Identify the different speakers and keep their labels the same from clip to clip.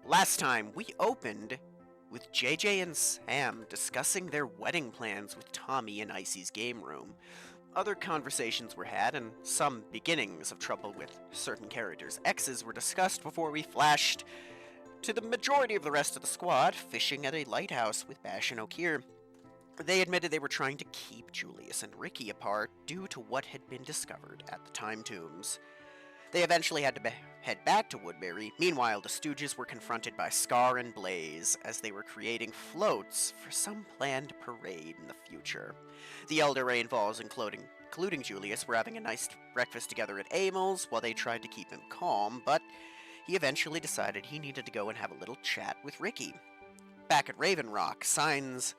Speaker 1: Last time, we opened with JJ and Sam discussing their wedding plans with Tommy in Icy's game room. Other conversations were had, and some beginnings of trouble with certain characters' exes were discussed before we flashed to the majority of the rest of the squad fishing at a lighthouse with Bash and Okir. They admitted they were trying to keep Julius and Ricky apart due to what had been discovered at the Time Tombs. They eventually had to head back to Woodbury. Meanwhile, the Stooges were confronted by Scar and Blaze as they were creating floats for some planned parade in the future. The Elder Rainfalls, including Julius, were having a nice breakfast together at Amel's while they tried to keep him calm, but he eventually decided he needed to go and have a little chat with Ricky. Back at Raven Rock, signs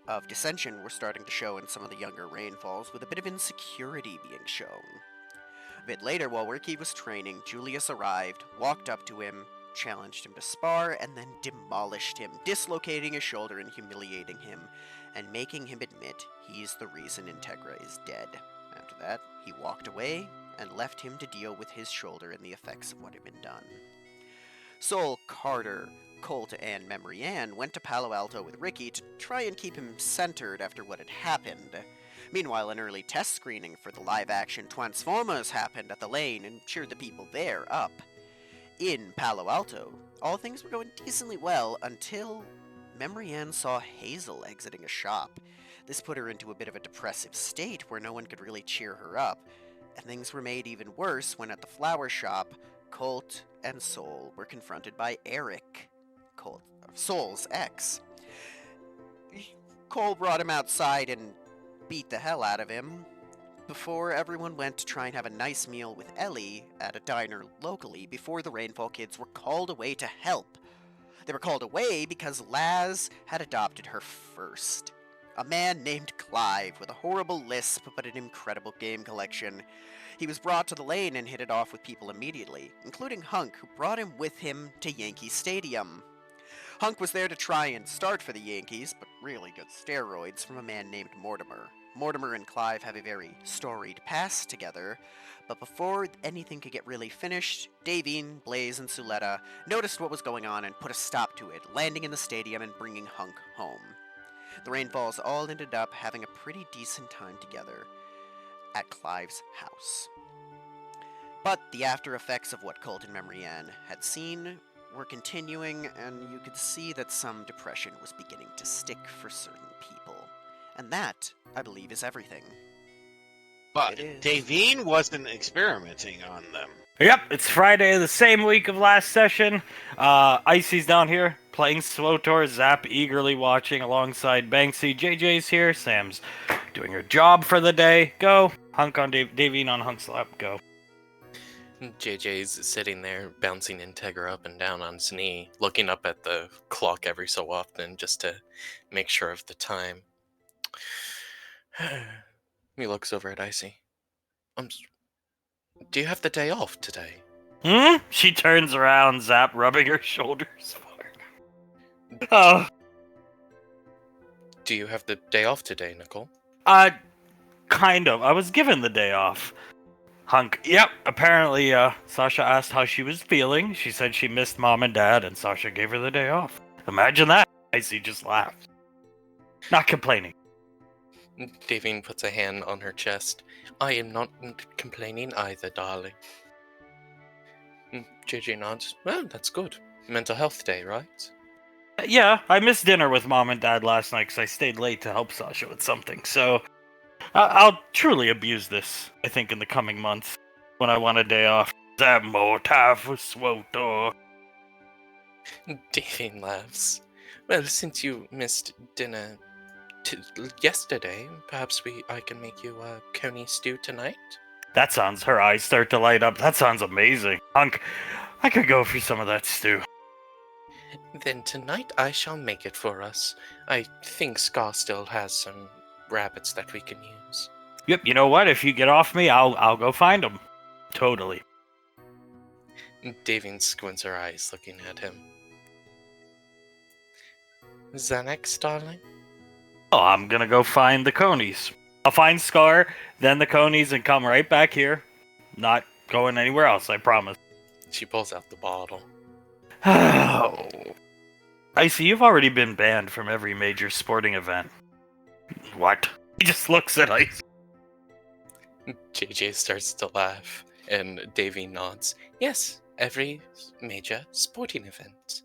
Speaker 1: of dissension were starting to show in some of the younger Rainfalls, with a bit of insecurity being shown. A bit later, while Ricky was training, Julius arrived, walked up to him, challenged him to spar, and then demolished him, dislocating his shoulder and humiliating him, and making him admit he's the reason Integra is dead. After that, he walked away and left him to deal with his shoulder and the effects of what had been done. Sol, Carter, Colt, and Memory Ann went to Palo Alto with Ricky to try and keep him centered after what had happened. Meanwhile, an early test screening for the live-action Transformers happened at the Lane and cheered the people there up. In Palo Alto, all things were going decently well until Memory Ann saw Hazel exiting a shop. This put her into a bit of a depressive state where no one could really cheer her up, and things were made even worse when at the flower shop, Colt and Sol were confronted by Eric, Sol's ex. Cole brought him outside and beat the hell out of him before everyone went to try and have a nice meal with Ellie at a diner locally before the Rainfall kids were called away to help. They were called away because Laz had adopted her first. A man named Clive with a horrible lisp but an incredible game collection. He was brought to the Lane and hit it off with people immediately, including Hunk, who brought him with him to Yankee Stadium. Hunk was there to try and start for the Yankees, but really good steroids from a man named Mortimer. Mortimer and Clive have a very storied past together, but before anything could get really finished, Davine, Blaze, and Suletta noticed what was going on and put a stop to it, landing in the stadium and bringing Hunk home. The Rainfalls all ended up having a pretty decent time together at Clive's house. But the after effects of what Colt and Memory Ann had seen were continuing, and you could see that some depression was beginning to stick for certain people. And that, I believe, is everything.
Speaker 2: But Davine wasn't experimenting on them.
Speaker 3: Yep, it's Friday, the same week of last session. Icy's down here playing SWTOR, Zap eagerly watching alongside Banksy. JJ's here, Sam's doing her job for the day. Go. Hunk on Davine on Hunk's lap. Go.
Speaker 4: JJ's sitting there, bouncing Integra up and down on his knee, looking up at the clock every so often just to make sure of the time. He looks over at Icy. Do you have the day off today?
Speaker 3: She turns around, Zap rubbing her shoulders for her. Oh.
Speaker 4: Do you have the day off today, Nicole?
Speaker 3: Kind of. I was given the day off. Hunk. Yep, apparently, Sasha asked how she was feeling. She said she missed Mom and Dad, and Sasha gave her the day off. Imagine that. Icy just laughed. Not complaining.
Speaker 4: Davine puts a hand on her chest. I am not complaining either, darling. JJ nods. Well, that's good. Mental health day, right?
Speaker 3: Yeah, I missed dinner with Mom and Dad last night because I stayed late to help Sasha with something, so I'll truly abuse this, I think, in the coming months when I want a day off. That more time for SWTOR.
Speaker 4: Davine laughs. Well, since you missed dinner yesterday, perhaps I can make you a coney stew tonight?
Speaker 3: That sounds, her eyes start to light up. That sounds amazing. Hunk, I could go for some of that stew.
Speaker 4: Then tonight I shall make it for us. I think Scar still has some rabbits that we can use.
Speaker 3: Yep, you know what? If you get off me, I'll go find them. Totally.
Speaker 4: Davine squints her eyes, looking at him. Xanax, darling?
Speaker 3: Oh, I'm gonna go find the conies. I'll find Scar, then the conies, and come right back here. Not going anywhere else, I promise.
Speaker 4: She pulls out the bottle.
Speaker 3: Oh. I see you've already been banned from every major sporting event. What? He just looks at Ice.
Speaker 4: JJ starts to laugh, and Davy nods. Yes, every major sporting event.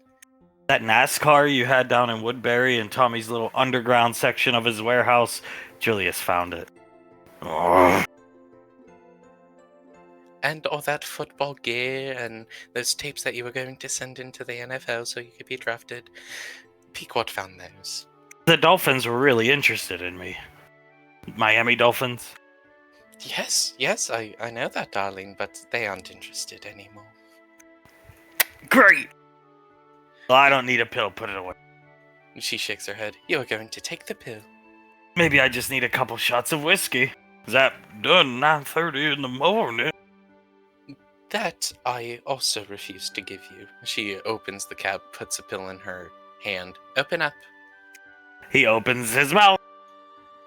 Speaker 3: That NASCAR you had down in Woodbury in Tommy's little underground section of his warehouse, Julius found it. Oh.
Speaker 4: And all that football gear and those tapes that you were going to send into the NFL so you could be drafted. Pequot found those.
Speaker 3: The Dolphins were really interested in me. Miami Dolphins?
Speaker 4: Yes, I know that, darling, but they aren't interested anymore.
Speaker 3: Great! Well, I don't need a pill, put it away.
Speaker 4: She shakes her head. You are going to take the pill.
Speaker 3: Maybe I just need a couple shots of whiskey. Is that done 9:30 in the morning?
Speaker 4: That I also refuse to give you. She opens the cap, puts a pill in her hand. Open up.
Speaker 3: He opens his mouth.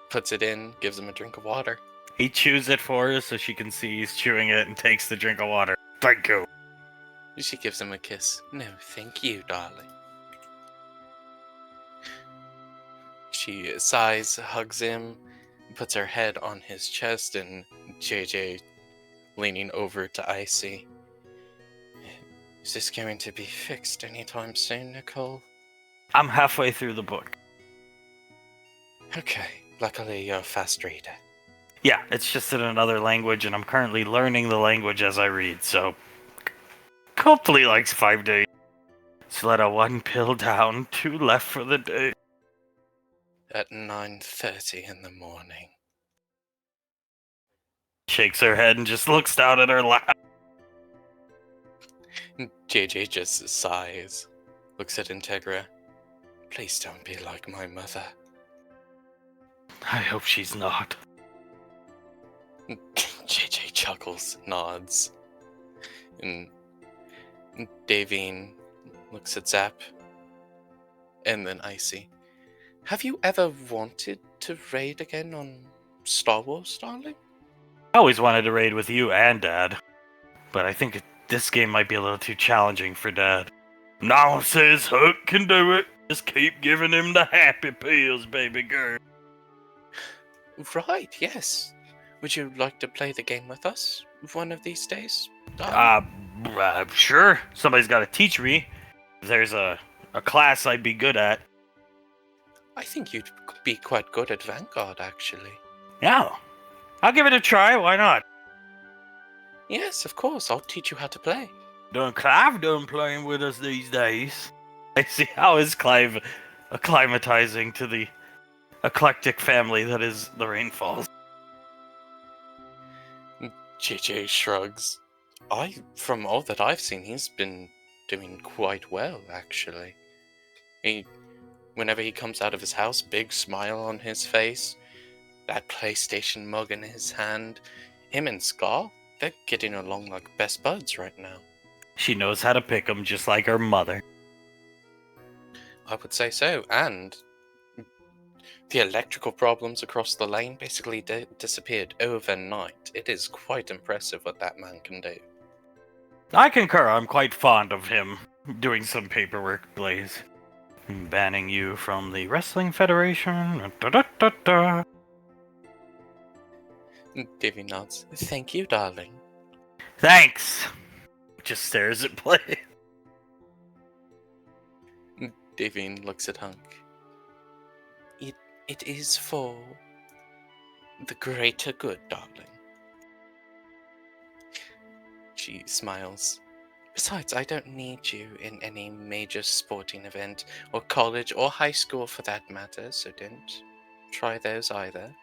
Speaker 4: Puts it in, gives him a drink of water.
Speaker 3: He chews it for her so she can see he's chewing it and takes the drink of water. Thank you.
Speaker 4: She gives him a kiss. No, thank you, darling. She sighs, hugs him, puts her head on his chest, and JJ leaning over to Icy. Is this going to be fixed anytime soon, Nicole?
Speaker 3: I'm halfway through the book.
Speaker 4: Okay, luckily you're a fast reader.
Speaker 3: Yeah, it's just in another language, and I'm currently learning the language as I read, so hopefully like 5 days. Sled 1 pill down, 2 left for the day.
Speaker 4: At 9:30 in the morning.
Speaker 3: Shakes her head and just looks down at her lap.
Speaker 4: JJ just sighs, looks at Integra. Please don't be like my mother.
Speaker 3: I hope she's not.
Speaker 4: JJ chuckles, nods. And Davine looks at Zap. And then Icy. Have you ever wanted to raid again on Star Wars, darling?
Speaker 3: I always wanted to raid with you and Dad, but I think this game might be a little too challenging for Dad. Now says Hook can do it. Just keep giving him the happy pills, baby girl.
Speaker 4: Right, yes. Would you like to play the game with us one of these days, darling?
Speaker 3: Sure. Somebody's got to teach me. If there's a class I'd be good at.
Speaker 4: I think you'd be quite good at Vanguard, actually.
Speaker 3: Yeah. I'll give it a try, why not?
Speaker 4: Yes, of course, I'll teach you how to play.
Speaker 3: Done Clive done playing with us these days. I see how is Clive acclimatizing to the eclectic family that is the Rainfalls.
Speaker 4: JJ shrugs. From all that I've seen, he's been doing quite well, actually. Whenever he comes out of his house, big smile on his face, that PlayStation mug in his hand. Him and Scar, they're getting along like best buds right now.
Speaker 3: She knows how to pick 'em just like her mother.
Speaker 4: I would say so, and the electrical problems across the lane basically disappeared overnight. It is quite impressive what that man can do.
Speaker 3: I concur, I'm quite fond of him doing some paperwork, Blaze. Banning you from the Wrestling Federation. Da-da-da-da.
Speaker 4: Davy nods. Thank you, darling.
Speaker 3: Thanks. Just stares at Blaze.
Speaker 4: Davine looks at Hunk. It is for the greater good, darling. She smiles. Besides, I don't need you in any major sporting event, or college, or high school for that matter, so don't try those either.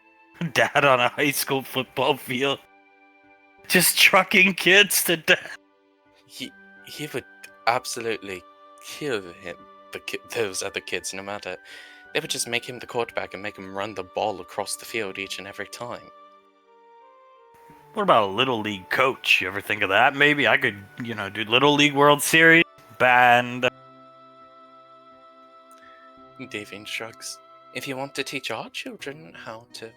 Speaker 3: Dad on a high school football field. Just trucking kids to death.
Speaker 4: He would absolutely kill those other kids, no matter. They would just make him the quarterback and make him run the ball across the field each and every time.
Speaker 3: What about a Little League coach? You ever think of that? Maybe I could, do Little League World Series, band.
Speaker 4: Davine shrugs. If you want to teach our children how to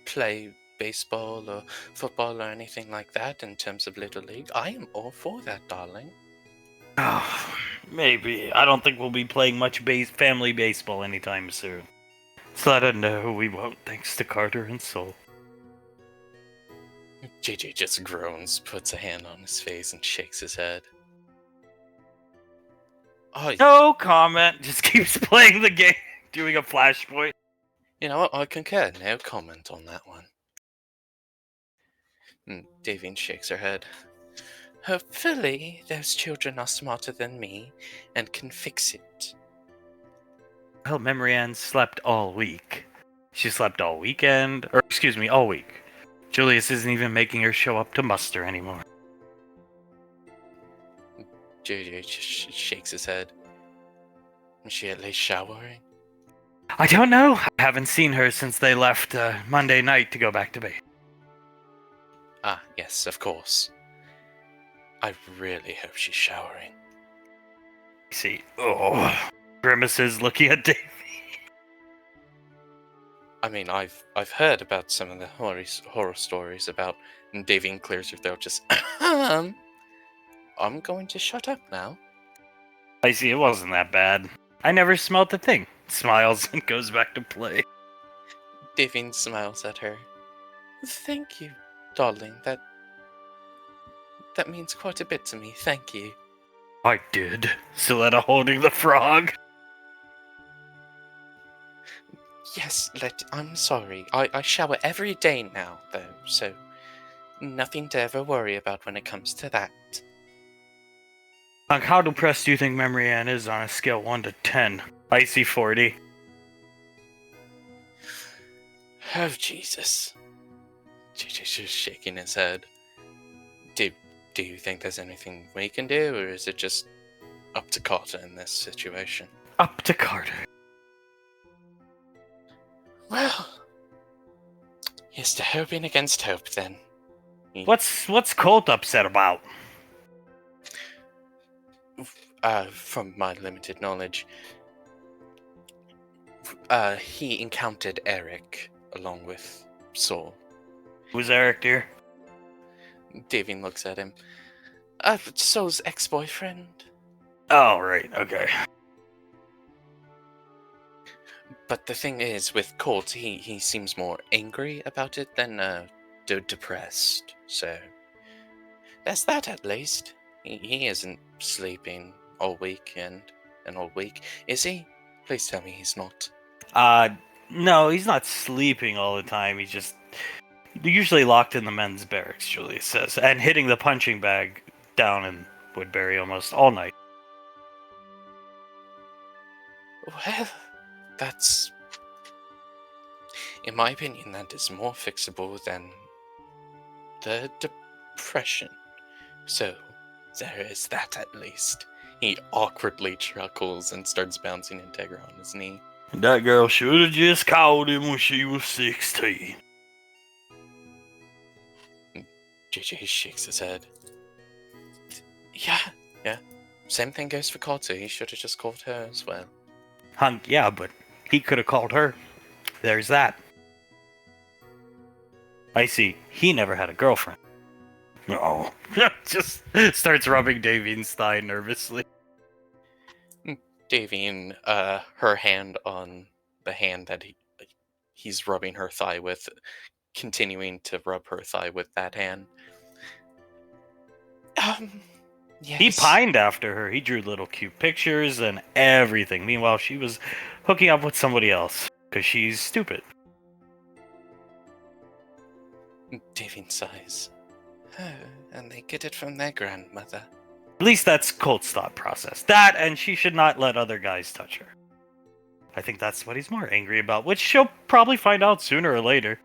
Speaker 4: play baseball or football or anything like that in terms of Little League, I am all for that, darling.
Speaker 3: Oh, Maybe. I don't think we'll be playing much family baseball anytime soon. So I don't know, we won't, thanks to Carter and Soul.
Speaker 4: JJ just groans, puts a hand on his face, and shakes his head. Oh,
Speaker 3: No comment, just keeps playing the game, doing a flashpoint.
Speaker 4: you know what? I concur. No comment on that one. And Davine shakes her head. Hopefully, those children are smarter than me and can fix it.
Speaker 3: Well, Memory Ann slept all week. She slept all weekend, or excuse me, all week. Julius isn't even making her show up to muster anymore.
Speaker 4: JJ just shakes his head. Is she at least showering?
Speaker 3: I don't know. I haven't seen her since they left Monday night to go back to base.
Speaker 4: Ah, yes, of course. I really hope she's showering.
Speaker 3: See, grimaces looking at Dave.
Speaker 4: I mean, I've heard about some of the horror stories about Davine clears her throat just I'm going to shut up now.
Speaker 3: I see, it wasn't that bad. I never smelled a thing. Smiles and goes back to play.
Speaker 4: Davine smiles at her. Thank you, darling. That means quite a bit to me. Thank you.
Speaker 3: I did. Siletta holding the frog.
Speaker 4: Yes, I'm sorry. I shower every day now, though, so nothing to ever worry about when it comes to that.
Speaker 3: How depressed do you think Memory Ann is on a scale 1 to 10? I see 40.
Speaker 4: Oh, Jesus. JJ's just shaking his head. Do you think there's anything we can do, or is it just up to Carter in this situation?
Speaker 3: Up to Carter.
Speaker 4: Well, here's to hoping against hope, then.
Speaker 3: What's Colt upset about?
Speaker 4: From my limited knowledge, he encountered Eric along with Saul.
Speaker 3: Who's Eric, dear?
Speaker 4: Davine looks at him. Saul's ex-boyfriend.
Speaker 3: Oh, right, okay.
Speaker 4: But the thing is, with Colt, he seems more angry about it than depressed. So there's that at least. He isn't sleeping all weekend and all week, is he? Please tell me he's not.
Speaker 3: No, he's not sleeping all the time. He's just usually locked in the men's barracks, Julius says, and hitting the punching bag down in Woodbury almost all night.
Speaker 4: Well, that's... in my opinion, that is more fixable than the depression. So, there is that at least. He awkwardly chuckles and starts bouncing Integra on his knee.
Speaker 3: That girl should have just called him when she was 16.
Speaker 4: JJ shakes his head. Yeah. Same thing goes for Carter. He should have just called her as well.
Speaker 3: Yeah, but he could have called her. There's that. I see. He never had a girlfriend. No. Just starts rubbing Davine's thigh nervously.
Speaker 4: Davine, her hand on the hand that he's rubbing her thigh with, continuing to rub her thigh with that hand. Yes.
Speaker 3: He pined after her. He drew little cute pictures and everything. Meanwhile, she was hooking up with somebody else because she's stupid.
Speaker 4: Davine sighs. Oh, and they get it from their grandmother.
Speaker 3: At least that's Colt's thought process. That, and she should not let other guys touch her. I think that's what he's more angry about, which she'll probably find out sooner or later.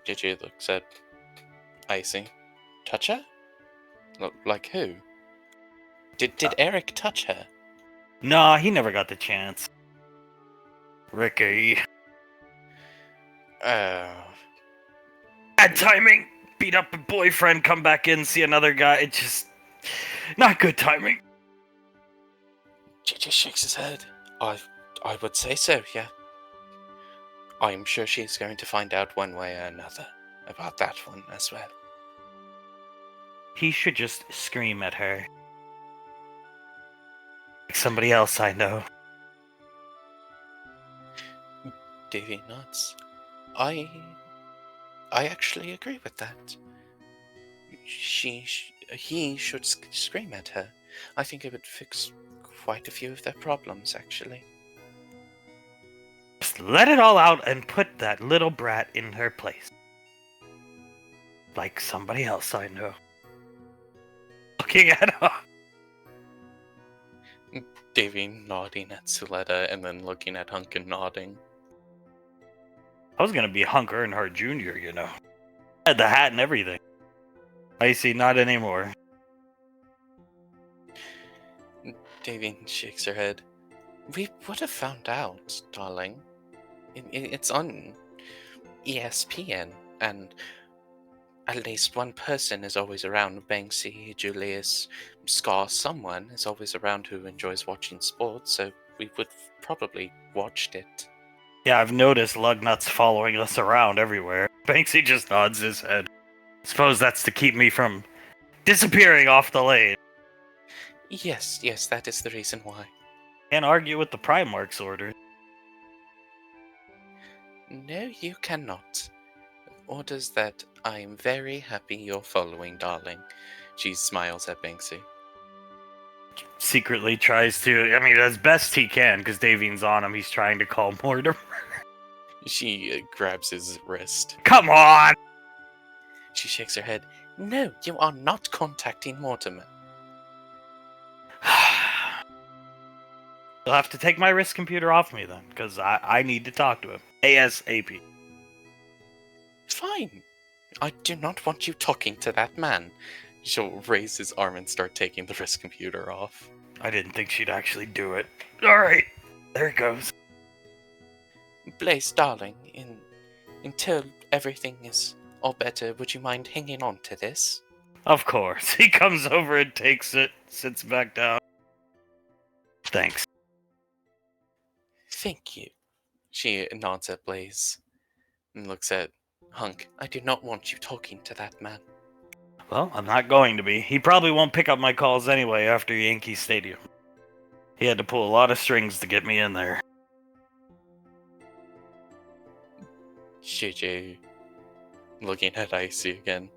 Speaker 4: JJ looks at Icy. Touch her? Like who? Did Eric touch her?
Speaker 3: Nah, he never got the chance. Ricky.
Speaker 4: Oh.
Speaker 3: Bad timing! Beat up a boyfriend, come back in, see another guy. It's just not good timing.
Speaker 4: JJ shakes his head. I would say so, yeah. I'm sure she's going to find out one way or another about that one as well.
Speaker 3: He should just scream at her. somebody else I know.
Speaker 4: Davy nods. I actually agree with that. He should scream at her. I think it would fix quite a few of their problems, actually.
Speaker 3: Just let it all out and put that little brat in her place. Like somebody else I know. Looking at her.
Speaker 4: Davy nodding at Suletta and then looking at Hunk and nodding.
Speaker 3: I was gonna be Hunk Earnhardt Jr., you know. Had the hat and everything. I see, not anymore.
Speaker 4: Davy shakes her head. We would have found out, darling. It's on ESPN, and at least one person is always around. Banksy, Julius, Scar, someone is always around who enjoys watching sports, so we would have probably watched it.
Speaker 3: Yeah, I've noticed Lugnut's following us around everywhere. Banksy just nods his head. Suppose that's to keep me from disappearing off the lane.
Speaker 4: Yes, that is the reason why.
Speaker 3: Can't argue with the Primarch's order.
Speaker 4: No, you cannot. Orders that I am very happy you're following, darling. She smiles at Banksy.
Speaker 3: Secretly tries to, as best he can, because Davine's on him, he's trying to call Mortimer.
Speaker 4: She grabs his wrist.
Speaker 3: Come on!
Speaker 4: She shakes her head. No, you are not contacting Mortimer.
Speaker 3: You'll have to take my wrist computer off me then, because I need to talk to him. ASAP.
Speaker 4: Fine. I do not want you talking to that man. She'll raise his arm and start taking the wrist computer off.
Speaker 3: I didn't think she'd actually do it. Alright, there it goes.
Speaker 4: Blaze, darling, until everything is all better, would you mind hanging on to this?
Speaker 3: Of course. He comes over and takes it, sits back down. Thanks.
Speaker 4: Thank you. She nods at Blaze and looks at Hunk. I do not want you talking to that man.
Speaker 3: Well, I'm not going to be. He probably won't pick up my calls anyway after Yankee Stadium. He had to pull a lot of strings to get me in there.
Speaker 4: JJ, looking at Icy again.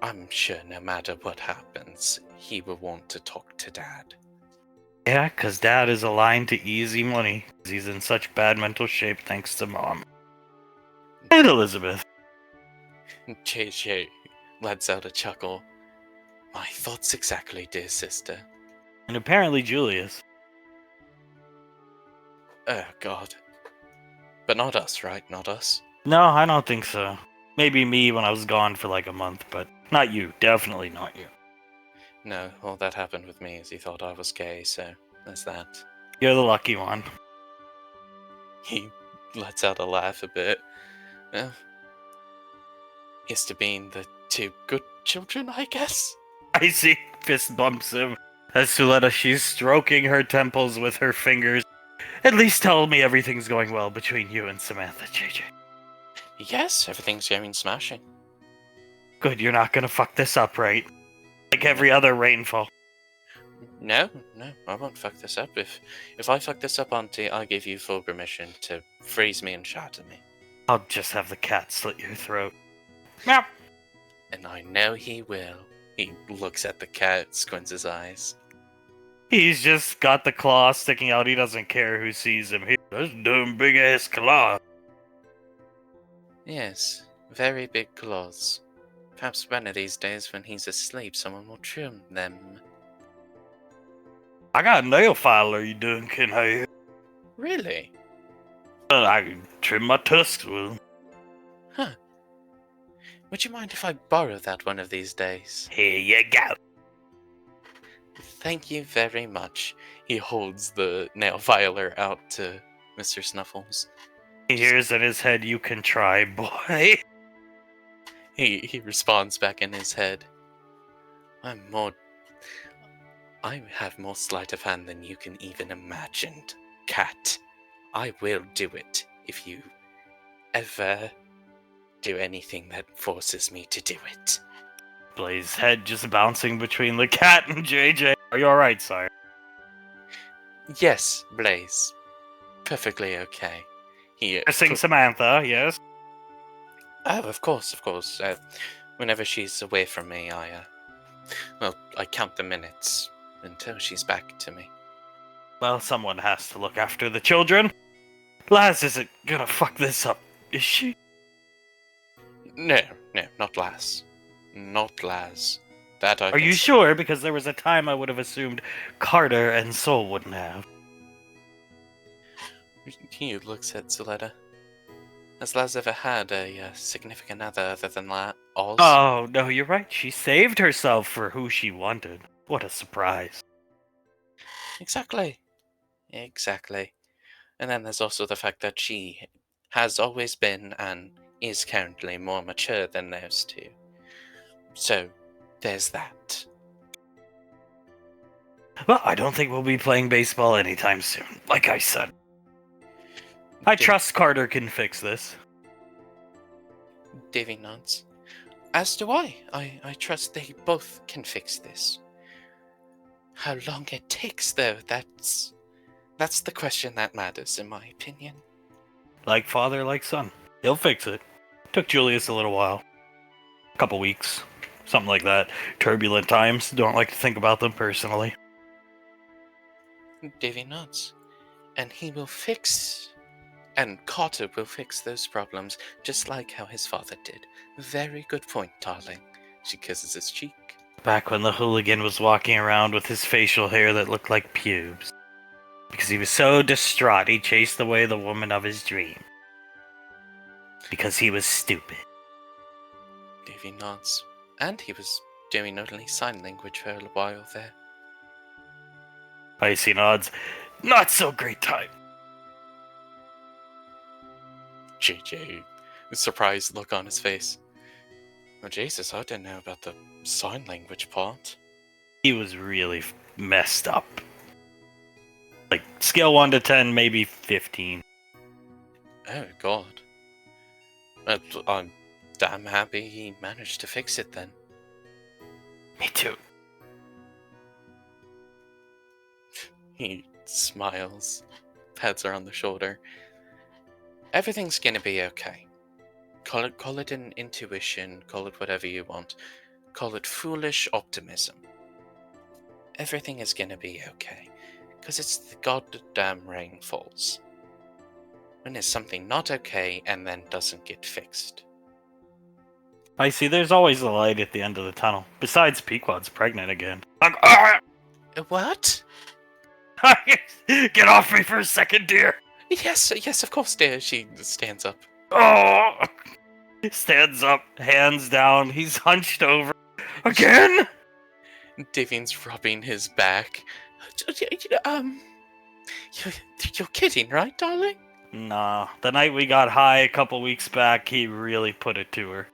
Speaker 4: I'm sure no matter what happens, he will want to talk to Dad.
Speaker 3: Yeah, 'cause Dad is aligned to easy money. He's in such bad mental shape thanks to Mom. And Elizabeth.
Speaker 4: JJ lets out a chuckle. My thoughts exactly, dear sister.
Speaker 3: And apparently Julius.
Speaker 4: Oh, God. But not us, right? Not us?
Speaker 3: No, I don't think so. Maybe me when I was gone for like a month, but not you. Definitely not you.
Speaker 4: No, all that happened with me is he thought I was gay, so there's that.
Speaker 3: You're the lucky one.
Speaker 4: He lets out a laugh a bit. Well, here's to being the two good children, I guess?
Speaker 3: I see. Fist bumps him. As Suletta, she's stroking her temples with her fingers. At least tell me everything's going well between you and Samantha, JJ.
Speaker 4: Yes, everything's going smashing.
Speaker 3: Good, you're not gonna fuck this up, right? Like every other rainfall.
Speaker 4: No, I won't fuck this up. If I fuck this up, Auntie, I'll give you full permission to freeze me and shatter me.
Speaker 3: I'll just have the cat slit your throat. Meow.
Speaker 4: And I know he will. He looks at the cat, squints his eyes.
Speaker 3: He's just got the claw sticking out. He doesn't care who sees him. That's damn big ass claw.
Speaker 4: Yes, very big claws. Perhaps one of these days when he's asleep, someone will trim them.
Speaker 3: I got a nail filer you doing, can I?
Speaker 4: Really?
Speaker 3: I can trim my tusks with.
Speaker 4: Huh. Would you mind if I borrow that one of these days?
Speaker 3: Here you go.
Speaker 4: Thank you very much. He holds the nail filer out to Mr. Snuffles.
Speaker 3: He hears in his head, you can try, boy.
Speaker 4: He responds back in his head. I have more sleight of hand than you can even imagine, cat. I will do it if you ever do anything that forces me to do it.
Speaker 3: Blaze's head just bouncing between the cat and JJ. Are you alright, sire?
Speaker 4: Yes, Blaze. Perfectly okay. He
Speaker 3: Missing Samantha, yes.
Speaker 4: Oh, of course, of course. Whenever she's away from me, I count the minutes until she's back to me.
Speaker 3: Well, someone has to look after the children. Laz isn't gonna fuck this up, is she?
Speaker 4: No, not Laz. Not Laz. That I
Speaker 3: Are
Speaker 4: can
Speaker 3: you
Speaker 4: say.
Speaker 3: sure? Because there was a time I would have assumed Carter and Soul wouldn't have.
Speaker 4: He looks at Zuleta. Has Laz ever had a significant other than Oz?
Speaker 3: Oh, no, you're right. She saved herself for who she wanted. What a surprise.
Speaker 4: Exactly. Exactly. And then there's also the fact that she has always been and is currently more mature than those two. So, there's that.
Speaker 3: Well, I don't think we'll be playing baseball anytime soon, like I said. I trust Carter can fix this.
Speaker 4: Davy nods. As do I. I trust they both can fix this. How long it takes, though, that's the question that matters, in my opinion.
Speaker 3: Like father, like son. He'll fix it. Took Julius a little while. A couple weeks. Something like that. Turbulent times. Don't like to think about them personally.
Speaker 4: Davy nods. And he will fix. And Carter will fix those problems, just like how his father did. Very good point, darling. She kisses his cheek.
Speaker 3: Back when the hooligan was walking around with his facial hair that looked like pubes. Because he was so distraught, he chased away the woman of his dream. Because he was stupid.
Speaker 4: Davy nods. And he was doing only sign language for a while there.
Speaker 3: Icy nods. Not so great time.
Speaker 4: JJ, surprised look on his face. Oh, Jesus, I didn't know about the sign language part.
Speaker 3: He was really messed up. Like, scale 1 to 10, maybe 15.
Speaker 4: Oh, God. I'm damn happy he managed to fix it then.
Speaker 3: Me too.
Speaker 4: He smiles, pats her on the shoulder. Everything's gonna be okay. Call it an intuition, call it whatever you want. Call it foolish optimism. Everything is gonna be okay. Because it's the goddamn rain falls. When there's something not okay and then doesn't get fixed.
Speaker 3: I see, there's always a light at the end of the tunnel. Besides, Pequod's pregnant again.
Speaker 4: What?
Speaker 3: Get off me for a second, dear!
Speaker 4: Yes, of course, dear. She stands up.
Speaker 3: Oh! Stands up, hands down, he's hunched over. Again?
Speaker 4: Davian's rubbing his back. You're kidding, right, darling?
Speaker 3: Nah, the night we got high a couple weeks back, he really put it to her.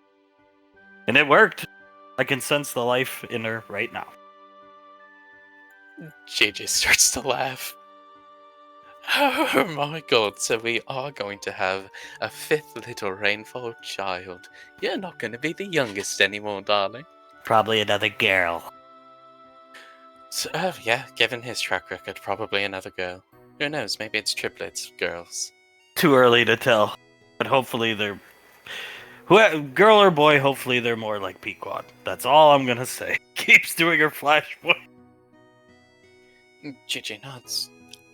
Speaker 3: And it worked. I can sense the life in her right now.
Speaker 4: JJ starts to laugh. Oh my god, so we are going to have a fifth little rainfall child. You're not going to be the youngest anymore, darling.
Speaker 3: Probably another girl.
Speaker 4: So, yeah, given his track record, probably another girl. Who knows, maybe it's triplets, girls.
Speaker 3: Too early to tell. But hopefully they're... Girl or boy, hopefully they're more like Pequod. That's all I'm gonna say. Keeps doing her flashpoint.
Speaker 4: JJ nods.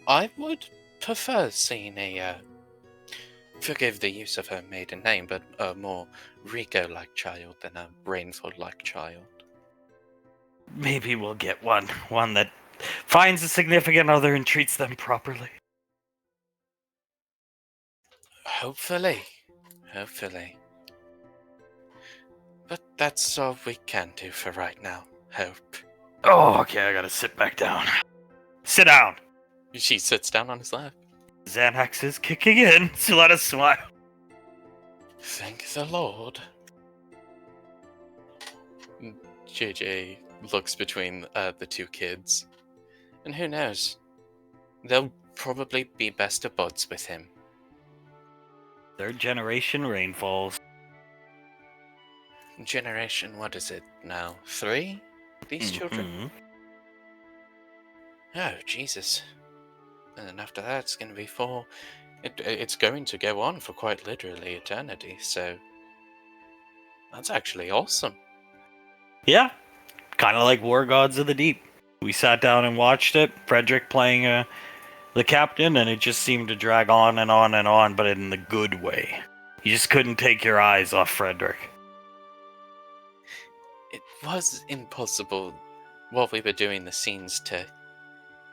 Speaker 4: I would prefer seeing forgive the use of her maiden name, but a more Rico-like child than a Rainfall-like child.
Speaker 3: Maybe we'll get one. One that finds a significant other and treats them properly.
Speaker 4: Hopefully. But that's all we can do for right now. Hope.
Speaker 3: Oh, okay, I gotta sit back down. Sit down!
Speaker 4: She sits down on his lap.
Speaker 3: Xanax is kicking in, so let us smile.
Speaker 4: Thank the Lord. JJ looks between the two kids. And who knows? They'll probably be best of buds with him.
Speaker 3: Third generation rainfalls.
Speaker 4: Generation, what is it now? 3? These children? Oh, Jesus. and after that it's going to be 4. It's going to go on for quite literally eternity, so that's actually awesome.
Speaker 3: Yeah, kind of like War Gods of the Deep. We sat down and watched it, Frederick playing the captain, and it just seemed to drag on and on and on, but in the good way. You just couldn't take your eyes off Frederick.
Speaker 4: It was impossible while we were doing the scenes to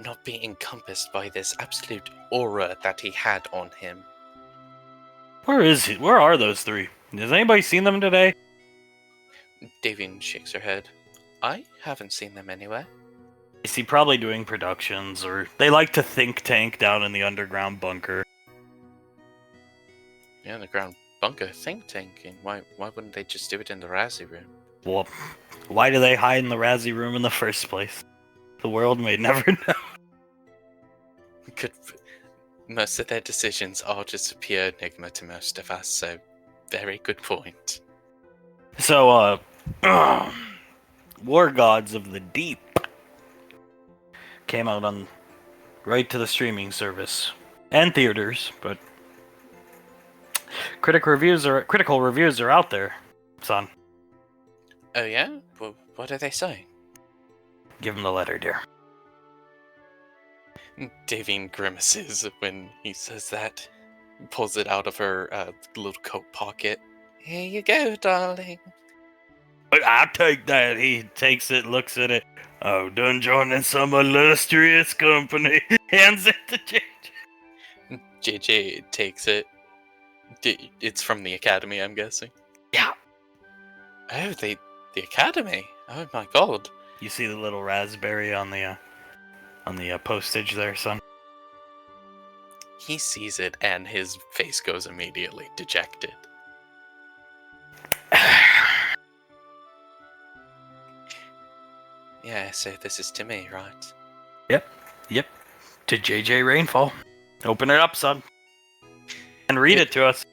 Speaker 4: not be encompassed by this absolute aura that he had on him.
Speaker 3: Where is he? Where are those 3? Has anybody seen them today?
Speaker 4: Davian shakes her head. I haven't seen them anywhere.
Speaker 3: Is he probably doing productions, or they like to think tank down in the underground bunker?
Speaker 4: The underground bunker think tanking. Why wouldn't they just do it in the Razzie room?
Speaker 3: Well, why do they hide in the Razzie room in the first place? The world may never know.
Speaker 4: Most of their decisions are just a pure enigma to most of us, so very good point.
Speaker 3: So, War Gods of the Deep came out on right to the streaming service and theaters, but critical reviews are out there, son.
Speaker 4: Oh yeah? Well, what do they say?
Speaker 3: Give him the letter, dear.
Speaker 4: Davine grimaces when he says that. Pulls it out of her little coat pocket. Here you go, darling.
Speaker 3: I'll take that. He takes it, looks at it. Oh, done joining some illustrious company. Hands it to JJ.
Speaker 4: JJ takes it. It's from the Academy, I'm guessing.
Speaker 3: Yeah.
Speaker 4: Oh, the Academy. Oh my god.
Speaker 3: You see the little raspberry on the postage there, son?
Speaker 4: He sees it and his face goes immediately dejected. Yeah, so this is to me, right?
Speaker 3: Yep. To JJ Rainfall. Open it up, son. And read it to us.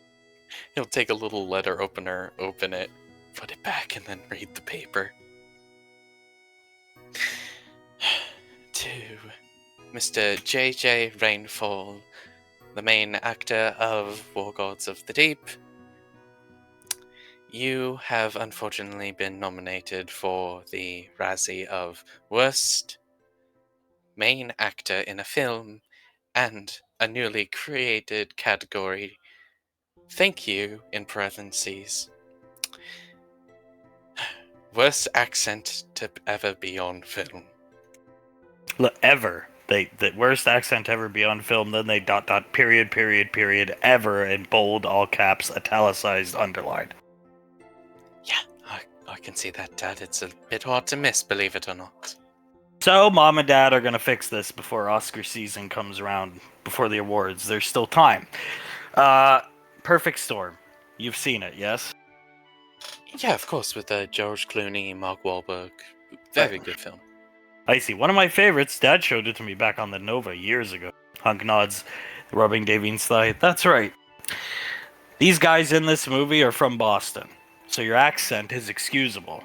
Speaker 4: He'll take a little letter opener, open it, put it back, and then read the paper. To Mr. JJ Rainfall, the main actor of War Gods of the Deep, you have unfortunately been nominated for the Razzie of Worst Main Actor in a Film and a newly created category. Thank you, in parentheses. Worst accent to ever be on film.
Speaker 3: Ever. The worst accent ever be on film, then they ... period, ever, in bold, all caps, italicized, underlined.
Speaker 4: Yeah, I can see that, Dad. It's a bit hard to miss, believe it or not.
Speaker 3: So, Mom and Dad are going to fix this before Oscar season comes around, before the awards. There's still time. Perfect Storm. You've seen it, yes?
Speaker 4: Yeah, of course, with George Clooney, Mark Wahlberg. Very good film.
Speaker 3: I see. One of my favorites. Dad showed it to me back on the Nova years ago. Hunk nods, rubbing Davine's thigh. That's right. These guys in this movie are from Boston, so your accent is excusable.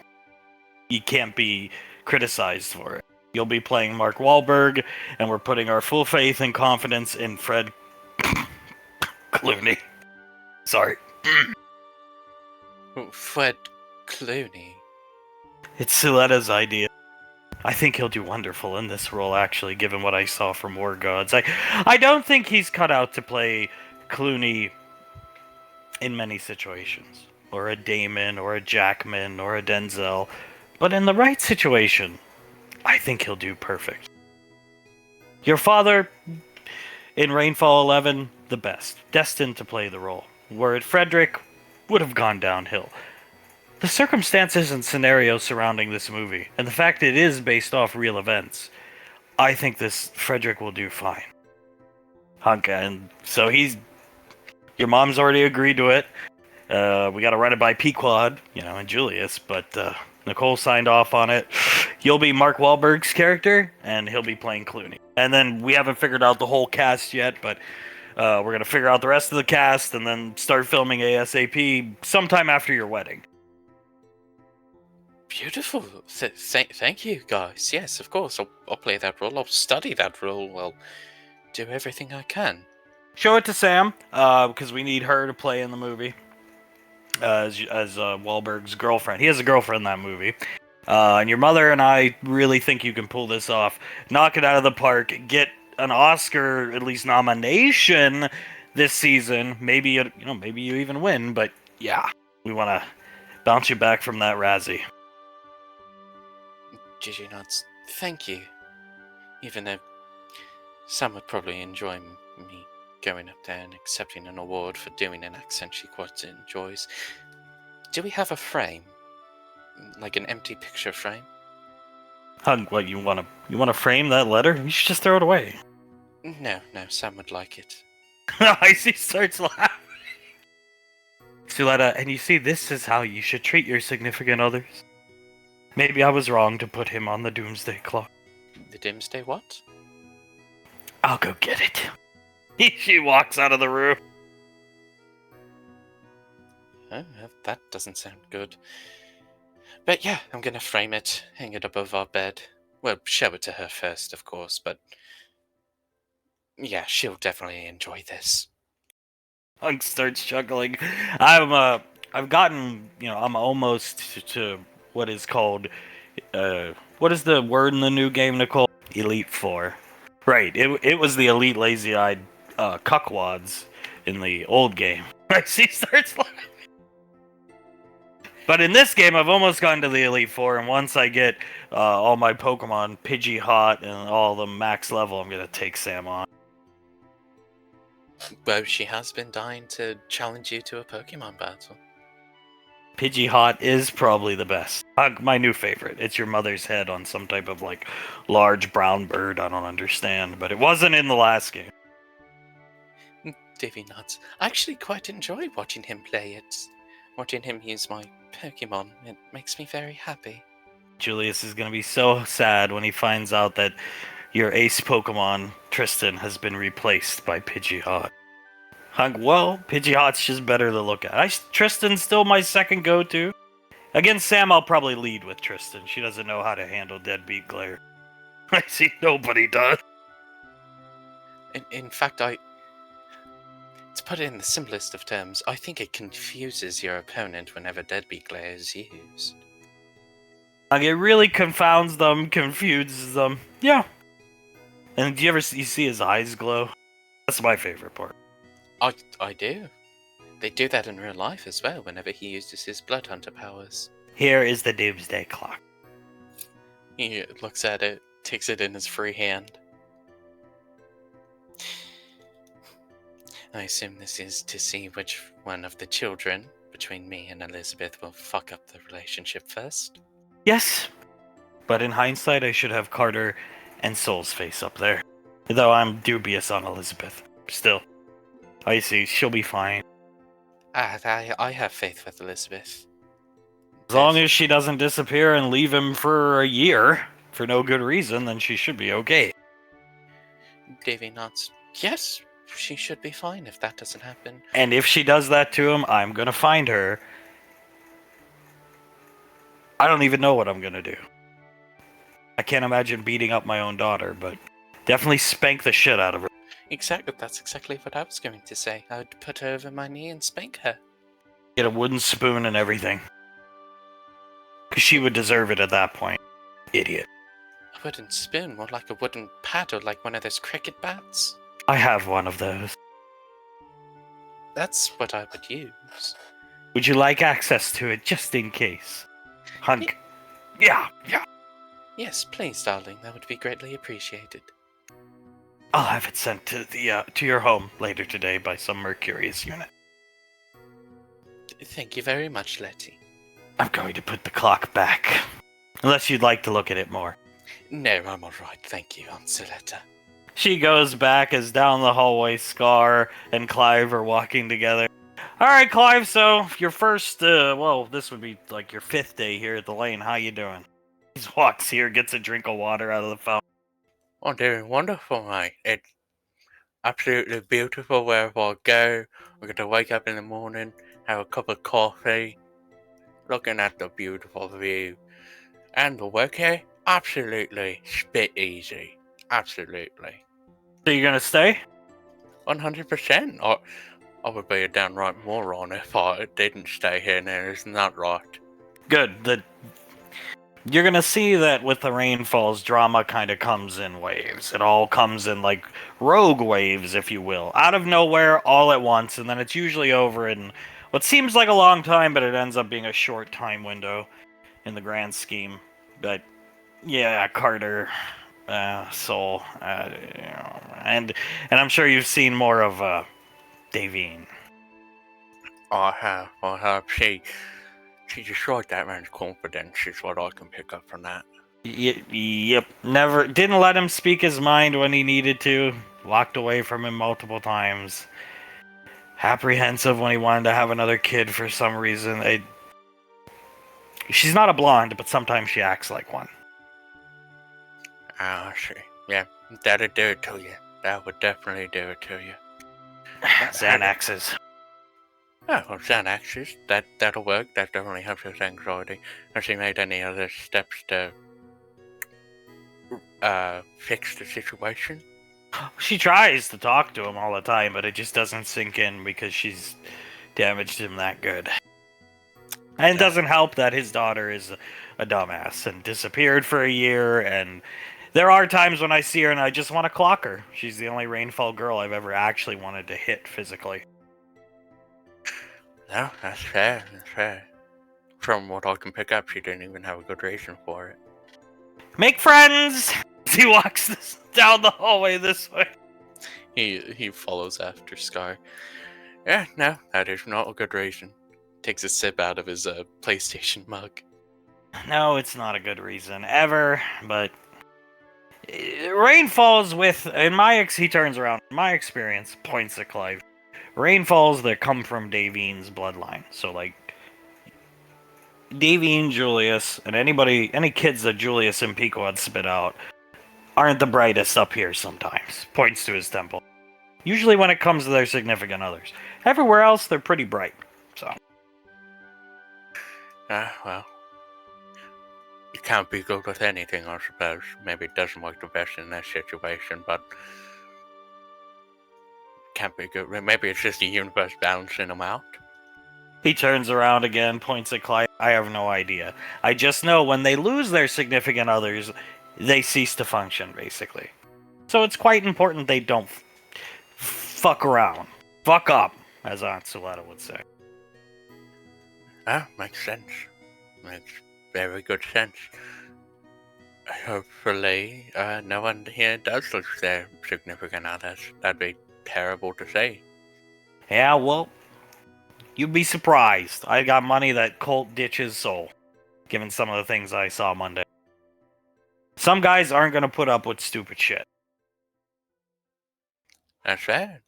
Speaker 3: You can't be criticized for it. You'll be playing Mark Wahlberg, and we're putting our full faith and confidence in Fred Clooney. Sorry.
Speaker 4: Fred Clooney.
Speaker 3: It's Siletta's idea. I think he'll do wonderful in this role, actually, given what I saw from War Gods. I don't think he's cut out to play Clooney in many situations. Or a Damon, or a Jackman, or a Denzel. But in the right situation, I think he'll do perfect. Your father, in Rainfall 11, the best. Destined to play the role. Where Frederick would have gone downhill. The circumstances and scenarios surrounding this movie, and the fact it is based off real events, I think this Frederick will do fine. Hunk, and so your mom's already agreed to it. We gotta run it by Pequod, and Julius, but Nicole signed off on it. You'll be Mark Wahlberg's character, and he'll be playing Clooney. And then we haven't figured out the whole cast yet, but we're gonna figure out the rest of the cast, and then start filming ASAP sometime after your wedding.
Speaker 4: Beautiful. Thank you, guys. Yes, of course. I'll play that role. I'll study that role while do everything I can.
Speaker 3: Show it to Sam, because we need her to play in the movie as Wahlberg's girlfriend. He has a girlfriend in that movie. And your mother and I really think you can pull this off. Knock it out of the park. Get an Oscar, at least nomination, this season. Maybe maybe you even win. But yeah, we want to bounce you back from that Razzie.
Speaker 4: Gigi nods. Thank you. Even though Sam would probably enjoy me going up there and accepting an award for doing an accent she quite enjoys. Do we have a frame? Like an empty picture frame?
Speaker 3: Hug, what, you want to frame that letter? You should just throw it away.
Speaker 4: No, Sam would like it.
Speaker 3: Icy starts laughing. Suletta, and you see, this is how you should treat your significant others. Maybe I was wrong to put him on the doomsday clock.
Speaker 4: The doomsday what?
Speaker 3: I'll go get it. She walks out of the room.
Speaker 4: Oh, that doesn't sound good. But yeah, I'm gonna frame it, hang it above our bed. Well, show it to her first, of course, but yeah, she'll definitely enjoy this.
Speaker 3: Hunk starts chuckling. I've gotten, I'm almost to what is called, what is the word in the new game, Nicole? Elite 4. Right, it was the Elite Lazy-Eyed cuckwads in the old game. She starts laughing. But in this game, I've almost gotten to the Elite Four, and once I get all my Pokemon Pidgey Hot and all of them max level, I'm gonna take Sam on.
Speaker 4: Well, she has been dying to challenge you to a Pokemon battle.
Speaker 3: Pidgey Hot is probably the best. My new favorite. It's your mother's head on some type of large brown bird. I don't understand, but it wasn't in the last game.
Speaker 4: Davy nods. I actually quite enjoy watching him play it. Watching him use my Pokemon, it makes me very happy.
Speaker 3: Julius is going to be so sad when he finds out that your ace Pokemon, Tristan, has been replaced by Pidgeot. Well, Pidgeot's just better to look at. Tristan's still my second go-to. Against Sam, I'll probably lead with Tristan. She doesn't know how to handle Deadbeat Glare. I see nobody does.
Speaker 4: In fact, to put it in the simplest of terms, I think it confuses your opponent whenever Deadbeat Glare is used.
Speaker 3: It really confounds them, confuses them. Yeah. And do you see his eyes glow? That's my favorite part.
Speaker 4: I do. They do that in real life as well, whenever he uses his Blood Hunter powers.
Speaker 3: Here is the Doomsday Clock.
Speaker 4: He looks at it, takes it in his free hand. I assume this is to see which one of the children between me and Elizabeth will fuck up the relationship first.
Speaker 3: Yes, but in hindsight, I should have Carter and Soul's face up there. Though I'm dubious on Elizabeth. Still, I see, she'll be fine.
Speaker 4: I have faith with Elizabeth.
Speaker 3: As long as she doesn't disappear and leave him for a year, for no good reason, then she should be okay.
Speaker 4: Davy nods. Yes, she should be fine if that doesn't happen.
Speaker 3: And if she does that to him, I'm gonna find her. I don't even know what I'm gonna do. I can't imagine beating up my own daughter, but definitely spank the shit out of her.
Speaker 4: Exactly, that's exactly what I was going to say. I would put her over my knee and spank her.
Speaker 3: Get a wooden spoon and everything. Because she would deserve it at that point. Idiot.
Speaker 4: A wooden spoon? More like a wooden paddle, like one of those cricket bats?
Speaker 3: I have one of those.
Speaker 4: That's what I would use.
Speaker 3: Would you like access to it, just in case? Hunk. Yeah.
Speaker 4: Yes, please, darling. That would be greatly appreciated.
Speaker 3: I'll have it sent to to your home later today by some Mercurius unit.
Speaker 4: Thank you very much, Letty.
Speaker 3: I'm going to put the clock back. Unless you'd like to look at it more.
Speaker 4: No, I'm alright, thank you, Aunt Soletta.
Speaker 3: She goes back as down the hallway Scar and Clive are walking together. Alright, Clive, so your first, this would be like your 5th day here at the lane. How you doing? He walks here, gets a drink of water out of the fountain.
Speaker 4: I'm doing wonderful, mate. It's absolutely beautiful wherever I go. I'm going to wake up in the morning, have a cup of coffee, looking at the beautiful view. And the work here, absolutely spit easy. Absolutely.
Speaker 3: So you gonna stay?
Speaker 4: 100%. I would be a downright moron if I didn't stay here, and isn't that right?
Speaker 3: Good. You're gonna see that with the rainfalls, drama kind of comes in waves. It all comes in like rogue waves, if you will, out of nowhere, all at once, and then it's usually over in what seems like a long time, but it ends up being a short time window in the grand scheme. But yeah, Carter, Soul, and I'm sure you've seen more of Davine.
Speaker 4: I have. She destroyed that man's confidence, is what I can pick up from that.
Speaker 3: Yep. Never didn't let him speak his mind when he needed to. Walked away from him multiple times. Apprehensive when he wanted to have another kid for some reason. She's not a blonde, but sometimes she acts like one.
Speaker 4: Ah, I see. Yeah, that'd do it to you. That would definitely do it to you.
Speaker 3: Xanaxes.
Speaker 4: Oh, well, Xanaxes. That'll work. That definitely helps with anxiety. Has she made any other steps to fix the situation?
Speaker 3: She tries to talk to him all the time, but it just doesn't sink in because she's damaged him that good. And it doesn't help that his daughter is a dumbass and disappeared for a year, and there are times when I see her and I just want to clock her. She's the only Rainfall girl I've ever actually wanted to hit physically.
Speaker 4: No, that's fair. That's fair. From what I can pick up, she didn't even have a good reason for it.
Speaker 3: Make friends! He walks down the hallway this way.
Speaker 4: He follows after Scar. Yeah, no, that is not a good reason. Takes a sip out of his PlayStation mug.
Speaker 3: No, it's not a good reason ever, but rain falls with, he turns around, in my experience, points at Clive. Rainfalls that come from Davine's bloodline. So, like, Davine, Julius, and any kids that Julius and Pico had spit out aren't the brightest up here sometimes. Points to his temple. Usually when it comes to their significant others. Everywhere else, they're pretty bright, so.
Speaker 4: Well. You can't be good with anything, I suppose. Maybe it doesn't work the best in this situation, but can't be good. Maybe it's just the universe balancing them out.
Speaker 3: He turns around again, points at Clive. I have no idea. I just know when they lose their significant others, they cease to function, basically. So it's quite important they don't fuck around. Fuck up, as Aunt Suletta would say.
Speaker 4: Makes sense. Makes very good sense. Hopefully, no one here does lose their significant others. That'd be terrible to say.
Speaker 3: Yeah, well, you'd be surprised. I got money that Colt ditches soul, given some of the things I saw Monday. Some guys aren't going to put up with stupid shit.
Speaker 4: That's fair.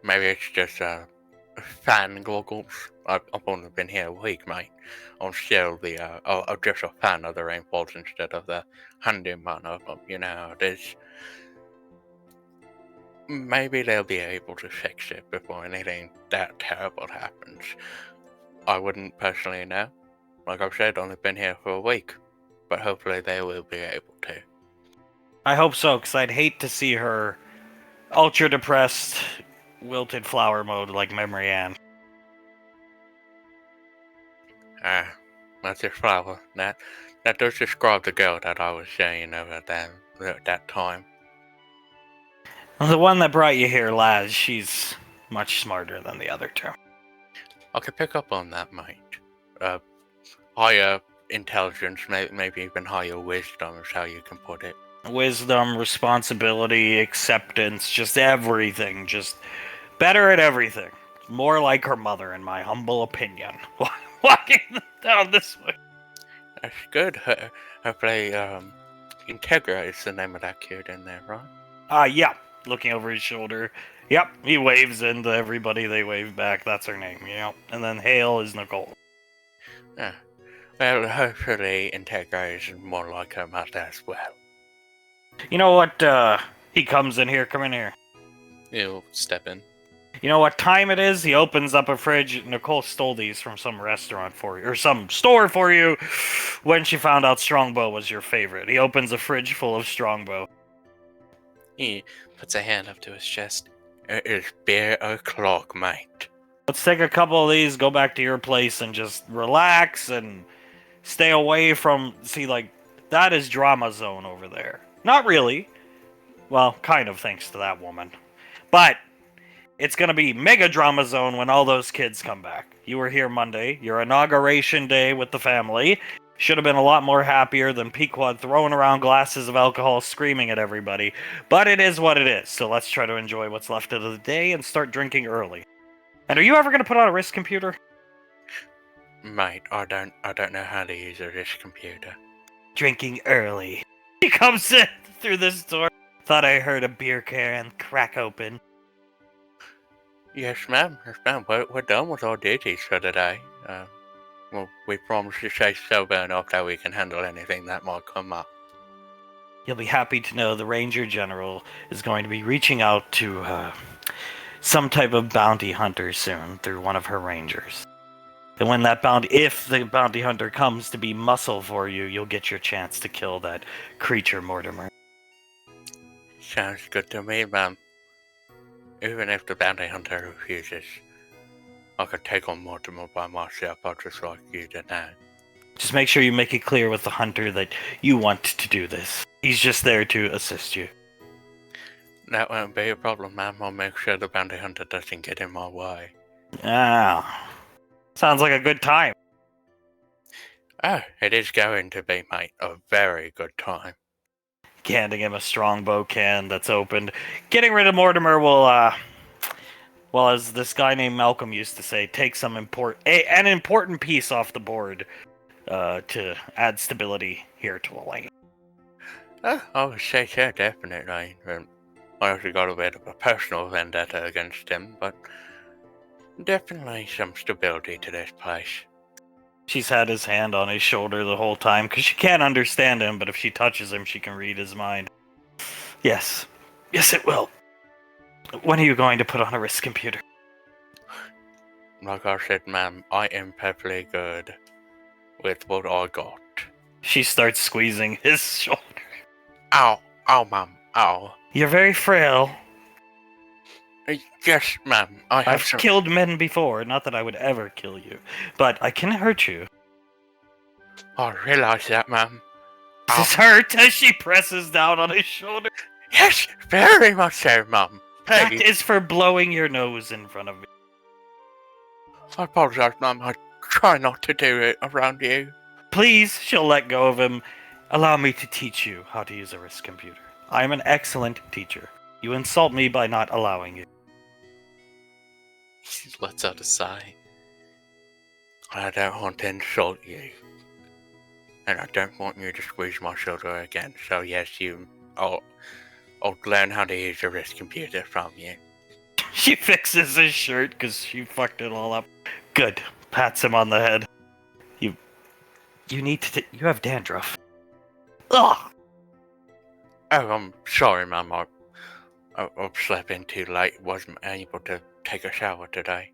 Speaker 4: Maybe it's just fan goggles. I've only been here a week, mate. I'm still I'm just a fan of the rainfalls instead of the handyman of them. You know how it is. Maybe they'll be able to fix it before anything that terrible happens. I wouldn't personally know. Like I've said, only been here for a week. But hopefully they will be able to.
Speaker 3: I hope so, because I'd hate to see her ultra depressed, wilted flower mode like Memory Ann.
Speaker 4: That's your flower. That does describe the girl that I was saying at that time.
Speaker 3: The one that brought you here, Laz, she's much smarter than the other two.
Speaker 4: I could pick up on that, mate. Higher intelligence, maybe even higher wisdom is how you can put it.
Speaker 3: Wisdom, responsibility, acceptance, just everything. Just better at everything. More like her mother, in my humble opinion. Walking down this way.
Speaker 4: That's good. Hopefully, Integra is the name of that kid in there, right?
Speaker 3: Yeah. Looking over his shoulder. Yep, he waves into everybody, they wave back. That's her name, yep. And then Hale is Nicole.
Speaker 4: Yeah. Well, hopefully Integra is more like her mother as well.
Speaker 3: You know what, he comes in here, come in here.
Speaker 4: He'll step in.
Speaker 3: You know what time it is? He opens up a fridge. Nicole stole these from some restaurant for you, or some store for you, when she found out Strongbow was your favorite. He opens a fridge full of Strongbow.
Speaker 4: He puts a hand up to his chest. It is beer o'clock, mate.
Speaker 3: Let's take a couple of these, go back to your place, and just relax and stay away from... See, like, that is drama zone over there. Not really. Well, kind of, thanks to that woman. But it's going to be mega drama zone when all those kids come back. You were here Monday, your inauguration day with the family. Should have been a lot more happier than Pequod throwing around glasses of alcohol, screaming at everybody. But it is what it is, so let's try to enjoy what's left of the day and start drinking early. And are you ever going to put on a wrist computer?
Speaker 4: Mate, I don't know how to use a wrist computer.
Speaker 3: Drinking early. He comes in through this door. Thought I heard a beer can crack open.
Speaker 4: Yes, ma'am. Yes, ma'am. We're done with our duties for today. Well, we promise to stay sober enough that we can handle anything that might come up.
Speaker 3: You'll be happy to know the Ranger General is going to be reaching out to some type of bounty hunter soon through one of her rangers. And when that if the bounty hunter comes to be muscle for you, you'll get your chance to kill that creature, Mortimer.
Speaker 4: Sounds good to me, ma'am. Even if the bounty hunter refuses, I could take on Mortimer by myself. I'd just like you to know.
Speaker 3: Just make sure you make it clear with the hunter that you want to do this. He's just there to assist you.
Speaker 4: That won't be a problem, ma'am. I'll make sure the bounty hunter doesn't get in my way.
Speaker 3: Ah, sounds like a good time.
Speaker 4: Oh, it is going to be, mate. A very good time.
Speaker 3: Handing him a Strongbow can that's opened. Getting rid of Mortimer will, well, as this guy named Malcolm used to say, take some an important piece off the board to add stability here to a lane.
Speaker 4: Oh, I would say so, definitely. I also got a bit of a personal vendetta against him, but definitely some stability to this place.
Speaker 3: She's had his hand on his shoulder the whole time, because she can't understand him, but if she touches him, she can read his mind. Yes. Yes, it will. When are you going to put on a wrist computer?
Speaker 4: Like I said, ma'am, I am perfectly good with what I got.
Speaker 3: She starts squeezing his shoulder.
Speaker 4: Ow! Ow, ma'am. Ow.
Speaker 3: You're very frail.
Speaker 4: Yes, ma'am.
Speaker 3: I've killed men before, not that I would ever kill you, but I can hurt you.
Speaker 4: I realize that, ma'am.
Speaker 3: Does this hurt as she presses down on his shoulder?
Speaker 4: Yes, very much so, ma'am.
Speaker 3: That is for blowing your nose in front of me.
Speaker 4: I apologize, ma'am. I try not to do it around you.
Speaker 3: Please, she'll let go of him. Allow me to teach you how to use a wrist computer. I am an excellent teacher. You insult me by not allowing it.
Speaker 4: He lets out a sigh. I don't want to insult you. And I don't want you to squeeze my shoulder again. So yes, I'll learn how to use a wrist computer from you.
Speaker 3: She fixes his shirt because she fucked it all up. Good. Pats him on the head. You need to... you have dandruff. Ugh!
Speaker 4: Oh, I'm sorry, ma'am. I slept in too late. Wasn't able to take a shower today.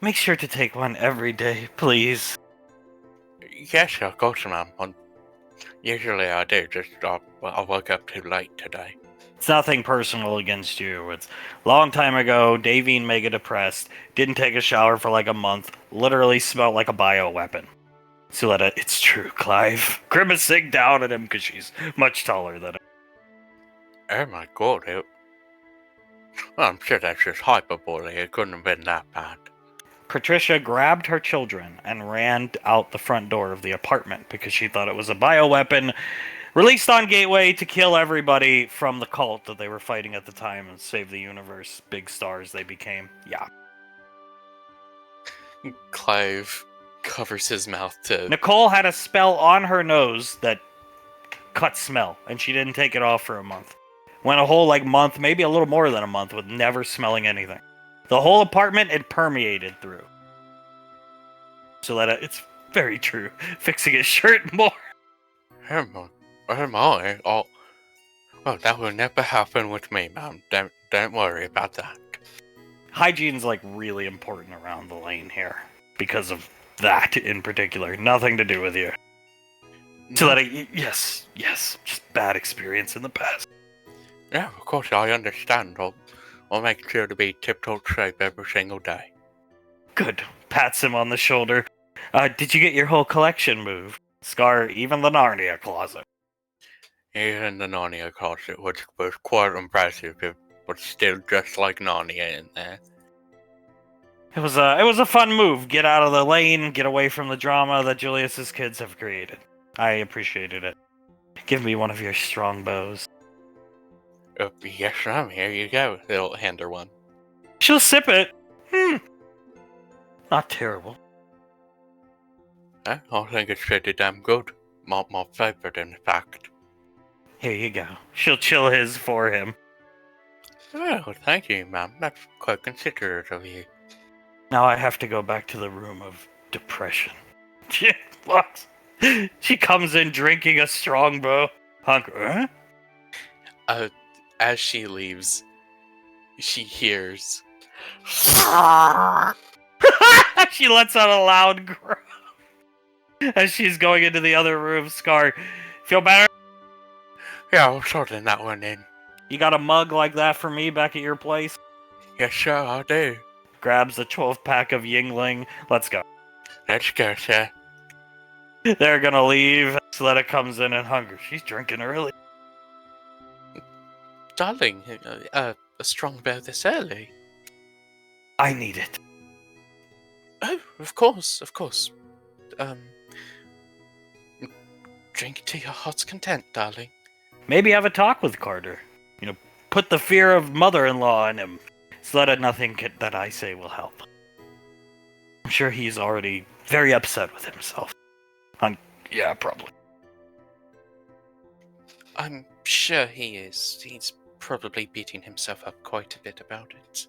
Speaker 3: Make sure to take one every day, please.
Speaker 4: Yes, of course, ma'am. Usually I do. Just I woke up too late today.
Speaker 3: It's nothing personal against you. It's a long time ago. Davine mega depressed. Didn't take a shower for like a month. Literally smelled like a bioweapon. Suletta, it's true, Clive. Grimacing down at him because she's much taller than him.
Speaker 4: Oh my god, I'm sure that's just hyperbole. It couldn't have been that bad.
Speaker 3: Patricia grabbed her children and ran out the front door of the apartment because she thought it was a bioweapon released on Gateway to kill everybody from the cult that they were fighting at the time and save the universe. Big stars they became. Yeah.
Speaker 4: Clive covers his mouth to...
Speaker 3: Nicole had a spell on her nose that cut smell, and she didn't take it off for a month. Went a whole month, maybe a little more than a month, with never smelling anything. The whole apartment, it permeated through. So that it's very true. Fixing his shirt more.
Speaker 4: Oh my. Oh, that will never happen with me, ma'am. Don't worry about that.
Speaker 3: hygiene's like really important around the lane here because of that in particular. Nothing to do with you. So that yes, just bad experience in the past.
Speaker 4: Yeah, of course, I understand. I'll make sure to be tip-top shape every single day.
Speaker 3: Good. Pats him on the shoulder. Did you get your whole collection moved? Scar, even the Narnia closet.
Speaker 4: Even the Narnia closet, which was quite impressive, but still just like Narnia in there.
Speaker 3: It was a fun move. Get out of the lane, get away from the drama that Julius's kids have created. I appreciated it. Give me one of your strong bows.
Speaker 4: Yes, ma'am, here you go. They'll hand her one.
Speaker 3: She'll sip it. Not terrible.
Speaker 4: I think it's pretty damn good. My favorite, in fact.
Speaker 3: Here you go. She'll chill his for him.
Speaker 4: Oh, thank you, ma'am. That's quite considerate of you.
Speaker 3: Now I have to go back to the room of depression. What? She comes in drinking a strongbow. Hunk, huh?
Speaker 4: As she leaves, she hears.
Speaker 3: She lets out a loud groan as she's going into the other room. Scar, feel better?
Speaker 4: Yeah, I'll sorting that one in.
Speaker 3: You got a mug like that for me back at your place?
Speaker 4: Yes, sir, I do.
Speaker 3: Grabs a 12-pack of Yingling. Let's go.
Speaker 4: Let's go, sir.
Speaker 3: They're gonna leave. Sletta comes in and hunger. She's drinking early.
Speaker 4: Darling, a strong bow this early?
Speaker 3: I need it.
Speaker 4: Oh, of course. Drink to your heart's content, darling.
Speaker 3: Maybe have a talk with Carter. Put the fear of mother-in-law in him. Sletta, nothing that I say will help. I'm sure he's already very upset with himself. Yeah, probably.
Speaker 4: I'm sure he is. He's probably beating himself up quite a bit about it.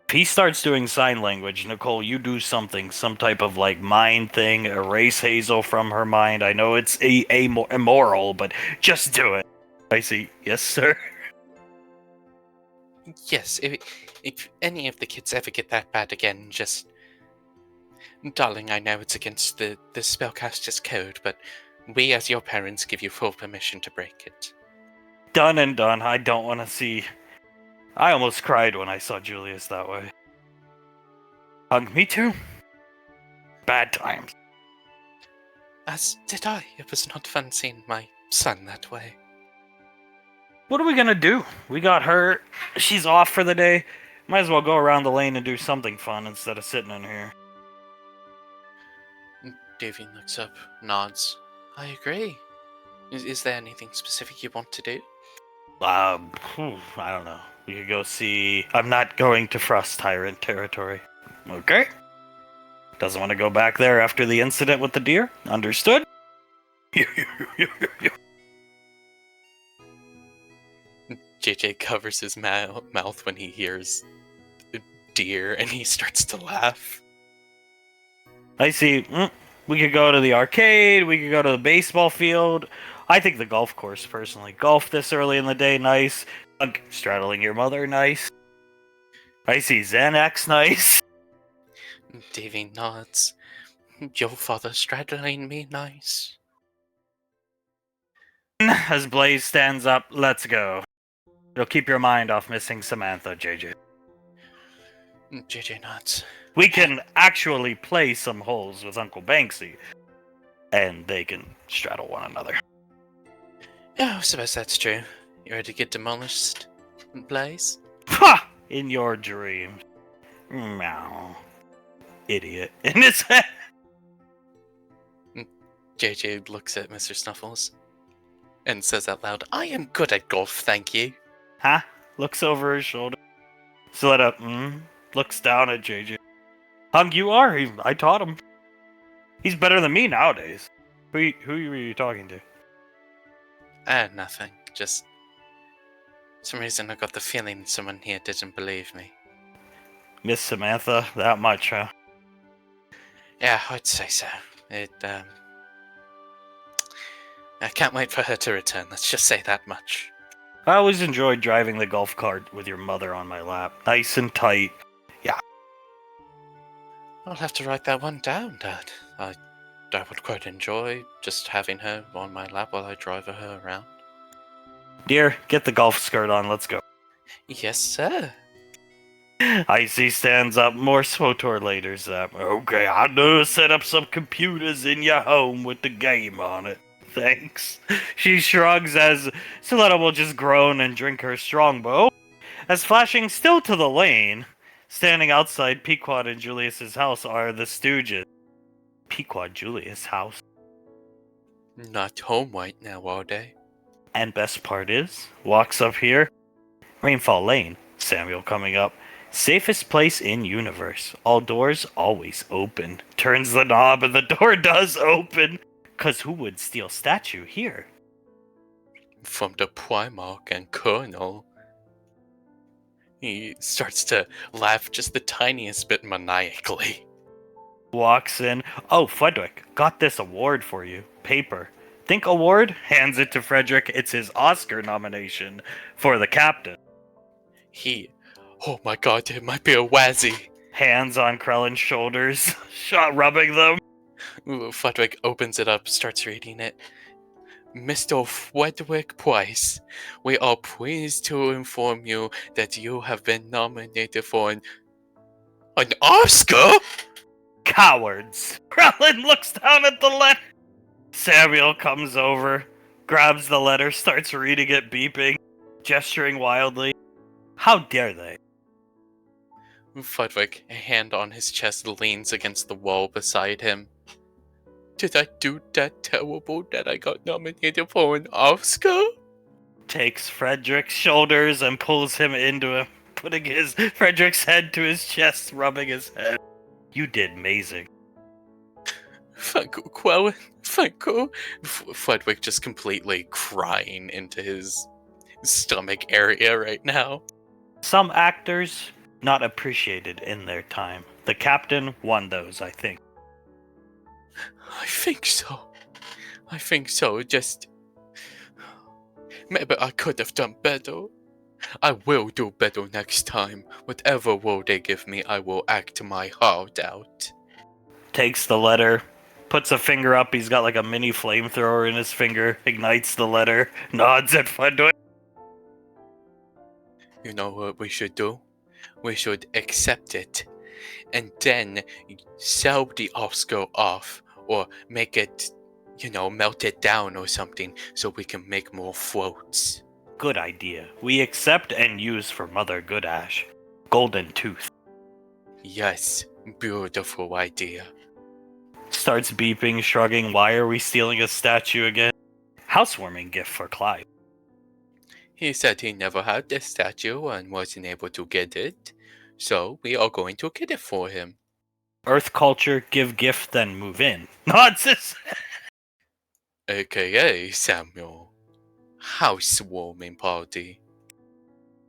Speaker 3: If he starts doing sign language, Nicole, you do something, some type of mind thing, erase Hazel from her mind. I know it's immoral, but just do it. I see. Yes, sir.
Speaker 4: Yes, if any of the kids ever get that bad again, just... Darling, I know it's against the spellcaster's code, but we as your parents give you full permission to break it.
Speaker 3: Done and done. I don't want to see... I almost cried when I saw Julius that way. Me too. Bad times.
Speaker 4: As did I. It was not fun seeing my son that way.
Speaker 3: What are we gonna do? We got her. She's off for the day. Might as well go around the lane and do something fun instead of sitting in here.
Speaker 4: Davin looks up, nods. I agree. Is there anything specific you want to do?
Speaker 3: I don't know. We could go see... I'm not going to Frost Tyrant territory. Okay. Doesn't want to go back there after the incident with the deer? Understood?
Speaker 4: JJ covers his mouth when he hears deer and he starts to laugh.
Speaker 3: I see. We could go to the arcade. We could go to the baseball field. I think the golf course, personally. Golf this early in the day, nice. Straddling your mother, nice. I see Xanax, nice.
Speaker 4: Davy nods. Your father straddling me, nice.
Speaker 3: As Blaze stands up, let's go. It'll keep your mind off missing Samantha, JJ.
Speaker 4: JJ nods.
Speaker 3: We can actually play some holes with Uncle Banksy, and they can straddle one another.
Speaker 4: Yeah, I suppose that's true. You ready to get demolished, Blaze?
Speaker 3: Ha! In your dreams. Meow. Idiot. In his head.
Speaker 4: JJ looks at Mr. Snuffles and says out loud, I am good at golf, thank you.
Speaker 3: Huh? Looks over his shoulder. Slit up. Looks down at JJ. Hung, you are. I taught him. He's better than me nowadays. Who were you talking to?
Speaker 4: Nothing. Just... some reason I got the feeling someone here didn't believe me.
Speaker 3: Miss Samantha, that much, huh?
Speaker 4: Yeah, I'd say so. I can't wait for her to return, let's just say that much.
Speaker 3: I always enjoyed driving the golf cart with your mother on my lap. Nice and tight.
Speaker 4: I'll have to write that one down, Dad. I would quite enjoy just having her on my lap while I drive her around.
Speaker 3: Dear, get the golf skirt on, let's go.
Speaker 4: Yes, sir.
Speaker 3: Icy stands up, more SWTOR later, Zap. Okay, I know set up some computers in your home with the game on it. Thanks. She shrugs as Soletta will just groan and drink her strongbow. As flashing still to the lane, standing outside Pequod and Julius's house are the Stooges. Pequod Julius' house.
Speaker 4: Not home right now, are they?
Speaker 3: And best part is, walks up here, Rainfall Lane, Samuel coming up. Safest place in universe. All doors always open. Turns the knob and the door does open. 'Cause who would steal statue here?
Speaker 4: From the Primarch and Colonel. He starts to laugh just the tiniest bit maniacally.
Speaker 3: Walks in. Oh, Frederick, got this award for you. Paper. Think award? Hands it to Frederick. It's his Oscar nomination for the captain.
Speaker 4: Oh my god, it might be a Wazzy.
Speaker 3: Hands on Krellin's shoulders, rubbing them.
Speaker 4: Frederick opens it up, starts reading it. Mr. Frederick Price, we are pleased to inform you that you have been nominated for an Oscar?
Speaker 3: Cowards. Krellin looks down at the letter. Samuel comes over, grabs the letter, starts reading it, beeping, gesturing wildly. How dare they?
Speaker 4: Frederick, a hand on his chest, leans against the wall beside him. Did I do that terrible that I got nominated for an Oscar?
Speaker 3: Takes Frederick's shoulders and pulls him into him, putting Frederick's head to his chest, rubbing his head. You did amazing.
Speaker 4: Thank you, Quellen. Thank you. Frederick just completely crying into his stomach area right now.
Speaker 3: Some actors not appreciated in their time. The captain won those, I think.
Speaker 4: I think so. Just maybe I could have done better. I will do better next time. Whatever role they give me, I will act my heart out.
Speaker 3: Takes the letter, puts a finger up. He's got like a mini flamethrower in his finger. Ignites the letter. Nods at Frederick.
Speaker 4: You know what we should do? We should accept it, and then sell the Oscar off, or make it, melt it down or something, so we can make more floats.
Speaker 3: Good idea. We accept and use for Mother Goodash. Golden Tooth.
Speaker 4: Yes, beautiful idea.
Speaker 3: Starts beeping, shrugging. Why are we stealing a statue again? Housewarming gift for Clive.
Speaker 4: He said he never had this statue and wasn't able to get it, so we are going to get it for him.
Speaker 3: Earth culture, give gift, then move in. Nonsense!
Speaker 4: AKA Samuel. Housewarming party.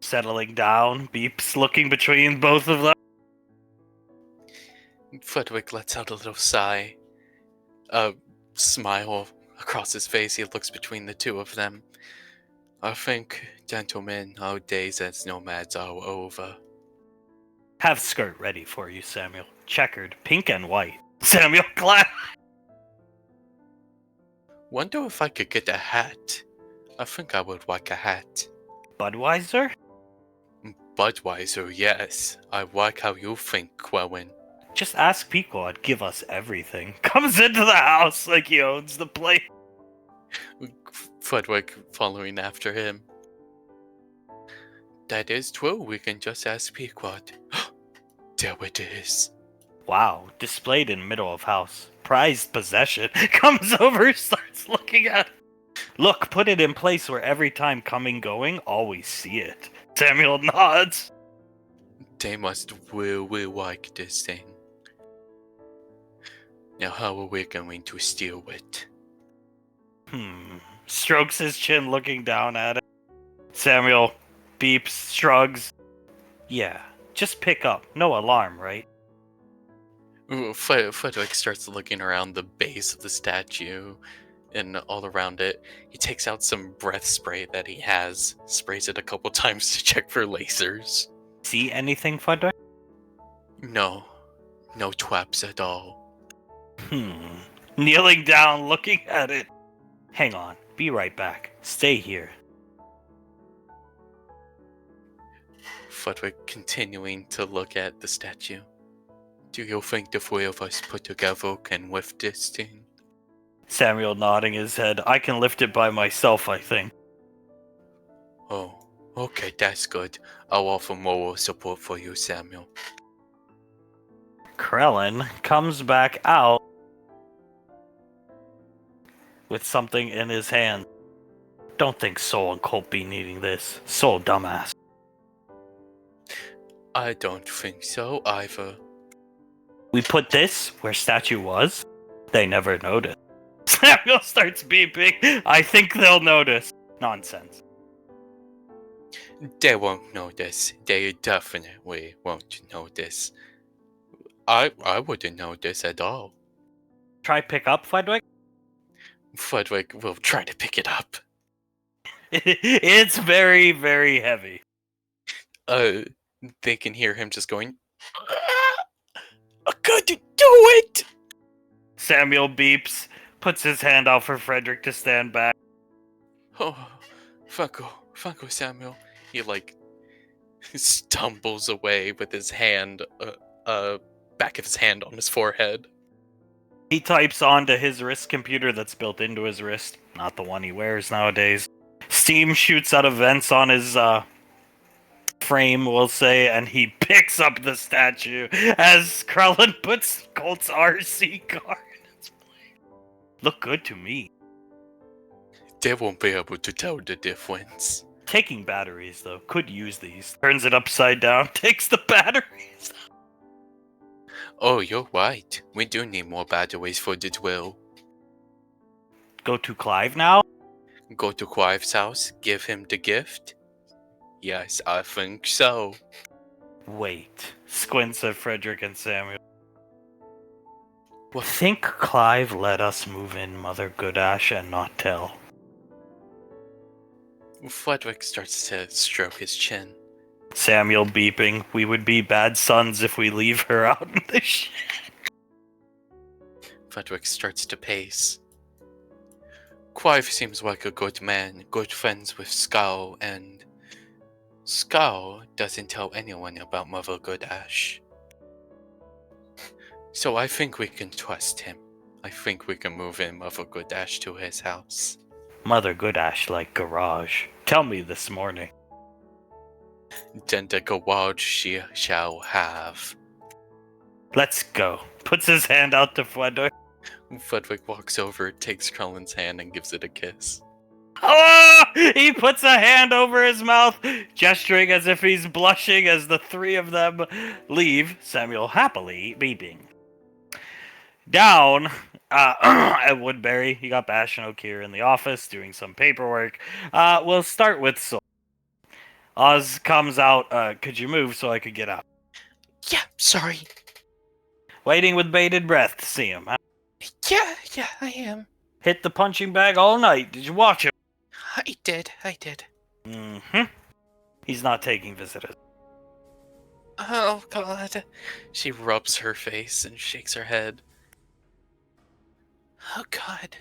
Speaker 3: Settling down, beeps, looking between both of them.
Speaker 4: Frederick lets out a little sigh. A smile across his face. He looks between the two of them. I think, gentlemen, our days as nomads are over.
Speaker 3: Have skirt ready for you, Samuel. Checkered, pink and white. Samuel clap.
Speaker 4: Wonder if I could get a hat. I think I would like a hat.
Speaker 3: Budweiser?
Speaker 4: Budweiser, yes. I like how you think, Quellen.
Speaker 3: Just ask Pequod, give us everything. Comes into the house like he owns the place.
Speaker 4: Frederick following after him. That is true, we can just ask Pequod. There it is.
Speaker 3: Wow, displayed in middle of house. Prized possession. Comes over, starts looking at it. Look, put it in place where every time coming, going, always see it. Samuel nods.
Speaker 4: They must really like this thing. Now how are we going to steal it?
Speaker 3: Strokes his chin looking down at it. Samuel beeps, shrugs. Yeah, just pick up. No alarm, right?
Speaker 4: Frederick starts looking around the base of the statue and all around it. He takes out some breath spray that he has, sprays it a couple times to check for lasers.
Speaker 3: See anything, Frederick?
Speaker 4: No, No traps at all.
Speaker 3: Kneeling down, looking at it. Hang on, be right back. Stay here.
Speaker 4: Frederick continuing to look at the statue. Do you think the three of us put together can lift this thing?
Speaker 3: Samuel nodding his head. I can lift it by myself, I think.
Speaker 4: Oh, okay, that's good. I'll offer moral support for you, Samuel.
Speaker 3: Krellin comes back out with something in his hand. Don't think Soul and Colt be needing this. Soul dumbass.
Speaker 4: I don't think so either.
Speaker 3: We put this where statue was? They never noticed. Samuel starts beeping. I think they'll notice. Nonsense.
Speaker 4: They won't notice. They definitely won't notice. I wouldn't notice at all.
Speaker 3: Try pick up, Fledwick?
Speaker 4: Frederick will try to pick it up.
Speaker 3: It's very, very heavy.
Speaker 4: They can hear him just going, I couldn't do it!
Speaker 3: Samuel beeps, puts his hand out for Frederick to stand back.
Speaker 4: Oh, Funko, Samuel. He, stumbles away with his hand, back of his hand on his forehead.
Speaker 3: He types onto his wrist computer that's built into his wrist, not the one he wears nowadays. Steam shoots out of vents on his, frame, we'll say, and he picks up the statue as Krellin puts Colt's RC car in its place. Look good to me.
Speaker 4: They won't be able to tell the difference.
Speaker 3: Taking batteries, though. Could use these. Turns it upside down, takes the batteries.
Speaker 4: Oh, you're right. We do need more batteries for the drill.
Speaker 3: Go to Clive now?
Speaker 4: Go to Clive's house, give him the gift? Yes, I think so.
Speaker 3: Wait. Squints at Frederick and Samuel.
Speaker 4: What?
Speaker 3: Think Clive let us move in Mother Goodash and not tell.
Speaker 4: Frederick starts to stroke his chin.
Speaker 3: Samuel beeping. We would be bad sons if we leave her out in the shit.
Speaker 4: Frederick starts to pace. Clive seems like a good man, good friends with Skull, and Skull doesn't tell anyone about Mother Goodash. So I think we can trust him. I think we can move in Mother Goodash to his house.
Speaker 3: Mother Goodash like garage. Tell me this morning.
Speaker 4: Then the garage she shall have.
Speaker 3: Let's go. Puts his hand out to Frederick.
Speaker 4: Frederick walks over, takes Krellin's hand, and gives it a kiss.
Speaker 3: Oh! He puts a hand over his mouth, gesturing as if he's blushing as the three of them leave, Samuel happily beeping. Down at Woodbury, you got Bash and O'Keefe in the office doing some paperwork. We'll start with Soul. Oz comes out. Could you move so I could get out?
Speaker 4: Yeah, sorry.
Speaker 3: Waiting with bated breath to see him. Huh?
Speaker 4: Yeah, I am.
Speaker 3: Hit the punching bag all night. Did you watch him?
Speaker 4: I did.
Speaker 3: Mm-hmm. He's not taking visitors.
Speaker 4: Oh, God. She rubs her face and shakes her head. Oh, God.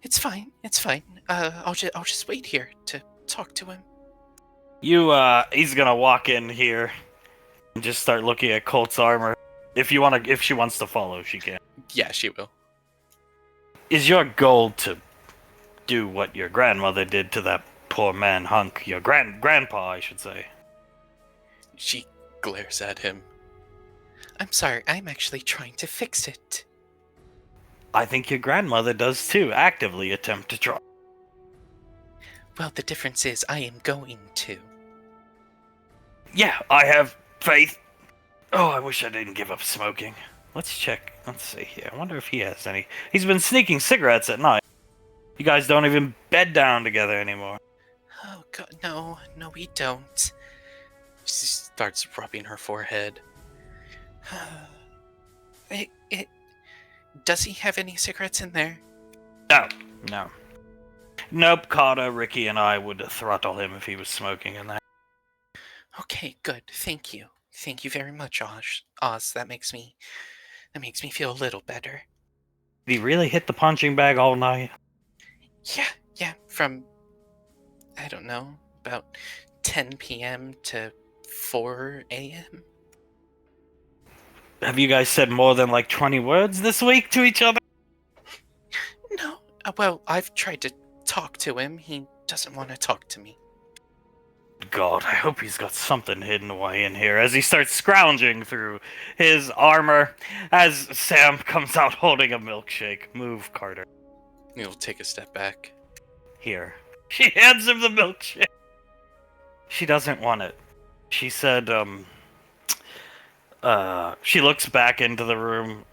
Speaker 4: It's fine. I'll just wait here to talk to him.
Speaker 3: He's gonna walk in here and just start looking at Colt's armor. If she wants to follow, she can.
Speaker 4: Yeah, she will.
Speaker 3: Is your goal to do what your grandmother did to that poor man Hunk? Your grandpa, I should say.
Speaker 4: She glares at him. I'm sorry, I'm actually trying to fix it.
Speaker 3: I think your grandmother does too, actively attempt to try.
Speaker 4: Well, the difference is I am going to.
Speaker 3: Yeah, I have faith. Oh, I wish I didn't give up smoking. Let's check. Let's see here. I wonder if he has any. He's been sneaking cigarettes at night. You guys don't even bed down together anymore.
Speaker 4: Oh, God, no, we don't. She starts rubbing her forehead. Does he have any cigarettes in there?
Speaker 3: No. Nope, Carter, Ricky, and I would throttle him if he was smoking in there.
Speaker 4: Okay, good. Thank you. Thank you very much, Oz. That makes me That makes me feel a little better.
Speaker 3: Did he really hit the punching bag all night?
Speaker 4: Yeah, from, I don't know, about 10 p.m. to 4 a.m.
Speaker 3: Have you guys said more than like 20 words this week to each other?
Speaker 4: No, well, I've tried to talk to him. He doesn't want to talk to me.
Speaker 3: God, I hope he's got something hidden away in here as he starts scrounging through his armor as Sam comes out holding a milkshake. Move, Carter.
Speaker 4: He'll take a step back.
Speaker 3: Here. She hands him the milkshake. She doesn't want it. She said, she looks back into the room.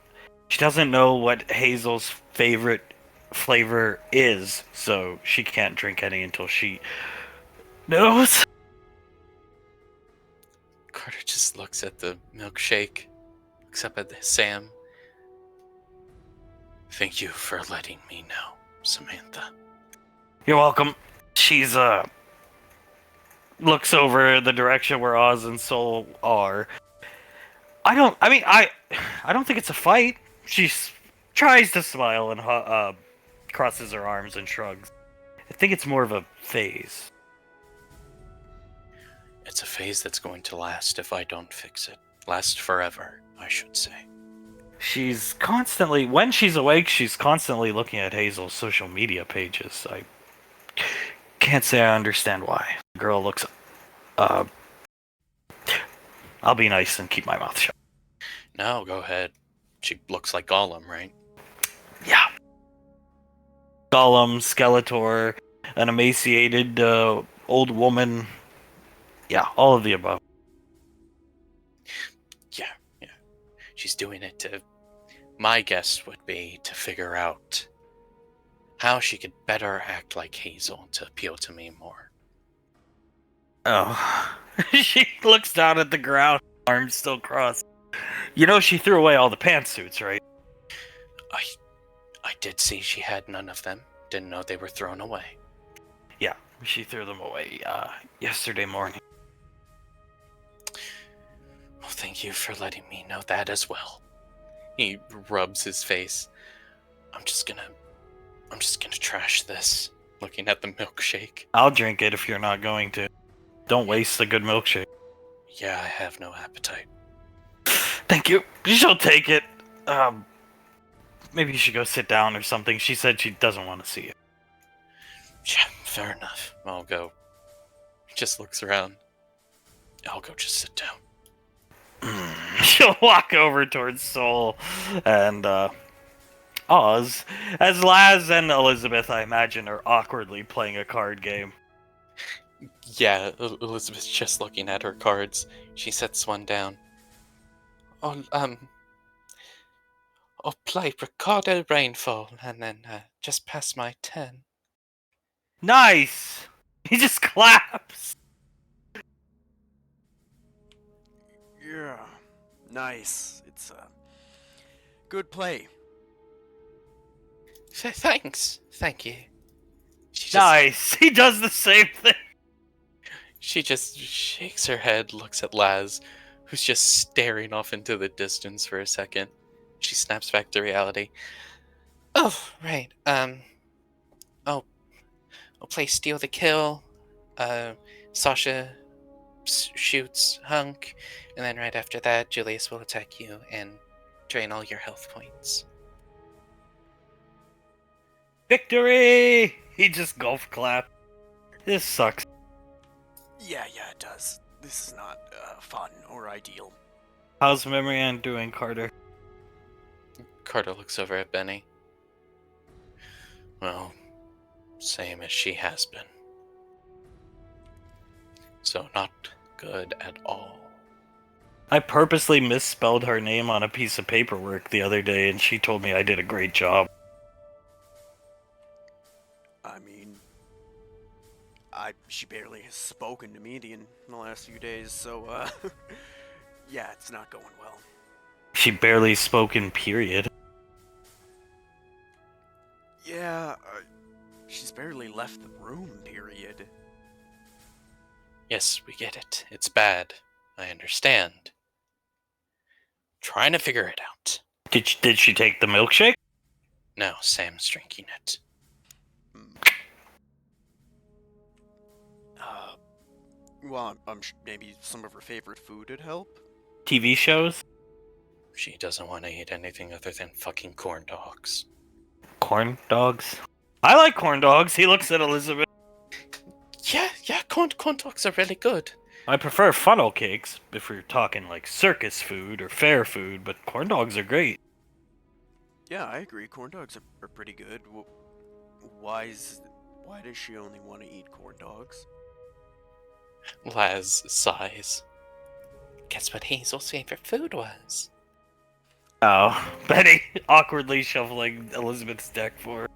Speaker 3: She doesn't know what Hazel's favorite flavor is, so she can't drink any until she knows.
Speaker 4: Carter just looks at the milkshake, looks up at Sam. Thank you for letting me know, Samantha.
Speaker 3: You're welcome. She's, looks over the direction where Oz and Soul are. I don't think it's a fight. She tries to smile and crosses her arms and shrugs. I think it's more of a phase.
Speaker 4: It's a phase that's going to last if I don't fix it. Last forever, I should say.
Speaker 3: She's constantly, when she's awake, she's constantly looking at Hazel's social media pages. I can't say I understand why. The girl looks, I'll be nice and keep my mouth shut.
Speaker 4: No, go ahead. She looks like Gollum, right?
Speaker 3: Yeah. Gollum, Skeletor, an emaciated old woman. Yeah, all of the above.
Speaker 4: Yeah. She's doing it to... My guess would be to figure out how she could better act like Hazel to appeal to me more.
Speaker 3: Oh. She looks down at the ground, arms still crossed. You know she threw away all the pantsuits, right?
Speaker 4: I did see she had none of them. Didn't know they were thrown away.
Speaker 3: Yeah, she threw them away yesterday morning.
Speaker 4: Well, thank you for letting me know that as well. He rubs his face. I'm just gonna trash this. Looking at the milkshake.
Speaker 3: I'll drink it if you're not going to. Don't waste a good milkshake.
Speaker 4: Yeah, I have no appetite.
Speaker 3: Thank you. She'll take it. Maybe you should go sit down or something. She said she doesn't want to see you.
Speaker 4: Yeah, fair enough. I'll go. He just looks around. I'll go just sit down.
Speaker 3: She'll walk over towards Soul and Oz, as Laz and Elizabeth, I imagine, are awkwardly playing a card game.
Speaker 4: Yeah, Elizabeth's just looking at her cards. She sets one down. I'll play Ricardo Rainfall and then just pass my turn.
Speaker 3: Nice! He just claps!
Speaker 1: Yeah, nice. It's a good play.
Speaker 4: Thanks. Thank you.
Speaker 3: Nice! He does the same thing!
Speaker 4: She just shakes her head, looks at Laz, who's just staring off into the distance for a second. She snaps back to reality. Oh, right. I'll play Steal the Kill. Sasha shoots Hunk, and then right after that, Julius will attack you and drain all your health points.
Speaker 3: Victory! He just golf clapped. This sucks.
Speaker 1: Yeah, it does. This is not fun or ideal.
Speaker 3: How's Memory Ann doing, Carter?
Speaker 4: Carter looks over at Benny. Well, same as she has been. So not good at all.
Speaker 3: I purposely misspelled her name on a piece of paperwork the other day, and she told me I did a great job.
Speaker 1: I mean, she barely has spoken to me in the last few days, so, yeah, it's not going well.
Speaker 3: She barely spoken, period.
Speaker 1: Yeah, she's barely left the room, period.
Speaker 4: Yes, we get it. It's bad. I understand. Trying to figure it out.
Speaker 3: Did she take the milkshake?
Speaker 4: No, Sam's drinking it.
Speaker 1: Well, maybe some of her favorite food would help.
Speaker 3: TV shows?
Speaker 4: She doesn't want to eat anything other than fucking corn dogs.
Speaker 3: Corn dogs? I like corn dogs. He looks at Elizabeth.
Speaker 4: Yeah, corn dogs are really good.
Speaker 3: I prefer funnel cakes if we're talking like circus food or fair food, but corn dogs are great.
Speaker 1: Yeah, I agree. Corn dogs are pretty good. Why does she only want to eat corn dogs?
Speaker 4: Laz sighs. Guess what Hazel's favorite food was?
Speaker 3: Oh, Betty awkwardly shuffling Elizabeth's deck for her.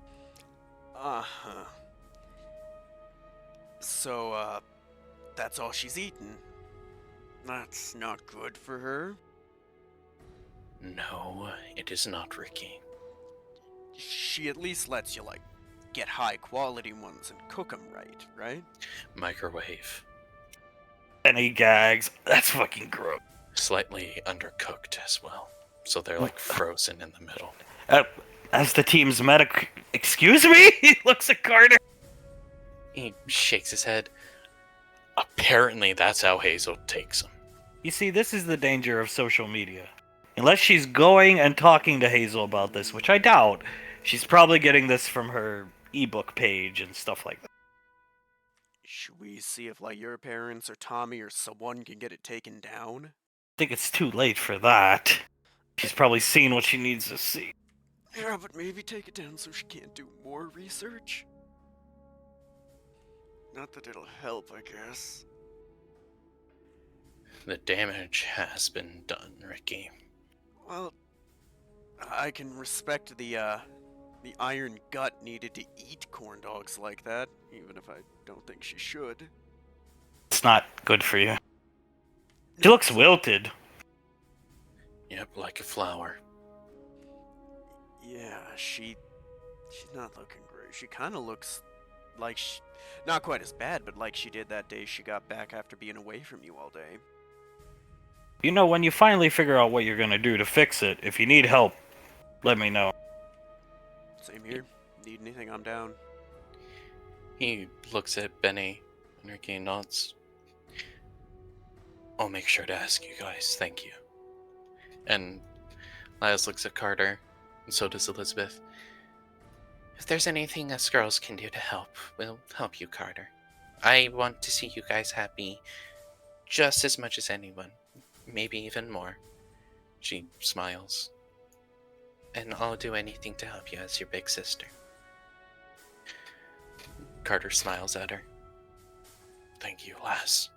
Speaker 1: Uh-huh. So, that's all she's eaten. That's not good for her.
Speaker 4: No, it is not, Ricky.
Speaker 1: She at least lets you, like, get high-quality ones and cook them right?
Speaker 4: Microwave.
Speaker 3: Benny gags. That's fucking gross.
Speaker 4: Slightly undercooked as well. So they're like frozen in the middle.
Speaker 3: As the team's medic... Excuse me? He looks at Carter.
Speaker 4: He shakes his head. Apparently that's how Hazel takes him.
Speaker 3: You see, this is the danger of social media. Unless she's going and talking to Hazel about this, which I doubt, she's probably getting this from her ebook page and stuff like that.
Speaker 1: Should we see if, like, your parents or Tommy or someone can get it taken down?
Speaker 3: I think it's too late for that. She's probably seen what she needs to see.
Speaker 1: Yeah, but maybe take it down so she can't do more research? Not that it'll help, I guess.
Speaker 4: The damage has been done, Ricky.
Speaker 1: Well, I can respect the iron gut needed to eat corn dogs like that, even if I don't think she should.
Speaker 3: It's not good for you. She looks wilted.
Speaker 4: Yep, like a flower.
Speaker 1: Yeah, she's not looking great. She kind of looks like not quite as bad, but like she did that day she got back after being away from you all day.
Speaker 3: You know, when you finally figure out what you're gonna do to fix it, if you need help, let me know.
Speaker 1: Same here. Need anything, I'm down.
Speaker 4: He looks at Benny and Ricky nods. I'll make sure to ask you guys, thank you. And Laz looks at Carter, and so does Elizabeth. If there's anything us girls can do to help, we'll help you, Carter. I want to see you guys happy just as much as anyone. Maybe even more. She smiles. And I'll do anything to help you as your big sister. Carter smiles at her. Thank you, Lass.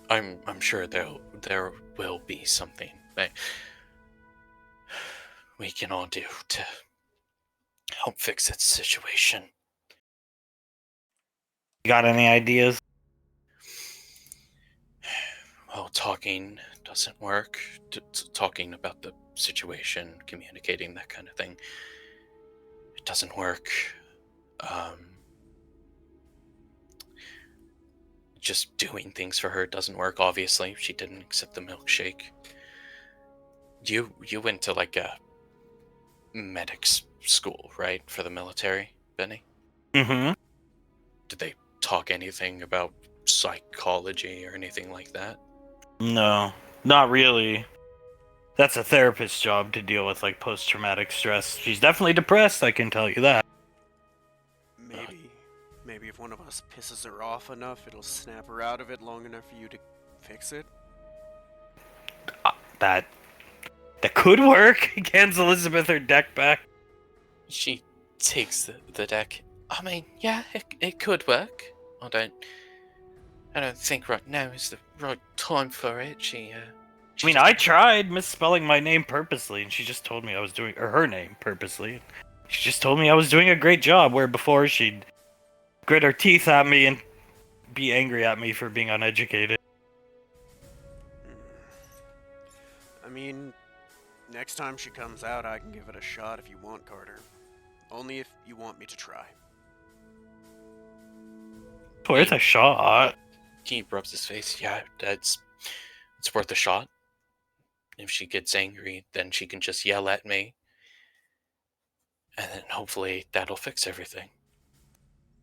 Speaker 4: I'm sure there will be something that we can all do to help fix that situation.
Speaker 3: You got any ideas?
Speaker 4: Well, talking doesn't work. Talking about the situation, communicating, that kind of thing. It doesn't work. Just doing things for her doesn't work, obviously. She didn't accept the milkshake. You went to like a medics school, right? For the military, Benny?
Speaker 3: Mm-hmm.
Speaker 4: Did they talk anything about psychology or anything like that?
Speaker 3: No, not really. That's a therapist's job to deal with like post-traumatic stress. She's definitely depressed, I can tell you that.
Speaker 1: Maybe if one of us pisses her off enough, it'll snap her out of it long enough for you to fix it.
Speaker 3: That could work. Hands Elizabeth her deck back.
Speaker 4: She takes the deck. I mean, yeah, it could work. I don't think right now is the right time for it.
Speaker 3: I tried misspelling my name purposely, and she just told me I was doing, or her name purposely. She just told me I was doing a great job, where before she'd grit her teeth at me and be angry at me for being uneducated.
Speaker 1: I mean, next time she comes out, I can give it a shot if you want, Carter. Only if you want me to try.
Speaker 3: Worth a shot.
Speaker 4: He rubs his face. Yeah, it's worth a shot. If she gets angry, then she can just yell at me. And then hopefully that'll fix everything.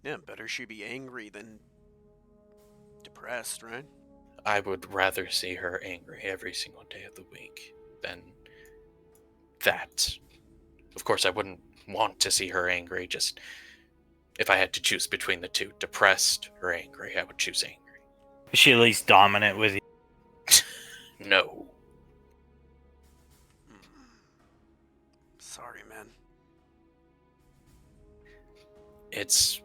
Speaker 1: Yeah, better she be angry than depressed, right?
Speaker 4: I would rather see her angry every single day of the week than that. Of course, I wouldn't want to see her angry, just if I had to choose between the two, depressed or angry, I would choose angry.
Speaker 3: Is she at least dominant with you?
Speaker 4: No.
Speaker 1: Sorry, man.
Speaker 4: It's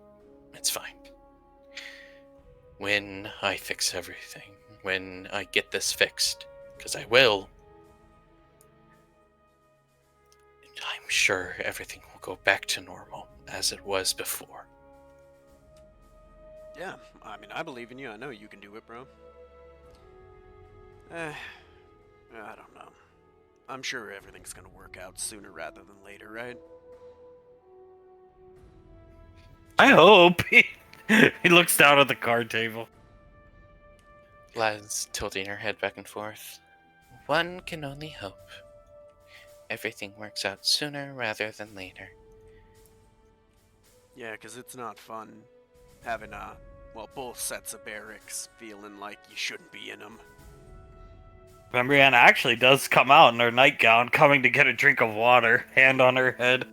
Speaker 4: fine. When I fix everything, when I get this fixed, because I will, I'm sure everything will go back to normal as it was before.
Speaker 1: Yeah, I mean, I believe in you. I know you can do it, bro. I don't know. I'm sure everything's gonna work out sooner rather than later, right?
Speaker 3: I hope. He looks down at the card table.
Speaker 4: Laz tilting her head back and forth. One can only hope. Everything works out sooner rather than later.
Speaker 1: Yeah, 'cause it's not fun having, both sets of barracks feeling like you shouldn't be in them.
Speaker 3: Brianna actually does come out in her nightgown, coming to get a drink of water, hand on her head.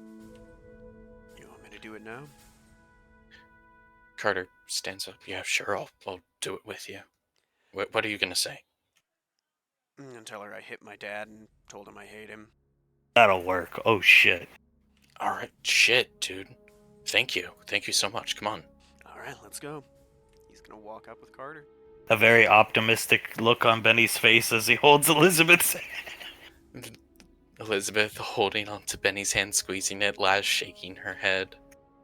Speaker 1: You want me to do it now?
Speaker 4: Carter stands up. Yeah, sure, I'll do it with you. What are you gonna say?
Speaker 1: I'm gonna tell her I hit my dad and told him I hate him.
Speaker 3: That'll work. Oh shit.
Speaker 4: Alright, shit, dude. Thank you. Thank you so much. Come on.
Speaker 1: Alright, let's go. He's gonna walk up with Carter.
Speaker 3: A very optimistic look on Benny's face as he holds Elizabeth's hand.
Speaker 4: Elizabeth holding onto Benny's hand, squeezing it, Laz shaking her head.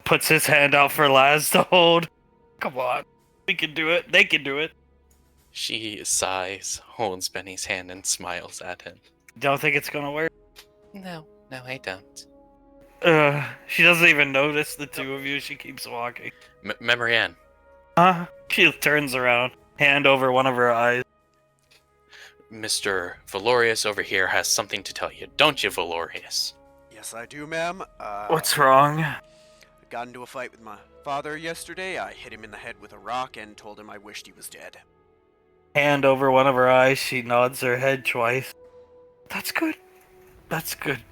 Speaker 3: Puts his hand out for Laz to hold. Come on. We can do it. They can do it.
Speaker 4: She sighs, holds Benny's hand, and smiles at him.
Speaker 3: Don't think it's gonna work?
Speaker 4: No, I don't.
Speaker 3: She doesn't even notice the two of you. She keeps walking.
Speaker 4: Marianne.
Speaker 3: She turns around, hand over one of her eyes.
Speaker 4: Mr. Valorius over here has something to tell you, don't you, Valorius?
Speaker 1: Yes, I do, ma'am.
Speaker 3: What's wrong?
Speaker 1: I got into a fight with my father yesterday. I hit him in the head with a rock and told him I wished he was dead.
Speaker 3: Hand over one of her eyes, she nods her head twice. That's good. That's good.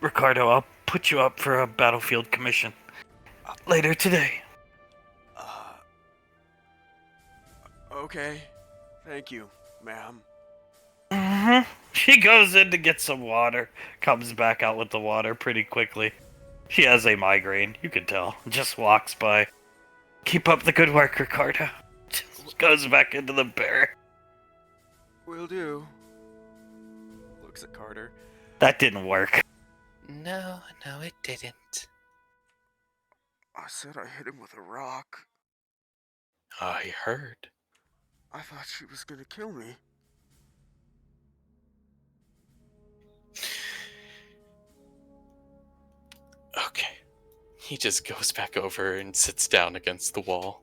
Speaker 3: Ricardo, I'll put you up for a battlefield commission. Later today.
Speaker 1: Okay. Thank you, ma'am.
Speaker 3: She goes in to get some water. Comes back out with the water pretty quickly. She has a migraine, you can tell. Just walks by. Keep up the good work, Ricardo. Just goes back into the barrack.
Speaker 1: Will do. Looks at Carter.
Speaker 3: That didn't work.
Speaker 4: No, it didn't.
Speaker 1: I said I hit him with a rock.
Speaker 4: I heard.
Speaker 1: I thought she was gonna kill me.
Speaker 4: Okay. He just goes back over and sits down against the wall.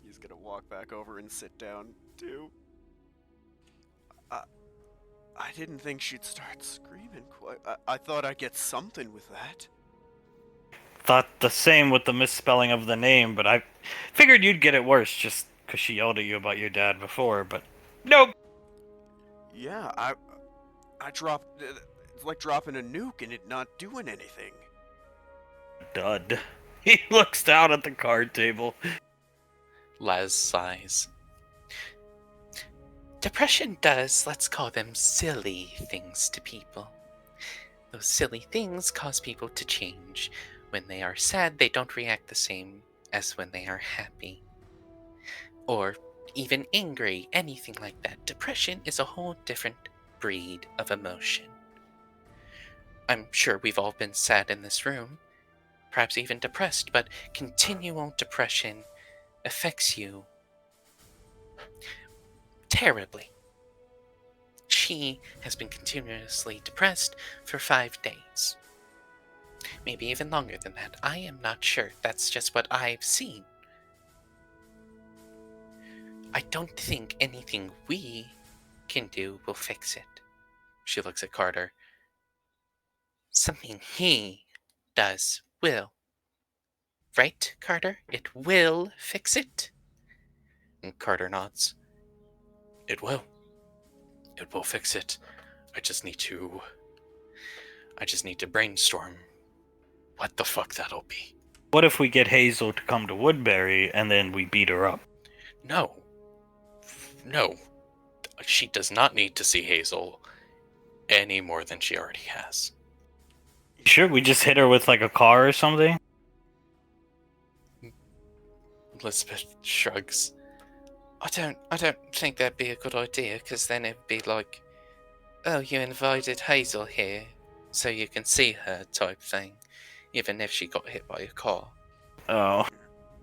Speaker 1: He's gonna walk back over and sit down, too. I didn't think she'd start screaming quite. I thought I'd get something with that.
Speaker 3: Thought the same with the misspelling of the name, but I figured you'd get it worse just because she yelled at you about your dad before, but nope.
Speaker 1: Yeah, I dropped. It's like dropping a nuke and it not doing anything.
Speaker 3: Dud. He looks down at the card table.
Speaker 4: Laz sighs. Depression does, let's call them silly things to people. Those silly things cause people to change. When they are sad, they don't react the same as when they are happy. Or even angry, anything like that. Depression is a whole different breed of emotion. I'm sure we've all been sad in this room, perhaps even depressed, but continual depression affects you terribly. She has been continuously depressed for 5 days. Maybe even longer than that. I am not sure. That's just what I've seen. I don't think anything we can do will fix it. She looks at Carter. Something he does will. Right, Carter? It will fix it? And Carter nods. It will. It will fix it. I just need to brainstorm what the fuck that'll be.
Speaker 3: What if we get Hazel to come to Woodbury and then we beat her up?
Speaker 4: No. No. She does not need to see Hazel any more than she already has.
Speaker 3: Sure, we just hit her with like a car or something?
Speaker 4: Elizabeth shrugs. I don't think that'd be a good idea, because then it'd be like, oh, you invited Hazel here so you can see her type thing, even if she got hit by a car.
Speaker 3: Oh.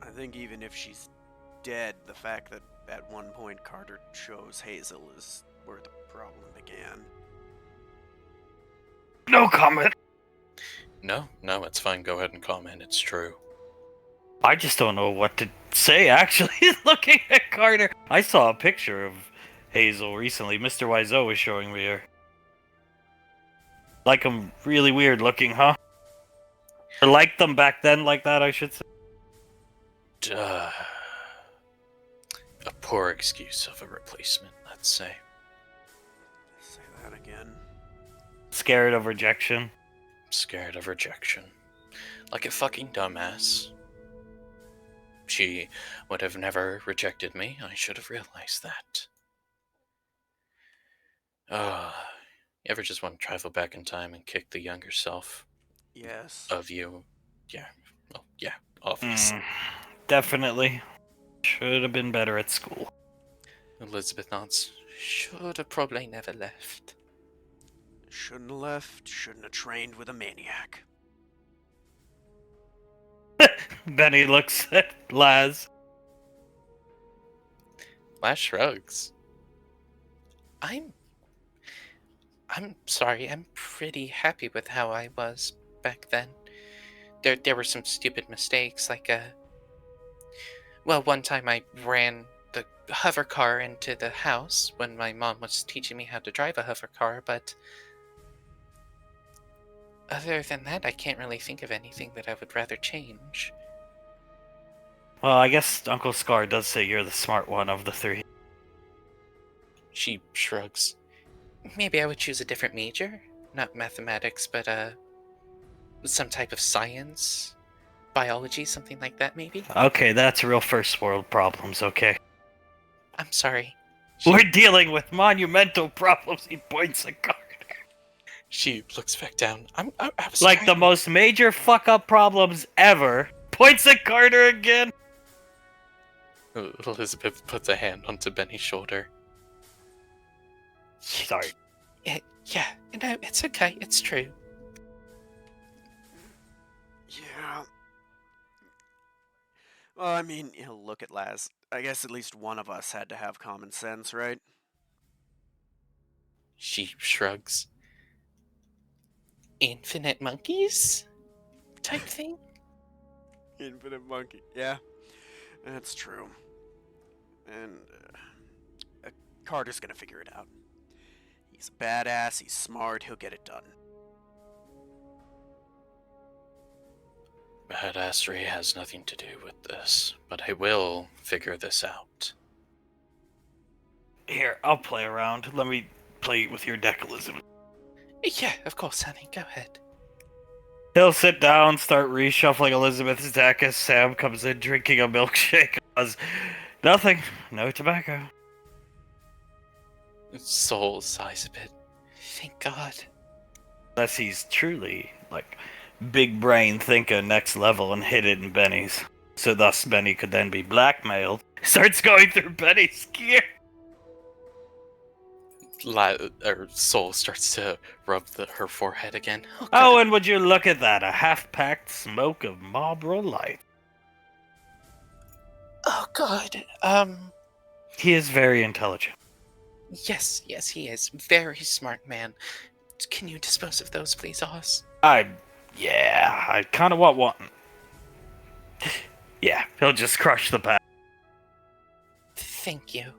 Speaker 1: I think even if she's dead, the fact that at one point Carter chose Hazel is where the problem began.
Speaker 3: No comment.
Speaker 4: No, it's fine. Go ahead and comment. It's true.
Speaker 3: I just don't know what to say, actually, looking at Carter. I saw a picture of Hazel recently. Mr. Wiseau was showing me her. Like them really weird looking, huh? Or liked them back then like that, I should say.
Speaker 4: A poor excuse of a replacement, let's say.
Speaker 1: Say that again.
Speaker 3: Scared of rejection.
Speaker 4: Scared of rejection. Like a fucking dumbass. She would have never rejected me. I should have realized that. You ever just want to travel back in time and kick the younger self
Speaker 1: Yes.
Speaker 4: of you? Yeah. Well, yeah, obviously.
Speaker 3: Definitely. Should have been better at school.
Speaker 4: Elizabeth nods. Should have probably never left.
Speaker 1: Shouldn't have left, shouldn't have trained with a maniac.
Speaker 3: Benny looks at Laz.
Speaker 4: Laz shrugs. I'm sorry, I'm pretty happy with how I was back then. There were some stupid mistakes, like one time I ran the hover car into the house when my mom was teaching me how to drive a hover car, but other than that, I can't really think of anything that I would rather change.
Speaker 3: Well, I guess Uncle Scar does say you're the smart one of the three.
Speaker 4: She shrugs. Maybe I would choose a different major? Not mathematics, but some type of science? Biology, something like that, maybe?
Speaker 3: Okay, that's real first world problems, okay?
Speaker 4: I'm sorry.
Speaker 3: We're dealing with monumental problems, he points at Carter.
Speaker 4: She looks back down. I was
Speaker 3: Like
Speaker 4: trying...
Speaker 3: the most major fuck-up problems ever. Points at Carter again.
Speaker 4: Elizabeth puts a hand onto Benny's shoulder.
Speaker 3: Sorry.
Speaker 4: Yeah, no, it's okay, it's true.
Speaker 1: Yeah. Well, I mean, look at Laz. I guess at least one of us had to have common sense, right?
Speaker 4: She shrugs. Infinite monkeys? Type thing?
Speaker 1: Infinite monkey. Yeah, that's true. And Carter's gonna figure it out. He's a badass, he's smart, he'll get it done.
Speaker 4: Badassery has nothing to do with this, but I will figure this out.
Speaker 3: Here, I'll play around. Let me play with your deck, Elizabeth.
Speaker 4: Yeah, of course, honey. Go ahead.
Speaker 3: He'll sit down, start reshuffling Elizabeth's deck as Sam comes in drinking a milkshake. Nothing. No tobacco.
Speaker 4: Soul sighs a bit. Thank God.
Speaker 3: Unless he's truly, like, big brain thinker next level and hid it in Benny's. So thus Benny could then be blackmailed. Starts going through Benny's gear.
Speaker 4: Soul starts to rub her forehead again.
Speaker 3: Oh, and would you look at that? A half-packed smoke of Marlboro Light.
Speaker 4: Oh God.
Speaker 3: He is very intelligent.
Speaker 4: Yes, he is. Very smart man. Can you dispose of those, please, Oz?
Speaker 3: I kind of want one. Yeah, he'll just crush the pack.
Speaker 4: Thank you.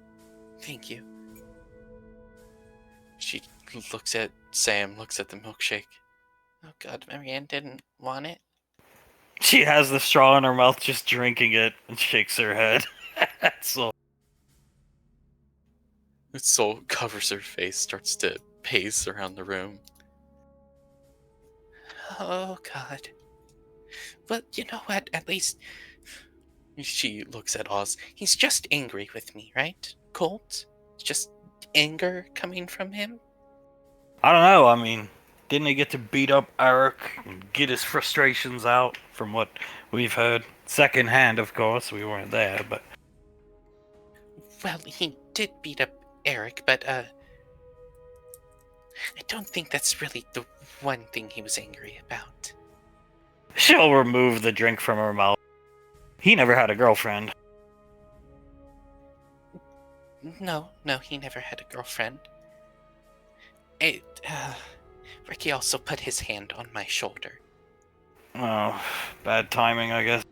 Speaker 4: She looks at Sam, looks at the milkshake. Oh god, Marianne didn't want it.
Speaker 3: She has the straw in her mouth, just drinking it, and shakes her head. So
Speaker 4: Soul covers her face, starts to pace around the room. Oh god. But you know what? At least she looks at Oz. He's just angry with me, right? Colt? It's just anger coming from him?
Speaker 3: I don't know. I mean, didn't he get to beat up Eric and get his frustrations out? From what we've heard, secondhand, of course. We weren't there, but
Speaker 4: Well, he did beat up Eric, but I don't think that's really the one thing he was angry about.
Speaker 3: she'll remove the drink from her mouth. He never had a girlfriend.
Speaker 4: No, he never had a girlfriend. Ricky also put his hand on my shoulder
Speaker 3: Oh, bad timing, I guess.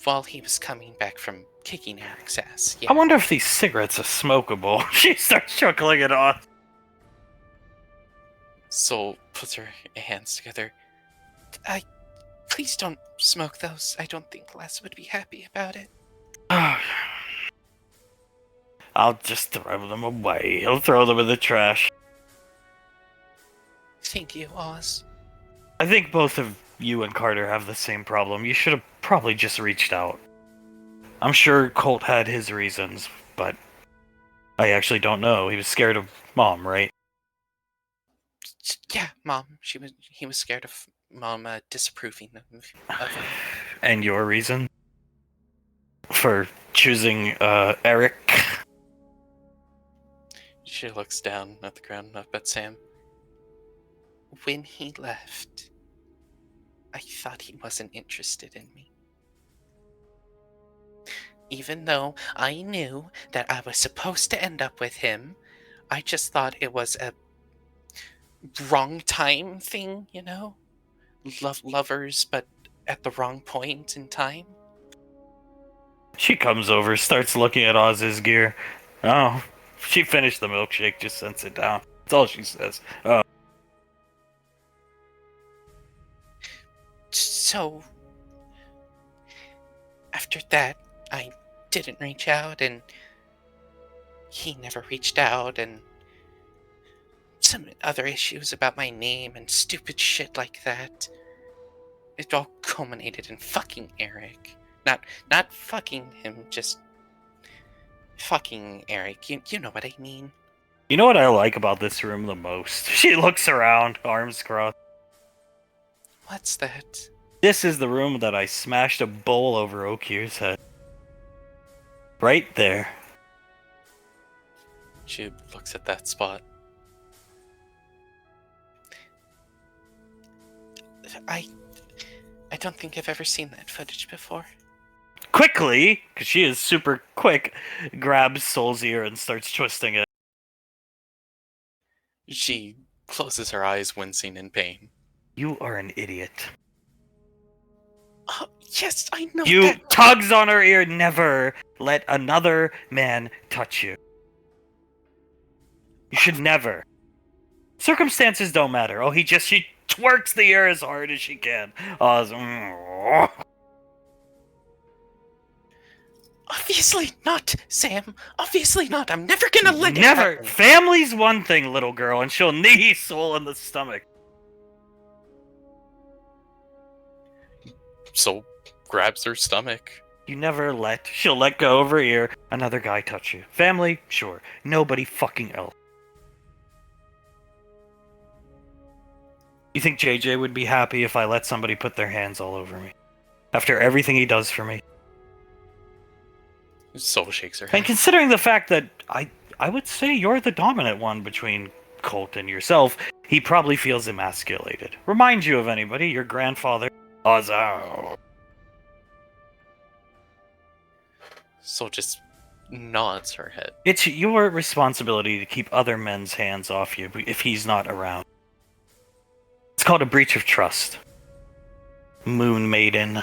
Speaker 4: while he was coming back from kicking Eric's ass.
Speaker 3: I
Speaker 4: Yeah.
Speaker 3: wonder if these cigarettes are smokable. She starts chuckling it off.
Speaker 4: Soul puts her hands together. Please don't smoke those. I don't think Les would be happy about it.
Speaker 3: I'll just throw them away. He'll throw them in the trash.
Speaker 4: Thank you, Oz.
Speaker 3: I think both of you and Carter have the same problem. You should have probably just reached out. I'm sure Colt had his reasons, but I actually don't know. He was scared of Mom, right?
Speaker 4: Yeah, Mom. He was scared of Mom disapproving of him.
Speaker 3: And your reason for choosing Eric?
Speaker 4: She looks down at the ground, up at Sam. When he left, I thought he wasn't interested in me. Even though I knew that I was supposed to end up with him, I just thought it was a wrong time thing, you know? Lovers, but at the wrong point in time.
Speaker 3: She comes over, starts looking at Oz's gear. Oh, she finished the milkshake, just sends it down. That's all she says. Oh.
Speaker 4: So, after that, I didn't reach out, and he never reached out, and some other issues about my name and stupid shit like that. It all culminated in fucking Eric. Not fucking him, just fucking Eric. You know what I mean.
Speaker 3: You know what I like about this room the most? She looks around, arms crossed.
Speaker 4: What's that?
Speaker 3: This is the room that I smashed a bowl over Okir's head. Right there.
Speaker 4: She looks at that spot. I don't think I've ever seen that footage before.
Speaker 3: Quickly, because she is super quick, grabs Soul's ear and starts twisting it.
Speaker 4: She closes her eyes, wincing in pain.
Speaker 3: You are an idiot.
Speaker 4: Oh, yes, I know
Speaker 3: You
Speaker 4: that.
Speaker 3: tugs on her ear. Never let another man touch you. You should never. Circumstances don't matter. Oh, she twerks the ear as hard as she can.
Speaker 4: Obviously not, Sam. Obviously not. I'm never gonna let it
Speaker 3: Never.
Speaker 4: happen.
Speaker 3: Family's one thing, little girl, and she'll knee Soul in the stomach.
Speaker 4: Soul grabs her stomach.
Speaker 3: She'll let go of her ear, another guy touch you. Family, sure. Nobody fucking else. You think JJ would be happy if I let somebody put their hands all over me? After everything he does for me?
Speaker 4: Soul shakes her head.
Speaker 3: And considering the fact that I would say you're the dominant one between Colt and yourself, he probably feels emasculated. Remind you of anybody? Your grandfather? Ozzo.
Speaker 4: Soul just nods her head.
Speaker 3: It's your responsibility to keep other men's hands off you if he's not around. It's called a breach of trust. Moon Maiden.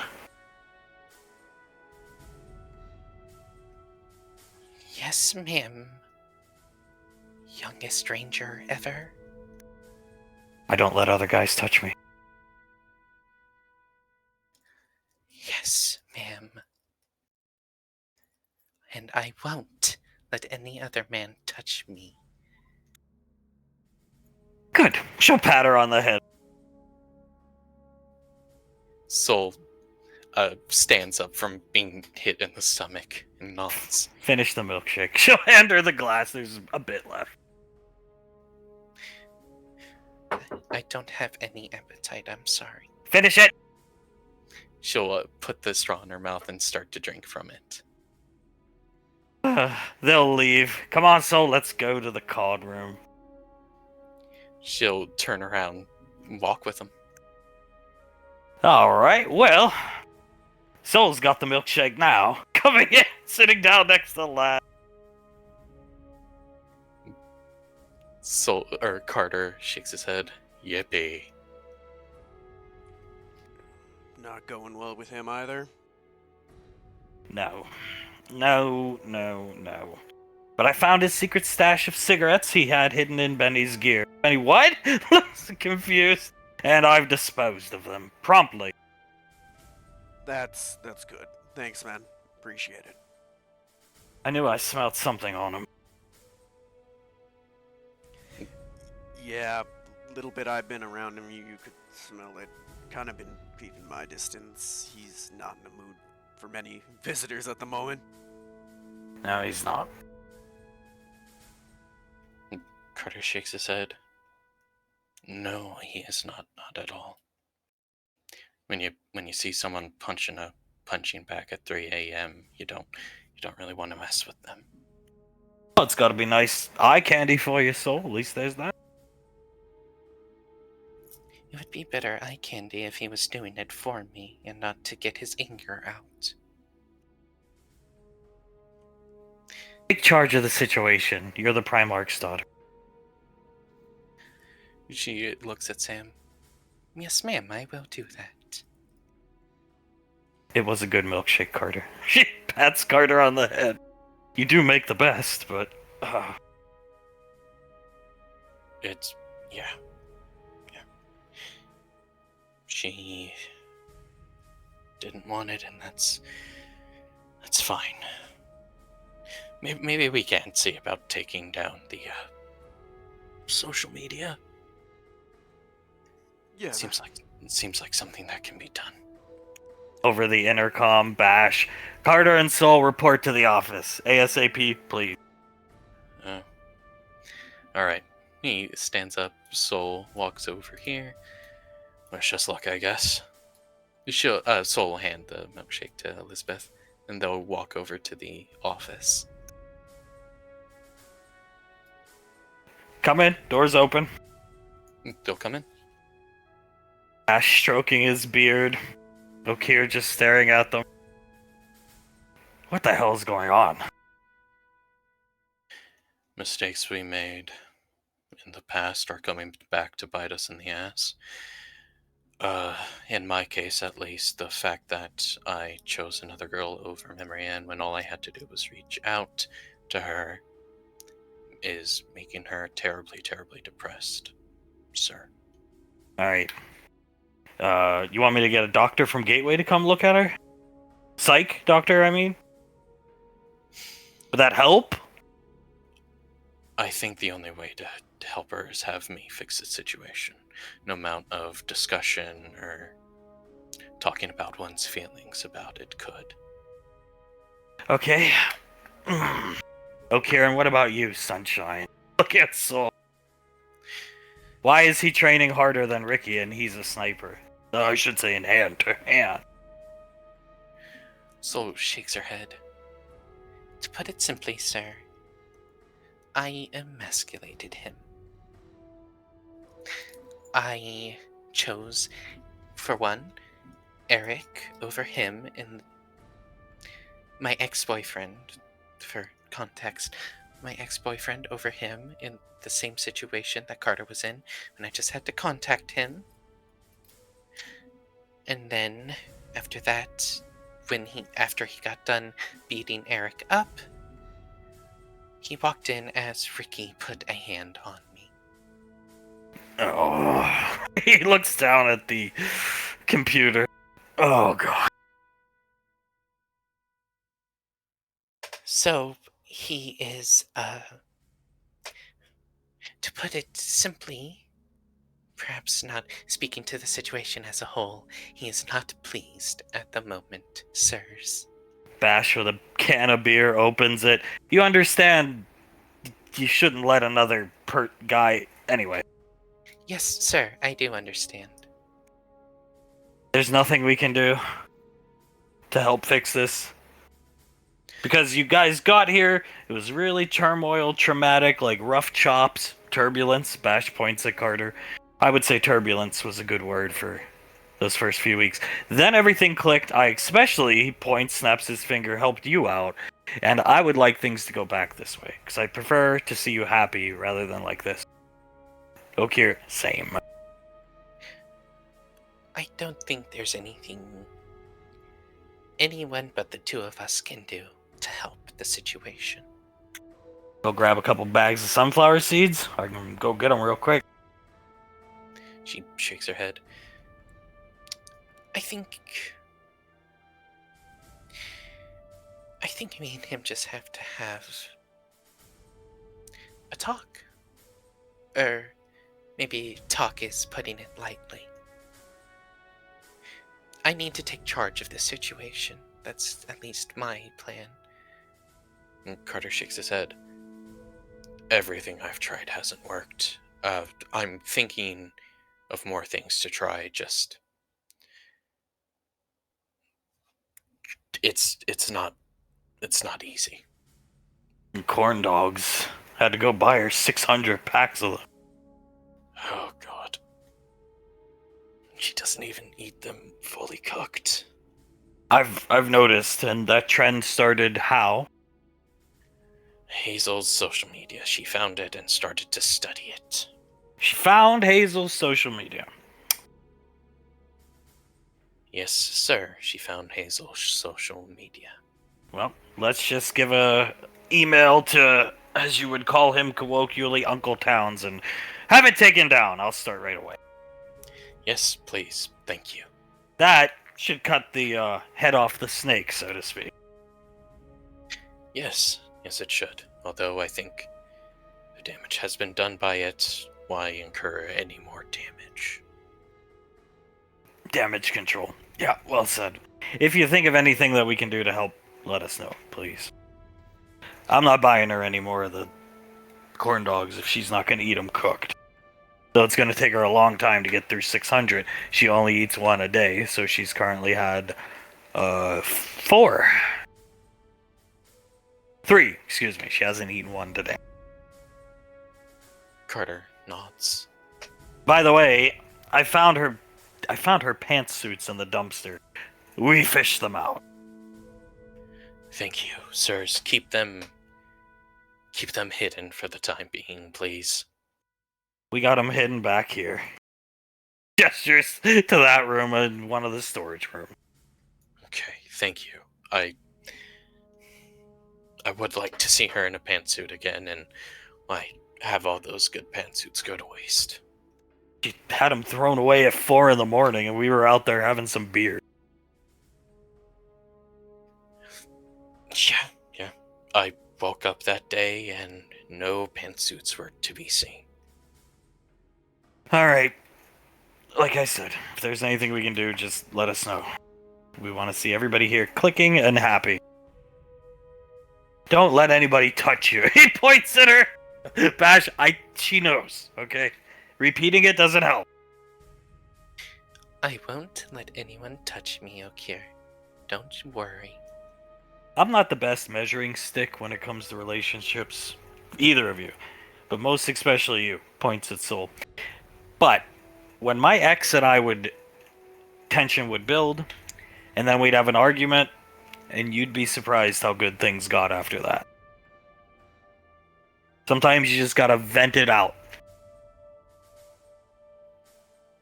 Speaker 4: Yes, ma'am. Youngest stranger ever.
Speaker 3: I don't let other guys touch me.
Speaker 4: Yes, ma'am. And I won't let any other man touch me.
Speaker 3: Good. She'll pat her on the head.
Speaker 4: Soul stands up from being hit in the stomach and nods.
Speaker 3: Finish the milkshake. She'll hand her the glass. There's a bit left.
Speaker 4: I don't have any appetite, I'm sorry.
Speaker 3: Finish it!
Speaker 4: She'll put the straw in her mouth and start to drink from it.
Speaker 3: They'll leave. Come on, Soul, let's go to the card room.
Speaker 4: She'll turn around and walk with him.
Speaker 3: Alright, well. Soul's got the milkshake now. Coming in, sitting down next to the lad.
Speaker 4: Carter shakes his head. Yippee.
Speaker 1: Not going well with him either.
Speaker 3: No. But I found his secret stash of cigarettes he had hidden in Benny's gear. Benny, what? Looks confused. And I've disposed of them. Promptly.
Speaker 1: That's good. Thanks, man. Appreciate it.
Speaker 3: I knew I smelled something on him.
Speaker 1: Yeah, little bit I've been around him, you could smell it. Kind of been keeping my distance. He's not in the mood for many visitors at the moment.
Speaker 3: No, he's not.
Speaker 4: Carter shakes his head. No, he is not at all. When you see someone punching back at 3 a.m., you don't really want to mess with them.
Speaker 3: Well, it's got to be nice eye candy for your soul. At least there's that.
Speaker 4: It would be better eye candy if he was doing it for me and not to get his anger out.
Speaker 3: Take charge of the situation. You're the Primarch's daughter.
Speaker 4: She looks at Sam. Yes, ma'am, I will do that.
Speaker 3: It was a good milkshake, Carter. She pats Carter on the head. You do make the best, but...
Speaker 4: Yeah. She didn't want it, and that's fine. Maybe we can't see about taking down the social media.
Speaker 1: Yeah.
Speaker 4: It seems like something that can be done.
Speaker 3: Over the intercom, Bash. Carter and Soul report to the office. ASAP, please.
Speaker 4: Alright. He stands up. Soul walks over here. Wish us luck, I guess. Soul will hand the milkshake to Elizabeth, and they'll walk over to the office.
Speaker 3: Come in. Doors open.
Speaker 4: They'll come in.
Speaker 3: Ash stroking his beard. Okir just staring at them. What the hell is going on?
Speaker 4: Mistakes we made in the past are coming back to bite us in the ass. In my case, at least, the fact that I chose another girl over Memory Ann when all I had to do was reach out to her is making her terribly, terribly depressed, sir.
Speaker 3: Alright. You want me to get a doctor from Gateway to come look at her? Psych doctor, I mean? Would that help?
Speaker 4: I think the only way to help her is have me fix the situation. No amount of discussion or talking about one's feelings about it could.
Speaker 3: Okay. Oh, Kieran, what about you, Sunshine? Look at Soul. Why is he training harder than Ricky and he's a sniper? I should say in hand to hand.
Speaker 4: Soul shakes her head. To put it simply, sir, I emasculated him. I chose, for one, Eric over him and my ex-boyfriend, for context, my ex-boyfriend over him in the same situation that Carter was in, and I just had to contact him. And then, after that, after he got done beating Eric up, he walked in as Ricky put a hand on me.
Speaker 3: Oh, he looks down at the computer. Oh, God.
Speaker 5: So, he is, to put it simply, perhaps not speaking to the situation as a whole, he is not pleased at the moment, sirs.
Speaker 3: Bash with a can of beer opens it. You understand you shouldn't let another guy... Anyway.
Speaker 5: Yes, sir, I do understand.
Speaker 3: There's nothing we can do to help fix this. Because you guys got here, it was really turmoil, traumatic, like rough chops, turbulence. Bash points at Carter. I would say turbulence was a good word for those first few weeks. Then everything clicked. I especially, he points, snaps his finger, helped you out. And I would like things to go back this way. Because I prefer to see you happy rather than like this. Okir, same.
Speaker 5: I don't think there's anything anyone but the two of us can do to help the situation.
Speaker 3: Go grab a couple bags of sunflower seeds. I can go get them real quick.
Speaker 5: She shakes her head. I think me and him just have to have a talk. Or maybe talk is putting it lightly. I need to take charge of this situation. That's at least my plan.
Speaker 4: And Carter shakes his head. Everything I've tried hasn't worked. I'm thinking of more things to try, just... It's not easy.
Speaker 3: Corn dogs. Had to go buy her 600 packs of them.
Speaker 4: Oh, God. She doesn't even eat them fully cooked.
Speaker 3: I've noticed, and that trend started how?
Speaker 4: Hazel's social media. She found it and started to study it.
Speaker 3: She found Hazel's social media.
Speaker 4: Yes, sir. She found Hazel's social media.
Speaker 3: Well, let's just give a email to, as you would call him colloquially, Uncle Towns, and have it taken down. I'll start right away.
Speaker 4: Yes, please. Thank you.
Speaker 3: That should cut the head off the snake, so to speak.
Speaker 4: Yes, it should. Although I think the damage has been done by it. Why incur any more damage?
Speaker 3: Damage control. Yeah, well said. If you think of anything that we can do to help, let us know, please. I'm not buying her any more of the corn dogs if she's not going to eat them cooked. So it's going to take her a long time to get through 600. She only eats one a day, so she's currently had 4. 3, excuse me. She hasn't eaten one today.
Speaker 4: Carter nods.
Speaker 3: By the way, I found her pantsuits in the dumpster. We fished them out.
Speaker 4: Thank you, sirs. Keep them hidden for the time being, please.
Speaker 3: We got them hidden back here. Gestures to that room and one of the storage rooms.
Speaker 4: Okay, thank you. I would like to see her in a pantsuit again, and why have all those good pantsuits go to waste?
Speaker 3: She had them thrown away at 4 in the morning, and we were out there having some beer.
Speaker 4: Yeah. I woke up that day, and no pantsuits were to be seen.
Speaker 3: Alright. Like I said, if there's anything we can do, just let us know. We want to see everybody here clicking and happy. Don't let anybody touch you. He points at her. Bash, she knows, okay? Repeating it doesn't help.
Speaker 5: I won't let anyone touch me, Okir. Don't worry.
Speaker 3: I'm not the best measuring stick when it comes to relationships. Either of you. But most especially you. Points at Soul. But when my ex and I tension would build, and then we'd have an argument, and you'd be surprised how good things got after that. Sometimes you just gotta vent it out.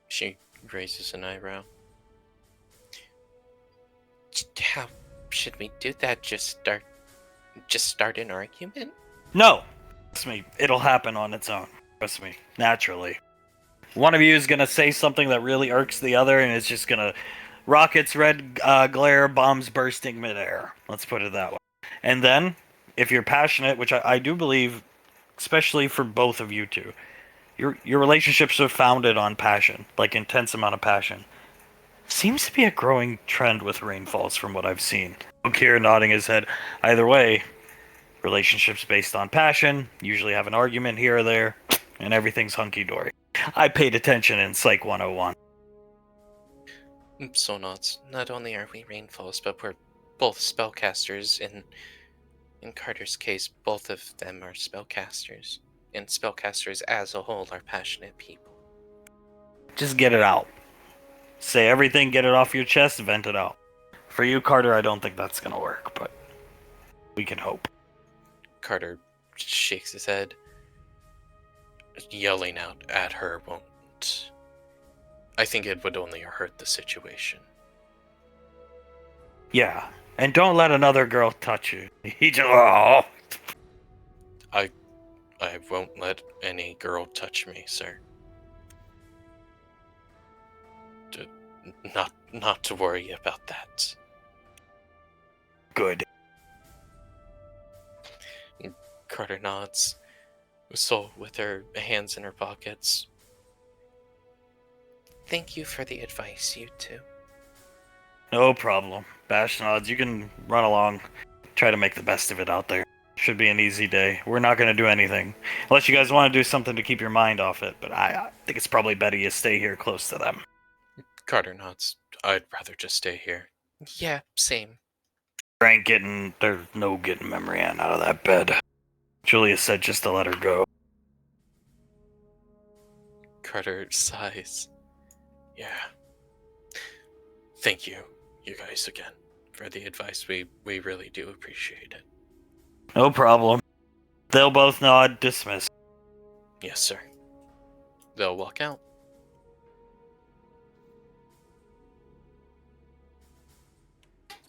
Speaker 4: She raises an eyebrow.
Speaker 5: How should we do that? Just start an argument?
Speaker 3: No! Trust me, it'll happen on its own. Trust me. Naturally. one of you is gonna say something that really irks the other, and it's just gonna rockets, red glare, bombs bursting midair. Let's put it that way. And then, if you're passionate, which I do believe, especially for both of you two, your relationships are founded on passion, like intense amount of passion. Seems to be a growing trend with rainfalls, from what I've seen. Kira nodding his head. Either way, relationships based on passion usually have an argument here or there, and everything's hunky dory. I paid attention in Psych 101.
Speaker 4: So not only are we rainfalls, but we're both spellcasters. In Carter's case, both of them are spellcasters. And spellcasters as a whole are passionate people.
Speaker 3: Just get it out. Say everything, get it off your chest, vent it out. For you, Carter, I don't think that's gonna work, but we can hope.
Speaker 4: Carter shakes his head. Yelling out at her won't. I think it would only hurt the situation.
Speaker 3: Yeah, and don't let another girl touch you. He just... Oh.
Speaker 4: I won't let any girl touch me, sir. Not to worry about that.
Speaker 3: Good.
Speaker 4: Carter nods, so with her hands in her pockets. Thank you for the advice, you two.
Speaker 3: No problem. Bash nods, you can run along. Try to make the best of it out there. Should be an easy day. We're not going to do anything. Unless you guys want to do something to keep your mind off it, but I think it's probably better you stay here close to them.
Speaker 4: Carter nods. I'd rather just stay here. Yeah, same.
Speaker 3: There's no getting Memory Ann out of that bed. Julia said just to let her go.
Speaker 4: Carter sighs. Yeah. Thank you guys again, for the advice. We really do appreciate it.
Speaker 3: No problem. They'll both nod, dismiss.
Speaker 4: Yes, sir. They'll walk out.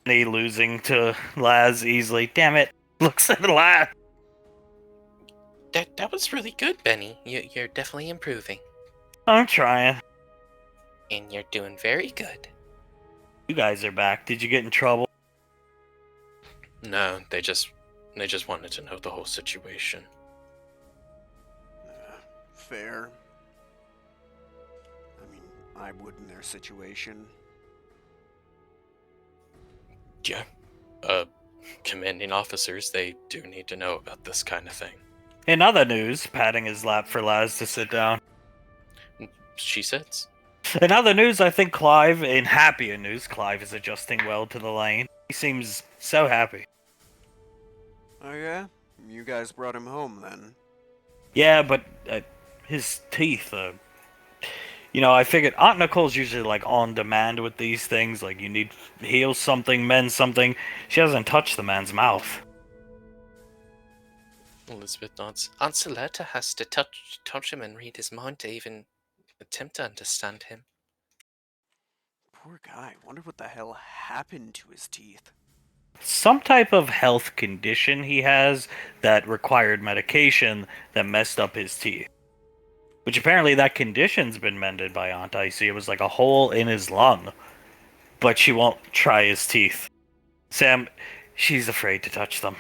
Speaker 3: Losing to Laz easily. Damn it. Looks at Laz.
Speaker 4: That was really good, Benny. You're definitely improving.
Speaker 3: I'm trying.
Speaker 4: And you're doing very good.
Speaker 3: You guys are back. Did you get in trouble?
Speaker 4: No, they just wanted to know the whole situation.
Speaker 1: Fair. I mean, I would in their situation.
Speaker 4: Yeah. Commanding officers, they do need to know about this kind of thing.
Speaker 3: In other news, patting his lap for Laz to sit down.
Speaker 4: She sits.
Speaker 3: In other news, I think in happier news, Clive is adjusting well to the lane. He seems so happy.
Speaker 1: Oh yeah? You guys brought him home then?
Speaker 3: Yeah, but his teeth, I figured Aunt Nicole's usually like on demand with these things, like you need heal something, mend something. She hasn't touched the man's mouth.
Speaker 4: Elizabeth nods. Aunt Celetta has to touch him and read his mind to even attempt to understand him.
Speaker 1: Poor guy. Wonder what the hell happened to his teeth.
Speaker 3: Some type of health condition he has that required medication that messed up his teeth. Which apparently that condition's been mended by Aunt Icy. It was like a hole in his lung. But she won't try his teeth. Sam, she's afraid to touch them.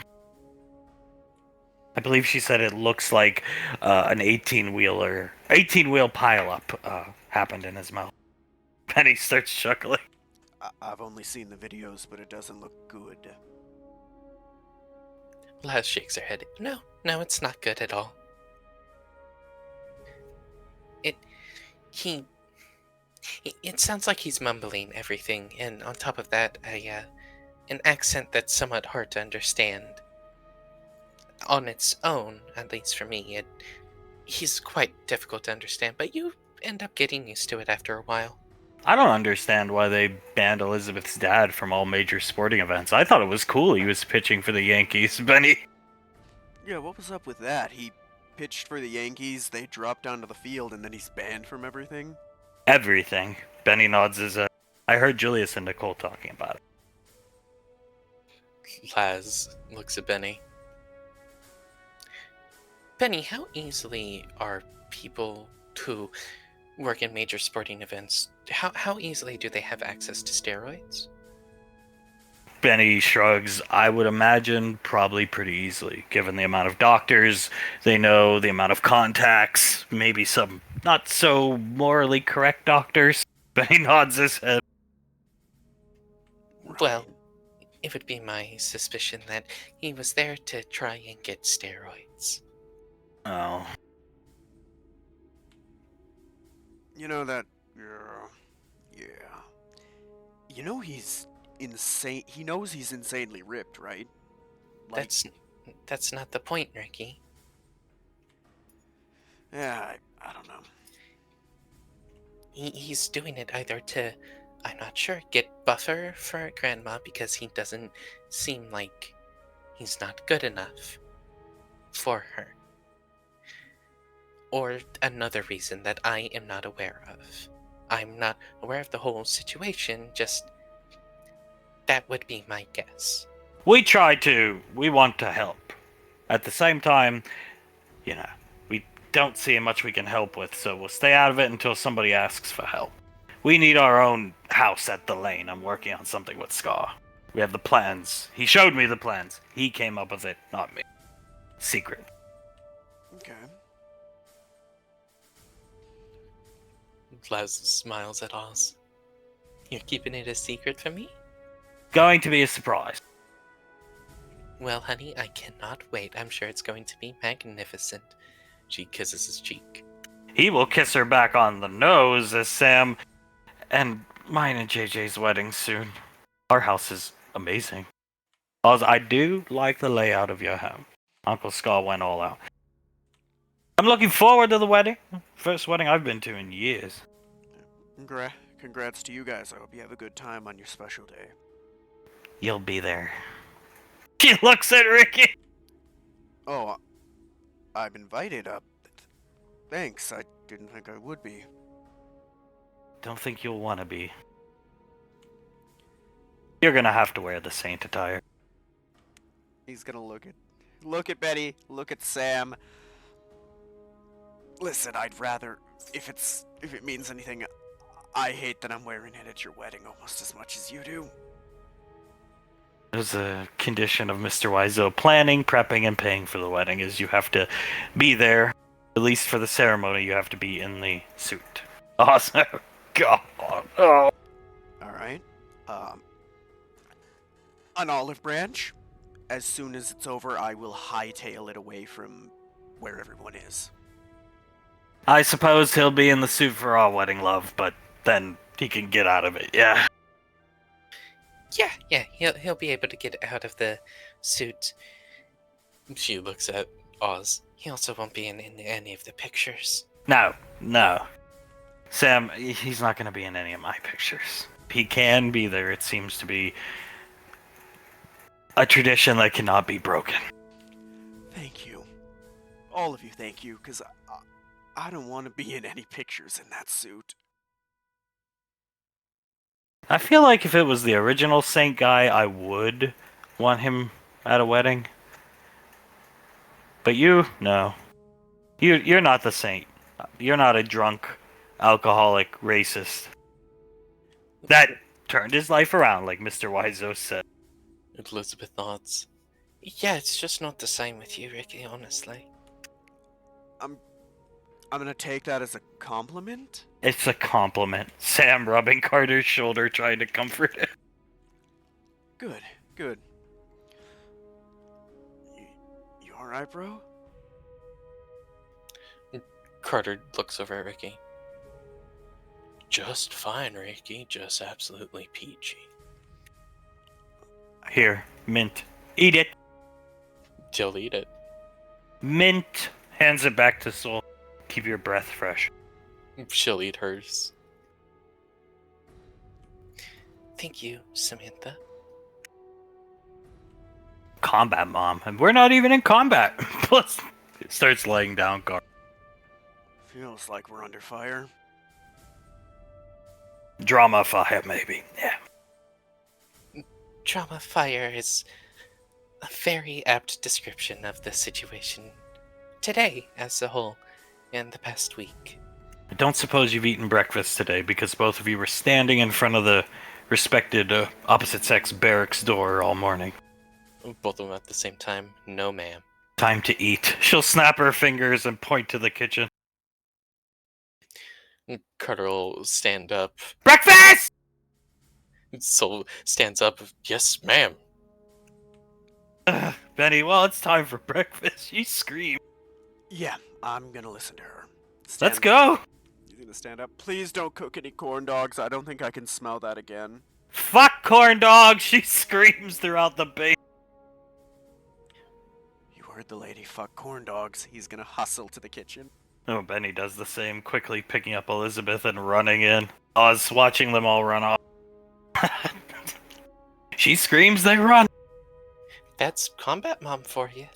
Speaker 3: I believe she said it looks like an 18-wheel pileup happened in his mouth. Penny starts chuckling.
Speaker 1: I've only seen the videos, but it doesn't look good.
Speaker 4: Laz shakes her head. No, it's not good at all. It sounds like he's mumbling everything, and on top of that, an accent that's somewhat hard to understand. On its own, at least for me, he's quite difficult to understand, but you end up getting used to it after a while.
Speaker 3: I don't understand why they banned Elizabeth's dad from all major sporting events. I thought it was cool he was pitching for the Yankees, Benny.
Speaker 1: Yeah, what was up with that? He pitched for the Yankees, they dropped onto the field, and then he's banned from everything?
Speaker 3: Everything. Benny nods his head. I heard Julius and Nicole talking about it.
Speaker 4: Laz looks at Benny. Benny, how easily are people who
Speaker 5: work in major sporting events. How easily do they have access to steroids?
Speaker 3: Benny shrugs. I would imagine probably pretty easily, given the amount of doctors they know, the amount of contacts, maybe some not so morally correct doctors. Benny nods his head.
Speaker 5: Well, it would be my suspicion that he was there to try and get steroids.
Speaker 3: Oh.
Speaker 1: You know that. Yeah. You know he's insane. He knows he's insanely ripped, right? Like,
Speaker 5: That's not the point, Ricky.
Speaker 1: yeah, I don't know.
Speaker 5: He's doing it either to, I'm not sure, get buffer for Grandma because he doesn't seem like he's not good enough for her. Or another reason that I am not aware of. I'm not aware of the whole situation, just that would be my guess.
Speaker 3: We want to help. At the same time, we don't see much we can help with, so we'll stay out of it until somebody asks for help. We need our own house at the lane. I'm working on something with Scar. We have the plans. He showed me the plans. He came up with it, not me. Secret.
Speaker 1: Okay.
Speaker 5: Laz smiles at Oz. You're keeping it a secret from me?
Speaker 3: Going to be a surprise.
Speaker 5: Well, honey, I cannot wait. I'm sure it's going to be magnificent. She kisses his cheek.
Speaker 3: He will kiss her back on the nose as Sam and mine and JJ's wedding soon. Our house is amazing. Oz, I do like the layout of your home. Uncle Scar went all out. I'm looking forward to the wedding. First wedding I've been to in years.
Speaker 1: Congrats to you guys. I hope you have a good time on your special day.
Speaker 3: You'll be there. She looks at Ricky.
Speaker 1: Oh, I'm invited up. Thanks. I didn't think I would be.
Speaker 3: Don't think you'll want to be. You're gonna have to wear the saint attire.
Speaker 1: He's gonna look at Betty, look at Sam. Listen, I'd rather, if it means anything, I hate that I'm wearing it at your wedding almost as much as you do.
Speaker 3: There's a condition of Mr. Wiseau planning, prepping, and paying for the wedding is you have to be there. At least for the ceremony, you have to be in the suit. Awesome. God. Oh.
Speaker 1: Alright. An olive branch. As soon as it's over, I will hightail it away from where everyone is.
Speaker 3: I suppose he'll be in the suit for our wedding, love, but then he can get out of it, yeah.
Speaker 5: Yeah, he'll be able to get out of the suit. She looks at Oz. He also won't be in any of the pictures.
Speaker 3: No. Sam, he's not going to be in any of my pictures. He can be there. It seems to be a tradition that cannot be broken.
Speaker 1: Thank you. All of you, thank you, because I don't want to be in any pictures in that suit.
Speaker 3: I feel like if it was the original Saint guy, I would want him at a wedding. But you, no. You're not the Saint. You're not a drunk, alcoholic racist. That turned his life around, like Mr. Wiseau said.
Speaker 5: Elizabeth nods. Yeah, it's just not the same with you, Ricky, honestly.
Speaker 1: I'm gonna take that as a compliment?
Speaker 3: It's a compliment. Sam rubbing Carter's shoulder, trying to comfort him.
Speaker 1: Good. You alright, bro?
Speaker 5: Carter looks over at Ricky. Just fine, Ricky. Just absolutely peachy.
Speaker 3: Here, mint. Eat it.
Speaker 5: She'll eat it.
Speaker 3: Mint. Hands it back to Soul. Keep your breath fresh.
Speaker 5: She'll eat hers. Thank you, Samantha.
Speaker 3: Combat, Mom. And we're not even in combat. Plus, it starts laying down guard.
Speaker 1: Feels like we're under fire.
Speaker 3: Drama fire, maybe. Yeah.
Speaker 5: Drama fire is a very apt description of the situation today as a whole and the past week.
Speaker 3: I don't suppose you've eaten breakfast today because both of you were standing in front of the respected opposite-sex barracks door all morning.
Speaker 4: Both of them at the same time. No, ma'am.
Speaker 3: Time to eat. She'll snap her fingers and point to the kitchen.
Speaker 4: Carter will stand up.
Speaker 3: Breakfast!
Speaker 4: Soul stands up. Yes, ma'am.
Speaker 3: Benny, well, it's time for breakfast. She screamed.
Speaker 1: Yeah, I'm gonna listen to her.
Speaker 3: Let's go!
Speaker 1: He's gonna stand up. Please don't cook any corn dogs. I don't think I can smell that again.
Speaker 3: Fuck corn dogs! She screams throughout the base.
Speaker 1: You heard the lady. Fuck corn dogs. He's gonna hustle to the kitchen.
Speaker 3: Oh, Benny does the same, quickly picking up Elizabeth and running in. Oz watching them all run off. She screams, they run.
Speaker 4: That's combat mom for you.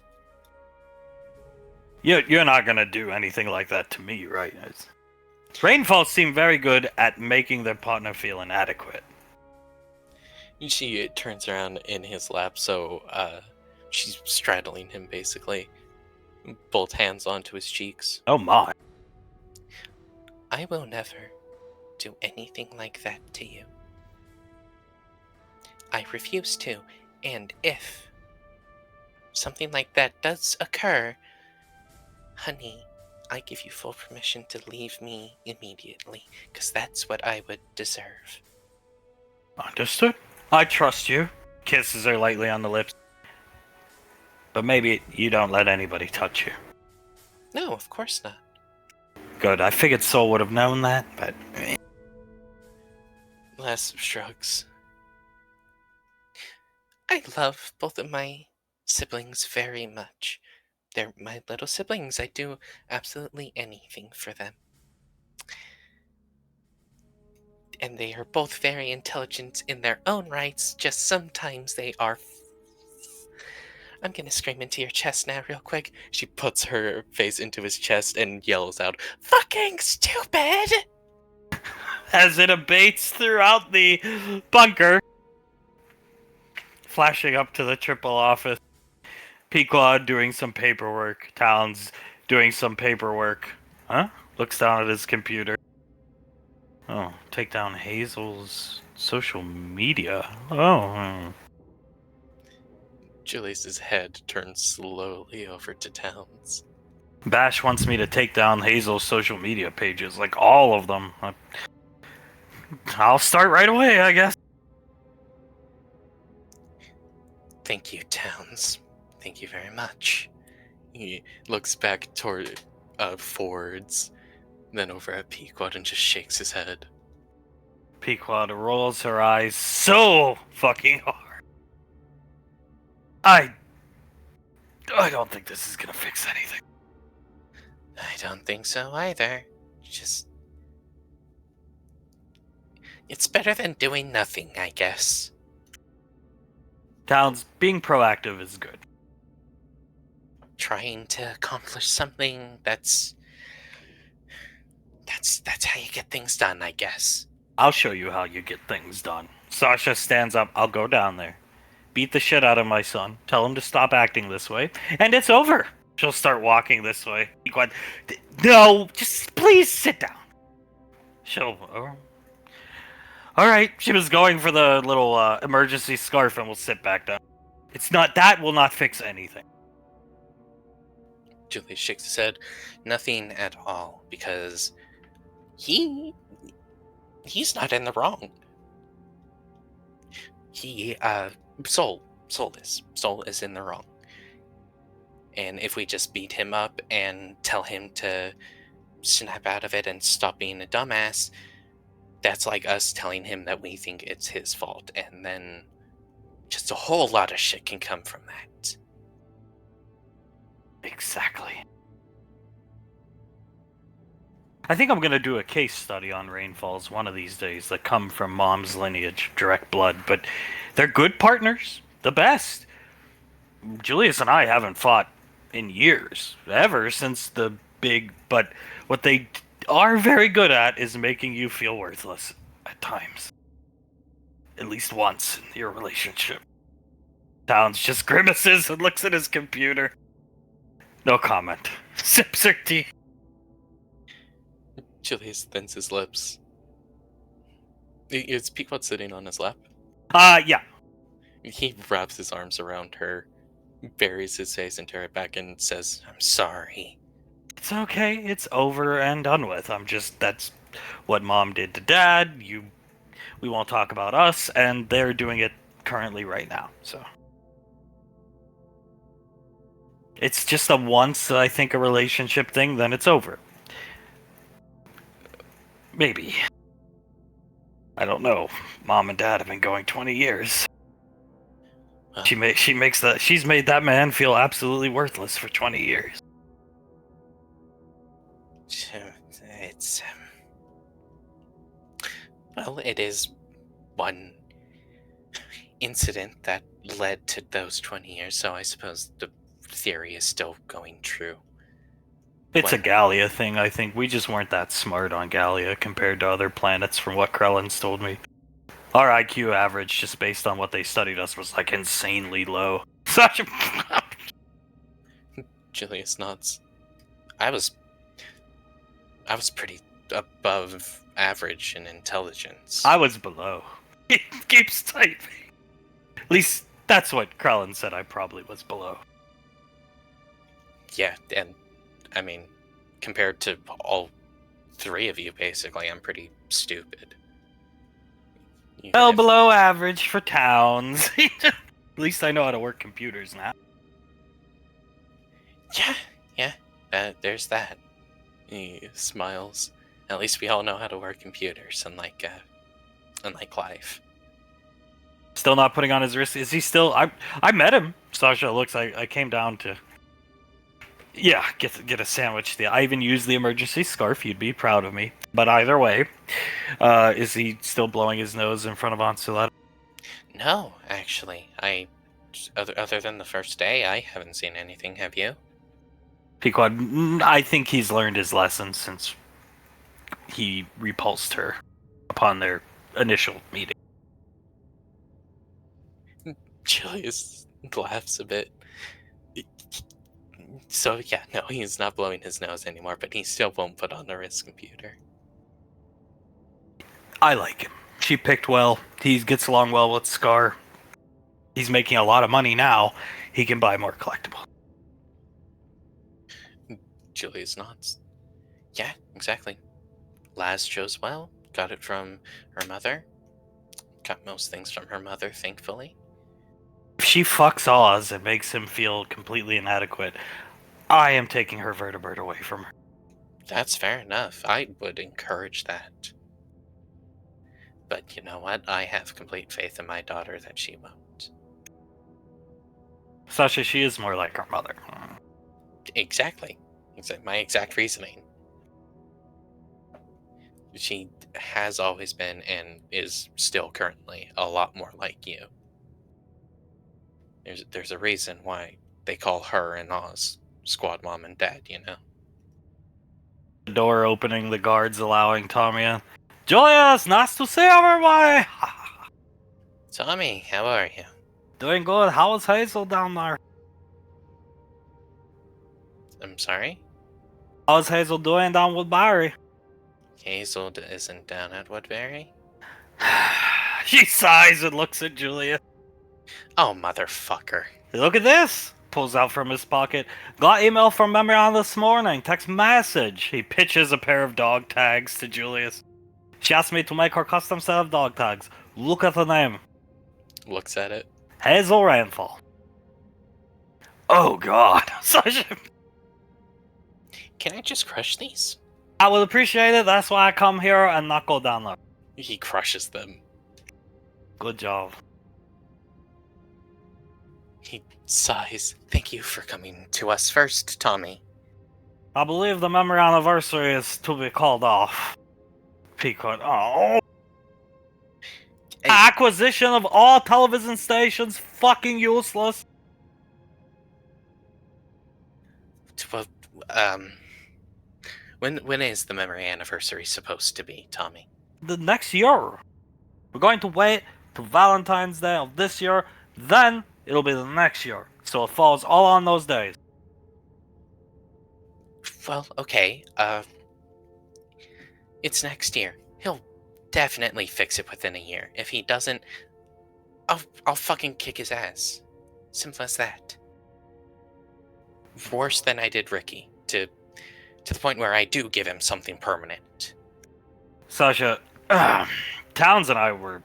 Speaker 3: You're not gonna do anything like that to me, right? Rainfall seemed very good at making their partner feel inadequate.
Speaker 4: She turns around in his lap, so she's straddling him basically. Both hands onto his cheeks.
Speaker 3: Oh my.
Speaker 5: I will never do anything like that to you. I refuse to, and if something like that does occur, honey, I give you full permission to leave me immediately, because that's what I would deserve.
Speaker 3: Understood. I trust you. Kisses her lightly on the lips. But maybe you don't let anybody touch you.
Speaker 5: No, of course not.
Speaker 3: Good. I figured Soul would have known that, but...
Speaker 4: Les shrugs.
Speaker 5: I love both of my siblings very much. They're my little siblings. I do absolutely anything for them. And they are both very intelligent in their own rights, just sometimes they are... I'm gonna scream into your chest now real quick.
Speaker 4: She puts her face into his chest and yells out,
Speaker 5: Fucking stupid!
Speaker 3: As it abates throughout the bunker. Flashing up to the triple office. Pequod doing some paperwork. Towns doing some paperwork. Huh? Looks down at his computer. Oh, take down Hazel's social media. Oh.
Speaker 4: Julius's head turns slowly over to Towns.
Speaker 3: Bash wants me to take down Hazel's social media pages, like all of them. I'll start right away, I guess.
Speaker 5: Thank you, Towns. Thank you very much.
Speaker 4: He looks back toward Ford's, then over at Pequod and just shakes his head.
Speaker 3: Pequod rolls her eyes so fucking hard. I don't think this is gonna fix anything.
Speaker 5: I don't think so either. Just... It's better than doing nothing, I guess.
Speaker 3: Towns, being proactive is good.
Speaker 5: Trying to accomplish something that's how you get things done, I guess.
Speaker 3: I'll show you how you get things done. Sasha stands up. I'll go down there. Beat the shit out of my son. Tell him to stop acting this way. And it's over. She'll start walking this way. No, just please sit down. She'll... Alright, she was going for the little emergency scarf and we'll sit back down. That will not fix anything.
Speaker 5: Julius shakes his head. Nothing at all, because he's not in the wrong. Soul is in the wrong. And if we just beat him up and tell him to snap out of it and stop being a dumbass, that's like us telling him that we think it's his fault, and then just a whole lot of shit can come from that.
Speaker 3: Exactly. I think I'm going to do a case study on Rainfalls one of these days that come from mom's lineage, direct blood, but they're good partners, the best. Julius and I haven't fought in years, ever since the big, but what they are very good at is making you feel worthless at times. At least once in your relationship. Towns just grimaces and looks at his computer. No comment. Sips her tea.
Speaker 4: Julius thins his lips. Is Pequod sitting on his lap?
Speaker 3: Yeah.
Speaker 4: He wraps his arms around her, buries his face into her back, and says, "I'm sorry."
Speaker 3: It's okay. It's over and done with. That's what Mom did to Dad. We won't talk about us, and they're doing it currently right now, so. It's just a once, I think, a relationship thing, then it's over. Maybe. I don't know. Mom and Dad have been going 20 years. She's made that man feel absolutely worthless for 20 years.
Speaker 5: It's well, it is one incident that led to those 20 years, so I suppose the theory is still going true.
Speaker 3: It's a Gallia thing, I think. We just weren't that smart on Gallia compared to other planets, from what Krellin's told me. Our IQ average, just based on what they studied us, was like insanely low. Such a...
Speaker 5: Julius nods. I was pretty above average in intelligence.
Speaker 3: I was below. He keeps typing. At least that's what Krellin said. I probably was below.
Speaker 5: Yeah, and I mean, compared to all three of you, basically, I'm pretty stupid.
Speaker 3: Well, below average for towns. At least I know how to work computers now.
Speaker 5: Yeah, there's that. He smiles. At least we all know how to work computers, unlike life.
Speaker 3: Still not putting on his wrist. Is he still? I met him. Sasha looks like I came down to. Yeah, get a sandwich. I even used the emergency scarf. You'd be proud of me. But either way, is he still blowing his nose in front of Ansuleta?
Speaker 5: No, actually, other than the first day, I haven't seen anything. Have you?
Speaker 3: Pequod, I think he's learned his lesson since he repulsed her upon their initial meeting.
Speaker 5: Julius laughs a bit. So yeah, no, he's not blowing his nose anymore, but he still won't put on the wrist computer.
Speaker 3: I like him. She picked well. He gets along well with Scar. He's making a lot of money now. He can buy more collectibles.
Speaker 5: Julius nods. Yeah, exactly. Laz chose well. Got it from her mother. Got most things from her mother, thankfully.
Speaker 3: If she fucks Oz and makes him feel completely inadequate, I am taking her vertebrate away from her.
Speaker 5: That's fair enough. I would encourage that. But you know what? I have complete faith in my daughter that she won't.
Speaker 3: Sasha, she is more like her mother.
Speaker 5: Exactly. My exact reasoning. She has always been and is still currently a lot more like you. There's a reason why they call her and Oz Squad Mom and Dad, you know?
Speaker 3: The door opening, the guards allowing Tommy in. Julius, nice to see everybody!
Speaker 5: Tommy, how are you?
Speaker 3: Doing good. How is Hazel down there?
Speaker 5: I'm sorry?
Speaker 3: How's Hazel doing down with Barry?
Speaker 5: Hazel isn't down at Woodbury?
Speaker 3: She sighs and looks at Julius.
Speaker 5: Oh, motherfucker.
Speaker 3: Look at this! Pulls out from his pocket. Got email from Memorion this morning. Text message. He pitches a pair of dog tags to Julius. She asked me to make her custom set of dog tags. Look at the name.
Speaker 5: Looks at it.
Speaker 3: Hazel Rainfall. Oh god.
Speaker 5: Can I just crush these?
Speaker 3: I would appreciate it. That's why I come here and not go down there.
Speaker 5: He crushes them.
Speaker 3: Good job.
Speaker 5: He sighs. Thank you for coming to us first, Tommy.
Speaker 3: I believe the memory anniversary is to be called off. Peacock. Oh.
Speaker 5: Hey.
Speaker 3: Acquisition of all television stations. Fucking useless.
Speaker 5: Well, when is the memory anniversary supposed to be, Tommy?
Speaker 3: The next year. We're going to wait to Valentine's Day of this year. Then it'll be the next year. So it falls all on those days.
Speaker 5: Well, okay. It's next year. He'll definitely fix it within a year. If he doesn't, I'll fucking kick his ass. Simple as that. Worse than I did Ricky, to the point where I do give him something permanent.
Speaker 3: Sasha, Towns and I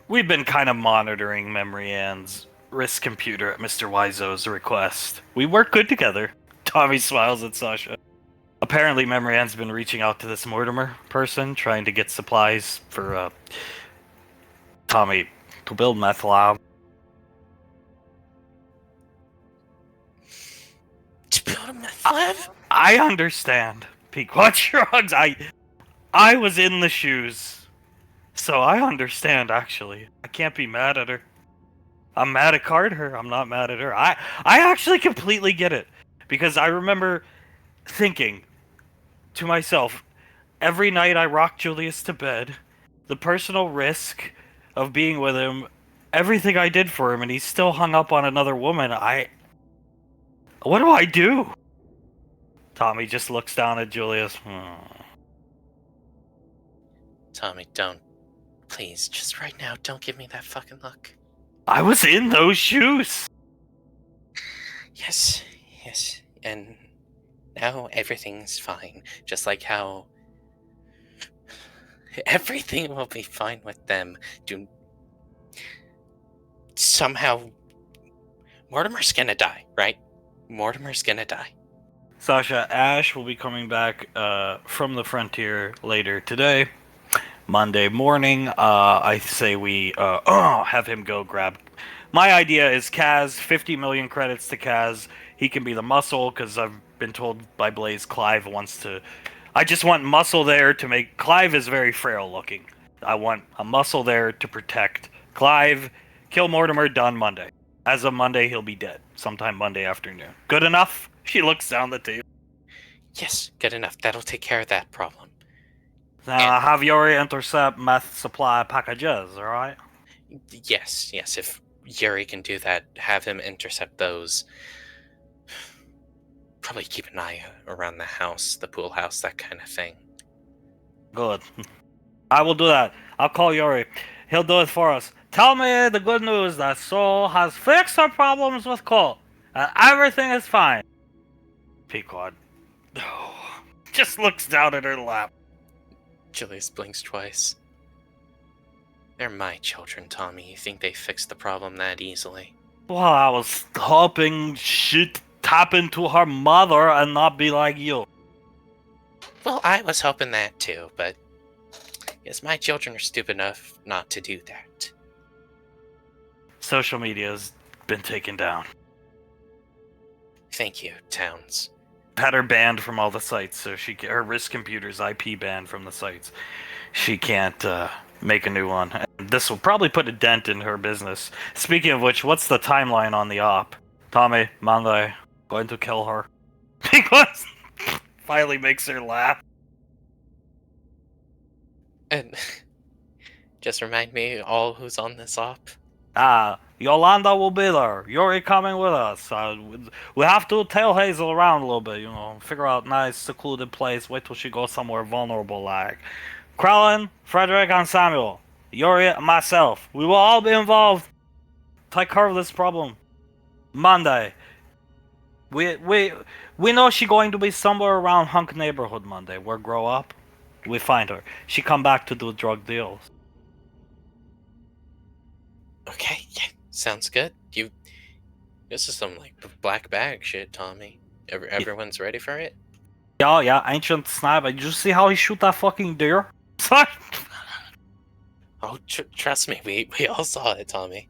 Speaker 3: we've been kind of monitoring Memory Ann's risk computer at Mr. Wiseau's request. We work good together. Tommy smiles at Sasha. Apparently, Memory Ann's been reaching out to this Mortimer person, trying to get supplies for, Tommy to build meth lab.
Speaker 5: To build a meth lab?
Speaker 3: I understand. Pequot shrugs. I was in the shoes. So I understand, actually. I can't be mad at her. I'm mad at Carter. I'm not mad at her. I actually completely get it. Because I remember thinking to myself, every night I rock Julius to bed, the personal risk of being with him, everything I did for him, and he's still hung up on another woman. What do I do? Tommy just looks down at Julius.
Speaker 5: Tommy, don't. Please, just right now, don't give me that fucking look.
Speaker 3: I was in those shoes.
Speaker 5: Yes. And now everything's fine. Just like how everything will be fine with them. Somehow Mortimer's gonna die, right? Mortimer's gonna die.
Speaker 3: Sasha, Ash will be coming back from the frontier later today. Monday morning, I say we have him go grab. My idea is Kaz, 50 million credits to Kaz. He can be the muscle, because I've been told by Blaze Clive wants to... I just want muscle there to make... Clive is very frail looking. I want a muscle there to protect Clive. Kill Mortimer, done Monday. As of Monday, he'll be dead. Sometime Monday afternoon. Good enough? She looks down the table.
Speaker 5: Yes, good enough. That'll take care of that problem.
Speaker 3: Now, have Yuri intercept meth supply packages, alright?
Speaker 5: Yes. If Yuri can do that, have him intercept those. Probably keep an eye around the house, the pool house, that kind of thing.
Speaker 3: Good. I will do that. I'll call Yuri. He'll do it for us. Tell me the good news that Sol has fixed her problems with Cole. And everything is fine. Pequod just looks down at her lap.
Speaker 5: Julius blinks twice. They're my children, Tommy. You think they fixed the problem that easily?
Speaker 3: Well, I was hoping she'd tap into her mother and not be like you.
Speaker 5: Well, I was hoping that too, but yes, my children are stupid enough not to do that.
Speaker 3: Social media has been taken down.
Speaker 5: Thank you, Towns.
Speaker 3: Had her banned from all the sites, so her risk computer's IP banned from the sites. She can't make a new one. And this will probably put a dent in her business. Speaking of which, what's the timeline on the op? Tommy, Monday, going to kill her. Because finally makes her laugh.
Speaker 5: And just remind me all who's on this op.
Speaker 3: Yolanda will be there. Yuri coming with us. We have to tail Hazel around a little bit, figure out nice, secluded place, wait till she goes somewhere vulnerable like. Krellin, Frederick, and Samuel. Yuri and myself. We will all be involved. Take care of this problem. Monday. We know she's going to be somewhere around Hunk neighborhood Monday. Where grow up. We find her. She come back to do drug deals.
Speaker 5: Okay, yeah, sounds good. This is some black bag shit, Tommy. Everyone's ready for it?
Speaker 3: Yeah, ancient sniper. Did you see how he shoot that fucking deer?
Speaker 5: Oh, trust me, we all saw it, Tommy.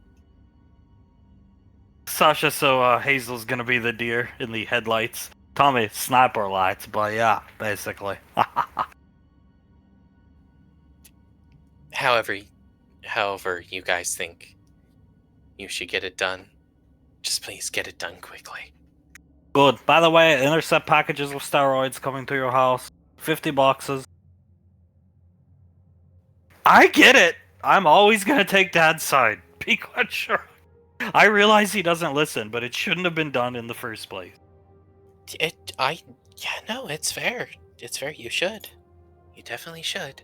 Speaker 3: Sasha, so Hazel's gonna be the deer in the headlights. Tommy, sniper lights, but yeah, basically.
Speaker 5: However you guys think you should get it done, just please get it done quickly.
Speaker 3: Good. By the way, intercept packages with steroids coming to your house. 50 boxes. I get it. I'm always gonna take Dad's side. Be quite sure. I realize he doesn't listen, but it shouldn't have been done in the first place.
Speaker 5: No, it's fair. It's fair. You should. You definitely should.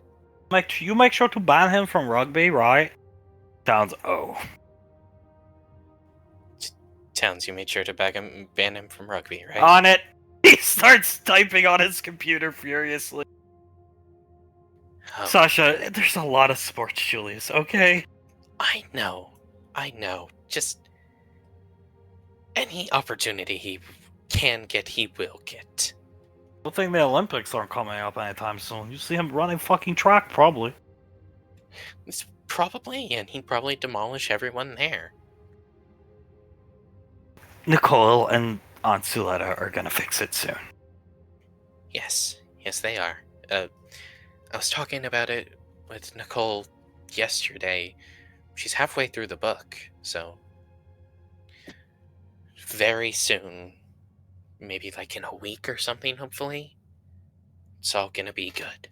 Speaker 3: You make sure to ban him from rugby, right? Sounds
Speaker 5: Towns, you made sure to ban him from rugby, right?
Speaker 3: on it. He starts typing on his computer furiously.
Speaker 5: Oh,
Speaker 3: Sasha, there's a lot of sports, Julius. Okay.
Speaker 5: I know. Just any opportunity he can get, he will get.
Speaker 3: Good thing the Olympics aren't coming up anytime soon. You see him running fucking track, probably.
Speaker 5: It's probably, and he'd probably demolish everyone there.
Speaker 3: Nicole and Aunt Suletta are gonna fix it soon.
Speaker 5: Yes, they are. I was talking about it with Nicole yesterday. She's halfway through the book, so very soon, maybe like in a week or something, hopefully, it's all gonna be good.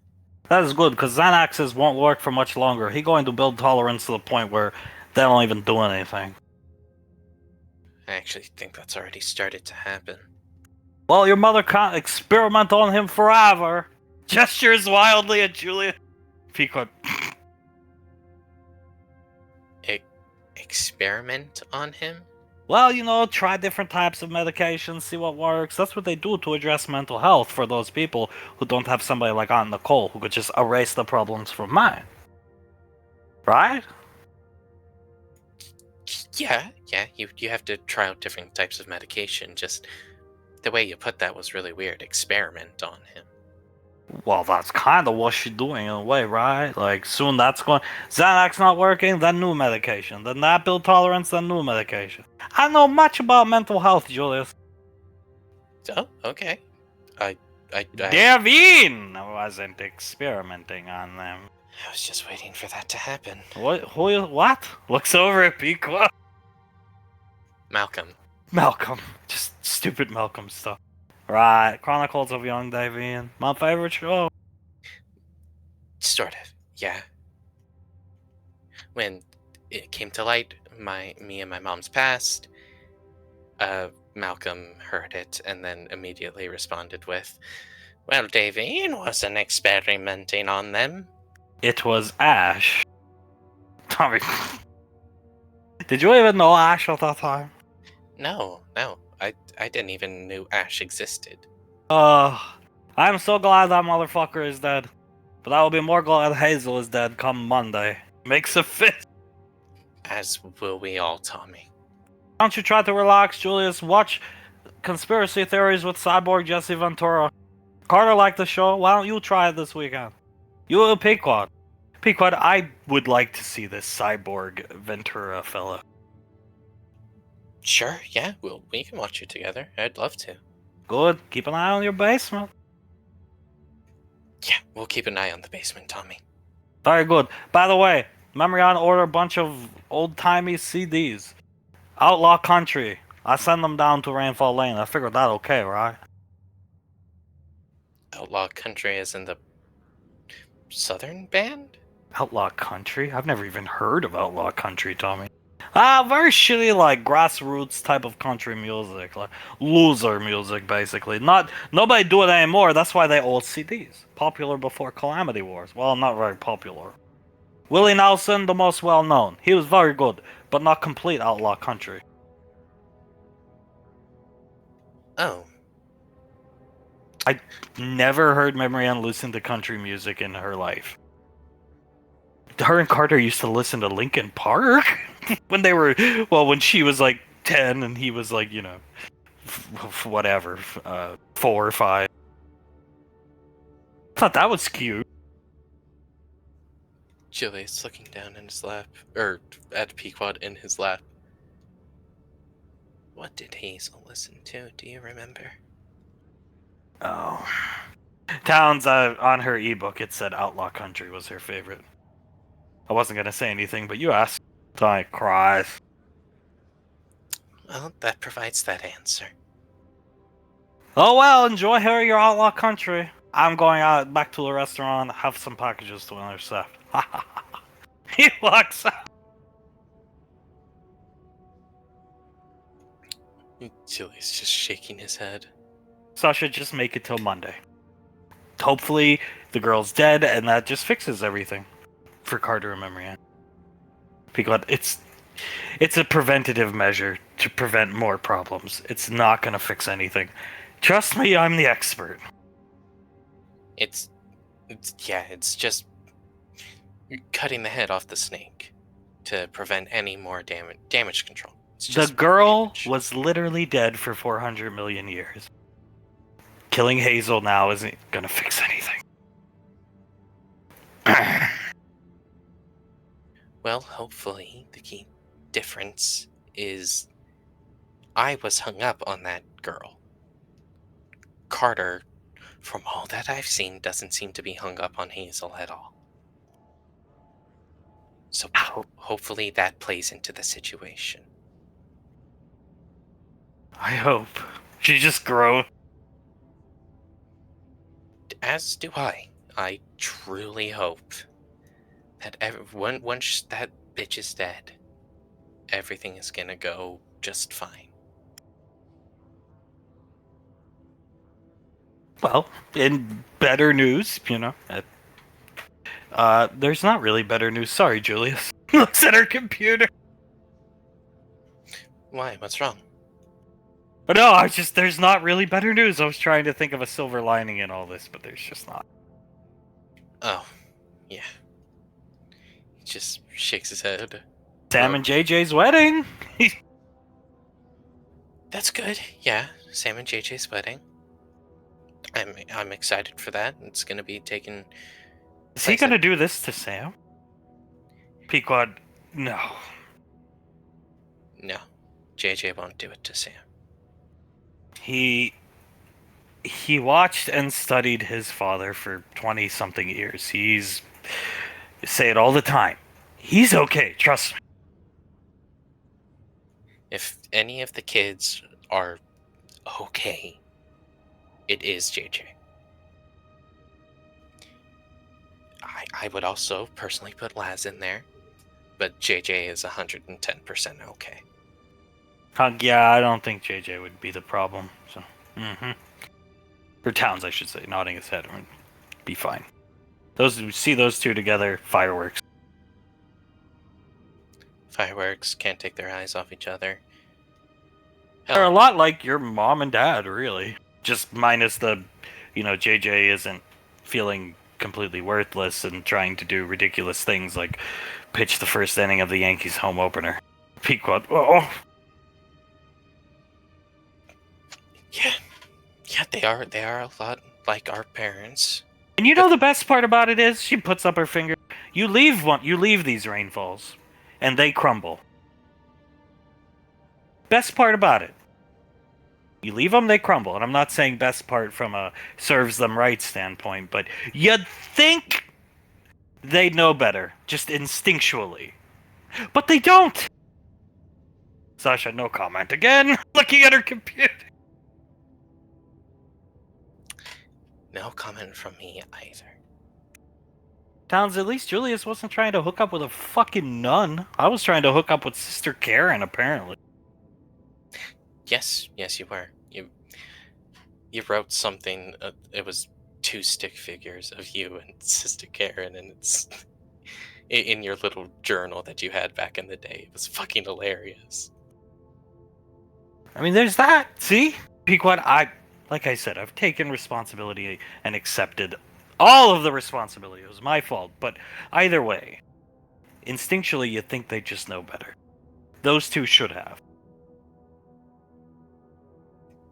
Speaker 3: That is good, because Xanaxes won't work for much longer. He's going to build tolerance to the point where they don't even do anything.
Speaker 5: I actually think that's already started to happen.
Speaker 3: Well, your mother can't experiment on him forever. Gestures wildly at Julia. Peacock.
Speaker 5: Experiment on him?
Speaker 3: Well, try different types of medications, see what works. That's what they do to address mental health for those people who don't have somebody like Aunt Nicole who could just erase the problems from mine. Right?
Speaker 5: Yeah, you have to try out different types of medication. Just the way you put that was really weird. Experiment on him.
Speaker 3: Well, that's kind of what she's doing in a way, right? Like, soon that's going... Xanax not working, then new medication. Then that build tolerance, then new medication. I know much about mental health, Julius.
Speaker 5: Oh, okay. I
Speaker 3: Devin wasn't experimenting on them.
Speaker 5: was just waiting for that to happen.
Speaker 3: What? Looks over at Pequa.
Speaker 5: Malcolm.
Speaker 3: Malcolm. Just stupid Malcolm stuff. Right, Chronicles of Young Devin. My favorite show.
Speaker 5: Sort of, yeah. When it came to light, me and my mom's past, Malcolm heard it and then immediately responded with, "Well, Davine wasn't experimenting on them."
Speaker 3: It was Ash. Tommy. Did you even know Ash at that time?
Speaker 5: No, I didn't even knew Ash existed.
Speaker 3: I'm so glad that motherfucker is dead. But I will be more glad Hazel is dead come Monday. Makes a fit.
Speaker 5: As will we all, Tommy.
Speaker 3: Why don't you try to relax, Julius? Watch Conspiracy Theories with Cyborg Jesse Ventura. Carter liked the show. Why don't you try it this weekend? You and Pequod. Pequod, I would like to see this Cyborg Ventura fella.
Speaker 5: Sure, yeah, we can watch it together. I'd love to.
Speaker 3: Good. Keep an eye on your basement.
Speaker 5: Yeah, we'll keep an eye on the basement, Tommy.
Speaker 3: Very good. By the way, Memorion ordered a bunch of old-timey CDs. Outlaw Country. I send them down to Rainfall Lane. I figured that okay, right?
Speaker 5: Outlaw Country is in the Southern band?
Speaker 3: Outlaw Country? I've never even heard of Outlaw Country, Tommy. Very shitty, like, grassroots type of country music. Like, loser music, basically. Nobody do it anymore, that's why they old CDs. Popular before Calamity Wars. Well, not very popular. Willie Nelson, the most well-known. He was very good, but not complete Outlaw Country.
Speaker 5: Oh.
Speaker 3: I never heard Memory Ann listen to country music in her life. Her and Carter used to listen to Linkin Park when she was like 10 and he was like, whatever, 4 or 5. I thought that was cute.
Speaker 5: Julius looking down in his lap, or at Pequod in his lap. What did Hazel listen to? Do you remember?
Speaker 3: Oh. Towns, on her ebook, it said Outlaw Country was her favorite. I wasn't going to say anything, but you asked. So I cried.
Speaker 5: Well, that provides that answer.
Speaker 3: Oh well, enjoy her your Outlaw Country. I'm going out back to the restaurant, have some packages to intercept. He walks out.
Speaker 5: Julius just shaking his head.
Speaker 3: Sasha, just make it till Monday. hopefully the girl's dead, and that just fixes everything for Carter and Memory Ann. Because it's a preventative measure to prevent more problems. It's not going to fix anything. Trust me, I'm the expert.
Speaker 5: It's just cutting the head off the snake to prevent any more damage control. It's
Speaker 3: The
Speaker 5: just
Speaker 3: girl
Speaker 5: damage.
Speaker 3: was literally dead for 400 million years. Killing Hazel now isn't going to fix anything.
Speaker 5: Well, hopefully the key difference is I was hung up on that girl. Carter, from all that I've seen, doesn't seem to be hung up on Hazel at all. So hopefully that plays into the situation.
Speaker 3: I hope. She just grow.
Speaker 5: As do I. I truly hope that once that bitch is dead, everything is gonna go just fine.
Speaker 3: Well, in better news, there's not really better news. Sorry, Julius. Looks at her computer.
Speaker 5: Why? What's wrong?
Speaker 3: But no, there's not really better news. I was trying to think of a silver lining in all this, but there's just not.
Speaker 5: Oh, yeah. He just shakes his head.
Speaker 3: Sam and JJ's wedding.
Speaker 5: That's good. Yeah, Sam and JJ's wedding. I'm excited for that. It's gonna be taken.
Speaker 3: Is he gonna do this to Sam? Pequod, no.
Speaker 5: No, JJ won't do it to Sam.
Speaker 3: He watched and studied his father for 20-something years. He's say it all the time. He's okay, trust me.
Speaker 5: If any of the kids are okay, it is JJ. I would also personally put Laz in there, but JJ is 110% okay.
Speaker 3: Yeah, I don't think JJ would be the problem. So, or Towns, I should say, nodding his head would be fine. See those two together, fireworks.
Speaker 5: Fireworks can't take their eyes off each other.
Speaker 3: They're a lot like your mom and dad, really. Just minus the, JJ isn't feeling completely worthless and trying to do ridiculous things like pitch the first inning of the Yankees home opener. Pequod, oh.
Speaker 5: Yeah, they are a lot like our parents.
Speaker 3: And the best part about it is she puts up her finger. You leave these rainfalls, and they crumble. Best part about it. You leave them, they crumble. And I'm not saying best part from a serves them right standpoint, but you'd think they'd know better, just instinctually. But they don't! Sasha, no comment again, looking at her computer.
Speaker 5: No comment from me either.
Speaker 3: Towns, at least Julius wasn't trying to hook up with a fucking nun. I was trying to hook up with Sister Karen, apparently.
Speaker 5: Yes, you were. You wrote something. It was 2 stick figures of you and Sister Karen, and it's in your little journal that you had back in the day. It was fucking hilarious.
Speaker 3: I mean, there's that. See, Pequod, like I said, I've taken responsibility and accepted all of the responsibility. It was my fault, but either way, instinctually, you think they just know better. Those two should have.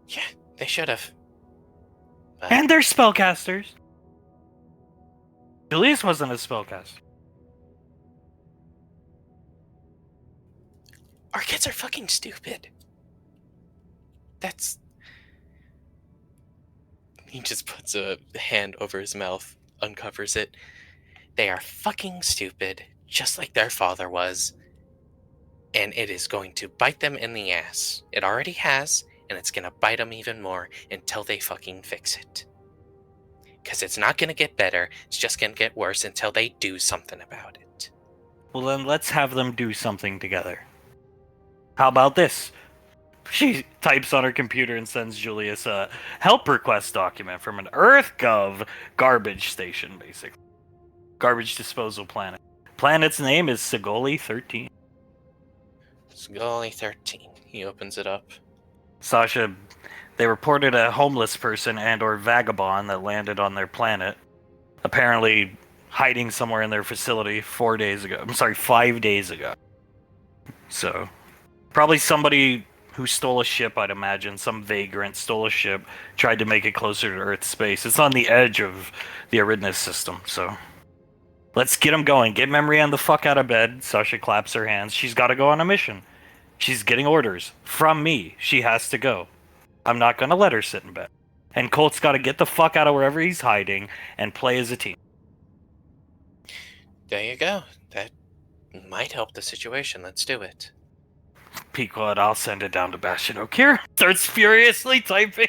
Speaker 5: Yeah, they should have. But
Speaker 3: And they're spellcasters. Julius wasn't a spellcaster.
Speaker 5: our kids are fucking stupid. He just puts a hand over his mouth, uncovers it. They are fucking stupid, just like their father was. And it is going to bite them in the ass. It already has, and it's going to bite them even more until they fucking fix it. Because it's not going to get better, it's just going to get worse until they do something about it.
Speaker 3: Well, then let's have them do something together. How about this? She types on her computer and sends Julius a help request document from an EarthGov garbage station, basically. Garbage disposal planet. Planet's name is Sigoli 13.
Speaker 5: Scully 13. He opens it up.
Speaker 3: Sasha, they reported a homeless person and or vagabond that landed on their planet, apparently hiding somewhere in their facility 4 days ago. I'm sorry, 5 days ago. So, probably somebody who stole a ship, I'd imagine. Some vagrant stole a ship, tried to make it closer to Earth's space. It's on the edge of the Aridness system, so... Let's get him going. Get Memory-Ann the fuck out of bed. Sasha claps her hands. She's got to go on a mission. She's getting orders. From me. She has to go. I'm not going to let her sit in bed. And Colt's got to get the fuck out of wherever he's hiding and play as a team.
Speaker 5: There you go. That might help the situation. Let's do it.
Speaker 3: Pequod, I'll send it down to Bastion O'Kear. Starts furiously typing.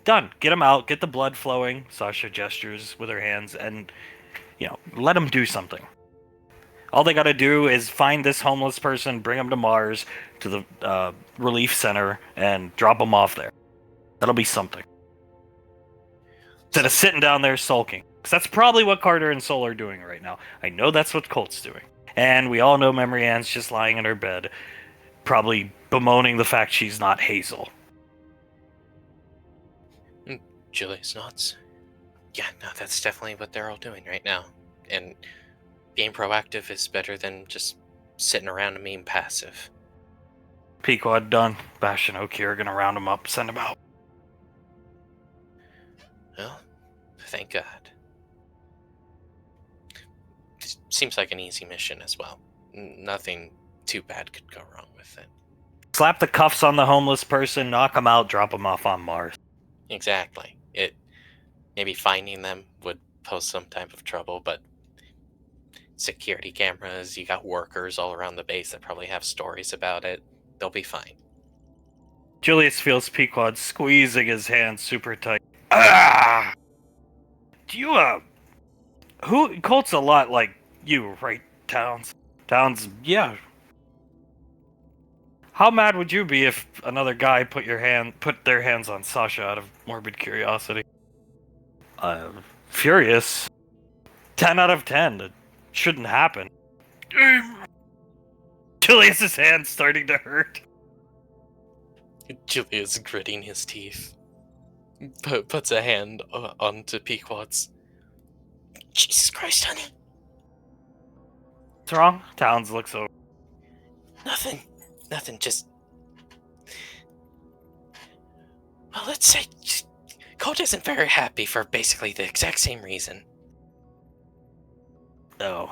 Speaker 3: Done. Get him out. Get the blood flowing. Sasha gestures with her hands and, let him do something. All they gotta do is find this homeless person, bring him to Mars, to the relief center, and drop him off there. That'll be something. Instead of sitting down there sulking. Because that's probably what Carter and Sol are doing right now. I know that's what Colt's doing. And we all know Memory-Ann's just lying in her bed, probably bemoaning the fact she's not Hazel.
Speaker 5: Julius nods. Yeah, no, that's definitely what they're all doing right now. And being proactive is better than just sitting around and being passive.
Speaker 3: Pequod done. Bastion O'Kear gonna round him up, send him out.
Speaker 5: Well, thank God. Seems like an easy mission as well. Nothing too bad could go wrong with it.
Speaker 3: Slap the cuffs on the homeless person, knock him out, drop him off on Mars.
Speaker 5: Exactly. Maybe finding them would pose some type of trouble, but security cameras, you got workers all around the base that probably have stories about it. They'll be fine.
Speaker 3: Julius feels Pequod squeezing his hand super tight. Ah! Do you, Colt's a lot like you, right, Towns? Towns, yeah. How mad would you be if another guy put their hands on Sasha out of morbid curiosity? Furious. 10 out of 10. That shouldn't happen. Julius's hand's starting to hurt.
Speaker 5: Julius gritting his teeth. Puts a hand onto Pequod's. Jesus Christ, honey.
Speaker 3: What's wrong? Towns looks over.
Speaker 5: Nothing, just... Well, let's say... Colt isn't very happy for basically the exact same reason.
Speaker 3: No.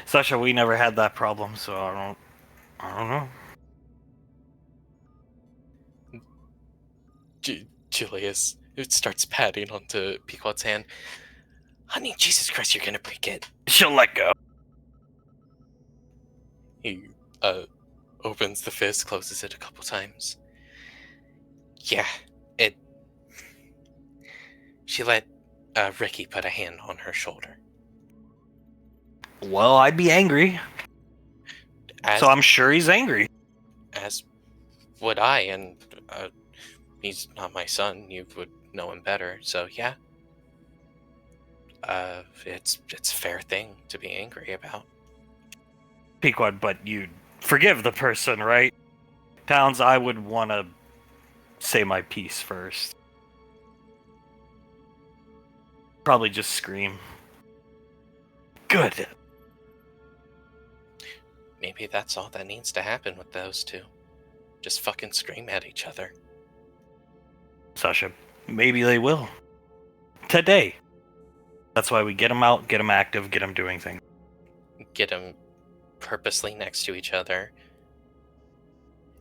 Speaker 3: Sasha, we never had that problem, so I don't know.
Speaker 5: Julius starts patting onto Pequod's hand. Honey, Jesus Christ, you're gonna break it.
Speaker 3: She'll let go.
Speaker 5: He opens the fist, closes it a couple times. Yeah, she let Ricky put a hand on her shoulder.
Speaker 3: Well, I'd be angry. So I'm sure he's angry.
Speaker 5: As would I, and he's not my son. You would know him better, so yeah. It's a fair thing to be angry about.
Speaker 3: Pequod, but you'd forgive the person, right? Towns, I would want to say my piece first. Probably just scream. Good.
Speaker 5: Maybe that's all that needs to happen with those two. Just fucking scream at each other.
Speaker 3: Sasha, maybe they will. Today. That's why we get them out, get them active, get them doing things.
Speaker 5: Get them purposely next to each other.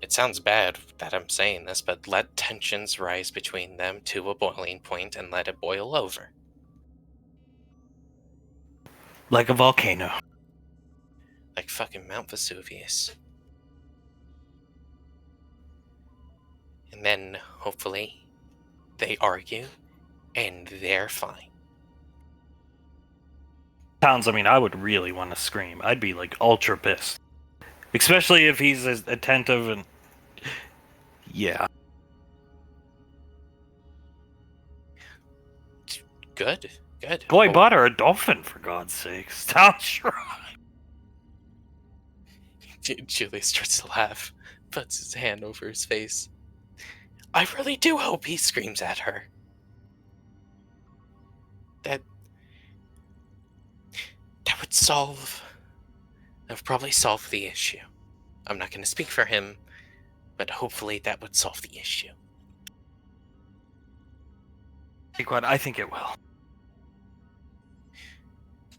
Speaker 5: It sounds bad that I'm saying this, but let tensions rise between them to a boiling point and let it boil over.
Speaker 3: Like a volcano.
Speaker 5: Like fucking Mount Vesuvius. And then, hopefully, they argue, and they're fine.
Speaker 3: Towns, I mean, I would really want to scream. I'd be, like, ultra pissed. Especially if he's as attentive and... Yeah.
Speaker 5: Good.
Speaker 3: Boy,
Speaker 5: Well,
Speaker 3: bought her a dolphin, for God's sakes. Town Shrine.
Speaker 5: Julius starts to laugh, puts his hand over his face. I really do hope he screams at her. That would probably solve the issue. I'm not going to speak for him, but hopefully that would solve the issue.
Speaker 3: I think it will.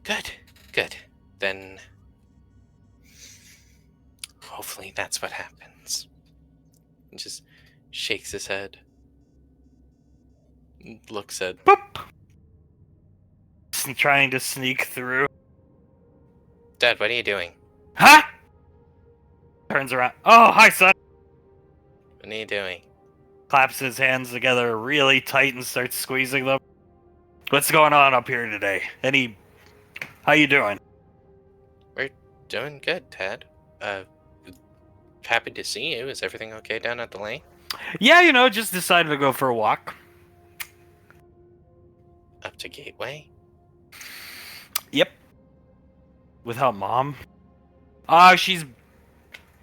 Speaker 5: Good. Then hopefully that's what happens. He just shakes his head, looks at...
Speaker 3: Boop! Trying to sneak through.
Speaker 5: Dad, what are you doing?
Speaker 3: Huh? Turns around. Oh, hi, son.
Speaker 5: What are you doing?
Speaker 3: Claps his hands together really tight and starts squeezing them. What's going on up here today? How you doing?
Speaker 5: We're doing good, Dad. Happy to see you. Is everything okay down at the lane?
Speaker 3: Yeah, just decided to go for a walk.
Speaker 5: Up to Gateway?
Speaker 3: Yep. Without Mom. She's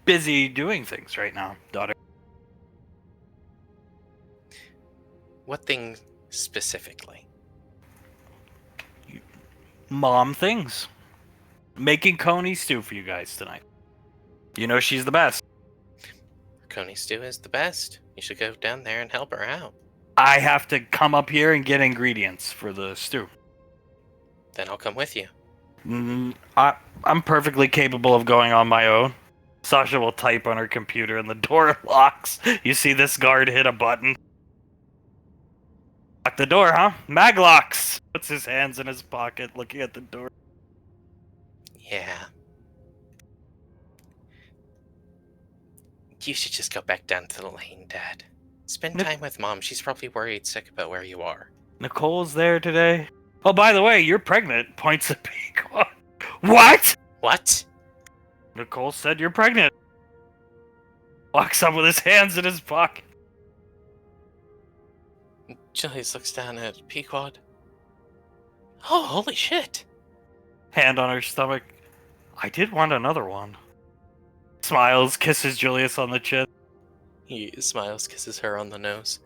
Speaker 3: busy doing things right now, daughter.
Speaker 5: What thing specifically?
Speaker 3: Mom things. Making coney stew for you guys tonight. She's the best.
Speaker 5: Coney Stew is the best. You should go down there and help her out.
Speaker 3: I have to come up here and get ingredients for the stew.
Speaker 5: Then I'll come with you.
Speaker 3: I'm perfectly capable of going on my own. Sasha will type on her computer and the door locks. You see this guard hit a button. Lock the door, huh? Maglocks! Puts his hands in his pocket looking at the door.
Speaker 5: Yeah. You should just go back down to the lane, Dad. Spend time with Mom. She's probably worried sick about where you are.
Speaker 3: Nicole's there today. Oh, by the way, you're pregnant. Points at Peacock. What?
Speaker 5: What?
Speaker 3: Nicole said you're pregnant. Walks up with his hands in his pocket.
Speaker 5: Julius looks down at Pequod. Oh, holy shit.
Speaker 3: Hand on her stomach. I did want another one. Smiles, kisses Julius on the chin.
Speaker 5: He smiles, kisses her on the nose.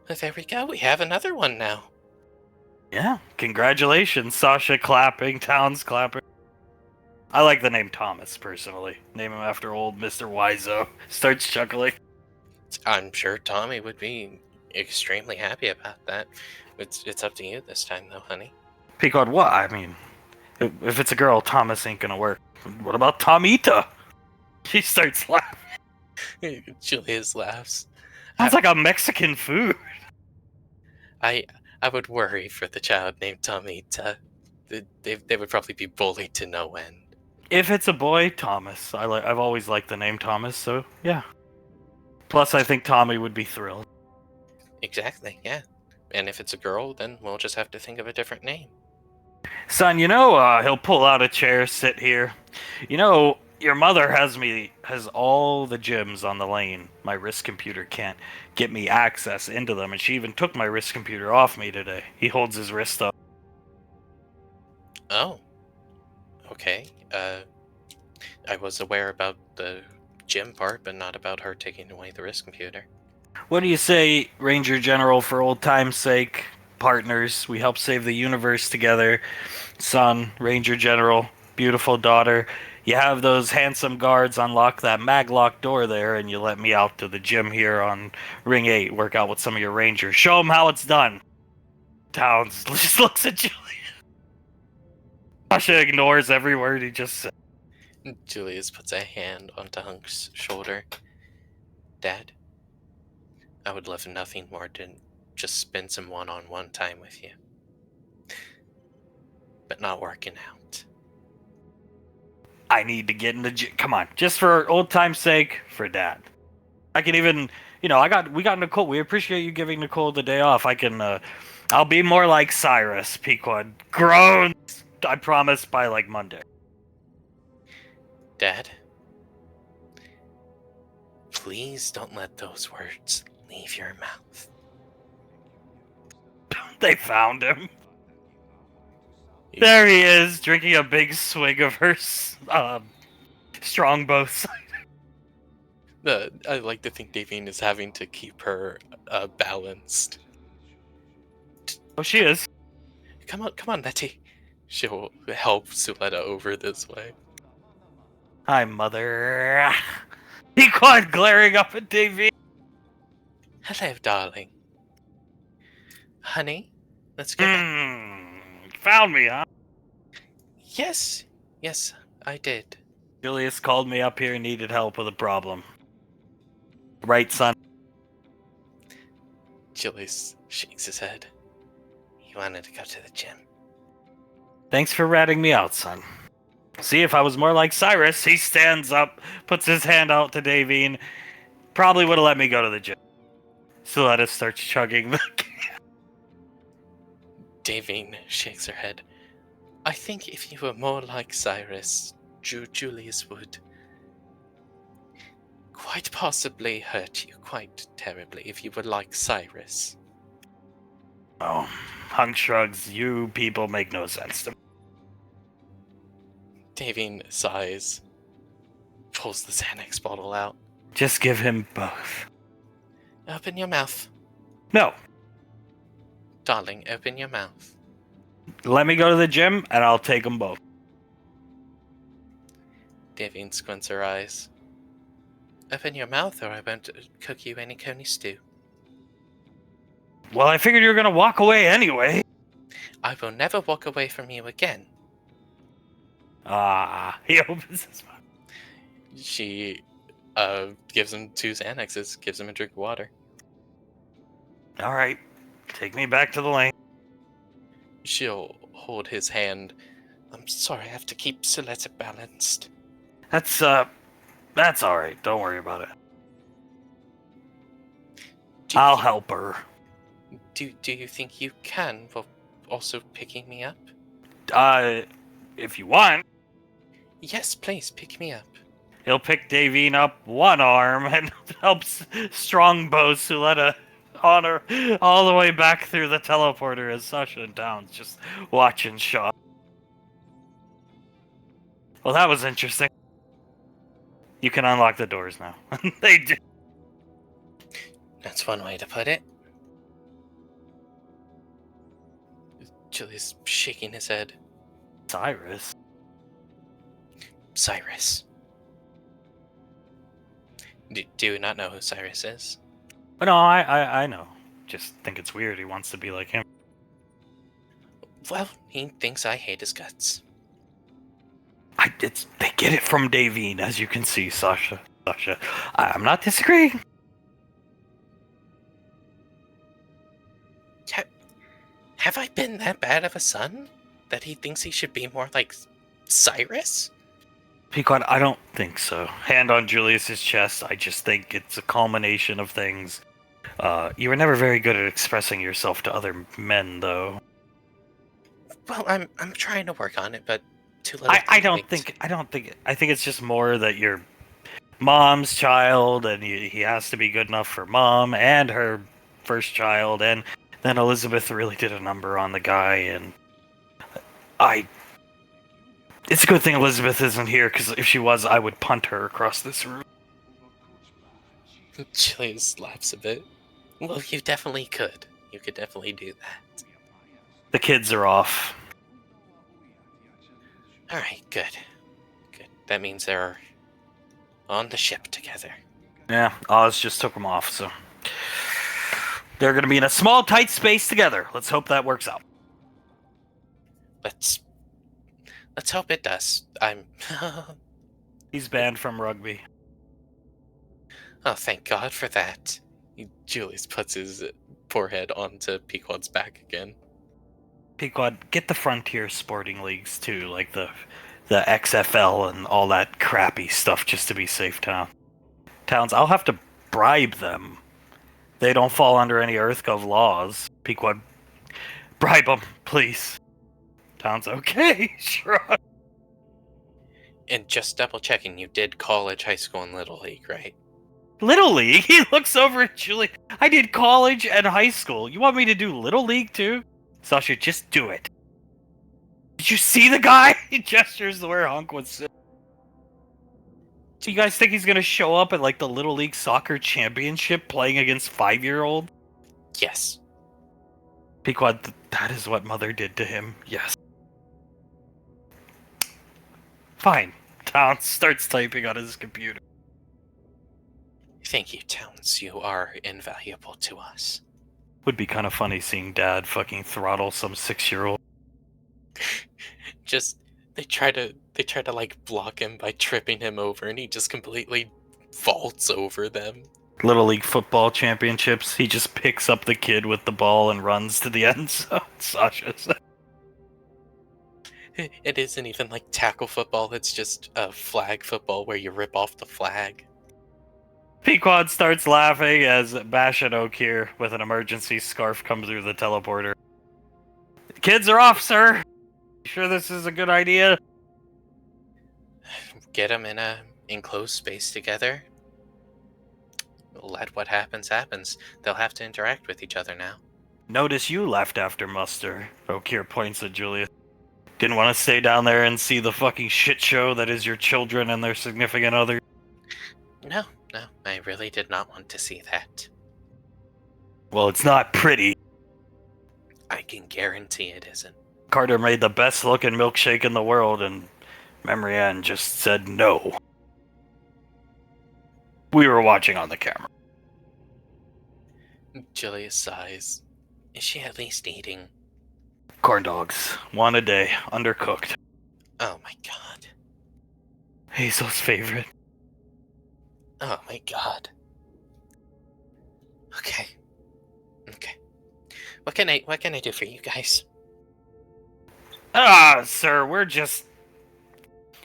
Speaker 5: There we go. We have another one now.
Speaker 3: Yeah, congratulations. Sasha clapping, Towns clapping. I like the name Thomas, personally. Name him after old Mr. Wiseau. Starts chuckling.
Speaker 5: I'm sure Tommy would be extremely happy about that. It's up to you this time, though, honey.
Speaker 3: Peacock, what? I mean, if it's a girl, Thomas ain't gonna work. What about Tomita? She starts laughing.
Speaker 5: Julius laughs.
Speaker 3: Sounds like a Mexican food.
Speaker 5: I would worry for the child named Tomita. They would probably be bullied to no end.
Speaker 3: If it's a boy, Thomas. I've always liked the name Thomas, so yeah. Plus, I think Tommy would be thrilled.
Speaker 5: Exactly, yeah. And if it's a girl, then we'll just have to think of a different name.
Speaker 3: Son, he'll pull out a chair, sit here. Your mother has all the gyms on the lane. My wrist computer can't get me access into them, and she even took my wrist computer off me today. He holds his wrist up.
Speaker 5: Oh. Okay. I was aware about the gym part, but not about her taking away the wrist computer.
Speaker 3: What do you say, Ranger General, for old time's sake? Partners, we help save the universe together. Son, Ranger General, beautiful daughter. You have those handsome guards unlock that maglock door there, and you let me out to the gym here on Ring 8, work out with some of your rangers. Show them how it's done. Towns just looks at Julius. Sasha ignores every word he just said.
Speaker 5: Julius puts a hand onto Hunk's shoulder. Dad, I would love nothing more than just spend some one-on-one time with you. But not working out.
Speaker 3: I need to get in the gym. Come on, just for old time's sake, for Dad. I can even, we got Nicole. We appreciate you giving Nicole the day off. I'll be more like Cyrus, Pequod. Groans, I promise, by like Monday.
Speaker 5: Dad, Please don't let those words leave your mouth.
Speaker 3: They found him. There he is, drinking a big swig of her strongbow.
Speaker 4: I like to think Davine is having to keep her balanced.
Speaker 3: Oh, she is.
Speaker 4: Come on, Letty. She'll help Suletta over this way.
Speaker 3: Hi, mother. Pequod glaring up at Davy.
Speaker 5: Hello, darling. Honey, let's go back.
Speaker 3: Found me, huh?
Speaker 5: Yes, I did.
Speaker 3: Julius called me up here and needed help with a problem. Right, son?
Speaker 5: Julius shakes his head. He wanted to go to the gym.
Speaker 3: Thanks for ratting me out, son. See, if I was more like Cyrus, he stands up, puts his hand out to Davine, probably would have let me go to the gym. Suletta starts chugging the
Speaker 5: Davine shakes her head. I think if you were more like Cyrus, Julius would quite possibly hurt you quite terribly if you were like Cyrus.
Speaker 3: Oh, Hunk shrugs. You people make no sense to me.
Speaker 5: Davine sighs, pulls the Xanax bottle out.
Speaker 3: Just give him both.
Speaker 5: Open your mouth.
Speaker 3: No.
Speaker 5: Darling, open your mouth.
Speaker 3: Let me go to the gym, and I'll take them both.
Speaker 5: Davine squints her eyes. Open your mouth or I won't cook you any coney stew.
Speaker 3: Well, I figured you were going to walk away anyway.
Speaker 5: I will never walk away from you again.
Speaker 3: He opens his mouth.
Speaker 4: She gives him 2 Xanaxes, gives him a drink of water.
Speaker 3: All right, take me back to the lane.
Speaker 4: She'll hold his hand.
Speaker 5: I'm sorry, I have to keep Suletta balanced.
Speaker 3: That's all right. Don't worry about it. I'll help her.
Speaker 5: Do you think you can while also picking me up?
Speaker 3: If you want.
Speaker 5: Yes, please, pick me up.
Speaker 3: He'll pick Davine up one arm and helps Strongbow Suletta on her all the way back through the teleporter as Sasha and Downs just watching Shaw. Well, that was interesting. You can unlock the doors now. They do.
Speaker 5: That's one way to put it. Julius shaking his head.
Speaker 3: Cyrus?
Speaker 5: Cyrus. Do you not know who Cyrus is?
Speaker 3: But no, I know. Just think it's weird he wants to be like him.
Speaker 5: Well, he thinks I hate his guts.
Speaker 3: They get it from Davine, as you can see, Sasha. I'm not disagreeing.
Speaker 5: Have I been that bad of a son? That he thinks he should be more like Cyrus?
Speaker 3: Pequod, I don't think so. Hand on Julius's chest, I just think it's a culmination of things. You were never very good at expressing yourself to other men, though.
Speaker 5: Well, I'm trying to work on it, but too little.
Speaker 3: I think it's just more that you're mom's child, and he has to be good enough for mom and her first child, and then Elizabeth really did a number on the guy, and it's a good thing Elizabeth isn't here, because if she was, I would punt her across this room.
Speaker 5: Julius laughs a bit. Well, you definitely could. You could definitely do that.
Speaker 3: The kids are off.
Speaker 5: Alright, good. Good. That means they're on the ship together.
Speaker 3: Yeah, Oz just took them off, so they're going to be in a small, tight space together. Let's hope that works out.
Speaker 5: Let's hope it does.
Speaker 3: He's banned from rugby.
Speaker 5: Oh, thank God for that.
Speaker 4: Julius puts his forehead onto Pequod's back again.
Speaker 3: Pequod, get the Frontier Sporting Leagues too, like the XFL and all that crappy stuff, just to be safe, Towns. I'll have to bribe them. They don't fall under any EarthGov laws. Pequod, bribe them, please. Towns, okay, sure.
Speaker 5: And just double checking, you did college, high school, and Little League, right?
Speaker 3: Little League? He looks over at Julie. I did college and high school. You want me to do Little League too? Sasha, just do it. Did you see the guy? He gestures to where Hunk was sitting. Do you guys think he's gonna show up at like the Little League Soccer Championship playing against 5-year-old?
Speaker 5: Yes.
Speaker 3: Pequod, that is what Mother did to him. Yes. Fine. Towns starts typing on his computer.
Speaker 5: Thank you, Towns. You are invaluable to us.
Speaker 3: Would be kind of funny seeing Dad fucking throttle some 6-year-old.
Speaker 5: Just they try to like block him by tripping him over, and he just completely vaults over them.
Speaker 3: Little League football championships. He just picks up the kid with the ball and runs to the end zone. Sasha said.
Speaker 5: It isn't even like tackle football. It's just a flag football where you rip off the flag.
Speaker 3: Pequod starts laughing as Bash and Oak here with an emergency scarf come through the teleporter. The kids are off, sir. You sure this is a good idea?
Speaker 5: Get them in a enclosed space together. Let what happens happens. They'll have to interact with each other now.
Speaker 3: Notice you left after muster. Okir points at Julius. Didn't want to stay down there and see the fucking shit show that is your children and their significant other.
Speaker 5: No, I really did not want to see that.
Speaker 3: Well, it's not pretty.
Speaker 5: I can guarantee it isn't.
Speaker 3: Carter made the best looking milkshake in the world and Memory Ann just said no. We were watching on the camera.
Speaker 5: Julius sighs. Is she at least eating?
Speaker 3: Corn dogs. One a day. Undercooked.
Speaker 5: Oh my god.
Speaker 3: Hazel's favorite.
Speaker 5: Oh my god. Okay. What can I do for you guys?
Speaker 3: Sir, we're just...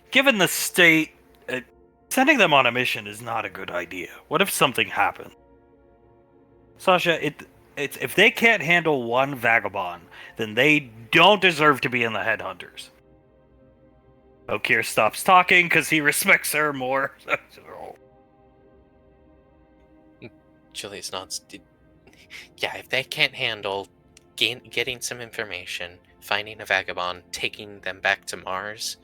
Speaker 3: Given the state, sending them on a mission is not a good idea. What if something happens? Sasha, if they can't handle one vagabond, then they don't deserve to be in the Headhunters. Okir stops talking because he respects her more.
Speaker 5: Julius nods. Yeah, if they can't handle getting some information, finding a vagabond, taking them back to Mars,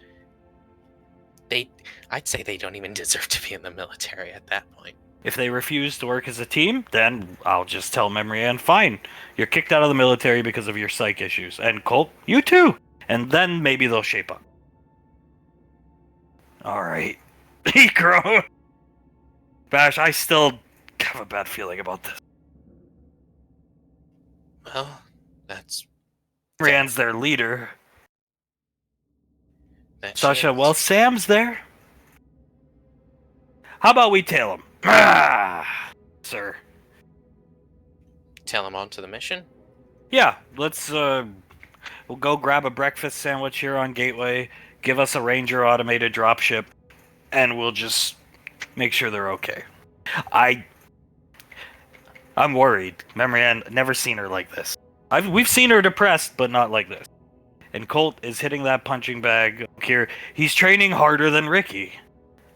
Speaker 5: I'd say they don't even deserve to be in the military at that point.
Speaker 3: If they refuse to work as a team, then I'll just tell Memory Ann, fine, you're kicked out of the military because of your psych issues. And Colt, you too. And then maybe they'll shape up. Alright. He groaned. Bash, I still have a bad feeling about this.
Speaker 5: Well, that's...
Speaker 3: Memory Ann's their leader.
Speaker 5: that
Speaker 3: Sasha,
Speaker 5: shit.
Speaker 3: well, Sam's there. How about we tail him? Sir.
Speaker 5: Tell him on to the mission?
Speaker 3: Yeah, let's, we'll go grab a breakfast sandwich here on Gateway, give us a Ranger automated dropship, and we'll just make sure they're okay. I'm worried. Memory Ann, never seen her like this. We've seen her depressed, but not like this. And Colt is hitting that punching bag here. He's training harder than Ricky.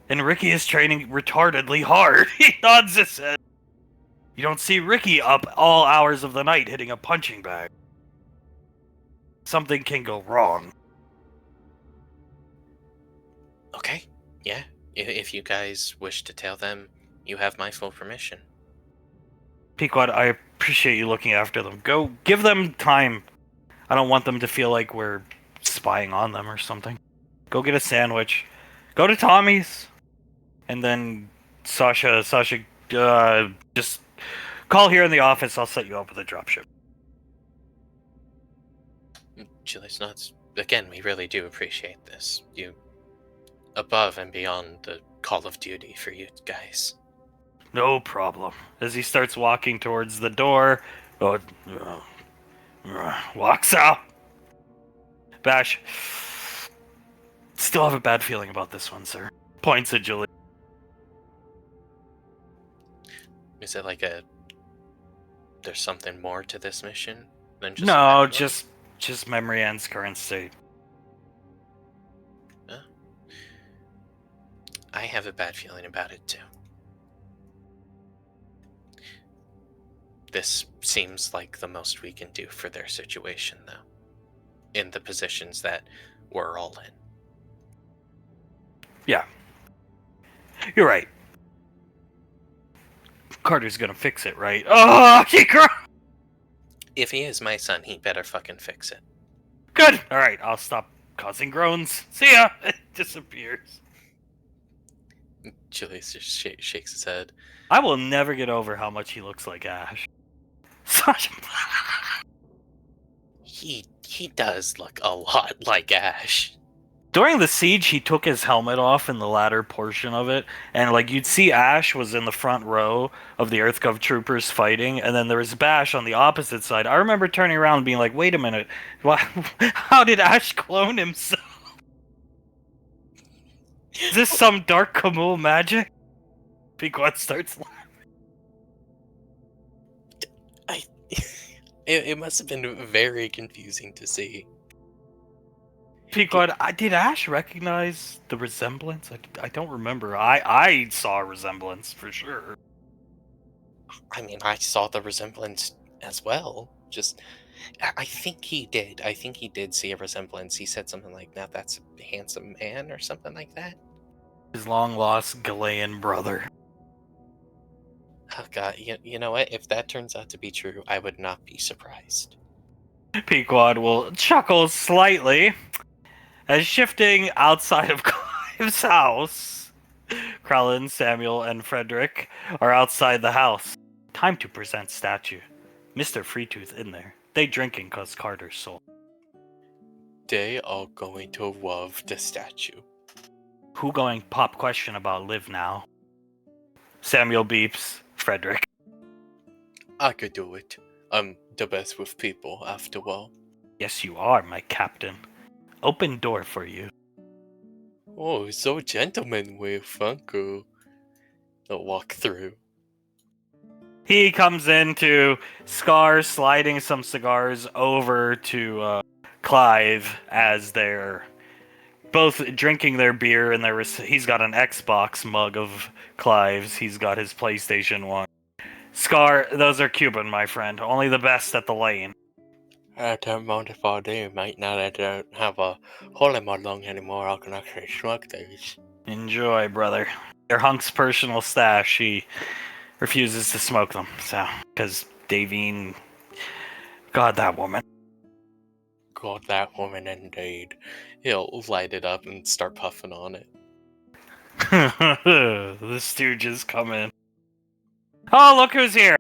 Speaker 3: And Ricky is training retardedly hard. He nods his head. You don't see Ricky up all hours of the night hitting a punching bag. Something can go wrong.
Speaker 5: Okay, yeah. If you guys wish to tell them, you have my full permission.
Speaker 3: Pequod, I appreciate you looking after them. Go, give them time. I don't want them to feel like we're spying on them or something. Go get a sandwich. Go to Tommy's. And then, Sasha, just call here in the office. I'll set you up with a dropship.
Speaker 5: Julius nods. Again, we really do appreciate this. You, above and beyond the Call of Duty for you guys.
Speaker 3: No problem. As he starts walking towards the door, walks out. Bash, still have a bad feeling about this one, sir. Points at Julie.
Speaker 5: Is it like there's something more to this mission than just...
Speaker 3: No, just Memory Ann's current state.
Speaker 5: I have a bad feeling about it too. this seems like the most we can do for their situation, though, in the positions that we're all in.
Speaker 3: Yeah. You're right. Carter's gonna fix it, right? Oh, he cried!
Speaker 5: If he is my son, he better fucking fix it.
Speaker 3: Good! Alright, I'll stop causing groans. See ya! It disappears.
Speaker 5: Julius just shakes his head.
Speaker 3: I will never get over how much he looks like Ash. Such
Speaker 5: He does look a lot like Ash.
Speaker 3: During the siege, he took his helmet off in the latter portion of it, and like you'd see Ash was in the front row of the EarthGov troopers fighting, and then there was Bash on the opposite side. I remember turning around and being like, wait a minute, how did Ash clone himself? Is this some Dark Kamul magic? Pequod starts laughing.
Speaker 5: It must have been very confusing to see.
Speaker 3: Pequod, did Ash recognize the resemblance? I don't remember. I saw a resemblance for sure.
Speaker 5: I mean, I saw the resemblance as well. Just, I think he did. I think he did see a resemblance. He said something like, "Now that's a handsome man," or something like that.
Speaker 3: His long-lost Galean brother.
Speaker 5: Oh god, you know what? If that turns out to be true, I would not be surprised.
Speaker 3: Pequod will chuckle slightly as shifting outside of Clive's house. Krellin, Samuel, and Frederick are outside the house. Time to present statue. Mr. Freetooth in there. They drinking cause Carter's soul.
Speaker 5: They are going to love the statue.
Speaker 3: Who going pop question about live now? Samuel beeps. Frederick.
Speaker 5: I could do it. I'm the best with people, after all.
Speaker 3: Yes, you are, my captain. Open door for you.
Speaker 5: Oh, so gentlemanly, Funko. They'll walk through.
Speaker 3: He comes into Scar sliding some cigars over to Clive as they're both drinking their beer, and he's got an Xbox mug of Clive's. He's got his PlayStation 1. Scar, those are Cuban, my friend. Only the best at the lane.
Speaker 5: I don't mind if I do, mate. Now that I don't have a hole in my lung anymore, I can actually smoke these.
Speaker 3: Enjoy, brother. They're Hunk's personal stash. He refuses to smoke them, because Davine... God, that woman.
Speaker 5: God, that woman indeed. He'll light it up and start puffing on it.
Speaker 3: The Stooges come in. Oh, look who's here!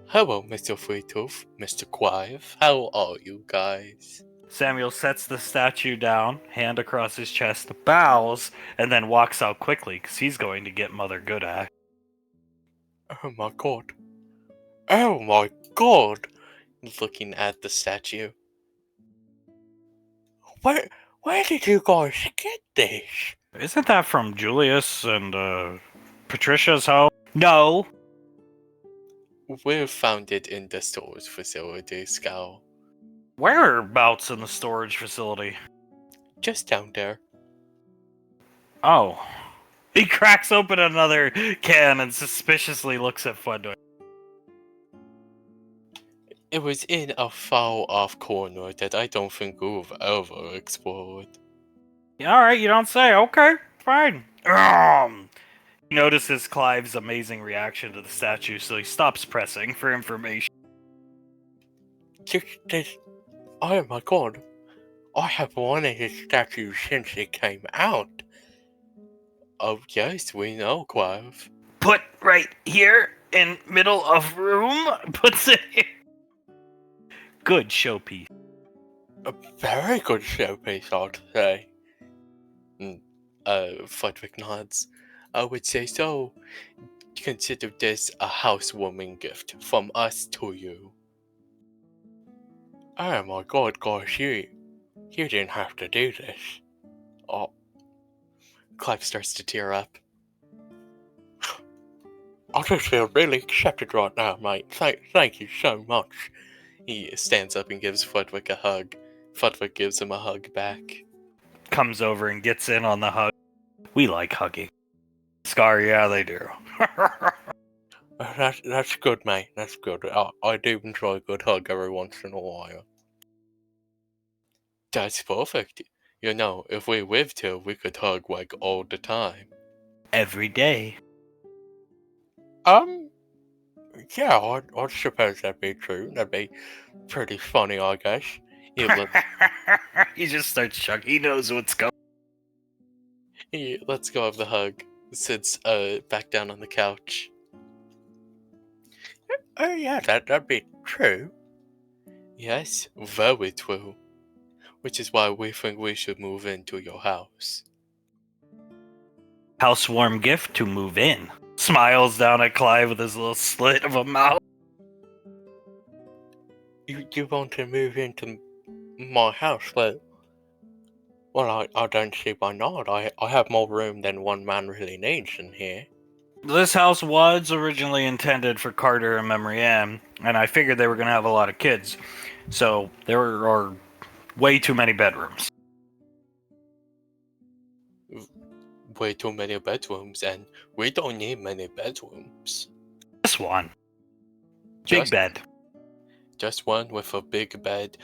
Speaker 5: Hello, Mr. Freetooth, Mr. Clive. How are you guys?
Speaker 3: Samuel sets the statue down, hand across his chest, bows, and then walks out quickly, because he's going to get Mother Goodak.
Speaker 5: Oh my god. Oh my god! Looking at the statue. Where did you guys get this?
Speaker 3: Isn't that from Julius and Patricia's home? No.
Speaker 5: We found it in the storage facility, Scout.
Speaker 3: Whereabouts in the storage facility?
Speaker 5: Just down there.
Speaker 3: Oh. He cracks open another can and suspiciously looks at Fudway.
Speaker 5: It was in a far-off corner that I don't think we've ever explored.
Speaker 3: Yeah, alright, you don't say. Okay, fine. He notices Clive's amazing reaction to the statue, so he stops pressing for information.
Speaker 5: Oh my god. I have wanted this statue since it came out. Oh yes, we know, Clive.
Speaker 3: Put right here in middle of room. Puts it here. Good showpiece.
Speaker 5: A very good showpiece, I'd say. Frederick nods. I would say so. Consider this a housewarming gift from us to you. Oh my god, gosh, you didn't have to do this. Oh. Clive starts to tear up. I just feel really accepted right now, mate. Thank you so much. He stands up and gives Fudwick a hug. Fudwick gives him a hug back.
Speaker 3: Comes over and gets in on the hug. We like hugging. Scar, yeah, they do.
Speaker 4: That's good, mate. That's good. I do enjoy a good hug every once in a while. That's perfect. You know, if we lived here, we could hug like all the time.
Speaker 3: Every day.
Speaker 4: Yeah, I suppose that'd be true. That'd be pretty funny, I guess.
Speaker 3: He just starts chugging. He knows what's coming.
Speaker 4: Let's go have the hug. Sits back down on the couch. Oh yeah, that'd be true. Yes, very true. Which is why we think we should move into your house.
Speaker 3: Housewarm gift to move in. Smiles down at Clive with his little slit of a mouth.
Speaker 4: You want to move into my house? Well, I don't see why not. I have more room than one man really needs in here.
Speaker 3: This house was originally intended for Carter and Memory Ann, and I figured they were going to have a lot of kids. So there are way too many bedrooms.
Speaker 4: Way too many bedrooms, and we don't need many bedrooms.
Speaker 3: This one. Big bed.
Speaker 4: Just one with a big bed.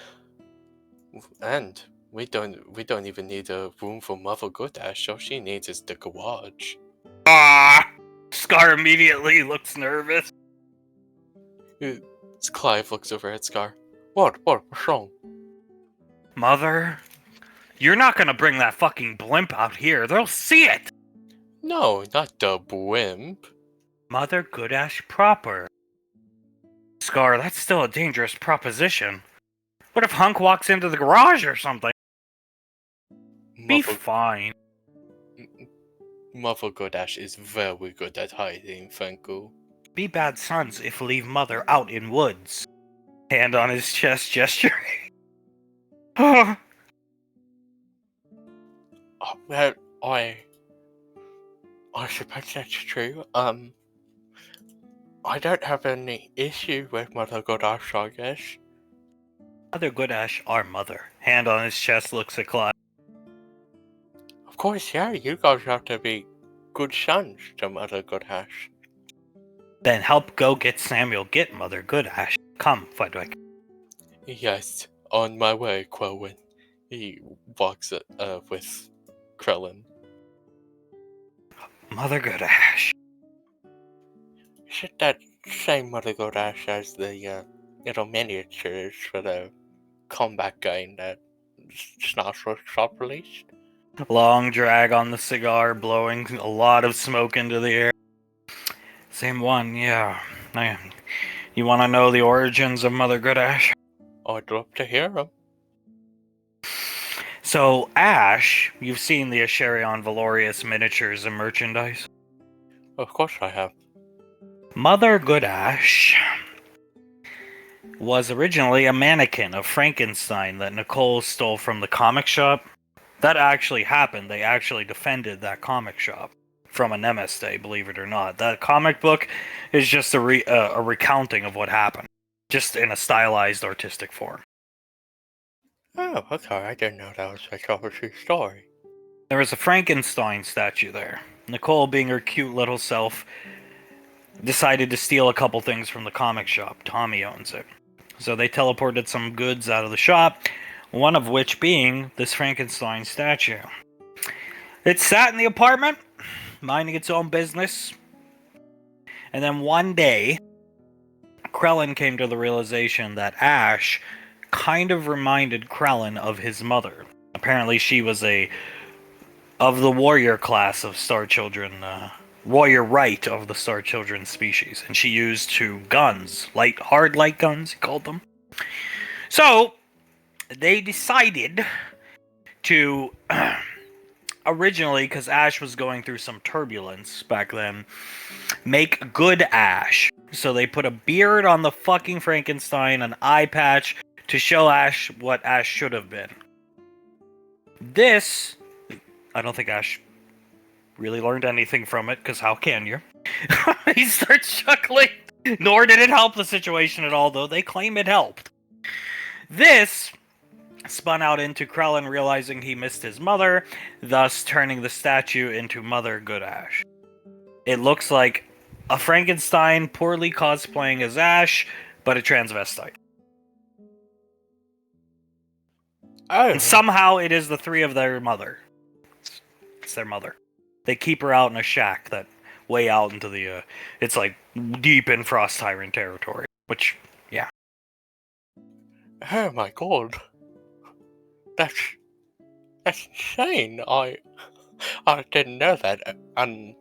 Speaker 4: And we don't even need a room for Mother Goodash. All she needs is the garage.
Speaker 3: Ah! Scar immediately looks nervous.
Speaker 4: Clive looks over at Scar. What's wrong?
Speaker 3: Mother, you're not gonna bring that fucking blimp out here. They'll see it.
Speaker 4: No, not the blimp.
Speaker 3: Mother Goodash proper. Scar, that's still a dangerous proposition. What if Hunk walks into the garage or something? Be fine.
Speaker 4: Mother Goodash is very good at hiding, thank you.
Speaker 3: Be bad sons if leave Mother out in woods. Hand on his chest gesturing.
Speaker 4: Well, I suppose that's true. I don't have any issue with Mother Goodash, I guess.
Speaker 3: Mother Goodash, our mother. Hand on his chest looks at Clive.
Speaker 4: Of course, yeah, you guys have to be good sons to Mother Goodash.
Speaker 3: Then help go get Samuel, get Mother Goodash. Come, Fudwick.
Speaker 4: Yes, on my way, Quellwyn. He walks with Krellin.
Speaker 3: Mother Goodash.
Speaker 4: Is it that same Mother Goodash as the little miniatures for the combat game that Snarl Shop released?
Speaker 3: Long drag on the cigar, blowing a lot of smoke into the air. Same one, yeah. You want to know the origins of Mother Goodash?
Speaker 4: I'd love to hear them.
Speaker 3: So, Ash, you've seen the Asherion Valorius miniatures and merchandise?
Speaker 4: Of course I have.
Speaker 3: Mother Goodash was originally a mannequin of Frankenstein that Nicole stole from the comic shop. That actually happened. They actually defended that comic shop from a Nemesis Day, believe it or not. That comic book is just a recounting of what happened, just in a stylized artistic form.
Speaker 4: Oh, okay, I didn't know that was such a true story.
Speaker 3: There was a Frankenstein statue there. Nicole, being her cute little self, decided to steal a couple things from the comic shop. Tommy owns it. So they teleported some goods out of the shop, one of which being this Frankenstein statue. It sat in the apartment, minding its own business. And then one day, Krellin came to the realization that Ash kind of reminded Krellin of his mother. Apparently she was of the warrior class of Star Children, warrior right of the Star Children species. And she used two guns, hard light guns, he called them. So, they decided to, originally, because Ash was going through some turbulence back then, make good Ash. So they put a beard on the fucking Frankenstein, an eye patch, to show Ash what Ash should have been. This, I don't think Ash really learned anything from it, because how can you? He starts chuckling. Nor did it help the situation at all, though. They claim it helped. This spun out into Krellin realizing he missed his mother, thus turning the statue into Mother Goodash. It looks like a Frankenstein poorly cosplaying as Ash, but a transvestite.
Speaker 4: Oh,
Speaker 3: And somehow it is the three of their mother. It's their mother. They keep her out in a shack that way out into the, it's like deep in Frost Tyrant territory. Which, yeah.
Speaker 4: oh my god. That's insane. I didn't know that. And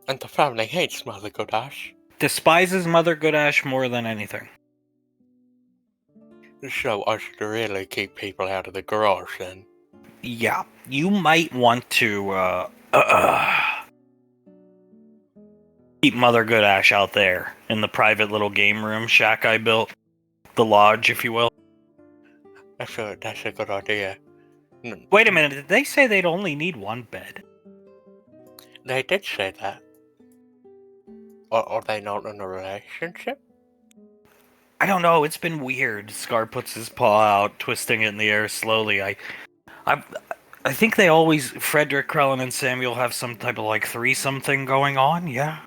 Speaker 4: the family hates Mother Godash.
Speaker 3: Despises Mother Goodash more than anything.
Speaker 4: So I should really keep people out of the garage then.
Speaker 3: Yeah, you might want to, keep Mother Goodash out there in the private little game room shack I built. The lodge, if you will.
Speaker 4: That's a good idea.
Speaker 3: Wait a minute, did they say they'd only need one bed?
Speaker 4: They did say that. Are they not in a relationship?
Speaker 3: I don't know, it's been weird. Scar puts his paw out, twisting it in the air slowly. I think they always, Frederick, Krellin, and Samuel have some type of like threesome thing going on, yeah?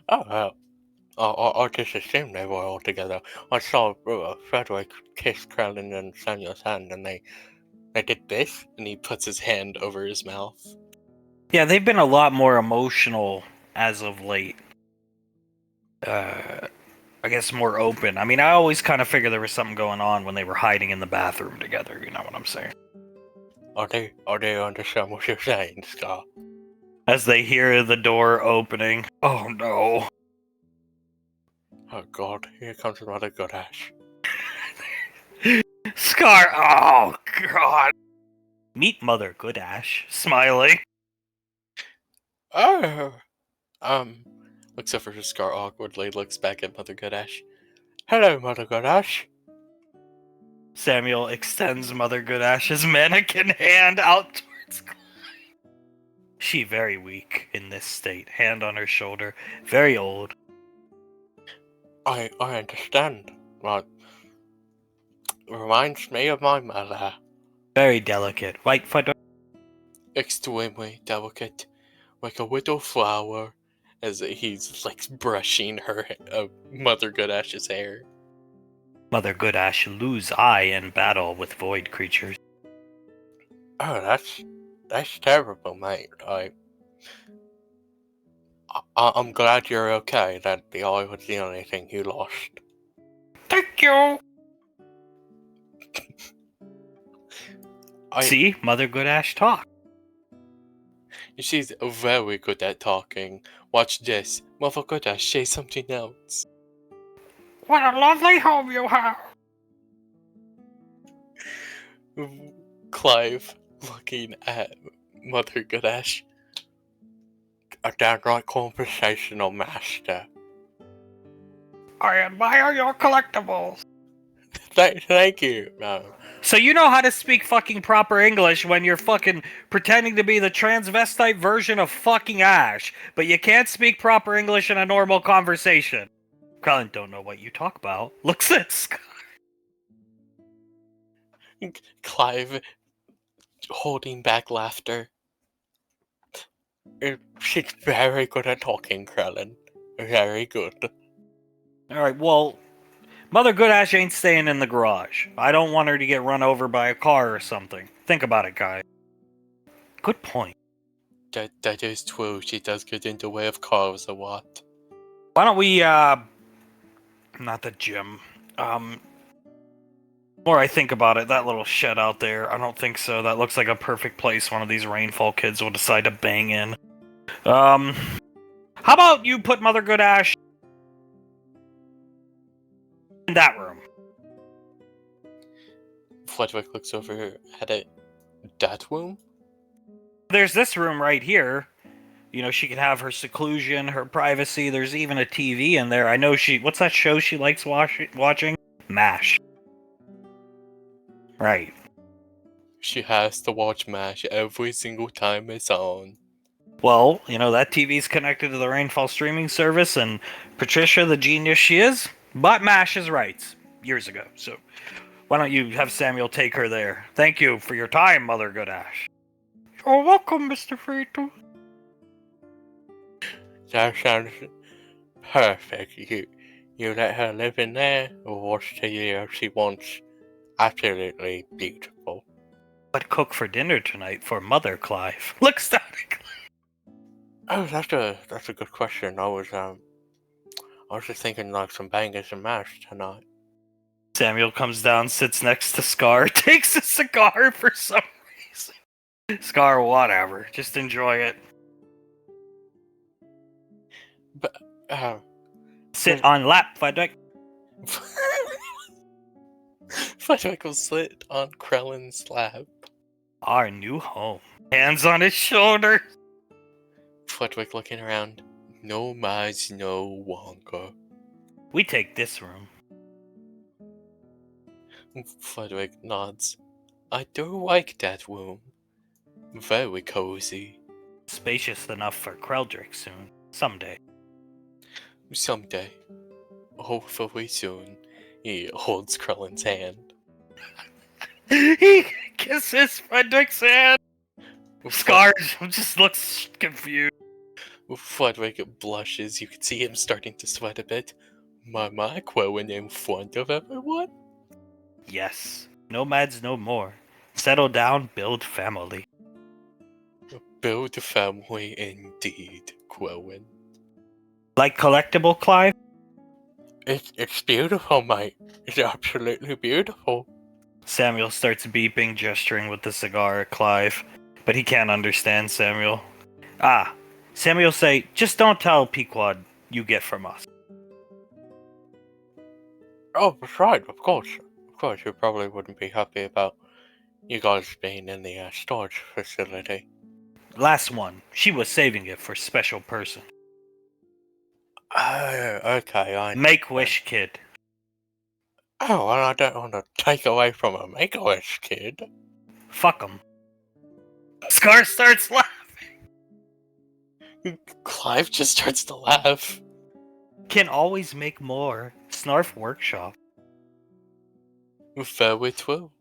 Speaker 4: Oh, well. I just assumed they were all together. I saw Frederick kiss Krellin and Samuel's hand, and they did this, and he puts his hand over his mouth.
Speaker 3: Yeah, they've been a lot more emotional as of late. I guess more open. I mean, I always kind of figured there was something going on when they were hiding in the bathroom together, you know what I'm saying?
Speaker 4: Are they understand what you're saying, Scar?
Speaker 3: As they hear the door opening. Oh no.
Speaker 4: Oh god, here comes Mother Godash.
Speaker 3: Scar, oh god. Meet Mother Goodash, smiling.
Speaker 4: Oh! Looks over to Scar awkwardly, looks back at Mother Godash. Hello, Mother Godash.
Speaker 3: Samuel extends Mother Goodash's mannequin hand out towards Clive. She very weak in this state, hand on her shoulder, very old.
Speaker 4: I understand, but reminds me of my mother.
Speaker 3: Very delicate, white foot.
Speaker 4: Extremely delicate, like a widow flower, as he's like brushing her Mother Godash's hair.
Speaker 3: Mother Goodash lose eye in battle with void creatures.
Speaker 4: Oh, that's terrible, mate. I'm glad you're okay. That the eye was the only thing you lost.
Speaker 3: Thank you.
Speaker 4: I
Speaker 3: See, Mother Goodash talk.
Speaker 4: She's very good at talking. Watch this. Mother Godash say something else.
Speaker 3: What a lovely home you have.
Speaker 4: Clive looking at Mother Godash. A downright conversational master.
Speaker 3: I admire your collectibles.
Speaker 4: Thank you.
Speaker 3: So you know how to speak fucking proper English when you're fucking pretending to be the transvestite version of fucking Ash, but you can't speak proper English in a normal conversation. Colin don't know what you talk about. Looks at Scar.
Speaker 4: Clive holding back laughter. She's very good at talking, Krellin. Very good.
Speaker 3: Alright, well, Mother Goodash ain't staying in the garage. I don't want her to get run over by a car or something. Think about it, guy. Good point.
Speaker 4: That is true. She does get in the way of cars a lot.
Speaker 3: Why don't we, not the gym. More I think about it, that little shed out there, I don't think so. That looks like a perfect place one of these rainfall kids will decide to bang in. How about you put Mother Goodash in that room?
Speaker 4: Frederick looks over at it. That room?
Speaker 3: There's this room right here. You know, she can have her seclusion, her privacy. There's even a TV in there. I know what's that show she likes watching? MASH. Right.
Speaker 4: She has to watch MASH every single time it's on.
Speaker 3: Well, you know, that TV's connected to the Rainfall streaming service, and Patricia, the genius she is, bought MASH's rights years ago. So why don't you have Samuel take her there? Thank you for your time, Mother Goodash. You're welcome, Mr. Frito.
Speaker 4: That sounds perfect. You let her live in there, or watch the year she wants. Absolutely beautiful.
Speaker 3: What cook for dinner tonight for Mother Clive? Look static.
Speaker 4: Oh, that's a good question. I was just thinking like some bangers and mash tonight.
Speaker 3: Samuel comes down, sits next to Scar, takes a cigar for some reason. Scar, whatever. Just enjoy it.
Speaker 4: But
Speaker 3: Sit on lap, Fudwick.
Speaker 4: Fudwick will sit on Krellin's lap.
Speaker 3: Our new home. Hands on his shoulder.
Speaker 4: Fudwick looking around. No mas, no Wonka.
Speaker 3: We take this room.
Speaker 4: Fudwick nods. I do like that room. Very cozy.
Speaker 3: Spacious enough for Kreldrick soon. Someday.
Speaker 4: Someday. Hopefully soon. He holds Krellin's hand.
Speaker 3: He kisses Frederick's hand. Scar just looks confused.
Speaker 4: Fudwick blushes. You can see him starting to sweat a bit. My Quowen in front of everyone?
Speaker 3: Yes. Nomads no more. Settle down, build family.
Speaker 4: Build a family indeed, Quowen.
Speaker 3: Like collectible, Clive?
Speaker 4: It's beautiful, mate. It's absolutely beautiful.
Speaker 3: Samuel starts beeping, gesturing with the cigar at Clive, but he can't understand Samuel. Samuel say, just don't tell Pequod you get from us.
Speaker 4: Oh, that's right, of course. Of course, you probably wouldn't be happy about you guys being in the storage facility.
Speaker 3: Last one, she was saving it for special person.
Speaker 4: Oh, okay, I
Speaker 3: Make-Wish kid.
Speaker 4: Oh, well, I don't want to take away from a Make-A-Wish kid.
Speaker 3: Fuck him. Scar starts laughing.
Speaker 4: Clive just starts to laugh.
Speaker 3: Can always make more. Snarf Workshop.
Speaker 4: Very true.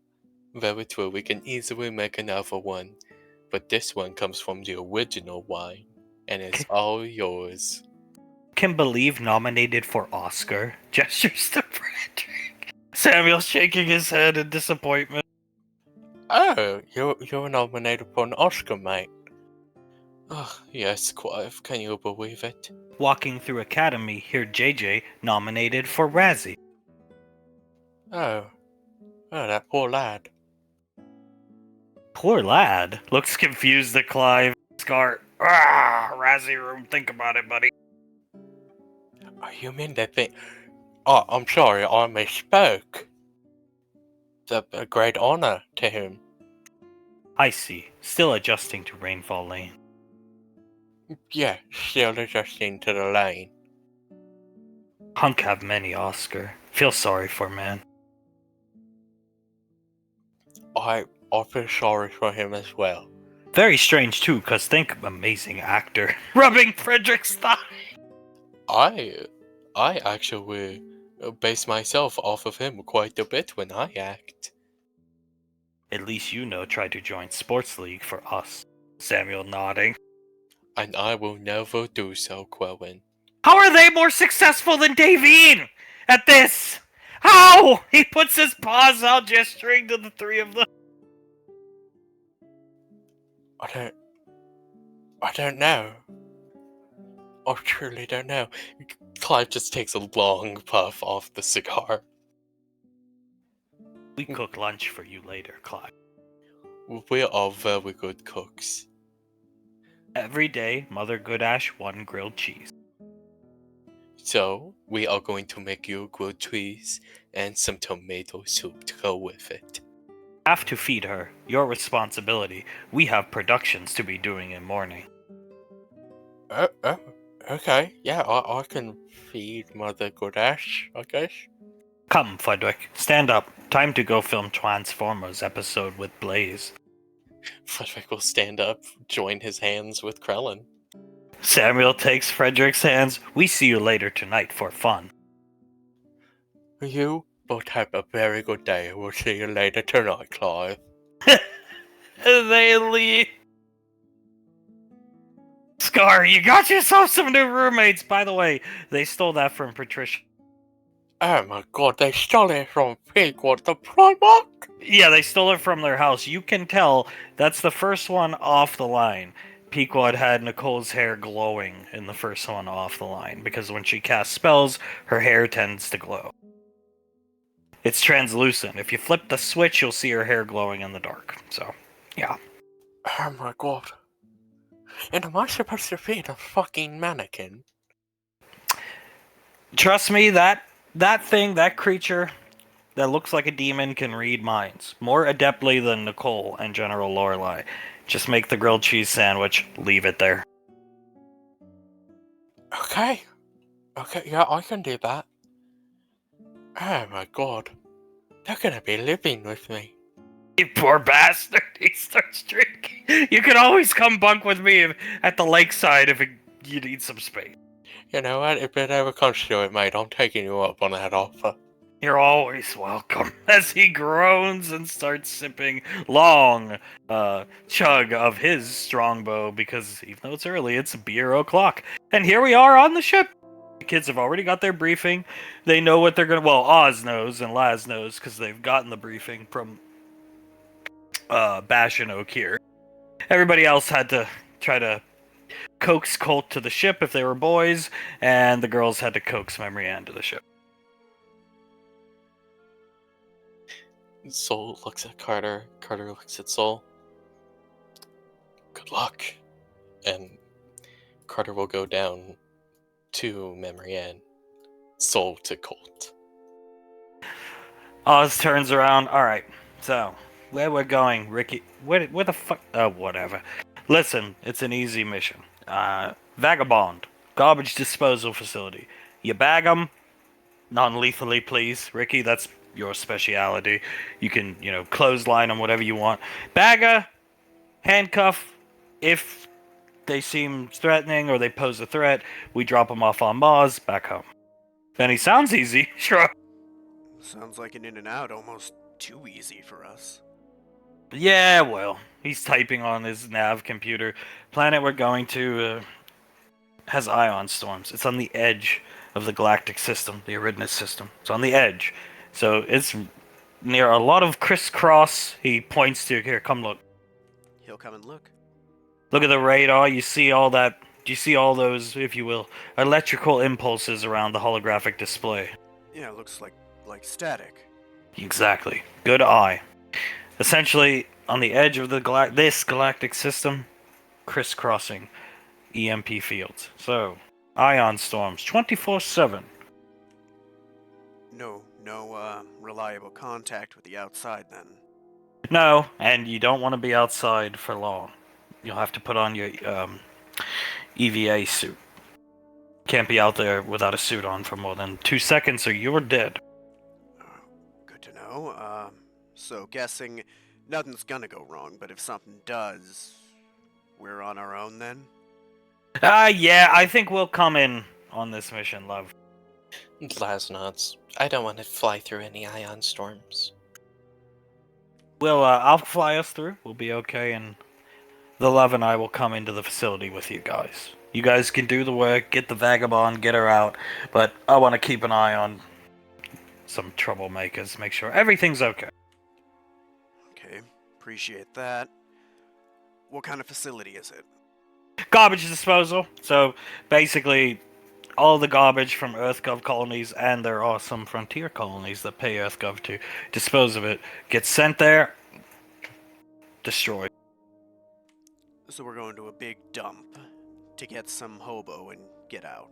Speaker 4: Very true. We can easily make another one. But this one comes from the original wine. And it's all yours.
Speaker 3: Can believe nominated for Oscar. Gestures to Frederick. Samuel shaking his head in disappointment.
Speaker 4: Oh, you're nominated for an Oscar, mate. Oh, yes, Clive. Can you believe it?
Speaker 3: Walking through Academy, hear JJ nominated for Razzie.
Speaker 4: Oh, that poor lad.
Speaker 3: Poor lad. Looks confused at Clive. Scar. Razzie room. Think about it, buddy.
Speaker 4: Oh, you mean that thing? Oh, I'm sorry, I misspoke. It's a great honor to him.
Speaker 3: I see. Still adjusting to Rainfall Lane.
Speaker 4: Yeah, still adjusting to the lane.
Speaker 3: Hunk have many, Oscar. Feel sorry for man.
Speaker 4: I feel sorry for him as well.
Speaker 3: Very strange too, cause think amazing actor. Rubbing Frederick's thigh.
Speaker 4: I actually base myself off of him quite a bit when I act.
Speaker 3: At least you know try to join Sports League for us. Samuel nodding.
Speaker 4: And I will never do so, Quellen.
Speaker 3: How are they more successful than Davine at this? How? He puts his paws out, gesturing to the three of them.
Speaker 4: I don't know. I truly don't know. Clive just takes a long puff off the cigar.
Speaker 3: We cook lunch for you later, Clive.
Speaker 4: We are very good cooks.
Speaker 3: Every day, Mother Goodash, one grilled cheese.
Speaker 4: So, we are going to make you grilled cheese and some tomato soup to go with it.
Speaker 3: Have to feed her. Your responsibility. We have productions to be doing in morning.
Speaker 4: Okay. Yeah, I can feed Mother Goodash, I guess.
Speaker 3: Come, Fudwick. Stand up. Time to go film Transformers episode with Blaze.
Speaker 4: Frederick will stand up, join his hands with Krellin.
Speaker 3: Samuel takes Frederick's hands. We see you later tonight for fun.
Speaker 4: You both have a very good day. We'll see you later tonight, Clive.
Speaker 3: They leave. Scar, you got yourself some new roommates. By the way, they stole that from Patricia.
Speaker 4: Oh my god, they stole it from Pigwood, the Primark?
Speaker 3: Yeah, they stole it from their house. You can tell that's the first one off the line. Pequod had Nicole's hair glowing in the first one off the line because when she casts spells, her hair tends to glow. It's translucent. If you flip the switch, you'll see her hair glowing in the dark. So, yeah.
Speaker 4: Oh my god. And am I supposed to be the fucking mannequin?
Speaker 3: Trust me, that thing, that creature that looks like a demon can read minds more adeptly than Nicole and General Lorelei. Just make the grilled cheese sandwich, leave it there.
Speaker 4: Okay. Okay, yeah, I can do that. Oh my god. They're gonna be living with me.
Speaker 3: You poor bastard, he starts drinking. You can always come bunk with me at the lakeside if you need some space.
Speaker 4: You know what? If it ever comes to it, mate, I'm taking you up on that offer.
Speaker 3: You're always welcome. As he groans and starts sipping long chug of his strongbow because even though it's early, it's beer o'clock. And here we are on the ship. The kids have already got their briefing. They know what they're gonna. Well, Oz knows and Laz knows because they've gotten the briefing from Bash and Oak here. Everybody else had to try to coax Colt to the ship if they were boys, and the girls had to coax Memory Ann to the ship.
Speaker 4: Soul looks at Carter. Carter looks at Soul. Good luck. And Carter will go down to Memory Ann. Soul to Colt.
Speaker 3: Oz turns around. Alright, so, where we're going, Ricky? Where the fuck? Oh, whatever. Listen, it's an easy mission. Vagabond. Garbage disposal facility. You bag them, non-lethally, please. Ricky, that's your speciality. You can, clothesline them, whatever you want. Bagger, handcuff. If they seem threatening or they pose a threat, we drop them off on Mars, back home. Then he sounds easy, sure.
Speaker 1: Sounds like an in and out almost too easy for us.
Speaker 3: Yeah, well, he's typing on his nav computer. Planet we're going to has ion storms. It's on the edge of the galactic system, the Eridanus system. It's on the edge. So it's near a lot of crisscross. He points to, here, come look.
Speaker 1: He'll come and look.
Speaker 3: Look at the radar. You see all that. Do you see all those, if you will, electrical impulses around the holographic display?
Speaker 1: Yeah, it looks like static.
Speaker 3: Exactly. Good eye. Essentially, on the edge of this galactic system, crisscrossing EMP fields. So, ion storms, 24/7.
Speaker 1: No reliable contact with the outside then.
Speaker 3: No, and you don't want to be outside for long. You'll have to put on your EVA suit. Can't be out there without a suit on for more than 2 seconds or you're dead.
Speaker 1: Good to know. So guessing nothing's gonna go wrong, but if something does, we're on our own then?
Speaker 3: Yeah, I think we'll come in on this mission, love.
Speaker 5: Laz nods. I don't want to fly through any ion storms.
Speaker 3: I'll fly us through. We'll be okay, and the love and I will come into the facility with you guys. You guys can do the work, get the vagabond, get her out, but I want to keep an eye on some troublemakers, make sure everything's okay.
Speaker 1: Okay, appreciate that. What kind of facility is it?
Speaker 3: Garbage disposal. So basically, all the garbage from EarthGov colonies, and there are some frontier colonies that pay EarthGov to dispose of it, gets sent there, destroyed.
Speaker 1: So we're going to a big dump to get some hobo and get out.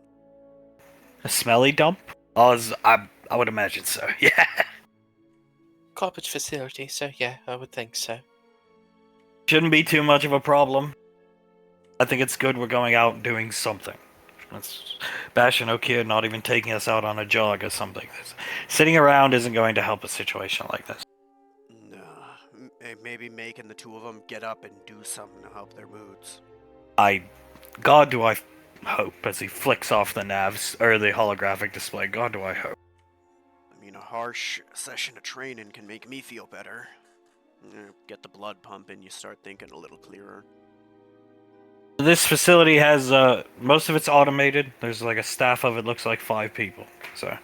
Speaker 3: A smelly dump? I would imagine so, yeah.
Speaker 5: Garbage facility, so yeah, I would think so.
Speaker 3: Shouldn't be too much of a problem. I think it's good we're going out and doing something. That's Bash and Okir not even taking us out on a jog or something. Sitting around isn't going to help a situation like this.
Speaker 1: No, maybe making the two of them get up and do something to help their moods.
Speaker 3: God do I hope, as he flicks off the navs, or the holographic display, God do I hope.
Speaker 1: I mean, a harsh session of training can make me feel better. Get the blood pumping, you start thinking a little clearer.
Speaker 3: This facility has most of it's automated. There's like a staff of it looks like 5 people. So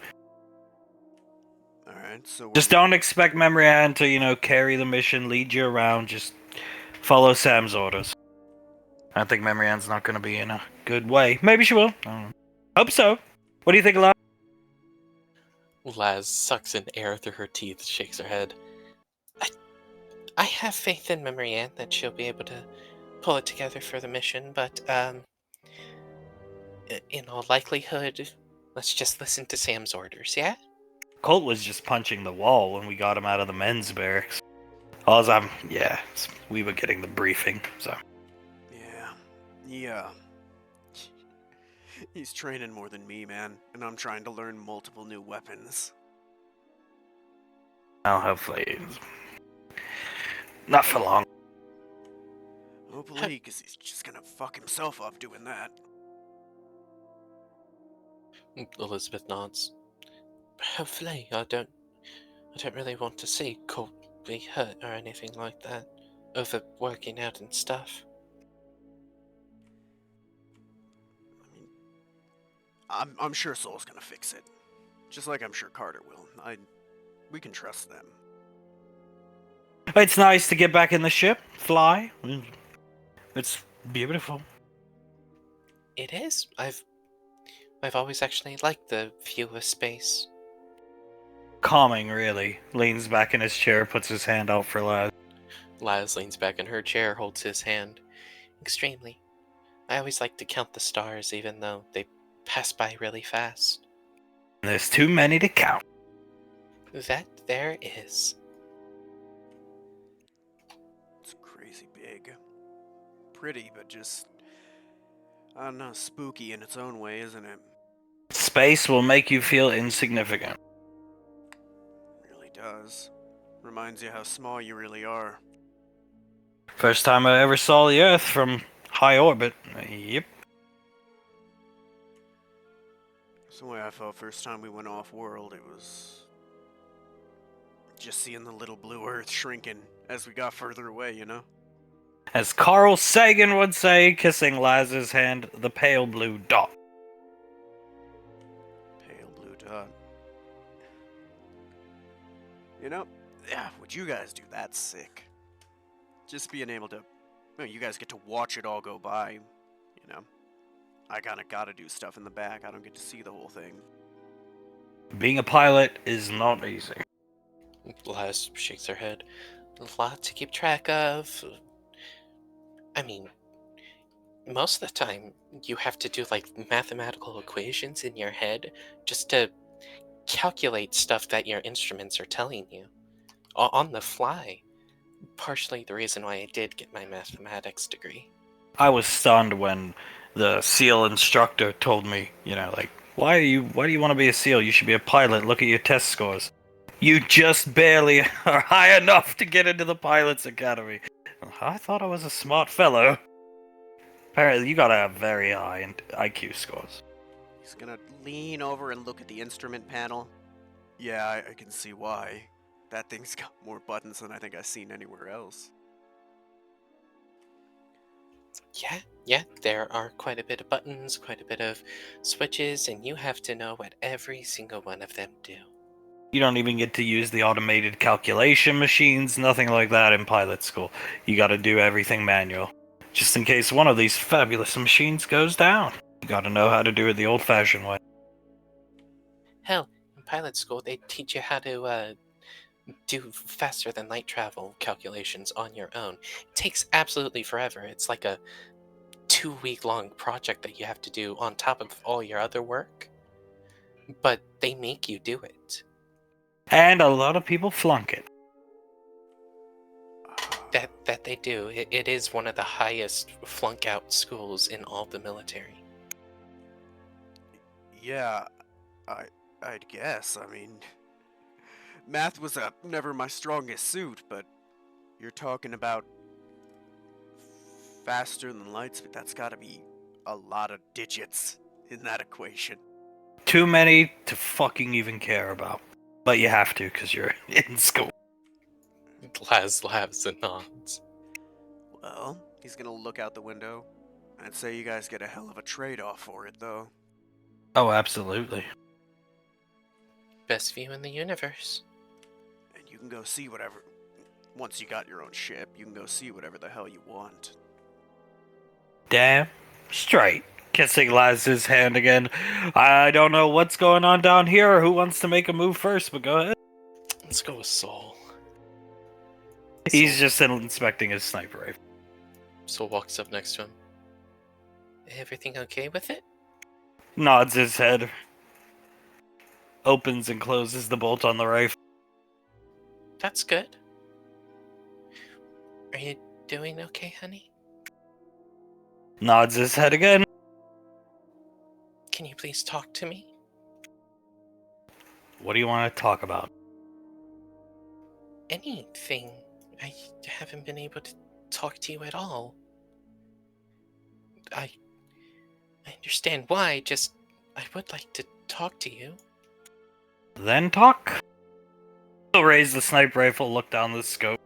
Speaker 1: Alright, so
Speaker 3: just don't expect Memory Ann to, carry the mission, lead you around. Just follow Sam's orders. I think Memory Ann's not going to be in a good way. Maybe she will. I don't know. Hope so. What do you think, Laz?
Speaker 4: Laz sucks in air through her teeth, shakes her head.
Speaker 5: I have faith in Memory Ann that she'll be able to pull it together for the mission, but in all likelihood, let's just listen to Sam's orders, yeah?
Speaker 3: Colt was just punching the wall when we got him out of the men's barracks. We were getting the briefing, so.
Speaker 1: Yeah. He's training more than me, man, and I'm trying to learn multiple new weapons.
Speaker 3: I'll hopefully. Not for long.
Speaker 1: Hopefully, because he's just gonna fuck himself up doing that.
Speaker 4: Elizabeth nods.
Speaker 5: Hopefully, I don't really want to see Colt be hurt or anything like that over working out and stuff.
Speaker 1: I mean, I'm sure Soul's gonna fix it. Just like I'm sure Carter will. We can trust them.
Speaker 3: It's nice to get back in the ship, fly. It's beautiful.
Speaker 5: It is. I've always actually liked the view of space.
Speaker 3: Calming, really. Leans back in his chair, puts his hand out for Laz.
Speaker 4: Laz leans back in her chair, holds his hand.
Speaker 5: Extremely. I always like to count the stars, even though they pass by really fast.
Speaker 3: There's too many to count.
Speaker 5: That there is.
Speaker 1: It's crazy big. Pretty, but just, I don't know, spooky in its own way, isn't it?
Speaker 3: Space will make you feel insignificant.
Speaker 1: Really does. Reminds you how small you really are.
Speaker 3: First time I ever saw the Earth from high orbit. Yep.
Speaker 1: That's the way I felt first time we went off-world. It was just seeing the little blue Earth shrinking as we got further away, you know?
Speaker 3: As Carl Sagan would say, kissing Laz's hand, the pale blue dot.
Speaker 1: Pale blue dot. You know, yeah, what you guys do, that's sick. Just being able to, you guys get to watch it all go by, you know? I kinda gotta do stuff in the back, I don't get to see the whole thing.
Speaker 3: Being a pilot is not easy.
Speaker 4: Laz shakes her head.
Speaker 5: A lot to keep track of. I mean, most of the time, you have to do like mathematical equations in your head just to calculate stuff that your instruments are telling you on the fly. Partially the reason why I did get my mathematics degree.
Speaker 3: I was stunned when the SEAL instructor told me, why do you want to be a SEAL? You should be a pilot. Look at your test scores. You just barely are high enough to get into the pilot's academy. I thought I was a smart fellow. Apparently, you gotta have very high IQ scores.
Speaker 1: He's gonna lean over and look at the instrument panel. Yeah, I can see why. That thing's got more buttons than I think I've seen anywhere else.
Speaker 5: Yeah, there are quite a bit of buttons, quite a bit of switches, and you have to know what every single one of them do.
Speaker 3: You don't even get to use the automated calculation machines, nothing like that in pilot school. You gotta do everything manual. Just in case one of these fabulous machines goes down. You gotta know how to do it the old-fashioned way.
Speaker 5: Hell, in pilot school, they teach you how to do faster than light travel calculations on your own. It takes absolutely forever. It's like a 2-week-long project that you have to do on top of all your other work. But they make you do it.
Speaker 3: And a lot of people flunk it.
Speaker 5: That they do. It is one of the highest flunk out schools in all the military.
Speaker 1: Yeah, I'd guess. I mean, math was never my strongest suit, but you're talking about faster than light speed. That's gotta be a lot of digits in that equation.
Speaker 3: Too many to fucking even care about. But you have to, because you're in school.
Speaker 4: Laz laughs and nods.
Speaker 1: Well, he's gonna look out the window. I'd say you guys get a hell of a trade-off for it, though.
Speaker 3: Oh, absolutely.
Speaker 5: Best view in the universe.
Speaker 1: And you can go see whatever... Once you got your own ship, you can go see whatever the hell you want.
Speaker 3: Damn straight. Kissing Laz's hand again. I don't know what's going on down here or who wants to make a move first, but go ahead.
Speaker 5: Let's go with Soul.
Speaker 3: He's just inspecting his sniper rifle.
Speaker 5: Soul walks up next to him. Everything okay with it?
Speaker 3: Nods his head. Opens and closes the bolt on the rifle.
Speaker 5: That's good. Are you doing okay, honey?
Speaker 3: Nods his head again.
Speaker 5: Can you please talk to me?
Speaker 3: What do you want to talk about?
Speaker 5: Anything. I haven't been able to talk to you at all. I understand why, just I would like to talk to you.
Speaker 3: Then talk. He'll raise the sniper rifle, look down the scope.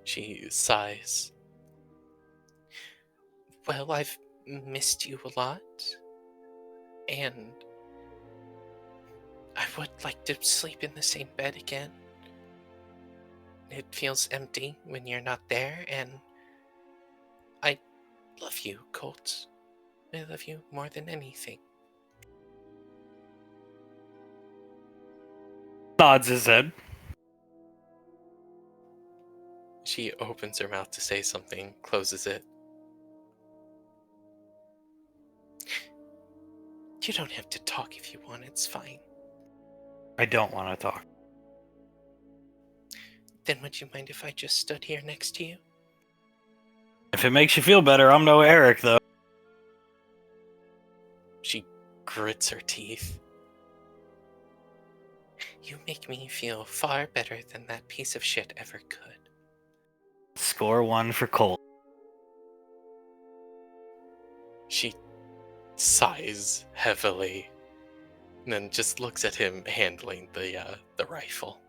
Speaker 5: She sighs. Well, I've missed you a lot. And I would like to sleep in the same bed again. It feels empty when you're not there, and I love you, Colt. I love you more than anything.
Speaker 3: Nods his head.
Speaker 5: She opens her mouth to say something, closes it. You don't have to talk if you want, it's fine.
Speaker 3: I don't want to talk.
Speaker 5: Then would you mind if I just stood here next to you?
Speaker 3: If it makes you feel better, I'm no Eric, though.
Speaker 5: She grits her teeth. You make me feel far better than that piece of shit ever could.
Speaker 3: Score 1 for Colt.
Speaker 5: She sighs heavily, and then just looks at him handling the rifle.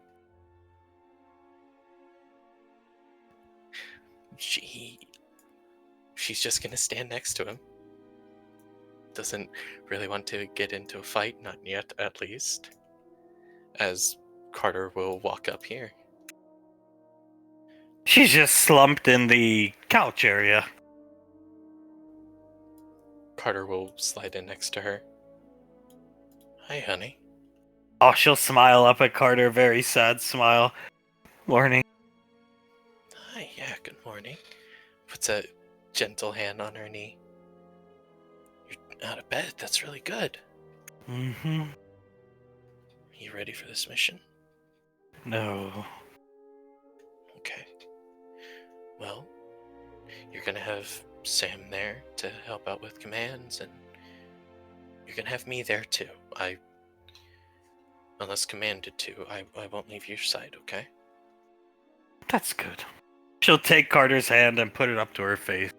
Speaker 5: She's just gonna stand next to him. Doesn't really want to get into a fight, not yet at least. As Carter will walk up here.
Speaker 3: She's just slumped in the couch area.
Speaker 5: Carter will slide in next to her. Hi, honey.
Speaker 3: Oh, she'll smile up at Carter, very sad smile. Morning.
Speaker 5: Hi, yeah, good morning. Puts a gentle hand on her knee. You're out of bed, that's really good.
Speaker 3: Mm-hmm.
Speaker 5: Are you ready for this mission?
Speaker 3: No.
Speaker 5: Okay. Well, you're gonna have Sam there to help out with commands, and you're gonna have me there too. Unless commanded to, I won't leave your side, okay?
Speaker 3: That's good. She'll take Carter's hand and put it up to her face.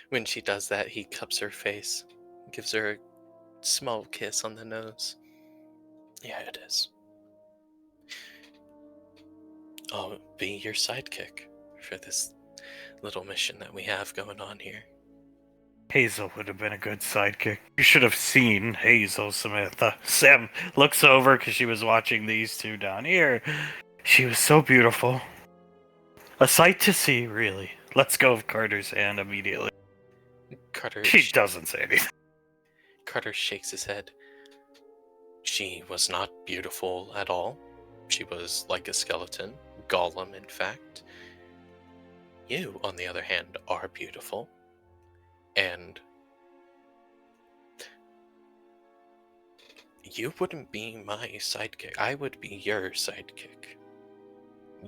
Speaker 5: When she does that, he cups her face, gives her a small kiss on the nose. Yeah, it is. I'll be your sidekick for this little mission that we have going on here.
Speaker 3: Hazel would have been a good sidekick. You should have seen Hazel, Samantha. Sam looks over because she was watching these two down here. She was so beautiful. A sight to see, really. Let's go with Carter's hand immediately. She doesn't say anything.
Speaker 5: Carter shakes his head. She was not beautiful at all. She was like a skeleton. Gollum, in fact. You, on the other hand, are beautiful. And you wouldn't be my sidekick. I would be your sidekick.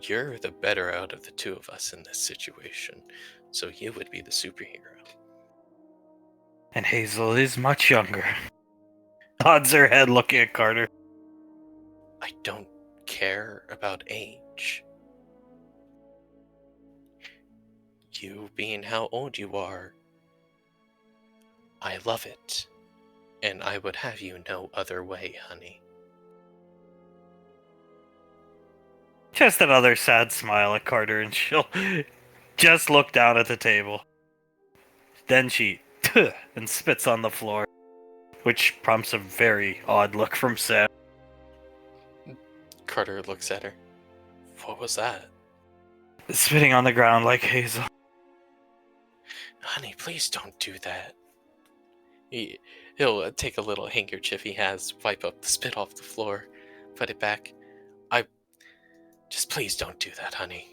Speaker 5: You're the better out of the two of us in this situation. So you would be the superhero.
Speaker 3: And Hazel is much younger. Nods her head looking at Carter.
Speaker 5: I don't care about age. You being how old you are, I love it. And I would have you no other way, honey.
Speaker 3: Just another sad smile at Carter, and she'll just look down at the table. Then she and spits on the floor, which prompts a very odd look from Sam.
Speaker 4: Carter looks at her. What was that?
Speaker 3: Spitting on the ground like Hazel.
Speaker 4: Honey, please don't do that. He'll take a little handkerchief he has, wipe up the spit off the floor, put it back. Just please don't do that, honey.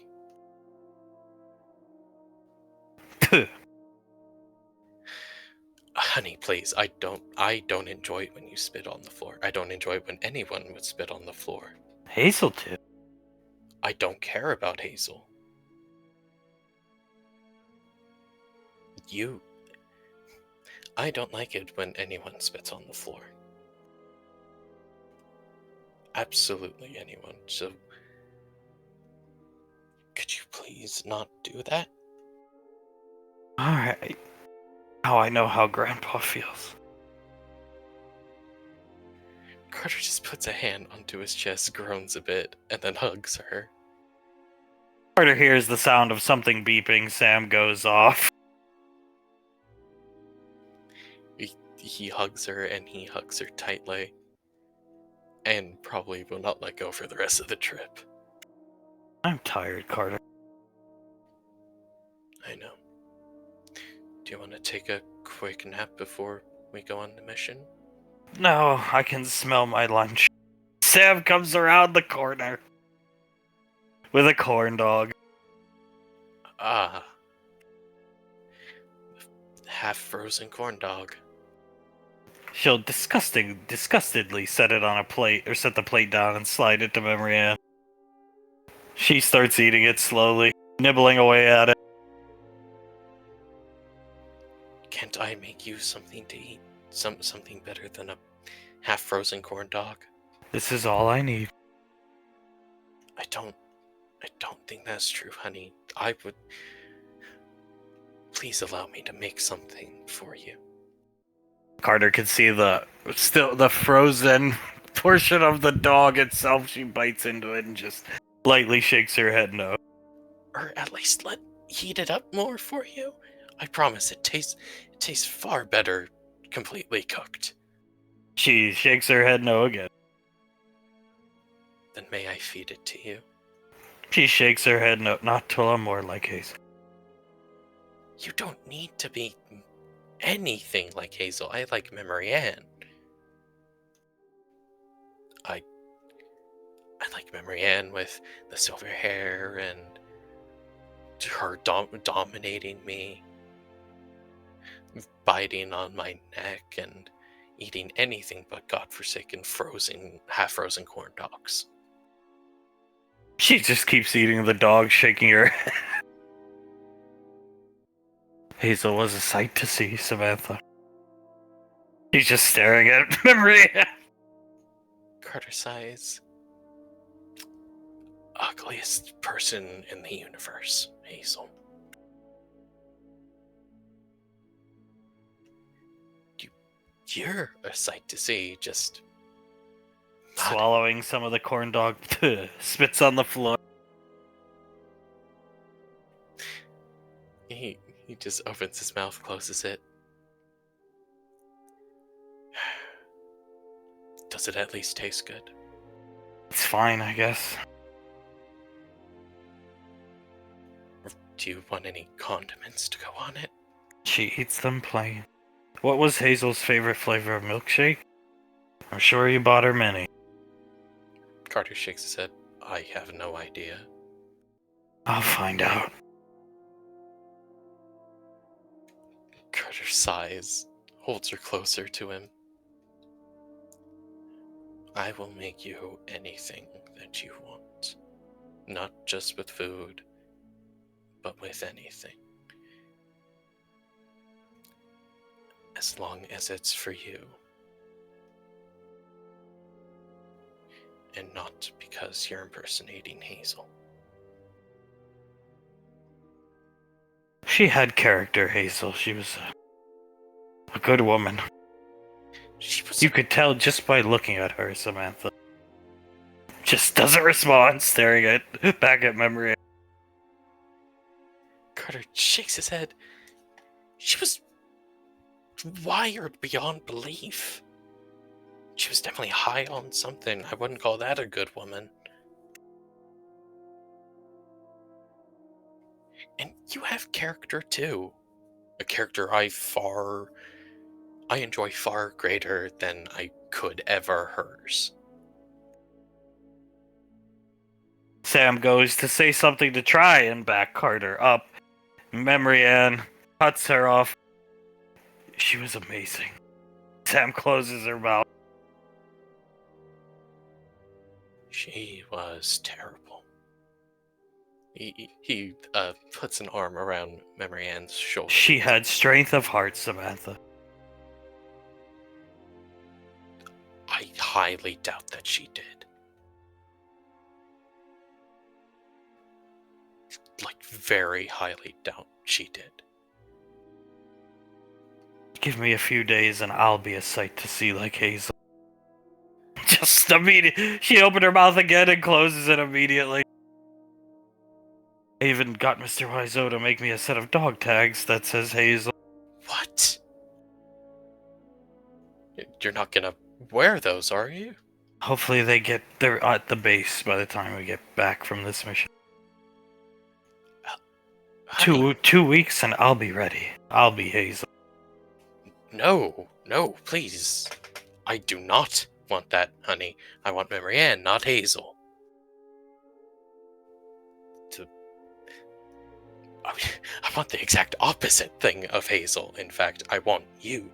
Speaker 4: Honey, please, I don't enjoy it when you spit on the floor. I don't enjoy it when anyone would spit on the floor.
Speaker 3: Hazel too.
Speaker 4: I don't care about Hazel. I don't like it when anyone spits on the floor. Absolutely anyone. So, could you please not do that?
Speaker 3: Alright. Now I know how Grandpa feels.
Speaker 4: Carter just puts a hand onto his chest, groans a bit, and then hugs her.
Speaker 3: Carter hears the sound of something beeping. Sam goes off.
Speaker 4: He hugs her, and he hugs her tightly. And probably will not let go for the rest of the trip.
Speaker 3: I'm tired, Carter.
Speaker 4: I know. Do you want to take a quick nap before we go on the mission?
Speaker 3: No, I can smell my lunch. Sam comes around the corner with a corn dog.
Speaker 4: Ah. Half-frozen corn dog.
Speaker 3: She'll disgustedly set it on a plate, or set the plate down and slide it to Memory Ann. She starts eating it slowly, nibbling away at it.
Speaker 4: Can't I make you something to eat? Something better than a half-frozen corn dog?
Speaker 3: This is all I need.
Speaker 4: I don't think that's true, honey. I would... Please allow me to make something for you.
Speaker 3: Carter can see the frozen portion of the dog itself. She bites into it and just lightly shakes her head no.
Speaker 4: Or at least heat it up more for you. I promise it tastes far better completely cooked.
Speaker 3: She shakes her head no again.
Speaker 4: Then may I feed it to you?
Speaker 3: She shakes her head no, not till I'm more like Hazel.
Speaker 4: You don't need to be anything like Hazel. I like Memory Ann. I like Memory Ann with the silver hair and her dominating me, biting on my neck and eating anything but godforsaken half-frozen corn dogs.
Speaker 3: She just keeps eating the dog, shaking her head. Hazel was a sight to see, Samantha. She's just staring at Memory.
Speaker 4: Carter sighs. Ugliest person in the universe, Hazel. You're a sight to see, just...
Speaker 3: Swallowing some of the corn dog, spits on the floor.
Speaker 4: He just opens his mouth, closes it. Does it at least taste good?
Speaker 3: It's fine, I guess.
Speaker 4: Do you want any condiments to go on it?
Speaker 3: She eats them plain. What was Hazel's favorite flavor of milkshake? I'm sure you bought her many.
Speaker 4: Carter shakes his head. I have no idea.
Speaker 3: I'll find out.
Speaker 4: Carter sighs, holds her closer to him. I will make you anything that you want. Not just with food, but with anything. As long as it's for you. And not because you're impersonating Hazel.
Speaker 3: She had character, Hazel. She was a good woman.
Speaker 4: She was
Speaker 3: You could tell just by looking at her, Samantha. Just doesn't respond, staring back at Memory.
Speaker 5: Carter shakes his head. She was wired beyond belief. She was definitely high on something. I wouldn't call that a good woman. And you have character too. A character I enjoy far greater than I could ever hers.
Speaker 3: Sam goes to say something to try and back Carter up. Memory Ann cuts her off. She was amazing. Sam closes her mouth.
Speaker 5: She was terrible. He puts an arm around Memory Ann's shoulder.
Speaker 3: She had strength of heart, Samantha.
Speaker 5: I highly doubt that she did. Like, very highly doubt she did.
Speaker 3: Give me a few days and I'll be a sight to see like Hazel. Just immediately. She opened her mouth again and closes it immediately. I even got Mr. Wiseau to make me a set of dog tags that says Hazel.
Speaker 5: What? You're not gonna wear those, are you?
Speaker 3: Hopefully they're at the base by the time we get back from this mission.
Speaker 5: Honey,
Speaker 3: 2 weeks and I'll be ready. I'll be Hazel.
Speaker 5: No, please. I do not want that, honey. I want Memory Ann, not Hazel. I want the exact opposite thing of Hazel. In fact, I want you.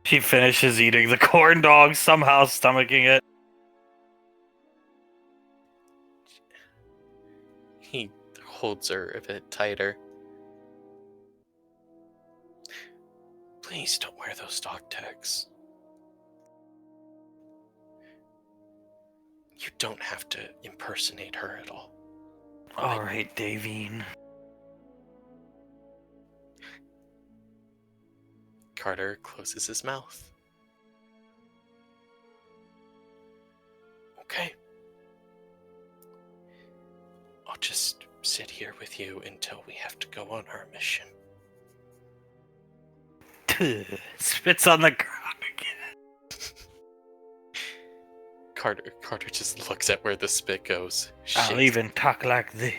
Speaker 3: She finishes eating the corn dog, somehow stomaching it.
Speaker 5: He holds her a bit tighter. Please don't wear those dog tags. You don't have to impersonate her at all.
Speaker 3: Alright, Davine.
Speaker 5: Carter closes his mouth. Okay. I'll just sit here with you until we have to go on our mission.
Speaker 3: Spits on the ground again.
Speaker 5: Carter just looks at where the spit goes.
Speaker 3: I'll
Speaker 5: Shakes.
Speaker 3: even talk like this.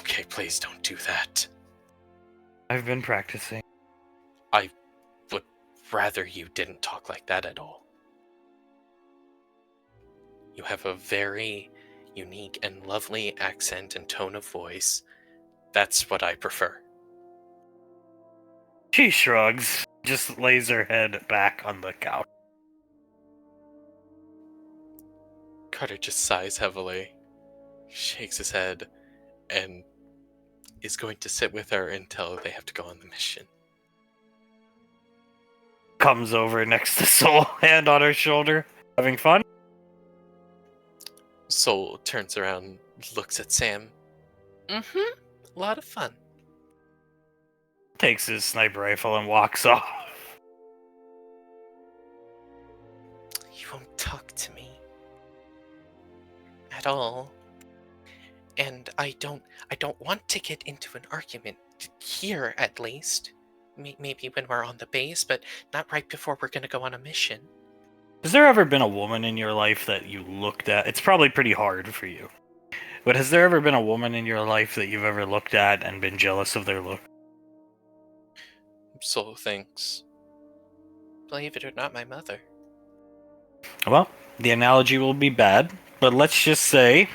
Speaker 5: Okay, please don't do that.
Speaker 3: I've been practicing.
Speaker 5: I would rather you didn't talk like that at all. You have a very unique and lovely accent and tone of voice. That's what I prefer.
Speaker 3: She shrugs, just lays her head back on the couch.
Speaker 5: Carter just sighs heavily, shakes his head, and is going to sit with her until they have to go on the mission.
Speaker 3: Comes over next to Soul, hand on her shoulder. Having fun?
Speaker 5: Soul turns around, looks at Sam. Mm-hmm. A lot of fun.
Speaker 3: Takes his sniper rifle and walks off.
Speaker 5: You won't talk to me. At all. And I don't want to get into an argument here, at least. Maybe when we're on the base, but not right before we're gonna go on a mission.
Speaker 3: Has there ever been a woman in your life that you looked at? It's probably pretty hard for you. But has there ever been a woman in your life that you've ever looked at and been jealous of their look?
Speaker 5: Soul thinks. Believe it or not, my mother.
Speaker 3: Well, the analogy will be bad, but let's just say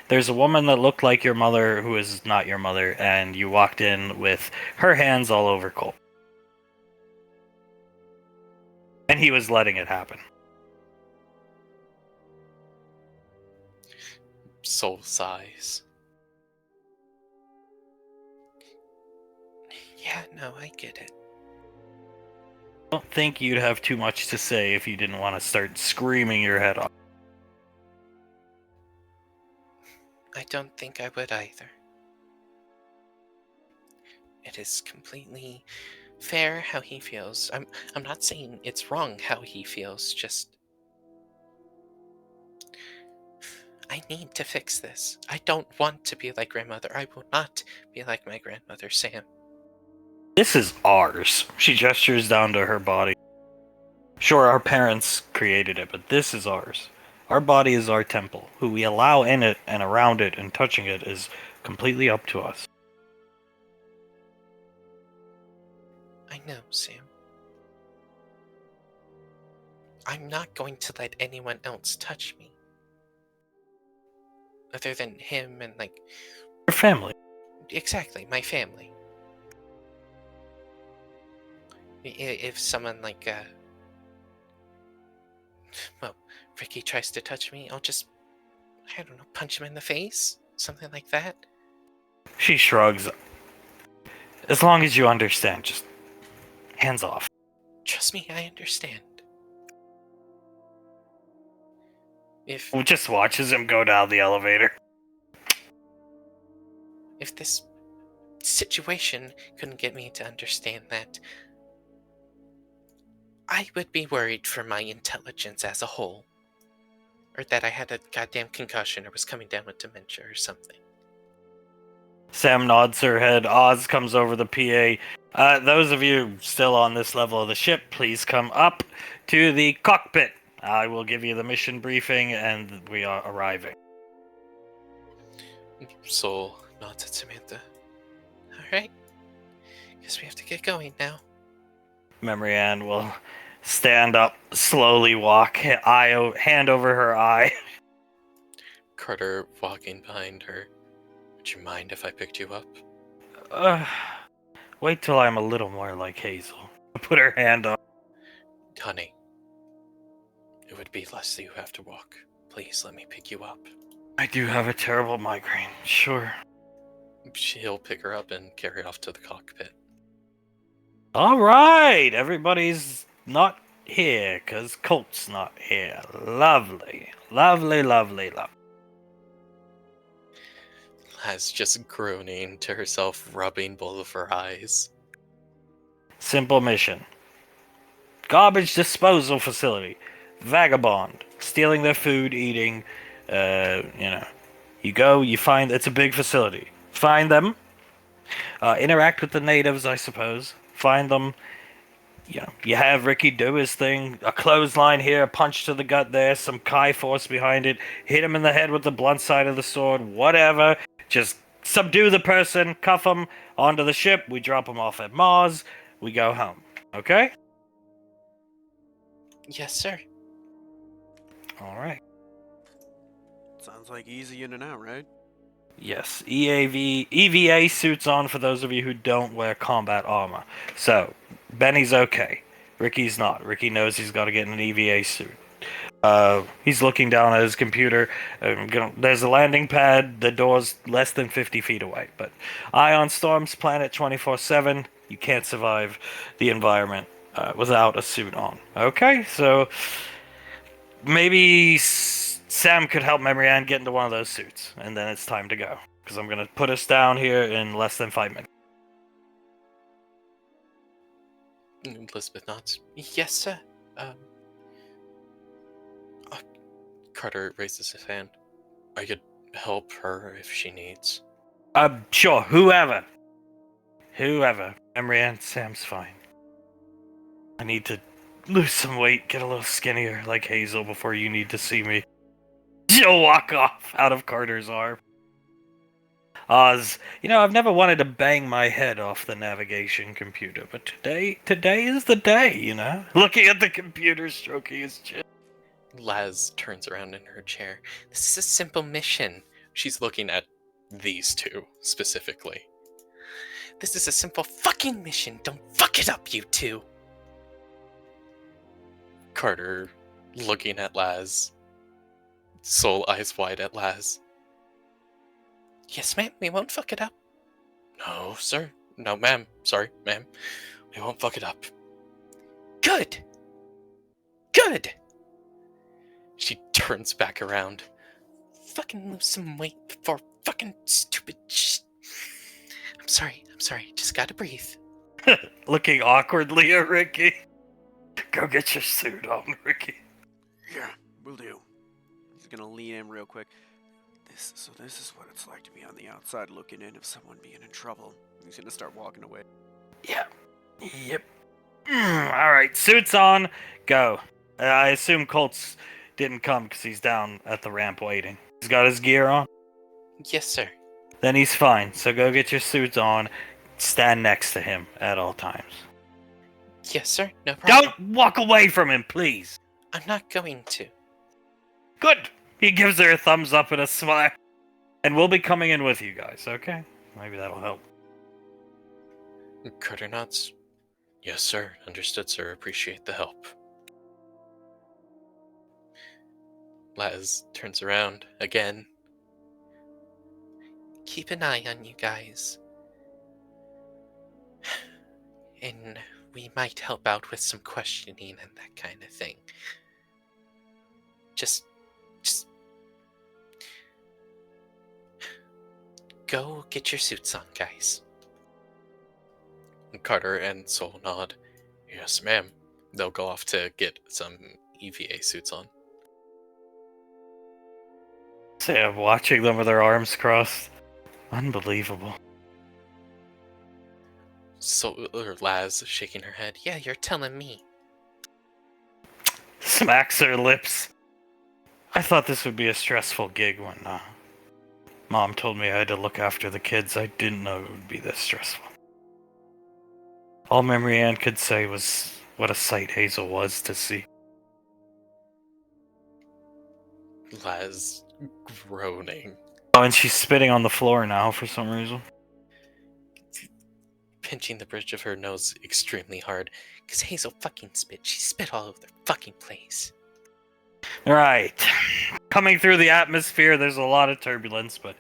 Speaker 3: there's a woman that looked like your mother who is not your mother, and you walked in with her hands all over Cole. And he was letting it happen.
Speaker 5: Soul sighs. Yeah, no, I get it.
Speaker 3: I don't think you'd have too much to say if you didn't want to start screaming your head off.
Speaker 5: I don't think I would either. It is completely fair how he feels. I'm not saying it's wrong how he feels, just I need to fix this. I don't want to be like grandmother. I will not be like my grandmother, Sam.
Speaker 3: This is ours. She gestures down to her body. Sure, our parents created it, but this is ours. Our body is our temple. Who we allow in it and around it and touching it is completely up to us.
Speaker 5: I know, Sam. I'm not going to let anyone else touch me. Other than him and, like...
Speaker 3: Your family.
Speaker 5: Exactly, my family. If someone, like, well, Ricky tries to touch me, I'll just, I don't know, punch him in the face? Something like that?
Speaker 3: She shrugs. As long as you understand, just hands off.
Speaker 5: Trust me, I understand. If
Speaker 3: Just watches him go down the elevator.
Speaker 5: this situation couldn't get me to understand that, I would be worried for my intelligence as a whole. Or that I had a goddamn concussion or was coming down with dementia or something.
Speaker 3: Sam nods her head. Oz comes over the PA. Those of you still on this level of the ship, please come up to the cockpit. I will give you the mission briefing, and we are arriving.
Speaker 5: Soul nods at Samantha. Alright. Guess we have to get going now.
Speaker 3: Memory Ann will stand up, slowly walk, hand over her eye.
Speaker 4: Carter walking behind her. Would you mind if I picked you up?
Speaker 3: Wait till I'm a little more like Hazel. Put her hand up.
Speaker 4: Honey, it would be Leslie who have to walk. Please let me pick you up.
Speaker 3: I do have a terrible migraine, sure.
Speaker 4: She'll pick her up and carry off to the cockpit.
Speaker 3: Alright, everybody's not here, because Colt's not here. Lovely. Lovely, lovely, lovely.
Speaker 4: Laz just groaning to herself, rubbing both of her eyes.
Speaker 3: Simple mission. Garbage disposal facility. Vagabond. Stealing their food, eating, You go, you find, it's a big facility. Find them. Interact with the natives, I suppose. Find them. You have Ricky do his thing. A clothesline here, a punch to the gut there, some Kai force behind it. Hit him in the head with the blunt side of the sword, whatever. Just subdue the person, cuff him onto the ship. We drop him off at Mars. We go home. Okay?
Speaker 5: Yes, sir.
Speaker 3: Alright.
Speaker 1: Sounds like easy in and out, right?
Speaker 3: Yes, EVA suits on for those of you who don't wear combat armor. So, Benny's okay. Ricky's not. Ricky knows he's got to get in an EVA suit. He's looking down at his computer. There's a landing pad. The door's less than 50 feet away. But Ion Storm's planet 24/7. You can't survive the environment without a suit on. Okay, so maybe Sam could help Memory Ann get into one of those suits, and then it's time to go. Because I'm going to put us down here in less than 5 minutes.
Speaker 4: Elizabeth nods. Yes, sir. Carter raises his hand. I could help her if she needs.
Speaker 3: Sure, whoever. Memory Ann, Sam's fine. I need to lose some weight, get a little skinnier like Hazel before you need to see me. She'll walk off out of Carter's arm. Oz, I've never wanted to bang my head off the navigation computer, but today is the day, Looking at the computer, stroking his chin.
Speaker 4: Laz turns around in her chair. This is a simple mission. She's looking at these two, specifically.
Speaker 5: This is a simple fucking mission. Don't fuck it up, you two.
Speaker 4: Carter, looking at Laz. Soul eyes wide at Laz.
Speaker 5: Yes, ma'am, we won't fuck it up.
Speaker 4: No, sir. No, ma'am. Sorry, ma'am. We won't fuck it up.
Speaker 5: Good. Good.
Speaker 4: She turns back around.
Speaker 5: Fucking lose some weight before fucking stupid shit. I'm sorry. Just gotta breathe.
Speaker 3: Looking awkwardly at Ricky. Go get your suit on, Ricky.
Speaker 1: Yeah, will do. He's gonna lean in real quick. This is what it's like to be on the outside looking in of someone being in trouble. He's gonna start walking away.
Speaker 3: Yeah. Yep. Alright, suits on, go. I assume Colt's didn't come because he's down at the ramp waiting. He's got his gear on?
Speaker 5: Yes, sir.
Speaker 3: Then he's fine, so go get your suits on. Stand next to him at all times.
Speaker 5: Yes, sir. No problem.
Speaker 3: Don't walk away from him, please!
Speaker 5: I'm not going to.
Speaker 3: Good! He gives her a thumbs up and a smile. And we'll be coming in with you guys, okay? Maybe that'll help.
Speaker 4: Carter nods. Yes, sir. Understood, sir. Appreciate the help. Laz turns around again.
Speaker 5: Keep an eye on you guys. And we might help out with some questioning and that kind of thing. Just go get your suits on, guys.
Speaker 4: Carter and Soul nod. Yes, ma'am. They'll go off to get some EVA suits on.
Speaker 3: See, I'm watching them with their arms crossed. Unbelievable.
Speaker 4: Laz shaking her head.
Speaker 5: Yeah, you're telling me.
Speaker 3: Smacks her lips. I thought this would be a stressful gig when Mom told me I had to look after the kids. I didn't know it would be this stressful. All Memory Ann could say was what a sight Hazel was to see.
Speaker 4: Laz groaning.
Speaker 3: Oh, and she's spitting on the floor now for some reason.
Speaker 5: Pinching the bridge of her nose extremely hard. Because Hazel fucking spit. She spit all over the fucking place.
Speaker 3: Right. Coming through the atmosphere, there's a lot of turbulence, but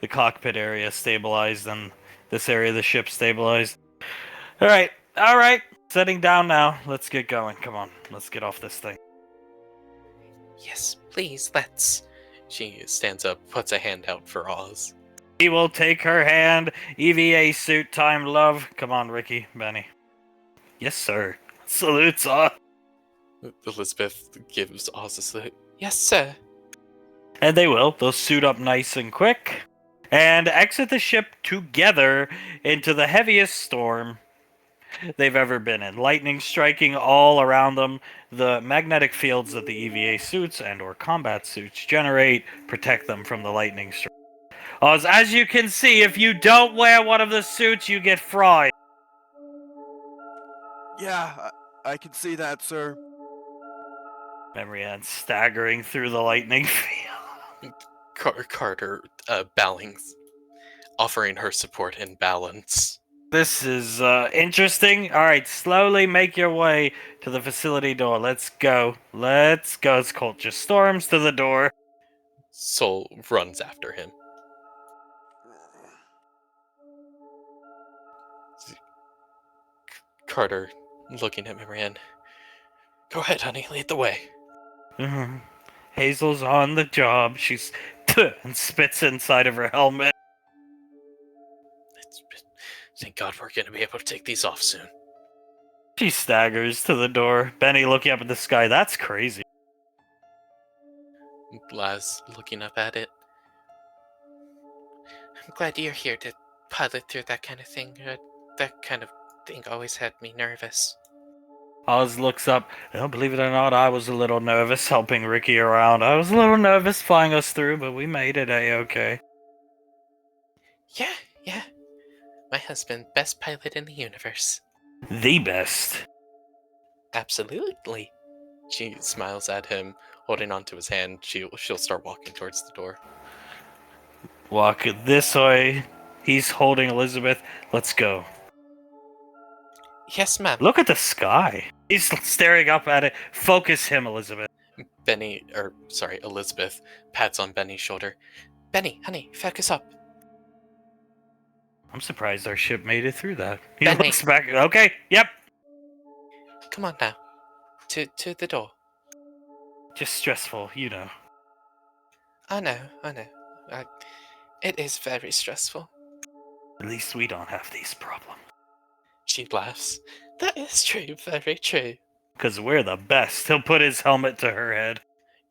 Speaker 3: the cockpit area stabilized and this area of the ship stabilized. Alright. Setting down now. Let's get going. Come on. Let's get off this thing.
Speaker 5: Yes, please, let's.
Speaker 4: She stands up, puts a hand out for Oz.
Speaker 3: He will take her hand. EVA suit time, love. Come on, Ricky, Benny. Yes, sir. Salutes on.
Speaker 4: Elizabeth gives Oz a salute.
Speaker 5: Yes, sir.
Speaker 3: And they will. They'll suit up nice and quick. And exit the ship together into the heaviest storm they've ever been in. Lightning striking all around them. The magnetic fields that the EVA suits and or combat suits generate protect them from the lightning strike. As you can see, if you don't wear one of the suits, you get fried.
Speaker 1: Yeah, I can see that, sir.
Speaker 3: Memory Ann staggering through the lightning field.
Speaker 4: Carter bowing, offering her support and balance.
Speaker 3: This is interesting. Alright, slowly make your way to the facility door. Let's go. As Colt just storms to the door.
Speaker 4: Soul runs after him. Carter, looking at Marianne. Go ahead, honey, lead the way.
Speaker 3: Mhm. Hazel's on the job. She's and spits inside of her helmet.
Speaker 4: Thank God we're going to be able to take these off soon.
Speaker 3: She staggers to the door. Benny looking up at the sky. That's crazy.
Speaker 4: Laz looking up at it.
Speaker 5: I'm glad you're here to pilot through that kind of thing. That kind of thing always had me nervous.
Speaker 3: Oz looks up. Oh, believe it or not, I was a little nervous helping Ricky around. I was a little nervous flying us through, but we made it A-okay.
Speaker 5: Yeah. My husband, best pilot in the universe.
Speaker 3: The best.
Speaker 5: Absolutely.
Speaker 4: She smiles at him, holding onto his hand. She'll start walking towards the door.
Speaker 3: Walk this way. He's holding Elizabeth. Let's go.
Speaker 5: Yes, ma'am.
Speaker 3: Look at the sky. He's staring up at it. Focus him, Elizabeth.
Speaker 4: Elizabeth pats on Benny's shoulder.
Speaker 5: Benny, honey, focus up.
Speaker 3: I'm surprised our ship made it through that. He
Speaker 5: Benny.
Speaker 3: looks back. Okay, yep.
Speaker 5: Come on now. To the door.
Speaker 3: Just stressful, you know.
Speaker 5: I know. It is very stressful.
Speaker 3: At least we don't have these problems.
Speaker 4: She laughs.
Speaker 5: That is true, very true.
Speaker 3: Because we're the best. He'll put his helmet to her head.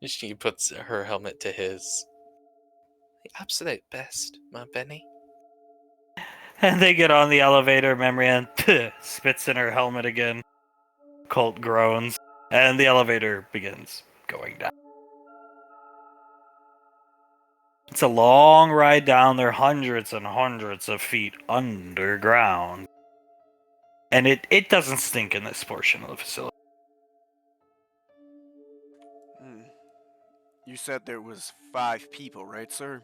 Speaker 4: She puts her helmet to his.
Speaker 5: The absolute best, my Benny.
Speaker 3: And they get on the elevator. Memory Ann spits in her helmet again. Colt groans. And the elevator begins going down. It's a long ride down. They're hundreds and hundreds of feet underground. And it doesn't stink in this portion of the facility.
Speaker 1: You said there was 5 people, right, sir?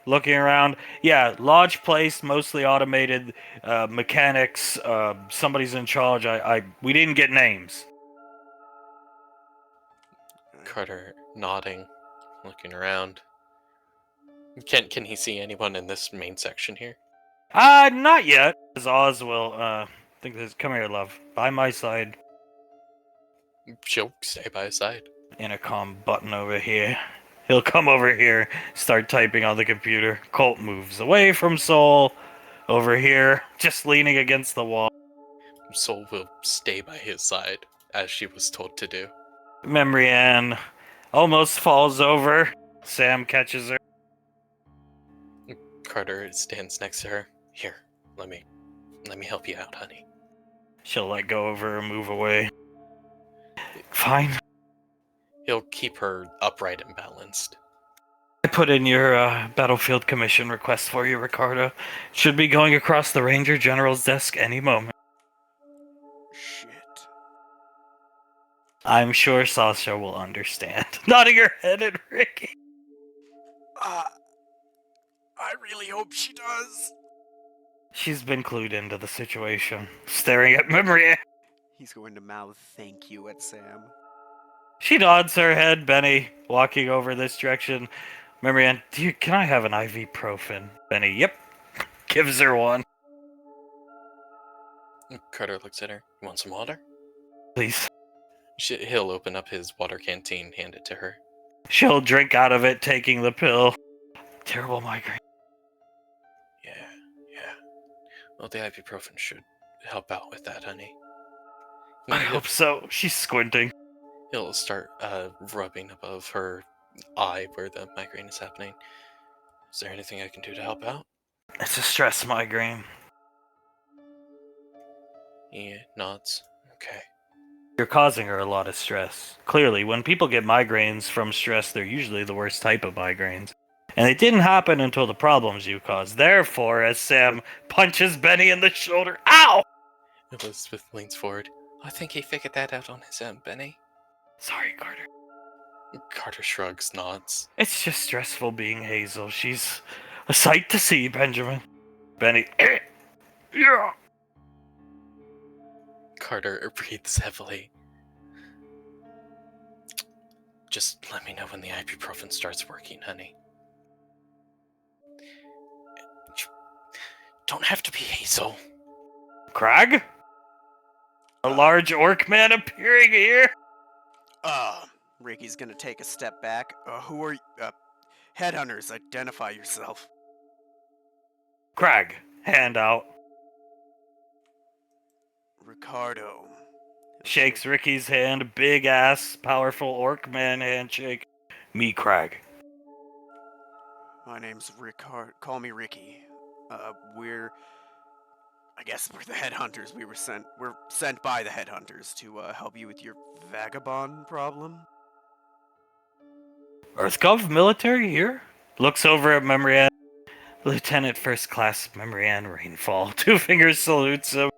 Speaker 3: Looking around. Yeah, large place, mostly automated, mechanics, somebody's in charge. We didn't get names.
Speaker 4: Carter nodding, looking around. Can he see anyone in this main section here?
Speaker 3: Not yet. As Oz will, think this. Come here, love. By my side.
Speaker 4: She'll stay by his side.
Speaker 3: Intercom button over here. He'll come over here, start typing on the computer. Colt moves away from Soul. Over here, just leaning against the wall.
Speaker 4: Soul will stay by his side, as she was told to do.
Speaker 3: Memory Ann almost falls over. Sam catches her.
Speaker 4: Carter stands next to her. Here, let me help you out, honey.
Speaker 3: She'll let go of her and move away. Fine.
Speaker 4: He'll keep her upright and balanced.
Speaker 3: I put in your battlefield commission request for you, Ricardo. Should be going across the Ranger General's desk any moment.
Speaker 1: Shit.
Speaker 3: I'm sure Sasha will understand. Nodding her head at Ricky.
Speaker 1: I really hope she does.
Speaker 3: She's been clued into the situation, staring at Memory.
Speaker 1: He's going to mouth thank you at Sam.
Speaker 3: She nods her head, Benny, walking over this direction. Memory Ann, can I have an ibuprofen? Benny, yep. Gives her one.
Speaker 4: Carter looks at her. You want some water?
Speaker 3: Please.
Speaker 4: He'll open up his water canteen, hand it to her.
Speaker 3: She'll drink out of it, taking the pill. Terrible migraine.
Speaker 4: Yeah. Well, the ibuprofen should help out with that, honey.
Speaker 3: I hope so. She's squinting.
Speaker 4: He'll start rubbing above her eye where the migraine is happening. Is there anything I can do to help out?
Speaker 3: It's a stress migraine.
Speaker 4: He nods. Okay.
Speaker 3: You're causing her a lot of stress. Clearly, when people get migraines from stress, they're usually the worst type of migraines. And it didn't happen until the problems you caused. Therefore, as Sam punches Benny in the shoulder, ow!
Speaker 4: Elizabeth leans forward. I think he figured that out on his own, Benny.
Speaker 3: Sorry, Carter.
Speaker 4: Carter shrugs, nods.
Speaker 3: It's just stressful being Hazel. She's a sight to see, Benjamin. Benny, yeah.
Speaker 4: Carter breathes heavily. Just let me know when the ibuprofen starts working, honey. You don't have to be Hazel.
Speaker 3: Crag? A large orc man appearing here?
Speaker 1: Ricky's gonna take a step back. Who are you? Headhunters, identify yourself.
Speaker 3: Crag, hand out.
Speaker 1: Ricardo.
Speaker 3: Shakes Ricky's hand, big ass, powerful orc man handshake. Me, Crag.
Speaker 1: My name's Ricard. Call me Ricky. I guess we're the headhunters. We're sent by the headhunters to help you with your vagabond problem.
Speaker 3: EarthGov military here? Looks over at Memory Ann. Lieutenant First Class Memory Ann Rainfall. 2 fingers salutes him.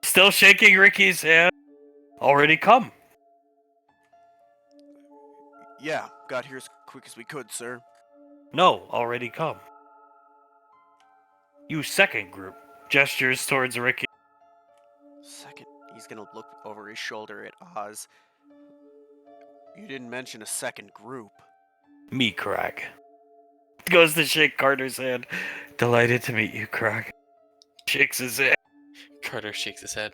Speaker 3: Still shaking Ricky's hand. Already come.
Speaker 1: Yeah, got here as quick as we could, sir.
Speaker 3: No, already come. You second group. Gestures towards Ricky.
Speaker 1: Second, he's gonna look over his shoulder at Oz. You didn't mention a second group.
Speaker 3: Me, Crag. Goes to shake Carter's hand. Delighted to meet you, Crag. Shakes his hand.
Speaker 4: Carter shakes his head.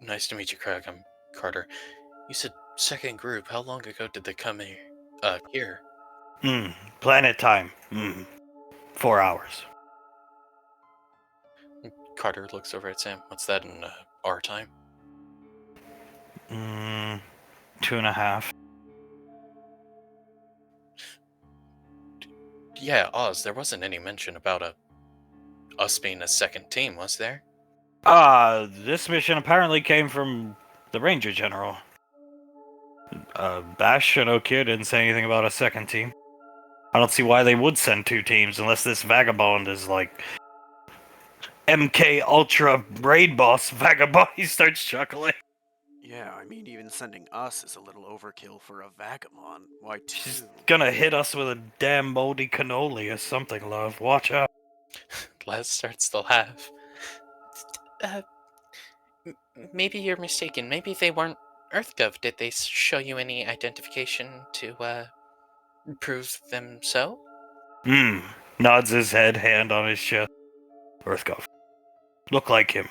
Speaker 4: Nice to meet you, Craig. I'm Carter. You said second group. How long ago did they come here?
Speaker 3: Planet time. 4 hours.
Speaker 4: Carter looks over at Sam. What's that in our time?
Speaker 3: 2.5.
Speaker 4: Yeah, Oz, there wasn't any mention about us being a second team, was there?
Speaker 3: This mission apparently came from the Ranger General. Bash and O'Kid didn't say anything about a second team. I don't see why they would send 2 teams unless this vagabond is like MK Ultra raid boss vagabond. He starts chuckling.
Speaker 1: Yeah, I mean, even sending us is a little overkill for a vagabond. Why 2?
Speaker 3: She's gonna hit us with a damn moldy cannoli or something, love. Watch out.
Speaker 4: Les starts to laugh. Uh, maybe you're mistaken. Maybe they weren't EarthGov. Did they show you any identification to prove them so?
Speaker 3: Nods his head, hand on his chest. Earthgov. Look like him.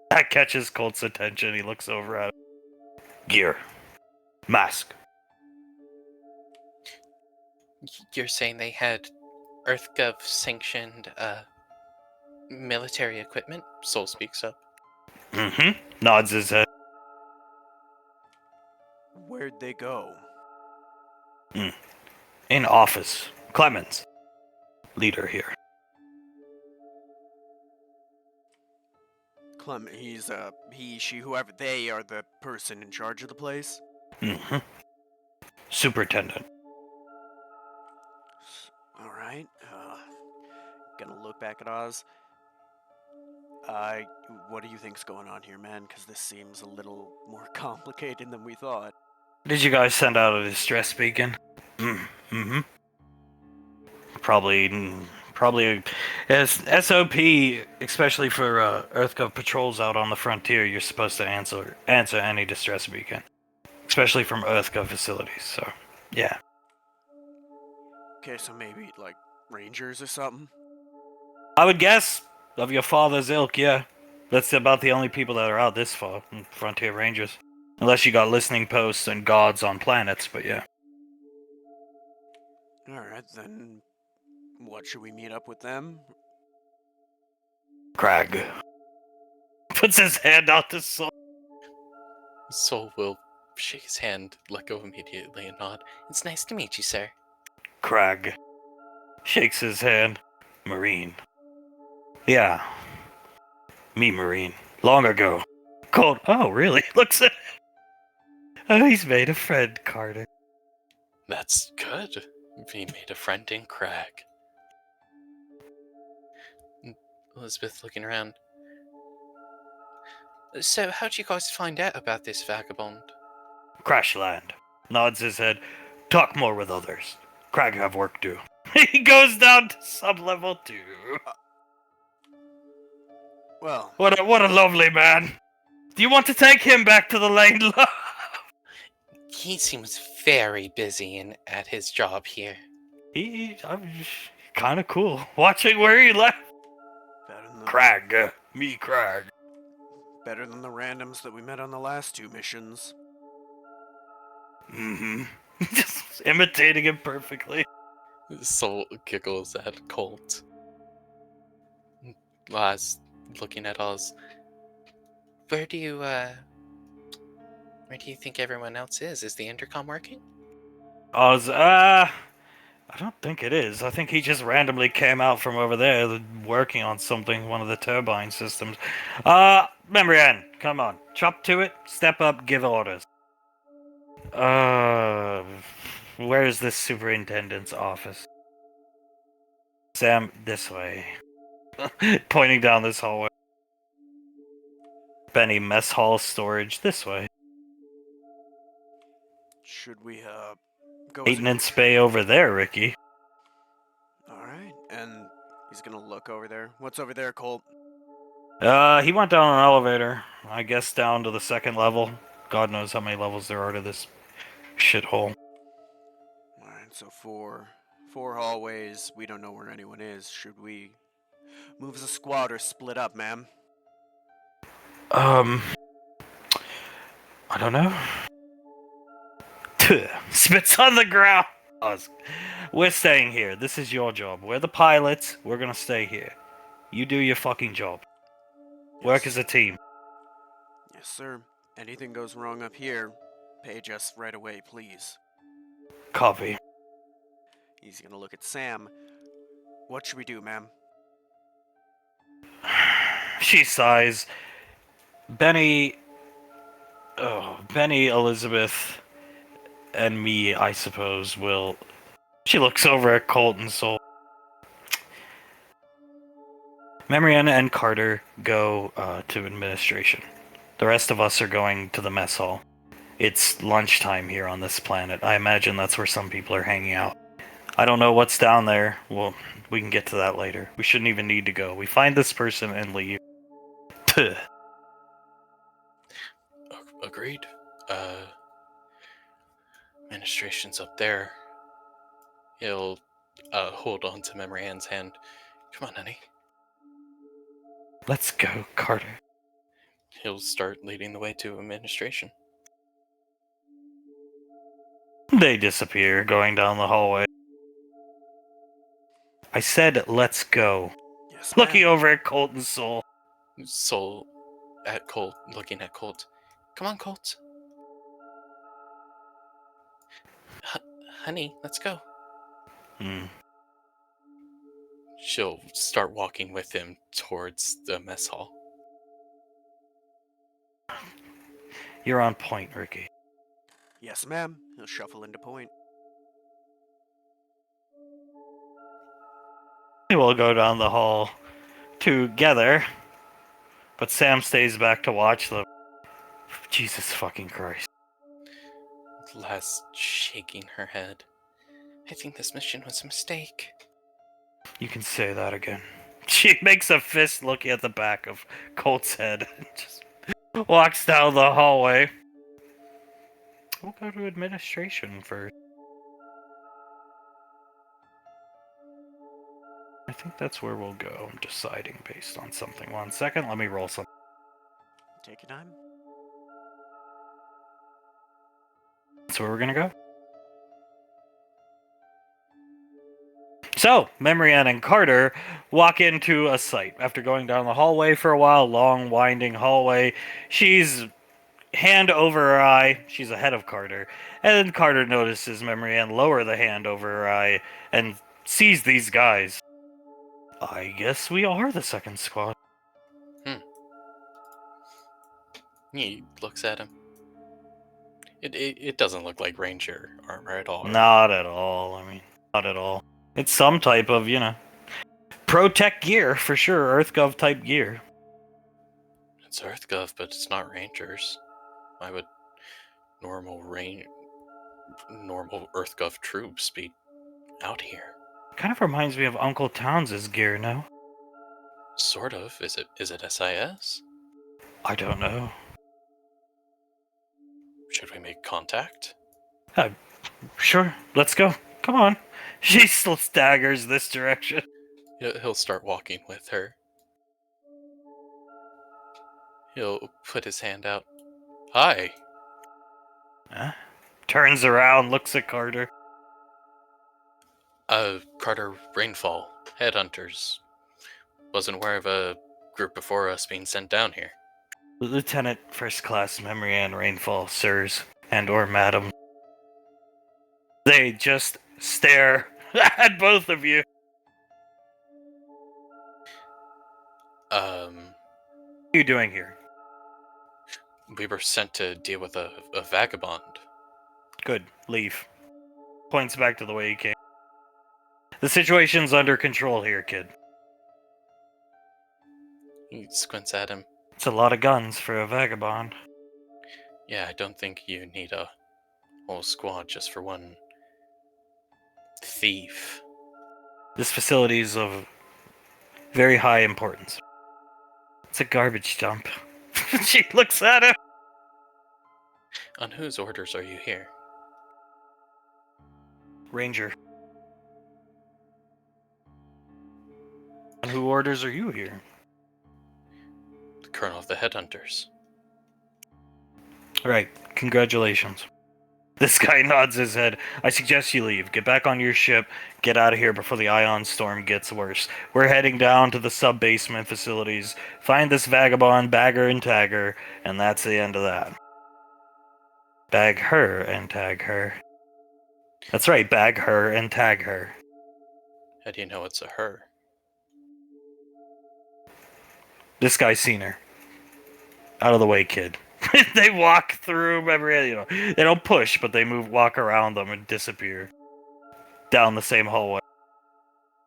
Speaker 3: That catches Colt's attention. He looks over at him. Gear. Mask.
Speaker 4: You're saying they had EarthGov sanctioned military equipment? Soul speaks up.
Speaker 3: Nods his head.
Speaker 1: Where'd they go?
Speaker 3: In office. Clemens. Leader here.
Speaker 1: Clem, he's, he, she, whoever, they are the person in charge of the place?
Speaker 3: Superintendent.
Speaker 1: Alright, gonna look back at Oz. What do you think's going on here, man? Because this seems a little more complicated than we thought.
Speaker 3: Did you guys send out a distress beacon? Probably as SOP, especially for EarthGov patrols out on the frontier, you're supposed to answer any distress beacon. Especially from EarthGov facilities, so yeah.
Speaker 1: Okay, so maybe, like, Rangers or something?
Speaker 3: I would guess of your father's ilk, yeah. That's about the only people that are out this far, Frontier Rangers. Unless you got listening posts and gods on planets, but yeah.
Speaker 1: Alright, then what, should we meet up with them?
Speaker 3: Crag. Puts his hand out to Soul.
Speaker 4: Soul will shake his hand, let go immediately, and nod. It's nice to meet you, sir.
Speaker 3: Crag. Shakes his hand. Marine. Yeah. Me, Marine. Long ago. Cold. Oh, really? Looks at him. Oh, he's made a friend, Carter.
Speaker 4: That's good. He made a friend in Crag. Elizabeth looking around. So, how'd you guys find out about this vagabond?
Speaker 3: Crash land. Nods his head. Talk more with others. Crag have work due. He goes down to sub-level 2.
Speaker 1: Well,
Speaker 3: What a lovely man. Do you want to take him back to the lane, love?
Speaker 4: He seems very busy at his job here.
Speaker 3: I'm kind of cool. Watching where he left.
Speaker 1: better than
Speaker 3: Crag. Me, Crag.
Speaker 1: better than the randoms that we met on the last 2 missions.
Speaker 3: Just imitating him perfectly.
Speaker 4: Soul giggles at Colt. Laz looking at Oz. Where do you think everyone else is? Is the intercom working?
Speaker 3: Oz, I don't think it is. I think he just randomly came out from over there working on something, one of the turbine systems. Memory Ann, come on. Chop to it, step up, give orders. Where is this superintendent's office? Sam, this way. Pointing down this hallway. Benny, mess hall storage, this way.
Speaker 1: Should we, go...
Speaker 3: Maintenance bay over there, Ricky.
Speaker 1: Alright, and he's gonna look over there. What's over there, Colt?
Speaker 3: He went down an elevator. I guess down to the 2nd level. God knows how many levels there are to this shithole.
Speaker 1: Alright, so 4 hallways. We don't know where anyone is. Should we move as a squad or split up, ma'am?
Speaker 3: I don't know. Spits on the ground. We're staying here. This is your job. We're the pilots. We're gonna stay here. You do your fucking job. Work as a team.
Speaker 1: Yes, sir. Anything goes wrong up here, page us right away, please.
Speaker 3: Copy.
Speaker 1: He's gonna look at Sam. What should we do, ma'am?
Speaker 3: She sighs. Benny, Elizabeth, and me, I suppose, will. She looks over at Colt and Soul. Marianne and Carter go to administration. The rest of us are going to the mess hall. It's lunchtime here on this planet. I imagine that's where some people are hanging out. I don't know what's down there. Well, we can get to that later. We shouldn't even need to go. We find this person and leave.
Speaker 4: Agreed. Administration's up there. He'll hold on to Memory Anne's hand. Come on, honey.
Speaker 3: Let's go, Carter.
Speaker 4: He'll start leading the way to administration.
Speaker 3: They disappear, going down the hallway. I said, let's go.
Speaker 1: Yes,
Speaker 3: Looking
Speaker 1: ma'am.
Speaker 3: over at Colt and Soul.
Speaker 4: Soul at Colt, looking at Colt. Come on, Colt. Honey, let's go. She'll start walking with him towards the mess hall.
Speaker 3: You're on point, Ricky.
Speaker 1: Yes, ma'am. He'll shuffle into point.
Speaker 3: We will go down the hall together, but Sam stays back to watch them. Jesus fucking Christ.
Speaker 4: Lass shaking her head. I think this mission was a mistake.
Speaker 3: You can say that again. She makes a fist looking at the back of Colt's head and just walks down the hallway. We'll go to administration first. I think that's where we'll go. I'm deciding based on something. 1 second, let me roll something.
Speaker 1: Take your time.
Speaker 3: That's where we're gonna go. So, Memrian and Carter walk into a site. After going down the hallway for a while, long, winding hallway, she's hand over her eye. She's ahead of Carter. And then Carter notices Memrian lower the hand over her eye and sees these guys. I guess we are the second squad.
Speaker 4: He looks at him. It doesn't look like Ranger armor at all. Right?
Speaker 3: Not at all. I mean, not at all. It's some type of, Pro-Tech gear, for sure. EarthGov type gear.
Speaker 4: It's EarthGov, but it's not Rangers. Why would normal EarthGov troops be out here?
Speaker 3: Kind of reminds me of Uncle Towns' gear, no?
Speaker 4: Sort of. Is it SIS?
Speaker 3: I don't know.
Speaker 4: Should we make contact?
Speaker 3: Sure, let's go. Come on. She still staggers this direction.
Speaker 4: He'll start walking with her. He'll put his hand out. Hi.
Speaker 3: Huh? Turns around, looks at Carter.
Speaker 4: Carter Rainfall, Headhunters. Wasn't aware of a group before us being sent down here.
Speaker 3: Lieutenant First Class Memrian Rainfall, sirs, and or madam. They just stare at both of you.
Speaker 4: Um,
Speaker 3: What are you doing here?
Speaker 4: we were sent to deal with a vagabond.
Speaker 3: Good, leave. Points back to the way he came. The situation's under control here, kid.
Speaker 4: He squints at him.
Speaker 3: It's a lot of guns for a vagabond.
Speaker 4: Yeah, I don't think you need a whole squad just for one thief.
Speaker 3: This facility is of very high importance. It's a garbage dump. She looks at him.
Speaker 4: On whose orders are you here?
Speaker 3: Ranger. And who orders are you here?
Speaker 4: The Colonel of the Headhunters.
Speaker 3: Right, congratulations. This guy nods his head. I suggest you leave. Get back on your ship. Get out of here before the ion storm gets worse. We're heading down to the sub-basement facilities. Find this vagabond, bag her and tag her, and that's the end of that. Bag her and tag her. That's right, bag her and tag her.
Speaker 4: How do you know it's a her?
Speaker 3: This guy's seen her. Out of the way, kid. They walk through, remember, they don't push, but they walk around them and disappear. Down the same hallway.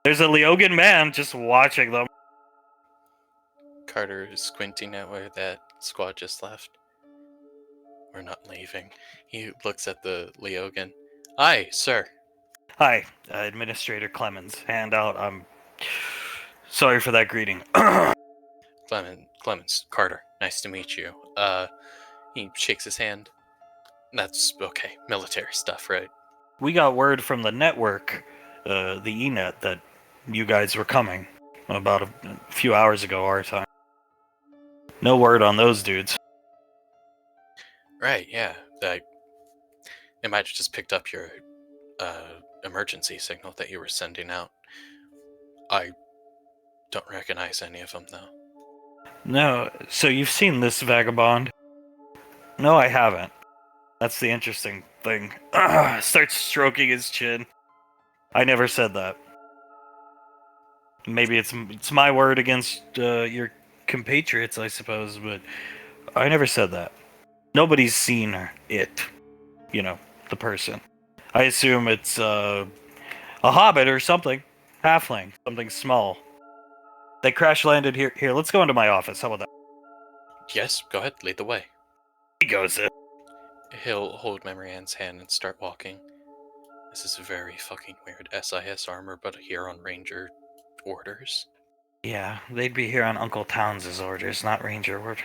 Speaker 3: There's a Leogan man just watching them.
Speaker 4: Carter is squinting at where that squad just left. We're not leaving. He looks at the Leogan. Aye, sir.
Speaker 3: Hi, Administrator Clemens. Hand out, I'm sorry for that greeting.
Speaker 4: Clemens, Carter, nice to meet you. He shakes his hand. That's okay, military stuff, right?
Speaker 3: We got word from the network, the ENET, that you guys were coming about a few hours ago, our time. No word on those dudes.
Speaker 4: Right, yeah. It might have just picked up your emergency signal that you were sending out. I don't recognize any of them, though.
Speaker 3: No, so you've seen this vagabond? No, I haven't. That's the interesting thing. Starts stroking his chin. I never said that. Maybe it's my word against your compatriots, I suppose, but I never said that. Nobody's seen it. The person. I assume it's a hobbit or something. Halfling. Something small. They crash landed here. Here, let's go into my office. How about that?
Speaker 4: Yes, go ahead, lead the way.
Speaker 3: He goes in.
Speaker 4: He'll hold Memory Ann's hand and start walking. This is very fucking weird. SIS armor, but here on Ranger orders.
Speaker 3: Yeah, they'd be here on Uncle Towns' orders, not Ranger orders.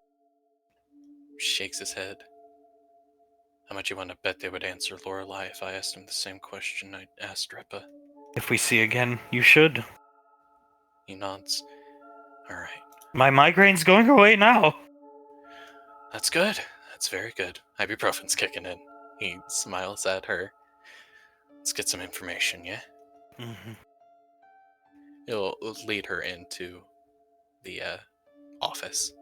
Speaker 4: Shakes his head. How much you want to bet they would answer Lorelei if I asked him the same question I asked Repa?
Speaker 3: If we see again, you should.
Speaker 4: He nods. Alright.
Speaker 3: My migraine's going away now.
Speaker 4: That's good. That's very good. Ibuprofen's kicking in. He smiles at her. Let's get some information, yeah?
Speaker 3: Mm-hmm.
Speaker 4: He'll lead her into the office.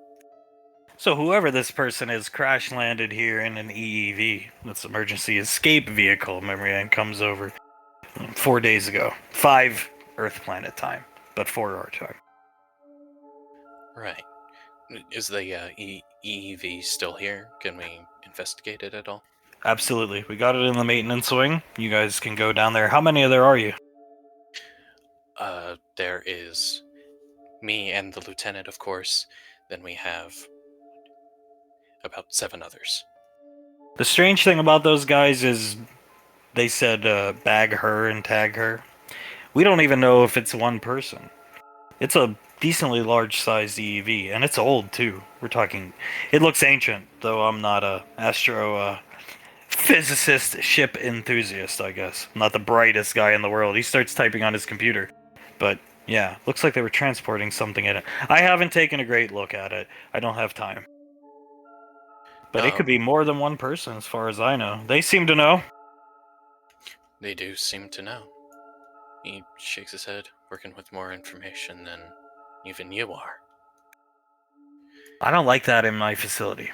Speaker 3: So whoever this person is crash landed here in an EEV. That's emergency escape vehicle. Memory Ann comes over 4 days ago. 5 Earth planet time, but 4 our time.
Speaker 4: Right. Is the EEV still here? Can we investigate it at all?
Speaker 3: Absolutely. We got it in the maintenance wing. You guys can go down there. How many of there are you?
Speaker 4: There is me and the lieutenant, of course. Then we have about 7 others.
Speaker 3: The strange thing about those guys is they said bag her and tag her. We don't even know if it's one person. It's a decently large-sized EEV, and it's old, too. We're talking... It looks ancient, though I'm not a physicist, ship enthusiast, I guess. I'm not the brightest guy in the world. He starts typing on his computer. But, yeah, looks like they were transporting something in it. I haven't taken a great look at it. I don't have time. But it could be more than one person, as far as I know. They seem to know.
Speaker 4: They do seem to know. He shakes his head, working with more information than even you are.
Speaker 3: I don't like that in my facility.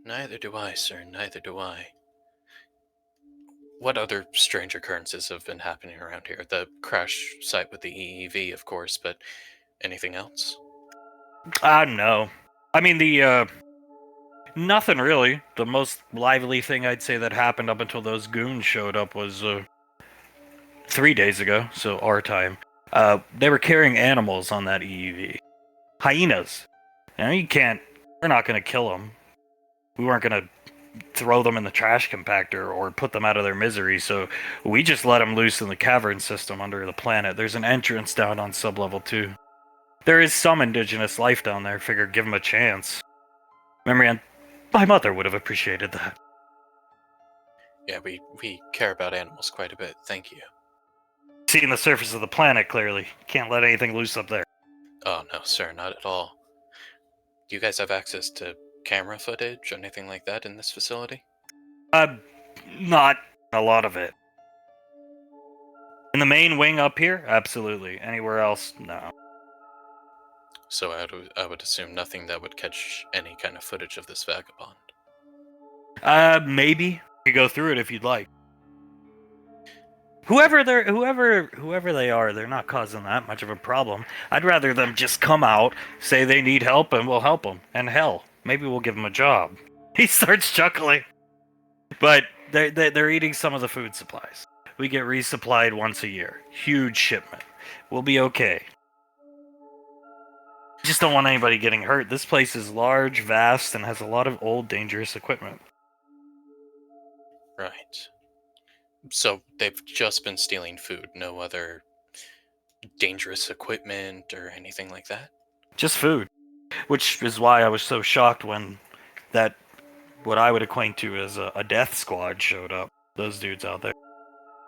Speaker 4: Neither do I, sir. Neither do I. What other strange occurrences have been happening around here? The crash site with the EEV, of course, but anything else?
Speaker 3: No. I mean, nothing really. The most lively thing I'd say that happened up until those goons showed up was 3 days ago, so our time. They were carrying animals on that EEV. Hyenas. We're not going to kill them. We weren't going to throw them in the trash compactor or put them out of their misery, so we just let them loose in the cavern system under the planet. There's an entrance down on sublevel 2. There is some indigenous life down there. Figured give them a chance. Memory, my mother would have appreciated that.
Speaker 4: Yeah, we care about animals quite a bit, thank you.
Speaker 3: Seeing the surface of the planet, clearly. Can't let anything loose up there.
Speaker 4: Oh, no, sir, not at all. Do you guys have access to camera footage or anything like that in this facility?
Speaker 3: Not a lot of it. In the main wing up here? Absolutely. Anywhere else? No.
Speaker 4: So I would assume nothing that would catch any kind of footage of this vagabond.
Speaker 3: Maybe. You could go through it if you'd like. Whoever they are, they're not causing that much of a problem. I'd rather them just come out, say they need help, and we'll help them. And hell, maybe we'll give them a job. He starts chuckling. But they're eating some of the food supplies. We get resupplied once a year. Huge shipment. We'll be okay. Just don't want anybody getting hurt. This place is large, vast, and has a lot of old, dangerous equipment.
Speaker 4: Right. So they've just been stealing food, no other dangerous equipment or anything like that?
Speaker 3: Just food. Which is why I was so shocked when that, what I would acquaint to as a death squad showed up. Those dudes out there.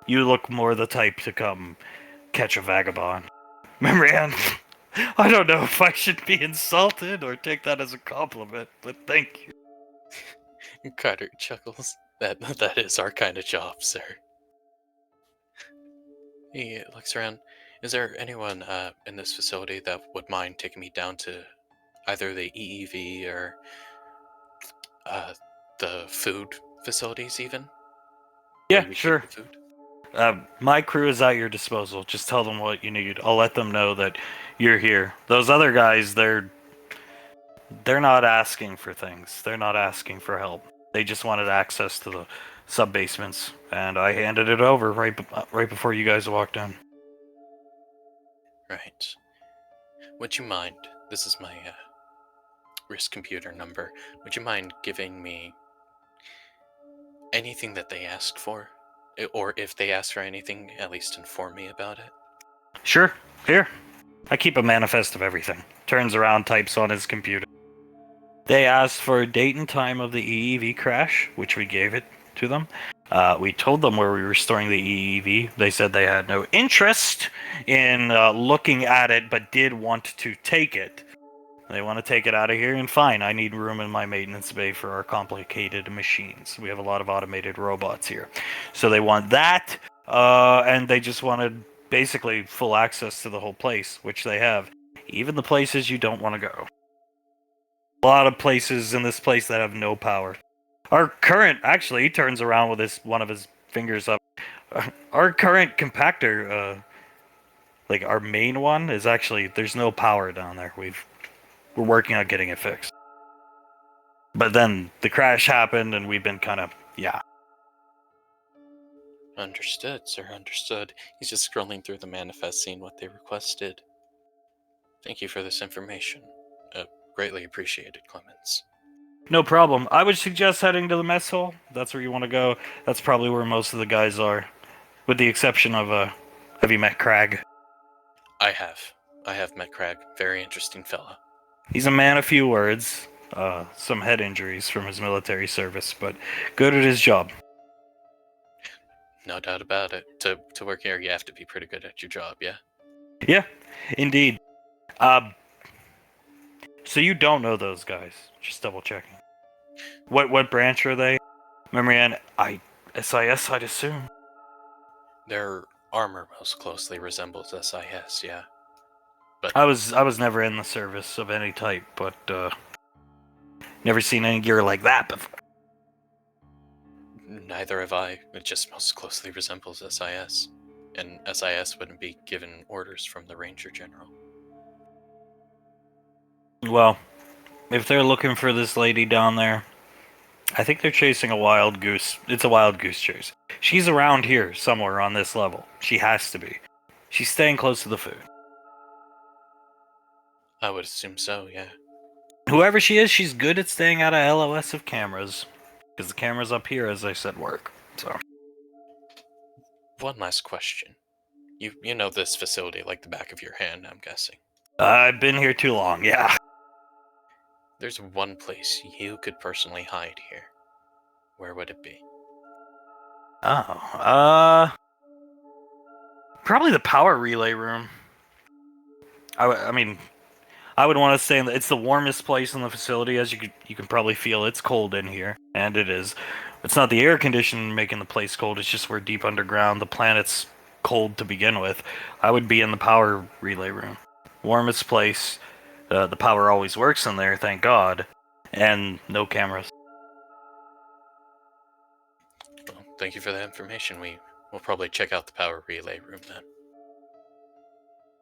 Speaker 3: You look more the type to come catch a vagabond. Marianne, I don't know if I should be insulted or take that as a compliment, but thank you.
Speaker 4: Carter chuckles. That is our kind of job, sir. He looks around. Is there anyone in this facility that would mind taking me down to either the EEV or the food facilities even?
Speaker 3: Yeah,
Speaker 4: Where we
Speaker 3: sure.
Speaker 4: keep the food?
Speaker 3: My crew is at your disposal. Just tell them what you need. I'll let them know that you're here. Those other guys, they're not asking for things. They're not asking for help. They just wanted access to the sub-basements, and I handed it over right before you guys walked in.
Speaker 4: Right. Would you mind? This is my wrist computer number. Would you mind giving me anything that they asked for? Or if they ask for anything, at least inform me about it.
Speaker 3: Sure. Here. I keep a manifest of everything. Turns around, types on his computer. They asked for a date and time of the EEV crash, which we gave it to them. We told them where we were storing the EEV. They said they had no interest in looking at it, but did want to take it. They want to take it out of here, and fine, I need room in my maintenance bay for our complicated machines. We have a lot of automated robots here. So they want that, and they just wanted basically full access to the whole place, which they have. Even the places you don't want to go. A lot of places in this place that have no power. Our current, actually, he turns around with one of his fingers up. Our current compactor, like our main one, is actually, there's no power down there. We're working on getting it fixed. But then the crash happened, and we've been kind of, yeah.
Speaker 4: Understood, sir, understood. He's just scrolling through the manifest, seeing what they requested. Thank you for this information. Greatly appreciated, Clemens.
Speaker 3: No problem. I would suggest heading to the mess hall. That's where you want to go. That's probably where most of the guys are. With the exception of, have you met Crag?
Speaker 4: I have met Crag. Very interesting fella.
Speaker 3: He's a man of few words. Some head injuries from his military service, but good at his job.
Speaker 4: No doubt about it. To work here, you have to be pretty good at your job, yeah?
Speaker 3: Yeah, indeed. So you don't know those guys? Just double checking. What branch are they? Marianne, SIS, I'd assume.
Speaker 4: Their armor most closely resembles SIS, yeah. But
Speaker 3: I was never in the service of any type, but never seen any gear like that before.
Speaker 4: neither have I. It just most closely resembles SIS. And SIS wouldn't be given orders from the Ranger General.
Speaker 3: Well, if they're looking for this lady down there, I think they're chasing a wild goose. It's a wild goose chase. She's around here somewhere on this level. She has to be. She's staying close to the food.
Speaker 4: I would assume so, yeah.
Speaker 3: Whoever she is, she's good at staying out of LOS of cameras. Because the cameras up here, as I said, work. So.
Speaker 4: One last question. You know this facility like the back of your hand, I'm guessing.
Speaker 3: I've been here too long, yeah.
Speaker 4: There's one place you could personally hide here. Where would it be?
Speaker 3: Oh, probably the power relay room. I mean, I would want to say it's the warmest place in the facility, as you can probably feel. It's cold in here, and it is. It's not the air conditioning making the place cold. It's just we're deep underground. The planet's cold to begin with. I would be in the power relay room. Warmest place. The power always works in there, thank God. And no cameras.
Speaker 4: Well, thank you for that information. We We'll probably check out the power relay room then.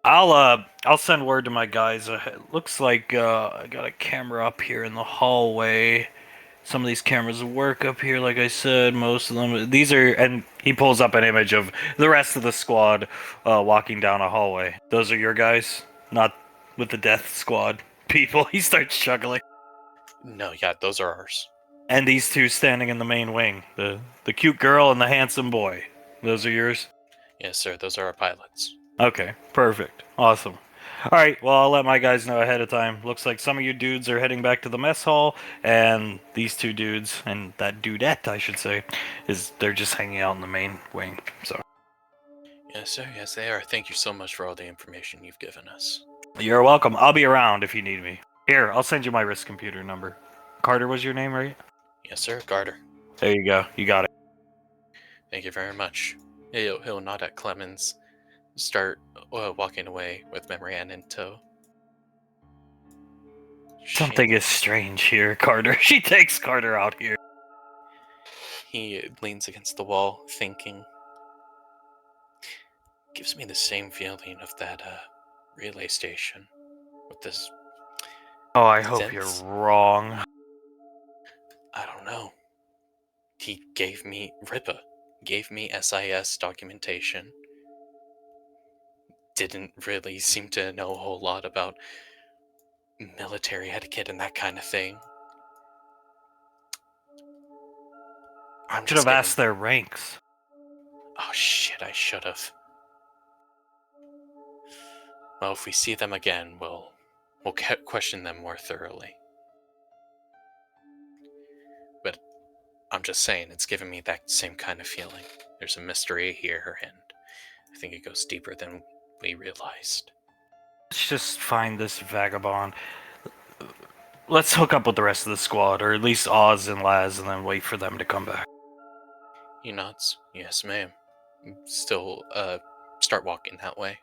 Speaker 3: I'll send word to my guys. It looks like I got a camera up here in the hallway. Some of these cameras work up here, like I said. Most of them. These are, and he pulls up an image of the rest of the squad walking down a hallway. Those are your guys, not with the death squad people. He starts chuckling.
Speaker 4: No, yeah, those are ours.
Speaker 3: And these two standing in the main wing, the cute girl and the handsome boy. Those are yours?
Speaker 4: Yes, sir, those are our pilots.
Speaker 3: Okay, perfect. Awesome. Alright, well, I'll let my guys know ahead of time. Looks like some of you dudes are heading back to the mess hall, and these two dudes, and that dudette, I should say, they're just hanging out in the main wing, so.
Speaker 4: Yes, sir, yes, they are. Thank you so much for all the information you've given us.
Speaker 3: You're welcome. I'll be around if you need me. Here, I'll send you my wrist computer number. Carter was your name, right?
Speaker 4: Yes, sir, Garter.
Speaker 3: There you go. You got it.
Speaker 4: Thank you very much. He'll nod at Clemens, start walking away with Memory Ann in tow.
Speaker 3: Something is strange here, Carter. She takes Carter out here.
Speaker 4: He leans against the wall, thinking. Gives me the same feeling of that relay station with this.
Speaker 3: Oh, I hope
Speaker 4: sense.
Speaker 3: you're wrong.
Speaker 4: I don't know. He gave me RIPA, gave me SIS documentation. Didn't really seem to know a whole lot about military etiquette and that kind of thing.
Speaker 3: I should have asked their ranks.
Speaker 4: Oh shit, I should have. Well, if we see them again, we'll question them more thoroughly. But I'm just saying, it's giving me that same kind of feeling. There's a mystery here, and I think it goes deeper than we realized.
Speaker 3: Let's just find this vagabond. Let's hook up with the rest of the squad, or at least Oz and Laz, and then wait for them to come back.
Speaker 4: He nods. Yes, ma'am. Still, start walking that way.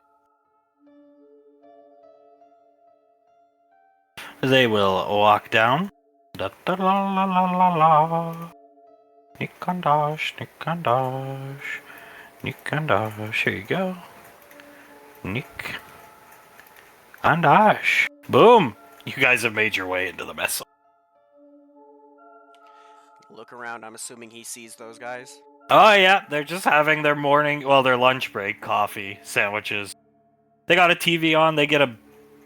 Speaker 3: They will walk down. Da da la la la la la. Nikandash, Nikandash, Nikandash. Here you go. Nick and Ash. Boom! You guys have made your way into the mess hall.
Speaker 1: Look around, I'm assuming he sees those guys.
Speaker 3: Oh yeah, they're just having their their lunch break, coffee, sandwiches. They got a TV on, they get a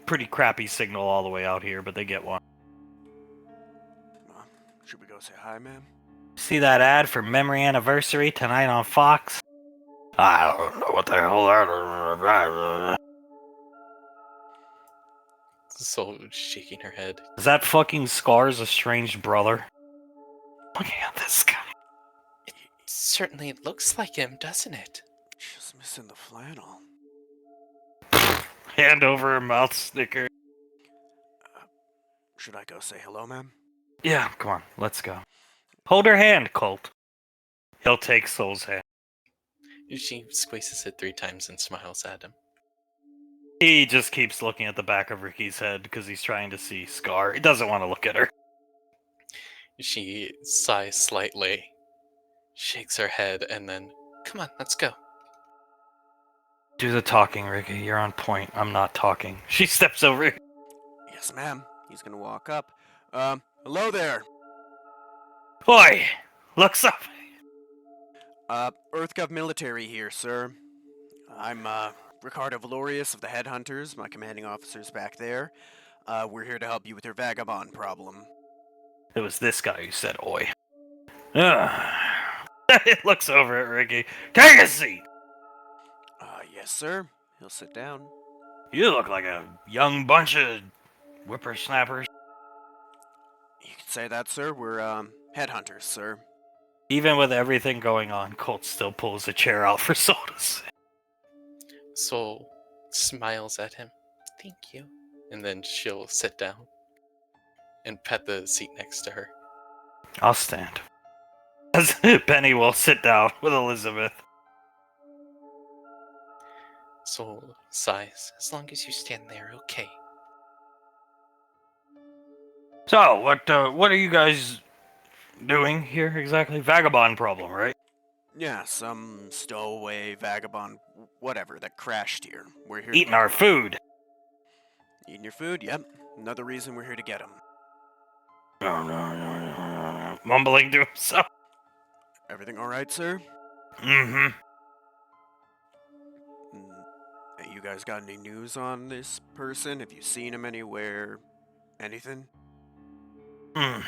Speaker 3: pretty crappy signal all the way out here, but they get one.
Speaker 1: Should we go say hi, ma'am?
Speaker 3: See that ad for Memory Anniversary tonight on Fox? I don't know what the hell that is.
Speaker 4: So shaking her head.
Speaker 3: Is that fucking Scar's estranged brother? Looking at this guy.
Speaker 5: It certainly looks like him, doesn't it?
Speaker 1: Just missing the flannel.
Speaker 3: Hand over her mouth snicker.
Speaker 1: Should I go say hello, ma'am?
Speaker 3: Yeah, come on, let's go. Hold her hand, Colt. He'll take Soul's hand.
Speaker 4: She squeezes it 3 times and smiles at him.
Speaker 3: He just keeps looking at the back of Ricky's head because he's trying to see Scar. He doesn't want to look at her.
Speaker 4: She sighs slightly, shakes her head, and then, come on, let's go.
Speaker 3: Do the talking, Ricky. You're on point. I'm not talking. She steps over.
Speaker 1: Yes, ma'am. He's gonna walk up. Hello there.
Speaker 3: Oi! Looks up.
Speaker 1: EarthGov Military here, sir. I'm, Ricardo Valorius of the Headhunters. My commanding officer's back there. We're here to help you with your vagabond problem.
Speaker 3: It was this guy who said oi. It looks over at Ricky. Take a seat!
Speaker 1: Yes, sir. He'll sit down.
Speaker 3: You look like a young bunch of whippersnappers.
Speaker 1: You could say that, sir. We're, headhunters, sir.
Speaker 3: Even with everything going on, Colt still pulls a chair out for sodas.
Speaker 4: Soul smiles at him. Thank you. And then she'll sit down and pet the seat next to her.
Speaker 3: I'll stand. As Penny will sit down with Elizabeth.
Speaker 4: Soul sighs. As long as you stand there, okay.
Speaker 3: So, what are you guys doing here exactly? Vagabond problem, right?
Speaker 1: Yeah, some stowaway, vagabond, whatever, that crashed here. We're here
Speaker 3: Eating
Speaker 1: to
Speaker 3: our
Speaker 1: get 'em.
Speaker 3: food.
Speaker 1: Eating your food? Yep. Another reason we're here to get him.
Speaker 3: Mumbling to himself.
Speaker 1: Everything alright, sir?
Speaker 3: Mm-hmm.
Speaker 1: Hey, you guys got any news on this person? Have you seen him anywhere? Anything?
Speaker 3: Mm.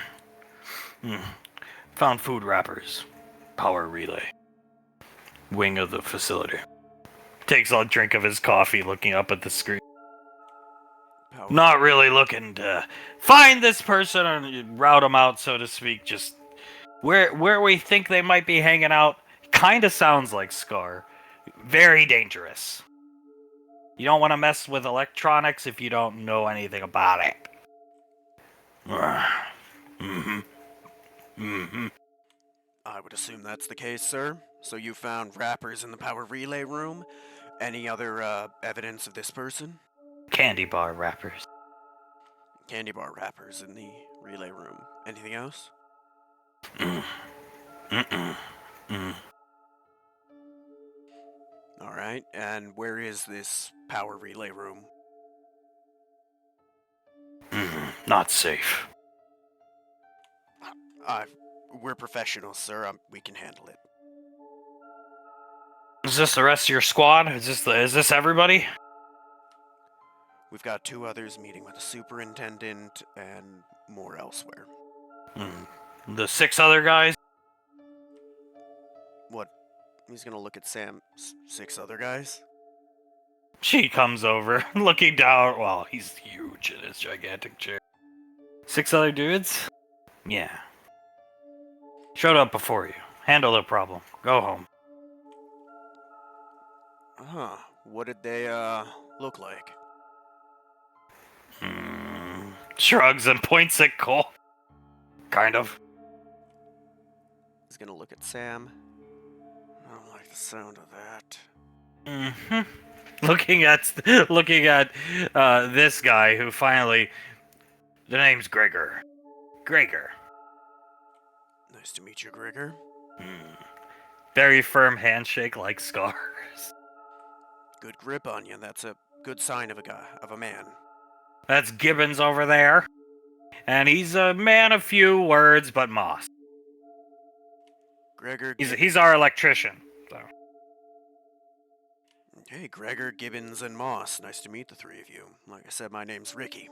Speaker 3: Mm. Found food wrappers. Power relay. Wing of the facility. Takes a drink of his coffee, looking up at the screen.
Speaker 1: Power.
Speaker 3: Not really looking to find this person and route them out, so to speak. Just where we think they might be hanging out. Kind of sounds like Scar. Very dangerous. You don't want to mess with electronics if you don't know anything about it. Mm-hmm. Mm-hmm.
Speaker 1: I would assume that's the case, sir. So you found wrappers in the power relay room? Any other evidence of this person?
Speaker 3: Candy bar wrappers.
Speaker 1: Candy bar wrappers in the relay room. Anything else? Alright, and where is this power relay room?
Speaker 3: Not safe.
Speaker 1: We're professionals, sir. We can handle it.
Speaker 3: Is this the rest of your squad? Is this everybody?
Speaker 1: We've got 2 others meeting with the superintendent and more elsewhere.
Speaker 3: The 6 other guys?
Speaker 1: What? He's gonna look at Sam. 6 other guys?
Speaker 3: She comes over, looking down. Well, he's huge in his gigantic chair. 6 other dudes? Yeah. Showed up before you. Handle the problem. Go home.
Speaker 1: Huh. What did they, look like?
Speaker 3: Shrugs and points at Cole. Kind of.
Speaker 1: He's gonna look at Sam. I don't like the sound of that.
Speaker 3: Looking at this guy who finally. The name's Gregor. Gregor.
Speaker 1: Nice to meet you, Gregor.
Speaker 3: Very firm handshake like Scars.
Speaker 1: Good grip on you. That's a good sign of a man.
Speaker 3: That's Gibbons over there. And he's a man of few words, but Moss.
Speaker 1: Gregor.
Speaker 3: He's our electrician. So.
Speaker 1: Hey, Gregor, Gibbons, and Moss. Nice to meet the 3 of you. Like I said, my name's Ricky.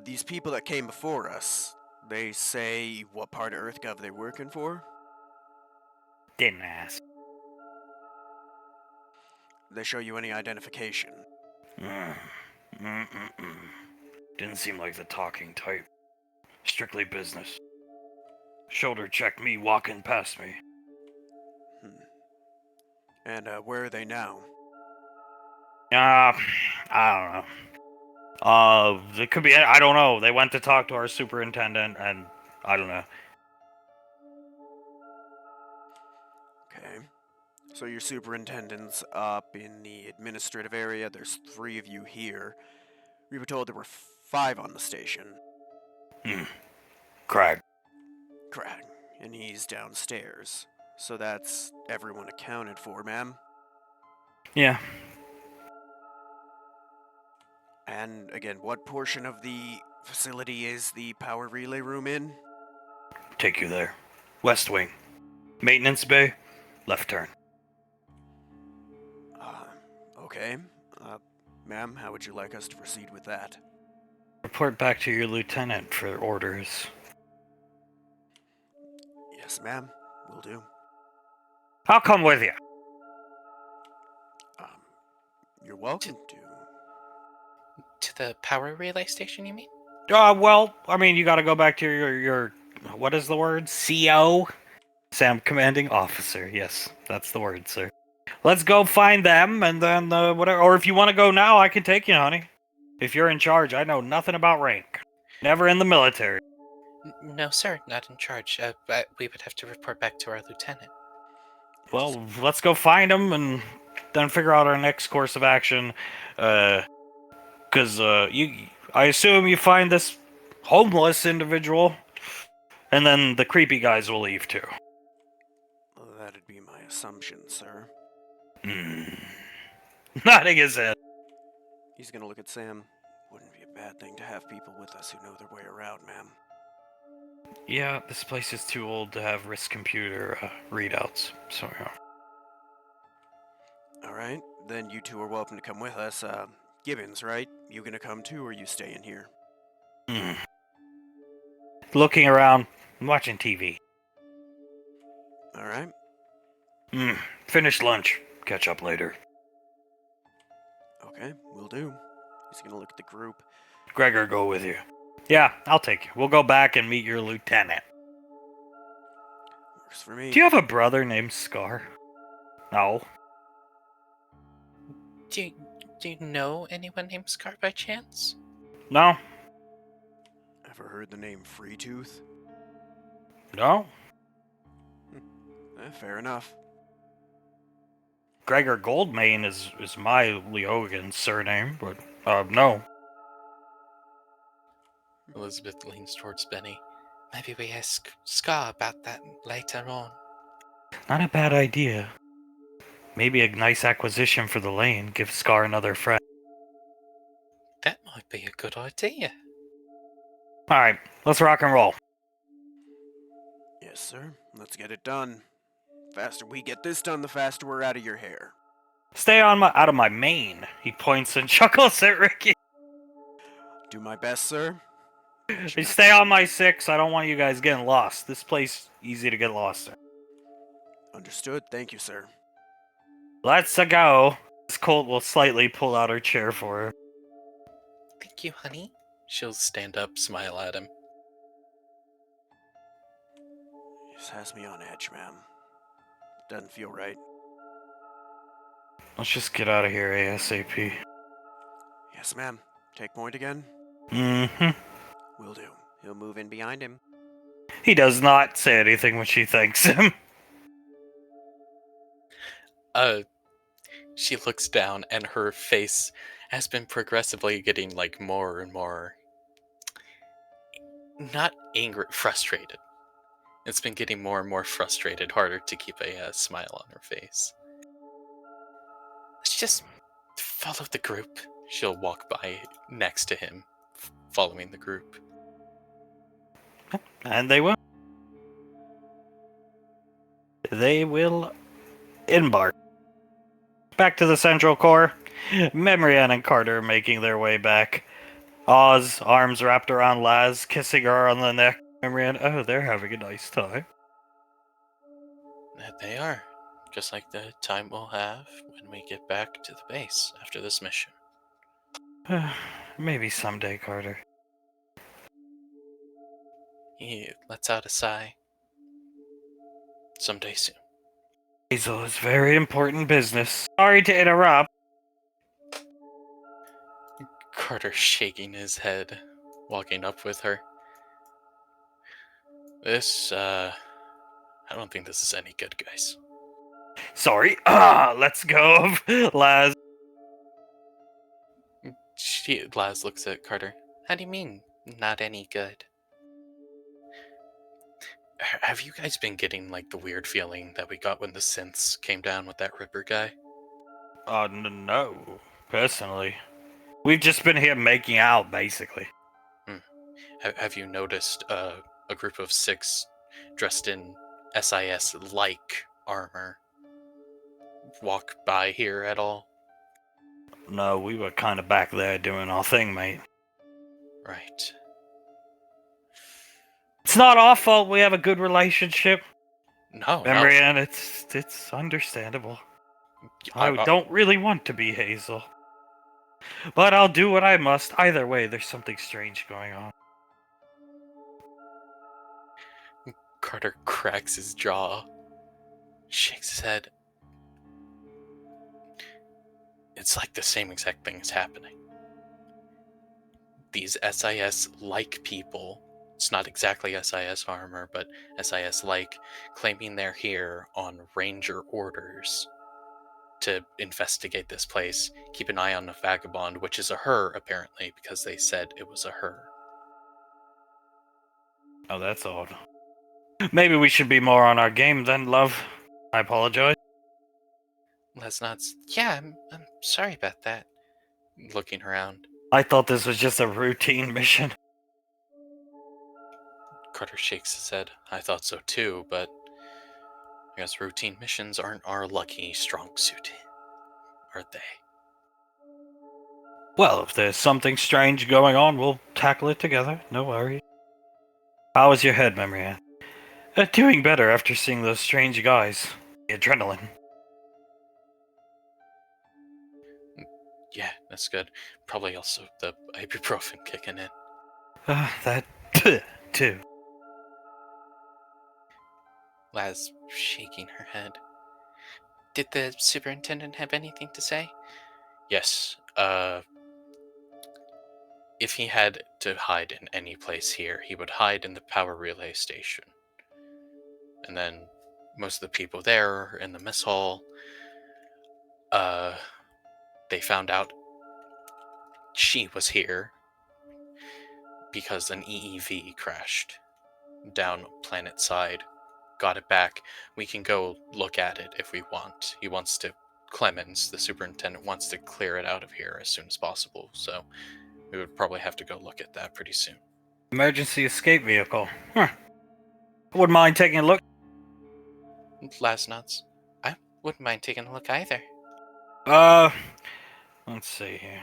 Speaker 1: These people that came before us, they say what part of EarthGov they're working for?
Speaker 3: Didn't ask.
Speaker 1: They show you any identification?
Speaker 3: Didn't seem like the talking type. Strictly business. Shoulder checked me walking past me.
Speaker 1: And, where are they now?
Speaker 3: I don't know. It could be, I don't know. They went to talk to our superintendent, and I don't know.
Speaker 1: Okay. So your superintendent's up in the administrative area. There's 3 of you here. We were told there were 5 on the station.
Speaker 3: Craig.
Speaker 1: And he's downstairs. So that's everyone accounted for, ma'am?
Speaker 3: Yeah.
Speaker 1: And again, what portion of the facility is the power relay room in?
Speaker 3: Take you there. West wing. Maintenance bay. Left turn.
Speaker 1: Okay. Ma'am, how would you like us to proceed with that?
Speaker 3: Report back to your lieutenant for orders.
Speaker 1: Yes, ma'am. Will do.
Speaker 3: I'll come with you.
Speaker 1: You're welcome to.
Speaker 5: To the power relay station, you mean?
Speaker 3: Well, I mean, you gotta go back to your what is the word? CO? Sam, commanding officer. Yes, that's the word, sir. Let's go find them, and then, whatever. Or if you want to go now, I can take you, honey. If you're in charge, I know nothing about rank. Never in the military.
Speaker 5: No, sir, not in charge. But we would have to report back to our lieutenant.
Speaker 3: Well, let's go find them, and then figure out our next course of action. Because, I assume you find this homeless individual, And then the creepy guys will leave too.
Speaker 1: Well, that'd be my assumption, sir.
Speaker 3: Nodding his head.
Speaker 1: He's gonna look at Sam. Wouldn't be a bad thing to have people with us who know their way around, ma'am.
Speaker 3: Yeah, this place is too old to have wrist computer readouts, so yeah.
Speaker 1: Alright, then you two are welcome to come with us. Gibbons, right? You gonna come too, or you staying here?
Speaker 3: Looking around, I'm watching TV.
Speaker 1: Alright.
Speaker 3: Finish lunch. Catch up later.
Speaker 1: Okay, will do. He's gonna look at the group.
Speaker 3: Gregor, go with you. Yeah, I'll take you. We'll go back and meet your lieutenant.
Speaker 1: Works for me.
Speaker 3: Do you have a brother named Scar? No.
Speaker 5: Do you know anyone named Scar by chance?
Speaker 3: No?
Speaker 1: Ever heard the name Freetooth?
Speaker 3: No?
Speaker 1: Fair enough.
Speaker 3: Gregor Goldmane is my Leogan surname, but, no.
Speaker 5: Elizabeth leans towards Benny. Maybe we ask Scar about that later on.
Speaker 3: Not a bad idea. Maybe a nice acquisition for the lane. Give Scar another friend.
Speaker 5: That might be a good idea.
Speaker 3: Alright, let's rock and roll.
Speaker 1: Yes, sir. Let's get it done. Faster we get this done, the faster we're out of your hair.
Speaker 3: Stay out of my mane. He points and chuckles at Ricky.
Speaker 1: Do my best, sir.
Speaker 3: Hey, stay on my 6. I don't want you guys getting lost. This place easy to get lost in.
Speaker 1: Understood. Thank you, sir.
Speaker 3: Let's go. Miss Colt will slightly pull out her chair for her.
Speaker 5: Thank you, honey. She'll stand up, smile at him.
Speaker 1: This has me on edge, ma'am. Doesn't feel right.
Speaker 3: Let's just get out of here ASAP.
Speaker 1: Yes, ma'am. Take point again?
Speaker 3: Mm-hmm.
Speaker 1: Will do. He'll move in behind him.
Speaker 3: He does not say anything when she thanks him.
Speaker 5: She looks down and her face has been progressively getting like more and more not angry, frustrated. It's been getting more and more frustrated, harder to keep a smile on her face. Let's just follow the group. She'll walk by next to him, following the group.
Speaker 3: And they will. They will embark. Back to the central core. Memrian and Carter making their way back. Oz, arms wrapped around Laz, kissing her on the neck. Memrian, oh, they're having a nice time.
Speaker 5: That they are. Just like the time we'll have when we get back to the base after this mission.
Speaker 3: Maybe someday, Carter.
Speaker 5: He lets out a sigh. Someday soon.
Speaker 3: Hazel is very important business. Sorry to interrupt.
Speaker 5: Carter shaking his head, walking up with her. I don't think this is any good, guys.
Speaker 3: Sorry. Let's go, Laz.
Speaker 5: Laz looks at Carter. How do you mean, not any good? Have you guys been getting, like, the weird feeling that we got when the synths came down with that Ripper guy?
Speaker 3: No. Personally. We've just been here making out, basically.
Speaker 5: Have you noticed a group of 6 dressed in SIS-like armor walk by here at all?
Speaker 3: No, we were kind of back there doing our thing, mate.
Speaker 5: Right.
Speaker 3: It's not our fault we have a good relationship.
Speaker 5: No,
Speaker 3: Memrian, it's understandable. I don't really want to be Hazel. But I'll do what I must. Either way, there's something strange going on.
Speaker 5: Carter cracks his jaw, shakes his head. It's like the same exact thing is happening. These SIS-like people, it's not exactly SIS armor, but SIS-like, claiming they're here on Ranger orders to investigate this place, keep an eye on the vagabond, which is a her, apparently, because they said it was a her.
Speaker 3: Oh, that's odd. Maybe we should be more on our game then, love. I apologize.
Speaker 5: Les nods. Yeah, I'm sorry about that. Looking around,
Speaker 3: I thought this was just a routine mission.
Speaker 5: Carter shakes his head. I thought so too, but I guess routine missions aren't our lucky strong suit, are they?
Speaker 3: Well, if there's something strange going on, we'll tackle it together. No worries. How is your head, Memory Ann? Doing better after seeing those strange guys. The adrenaline.
Speaker 5: Yeah, that's good. Probably also the ibuprofen kicking in.
Speaker 3: That too.
Speaker 5: Laz shaking her head. Did the superintendent have anything to say? Yes. If he had to hide in any place here, he would hide in the power relay station. And then most of the people there are in the mess hall. They found out she was here because an EEV crashed down planet side. Got it back. We can go look at it if we want. Clemens, the superintendent, wants to clear it out of here as soon as possible, so we would probably have to go look at that pretty soon.
Speaker 3: Emergency escape vehicle. I wouldn't mind taking a look.
Speaker 5: Last nuts. I wouldn't mind taking a look either.
Speaker 3: Let's see here.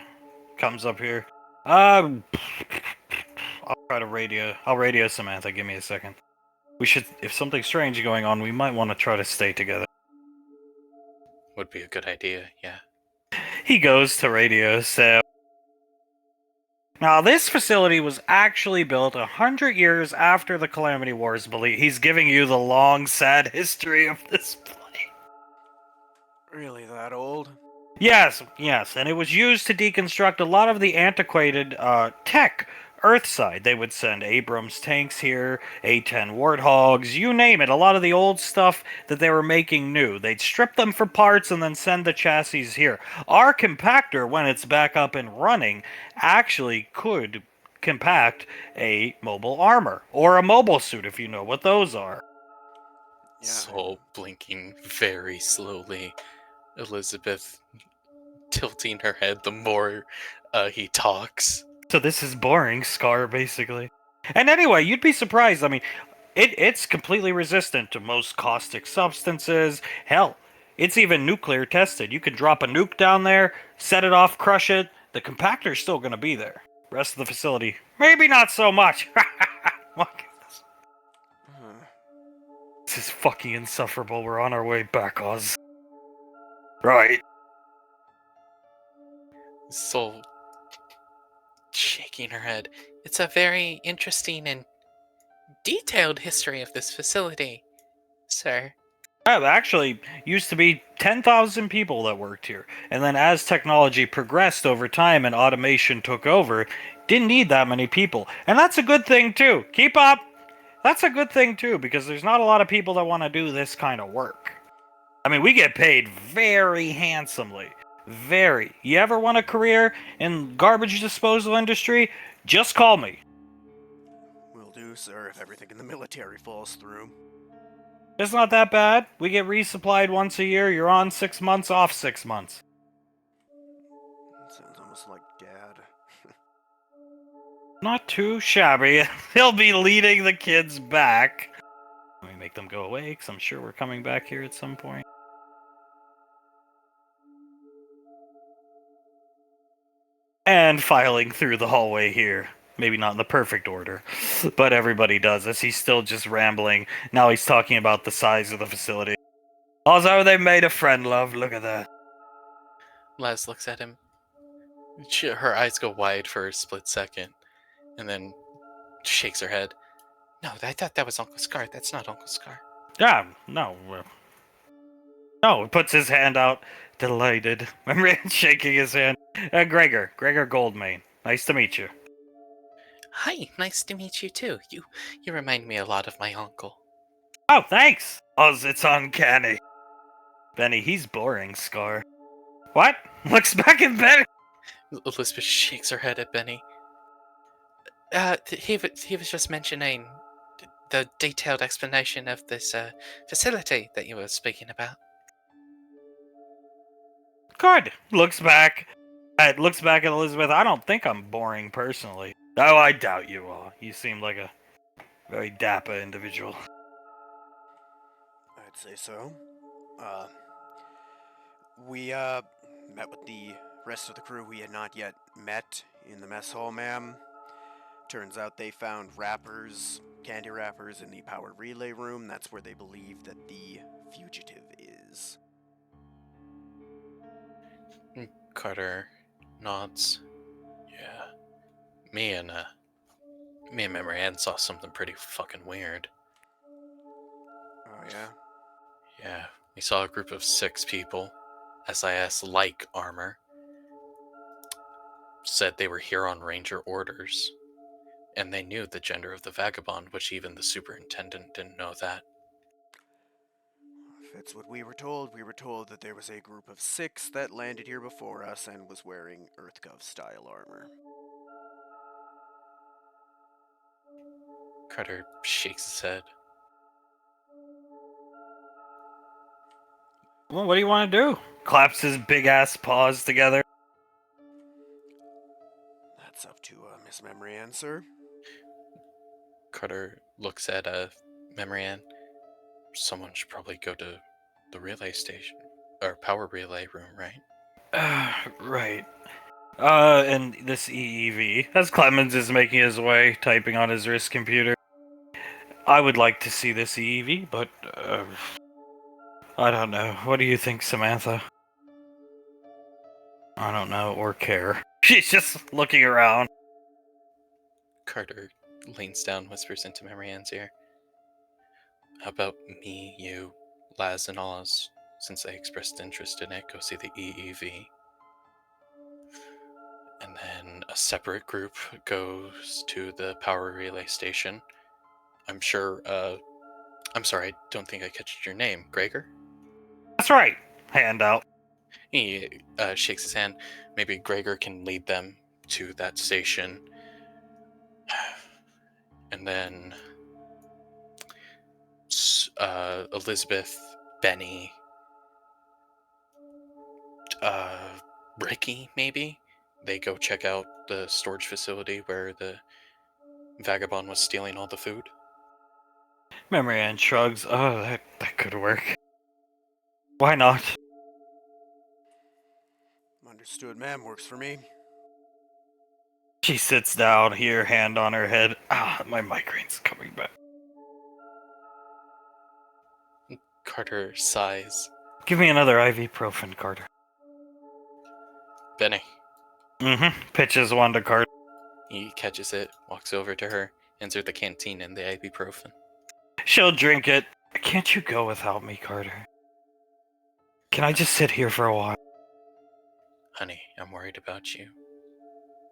Speaker 3: Comes up here. I'll try to radio. I'll radio Samantha. Give me a second. We should, if something's strange going on, we might want to try to stay together.
Speaker 5: Would be a good idea, yeah.
Speaker 3: He goes to radio, so... Now, this facility was actually built 100 years after the Calamity Wars. He's giving you the long, sad history of this place.
Speaker 1: Really that old?
Speaker 3: Yes, and it was used to deconstruct a lot of the antiquated tech Earthside. They would send Abrams tanks here, A-10 Warthogs, you name it. A lot of the old stuff that they were making new. They'd strip them for parts and then send the chassis here. Our compactor, when it's back up and running, actually could compact a mobile armor, or a mobile suit if you know what those are.
Speaker 1: Yeah.
Speaker 5: Soul blinking very slowly. Elizabeth tilting her head the more he talks.
Speaker 3: So this is boring, Scar, basically. And anyway, you'd be surprised. I mean, it's completely resistant to most caustic substances. Hell, it's even nuclear tested. You can drop a nuke down there, set it off, crush it. The compactor's still going to be there. Rest of the facility, maybe not so much. This is fucking insufferable. We're on our way back, Oz. Right.
Speaker 5: Soul shaking her head. It's a very interesting and detailed history of this facility, sir.
Speaker 3: Actually, used to be 10,000 people that worked here. And then as technology progressed over time and automation took over, didn't need that many people. And that's a good thing, too. Keep up! That's a good thing, too, because there's not a lot of people that want to do this kind of work. I mean, we get paid very handsomely. Very. You ever want a career in garbage disposal industry? Just call me.
Speaker 1: Will do, sir, if everything in the military falls through.
Speaker 3: It's not that bad. We get resupplied once a year. You're on 6 months, off 6 months.
Speaker 1: Sounds almost like Dad.
Speaker 3: Not too shabby. He'll be leading the kids back. Let me make them go away, because I'm sure we're coming back here at some point. And filing through the hallway here. Maybe not in the perfect order, but everybody does this. He's still just rambling. Now he's talking about the size of the facility. Also, they made a friend, love. Look at that.
Speaker 5: Les looks at him. Her eyes go wide for a split second, and then shakes her head. No, I thought that was Uncle Scar. That's not Uncle Scar.
Speaker 3: Yeah, no. No, puts his hand out, delighted. Remember shaking his hand. Gregor Goldmain. Nice to meet you.
Speaker 5: Hi, nice to meet you too. You remind me a lot of my uncle.
Speaker 3: Oh, thanks. Oz, it's uncanny. Benny, he's boring, Scar. What? Looks back at Benny.
Speaker 5: Elizabeth shakes her head at Benny. He was just mentioning the detailed explanation of this facility that you were speaking about.
Speaker 3: Good. Looks back at Elizabeth. I don't think I'm boring personally. Oh, I doubt you are. You seem like a very dapper individual.
Speaker 1: I'd say so. We met with the rest of the crew we had not yet met in the mess hall, ma'am. Turns out they found candy wrappers in the power relay room. That's where they believe that the fugitive is.
Speaker 4: Carter nods. Yeah. Me and Memory Ann saw something pretty fucking weird.
Speaker 1: Oh, yeah?
Speaker 4: Yeah. We saw a group of 6 people, SIS-like armor. Said they were here on Ranger orders. And they knew the gender of the vagabond, which even the superintendent didn't know that.
Speaker 1: If it's what we were told that there was a group of 6 that landed here before us and was wearing EarthGov-style armor.
Speaker 4: Carter shakes his head.
Speaker 3: Well, what do you want to do? Claps his big ass paws together.
Speaker 1: That's up to Miss Memory Ann, sir.
Speaker 4: Carter looks at Memory Ann. Someone should probably go to the relay station, or power relay room, right?
Speaker 3: Right. And this EEV, as Clemens is making his way, typing on his wrist computer. I would like to see this EEV, but, I don't know. What do you think, Samantha? I don't know, or care. She's just looking around.
Speaker 4: Carter leans down, whispers into Memory Ann's ear. How about me, you, Laz, and Oz, since they expressed interest in it, go see the EEV? And then a separate group goes to the power relay station. I'm sure, I'm sorry, I don't think I catched your name. Gregor?
Speaker 3: That's right. Hand out.
Speaker 4: He shakes his hand. Maybe Gregor can lead them to that station. And then Elizabeth, Benny, Ricky, maybe? They go check out the storage facility where the vagabond was stealing all the food.
Speaker 3: Memory Ann shrugs. Oh, that could work. Why not?
Speaker 1: Understood, ma'am. Works for me.
Speaker 3: She sits down here, hand on her head. Ah, my migraine's coming back.
Speaker 4: Carter sighs.
Speaker 3: Give me another ibuprofen, Carter.
Speaker 4: Benny.
Speaker 3: Pitches one to Carter.
Speaker 4: He catches it, walks over to her, hands her the canteen and the ibuprofen.
Speaker 3: She'll drink it. Can't you go without me, Carter? Can I just sit here for a while?
Speaker 4: Honey, I'm worried about you.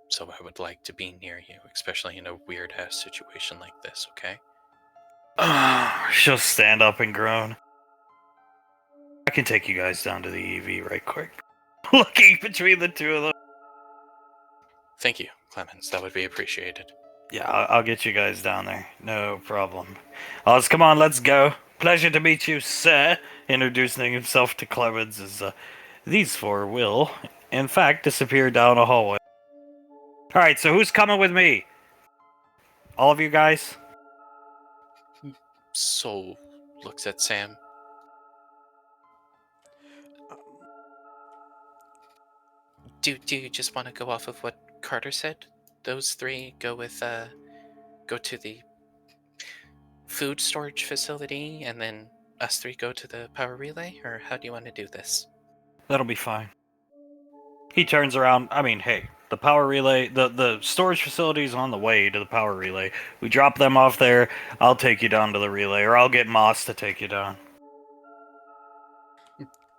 Speaker 4: So I would like to be near you, especially in a weird-ass situation like this, okay?
Speaker 3: She'll stand up and groan. I can take you guys down to the EV right quick. Looking between the two of them.
Speaker 4: Thank you, Clemens. That would be appreciated.
Speaker 3: Yeah, I'll get you guys down there. No problem. Oz, come on, let's go. Pleasure to meet you, sir. Introducing himself to Clemens as these 4 will, in fact, disappear down a hallway. Alright, so who's coming with me? All of you guys?
Speaker 4: Soul looks at Sam.
Speaker 5: Do you just want to go off of what Carter said? Those 3 go to the food storage facility, and then us 3 go to the power relay? Or how do you want to do this?
Speaker 3: That'll be fine. He turns around. I mean, hey, the power relay, the storage facility is on the way to the power relay. We drop them off there. I'll take you down to the relay, or I'll get Moss to take you down.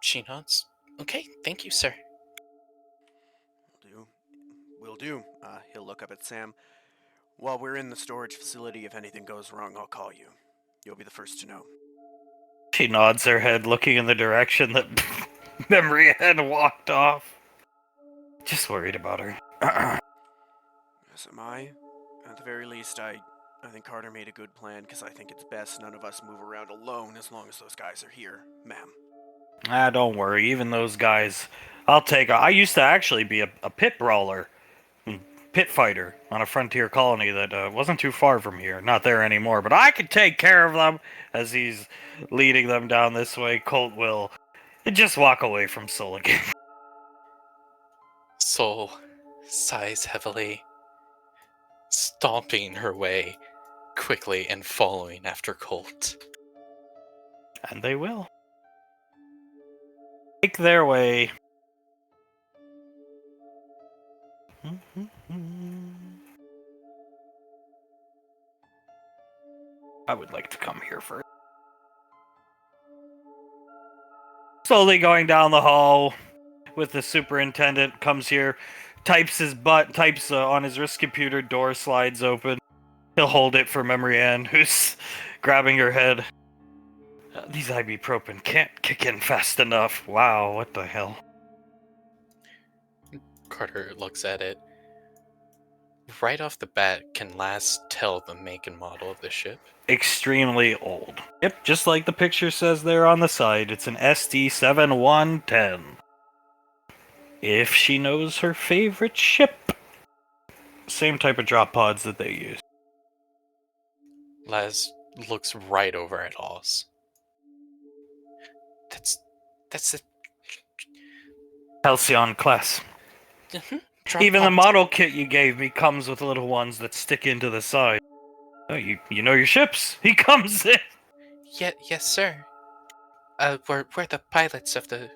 Speaker 5: She nods. Okay, thank you, sir.
Speaker 1: Will do. He'll look up at Sam. While we're in the storage facility, if anything goes wrong, I'll call you. You'll be the first to know.
Speaker 3: She nods her head, looking in the direction that Memory had walked off. Just worried about her.
Speaker 1: As am I. At the very least, I I think Carter made a good plan because I think it's best none of us move around alone as long as those guys are here, ma'am.
Speaker 3: Don't worry. Even those guys, I'll take. I used to actually be a pit brawler, pit fighter on a frontier colony that wasn't too far from here. Not there anymore, but I could take care of them. As he's leading them down this way, Colt will just walk away from Soul again.
Speaker 4: Soul sighs heavily, stomping her way quickly and following after Colt.
Speaker 3: And they will make their way. I would like to come here first. Slowly going down the hall with the superintendent, comes here, types on his wrist computer, door slides open. He'll hold it for Memory Ann, who's grabbing her head. These ibuprofen can't kick in fast enough. Wow, what the hell?
Speaker 4: Carter looks at it. Right off the bat, can Laz tell the make and model of the ship?
Speaker 3: Extremely old. Yep, just like the picture says there on the side, it's an SD-7110. If she knows her favorite ship. Same type of drop pods that they use.
Speaker 4: Laz looks right over at Oz. That's a
Speaker 3: Halcyon class.
Speaker 4: drop
Speaker 3: Even the
Speaker 4: pod.
Speaker 3: model kit you gave me comes with little ones that stick into the side. Oh, you know your ships. He comes in.
Speaker 4: Yes, sir. We're the pilots of the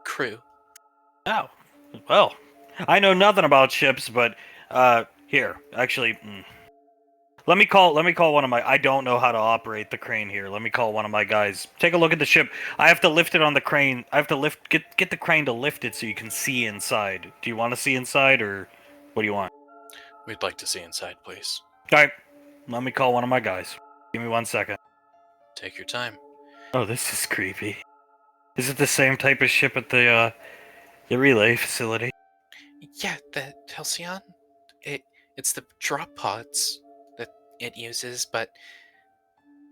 Speaker 4: crew.
Speaker 3: Oh, well, I know nothing about ships, but here, actually, let me call one of my. I don't know how to operate the crane here. Let me call one of my guys. Take a look at the ship. I have to lift it on the crane. I have to get the crane to lift it so you can see inside. Do you want to see inside, or what do you want?
Speaker 4: We'd like to see inside, please.
Speaker 3: All right, let me call one of my guys. Give me 1 second.
Speaker 4: Take your time.
Speaker 3: Oh, this is creepy. Is it the same type of ship at the relay facility?
Speaker 4: Yeah, the Halcyon. It's the drop pods that it uses, but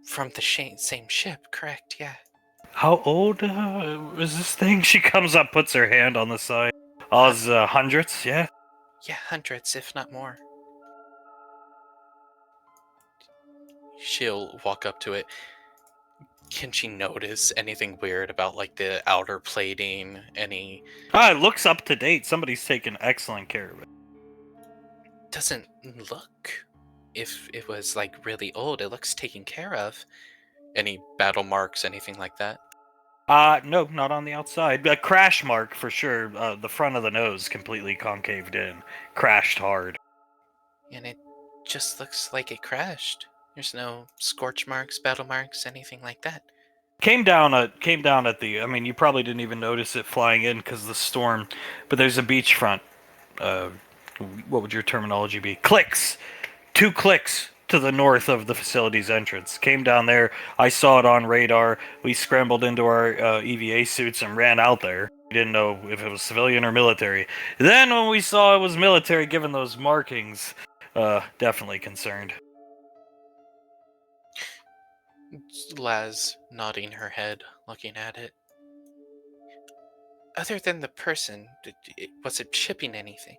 Speaker 4: from the same ship, correct? Yeah.
Speaker 3: How old is this thing? She comes up, puts her hand on the side. Oz, hundreds, yeah?
Speaker 4: Yeah, hundreds, if not more. She'll walk up to it. Can she notice anything weird about, like, the outer plating? Any...
Speaker 3: Ah, it looks up to date. Somebody's taken excellent care of it.
Speaker 4: Doesn't look... If it was, like, really old, it looks taken care of. Any battle marks, anything like that?
Speaker 3: No, not on the outside. A crash mark, for sure. The front of the nose completely concaved in. Crashed hard.
Speaker 4: And it just looks like it crashed. There's no scorch marks, battle marks, anything like that.
Speaker 3: Came down at the. I mean, you probably didn't even notice it flying in because of the storm. But there's a beachfront. What would your terminology be? Clicks. 2 clicks to the north of the facility's entrance. Came down there. I saw it on radar. We scrambled into our EVA suits and ran out there. We didn't know if it was civilian or military. Then when we saw it was military, given those markings, definitely concerned.
Speaker 4: Laz nodding her head, looking at it. Other than the person, was it shipping anything?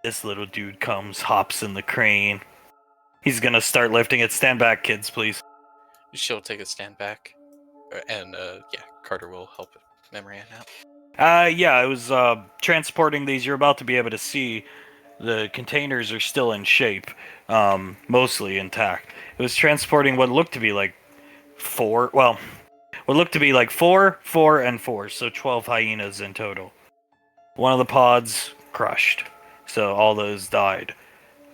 Speaker 3: This little dude comes, hops in the crane. He's gonna start lifting it. Stand back, kids, please.
Speaker 4: She'll take a stand back. And, yeah, Carter will help Memory Ann out.
Speaker 3: Yeah, it was transporting these. You're about to be able to see the containers are still in shape, mostly intact. It was transporting what looked to be like 4, and 4, so 12 hyenas in total. One of the pods crushed, so all those died.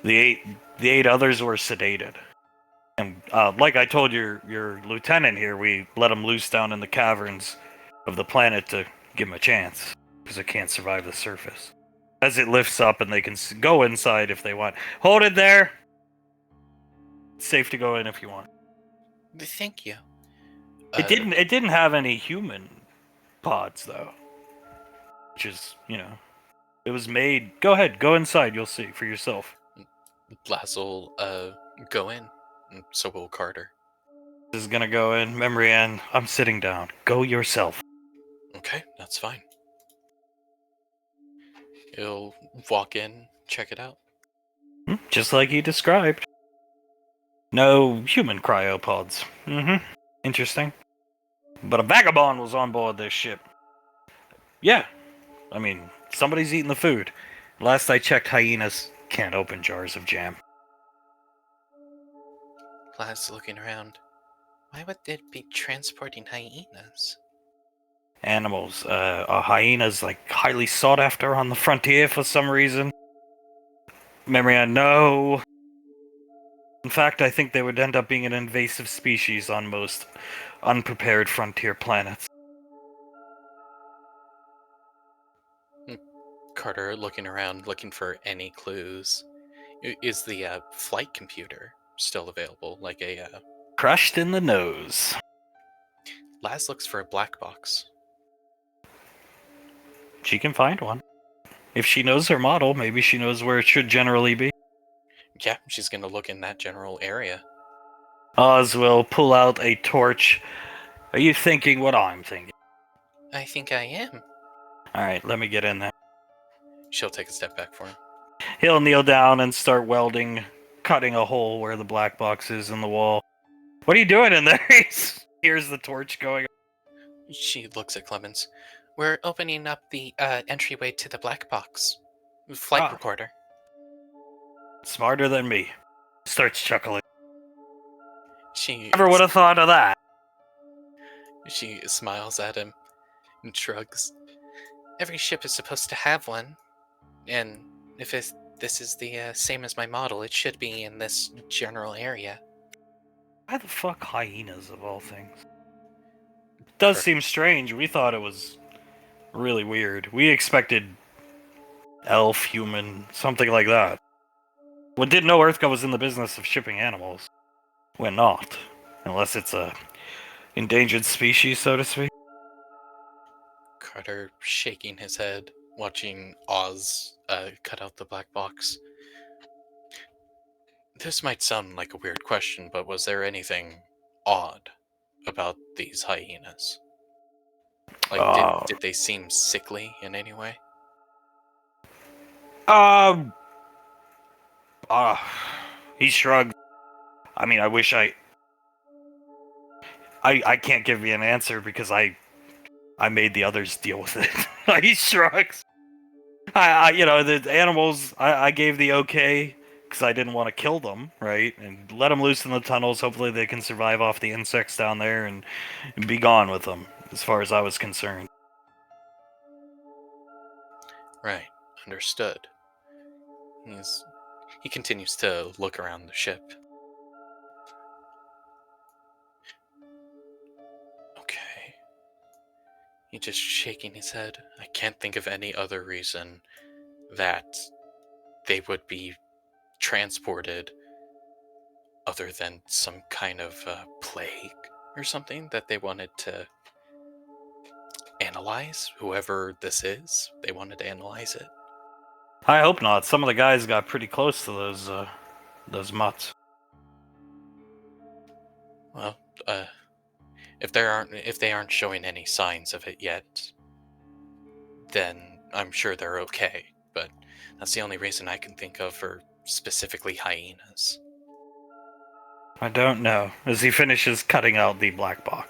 Speaker 3: The eight others were sedated. And like I told your lieutenant here, we let them loose down in the caverns of the planet to give them a chance, because it can't survive the surface. As it lifts up and they can go inside if they want. Hold it there! It's safe to go in if you want.
Speaker 4: Thank you.
Speaker 3: It didn't have any human pods, though. Which is, it was made... Go ahead, go inside, you'll see for yourself.
Speaker 4: Laz will go in, and so will Carter.
Speaker 3: Is gonna go in. Memory Ann, I'm sitting down. Go yourself.
Speaker 4: Okay, that's fine. He'll walk in, check it out.
Speaker 3: Just like you described. No human cryopods. Interesting. But a vagabond was on board this ship. Yeah. I mean, somebody's eating the food. Last I checked, hyenas can't open jars of jam.
Speaker 5: Laz looking around. Why would it be transporting hyenas?
Speaker 3: Animals. A hyena's like highly sought after on the frontier for some reason. Memory, I know. In fact, I think they would end up being an invasive species on most unprepared frontier planets.
Speaker 4: Carter looking around, looking for any clues. Is the flight computer still available? Like a
Speaker 3: Crushed in the nose.
Speaker 4: Laz looks for a black box.
Speaker 3: She can find one. If she knows her model, maybe she knows where it should generally be.
Speaker 4: Yeah, she's gonna look in that general area.
Speaker 3: Oz will pull out a torch. Are you thinking what I'm thinking?
Speaker 5: I think I am.
Speaker 3: Alright, let me get in there.
Speaker 4: She'll take a step back for him.
Speaker 3: He'll kneel down and start welding, cutting a hole where the black box is in the wall. What are you doing in there? Here's the torch going.
Speaker 5: She looks at Clemens. We're opening up the entryway to the black box. Flight
Speaker 3: Ah.
Speaker 5: recorder.
Speaker 3: Smarter than me. Starts chuckling.
Speaker 5: She
Speaker 3: Never would have thought of that.
Speaker 5: She smiles at him and shrugs. Every ship is supposed to have one, and if this is the same as my model, it should be in this general area.
Speaker 3: Why the fuck hyenas of all things? It does seem strange. We thought it was really weird. We expected elf, human, something like that. We didn't know Earthco was in the business of shipping animals. We're not. Unless it's a endangered species, so to speak.
Speaker 4: Carter shaking his head, watching Oz cut out the black box. This might sound like a weird question, but was there anything odd about these hyenas? Like, did they seem sickly in any way?
Speaker 3: He shrugged. I mean, I wish I can't give you an answer because I made the others deal with it. He shrugs. The animals, I gave the okay because I didn't want to kill them, right? And let them loose in the tunnels. Hopefully they can survive off the insects down there and be gone with them, as far as I was concerned.
Speaker 4: Right, understood. He continues to look around the ship. Okay. He's just shaking his head. I can't think of any other reason that they would be transported other than some kind of plague or something that they wanted to analyze. Whoever this is, they wanted to analyze it.
Speaker 3: I hope not. Some of the guys got pretty close to those mutts.
Speaker 4: Well, if they aren't showing any signs of it yet, then I'm sure they're okay. But that's the only reason I can think of for specifically hyenas.
Speaker 3: I don't know. As he finishes cutting out the black box.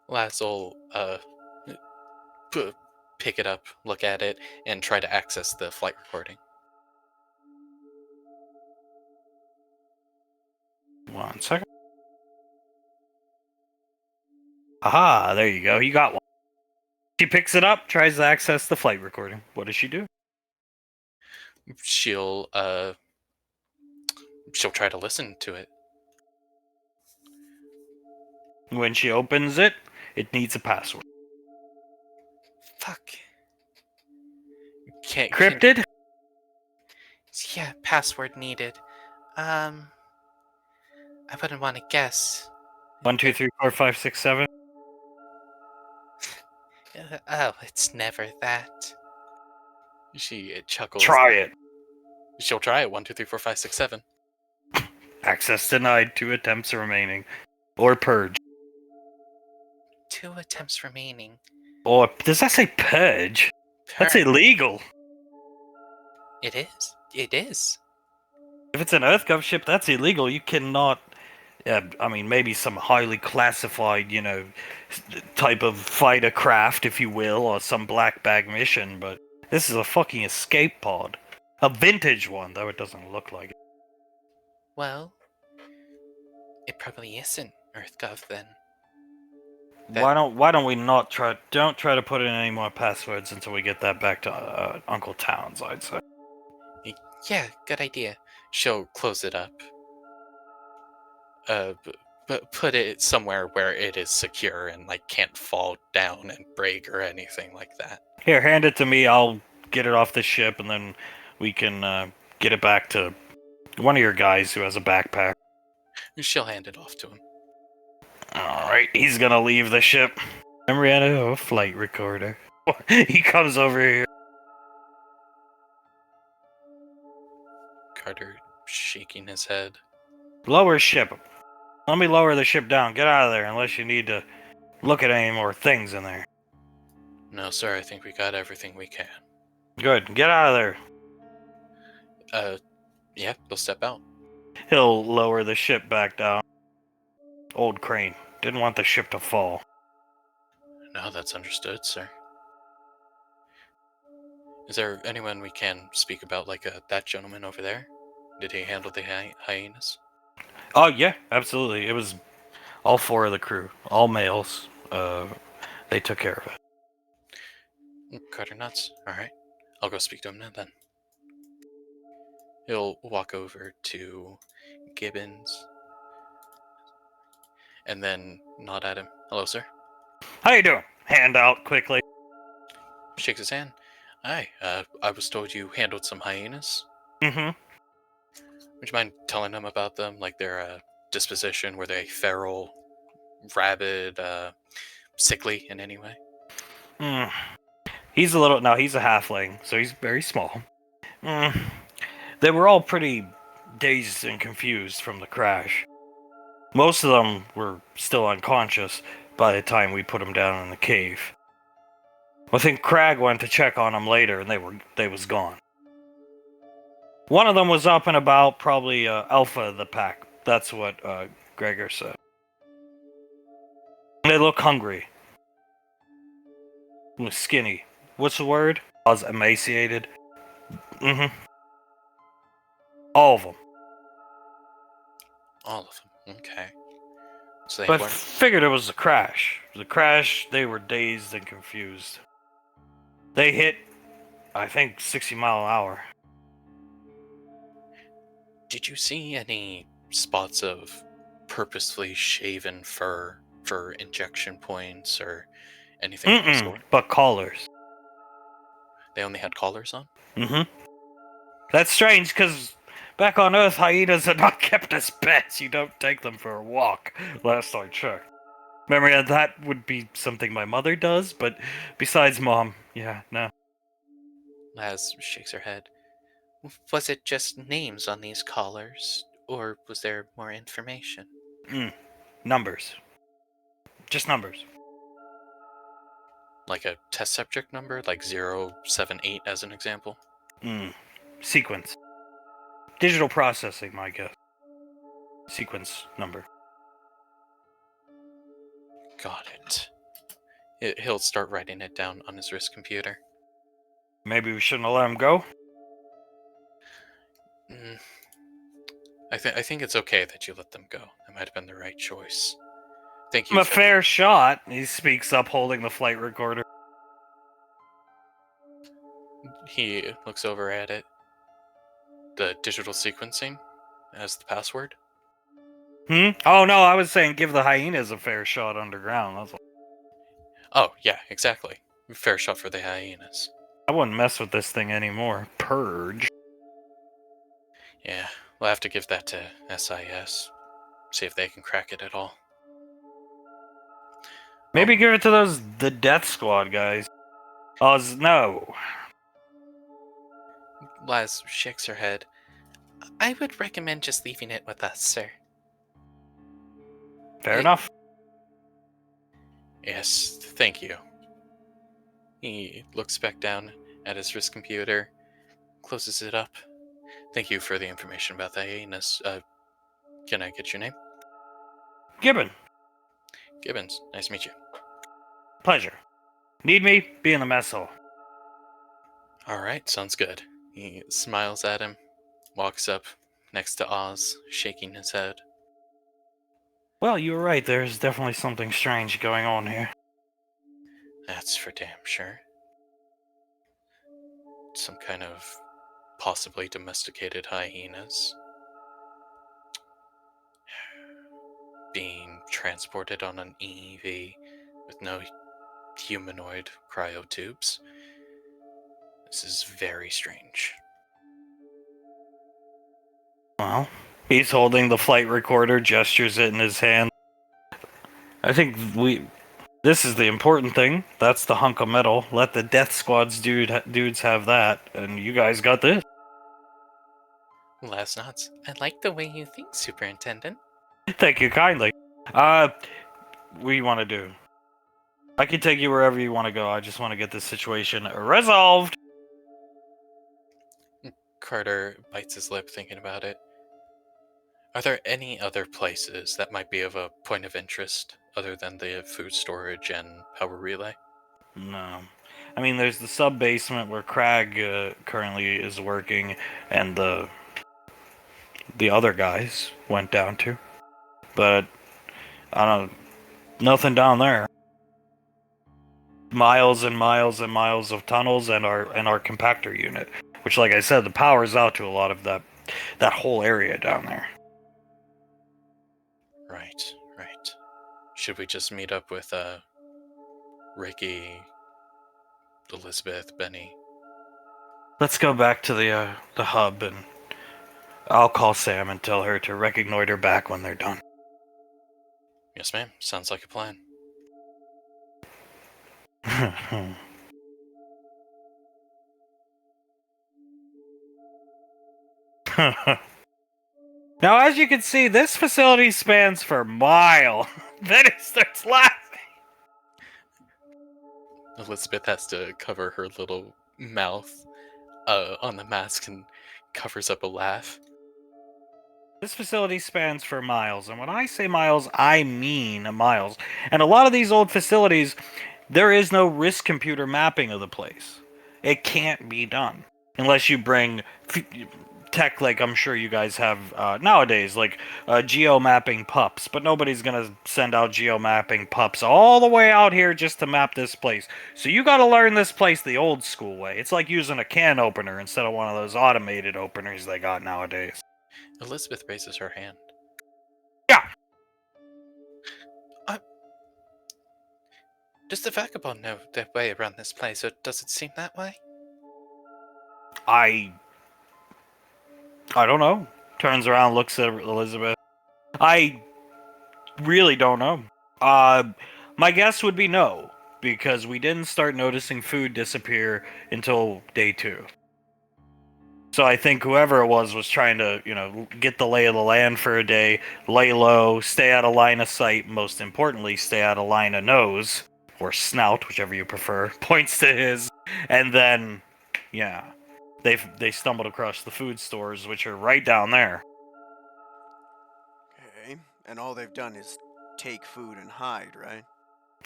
Speaker 4: Laz will pick it up, look at it, and try to access the flight recording.
Speaker 3: 1 second. Aha, there you go. You got one. She picks it up, tries to access the flight recording. What does she do?
Speaker 4: She'll try to listen to it.
Speaker 3: When she opens it, it needs a password.
Speaker 5: Fuck.
Speaker 3: Encrypted?
Speaker 5: Yeah, password needed. I wouldn't want to guess.
Speaker 3: 1, 2, 3, 4, 5, 6, 7.
Speaker 5: Oh, it's never that.
Speaker 4: She chuckles.
Speaker 3: Try it.
Speaker 4: She'll try it. 1, 2, 3, 4, 5, 6, 7.
Speaker 3: Access denied. 2 attempts remaining. Or purge.
Speaker 5: 2 attempts remaining.
Speaker 3: Or does that say purge? That's
Speaker 5: Purge.
Speaker 3: illegal.
Speaker 5: It is. It is.
Speaker 3: If it's an EarthGov ship, that's illegal. You cannot. I mean, maybe some highly classified, type of fighter craft, if you will, or some black bag mission, but this is a fucking escape pod. A vintage one, though it doesn't look like it.
Speaker 5: Well, it probably isn't EarthGov then.
Speaker 3: Why don't we not try? Don't try to put in any more passwords until we get that back to Uncle Towns, I'd say.
Speaker 5: Yeah, good idea.
Speaker 4: She'll close it up. But put it somewhere where it is secure and can't fall down and break or anything like that.
Speaker 3: Here, hand it to me. I'll get it off the ship, and then we can get it back to one of your guys who has a backpack.
Speaker 4: She'll hand it off to him.
Speaker 3: Alright, he's gonna leave the ship. And we had a flight recorder. He comes over here.
Speaker 4: Carter shaking his head.
Speaker 3: Lower ship. Let me lower the ship down. Get out of there unless you need to look at any more things in there.
Speaker 4: No, sir, I think we got everything we can.
Speaker 3: Good. Get out of there.
Speaker 4: Yeah, they'll step out.
Speaker 3: He'll lower the ship back down. Old Crane. Didn't want the ship to fall.
Speaker 4: No, that's understood, sir. Is there anyone we can speak about, that gentleman over there? Did he handle the hyenas?
Speaker 3: Oh, yeah, absolutely. It was all 4 of the crew. All males. They took care of it.
Speaker 4: Carter nuts. Alright. I'll go speak to him now then. He'll walk over to Gibbons and then nod at him. Hello, sir.
Speaker 3: How you doing? Hand out quickly.
Speaker 4: Shakes his hand. Hi, I was told you handled some hyenas.
Speaker 3: Mm-hmm.
Speaker 4: Would you mind telling them about them? Their disposition? Were they feral, rabid, sickly in any way?
Speaker 3: He's a halfling, so he's very small. They were all pretty dazed and confused from the crash. Most of them were still unconscious by the time we put them down in the cave. I think Crag went to check on them later, and they was gone. One of them was up and about, probably alpha of the pack. That's what Gregor said. They look hungry. Skinny. What's the word? I was emaciated. Mm-hmm. All of them.
Speaker 4: All of them. Okay. So they
Speaker 3: But
Speaker 4: weren't.
Speaker 3: figured it was a crash. The crash, they were dazed and confused. They hit, I think, 60 mile an hour.
Speaker 4: Did you see any spots of purposefully shaven fur for injection points or anything of the sort?
Speaker 3: But collars.
Speaker 4: They only had collars on?
Speaker 3: Mm-hmm. That's strange, because back on Earth, hyenas are not kept as pets. You don't take them for a walk, last I checked. Remember, that would be something my mother does, but besides Mom, yeah, no.
Speaker 5: Laz shakes her head. Was it just names on these collars, or was there more information?
Speaker 3: Numbers. Just numbers.
Speaker 4: Like a test subject number? Like 078 as an example?
Speaker 3: Sequence. Digital processing, my guess. Sequence number.
Speaker 4: Got it. He'll start writing it down on his wrist computer.
Speaker 3: Maybe we shouldn't have let him go?
Speaker 4: I think it's okay that you let them go. That might have been the right choice. Thank you.
Speaker 3: I'm a fair shot, he speaks up, holding the flight recorder.
Speaker 4: He looks over at it. The digital sequencing as the password.
Speaker 3: Oh no, I was saying give the hyenas a fair shot underground, that's all.
Speaker 4: Oh, yeah, exactly. Fair shot for the hyenas.
Speaker 3: I wouldn't mess with this thing anymore. Purge.
Speaker 4: Yeah, we'll have to give that to SIS. See if they can crack it at all.
Speaker 3: Maybe give it to the Death Squad guys. No.
Speaker 4: Laz shakes her head. I would recommend just leaving it with us, sir.
Speaker 3: Fair enough.
Speaker 4: Yes, thank you. He looks back down at his wrist computer, closes it up. Thank you for the information about the hyenas. Can I get your name?
Speaker 3: Gibbon.
Speaker 4: Gibbons. Nice to meet you.
Speaker 3: Pleasure. Need me? Be in the mess hall.
Speaker 4: Alright, sounds good. He smiles at him, walks up next to Oz, shaking his head.
Speaker 3: Well, you were right. There's definitely something strange going on here.
Speaker 4: That's for damn sure. Some kind of possibly domesticated hyenas. Being transported on an EV with no humanoid cryotubes. This is very strange.
Speaker 3: Well, he's holding the flight recorder, gestures it in his hand. I think this is the important thing. That's the hunk of metal. Let the Death Squad's dudes have that, and you guys got this.
Speaker 4: Last nods. I like the way you think, Superintendent.
Speaker 3: Thank you kindly. What do you want to do? I can take you wherever you want to go. I just want to get this situation resolved.
Speaker 4: Carter bites his lip thinking about it. Are there any other places that might be of a point of interest other than the food storage and power relay?
Speaker 3: No. I mean, there's the sub-basement where Crag currently is working, and the other guys went down to. But, I don't know, nothing down there. Miles and miles and miles of tunnels and our compactor unit. Which, like I said, the power's out to a lot of that whole area down there.
Speaker 4: Right. Should we just meet up with Ricky, Elizabeth, Benny?
Speaker 3: Let's go back to the hub, and I'll call Sam and tell her to reconnoiter back when they're done.
Speaker 4: Yes, ma'am. Sounds like a plan.
Speaker 3: Now, as you can see, this facility spans for a mile. Then it starts laughing.
Speaker 4: Elizabeth has to cover her little mouth on the mask and covers up a laugh.
Speaker 3: This facility spans for miles, and when I say miles, I mean miles. And a lot of these old facilities, there is no risk computer mapping of the place. It can't be done unless you bring tech like I'm sure you guys have nowadays, like geo-mapping pups. But nobody's gonna send out geo-mapping pups all the way out here just to map this place. So you gotta learn this place the old school way. It's like using a can opener instead of one of those automated openers they got nowadays.
Speaker 4: Elizabeth raises her hand.
Speaker 3: Yeah.
Speaker 4: Does the vagabond know their way around this place, or does it seem that way?
Speaker 3: I don't know. Turns around, looks at Elizabeth. I really don't know. My guess would be no, because we didn't start noticing food disappear until day 2. So I think whoever it was trying to, get the lay of the land for a day, lay low, stay out of line of sight, most importantly, stay out of line of nose, or snout, whichever you prefer, points to his, and then, yeah, they stumbled across the food stores, which are right down there.
Speaker 1: Okay, and all they've done is take food and hide, right?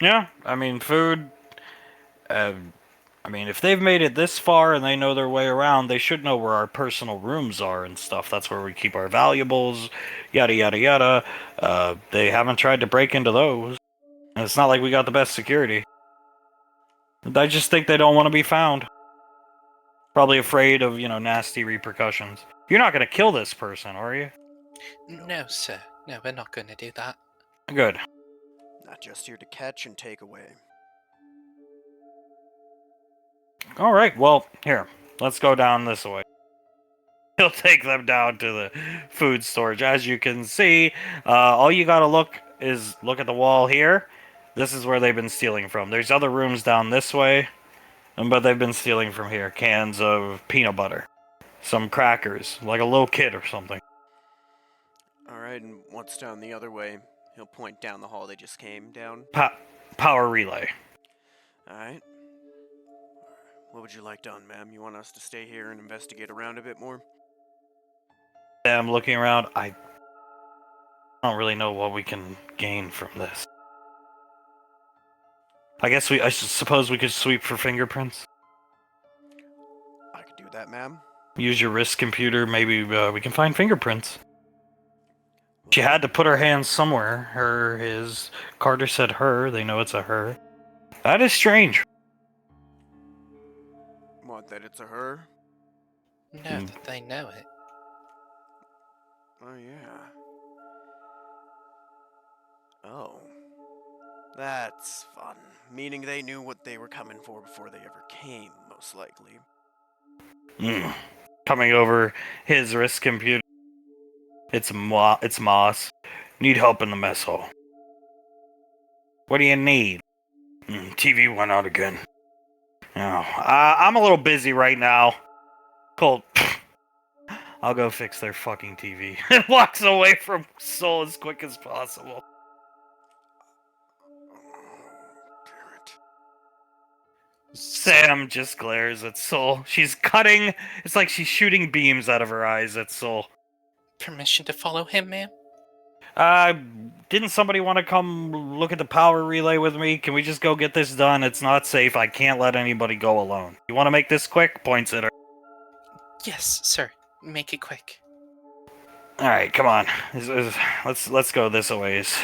Speaker 3: Yeah, I mean, food, if they've made it this far and they know their way around, they should know where our personal rooms are and stuff. That's where we keep our valuables, yada yada yada. They haven't tried to break into those. And it's not like we got the best security. I just think they don't want to be found. Probably afraid of, nasty repercussions. You're not going to kill this person, are you?
Speaker 4: No, sir. No, we're not going to do that.
Speaker 3: Good.
Speaker 1: Not just here to catch and take away.
Speaker 3: Alright, well, here. Let's go down this way. He'll take them down to the food storage. As you can see, all you gotta look at the wall here. This is where they've been stealing from. There's other rooms down this way, but they've been stealing from here. Cans of peanut butter. some crackers, like a little kid or something.
Speaker 1: Alright, and what's down the other way? He'll point down the hall they just came down.
Speaker 3: Power relay.
Speaker 1: Alright. What would you like done, ma'am? You want us to stay here and investigate around a bit more?
Speaker 3: I'm looking around. I don't really know what we can gain from this. I suppose we could sweep for fingerprints.
Speaker 1: I could do that, ma'am.
Speaker 3: Use your wrist computer. Maybe we can find fingerprints. She had to put her hands somewhere. His. Carter said her. They know it's a her. That is strange.
Speaker 1: What, that it's a her?
Speaker 5: No, that they know it.
Speaker 1: Oh, yeah. Oh. That's fun. Meaning they knew what they were coming for before they ever came, most likely.
Speaker 3: Coming over his wrist computer. It's Moss. Need help in the mess hall. What do you need? TV went out again. Oh, I'm a little busy right now. Colt. I'll go fix their fucking TV. And walks away from Soul as quick as possible.
Speaker 1: Damn it.
Speaker 3: Sam just glares at Soul. She's cutting. It's like she's shooting beams out of her eyes at Soul.
Speaker 5: Permission to follow him, ma'am?
Speaker 3: Didn't somebody want to come look at the power relay with me? Can we just go get this done? It's not safe. I can't let anybody go alone. You want to make this quick? Points at her.
Speaker 5: Yes, sir. Make it quick.
Speaker 3: All right, come on. Let's go this a ways.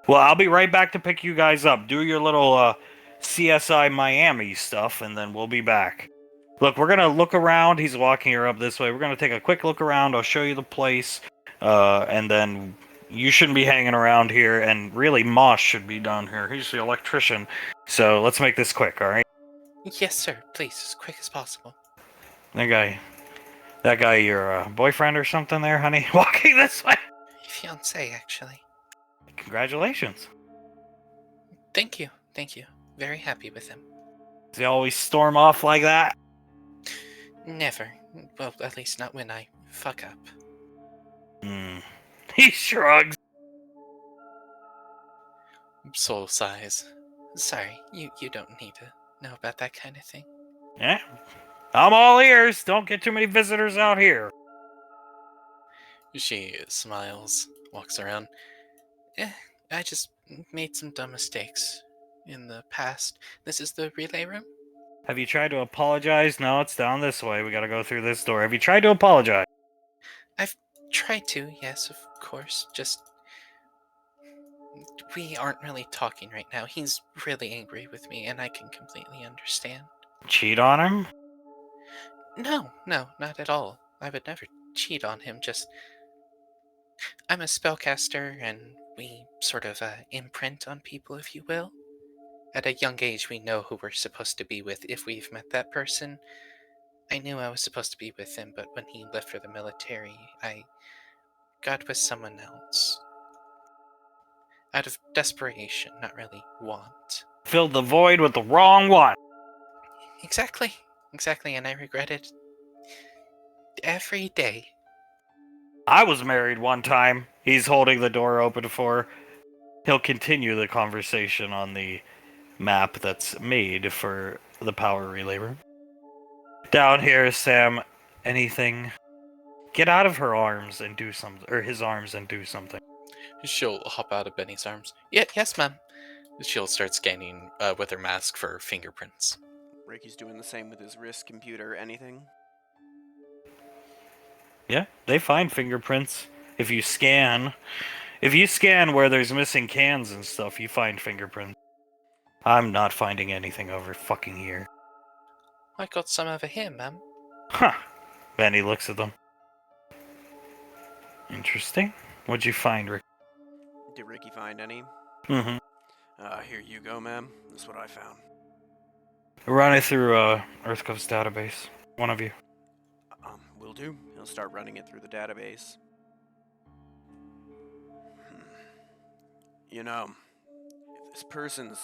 Speaker 3: Well, I'll be right back to pick you guys up. Do your little CSI Miami stuff, and then we'll be back. Look, we're gonna look around. He's walking her up this way. We're gonna take a quick look around. I'll show you the place, and then you shouldn't be hanging around here. And really, Moss should be down here. He's the electrician. So let's make this quick, all right?
Speaker 5: Yes, sir. Please, as quick as possible.
Speaker 3: That guy, your boyfriend or something there, honey? Walking this way.
Speaker 5: Fiancé, actually.
Speaker 3: Congratulations.
Speaker 5: Thank you. Thank you. Very happy with him.
Speaker 3: Does he always storm off like that?
Speaker 5: Never. Well, at least not when I fuck up.
Speaker 3: He shrugs.
Speaker 5: Soul sighs. Sorry, you don't need to know about that kind of thing.
Speaker 3: Yeah. I'm all ears. Don't get too many visitors out here.
Speaker 5: She smiles, walks around. I just made some dumb mistakes in the past. This is the relay room?
Speaker 3: Have you tried to apologize? No, it's down this way. We gotta go through this door. Have you tried to apologize?
Speaker 5: I've tried to, yes, of course. Just. We aren't really talking right now. He's really angry with me, and I can completely understand.
Speaker 3: Cheat on him?
Speaker 5: No, not at all. I would never cheat on him, just. I'm a spellcaster, and we sort of imprint on people, if you will. At a young age, we know who we're supposed to be with if we've met that person. I knew I was supposed to be with him, but when he left for the military, I got with someone else. Out of desperation, not really want.
Speaker 3: Filled the void with the wrong one.
Speaker 5: Exactly, and I regret it every day.
Speaker 3: I was married one time. He's holding the door open for. He'll continue the conversation on the map that's made for the power relay room. Down here, Sam. Anything? Get out of her arms and do something, or his arms and do something.
Speaker 4: She'll hop out of Benny's arms. Yes, ma'am. She'll start scanning with her mask for fingerprints.
Speaker 1: Ricky's doing the same with his wrist computer. Anything?
Speaker 3: Yeah, they find fingerprints. If you scan where there's missing cans and stuff, you find fingerprints. I'm not finding anything over fucking here.
Speaker 5: I got some over here, ma'am.
Speaker 3: Huh. Benny looks at them. Interesting. What'd you find, Rick?
Speaker 1: Did Ricky find any?
Speaker 3: Mm-hmm.
Speaker 1: Here you go, ma'am. That's what I found.
Speaker 3: Run it through EarthCove's database. One of you.
Speaker 1: Will do. He'll start running it through the database. You know, if this person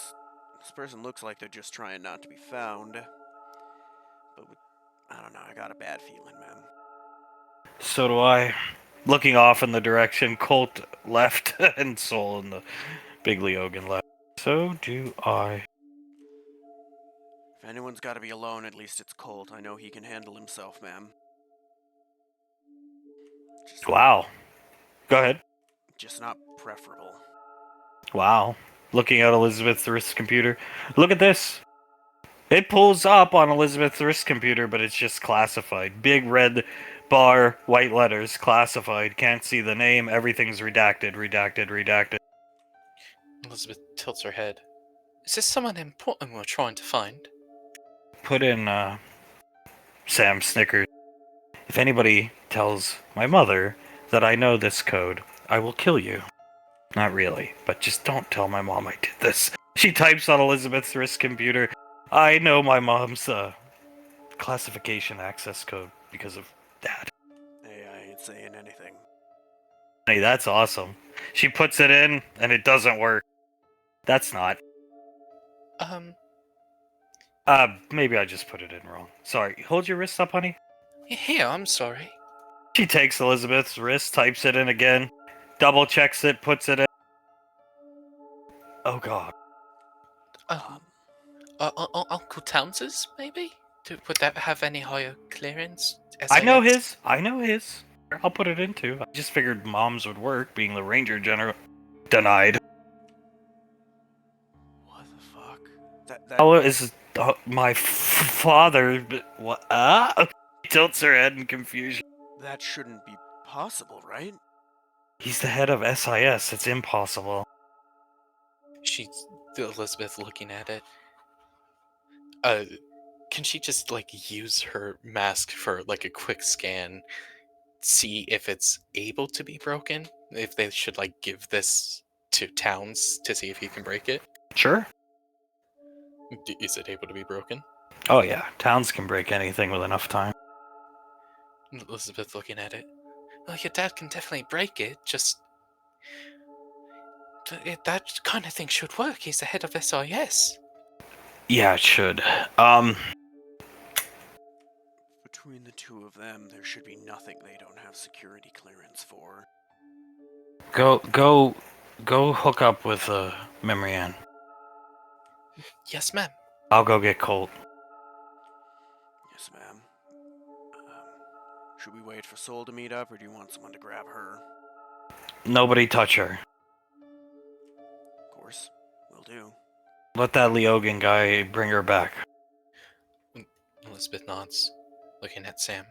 Speaker 1: looks like they're just trying not to be found. But I don't know, I got a bad feeling, man.
Speaker 3: So do I. Looking off in the direction Colt left and Soul in the big Leogan left. So do I.
Speaker 1: If anyone's got to be alone, at least it's Colt. I know he can handle himself, ma'am.
Speaker 3: Wow. Go ahead.
Speaker 1: Just not preferable.
Speaker 3: Wow. Looking at Elizabeth's wrist computer. Look at this. It pulls up on Elizabeth's wrist computer, but it's just classified. Big red bar, white letters, classified. Can't see the name. Everything's redacted, redacted, redacted.
Speaker 4: Elizabeth tilts her head. Is this someone important we're trying to find?
Speaker 3: Put in, Sam snickers. If anybody tells my mother that I know this code, I will kill you. Not really, but just don't tell my mom I did this. She types on Elizabeth's wrist computer. I know my mom's, classification access code because of that.
Speaker 1: Hey, I ain't saying anything.
Speaker 3: Hey, that's awesome. She puts it in, and it doesn't work. That's not. Maybe I just put it in wrong. Sorry. Hold your wrist up, honey.
Speaker 4: Here, I'm sorry.
Speaker 3: She takes Elizabeth's wrist, types it in again, double checks it, puts it in. Oh, God.
Speaker 4: Uncle Towns's, maybe? Would that have any higher clearance?
Speaker 3: I know
Speaker 4: SIS?
Speaker 3: his. I know his. I'll put it in, too. I just figured mom's would work, being the Ranger General. Denied.
Speaker 1: What the fuck? That
Speaker 3: Oh, is my father? What? Tilts her head in confusion.
Speaker 1: that shouldn't be possible, right?
Speaker 3: He's the head of SIS. It's impossible.
Speaker 4: She's Elizabeth looking at it. Can she just use her mask for a quick scan, see if it's able to be broken? If they should give this to Towns to see if he can break it?
Speaker 3: Sure.
Speaker 4: Is it able to be broken?
Speaker 3: Oh yeah, Towns can break anything with enough time.
Speaker 4: Elizabeth looking at it. Well, your dad can definitely break it, just... That kind of thing should work. He's the head of SIS.
Speaker 3: Yeah, it should.
Speaker 1: Between the two of them, there should be nothing they don't have security clearance for.
Speaker 3: Go hook up with Memory Ann.
Speaker 4: Yes, ma'am.
Speaker 3: I'll go get Colt.
Speaker 1: Yes, ma'am. Should we wait for Soul to meet up, or do you want someone to grab her?
Speaker 3: Nobody touch her.
Speaker 1: Of course, will do.
Speaker 3: Let that Leogan guy bring her back.
Speaker 4: Elizabeth nods, looking at Sam.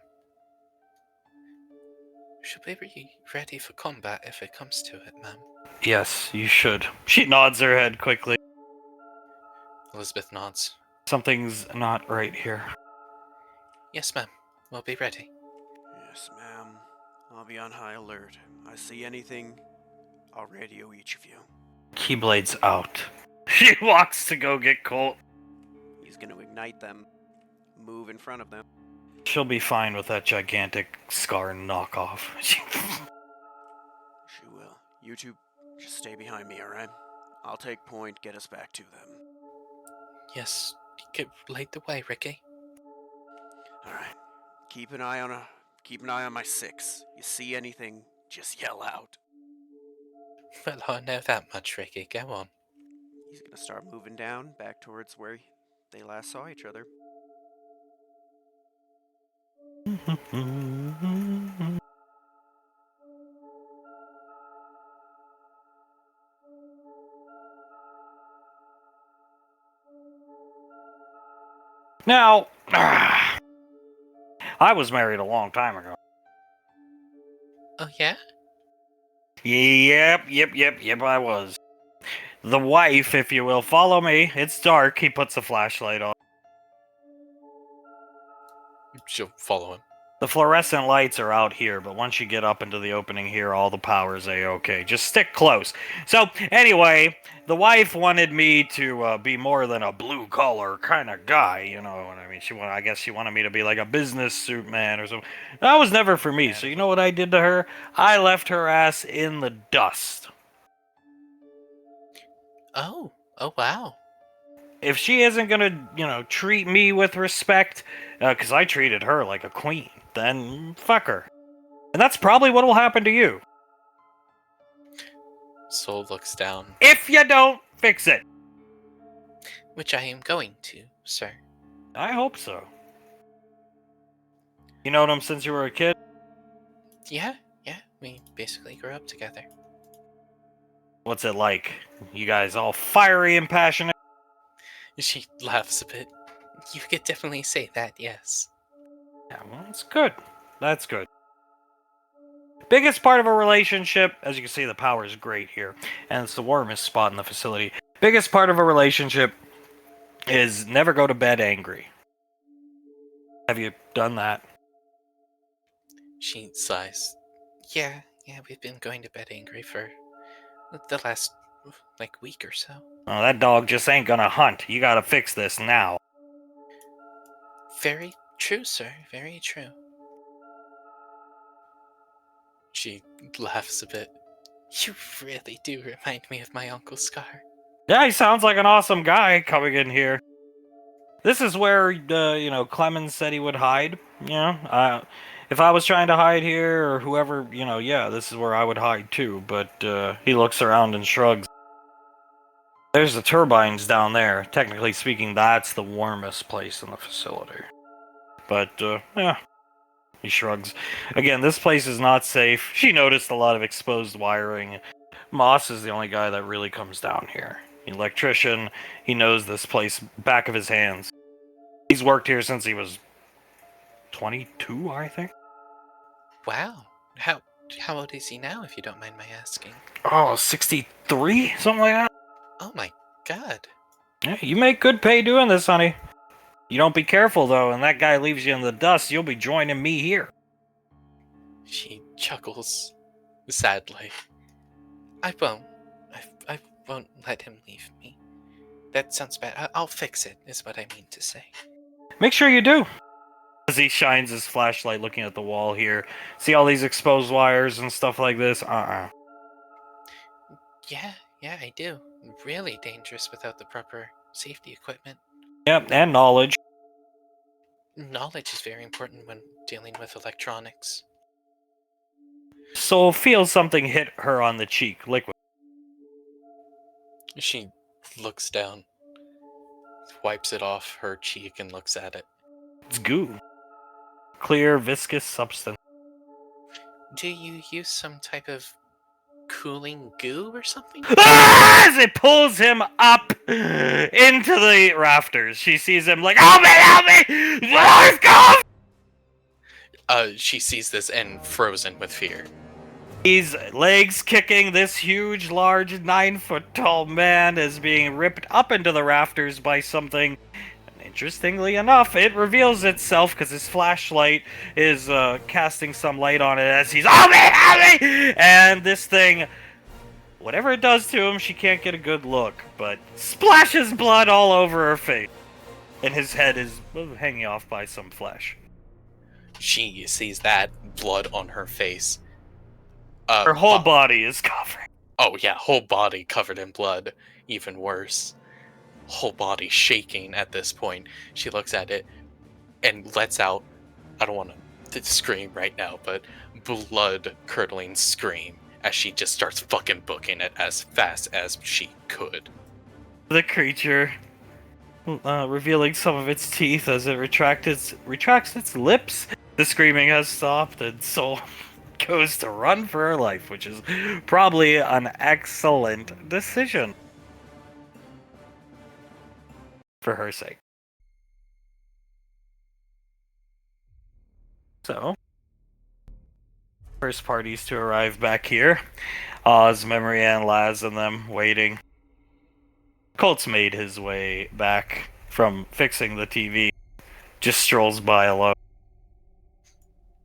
Speaker 4: Should we be ready for combat if it comes to it, ma'am?
Speaker 3: Yes, you should. She nods her head quickly.
Speaker 4: Elizabeth nods.
Speaker 3: Something's not right here.
Speaker 4: Yes, ma'am. We'll be ready.
Speaker 1: Yes, ma'am. I'll be on high alert. I see anything, I'll radio each of you.
Speaker 3: Keyblade's out. She walks to go get Colt.
Speaker 1: He's gonna ignite them. Move in front of them.
Speaker 3: She'll be fine with that gigantic Scar knockoff.
Speaker 1: She will. You two, just stay behind me, alright? I'll take point, get us back to them.
Speaker 4: Yes. Lead the way, Ricky.
Speaker 1: Alright. Keep an eye on my 6. You see anything, just yell out.
Speaker 4: Well, I know that much, Ricky. Go on.
Speaker 1: He's gonna start moving down, back towards where they last saw each other.
Speaker 3: Now, I was married a long time ago.
Speaker 4: Oh, yeah?
Speaker 3: Yep, I was. The wife, if you will, follow me. It's dark. He puts a flashlight on.
Speaker 4: She'll follow him.
Speaker 3: The fluorescent lights are out here, but once you get up into the opening here, all the power's A-okay. Just stick close. So, anyway, the wife wanted me to be more than a blue-collar kind of guy, you know what I mean? I guess she wanted me to be like a business suit man or something. That was never for me, so you know what I did to her? I left her ass in the dust.
Speaker 4: Oh wow.
Speaker 3: If she isn't gonna, treat me with respect, because I treated her like a queen, then fuck her. And that's probably what will happen to you.
Speaker 4: Soul looks down.
Speaker 3: If you don't fix it.
Speaker 5: Which I am going to, sir.
Speaker 3: I hope so. You known him since you were a kid?
Speaker 5: Yeah, we basically grew up together.
Speaker 3: What's it like? You guys all fiery and passionate?
Speaker 5: She laughs a bit. You could definitely say that, yes.
Speaker 3: Yeah, well, that's good. That's good. Biggest part of a relationship, as you can see, the power is great here, and it's the warmest spot in the facility. Biggest part of a relationship is never go to bed angry. Have you done that?
Speaker 5: She sighs. Yeah, we've been going to bed angry for the last, week or so.
Speaker 3: Oh, that dog just ain't gonna hunt. You gotta fix this now.
Speaker 5: Very true, sir. Very true. She laughs a bit. You really do remind me of my Uncle Scar.
Speaker 3: Yeah, he sounds like an awesome guy coming in here. This is where, Clemens said he would hide. If I was trying to hide here, or whoever, this is where I would hide too. But he looks around and shrugs. There's the turbines down there. Technically speaking, that's the warmest place in the facility. But, he shrugs. Again, this place is not safe. She noticed a lot of exposed wiring. Moss is the only guy that really comes down here. Electrician, he knows this place back of his hands. He's worked here since he was 22, I think.
Speaker 5: Wow. How old is he now, if you don't mind my asking?
Speaker 3: Oh, 63? Something like that?
Speaker 5: Oh my god.
Speaker 3: Yeah, you make good pay doing this, honey. You don't be careful, though, and that guy leaves you in the dust, you'll be joining me here.
Speaker 5: She chuckles sadly. I won't. I won't let him leave me. That sounds bad. I'll fix it, is what I mean to say.
Speaker 3: Make sure you do. As he shines his flashlight looking at the wall here. See all these exposed wires and stuff like this?
Speaker 5: Yeah, I do. Really dangerous without the proper safety equipment.
Speaker 3: Yep, and knowledge.
Speaker 5: Knowledge is very important when dealing with electronics.
Speaker 3: Soul feels something hit her on the cheek, liquid.
Speaker 4: She looks down, wipes it off her cheek, and looks at it.
Speaker 3: It's goo. Clear, viscous substance.
Speaker 5: Do you use some type of cooling goo or something?
Speaker 3: As it pulls him up into the rafters. She sees him like, help me! Let's go!
Speaker 4: She sees this and frozen with fear.
Speaker 3: He's legs kicking. This huge, large, 9-foot-tall man is being ripped up into the rafters by something. And interestingly enough, it reveals itself because his flashlight is casting some light on it as he's, help me! And this thing, whatever it does to him, she can't get a good look, but splashes blood all over her face. And his head is hanging off by some flesh.
Speaker 4: She sees that blood on her face.
Speaker 3: Her whole body is covered.
Speaker 4: Oh yeah, whole body covered in blood. Even worse. Whole body shaking at this point. She looks at it and lets out, I don't want to scream right now, but blood-curdling scream as she just starts fucking booking it as fast as she could.
Speaker 3: The creature, revealing some of its teeth as it retracts its lips. The screaming has stopped, and Soul goes to run for her life, which is probably an excellent decision for her sake. So, first parties to arrive back here. Oz, Memory, and Laz and them waiting. Colt's made his way back from fixing the TV. Just strolls by alone.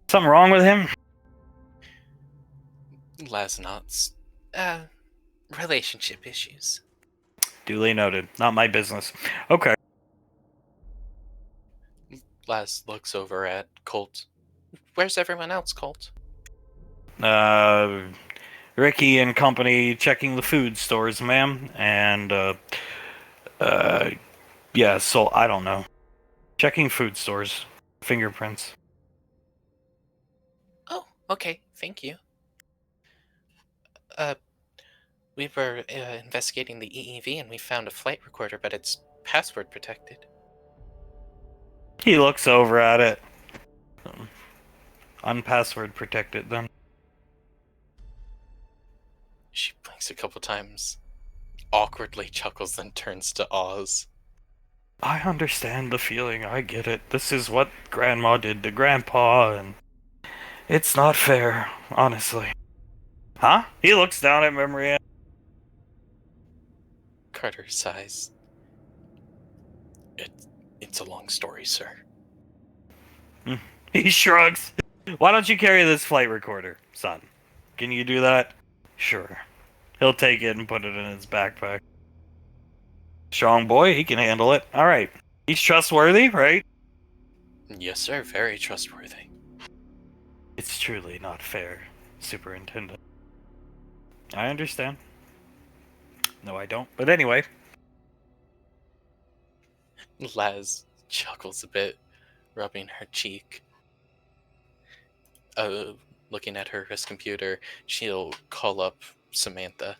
Speaker 3: Something wrong with him?
Speaker 5: Laz nods. Relationship issues.
Speaker 3: Duly noted. Not my business. Okay.
Speaker 4: Laz looks over at Colt.
Speaker 5: Where's everyone else, Colt?
Speaker 3: Ricky and company checking the food stores, ma'am. And, yeah, so I don't know. Checking food stores. Fingerprints.
Speaker 5: Oh, Okay, thank you. Uh, we were investigating the EEV and we found a flight recorder, but it's password protected.
Speaker 3: He looks over at it. Unpassword protected then.
Speaker 4: She blinks a couple times, awkwardly chuckles, then turns to Oz.
Speaker 3: I understand the feeling, I get it. This is what Grandma did to Grandpa, and it's not fair, honestly. Huh? He looks down at Memory.
Speaker 4: Carter sighs. It's a long story, sir.
Speaker 3: He shrugs. Why don't you carry this flight recorder, son? Can you do that? Sure. He'll take it and put it in his backpack. Strong boy, he can handle it. Alright. He's trustworthy, right?
Speaker 4: Yes, sir, very trustworthy.
Speaker 3: It's truly not fair, Superintendent. I understand. No, I don't. But anyway.
Speaker 4: Laz chuckles a bit, rubbing her cheek. Looking at her wrist computer, she'll call up Samantha.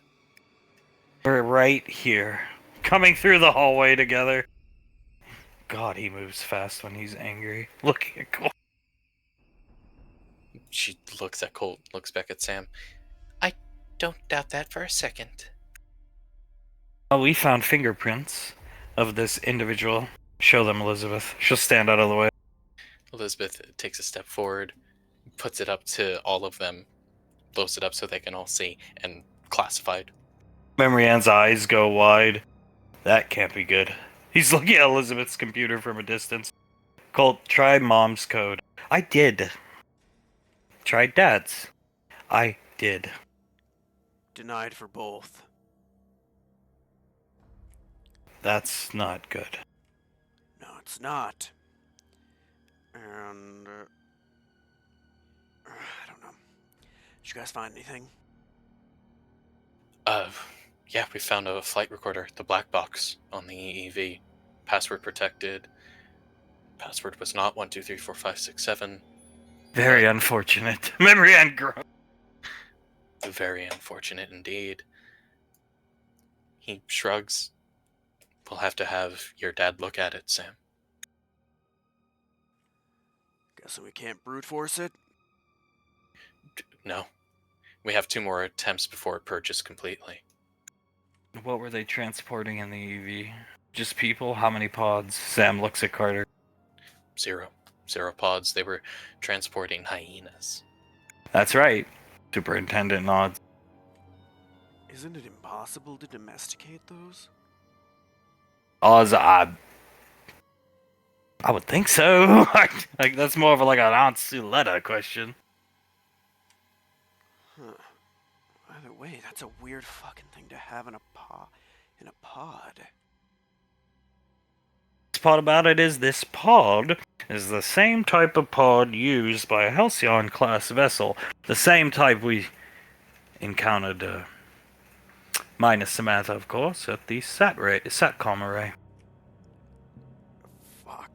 Speaker 3: We're right here. Coming through the hallway together. God, he moves fast when he's angry. Looking at Cole.
Speaker 4: She looks at Colt, looks back at Sam.
Speaker 5: I don't doubt that for a second.
Speaker 3: Well, we found fingerprints of this individual. Show them, Elizabeth. She'll stand out of the way.
Speaker 4: Elizabeth takes a step forward, puts it up to all of them, blows it up so they can all see, and classified.
Speaker 3: Memory Ann's eyes go wide. That can't be good. He's looking at Elizabeth's computer from a distance. Colt, try Mom's code. I did. Try Dad's. I did.
Speaker 1: Denied for both.
Speaker 3: That's not good.
Speaker 1: No, it's not. And, I don't know. Did you guys find anything?
Speaker 4: Yeah, we found a flight recorder, the black box on the EEV. Password protected. Password was not 1234567.
Speaker 3: Very unfortunate. Memory Ann grunts.
Speaker 4: Very unfortunate indeed. He shrugs. We'll have to have your dad look at it, Sam.
Speaker 1: Guessing we can't brute force it?
Speaker 4: No. We have 2 more attempts before it purges completely.
Speaker 3: What were they transporting in the EV? Just people? How many pods? Sam looks at Carter.
Speaker 4: 0. 0 pods. They were transporting hyenas.
Speaker 3: That's right. Superintendent nods.
Speaker 1: Isn't it impossible to domesticate those?
Speaker 3: Oz, I would think so. Like that's more of like an Aunt Suletta question.
Speaker 1: Huh. Either way, that's a weird fucking thing to have in a pod.
Speaker 3: The part about it is this pod is the same type of pod used by a Halcyon-class vessel. The same type we encountered, minus Samantha, of course, at the SATCOM array.
Speaker 1: Fuck.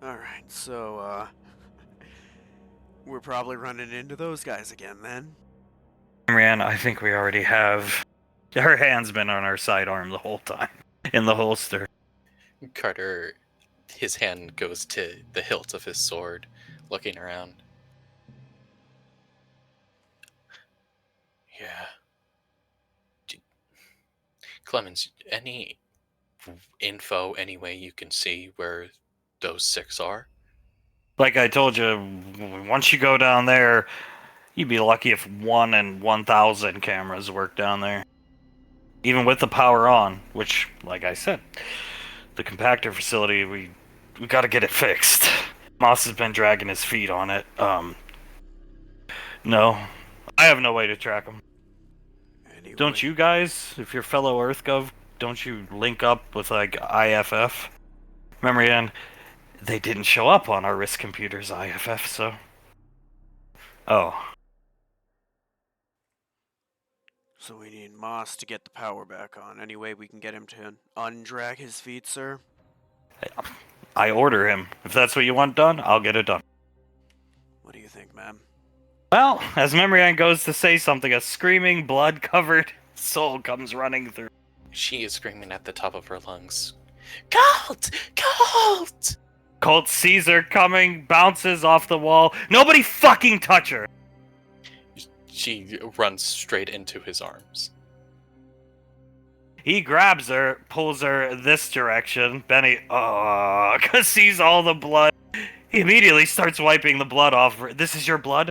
Speaker 1: Alright, so, we're probably running into those guys again, then.
Speaker 3: Marianne, I think we already have. Her hand's been on our sidearm the whole time, in the holster.
Speaker 4: Carter, his hand goes to the hilt of his sword, looking around. Yeah. Clemens, any info, any way you can see where those 6 are?
Speaker 3: Like I told you, once you go down there, you'd be lucky if 1 in 1,000 cameras work down there. Even with the power on, which, like I said, the compactor facility, we gotta get it fixed. Moss has been dragging his feet on it. No. I have no way to track him.
Speaker 1: Anyway.
Speaker 3: Don't you guys, if you're fellow EarthGov, don't you link up with, like, IFF? Remember, Ian, they didn't show up on our wrist computer's IFF, so... Oh.
Speaker 1: So we need Moss to get the power back on. Any way we can get him to undrag his feet, sir?
Speaker 3: I order him. If that's what you want done, I'll get it done.
Speaker 1: What do you think, ma'am?
Speaker 3: Well, as Memory Ann goes to say something, a screaming, blood-covered soul comes running through.
Speaker 4: She is screaming at the top of her lungs. Colt! Colt!
Speaker 3: Colt sees her coming, bounces off the wall. Nobody fucking touch her!
Speaker 4: She runs straight into his arms.
Speaker 3: He grabs her, pulls her this direction. Benny, sees all the blood. He immediately starts wiping the blood off her. This is your blood?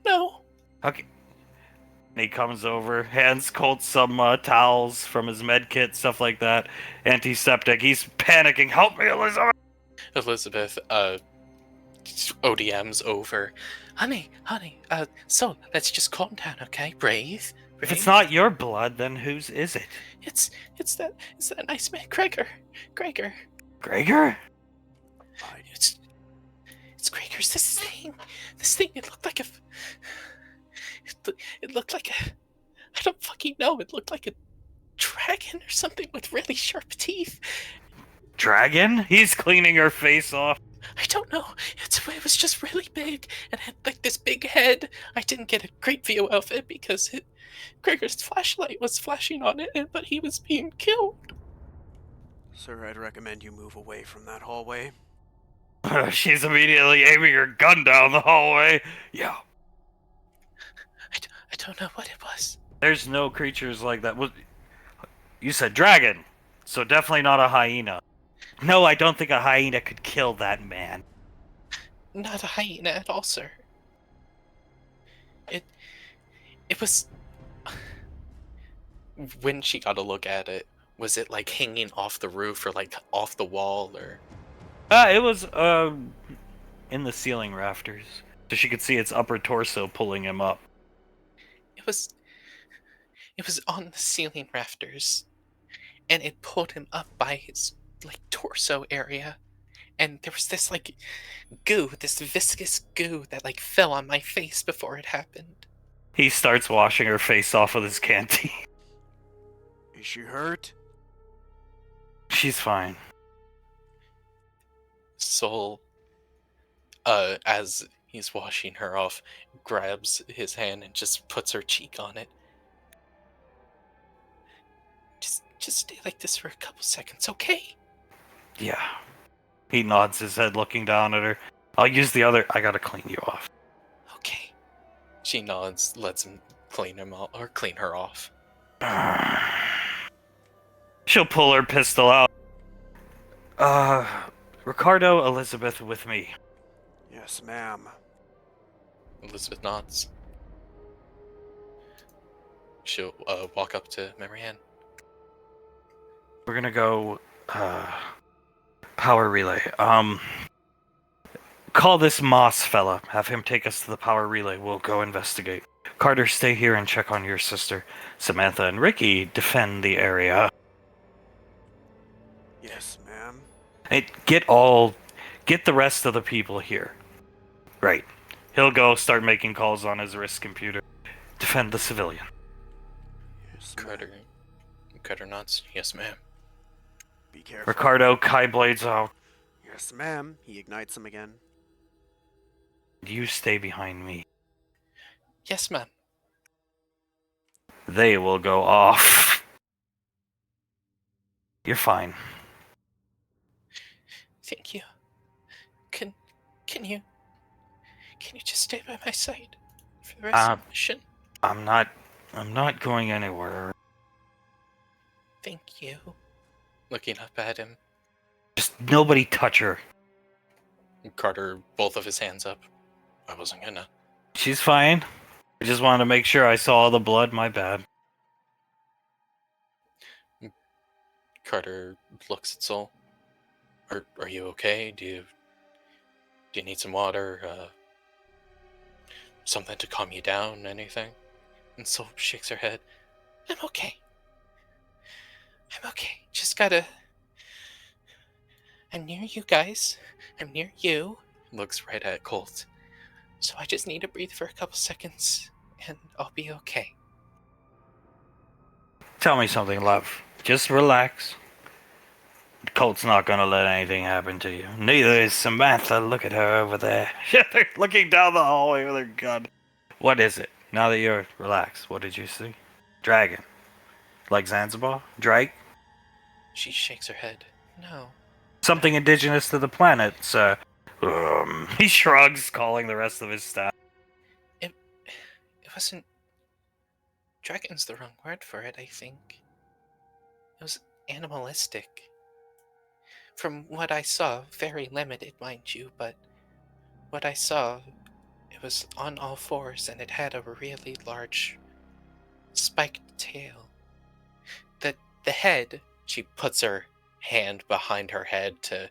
Speaker 4: No.
Speaker 3: Okay. And he comes over, hands Colt some towels from his med kit, stuff like that. Antiseptic. He's panicking. Help me, Elizabeth!
Speaker 4: Elizabeth, ODM's over. Honey, so let's just calm down, okay? Breathe.
Speaker 3: If it's not your blood, then whose is it?
Speaker 4: It's that nice man, Gregor.
Speaker 3: Gregor?
Speaker 4: It's Gregor's. This thing. It looked like I don't fucking know. It looked like a dragon or something with really sharp teeth.
Speaker 3: Dragon? He's cleaning her face off.
Speaker 4: I don't know. It was just really big and had like this big head. I didn't get a great view of it because Gregor's flashlight was flashing on it, but he was being killed.
Speaker 1: Sir, I'd recommend you move away from that hallway.
Speaker 3: She's immediately aiming her gun down the hallway. Yeah.
Speaker 4: I don't know what it was.
Speaker 3: There's no creatures like that. You said dragon, so definitely not a hyena. No, I don't think a hyena could kill that man.
Speaker 4: Not a hyena at all, sir. It was... When she got a look at it, was it like hanging off the roof or like off the wall or...
Speaker 3: It was in the ceiling rafters. So she could see its upper torso pulling him up.
Speaker 4: It was on the ceiling rafters. And it pulled him up by his like torso area. And there was this like goo, this viscous goo that like fell on my face before it happened.
Speaker 3: He starts washing her face off with his canteen.
Speaker 1: Is she hurt?
Speaker 3: She's fine.
Speaker 4: Soul, as he's washing her off, grabs his hand and just puts her cheek on it. Just stay like this for a couple seconds, okay?
Speaker 3: Yeah. He nods his head looking down at her. I'll use the other. I gotta clean you off.
Speaker 4: Okay. She nods, lets him clean him off, or clean her off.
Speaker 3: She'll pull her pistol out. Ricardo, Elizabeth, with me.
Speaker 1: Yes, ma'am.
Speaker 4: Elizabeth nods. She'll walk up to Memory Ann.
Speaker 3: We're gonna go, power relay. Call this Moss fella. Have him take us to the power relay. We'll go investigate. Carter, stay here and check on your sister. Samantha and Ricky, defend the area.
Speaker 1: Yes, ma'am.
Speaker 3: Hey, get the rest of the people here. Right. He'll go start making calls on his wrist computer. Defend the civilian.
Speaker 1: Yes, ma'am.
Speaker 4: Carter nods. Yes, ma'am.
Speaker 1: Be careful.
Speaker 3: Ricardo, Kai blades out.
Speaker 1: Yes, ma'am. He ignites them again.
Speaker 3: You stay behind me.
Speaker 4: Yes, ma'am.
Speaker 3: They will go off. You're fine.
Speaker 4: Thank you. Can you just stay by my side for the rest of the mission?
Speaker 3: I'm not going anywhere.
Speaker 4: Thank you. Looking up at him.
Speaker 3: Just nobody touch her.
Speaker 4: Carter, both of his hands up. I wasn't gonna.
Speaker 3: She's fine. I just wanted to make sure I saw all the blood. My bad.
Speaker 4: Carter looks at Soul. Are you okay? Do you need some water? Something to calm you down? Anything? And Soul shakes her head. I'm okay. Just gotta... I'm near you guys. I'm near you. Looks right at Colt. So I just need to breathe for a couple seconds, and I'll be okay.
Speaker 3: Tell me something, love. Just relax. Colt's not gonna let anything happen to you. Neither is Samantha. Look at her over there. They're looking down the hallway with her gun. What is it? Now that you're relaxed, what did you see? Dragon. Like Zanzibar? Drake?
Speaker 5: She shakes her head. No.
Speaker 3: Something indigenous to the planet, sir. He shrugs, calling the rest of his staff.
Speaker 5: It wasn't. Dragon's the wrong word for it, I think. It was animalistic. From what I saw, very limited, mind you, but what I saw, it was on all fours and it had a really large spiked tail. The head, she puts her hand behind her head to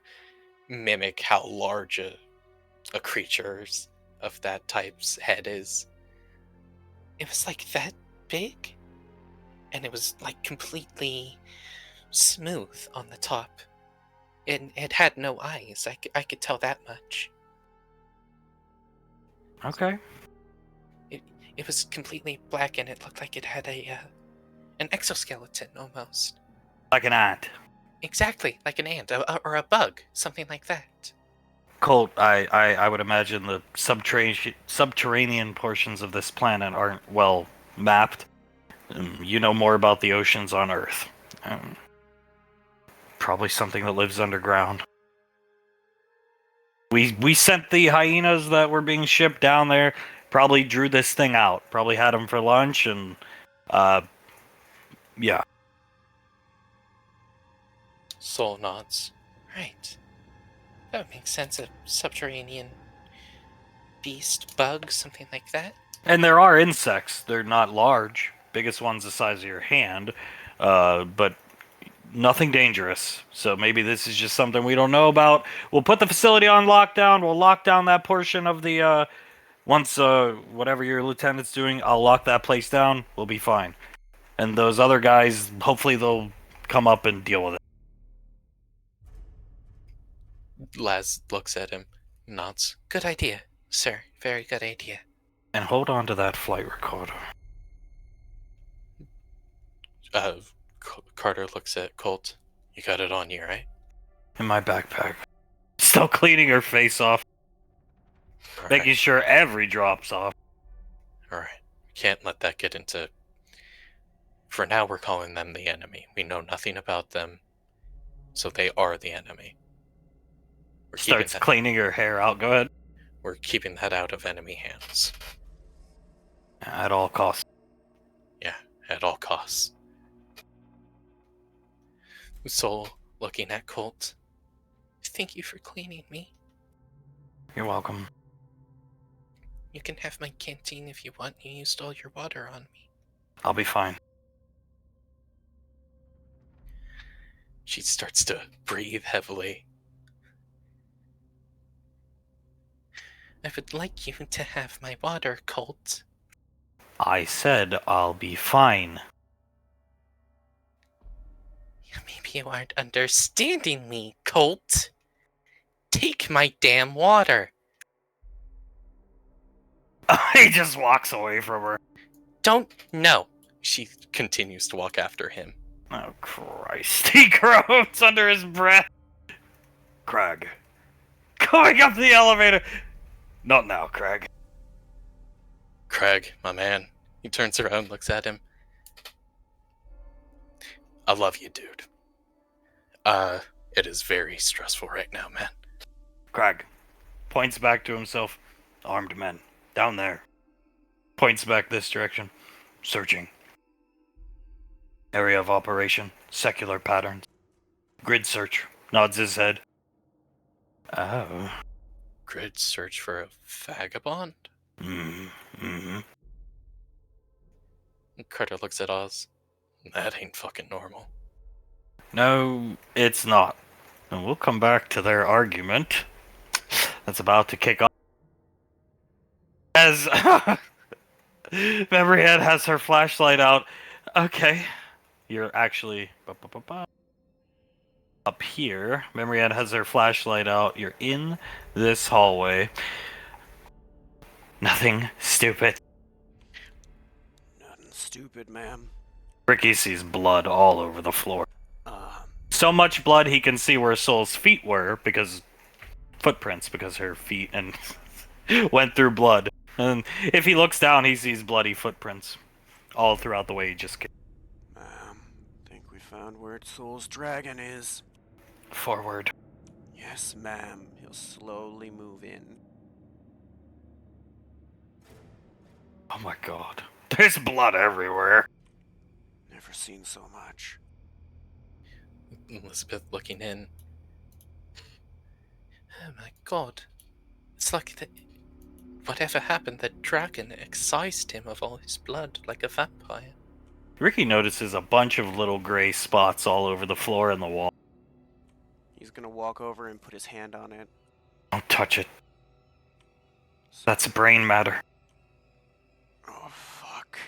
Speaker 5: mimic how large a creature's of that type's head is. It was like that big, and it was like completely smooth on the top. And it had no eyes. I could tell that much.
Speaker 3: Okay.
Speaker 5: It was completely black, and it looked like it had an exoskeleton almost.
Speaker 3: Like an ant.
Speaker 5: Exactly, like an ant or a bug, something like that.
Speaker 3: Colt, I would imagine the subterranean portions of this planet aren't well mapped. You know more about the oceans on Earth. Probably something that lives underground. We sent the hyenas that were being shipped down there. Probably drew this thing out. Probably had them for lunch and, yeah.
Speaker 5: Soul nods. Right. That would make sense. A subterranean beast, bug, something like that.
Speaker 3: And there are insects. They're not large. Biggest one's the size of your hand. But nothing dangerous. So maybe this is just something we don't know about. We'll put the facility on lockdown. We'll lock down that portion of the, once, whatever your lieutenant's doing, I'll lock that place down. We'll be fine. And those other guys, hopefully they'll come up and deal with it.
Speaker 5: Laz looks at him, nods. Good idea, sir. Very good idea.
Speaker 3: And hold on to that flight recorder.
Speaker 4: Carter looks at Colt. You got it on you, right?
Speaker 3: In my backpack. Still cleaning her face off.
Speaker 4: All
Speaker 3: Making
Speaker 4: right.
Speaker 3: sure every drop's off.
Speaker 4: All right. Can't let that get into... For now, we're calling them the enemy. We know nothing about them, so they are the enemy. We're
Speaker 3: Starts cleaning her hair out. Go ahead.
Speaker 4: We're keeping that out of enemy hands.
Speaker 3: At all costs.
Speaker 4: Yeah, at all costs. Soul looking at Colt.
Speaker 5: Thank you for cleaning me.
Speaker 3: You're welcome.
Speaker 5: You can have my canteen if you want. You used all your water on me.
Speaker 3: I'll be fine.
Speaker 4: She starts to breathe heavily.
Speaker 5: I would like you to have my water, Colt.
Speaker 3: I said I'll be fine.
Speaker 5: Maybe you aren't understanding me, Colt. Take my damn water.
Speaker 3: He just walks away from her.
Speaker 5: Don't. No.
Speaker 4: She continues to walk after him.
Speaker 3: Oh, Christ. He groans under his breath. Craig. Going up the elevator. Not now, Craig.
Speaker 4: Craig, my man. He turns around, looks at him. I love you, dude. It is very stressful right now, man.
Speaker 3: Craig. Points back to himself. Armed men. Down there. Points back this direction. Searching. Area of operation. Secular patterns. Grid search. Nods his head. Oh.
Speaker 4: Grid search for a vagabond?
Speaker 3: Mm-hmm.
Speaker 4: Carter looks at Oz. That ain't fucking normal.
Speaker 3: No, it's not. And we'll come back to their argument that's about to kick off. As Memoryhead has her flashlight out. Okay. You're actually up here. Memoryhead has her flashlight out. You're in this hallway. Nothing stupid.
Speaker 1: Nothing stupid, ma'am.
Speaker 3: Ricky sees blood all over the floor. So much blood he can see where Soul's feet were, because footprints, because her feet and went through blood. And if he looks down, he sees bloody footprints all throughout the way he just came.
Speaker 1: Think we found where Soul's dragon is.
Speaker 3: Forward.
Speaker 1: Yes, ma'am. He'll slowly move in.
Speaker 3: Oh my god. There's blood everywhere.
Speaker 1: Never seen so much.
Speaker 5: Elizabeth looking in. Oh my god. It's like whatever happened, that dragon excised him of all his blood like a vampire.
Speaker 3: Ricky notices a bunch of little gray spots all over the floor and the wall.
Speaker 1: He's gonna walk over and put his hand on it.
Speaker 3: Don't touch it. That's brain matter.
Speaker 1: Oh, fuck.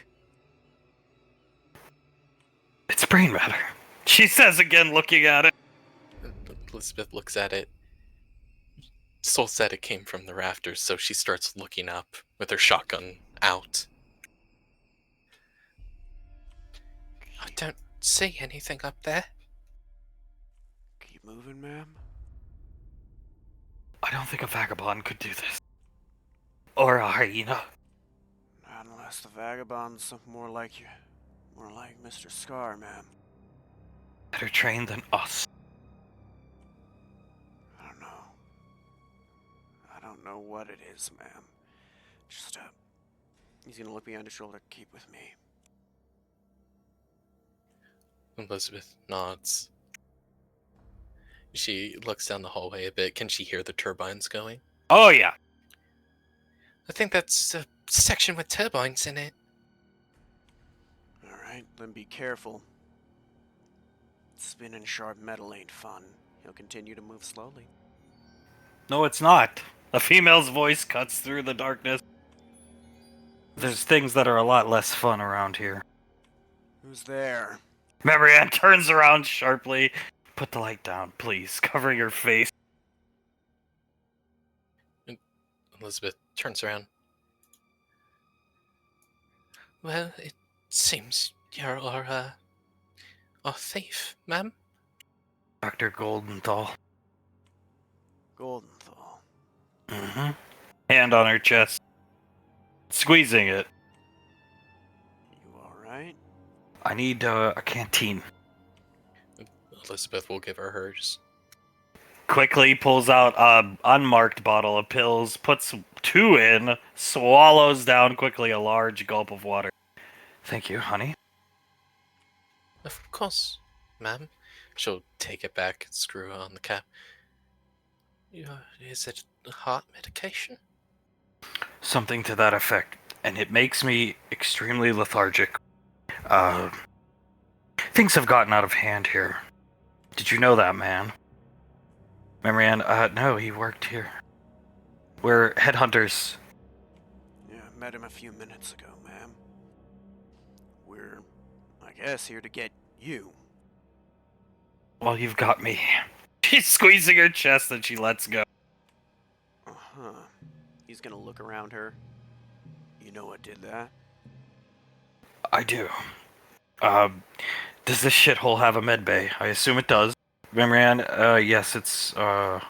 Speaker 3: It's brain matter. She says again, looking at it.
Speaker 5: Elizabeth looks at it. Soul said it came from the rafters, so she starts looking up with her shotgun out. I don't see anything up there.
Speaker 1: Keep moving, ma'am.
Speaker 3: I don't think a vagabond could do this. Or a hyena.
Speaker 1: Not unless the vagabond's more like you. More like Mr. Scar, ma'am.
Speaker 3: Better trained than us.
Speaker 1: I don't know. I don't know what it is, ma'am. Just, he's gonna look behind his shoulder. Keep with me.
Speaker 5: Elizabeth nods. She looks down the hallway a bit. Can she hear the turbines going?
Speaker 3: Oh yeah.
Speaker 5: I think that's a section with turbines in it.
Speaker 1: Alright, then be careful. Spinning sharp metal ain't fun. He'll continue to move slowly.
Speaker 3: No, it's not. A female's voice cuts through the darkness. There's things that are a lot less fun around here.
Speaker 1: Who's there?
Speaker 3: Marianne turns around sharply. Put the light down, please. Cover your face.
Speaker 5: Elizabeth turns around. Well, it seems you're our thief, ma'am.
Speaker 3: Dr. Goldenthal.
Speaker 1: Goldenthal.
Speaker 3: Mm-hmm. Hand on her chest. Squeezing it.
Speaker 1: You alright?
Speaker 3: I need a canteen.
Speaker 5: Elizabeth will give her hers.
Speaker 3: Quickly pulls out an unmarked bottle of pills, puts 2 in, swallows down quickly a large gulp of water. Thank you, honey.
Speaker 5: Of course, ma'am. She'll take it back and screw on the cap. Is it heart medication?
Speaker 3: Something to that effect. And it makes me extremely lethargic. Things have gotten out of hand here. Did you know that, man? Marianne, no, he worked here. We're headhunters.
Speaker 1: Yeah, I met him a few minutes ago, ma'am. We're, I guess, here to get you.
Speaker 3: Well, you've got me. She's squeezing her chest and she lets go.
Speaker 1: Uh-huh. He's gonna look around her. You know what did that?
Speaker 3: I do. Does this shithole have a med bay? I assume it does. Marianne, yes, it's, I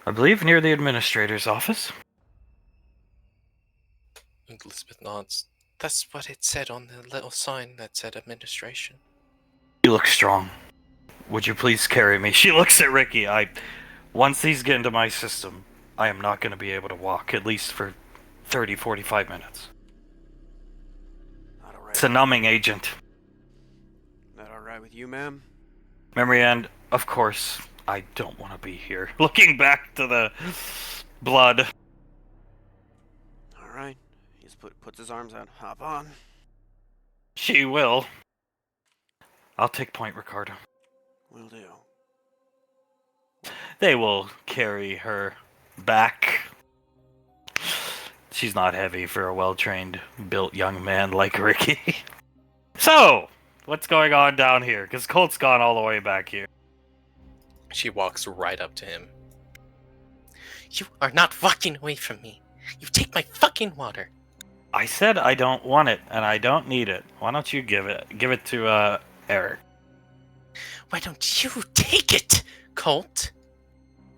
Speaker 3: believe near the administrator's office.
Speaker 5: Elizabeth nods. That's what it said on the little sign that said administration.
Speaker 3: You look strong. Would you please carry me? She looks at Ricky. Once these get into my system, I am not going to be able to walk, at least for 30, 45 minutes.
Speaker 1: Not alright.
Speaker 3: It's a numbing agent.
Speaker 1: That alright with you, ma'am?
Speaker 3: Marianne, of course, I don't want to be here. Looking back to the blood.
Speaker 1: Alright. He just puts his arms out. Hop on.
Speaker 3: She will. I'll take point, Ricardo.
Speaker 1: Will do.
Speaker 3: They will carry her back. She's not heavy for a well-trained, built young man like Ricky. So, what's going on down here? Because Colt's gone all the way back here.
Speaker 5: She walks right up to him. You are not walking away from me. You take my fucking water.
Speaker 3: I said I don't want it, and I don't need it. Why don't you give it? Give it to, Eric.
Speaker 5: Why don't you take it, Colt?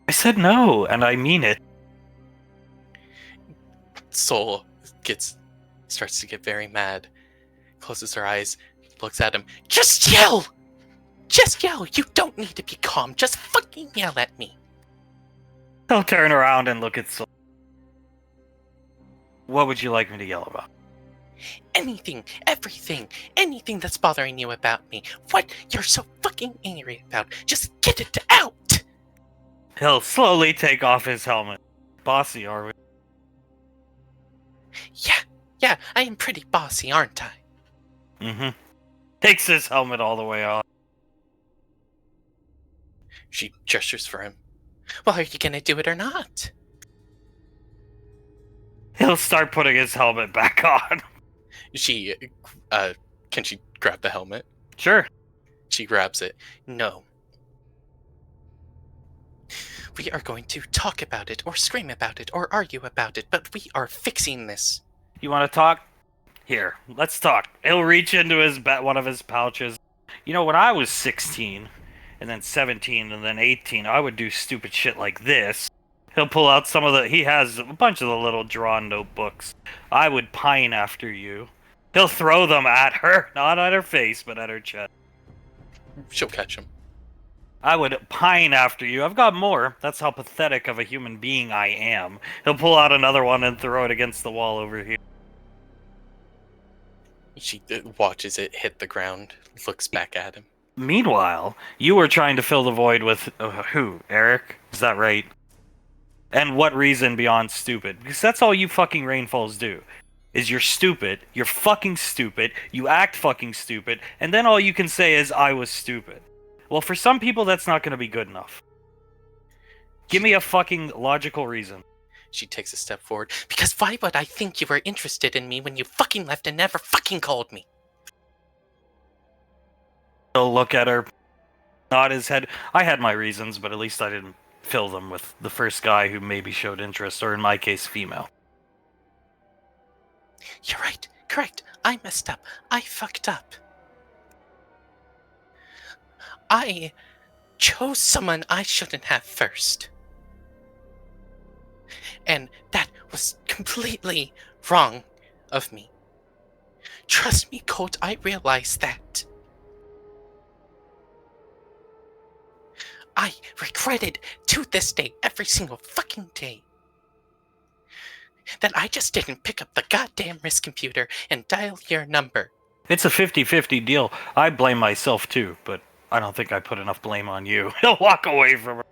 Speaker 3: I said no, and I mean it.
Speaker 5: Soul starts to get very mad, closes her eyes, looks at him. Just yell! Just yell! You don't need to be calm. Just fucking yell at me.
Speaker 3: He'll turn around and look at Soul. What would you like me to yell about?
Speaker 5: Anything, everything, anything that's bothering you about me. What you're so fucking angry about. Just get it out!
Speaker 3: He'll slowly take off his helmet. Bossy, are we?
Speaker 5: Yeah, I am pretty bossy, aren't I?
Speaker 3: Mm-hmm. Takes his helmet all the way off.
Speaker 5: She gestures for him. Well, are you gonna do it or not?
Speaker 3: He'll start putting his helmet back on.
Speaker 5: She, can she grab the helmet?
Speaker 3: Sure.
Speaker 5: She grabs it. No. We are going to talk about it, or scream about it, or argue about it, but we are fixing this.
Speaker 3: You want to talk? Here, let's talk. He'll reach into one of his pouches. You know, when I was 16, and then 17, and then 18, I would do stupid shit like this. He'll pull out he has a bunch of the little drawn notebooks. I would pine after you. He'll throw them at her, not at her face, but at her chest.
Speaker 5: She'll catch him.
Speaker 3: I would pine after you. I've got more. That's how pathetic of a human being I am. He'll pull out another one and throw it against the wall over here.
Speaker 5: She watches it hit the ground, looks back at him.
Speaker 3: Meanwhile, you were trying to fill the void with who? Eric? Is that right? And what reason beyond stupid? Because that's all you fucking rainfalls do. Is you're stupid, you're fucking stupid, you act fucking stupid, and then all you can say is, I was stupid. Well, for some people, that's not going to be good enough. Give me a fucking logical reason.
Speaker 5: She takes a step forward. Because why would I think you were interested in me when you fucking left and never fucking called me?
Speaker 3: He'll look at her, nod his head. I had my reasons, but at least I didn't fill them with the first guy who maybe showed interest, or in my case, female.
Speaker 5: You're right. Correct. I messed up. I fucked up. I chose someone I shouldn't have first. And that was completely wrong of me. Trust me, Colt, I realize that. I regret it to this day, every single fucking day, that I just didn't pick up the goddamn wrist computer and dial your number.
Speaker 3: It's a 50-50 deal. I blame myself too, but I don't think I put enough blame on you. He'll walk away from her.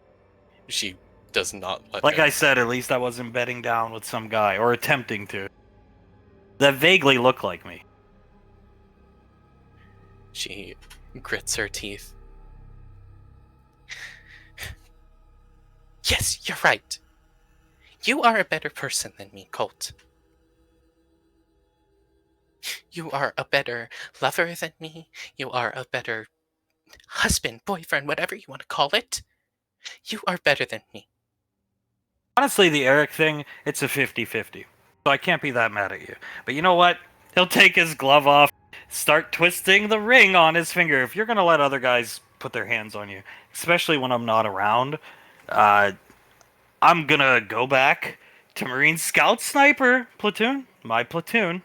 Speaker 5: She does not let
Speaker 3: Like
Speaker 5: him.
Speaker 3: I said, at least I wasn't betting down with some guy, or attempting to. That vaguely looked like me.
Speaker 5: She grits her teeth. Yes, you're right. You are a better person than me, Colt. You are a better lover than me. You are a better husband, boyfriend, whatever you want to call it. You are better than me.
Speaker 3: Honestly, the Eric thing, it's a 50-50. So I can't be that mad at you. But you know what? He'll take his glove off, start twisting the ring on his finger. If you're going to let other guys put their hands on you, especially when I'm not around, I'm going to go back to Marine Scout Sniper platoon, my platoon,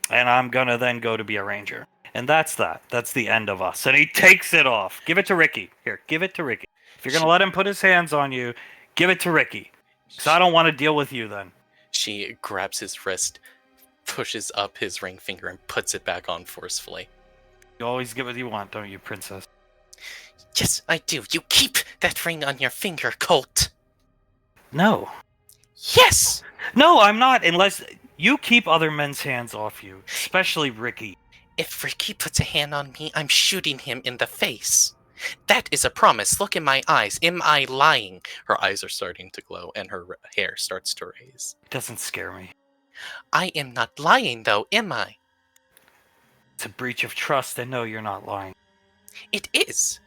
Speaker 3: and I'm going to then go to be a ranger. And that's that. That's the end of us. And he takes it off. Give it to Ricky. Here, give it to Ricky. If you're going to let him put his hands on you, give it to Ricky. Because I don't want to deal with you then.
Speaker 5: She grabs his wrist, pushes up his ring finger, and puts it back on forcefully.
Speaker 3: You always get what you want, don't you, princess?
Speaker 5: Yes, I do. You keep that ring on your finger, Colt.
Speaker 3: No.
Speaker 5: Yes!
Speaker 3: No, I'm not, unless you keep other men's hands off you. Especially Ricky.
Speaker 5: If Ricky puts a hand on me, I'm shooting him in the face. That is a promise. Look in my eyes. Am I lying? Her eyes are starting to glow, and her hair starts to raise.
Speaker 3: It doesn't scare me.
Speaker 5: I am not lying, though, am I?
Speaker 3: It's a breach of trust, and no, you're not lying.
Speaker 5: It is.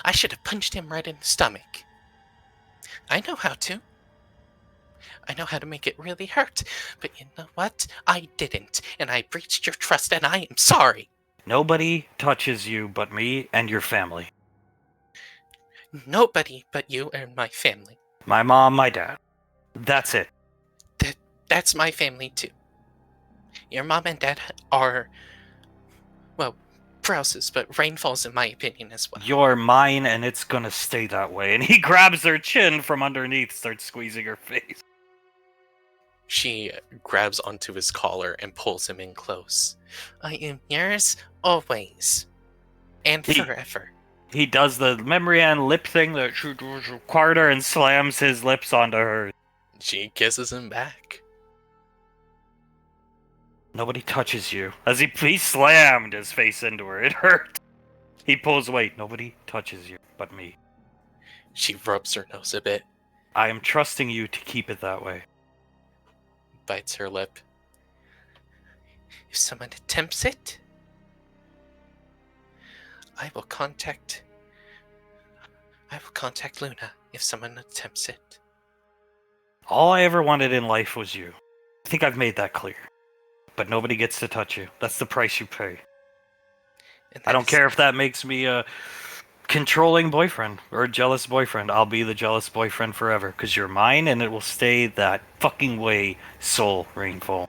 Speaker 5: I should have punched him right in the stomach. I know how to. I know how to make it really hurt. But you know what? I didn't, and I breached your trust, and I am sorry.
Speaker 3: Nobody touches you but me and your family.
Speaker 5: Nobody but you and my family.
Speaker 3: My mom, my dad. That's it.
Speaker 5: That's my family too. Your mom and dad are, well, Prouses, but Rainfall's in my opinion as well.
Speaker 3: You're mine and it's gonna stay that way. And he grabs her chin from underneath, starts squeezing her face.
Speaker 5: She grabs onto his collar and pulls him in close. I am yours always and forever.
Speaker 3: He does the memory and lip thing that required her and slams his lips onto her.
Speaker 5: She kisses him back.
Speaker 3: Nobody touches you. As he slammed his face into her. It hurt. He pulls away. Nobody touches you but me.
Speaker 5: She rubs her nose a bit,
Speaker 3: I am trusting you to keep it that way.
Speaker 5: bites her lip. If someone attempts it, I will contact Luna if someone attempts it.
Speaker 3: All I ever wanted in life was you. I think I've made that clear. But nobody gets to touch you. That's the price you pay.
Speaker 5: And
Speaker 3: I don't care if that makes me a controlling boyfriend or a jealous boyfriend. I'll be the jealous boyfriend forever because you're mine and it will stay that fucking way, Soul Rainfall.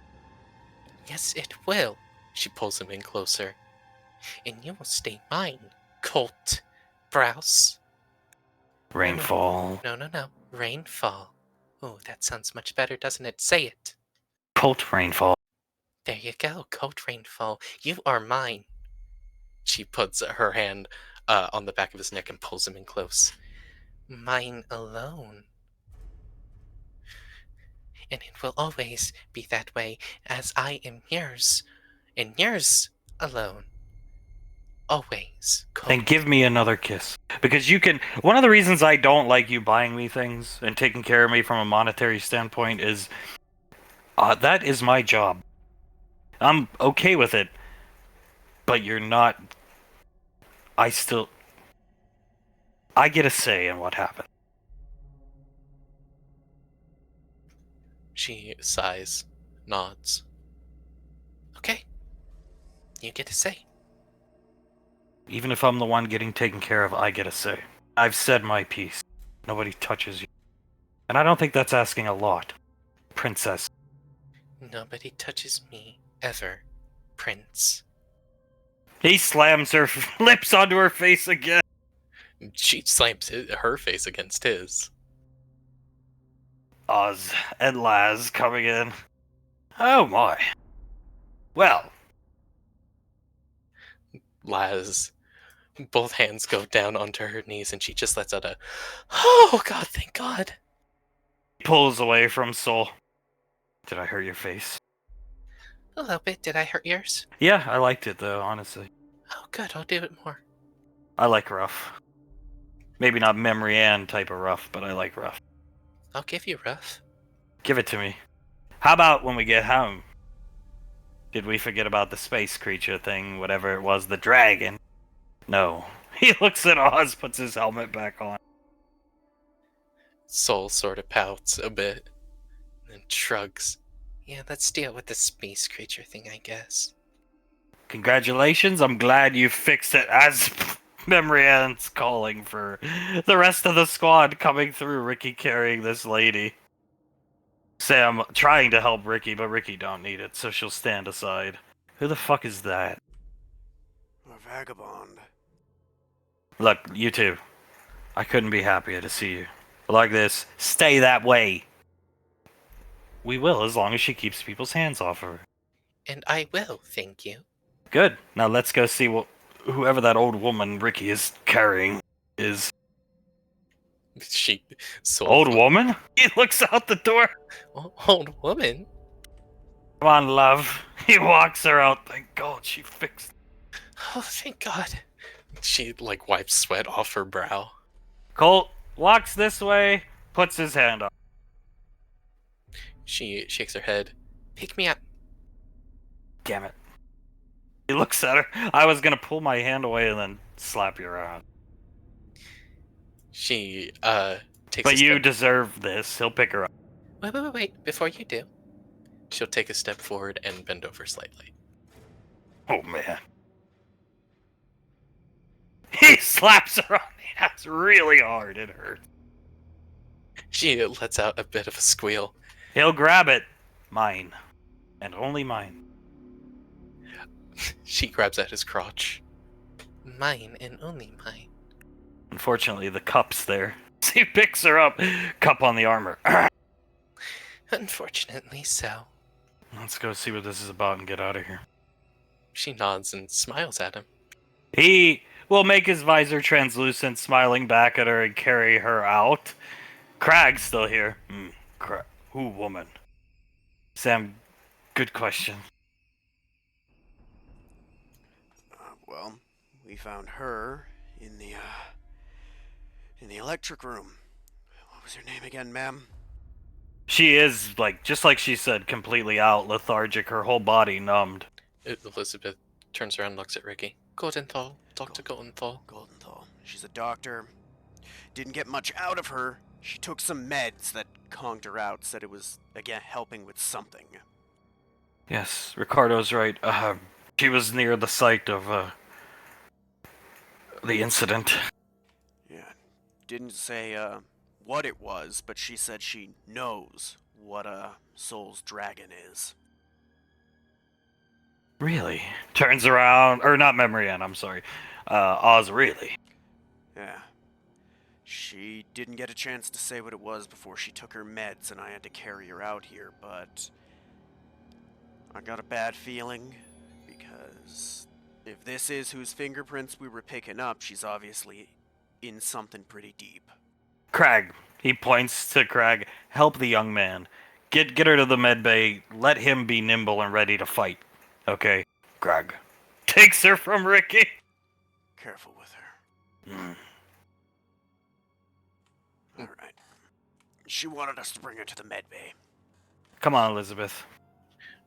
Speaker 5: Yes, it will. She pulls him in closer. And you will stay mine, Colt Browse.
Speaker 3: Rainfall.
Speaker 5: No. Rainfall. Oh, that sounds much better, doesn't it? Say it.
Speaker 3: Colt Rainfall.
Speaker 5: There you go, Colt Rainfall. You are mine. She puts her hand on the back of his neck and pulls him in close. Mine alone. And it will always be that way, as I am yours, and yours alone. Always. Colt.
Speaker 3: Then give me another kiss. Because you can... One of the reasons I don't like you buying me things and taking care of me from a monetary standpoint is... that is my job. I'm okay with it. But you're not... I get a say in what happens.
Speaker 5: She sighs, nods. Okay. You get to say.
Speaker 3: Even if I'm the one getting taken care of, I get a say. I've said my piece. Nobody touches you. And I don't think that's asking a lot. Princess.
Speaker 5: Nobody touches me, ever, Prince.
Speaker 3: He slams her lips onto her face again.
Speaker 5: She slams her face against his.
Speaker 3: Oz and Laz coming in. Oh my. Well.
Speaker 5: Laz, both hands go down onto her knees and she just lets out a, oh god, thank god.
Speaker 3: Pulls away from Soul. Did I hurt your face?
Speaker 5: A little bit. Did I hurt yours?
Speaker 3: Yeah, I liked it though, honestly.
Speaker 5: Oh good, I'll do it more.
Speaker 3: I like rough. Maybe not Memory Ann type of rough, but I like rough.
Speaker 5: I'll give you rough.
Speaker 3: Give it to me. How about when we get home? Did we forget about the space creature thing, whatever it was, the dragon? No. He looks at Oz, puts his helmet back on.
Speaker 5: Soul sort of pouts a bit, then shrugs. Yeah, let's deal with the space creature thing, I guess.
Speaker 3: Congratulations, I'm glad you fixed it as Memory Ann's calling for the rest of the squad coming through, Ricky carrying this lady. Sam trying to help Ricky, but Ricky don't need it, so she'll stand aside. Who the fuck is that?
Speaker 1: A vagabond.
Speaker 3: Look, you two. I couldn't be happier to see you. Like this, stay that way. We will, as long as she keeps people's hands off her.
Speaker 5: And I will, thank you.
Speaker 3: Good. Now let's go see what whoever that old woman Ricky is carrying is. Old woman? He looks out the door.
Speaker 5: Old woman?
Speaker 3: Come on, love. He walks her out. Thank God she fixed it.
Speaker 5: Oh, thank God. She, wipes sweat off her brow.
Speaker 3: Colt walks this way, puts his hand up.
Speaker 5: She shakes her head. Pick me up.
Speaker 3: Damn it. He looks at her. I was gonna pull my hand away and then slap you around.
Speaker 5: She, takes
Speaker 3: But you deserve this. He'll pick her up.
Speaker 5: Wait. Before you do, she'll take a step forward and bend over slightly.
Speaker 3: Oh, man. slaps her on the ass really hard. It hurts.
Speaker 4: She lets out a bit of a squeal.
Speaker 3: He'll grab it. Mine. And only mine.
Speaker 4: She grabs at his crotch. Mine and only mine.
Speaker 3: Unfortunately, the cup's there. He picks her up. Cup on the armor.
Speaker 4: Unfortunately so.
Speaker 3: Let's go see what this is about and get out of here.
Speaker 4: She nods and smiles at him.
Speaker 3: He will make his visor translucent, smiling back at her and carry her out. Crag's still here. Who woman? Sam, good question.
Speaker 1: Well, we found her in the electric room. What was her name again, ma'am?
Speaker 3: She is, just like she said, completely out, lethargic, her whole body numbed.
Speaker 4: Elizabeth turns around and looks at Ricky. Goldenthal. Dr. Goldenthal.
Speaker 1: Goldenthal. She's a doctor. Didn't get much out of her. She took some meds that conked her out, said it was, again, helping with something.
Speaker 3: Yes, Ricardo's right. She was near the site of, the incident.
Speaker 1: Yeah. Didn't say, what it was, but she said she knows what a soul's dragon is.
Speaker 3: Really? Turns around, or not Memory Ann, I'm sorry. Oz, really?
Speaker 1: Yeah. She didn't get a chance to say what it was before she took her meds and I had to carry her out here, but I got a bad feeling because if this is whose fingerprints we were picking up, she's obviously in something pretty deep.
Speaker 3: Crag. He points to Crag. Help the young man. Get her to the med bay. Let him be nimble and ready to fight. Okay, Crag. Takes her from Ricky.
Speaker 1: Careful with her. Alright. She wanted us to bring her to the med bay.
Speaker 3: Come on, Elizabeth.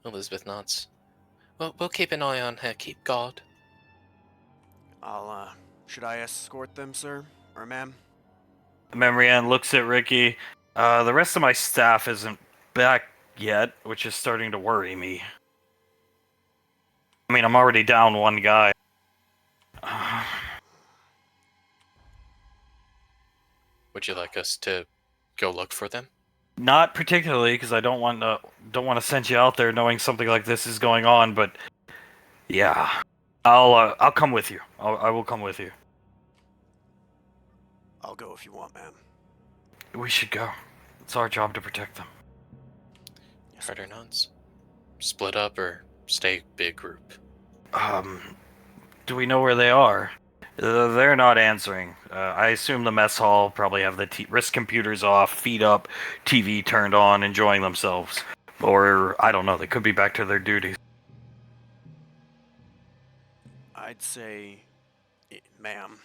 Speaker 4: Elizabeth nods. Well, we'll keep an eye on her. Keep guard.
Speaker 1: Should I escort them, sir? Or ma'am?
Speaker 3: Memory Ann looks at Ricky. The rest of my staff isn't back yet, which is starting to worry me. I mean, I'm already down one guy.
Speaker 4: Would you like us to go look for them?
Speaker 3: Not particularly, because I don't want to send you out there knowing something like this is going on. But yeah, I'll come with you. I will come with you.
Speaker 1: I'll go if you want, ma'am.
Speaker 3: We should go. It's our job to protect them.
Speaker 4: Carter nods. Split up or stay big group?
Speaker 3: Do we know where they are? They're not answering. I assume the mess hall probably have the wrist computers off, feet up, TV turned on, enjoying themselves. Or, I don't know, they could be back to their duties.
Speaker 1: I'd say, ma'am,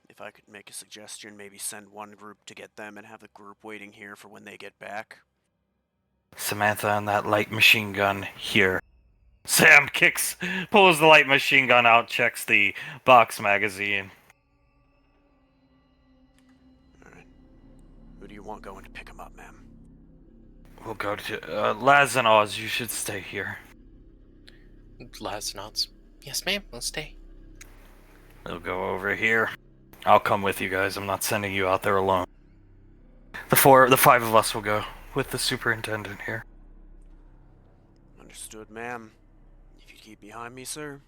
Speaker 1: if I could make a suggestion, maybe send one group to get them and have the group waiting here for when they get back.
Speaker 3: Samantha and that light machine gun here. Sam pulls the light machine gun out, checks the box magazine.
Speaker 1: Alright. Who do you want going to pick him up, ma'am?
Speaker 3: We'll go to Laz and Oz. You should stay here.
Speaker 4: Laz nods. Yes, ma'am. We'll stay.
Speaker 3: They'll go over here. I'll come with you guys. I'm not sending you out there alone. The five of us will go with the superintendent here.
Speaker 1: Understood, ma'am. If you keep behind me, sir.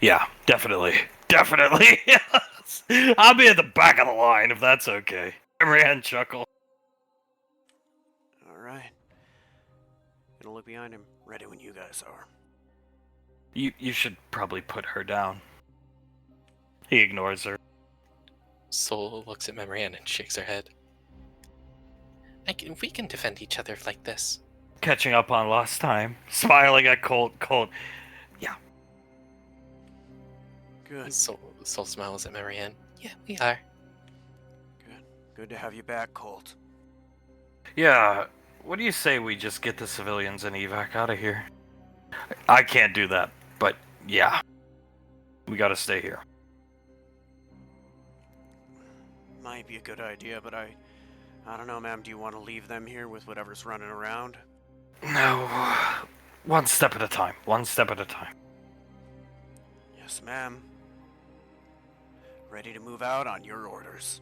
Speaker 3: Yeah, definitely. Definitely. Yes. I'll be at the back of the line if that's okay. Rand chuckle.
Speaker 1: Alright. Gonna look behind him, ready when you guys are.
Speaker 3: You should probably put her down. He ignores her.
Speaker 4: Soul looks at Memorian and shakes her head. We can defend each other like this.
Speaker 3: Catching up on lost time. Smiling at Colt. Yeah.
Speaker 1: Good.
Speaker 4: Soul smiles at Memorian. Yeah, we are.
Speaker 1: Good to have you back, Colt.
Speaker 3: Yeah, what do you say we just get the civilians and evac out of here? I can't do that, but yeah. We gotta stay here.
Speaker 1: Might be a good idea, but I don't know, ma'am. Do you want to leave them here with whatever's running around?
Speaker 3: No. One step at a time. One step at a time.
Speaker 1: Yes, ma'am. Ready to move out on your orders.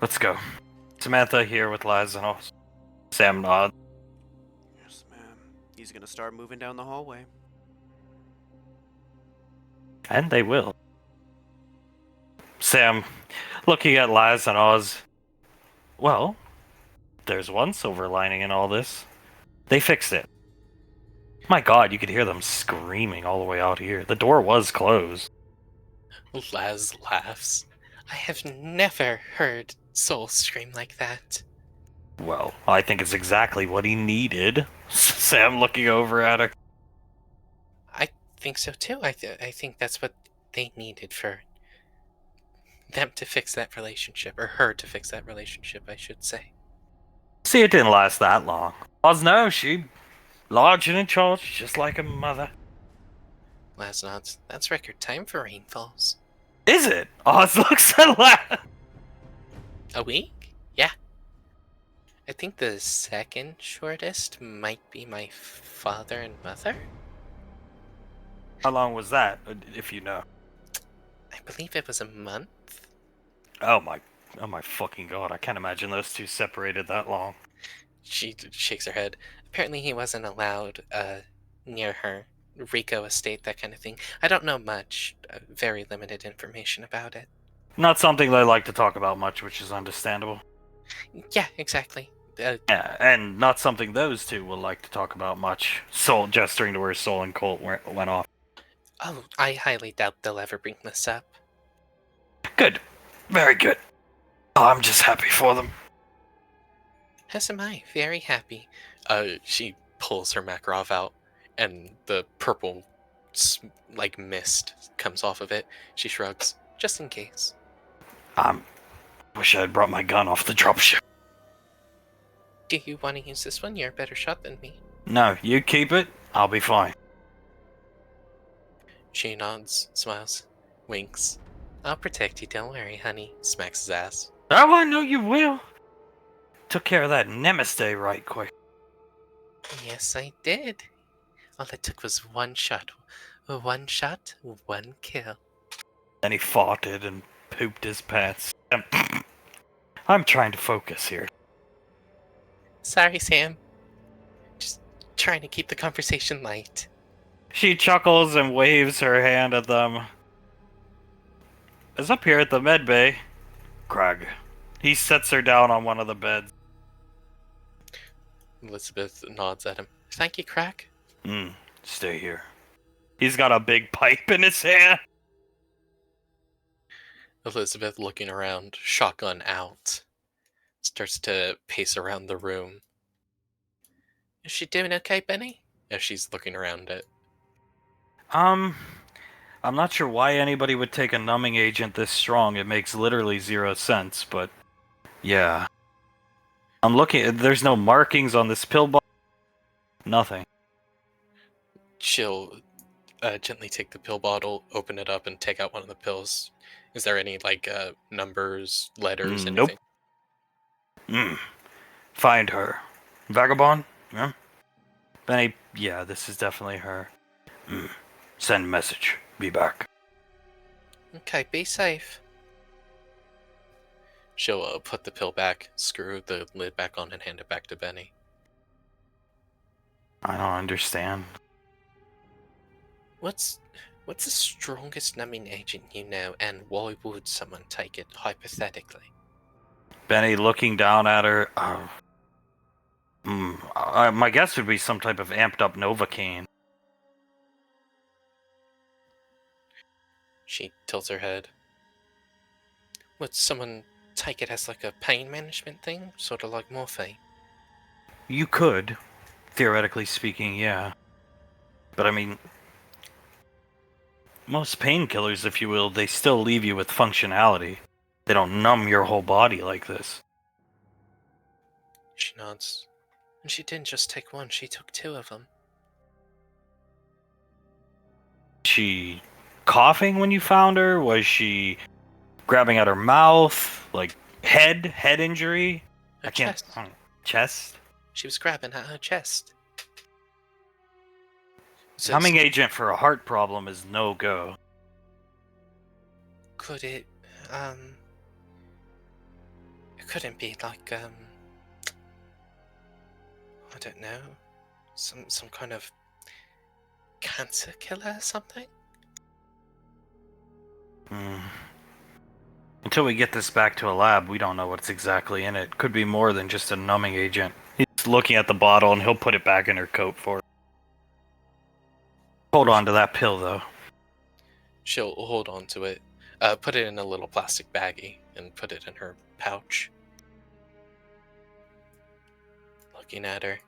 Speaker 3: Let's go. Samantha here with Laz and all. Sam nods.
Speaker 1: Yes, ma'am. He's gonna start moving down the hallway.
Speaker 3: And they will. Sam, looking at Laz and Oz. Well, there's one silver lining in all this. They fixed it. My god, you could hear them screaming all the way out here. The door was closed.
Speaker 5: Laz laughs. I have never heard Soul scream like that.
Speaker 3: Well, I think it's exactly what he needed. Sam looking over at her.
Speaker 5: I think so too. I think that's what they needed for them to fix that relationship, or her to fix that relationship, I should say.
Speaker 3: See, it didn't last that long. Oz, no, she large and in charge, just like her mother.
Speaker 5: Laz nods. That's record time for rainfalls.
Speaker 3: Is it? Oz looks at Laz.
Speaker 5: A week? Yeah. I think the second shortest might be my father and mother.
Speaker 3: How long was that, if you know?
Speaker 5: I believe it was a month.
Speaker 3: Oh my fucking god, I can't imagine those two separated that long.
Speaker 5: She shakes her head. Apparently he wasn't allowed near her. Rico estate, that kind of thing. I don't know much. Very limited information about it.
Speaker 3: Not something they like to talk about much, which is understandable.
Speaker 5: Yeah, exactly.
Speaker 3: Yeah, and not something those two will like to talk about much. Soul gesturing to where Soul and Colt went off.
Speaker 5: Oh, I highly doubt they'll ever bring this up.
Speaker 3: Good. Very good. I'm just happy for them.
Speaker 5: As am I. Very happy. She pulls her Makarov out, and the purple, mist comes off of it. She shrugs, just in case.
Speaker 3: Wish I had brought my gun off the dropship.
Speaker 5: Do you want to use this one? You're a better shot than me.
Speaker 3: No, you keep it. I'll be fine.
Speaker 5: She nods, smiles, winks. I'll protect you, don't worry, honey. Smacks his ass.
Speaker 3: Oh, I know you will. Took care of that Namaste right quick.
Speaker 5: Yes, I did. All it took was one shot. One shot, one kill.
Speaker 3: Then he farted and pooped his pants. I'm trying to focus here.
Speaker 5: Sorry, Sam. Just trying to keep the conversation light.
Speaker 3: She chuckles and waves her hand at them. Is up here at the med bay. Craig. He sets her down on one of the beds.
Speaker 5: Elizabeth nods at him. Thank you, Crack.
Speaker 3: Stay here. He's got a big pipe in his hand.
Speaker 5: Elizabeth, looking around, shotgun out, starts to pace around the room. Is she doing okay, Benny? As she's looking around it.
Speaker 3: I'm not sure why anybody would take a numbing agent this strong. It makes literally 0 sense, but yeah. I'm looking, there's no markings on this pill bottle. Nothing.
Speaker 5: She'll gently take the pill bottle, open it up, and take out one of the pills. Is there any, numbers, letters, anything?
Speaker 3: Nope. Find her. Vagabond? Yeah. Benny, yeah, this is definitely her. Send message. Be back.
Speaker 5: Okay, be safe. She'll put the pill back, screw the lid back on, and hand it back to Benny.
Speaker 3: I don't understand.
Speaker 5: What's the strongest numbing agent you know, and why would someone take it, hypothetically?
Speaker 3: Benny looking down at her. My guess would be some type of amped up Novocaine.
Speaker 5: She tilts her head. Would someone take it as a pain management thing? Sort of like morphine?
Speaker 3: You could. Theoretically speaking, yeah. But I mean, most painkillers, if you will, they still leave you with functionality. They don't numb your whole body like this.
Speaker 5: She nods. And she didn't just take one, she took 2 of them.
Speaker 3: She coughing when you found her? Was she grabbing at her mouth? Like head injury?
Speaker 5: Her
Speaker 3: I can't.
Speaker 5: chest.
Speaker 3: Chest?
Speaker 5: She was grabbing at her chest. So
Speaker 3: Numbing agent for a heart problem is no go.
Speaker 5: could it... It couldn't be like, I don't know, some kind of cancer killer or something?
Speaker 3: Until we get this back to a lab, we don't know what's exactly in it. Could be more than just a numbing agent. He's looking at the bottle and he'll put it back in her coat for her. Hold on to that pill, though.
Speaker 4: She'll hold on to it, put it in a little plastic baggie, and put it in her pouch. Looking at her.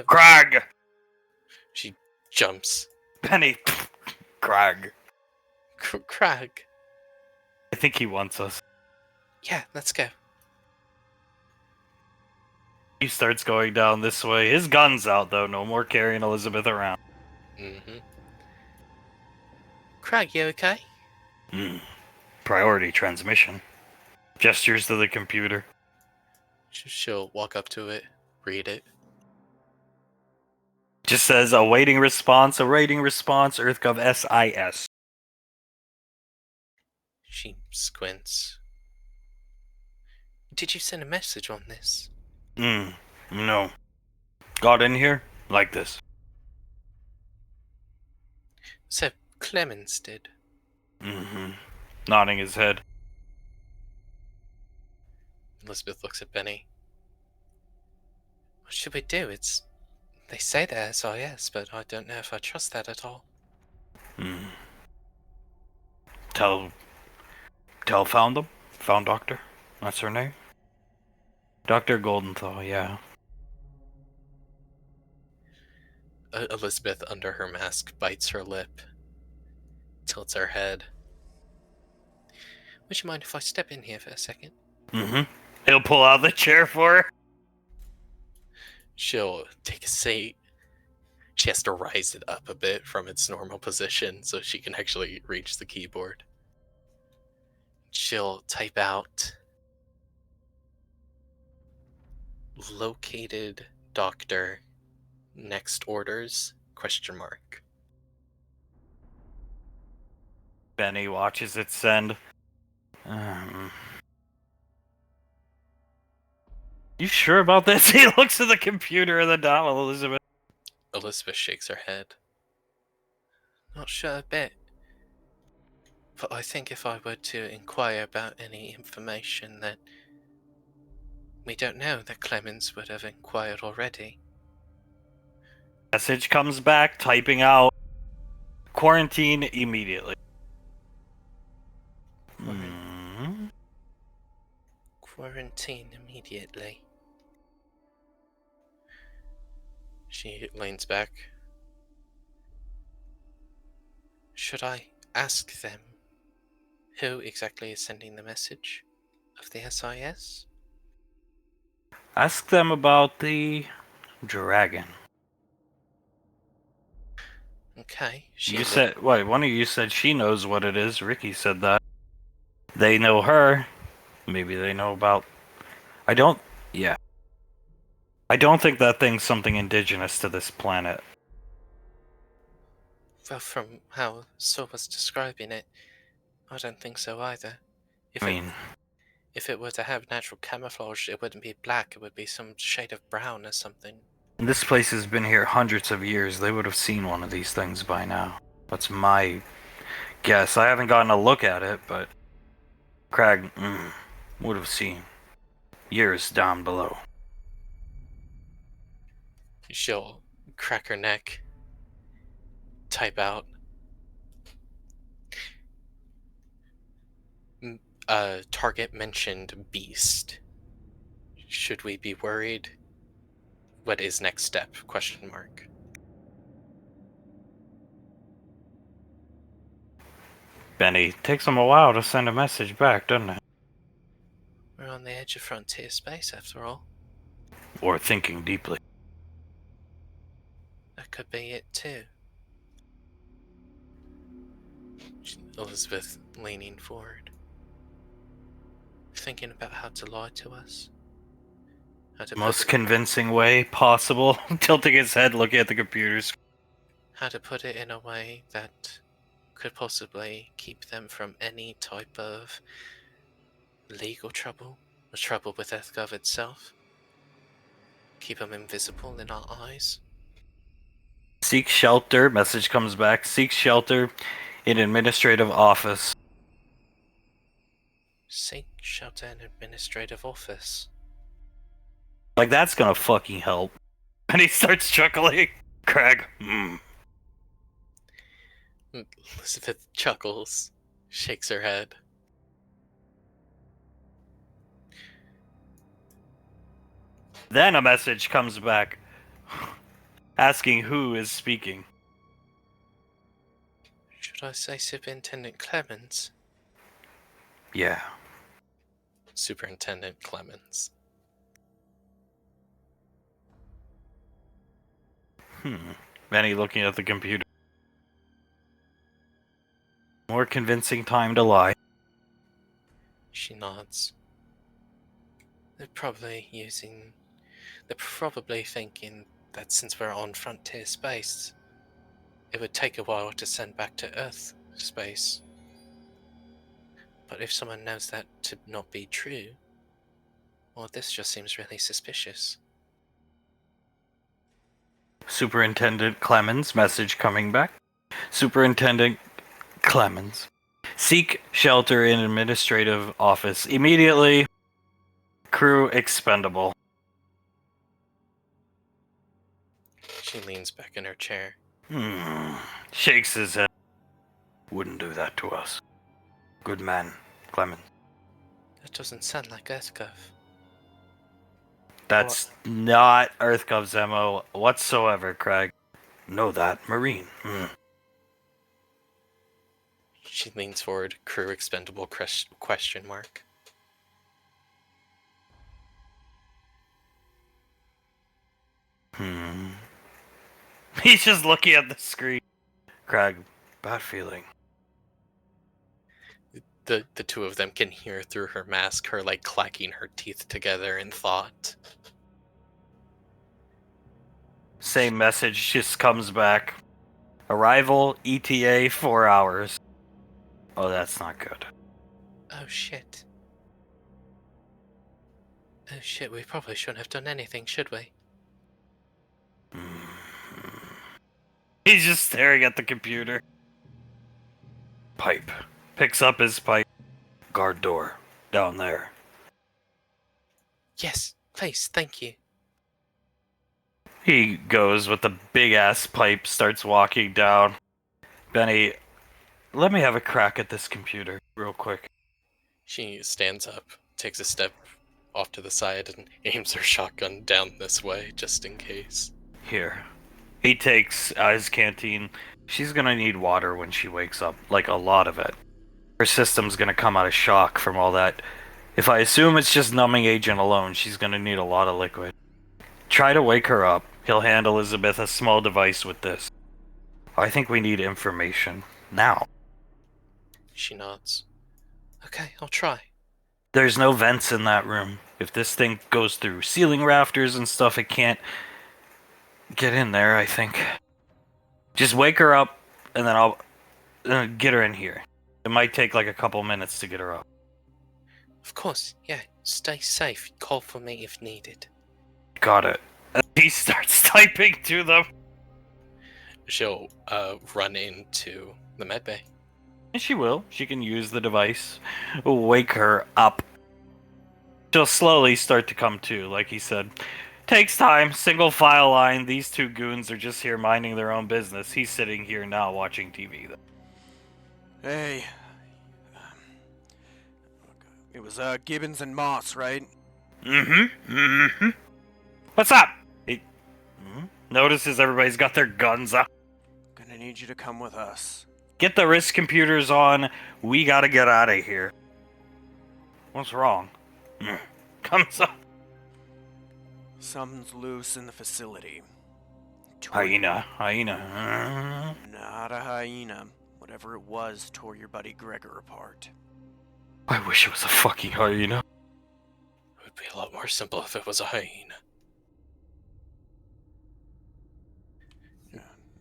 Speaker 3: Crag!
Speaker 4: She jumps.
Speaker 3: Penny. Crag.
Speaker 4: Crag.
Speaker 3: I think he wants us.
Speaker 5: Yeah, let's go.
Speaker 3: He starts going down this way. His gun's out, though. No more carrying Elizabeth around.
Speaker 4: Mm-hmm.
Speaker 5: Craig, you okay?
Speaker 3: Priority transmission. Gestures to the computer.
Speaker 4: She'll walk up to it, read it.
Speaker 3: Just says, awaiting response, EarthGov SIS.
Speaker 5: She squints. Did you send a message on this?
Speaker 3: No. Got in here like this.
Speaker 5: So, Clemens did.
Speaker 3: Nodding his head.
Speaker 4: Elizabeth looks at Benny.
Speaker 5: What should we do? They say they're SIS, but I don't know if I trust that at all.
Speaker 3: Tell found them? Found Doctor? That's her name? Dr. Goldenthal, yeah.
Speaker 4: Elizabeth, under her mask, bites her lip, tilts her head.
Speaker 5: Would you mind if I step in here for a second?
Speaker 3: He'll pull out the chair for her.
Speaker 4: She'll take a seat. She has to rise it up a bit from its normal position so she can actually reach the keyboard. She'll type out located doctor next orders ?
Speaker 3: Benny watches it send. You sure about this? He looks at the computer and the dial, Elizabeth.
Speaker 4: Elizabeth shakes her head.
Speaker 5: Not sure a bit. But I think if I were to inquire about any information that we don't know, that Clemens would have inquired already.
Speaker 3: Message comes back, typing out quarantine immediately.
Speaker 5: Quarantine immediately.
Speaker 4: She leans back.
Speaker 5: Should I ask them who exactly is sending the message of the SIS?
Speaker 3: Ask them about the dragon.
Speaker 5: Okay.
Speaker 3: One of you said she knows what it is. Ricky said that. They know her. Maybe they know about... I don't think that thing's something indigenous to this planet.
Speaker 5: Well, from how Saul was describing it, I don't think so either. If it were to have natural camouflage, it wouldn't be black, it would be some shade of brown or something.
Speaker 3: This place has been here hundreds of years. They would have seen one of these things by now. That's my guess. I haven't gotten a look at it, but Crag would have seen years down below.
Speaker 4: She'll crack her neck, type out target mentioned beast. Should we be worried? What is next step? ?
Speaker 3: Benny, takes them a while to send a message back, doesn't it?
Speaker 5: We're on the edge of frontier space, after all.
Speaker 3: Or thinking deeply.
Speaker 5: That could be it, too.
Speaker 4: Elizabeth leaning forward.
Speaker 5: Thinking about how to lie to us.
Speaker 3: Most convincing way possible. Tilting his head, looking at the computers.
Speaker 5: How to put it in a way that could possibly keep them from any type of legal trouble or trouble with EarthGov itself. Keep them invisible in our eyes.
Speaker 3: Seek shelter. Message comes back. Seek shelter in administrative office.
Speaker 5: Seek shelter in administrative office.
Speaker 3: Like, that's gonna fucking help. And he starts chuckling. Craig.
Speaker 5: Elizabeth chuckles, shakes her head.
Speaker 3: Then a message comes back asking who is speaking.
Speaker 5: Should I say Superintendent Clemens?
Speaker 3: Yeah.
Speaker 5: Superintendent Clemens.
Speaker 3: Benny looking at the computer. More convincing time to lie.
Speaker 5: She nods. They're probably thinking that since we're on frontier space, it would take a while to send back to Earth space. But if someone knows that to not be true, well, this just seems really suspicious.
Speaker 3: Superintendent Clemens, message coming back. Superintendent Clemens. Seek shelter in administrative office immediately. Crew expendable.
Speaker 5: She leans back in her chair.
Speaker 3: Shakes his head. Wouldn't do that to us. Good man, Clemens.
Speaker 5: That doesn't sound like EarthGov.
Speaker 3: That's not EarthGov's MO whatsoever, Craig. Know that, Marine.
Speaker 5: She leans forward. Crew expendable question mark.
Speaker 3: He's just looking at the screen. Craig, bad feeling.
Speaker 5: The two of them can hear through her mask, her like clacking her teeth together in thought.
Speaker 3: Same message just comes back. Arrival, ETA, 4 hours. Oh, that's not good.
Speaker 5: Oh shit. Oh shit, we probably shouldn't have done anything, should we?
Speaker 3: He's just staring at the computer. Pipe. Picks up his pipe. Guard door. Down there.
Speaker 5: Yes, please, thank you.
Speaker 3: He goes with the big ass pipe, starts walking down. Benny, let me have a crack at this computer real quick.
Speaker 5: She stands up, takes a step off to the side, and aims her shotgun down this way, just in case.
Speaker 3: Here. He takes his canteen. She's gonna need water when she wakes up, like a lot of it. Her system's gonna come out of shock from all that. If I assume it's just numbing agent alone, she's gonna need a lot of liquid. Try to wake her up. He'll hand Elizabeth a small device with this. I think we need information. Now.
Speaker 5: She nods. Okay, I'll try.
Speaker 3: There's no vents in that room. If this thing goes through ceiling rafters and stuff, it can't get in there, I think. Just wake her up, and then I'll get her in here. It might take like a couple minutes to get her up.
Speaker 5: Of course, yeah. Stay safe. Call for me if needed.
Speaker 3: Got it. He starts typing to them.
Speaker 5: She'll run into the medbay.
Speaker 3: And she will. She can use the device. Wake her up. She'll slowly start to come to, like he said. Takes time. Single file line. These two goons are just here minding their own business. He's sitting here now watching TV.
Speaker 1: Hey. It was Gibbons and Moss, right?
Speaker 3: What's up? He notices everybody's got their guns up.
Speaker 1: Gonna need you to come with us.
Speaker 3: Get the wrist computers on. We gotta get out of here. What's wrong? Comes up.
Speaker 1: Something's loose in the facility.
Speaker 3: Hyena.
Speaker 1: Not a hyena. Whatever it was tore your buddy Gregor apart.
Speaker 3: I wish it was a fucking hyena.
Speaker 5: It would be a lot more simple if it was a hyena.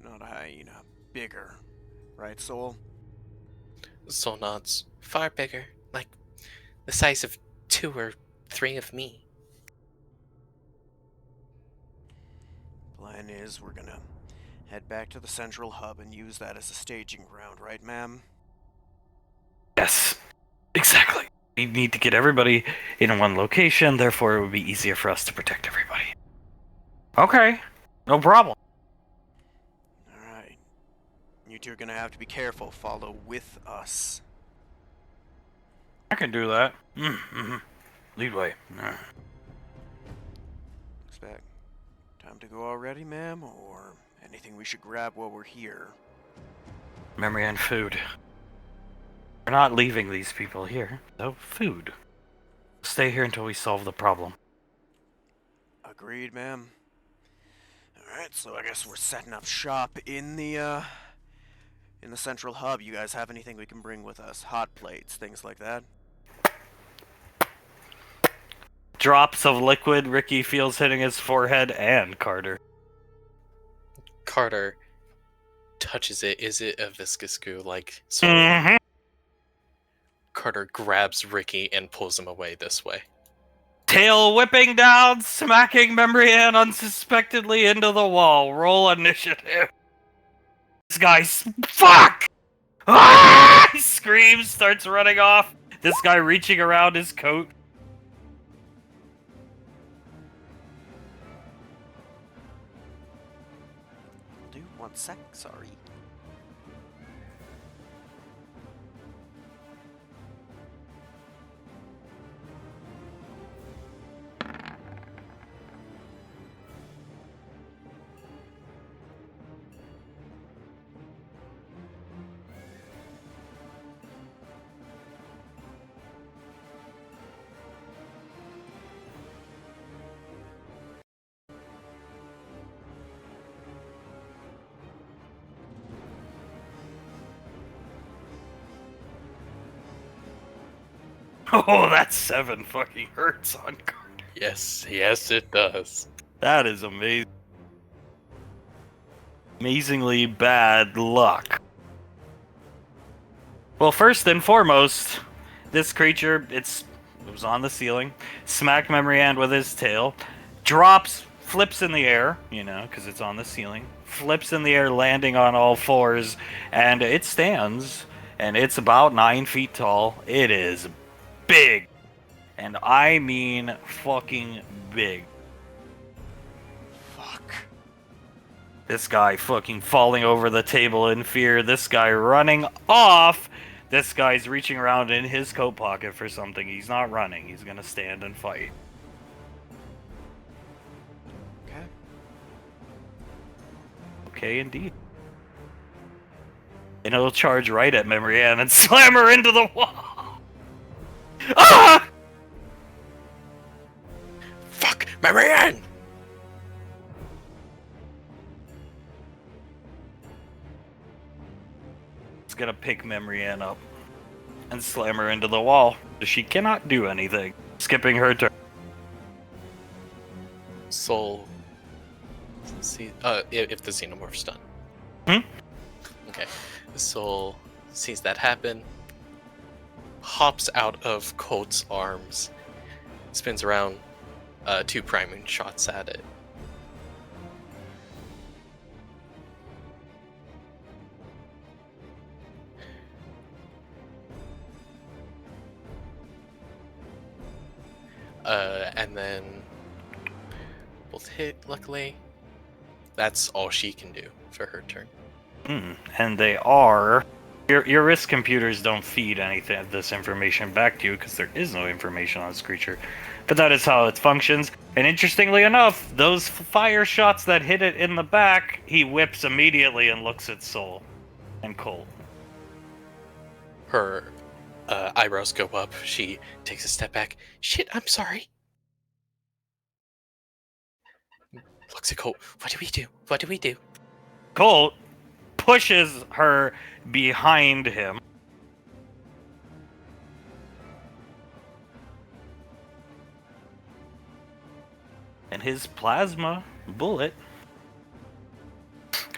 Speaker 1: Not a hyena. Bigger. Right, Soul?
Speaker 5: Soul nods. Far bigger, like the size of 2 or 3 of me.
Speaker 1: Plan is we're gonna head back to the central hub and use that as a staging ground, right, ma'am?
Speaker 3: Yes, exactly. We need to get everybody in one location, therefore it would be easier for us to protect everybody. Okay, no problem.
Speaker 1: Alright. You two are gonna have to be careful. Follow with us.
Speaker 3: I can do that. Mm-hmm. Lead way.
Speaker 1: Looks back. Time to go already, ma'am? Or anything we should grab while we're here?
Speaker 3: Memory and food. We're not leaving these people here, so food. Stay here until we solve the problem.
Speaker 1: Agreed, ma'am. Alright, so I guess we're setting up shop in the central hub. You guys have anything we can bring with us? Hot plates, things like that?
Speaker 3: Drops of liquid Ricky feels hitting his forehead and Carter.
Speaker 5: Carter touches it. Is it a viscous goo like Soul?
Speaker 3: Mm-hmm.
Speaker 5: Carter grabs Ricky and pulls him away this way.
Speaker 3: Tail whipping down, smacking Memory Ann unsuspectedly into the wall. Roll initiative. This guy's fuck! Ah! He screams, starts running off. This guy reaching around his coat.
Speaker 1: Do 1 sec, sorry.
Speaker 3: Oh, that 7 fucking hurts on Carter.
Speaker 5: Yes, it does.
Speaker 3: That is amazing. Amazingly bad luck. Well, first and foremost, this creature, it was on the ceiling, smacked Memory Hand with his tail, drops, flips in the air, because it's on the ceiling, flips in the air, landing on all fours, and it stands, and it's about 9 feet tall. It is big. And I mean fucking big.
Speaker 1: Fuck.
Speaker 3: This guy fucking falling over the table in fear. This guy running off. This guy's reaching around in his coat pocket for something. He's not running. He's gonna stand and fight.
Speaker 1: Okay.
Speaker 3: Okay, indeed. And it'll charge right at Memory Ann and slam her into the wall. Ah!
Speaker 5: Fuck, Marianne!
Speaker 3: It's gonna pick Memory Ann up and slam her into the wall. She cannot do anything. Skipping her turn.
Speaker 5: Soul. See, if the xenomorph's done. Okay. Soul sees that happen. Hops out of Colt's arms. Spins around. 2 priming shots at it. And then both hit, luckily. That's all she can do for her turn.
Speaker 3: And they are... Your risk computers don't feed anything of this information back to you because there is no information on this creature. But that is how it functions. And interestingly enough, those fire shots that hit it in the back, he whips immediately and looks at Soul and Colt.
Speaker 5: Her eyebrows go up. She takes a step back. Shit, I'm sorry. Looks at Colt. What do we do? What do we do?
Speaker 3: Colt pushes her behind him. And his plasma bullet,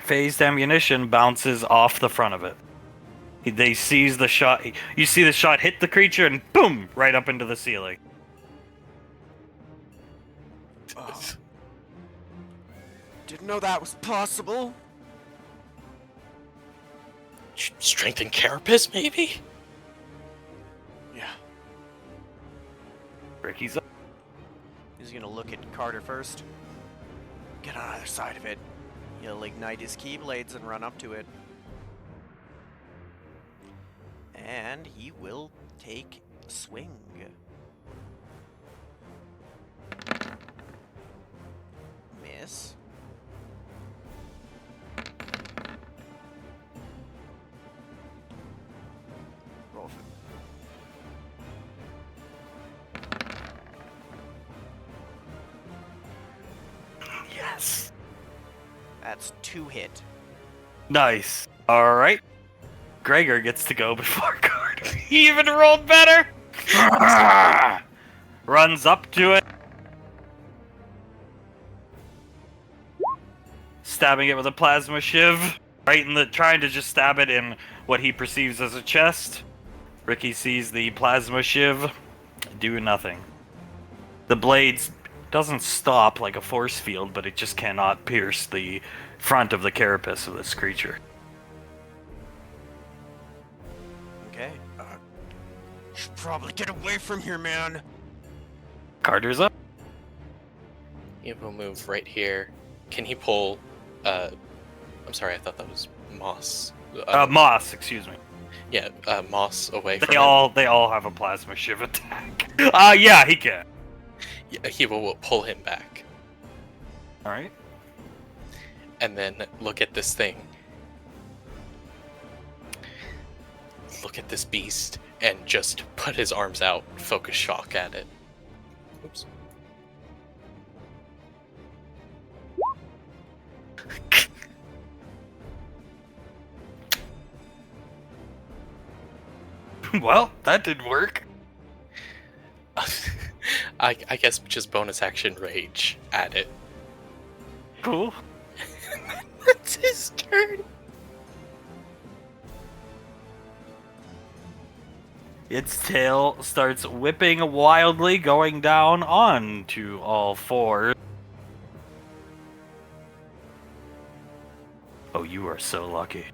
Speaker 3: phased ammunition, bounces off the front of it. They seize the shot. You see the shot hit the creature and boom, right up into the ceiling.
Speaker 1: Oh. Didn't know that was possible.
Speaker 5: Strength and carapace, maybe?
Speaker 1: Yeah.
Speaker 3: Ricky's up.
Speaker 1: He's gonna look at Carter first. Get on either side of it. He'll ignite his keyblades and run up to it. And he will take a swing. Miss. Roll for
Speaker 3: Yes.
Speaker 1: That's 2 hit.
Speaker 3: Nice. All right. Gregor gets to go before Carter. He even rolled better. Runs up to it. Stabbing it with a plasma shiv. Right in the, trying to just stab it in what he perceives as a chest. Ricky sees the plasma shiv do nothing. The blades doesn't stop like a force field, but it just cannot pierce the front of the carapace of this creature.
Speaker 1: Okay. Should probably get away from here, man.
Speaker 3: Carter's up.
Speaker 5: He will move right here. Can he pull? I'm sorry, I thought that was Moss.
Speaker 3: Moss, excuse me.
Speaker 5: Yeah, Moss away from
Speaker 3: They
Speaker 5: him.
Speaker 3: all have a plasma shiv attack. Yeah, he can.
Speaker 5: Yeah, he will pull him back,
Speaker 3: All right.
Speaker 5: and then look at this thing. Look at this beast, and just put his arms out, focus shock at it. Oops.
Speaker 3: Well, that didn't work.
Speaker 5: I guess just bonus action rage at it.
Speaker 3: Cool.
Speaker 5: That's his turn.
Speaker 3: Its tail starts whipping wildly, going down onto all fours. Oh, you are so lucky.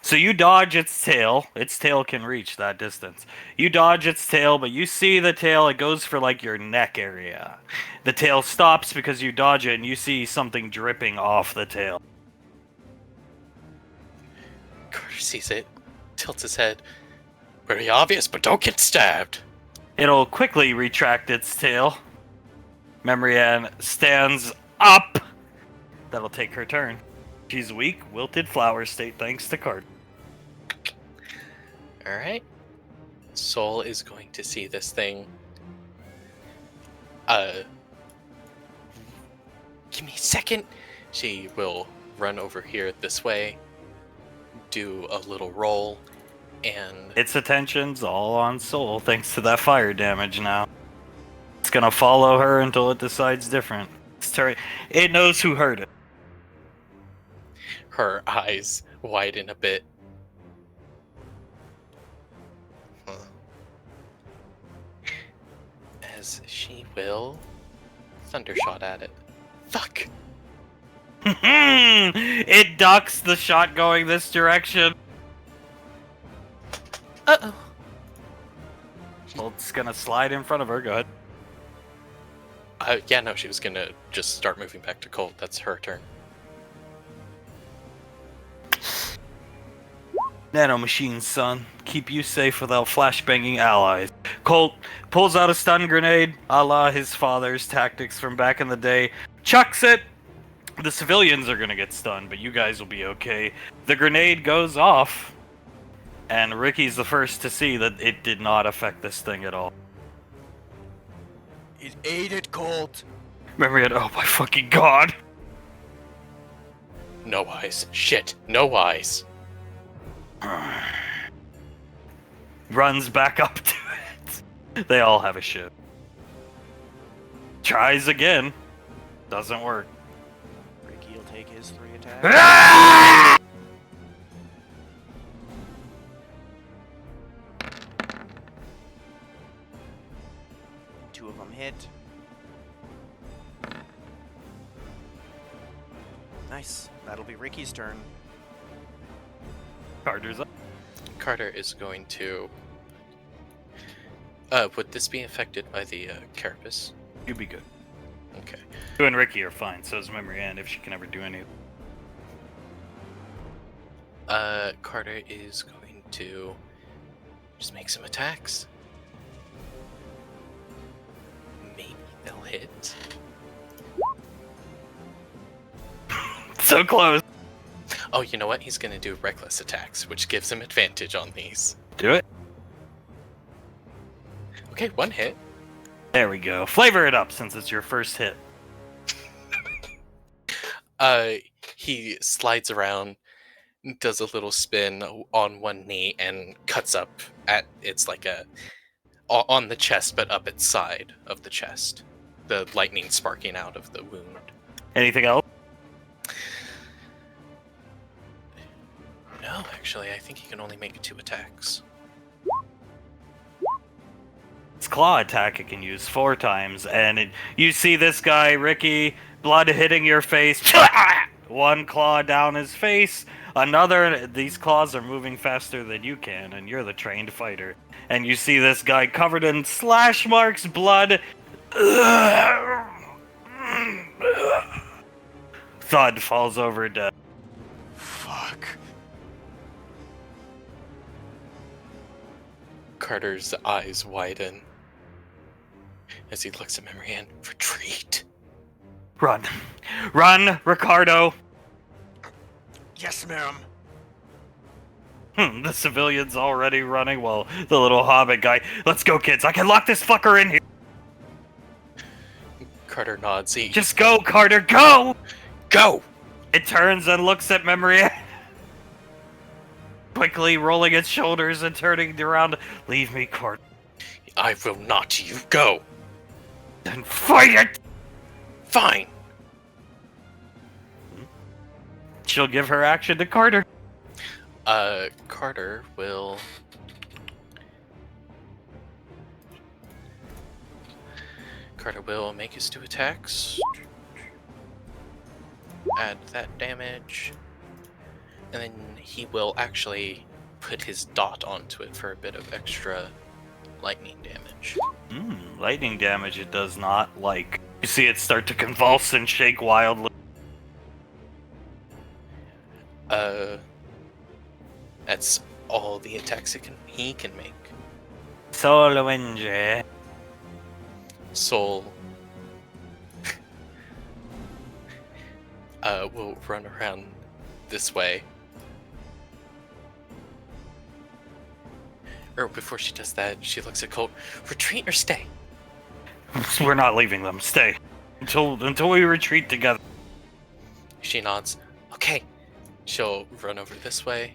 Speaker 3: So you dodge its tail. Its tail can reach that distance. You dodge its tail, but you see the tail, it goes for like your neck area. The tail stops because you dodge it, and you see something dripping off the tail.
Speaker 5: Carter sees it, tilts his head. Very obvious, but don't get stabbed.
Speaker 3: It'll quickly retract its tail. Memory Ann stands up. That'll take her turn. She's weak, wilted flower state thanks to Card.
Speaker 5: Alright. Soul is going to see this thing. Give me a second. She will run over here this way, do a little roll, and
Speaker 3: Its attention's all on Soul thanks to that fire damage now. It's gonna follow her until it decides different. It knows who hurt it.
Speaker 5: her eyes widen a bit. As she will thundershot at it. Fuck!
Speaker 3: It ducks the shot going this direction.
Speaker 5: Uh-oh.
Speaker 3: Well, it's gonna slide in front of her. Go ahead.
Speaker 5: Yeah, no, she was gonna just start moving back to Colt. That's her turn.
Speaker 3: Nanomachines, son. Keep you safe without flashbanging allies. Colt pulls out a stun grenade, a la his father's tactics from back in the day. Chucks it. The civilians are gonna get stunned, but you guys will be okay. The grenade goes off, and Ricky's the first to see that it did not affect this thing at all.
Speaker 1: It ate it, Colt.
Speaker 3: Remember it? Oh my fucking god!
Speaker 5: No eyes. Shit, no eyes.
Speaker 3: Runs back up to it. They all have a ship. Tries again. Doesn't work.
Speaker 1: Ricky will take his 3 attacks.
Speaker 3: Ah!
Speaker 1: hit. Nice. That'll be Ricky's turn.
Speaker 3: Carter's up.
Speaker 4: Carter is going to. Would this be affected by the carapace?
Speaker 3: You'd be good.
Speaker 4: Okay.
Speaker 3: You and Ricky are fine, so is Memory Ann if she can ever do anything.
Speaker 4: Carter is going to just make some attacks. Maybe they'll hit.
Speaker 3: So close.
Speaker 4: Oh, you know what? He's going to do reckless attacks, which gives him advantage on these.
Speaker 3: Do it.
Speaker 4: Okay, one hit.
Speaker 3: There we go. Flavor it up since it's your first hit.
Speaker 4: He slides around, does a little spin on one knee, and cuts up at it's like a on the chest, but up its side of the chest. The lightning sparking out of the wound.
Speaker 3: Anything else?
Speaker 4: No, actually, I think he can only make 2 attacks.
Speaker 3: Its claw attack it can use 4 times, and you see this guy, Ricky, blood hitting your face. One claw down his face, another. These claws are moving faster than you can, and you're the trained fighter. And you see this guy covered in slash marks, blood. Thud falls over dead.
Speaker 1: Fuck.
Speaker 4: Carter's eyes widen as he looks at Memory Ann. Retreat.
Speaker 3: Run. Run, Ricardo!
Speaker 1: Yes, ma'am.
Speaker 3: The civilian's already running while the little hobbit guy... Let's go, kids. I can lock this fucker in here.
Speaker 4: Carter nods.
Speaker 3: Just go, Carter, go!
Speaker 4: Go!
Speaker 3: It turns and looks at Memory, quickly rolling its shoulders and turning around. Leave me, Carter.
Speaker 4: I will not. You go.
Speaker 3: Then fight it!
Speaker 4: Fine.
Speaker 3: She'll give her action to Carter.
Speaker 4: Carter will... Carter will make his 2 attacks. Add that damage. And then he will actually put his dot onto it for a bit of extra lightning damage.
Speaker 3: Lightning damage it does not like. You see it start to convulse and shake wildly.
Speaker 4: That's all the attacks he can make.
Speaker 3: Solo Winge.
Speaker 4: Soul will run around this way. Or before she does that, she looks at Colt. Retreat or stay?
Speaker 3: We're not leaving them. Stay. Until we retreat together.
Speaker 4: She nods. Okay. She'll run over this way.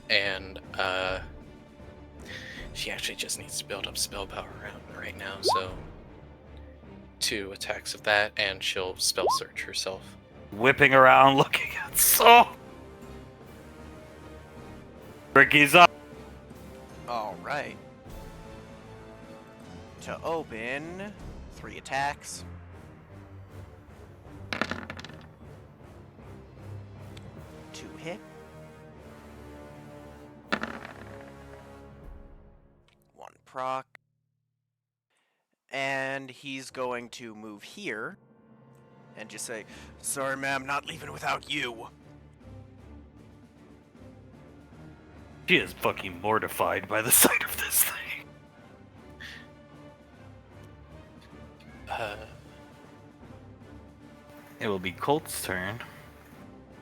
Speaker 4: And she actually just needs to build up spell power around right now, so 2 attacks of that, and she'll spell search herself.
Speaker 3: Whipping around, looking at Soul. Ricky's up.
Speaker 1: Alright. To open, 3 attacks. 2 hit. 1 proc. And he's going to move here and just say, "Sorry, ma'am, not leaving without you."
Speaker 3: She is fucking mortified by the sight of this thing. It will be Colt's turn.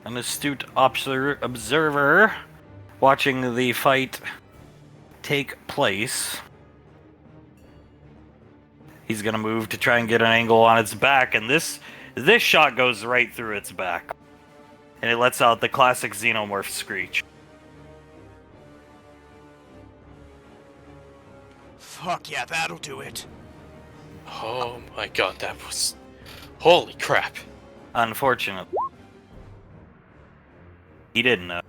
Speaker 3: An astute observer watching the fight take place. He's gonna move to try and get an angle on its back, and this shot goes right through its back. And it lets out the classic xenomorph screech.
Speaker 1: Fuck yeah, that'll do it.
Speaker 4: Oh my god, that was... Holy crap.
Speaker 3: Unfortunate. He didn't know.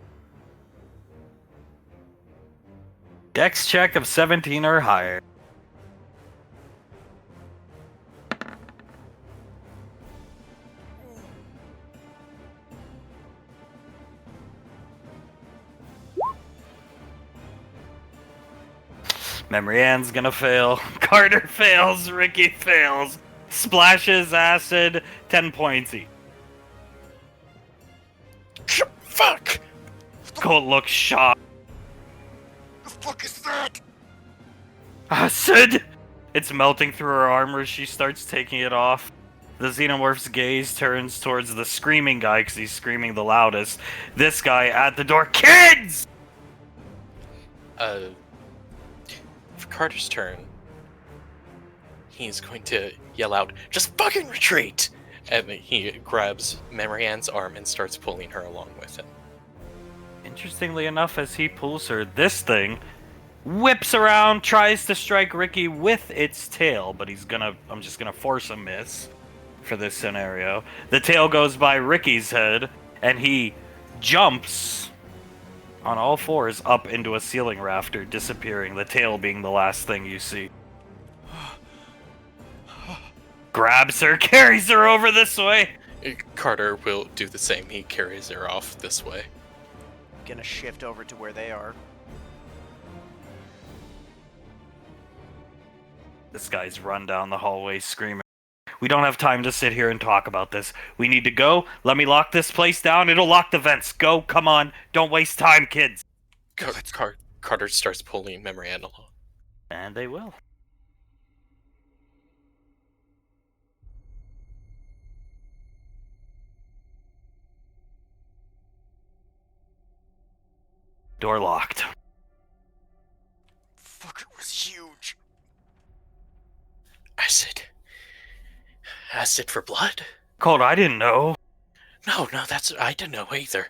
Speaker 3: Dex check of 17 or higher. Memory Ann's gonna fail. Carter fails. Ricky fails. Splashes acid. 10 points each.
Speaker 2: Fuck!
Speaker 3: Colt looks shocked.
Speaker 1: The fuck is that?
Speaker 3: Acid! It's melting through her armor. She starts taking it off. The xenomorph's gaze turns towards the screaming guy because he's screaming the loudest. This guy at the door. Kids!
Speaker 4: For Carter's turn, he's going to yell out, "Just fucking retreat!" And he grabs Memory Ann's arm and starts pulling her along with him.
Speaker 3: Interestingly enough, as he pulls her, this thing whips around, tries to strike Ricky with its tail, but I'm just gonna force a miss for this scenario. The tail goes by Ricky's head, and he jumps on all fours up into a ceiling rafter, disappearing, the tail being the last thing you see. Grabs her, carries her over this way.
Speaker 4: Carter will do the same. He carries her off this way.
Speaker 1: Gonna shift over to where they are.
Speaker 3: This guy's run down the hallway screaming. We don't have time to sit here and talk about this. We need to go. Let me lock this place down. It'll lock the vents. Go, come on. Don't waste time, kids.
Speaker 4: Carter starts pulling Memory Ann along.
Speaker 3: And they will. Door locked.
Speaker 1: Fucker was huge.
Speaker 4: Acid. Acid for blood?
Speaker 3: Colt, I didn't know.
Speaker 4: No, I didn't know either.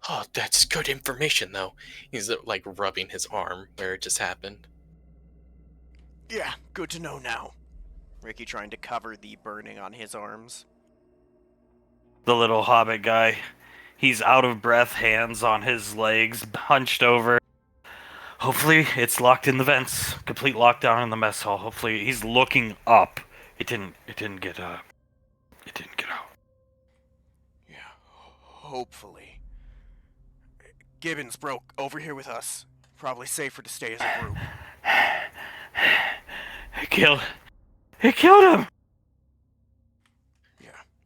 Speaker 4: Oh, that's good information, though. He's like rubbing his arm where it just happened.
Speaker 1: Yeah, good to know now. Ricky trying to cover the burning on his arms.
Speaker 3: The little hobbit guy. He's out of breath, hands on his legs, hunched over. Hopefully it's locked in the vents. Complete lockdown in the mess hall. Hopefully he's looking up. It didn't get out.
Speaker 1: Yeah, hopefully. Gibbons broke over here with us. Probably safer to stay as a group.
Speaker 3: It killed him.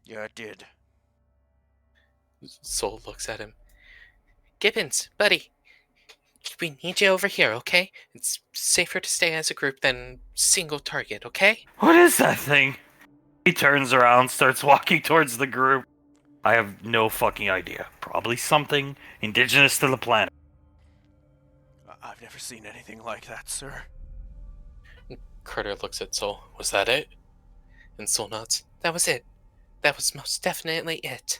Speaker 1: Yeah, it did.
Speaker 4: Soul looks at him. Gibbons, buddy. We need you over here, okay? It's safer to stay as a group than single target, okay?
Speaker 3: What is that thing? He turns around, starts walking towards the group. I have no fucking idea. Probably something indigenous to the planet.
Speaker 1: I've never seen anything like that, sir.
Speaker 4: Carter looks at Soul. Was that it? And Soul nods. That was it. That was most definitely it.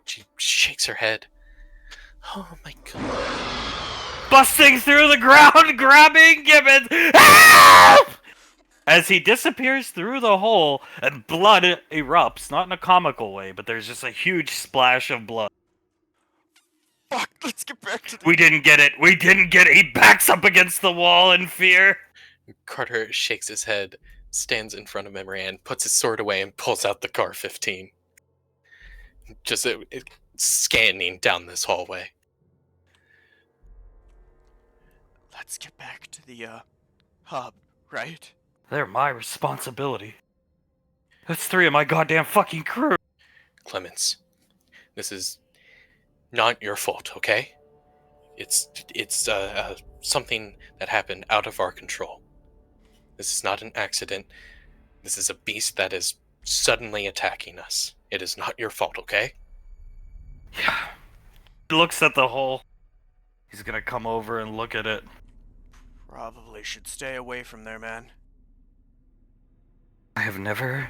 Speaker 4: She shakes her head. Oh my god.
Speaker 3: Busting through the ground, grabbing Gibbons. Help! As he disappears through the hole, and blood erupts, not in a comical way, but there's just a huge splash of blood.
Speaker 1: Fuck, let's get back to the...
Speaker 3: We didn't get it. He backs up against the wall in fear.
Speaker 4: Carter shakes his head, stands in front of Memory Ann, puts his sword away, and pulls out the CAR-15. Just scanning down this hallway.
Speaker 1: Let's get back to the, hub, right?
Speaker 3: They're my responsibility. That's 3 of my goddamn fucking crew.
Speaker 4: Clemens, this is not your fault, okay? It's something that happened out of our control. This is not an accident. This is a beast that is suddenly attacking us. It is not your fault, okay?
Speaker 3: Yeah. He looks at the hole. He's gonna come over and look at it.
Speaker 1: Probably should stay away from there, man.
Speaker 3: I have never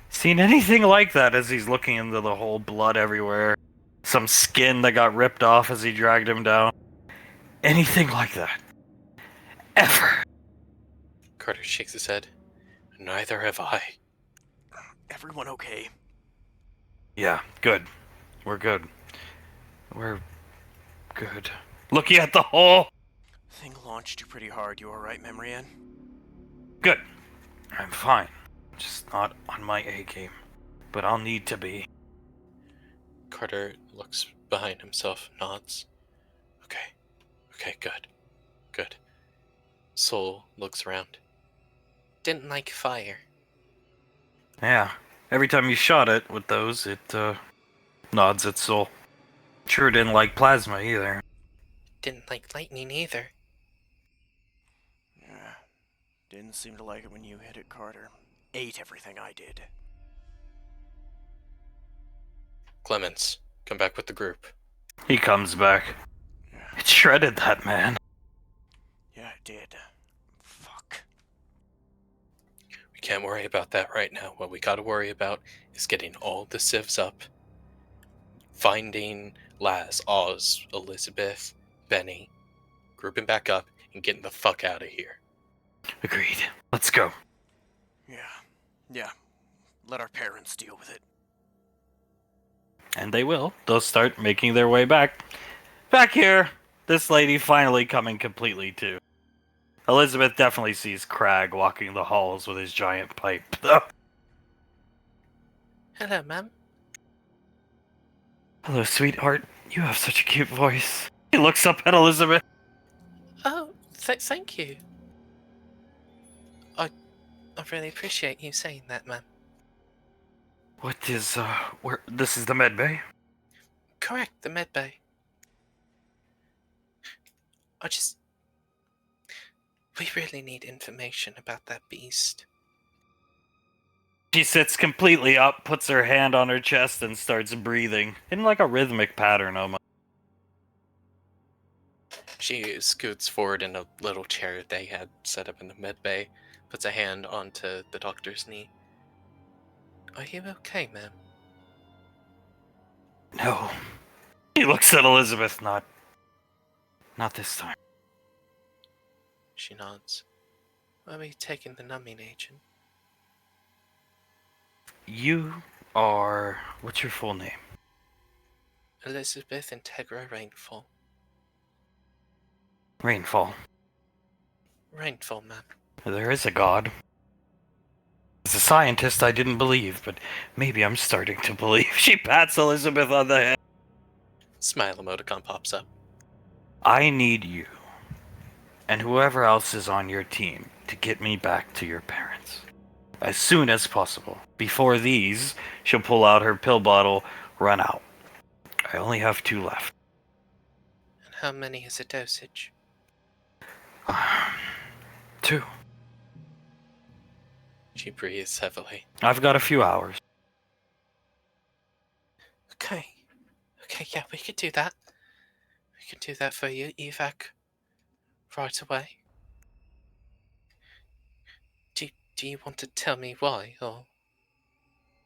Speaker 3: seen anything like that as he's looking into the hole, blood everywhere. Some skin that got ripped off as he dragged him down. Anything like that. Ever.
Speaker 4: Carter shakes his head. Neither have I.
Speaker 1: Everyone okay?
Speaker 3: Yeah, good. We're good. We're good. Looking at the hole.
Speaker 1: Thing launched you pretty hard. You alright, Memory Ann?
Speaker 3: Good. I'm fine. Just not on my A game. But I'll need to be.
Speaker 4: Carter looks behind himself, nods. Okay, good. Good. Soul looks around.
Speaker 5: Didn't like fire.
Speaker 3: Yeah. Every time you shot it with those, it nods its soul. Sure didn't like plasma either.
Speaker 5: Didn't like lightning either.
Speaker 1: Yeah. Didn't seem to like it when you hit it, Carter. Ate everything I did.
Speaker 4: Clemens, come back with the group.
Speaker 3: He comes back.
Speaker 1: Yeah,
Speaker 3: It shredded that man.
Speaker 1: yeah, it did. Fuck.
Speaker 4: We can't worry about that right now. What we gotta worry about is getting all the civs up. Finding Laz, Oz, Elizabeth, Benny, grouping back up, and getting the fuck out of here.
Speaker 3: Agreed. Let's go.
Speaker 1: Yeah. Let our parents deal with it.
Speaker 3: And they will. They'll start making their way back. Back here, this lady finally coming completely to. Elizabeth definitely sees Crag walking the halls with his giant pipe.
Speaker 5: Hello, ma'am.
Speaker 3: Hello, sweetheart. You have such a cute voice. He looks up at Elizabeth.
Speaker 5: Oh, thank you. I really appreciate you saying that, ma'am.
Speaker 3: What is, where? This is the med bay?
Speaker 5: Correct, the med bay. We really need information about that beast.
Speaker 3: She sits completely up, puts her hand on her chest, and starts breathing in like a rhythmic pattern almost.
Speaker 4: She scoots forward in a little chair they had set up in the med bay, puts a hand onto the doctor's knee.
Speaker 5: Are you okay, ma'am?
Speaker 3: No. He looks at Elizabeth, not this time.
Speaker 5: She nods. Why were you taking the numbing agent?
Speaker 3: You are... What's your full name?
Speaker 5: Elizabeth Integra Rainfall.
Speaker 3: Rainfall.
Speaker 5: Rainfall, ma'am.
Speaker 3: There is a god. As a scientist, I didn't believe, but maybe I'm starting to believe. She pats Elizabeth on the head.
Speaker 4: Smile emoticon pops up.
Speaker 3: I need you, and whoever else is on your team, to get me back to your parents. As soon as possible. Before these, she'll pull out her pill bottle, run out. I only have 2 left.
Speaker 5: And how many is a dosage?
Speaker 3: 2.
Speaker 4: She breathes heavily.
Speaker 3: I've got a few hours.
Speaker 5: Okay, yeah, we could do that. We could do that for you, evac, right away. Do you want to tell me why, or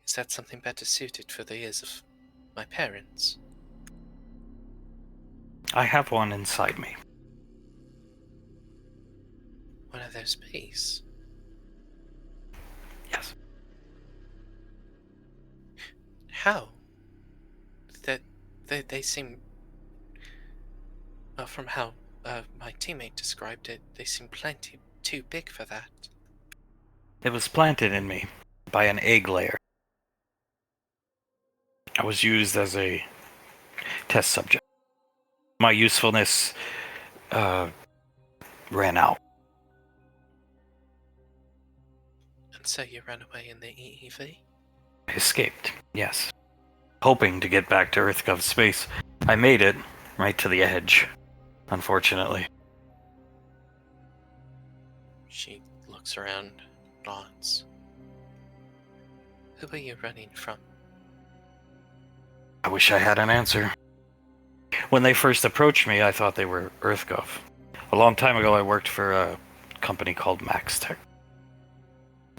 Speaker 5: is that something better suited for the ears of my parents?
Speaker 3: I have one inside me.
Speaker 5: One of those bees?
Speaker 3: Yes.
Speaker 5: How? They seem... Well, from how my teammate described it, they seem plenty too big for that.
Speaker 3: It was planted in me by an egg layer. I was used as a test subject. My usefulness ran out.
Speaker 5: And so you ran away in the EEV?
Speaker 3: I escaped, yes. Hoping to get back to EarthGov space. I made it right to the edge, unfortunately.
Speaker 5: She looks around, nods. Who are you running from?
Speaker 3: I wish I had an answer. When they first approached me, I thought they were EarthGov. A long time ago, I worked for a company called MaxTech.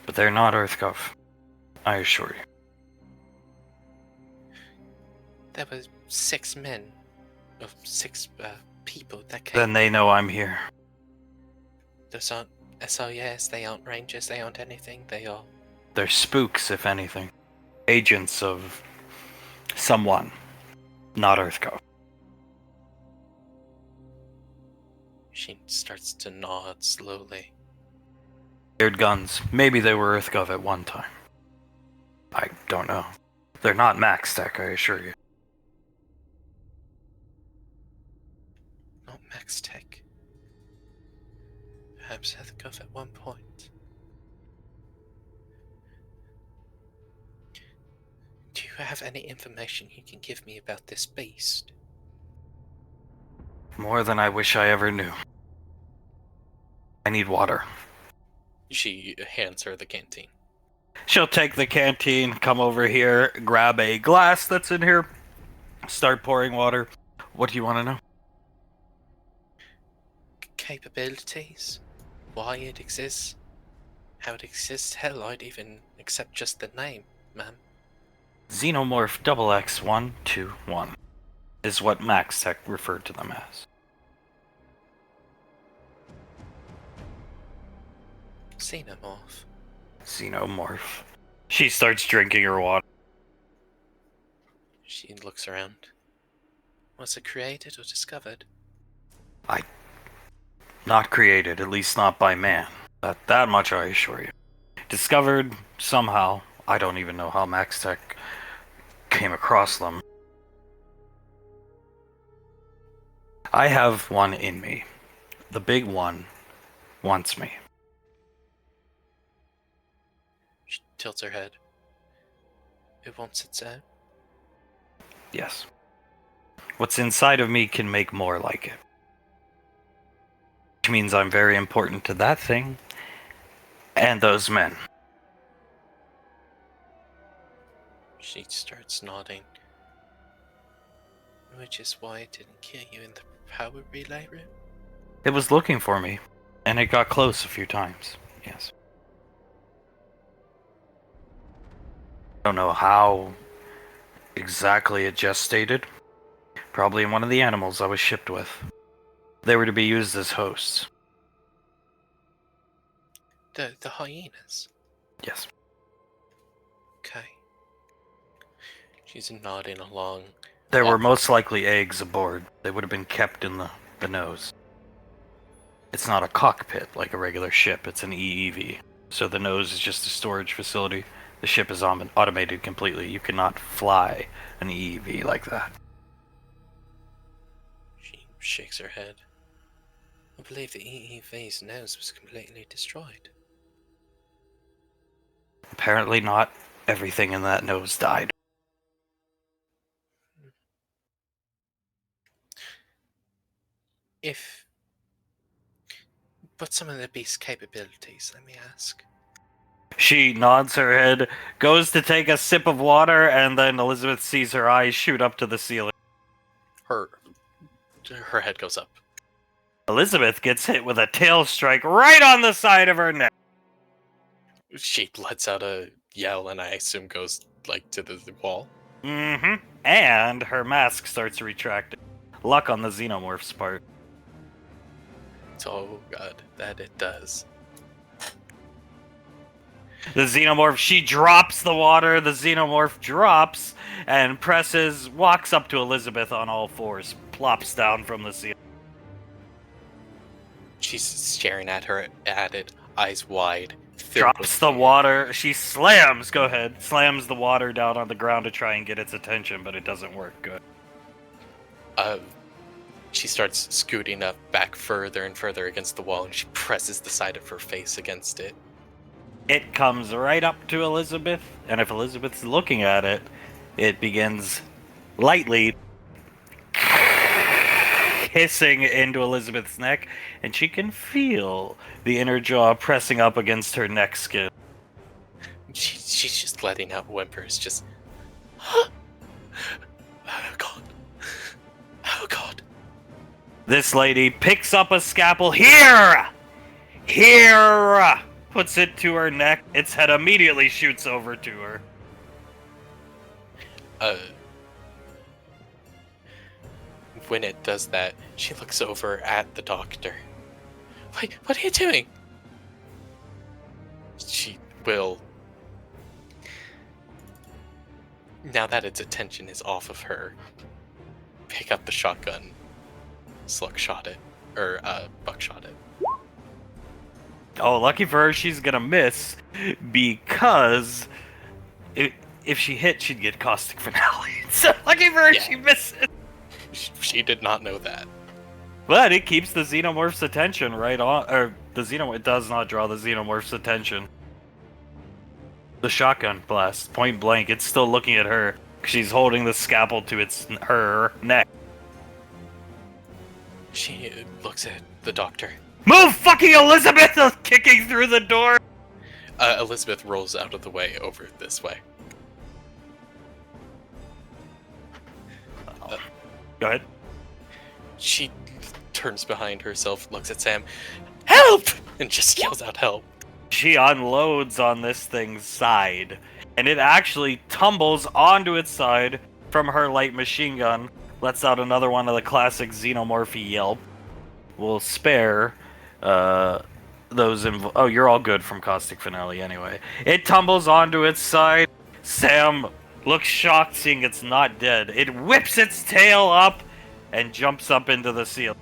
Speaker 3: But they're not EarthGov, I assure you.
Speaker 5: There were 6 men, of 6 people that came.
Speaker 3: Then they know I'm here.
Speaker 5: Those aren't SOEs, they aren't Rangers, they aren't anything, they are...
Speaker 3: They're spooks, if anything. Agents of someone, not EarthGov.
Speaker 5: She starts to nod slowly.
Speaker 3: Weird guns. Maybe they were EarthGov at one time. I don't know. They're not MaxTech, I assure you.
Speaker 5: Not Max Tech. perhaps Heathcliff at one point. Do you have any information you can give me about this beast?
Speaker 3: More than I wish I ever knew. I need water.
Speaker 4: She hands her the canteen.
Speaker 3: She'll take the canteen, come over here, grab a glass that's in here, start pouring water. What do you want to know?
Speaker 5: Capabilities? Why it exists? How it exists? Hell, I'd even accept just the name, ma'am.
Speaker 3: Xenomorph XX121 is what Max Tech referred to them as.
Speaker 5: Xenomorph.
Speaker 3: Xenomorph. She starts drinking her water.
Speaker 5: She looks around. Was it created or discovered?
Speaker 3: Not created, at least not by man. That much I assure you. Discovered somehow. I don't even know how Max Tech came across them. I have one in me. The big one wants me.
Speaker 5: She tilts her head. It wants its own.
Speaker 3: Yes. What's inside of me can make more like it. Which means I'm very important to that thing and those men.
Speaker 5: She starts nodding. Which is why it didn't kill you in the power relay room?
Speaker 3: It was looking for me, and it got close a few times. Yes. I don't know how exactly it gestated. Probably in one of the animals I was shipped with. They were to be used as hosts.
Speaker 5: The hyenas?
Speaker 3: Yes.
Speaker 5: Okay. She's nodding along.
Speaker 3: There were most likely eggs aboard. They would have been kept in the nose. It's not a cockpit like a regular ship, it's an EEV. So the nose is just a storage facility. The ship is automated completely. You cannot fly an EEV like that.
Speaker 5: She shakes her head. I believe the EEV's nose was completely destroyed.
Speaker 3: Apparently not everything in that nose died.
Speaker 5: But some of the beast's capabilities, let me ask.
Speaker 3: She nods her head, goes to take a sip of water, and then Elizabeth sees her eyes shoot up to the ceiling.
Speaker 4: Her head goes up.
Speaker 3: Elizabeth gets hit with a tail strike right on the side of her neck.
Speaker 4: She lets out a yell and I assume goes like to the wall.
Speaker 3: Mm-hmm. And her mask starts retracting. Luck on the xenomorph's part.
Speaker 4: Oh god, that it does.
Speaker 3: The xenomorph, she drops the water, the xenomorph drops and walks up to Elizabeth on all fours, plops down from the ceiling.
Speaker 4: She's staring at it, eyes wide.
Speaker 3: Drops the water, she slams the water down on the ground to try and get its attention, but it doesn't work good.
Speaker 4: She starts scooting up back further and further against the wall, and she presses the side of her face against it.
Speaker 3: It comes right up to Elizabeth, and if Elizabeth's looking at it, it begins lightly hissing into Elizabeth's neck, and she can feel the inner jaw pressing up against her neck skin.
Speaker 4: She's just letting out whimpers, just... Oh god. Oh god.
Speaker 3: This lady picks up a scalpel. Here! Puts it to her neck. Its head immediately shoots over to her.
Speaker 4: When it does that, she looks over at the doctor. Wait, what are you doing? She will... Now that its attention is off of her, pick up the shotgun, buckshot it.
Speaker 3: Oh, lucky for her, she's gonna miss, because if she hit, she'd get caustic finale. So lucky for her,
Speaker 4: Yeah.
Speaker 3: she misses.
Speaker 4: She did not know that.
Speaker 3: But it keeps the xenomorph's attention right on, or it does not draw the xenomorph's attention. The shotgun blast, point blank, it's still looking at her. She's holding the scalpel to her neck.
Speaker 4: She looks at the doctor.
Speaker 3: Move, fucking Elizabeth! Kicking through the door!
Speaker 4: Elizabeth rolls out of the way over this way.
Speaker 3: Go ahead.
Speaker 4: She turns behind herself, looks at Sam. Help! And just yells out help.
Speaker 3: She unloads on this thing's side, and it actually tumbles onto its side from her light machine gun, lets out another one of the classic xenomorphy yelp. We'll spare those oh, you're all good from Caustic Finale anyway. It tumbles onto its side. Sam looks shocked seeing it's not dead. It whips its tail up and jumps up into the ceiling.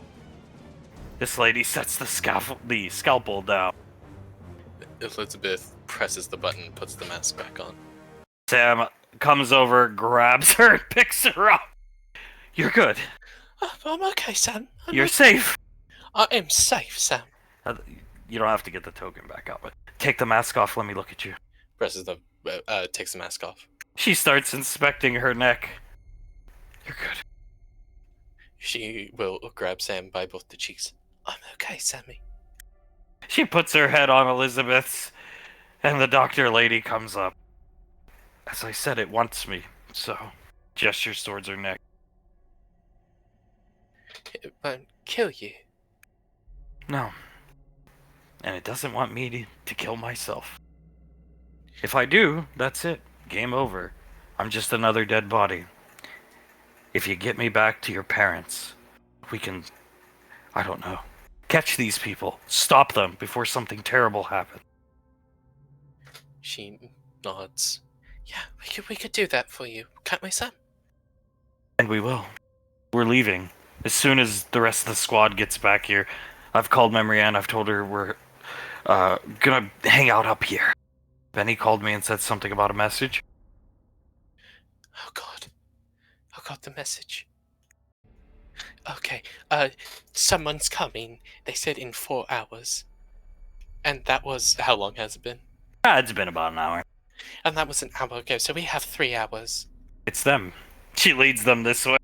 Speaker 3: This lady sets the scalpel down.
Speaker 4: Elizabeth presses the button, puts the mask back on.
Speaker 3: Sam comes over, grabs her, and picks her up. You're good.
Speaker 4: I'm okay, Sam.
Speaker 3: You're safe.
Speaker 4: I am safe, Sam.
Speaker 3: You don't have to get the token back out, but take the mask off. Let me look at you.
Speaker 4: Takes the mask off.
Speaker 3: She starts inspecting her neck. You're good.
Speaker 4: She will grab Sam by both the cheeks. I'm okay, Sammy.
Speaker 3: She puts her head on Elizabeth's, and the doctor lady comes up. As I said, it wants me, so gestures towards her neck.
Speaker 4: It won't kill you.
Speaker 3: No. And it doesn't want me to kill myself. If I do, that's it. Game over. I'm just another dead body. If you get me back to your parents, we can, I don't know, catch these people. Stop them before something terrible happens.
Speaker 4: She nods. Yeah, we could do that for you, can't we, Sam?
Speaker 3: And we will. We're leaving. As soon as the rest of the squad gets back here, I've called Memory Ann. I've told her we're gonna hang out up here. Benny called me and said something about a message.
Speaker 4: Oh God, the message. Okay, someone's coming. They said in 4 hours. And that was, how long has it been?
Speaker 3: It's been about an hour.
Speaker 4: And that was an hour ago, so we have 3 hours.
Speaker 3: It's them. She leads them this way.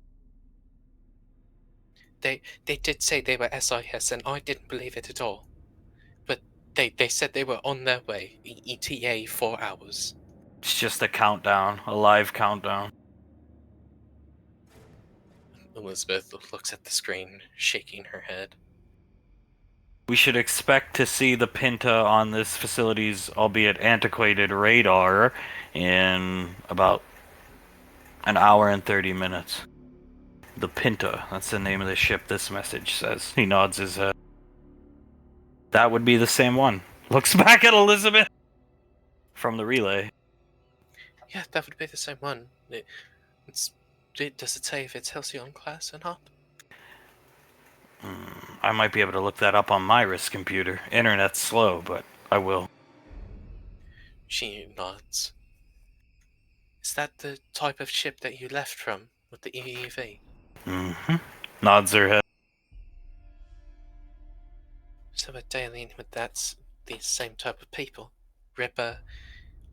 Speaker 4: They did say they were SIS, and I didn't believe it at all. But they said they were on their way. ETA 4 hours.
Speaker 3: It's just a countdown, a live countdown.
Speaker 4: Elizabeth looks at the screen, shaking her head.
Speaker 3: We should expect to see the Pinta on this facility's, albeit antiquated, radar in about an hour and 30 minutes. The Pinta, that's the name of the ship this message says. He nods his head. That would be the same one. Looks back at Elizabeth from the relay.
Speaker 4: Yeah, that would be the same one. Does it say if it's Halcyon class or not?
Speaker 3: I might be able to look that up on my wrist computer. Internet's slow, but I will.
Speaker 4: She nods. Is that the type of ship that you left from with the EEV?
Speaker 3: Mm-hmm. Nods her head.
Speaker 4: So we're dealing with the same type of people. Ripper,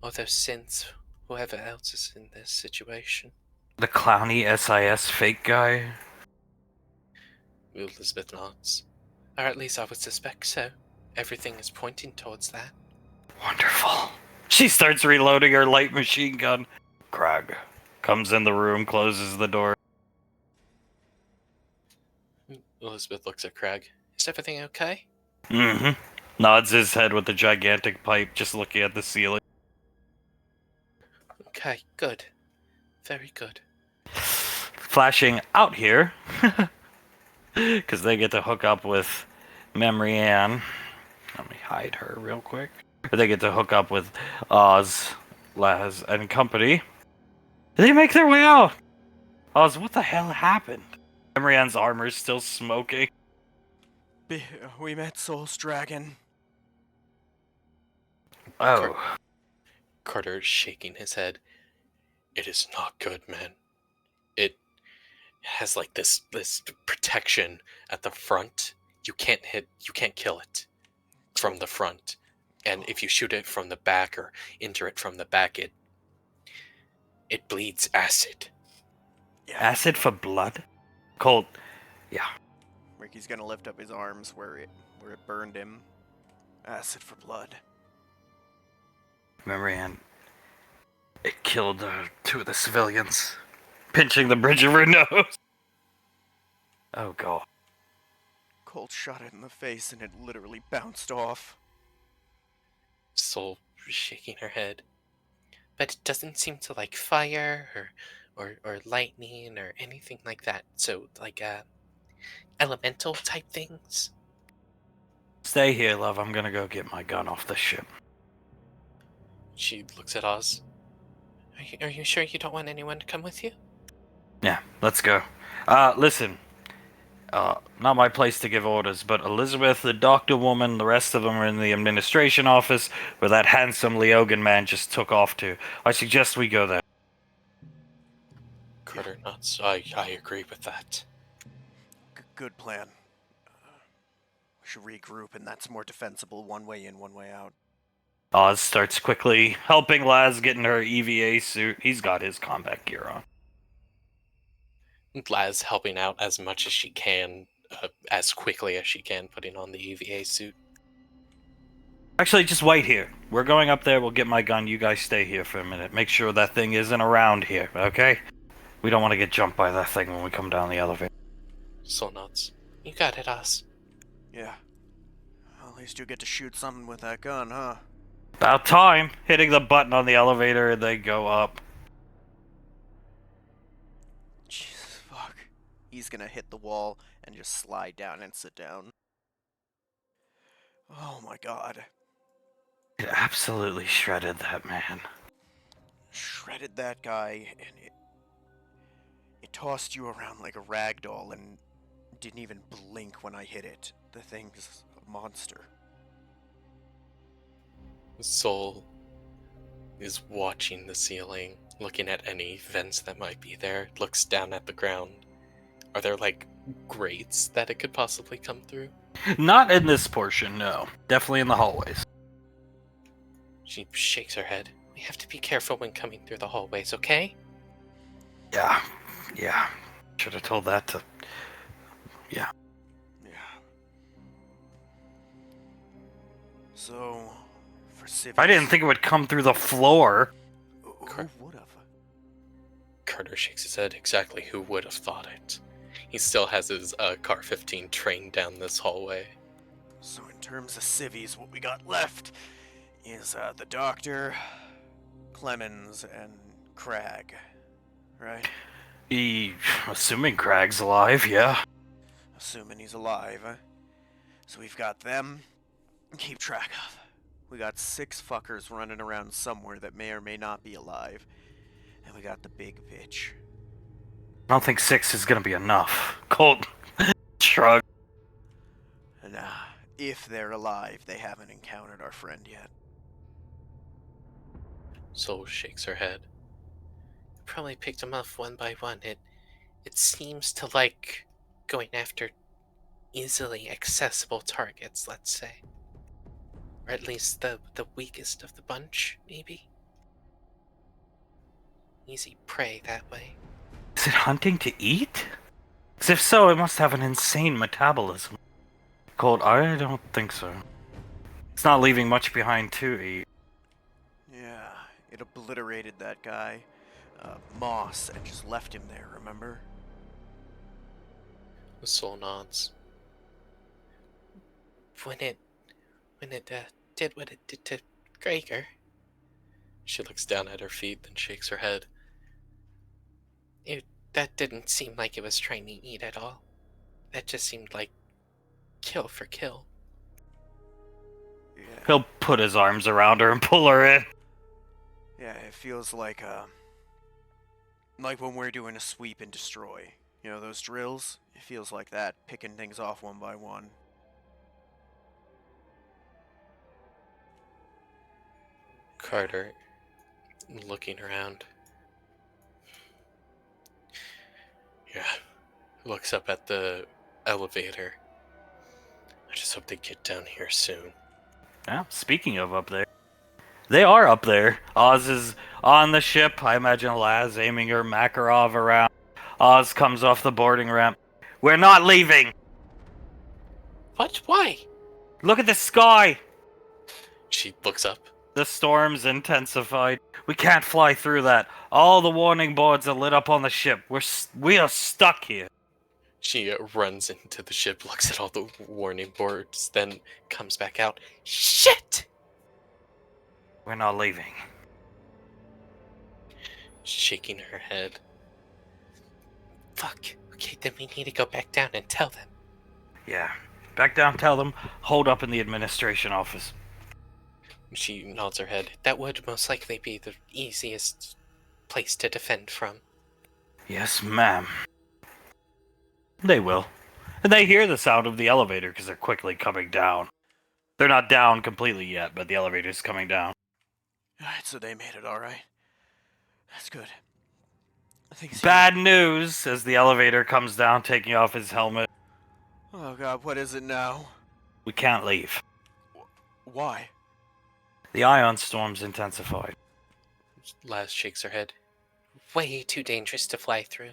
Speaker 4: or those synths, whoever else is in this situation.
Speaker 3: The clowny SIS fake guy?
Speaker 4: Elizabeth nods. Or at least I would suspect so. Everything is pointing towards that.
Speaker 3: Wonderful. She starts reloading her light machine gun. Krag comes in the room, closes the door.
Speaker 4: Elizabeth looks at Craig. Is everything okay?
Speaker 3: Mm-hmm. Nods his head with the gigantic pipe, just looking at the ceiling.
Speaker 4: Okay, good. Very good.
Speaker 3: Flashing out here, because they get to hook up with Memory Ann. Let me hide her real quick. They get to hook up with Oz, Laz, and company. They make their way out. Oz, what the hell happened? Memory Ann's armor's still smoking.
Speaker 1: We met Soul's dragon.
Speaker 3: Oh.
Speaker 4: Carter is shaking his head. It is not good, man. has like this protection at the front. You can't kill it from the front. And if you shoot it from the back or enter it from the back, it bleeds acid.
Speaker 1: Yeah.
Speaker 3: Acid for blood? Colt. Yeah.
Speaker 1: Ricky's gonna lift up his arms where it burned him. Acid for blood.
Speaker 3: Remember, Ann? It killed 2 of the civilians. Pinching the bridge of her nose. Oh, God.
Speaker 1: Colt shot it in the face and it literally bounced off.
Speaker 4: Soul shaking her head. But it doesn't seem to like fire or lightning or anything like that. So like elemental type things.
Speaker 3: Stay here, love. I'm gonna go get my gun off the ship.
Speaker 4: She looks at Oz. Are you sure you don't want anyone to come with you?
Speaker 3: Yeah, let's go. Listen. Not my place to give orders, but Elizabeth, the doctor woman, the rest of them are in the administration office where that handsome Leogan man just took off to. I suggest we go there.
Speaker 4: Carter nods. I agree with that.
Speaker 1: Good plan. We should regroup, and that's more defensible. One way in, one way out.
Speaker 3: Oz starts quickly helping Laz get in her EVA suit. He's got his combat gear on.
Speaker 4: Laz helping out as much as she can, as quickly as she can, putting on the EVA suit.
Speaker 3: Actually, just wait here. We're going up there. We'll get my gun. You guys stay here for a minute. Make sure that thing isn't around here, okay? We don't want to get jumped by that thing when we come down the elevator.
Speaker 4: Soul nods. You got it, Oz.
Speaker 1: Yeah. Well, at least you get to shoot something with that gun, huh?
Speaker 3: About time. Hitting the button on the elevator and they go up.
Speaker 1: Jesus, fuck. He's gonna hit the wall and just slide down and sit down. Oh my god.
Speaker 3: It absolutely shredded that man.
Speaker 1: Shredded that guy, and it tossed you around like a rag doll and didn't even blink when I hit it. The thing's a monster.
Speaker 4: Soul is watching the ceiling, looking at any vents that might be there, looks down at the ground. Are there, like, grates that it could possibly come through?
Speaker 3: Not in this portion, no. Definitely in the hallways.
Speaker 4: She shakes her head. We have to be careful when coming through the hallways, okay?
Speaker 3: Yeah. Should have told that to...
Speaker 1: Yeah. So, for civvies...
Speaker 3: I didn't think it would come through the floor.
Speaker 1: Who would have?
Speaker 4: Carter shakes his head. Exactly who would have thought it? He still has his Car 15 trained down this hallway.
Speaker 1: So in terms of civvies, what we got left is the Doctor, Clemens, and Crag, right?
Speaker 3: Assuming Crag's alive, yeah.
Speaker 1: Assuming he's alive. So we've got them to keep track of. We got 6 fuckers running around somewhere that may or may not be alive. And we got the big bitch.
Speaker 3: I don't think 6 is gonna be enough. Colt shrug.
Speaker 1: Nah, if they're alive, they haven't encountered our friend yet.
Speaker 4: Soul shakes her head. Probably picked them off one by one. It seems to like going after easily accessible targets, let's say. Or at least the weakest of the bunch, maybe. Easy prey that way.
Speaker 3: Is it hunting to eat? 'Cause if so, it must have an insane metabolism. Colt, I don't think so. It's not leaving much behind to eat.
Speaker 1: Yeah, it obliterated that guy, Moss, and just left him there, remember?
Speaker 4: The soul nods. When it did what it did to Gregor. She looks down at her feet, then shakes her head. That didn't seem like it was trying to eat at all. That just seemed like kill for kill.
Speaker 1: Yeah.
Speaker 3: He'll put his arms around her and pull her in.
Speaker 1: Yeah, it feels like when we're doing a sweep and destroy. You know, those drills? It feels like that, picking things off one by one.
Speaker 4: Carter, looking around. Yeah, looks up at the elevator. I just hope they get down here soon.
Speaker 3: Yeah, speaking of up there, they are up there. Oz is on the ship. I imagine Laz aiming her Makarov around. Oz comes off the boarding ramp. We're not leaving!
Speaker 5: What? Why?
Speaker 3: Look at the sky!
Speaker 4: She looks up.
Speaker 3: The storm's intensified. We can't fly through that. All the warning boards are lit up on the ship. We are stuck here.
Speaker 4: She runs into the ship, looks at all the warning boards, then comes back out. Shit!
Speaker 3: We're not leaving.
Speaker 4: Shaking her head.
Speaker 5: Fuck. Okay, then we need to go back down and tell them.
Speaker 3: Yeah. Back down, tell them. Hold up in the administration office.
Speaker 4: She nods her head.
Speaker 5: That would most likely be the easiest place to defend from.
Speaker 3: Yes, ma'am. They will. And they hear the sound of the elevator because they're quickly coming down. They're not down completely yet, but the elevator's coming down.
Speaker 1: Alright, so they made it alright. That's good. I think
Speaker 3: Bad news as the elevator comes down, taking off his helmet.
Speaker 1: Oh god, what is it now?
Speaker 3: We can't leave.
Speaker 1: Why?
Speaker 3: The ion storm's intensified.
Speaker 4: Laz shakes her head.
Speaker 5: Way too dangerous to fly through.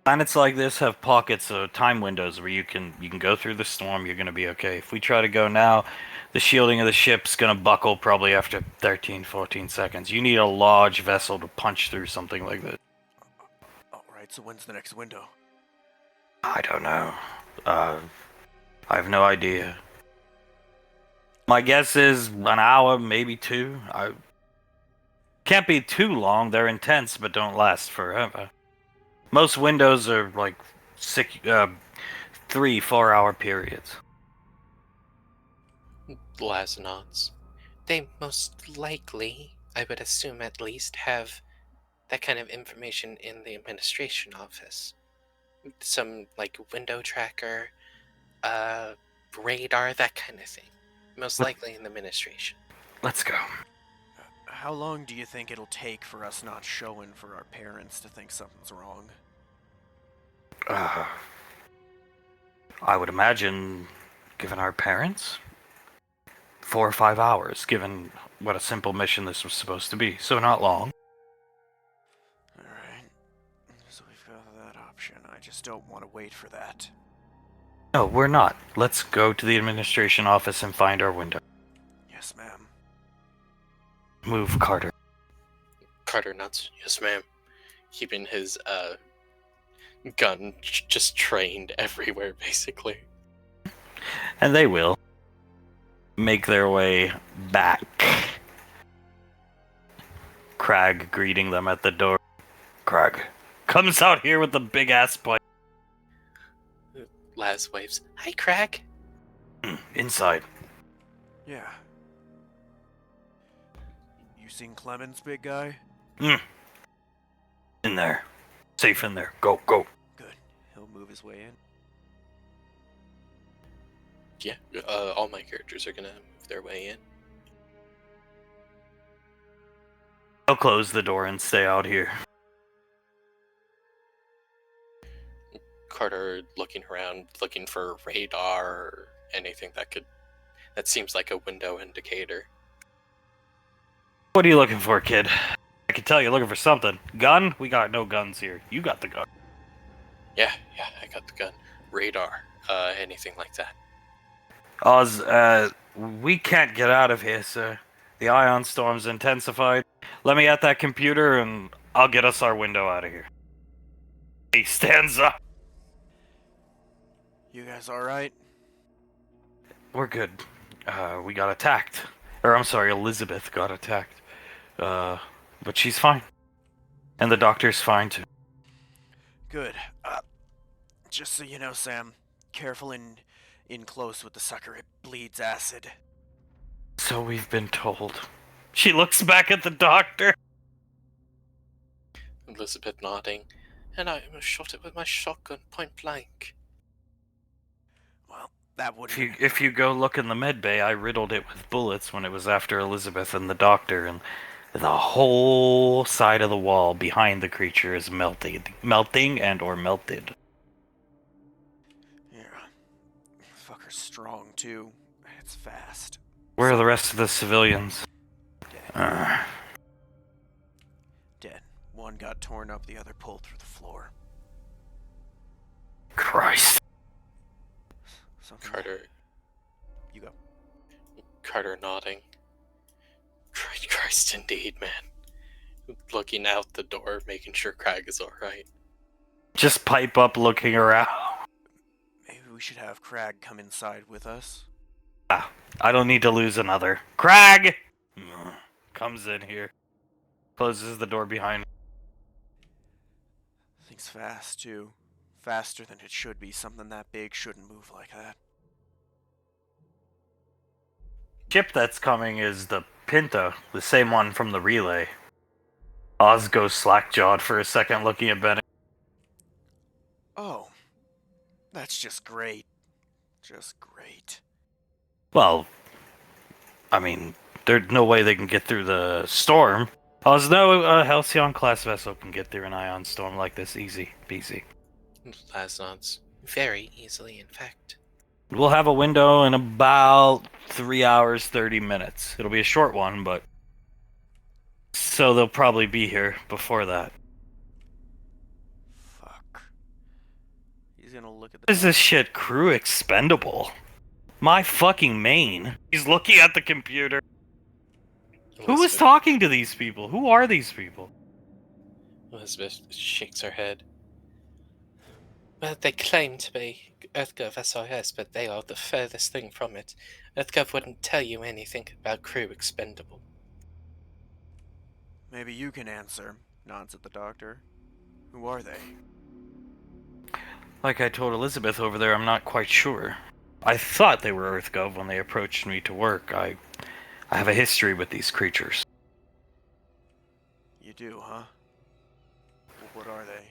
Speaker 3: Planets like this have pockets of time windows where you can go through the storm, you're gonna be okay. If we try to go now, the shielding of the ship's gonna buckle probably after 13, 14 seconds. You need a large vessel to punch through something like this.
Speaker 1: Alright, so when's the next window?
Speaker 3: I don't know. I have no idea. My guess is an hour, maybe 2. I can't be too long. They're intense, but don't last forever. Most windows are like 3-4 hour periods.
Speaker 4: Laz nods.
Speaker 5: They most likely, I would assume at least, have that kind of information in the administration office. Some, like, window tracker, radar, that kind of thing. Most likely in the administration.
Speaker 3: Let's go.
Speaker 1: How long do you think it'll take for us not showing for our parents to think something's wrong?
Speaker 3: I would imagine, given our parents, 4 or 5 hours, given what a simple mission this was supposed to be. So not long.
Speaker 1: Alright. So we've got that option. I just don't want to wait for that.
Speaker 3: No, we're not. Let's go to the administration office and find our window.
Speaker 1: Yes, ma'am.
Speaker 3: Move, Carter.
Speaker 4: Carter nods. Yes, ma'am. Keeping his gun just trained everywhere, basically.
Speaker 3: And they will make their way back. Crag greeting them at the door. Crag comes out here with the big ass pipe.
Speaker 4: Laz waves.
Speaker 5: Hi, Crag.
Speaker 3: Inside.
Speaker 1: Yeah. You seen Clemens, big guy?
Speaker 3: In there. Safe in there. Go, go.
Speaker 1: Good. He'll move his way in.
Speaker 4: Yeah, all my characters are gonna move their way in.
Speaker 3: I'll close the door and stay out here.
Speaker 4: Carter looking around, looking for radar or anything that seems like a window indicator.
Speaker 3: What are you looking for, kid? I can tell you're looking for something. Gun? We got no guns here. You got the gun.
Speaker 4: Yeah, I got the gun. Radar, anything like that.
Speaker 3: Oz, we can't get out of here, sir. The ion storm's intensified. Let me at that computer and I'll get us our window out of here. He stands up.
Speaker 1: You guys alright?
Speaker 3: We're good. We got attacked. Or, I'm sorry, Elizabeth got attacked. But she's fine. And the doctor's fine, too.
Speaker 1: Good. Just so you know, Sam, careful in close with the sucker. It bleeds acid.
Speaker 3: So we've been told. She looks back at the doctor.
Speaker 4: Elizabeth nodding. And I shot it with my shotgun point blank.
Speaker 1: Well, that wouldn't...
Speaker 3: If you go look in the med bay, I riddled it with bullets when it was after Elizabeth and the doctor, and the whole side of the wall behind the creature is melting and or melted.
Speaker 1: fucker's strong, too. It's fast.
Speaker 3: Where are the rest of the civilians?
Speaker 1: Dead. Dead. One got torn up, the other pulled through the floor.
Speaker 3: Christ.
Speaker 1: Something.
Speaker 4: Carter.
Speaker 1: You go.
Speaker 4: Carter nodding. Christ indeed, man. Looking out the door, making sure Crag is alright.
Speaker 3: Just pipe up looking around.
Speaker 1: Maybe we should have Crag come inside with us.
Speaker 3: I don't need to lose another. Crag! Comes in here. Closes the door behind him.
Speaker 1: Thing's fast, too. Faster than it should be. Something that big shouldn't move like that.
Speaker 3: Ship that's coming is the Pinta, the same one from the relay. Oz goes slack-jawed for a second looking at Benny.
Speaker 1: Oh. That's just great. Just great.
Speaker 3: Well, I mean, there's no way they can get through the storm. Oz, no Halcyon class vessel can get through an ion storm like this easy peasy.
Speaker 5: Laz nods. Very easily, in fact.
Speaker 3: We'll have a window in about 3 hours, 30 minutes. It'll be a short one, but... So they'll probably be here before that.
Speaker 1: Fuck. He's gonna look at the...
Speaker 3: What is this shit? Crew expendable? My fucking main. He's looking at the computer. Who is
Speaker 4: Elizabeth-
Speaker 3: talking to these people? Who are these people?
Speaker 4: Elizabeth shakes her head.
Speaker 5: Well, they claim to be EarthGov SIS, but they are the furthest thing from it. EarthGov wouldn't tell you anything about crew expendable.
Speaker 1: Maybe you can answer, nods at the doctor. Who are they?
Speaker 3: Like I told Elizabeth over there, I'm not quite sure. I thought they were EarthGov when they approached me to work. I have a history with these creatures.
Speaker 1: You do, huh? Well, what are they?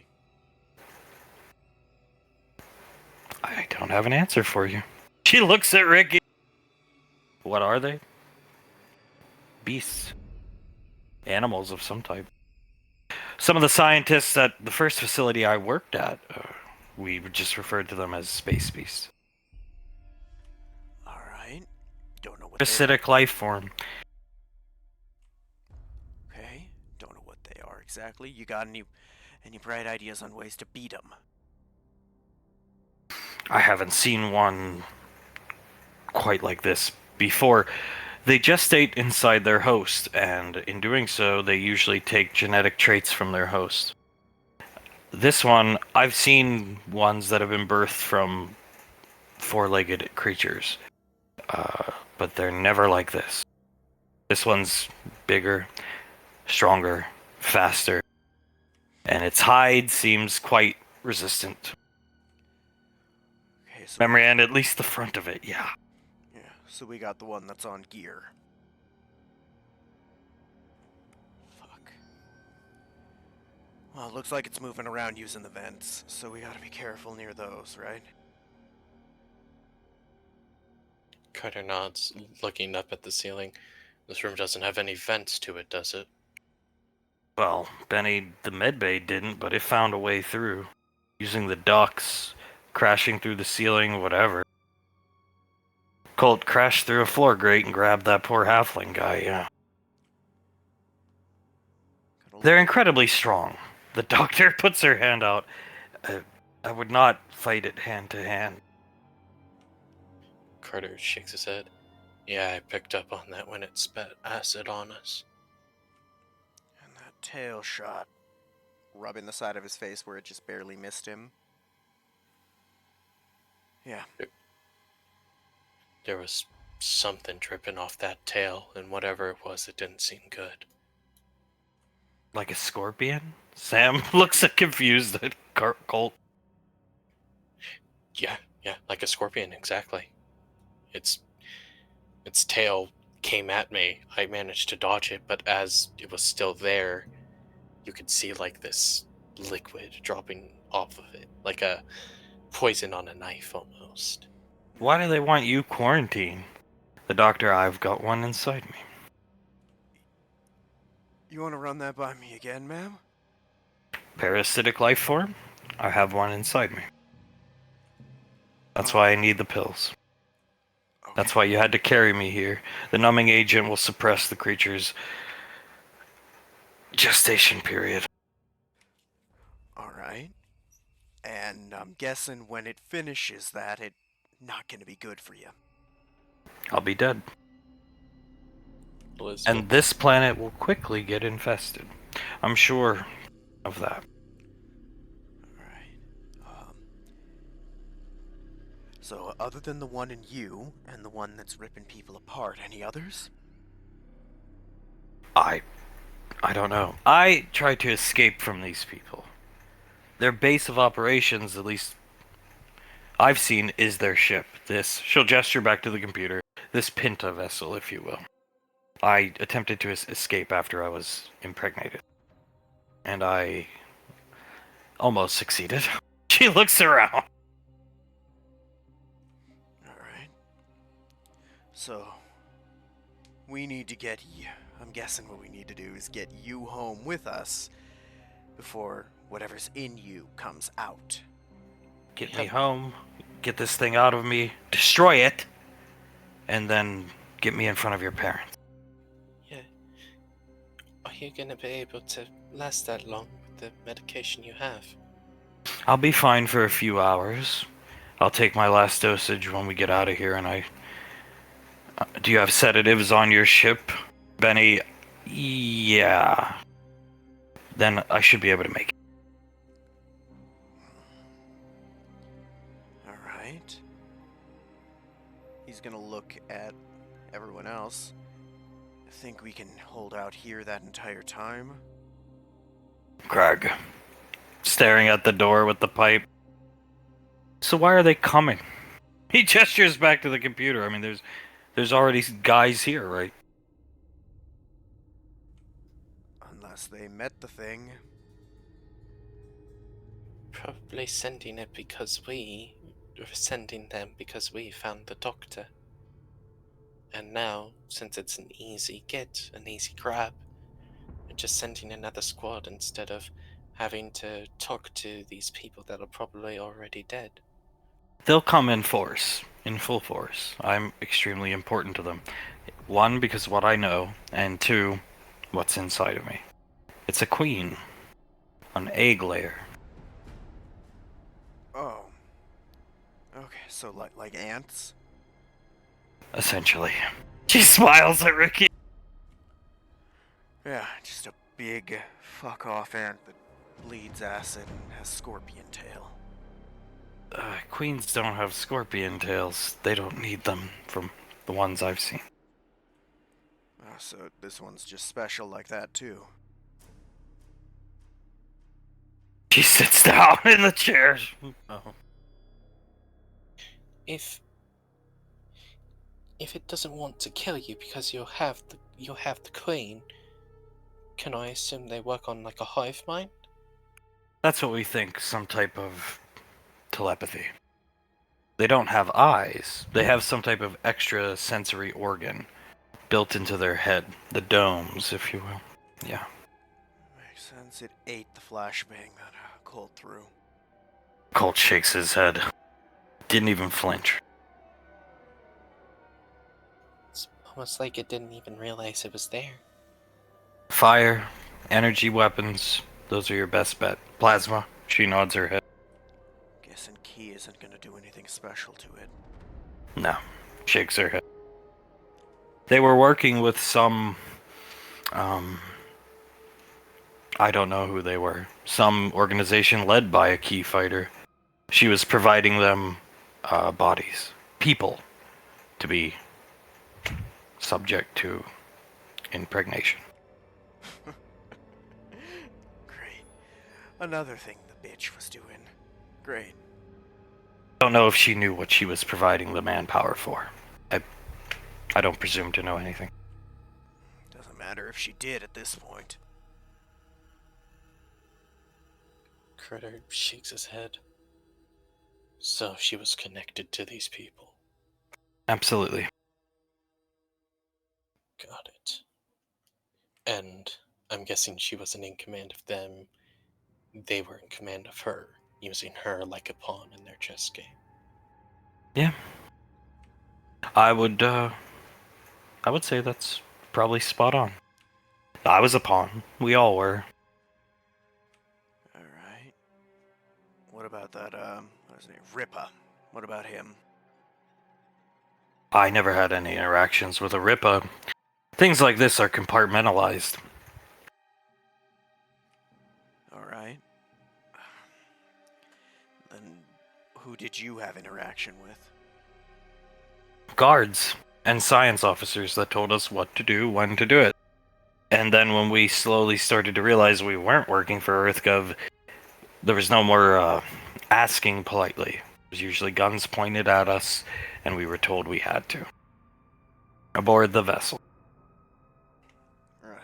Speaker 3: I don't have an answer for you. She looks at Ricky. What are they? Beasts. Animals of some type. Some of the scientists at the first facility I worked at, we just referred to them as space beasts.
Speaker 1: Alright. Don't know what they
Speaker 3: Acidic life form.
Speaker 1: Okay. Don't know what they are exactly. You got any bright ideas on ways to beat them?
Speaker 3: I haven't seen one quite like this before. They gestate inside their host, and in doing so, they usually take genetic traits from their host. This one, I've seen ones that have been birthed from four-legged creatures, but they're never like this. This one's bigger, stronger, faster, and its hide seems quite resistant.
Speaker 1: Okay, so
Speaker 3: Memory and at least the front of it, yeah.
Speaker 1: yeah, so we got the one that's on gear. Fuck. Well, it looks like it's moving around using the vents, so we gotta be careful near those, right?
Speaker 4: Carter nods, looking up at the ceiling. This room doesn't have any vents to it, does it?
Speaker 3: Well, Benny, the medbay didn't, but it found a way through. Using the ducts, crashing through the ceiling, whatever. Colt crashed through a floor grate and grabbed that poor halfling guy, yeah. They're incredibly strong. The doctor puts her hand out. I would not fight it hand to hand.
Speaker 4: Carter shakes his head. Yeah, I picked up on that when it spat acid on us.
Speaker 1: And that tail shot, rubbing the side of his face where it just barely missed him. Yeah.
Speaker 4: There was something dripping off that tail, and whatever it was, it didn't seem good.
Speaker 3: Like a scorpion? Sam looks confused at Colt.
Speaker 4: Yeah, like a scorpion, exactly. Its tail came at me. I managed to dodge it, but as it was still there, you could see like this liquid dropping off of it, like a poison on a knife almost.
Speaker 3: Why do they want you quarantined? The doctor, I've got one inside me.
Speaker 1: You want to run that by me again, ma'am?
Speaker 3: Parasitic life form? I have one inside me. That's why I need the pills. That's why you had to carry me here. The numbing agent will suppress the creature's gestation period.
Speaker 1: Alright. And I'm guessing when it finishes that, it's not gonna be good for you.
Speaker 3: I'll be dead.
Speaker 4: Elizabeth.
Speaker 3: And this planet will quickly get infested. I'm sure of that.
Speaker 1: Alright. So, other than the one in you, and the one that's ripping people apart, any others?
Speaker 3: I don't know. I tried to escape from these people. Their base of operations, at least I've seen, is their ship. She'll gesture back to the computer. This Pinta vessel, if you will. I attempted to escape after I was impregnated. And I almost succeeded. She looks around.
Speaker 1: Alright. So, we need to get you. I'm guessing what we need to do is get you home with us before whatever's in you comes out.
Speaker 3: Get me home, get this thing out of me, destroy it, and then get me in front of your parents.
Speaker 5: Yeah. Are you gonna be able to last that long with the medication you have?
Speaker 3: I'll be fine for a few hours. I'll take my last dosage when we get out of here, and do you have sedatives on your ship, Benny? Yeah. Then I should be able to make it.
Speaker 1: Alright. He's gonna look at everyone else. Think we can hold out here that entire time?
Speaker 3: Greg, staring at the door with the pipe. So why are they coming? He gestures back to the computer. I mean, there's already guys here, right?
Speaker 1: Unless they met the thing.
Speaker 5: Probably sending them because we found the doctor. And now, since it's an easy get, an easy grab, we're just sending another squad instead of having to talk to these people that are probably already dead.
Speaker 3: They'll come in force, in full force. I'm extremely important to them. One, because of what I know, and two, what's inside of me. It's a queen. An egg layer.
Speaker 1: Oh. Okay, so like ants?
Speaker 3: Essentially. She smiles at Ricky.
Speaker 1: Yeah, just a big fuck-off ant that bleeds acid and has scorpion tail.
Speaker 3: Queens don't have scorpion tails. They don't need them from the ones I've seen.
Speaker 1: So this one's just special like that too.
Speaker 3: She sits down in the chair. Oh.
Speaker 5: If it doesn't want to kill you because you have the queen, can I assume they work on like a hive mind?
Speaker 3: That's what we think, some type of telepathy. They don't have eyes. They have some type of extra sensory organ built into their head. The domes, if you will. Yeah.
Speaker 1: Makes sense. It ate the flashbang that Colt threw.
Speaker 3: Colt shakes his head. Didn't even flinch.
Speaker 5: It's almost like it didn't even realize it was there.
Speaker 3: Fire, energy weapons, those are your best bet. Plasma, she nods her head.
Speaker 1: Guessing Key isn't gonna do anything special to it.
Speaker 3: No, shakes her head. They were working with some, I don't know who they were. Some organization led by a Key fighter. She was providing them bodies, people, to be subject to impregnation.
Speaker 1: Great. Another thing the bitch was doing. Great.
Speaker 3: I don't know if she knew what she was providing the manpower for. I don't presume to know anything.
Speaker 1: Doesn't matter if she did at this point.
Speaker 5: Critter shakes his head. So she was connected to these people.
Speaker 3: Absolutely.
Speaker 5: Got it. And I'm guessing she wasn't in command of them. They were in command of her, using her like a pawn in their chess game.
Speaker 3: Yeah. I would say that's probably spot on. I was a pawn. We all were.
Speaker 1: Alright. What about that, what's his name? Rippa. What about him?
Speaker 3: I never had any interactions with a Rippa. Things like this are compartmentalized.
Speaker 1: Alright. Then who did you have interaction with?
Speaker 3: Guards and science officers that told us what to do, when to do it. And then when we slowly started to realize we weren't working for EarthGov, there was no more asking politely. It was usually guns pointed at us, and we were told we had to. Aboard the vessel.
Speaker 1: Right.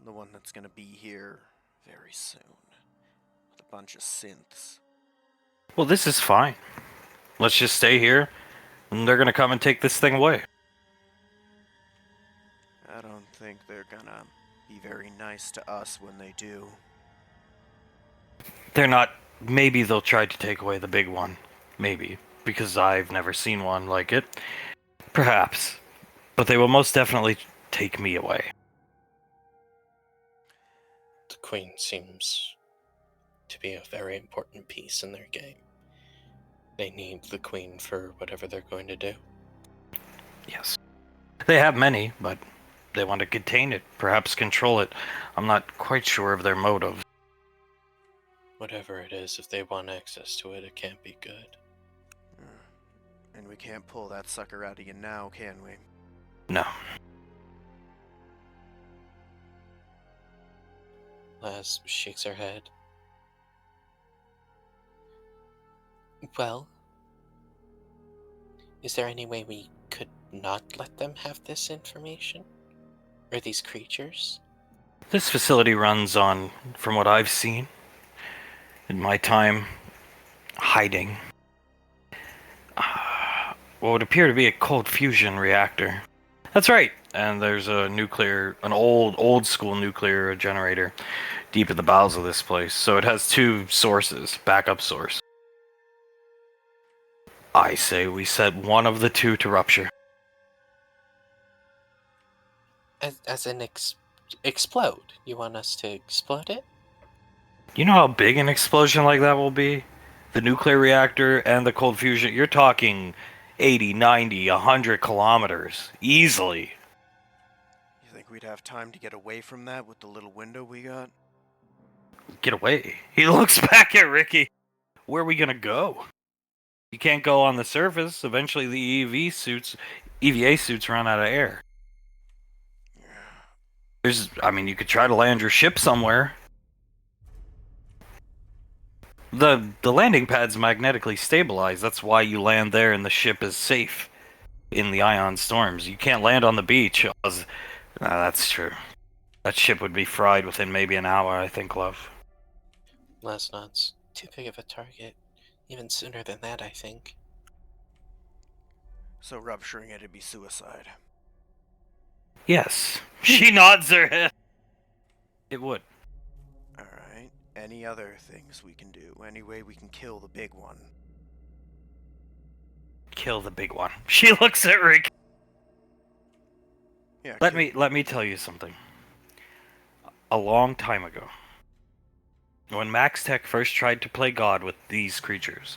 Speaker 1: The one that's gonna be here very soon. With a bunch of synths.
Speaker 3: Well, this is fine. Let's just stay here, and they're gonna come and take this thing away.
Speaker 1: I don't think they're gonna be very nice to us when they do.
Speaker 3: They're not. Maybe they'll try to take away the big one. Maybe. Because I've never seen one like it. Perhaps. But they will most definitely take me away.
Speaker 5: The Queen seems to be a very important piece in their game. They need the Queen for whatever they're going to do.
Speaker 3: Yes. They have many, but they want to contain it, perhaps control it. I'm not quite sure of their motive.
Speaker 5: Whatever it is, if they want access to it, it can't be good.
Speaker 1: And we can't pull that sucker out of you now, can we?
Speaker 3: No.
Speaker 5: Laz shakes her head. Well, is there any way we could not let them have this information? Or these creatures?
Speaker 3: This facility runs on, from what I've seen, in my time hiding, what would appear to be a cold fusion reactor. That's right. And there's an old school nuclear generator deep in the bowels of this place. So it has two sources, backup source. I say we set one of the two to rupture.
Speaker 5: As in explode? You want us to explode it?
Speaker 3: You know how big an explosion like that will be? The nuclear reactor and the cold fusion, you're talking 80, 90, 100 kilometers. Easily.
Speaker 1: You think we'd have time to get away from that with the little window we got?
Speaker 3: Get away. He looks back at Ricky. Where are we gonna go? You can't go on the surface. Eventually the EVA suits run out of air. You could try to land your ship somewhere. The landing pad's magnetically stabilized. That's why you land there and the ship is safe in the ion storms. You can't land on the beach. That's true. That ship would be fried within maybe an hour, I think, love.
Speaker 5: Laz nods. Too big of a target. Even sooner than that, I think.
Speaker 1: So rupturing it'd be suicide.
Speaker 3: Yes. She nods her head. It would.
Speaker 1: Alright. Any other things we can do? Any way we can kill the big one?
Speaker 3: Kill the big one. She looks at Rick.
Speaker 1: Yeah.
Speaker 3: Let me tell you something. A long time ago, when Max Tech first tried to play God with these creatures,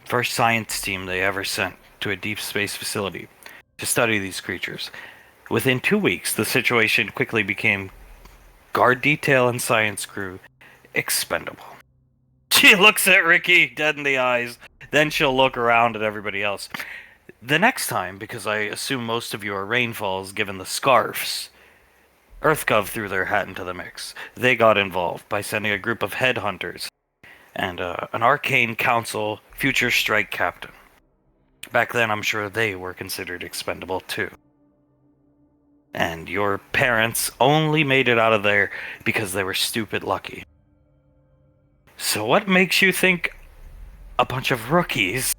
Speaker 3: first science team they ever sent to a deep space facility to study these creatures, within 2 weeks the situation quickly became guard detail and science crew expendable. She looks at Ricky dead in the eyes, then she'll look around at everybody else. The next time, because I assume most of you are rainfalls given the scarfs, EarthGov threw their hat into the mix. They got involved by sending a group of headhunters and an arcane council future strike captain. Back then, I'm sure they were considered expendable too. And your parents only made it out of there because they were stupid lucky. So what makes you think a bunch of rookies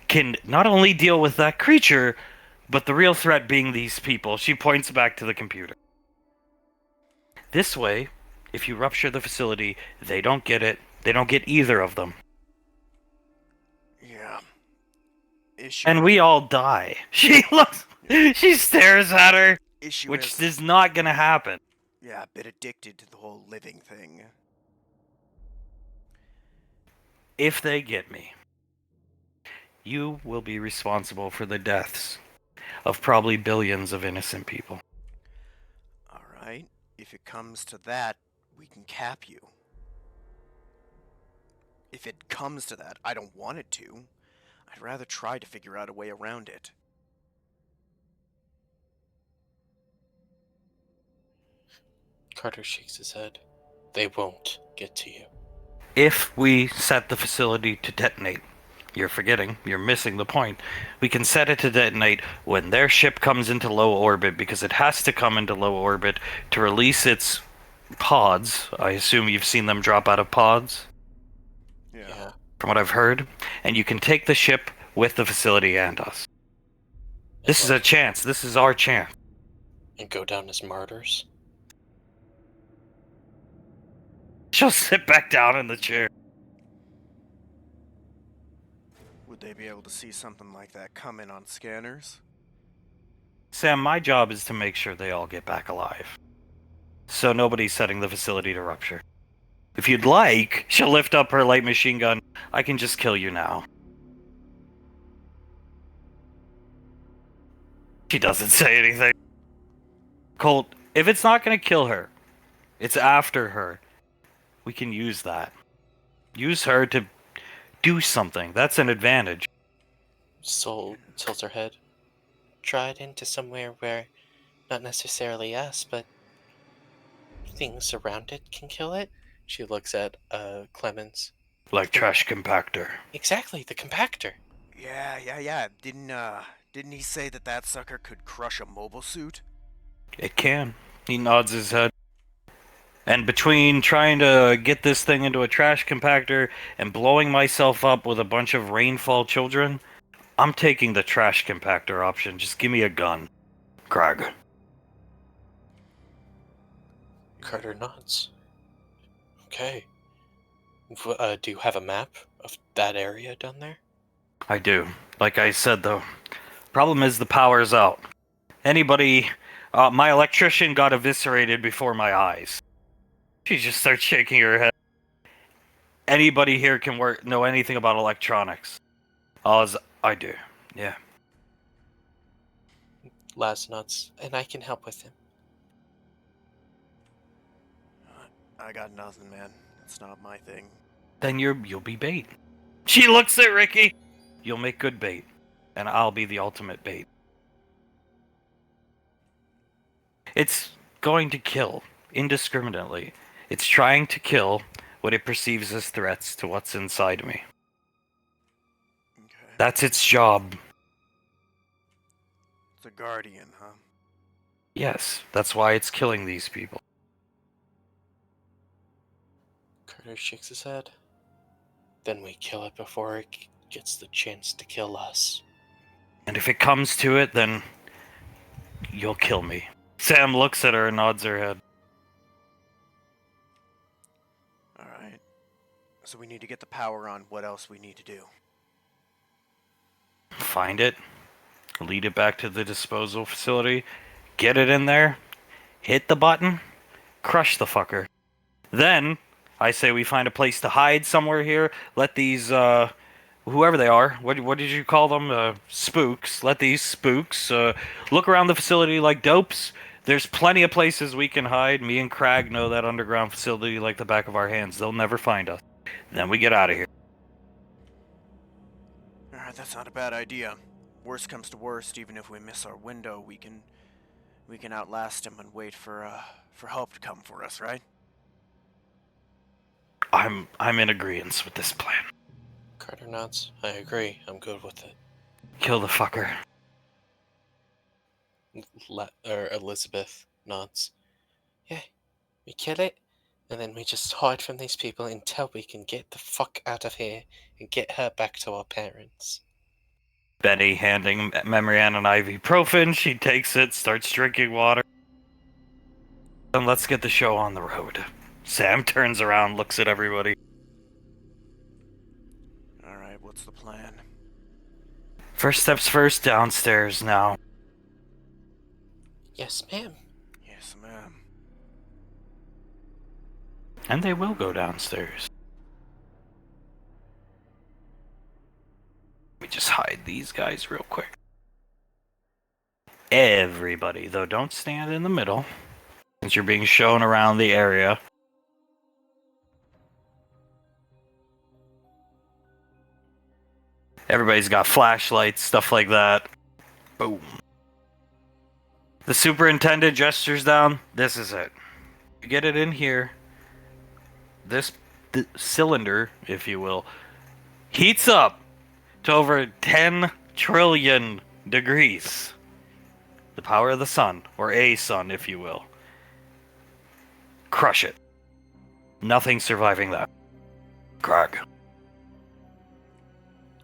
Speaker 3: can not only deal with that creature, but the real threat being these people? She points back to the computer. This way, if you rupture the facility, they don't get it. They don't get either of them.
Speaker 1: Yeah. Issue
Speaker 3: And we all die. She looks. She stares at her,
Speaker 1: issue
Speaker 3: which
Speaker 1: is,
Speaker 3: is not gonna happen.
Speaker 1: yeah, a bit addicted to the whole living thing.
Speaker 3: If they get me, you will be responsible for the deaths of probably billions of innocent people.
Speaker 1: All right, if it comes to that, we can cap you. If it comes to that, I don't want it to. I'd rather try to figure out a way around it.
Speaker 5: Carter shakes his head. They won't get to you.
Speaker 3: If we set the facility to detonate, you're forgetting, you're missing the point. We can set it to detonate when their ship comes into low orbit, because it has to come into low orbit to release its pods. I assume you've seen them drop out of pods,
Speaker 5: Yeah.
Speaker 3: from what I've heard. And you can take the ship with the facility and us. This is a chance. This is our chance.
Speaker 5: And go down as martyrs.
Speaker 3: She'll sit back down in the chair.
Speaker 1: Would they be able to see something like that coming on scanners?
Speaker 3: Sam, my job is to make sure they all get back alive. So nobody's setting the facility to rupture. If you'd like, she'll lift up her light machine gun. I can just kill you now. She doesn't say anything. Colt, if it's not going to kill her, it's after her. We can use that. Use her to do something. That's an advantage.
Speaker 5: Soul tilts her head. Try it into somewhere where not necessarily us, but things around it can kill it. She looks at Clemens.
Speaker 3: Like trash compactor.
Speaker 5: Exactly, the compactor.
Speaker 1: Yeah. Didn't he say that sucker could crush a mobile suit?
Speaker 3: It can. He nods his head. And between trying to get this thing into a trash compactor and blowing myself up with a bunch of rainfall children, I'm taking the trash compactor option. Just give me a gun. Craig.
Speaker 5: Carter nods. Okay. Do you have a map of that area down there?
Speaker 3: I do. Like I said, though, problem is the power's out. My electrician got eviscerated before my eyes. She just starts shaking her head. Anybody here can know anything about electronics. As I do, yeah.
Speaker 5: Laz nods, and I can help with him.
Speaker 1: I got nothing, man. It's not my thing.
Speaker 3: Then you'll be bait. She looks at Ricky. You'll make good bait, and I'll be the ultimate bait. It's going to kill indiscriminately. It's trying to kill what it perceives as threats to what's inside me.
Speaker 1: Okay.
Speaker 3: That's its job.
Speaker 1: It's a guardian, huh?
Speaker 3: Yes, that's why it's killing these people.
Speaker 5: Carter shakes his head. Then we kill it before it gets the chance to kill us.
Speaker 3: And if it comes to it, then you'll kill me. Sam looks at her and nods her head.
Speaker 1: Alright. So we need to get the power on. What else we need to do?
Speaker 3: Find it. Lead it back to the disposal facility. Get it in there. Hit the button. Crush the fucker. Then, I say we find a place to hide somewhere here. Let these, whoever they are, what did you call them? Spooks. Let these spooks look around the facility like dopes. There's plenty of places we can hide. Me and Crag know that underground facility like the back of our hands. They'll never find us. Then we get out of here.
Speaker 1: Alright, that's not a bad idea. Worst comes to worst, even if we miss our window, we can outlast him and wait for help to come for us, right?
Speaker 3: I'm in agreement with this plan.
Speaker 5: Carter nods. I agree. I'm good with it.
Speaker 3: Kill the fucker.
Speaker 5: Elizabeth nods. Yeah, we kill it, and then we just hide from these people until we can get the fuck out of here and get her back to our parents.
Speaker 3: Benny handing Memorian an ibuprofen. She takes it, starts drinking water. And let's get the show on the road. Sam turns around, looks at everybody.
Speaker 1: Alright, what's the plan?
Speaker 3: First steps first, downstairs now.
Speaker 5: Yes, ma'am.
Speaker 1: Yes, ma'am.
Speaker 3: And they will go downstairs. Let me just hide these guys real quick. Everybody, though, don't stand in the middle, since you're being shown around the area. Everybody's got flashlights, stuff like that. Boom. The superintendent gestures down. This is it. You get it in here. This cylinder, if you will, heats up to over 10 trillion degrees. The power of the sun, or a sun, if you will. Crush it. Nothing surviving that. Krog.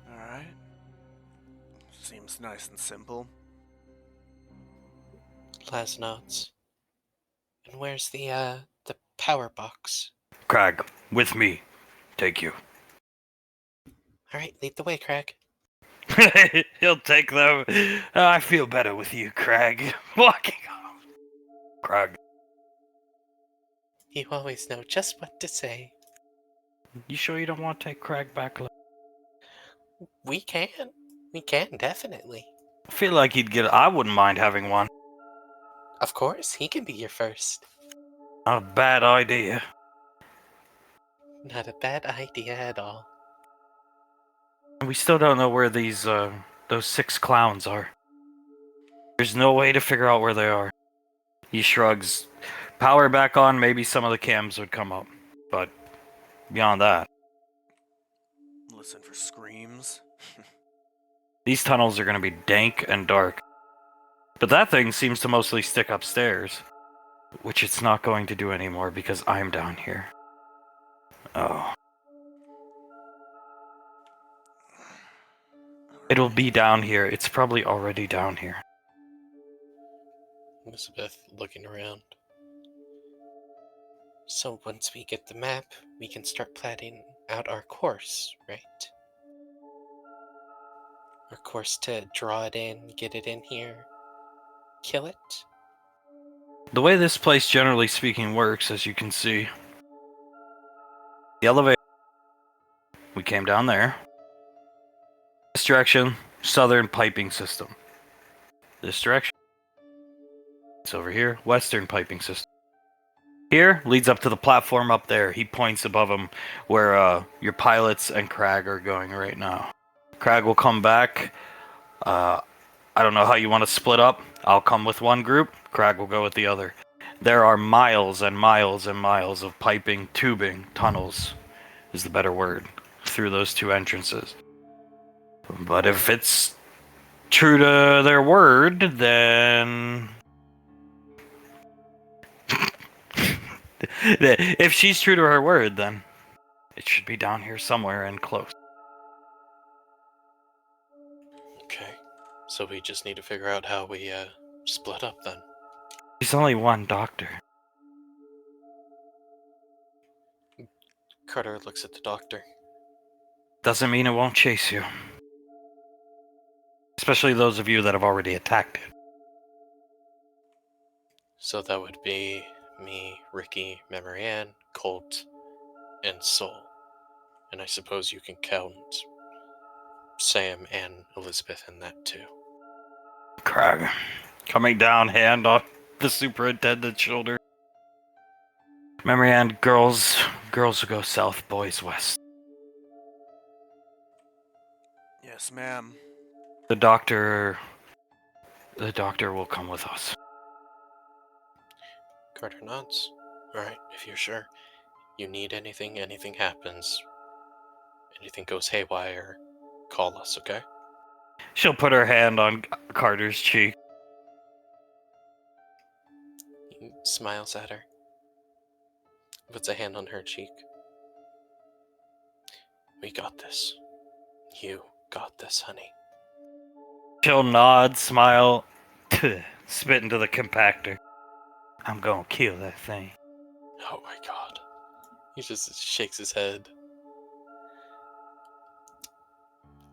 Speaker 1: Alright. Seems nice and simple.
Speaker 5: Laz nods. And where's the power box?
Speaker 3: Krog, with me. Take you.
Speaker 5: Alright, lead the way, Craig.
Speaker 3: He'll take them. I feel better with you, Krog. Walking off. Krog.
Speaker 5: You always know just what to say.
Speaker 3: You sure you don't want to take Krog back?
Speaker 5: We can. We can, definitely.
Speaker 3: I feel like he'd get. I wouldn't mind having one.
Speaker 5: Of course, he can be your first.
Speaker 3: Not a bad idea.
Speaker 5: Not a bad idea at all.
Speaker 3: We still don't know where these, those 6 clowns are. There's no way to figure out where they are. He shrugs. Power back on, maybe some of the cams would come up. But beyond that,
Speaker 1: Listen for screams.
Speaker 3: these tunnels are going to be dank and dark. But that thing seems to mostly stick upstairs. Which it's not going to do anymore because I'm down here. Oh. It'll be down here. It's probably already down here.
Speaker 5: Elizabeth looking around. So once we get the map, we can start plotting out our course, right? Our course to draw it in, get it in here, kill it.
Speaker 3: The way this place, generally speaking, works, as you can see. The elevator. We came down there. This direction, southern piping system. This direction. It's over here, western piping system. Here leads up to the platform up there. He points above him where your pilots and Crag are going right now. Crag will come back. I don't know how you want to split up. I'll come with one group. Crag will go with the other. There are miles and miles and miles of piping, tubing, tunnels is the better word, through those 2 entrances. But if it's true to their word, then... if she's true to her word, then it should be down here somewhere and close.
Speaker 5: Okay, so we just need to figure out how we split up then.
Speaker 3: There's only one doctor.
Speaker 5: Carter looks at the doctor.
Speaker 3: Doesn't mean it won't chase you. Especially those of you that have already attacked it.
Speaker 5: So that would be me, Ricky, Memorian, Colt, and Soul. And I suppose you can count Sam and Elizabeth in that too.
Speaker 3: Crag. Coming down, hand on the superintendent's shoulder. Memorian, girls will go south, boys west.
Speaker 1: Yes, ma'am.
Speaker 3: The doctor will come with us.
Speaker 5: Carter nods. Alright, if you're sure. You need anything happens, anything goes haywire, call us, okay?
Speaker 3: She'll put her hand on Carter's cheek.
Speaker 5: He smiles at her. Puts a hand on her cheek. We got this. You got this, honey.
Speaker 3: She'll nod, smile, spit into the compactor. I'm gonna kill that thing.
Speaker 5: Oh my god. He just shakes his head.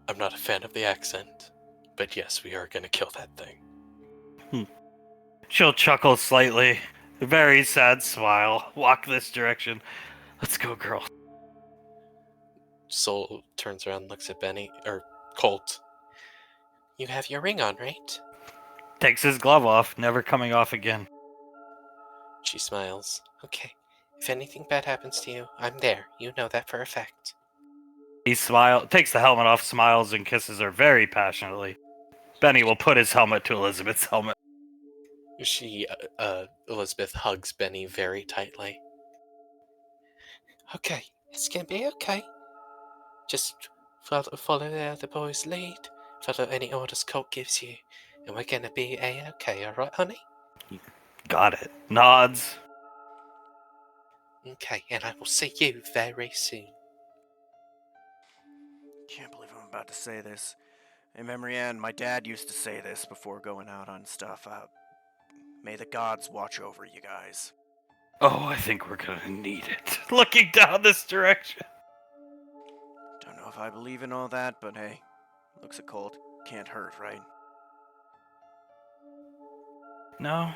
Speaker 5: I'm not a fan of the accent,
Speaker 4: But yes, we are gonna kill that thing.
Speaker 3: She'll chuckle slightly. A very sad smile. Walk this direction. Let's go, girl.
Speaker 4: Soul turns around, looks at Benny, or Colt. You have your ring on, right?
Speaker 3: Takes his glove off, never coming off again.
Speaker 5: She smiles. Okay. If anything bad happens to you, I'm there. You know that for a fact.
Speaker 3: He takes the helmet off, smiles, and kisses her very passionately. Benny will put his helmet to Elizabeth's helmet.
Speaker 4: Elizabeth hugs Benny very tightly.
Speaker 5: Okay, it's gonna be okay. Just follow the other boy's lead. Follow any orders Colt gives you. And we're gonna be A-okay, alright, honey?
Speaker 3: Got it. Nods.
Speaker 5: Okay, and I will see you very soon.
Speaker 1: Can't believe I'm about to say this. Hey, Memory Ann, my dad used to say this before going out on stuff. May the gods watch over you guys.
Speaker 3: Oh, I think we're gonna need it. Looking down this direction.
Speaker 1: Don't know if I believe in all that, but hey, looks a Colt. Can't hurt, right?
Speaker 3: No.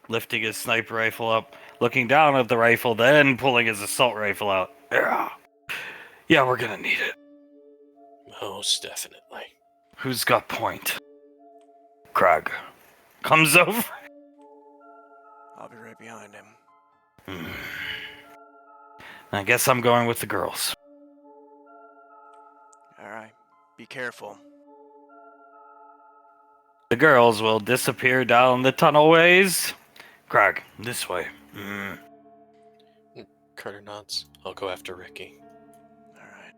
Speaker 3: Lifting his sniper rifle up, looking down at the rifle, then pulling his assault rifle out. Yeah, we're gonna need it.
Speaker 4: Most definitely.
Speaker 3: Who's got point? Krag. Comes over.
Speaker 1: I'll be right behind him.
Speaker 3: I guess I'm going with the girls.
Speaker 1: Alright, be careful.
Speaker 3: The girls will disappear down the tunnelways. Krag, this way.
Speaker 4: Carter nods. I'll go after Ricky.
Speaker 1: Alright.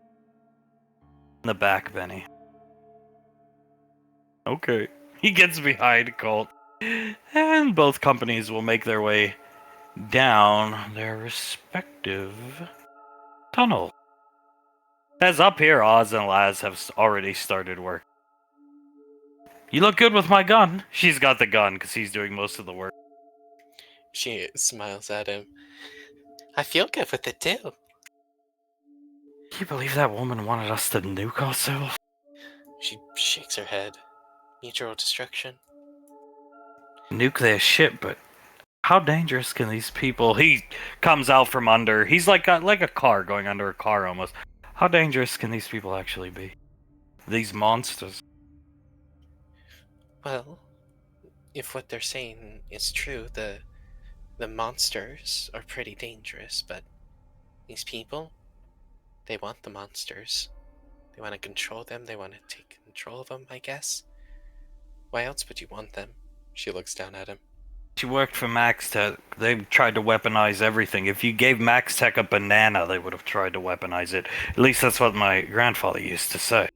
Speaker 3: In the back, Benny. Okay. He gets behind Colt. And both companies will make their way down their respective tunnel. As up here, Oz and Laz have already started work. You look good with my gun. She's got the gun because he's doing most of the work.
Speaker 4: She smiles at him.
Speaker 5: I feel good with it too.
Speaker 3: Can you believe that woman wanted us to nuke ourselves?
Speaker 4: She shakes her head.
Speaker 5: Mutual destruction.
Speaker 3: Nuke their ship, but how dangerous can these people? He comes out from under. He's like a car going under a car almost. How dangerous can these people actually be? These monsters.
Speaker 5: Well, if what they're saying is true, the monsters are pretty dangerous, but these people, they want the monsters. They want to control them, they want to take control of them, I guess. Why else would you want them?
Speaker 4: She looks down at him.
Speaker 3: She worked for Max Tech. They tried to weaponize everything. If you gave Max Tech a banana, they would have tried to weaponize it. At least that's what my grandfather used to say.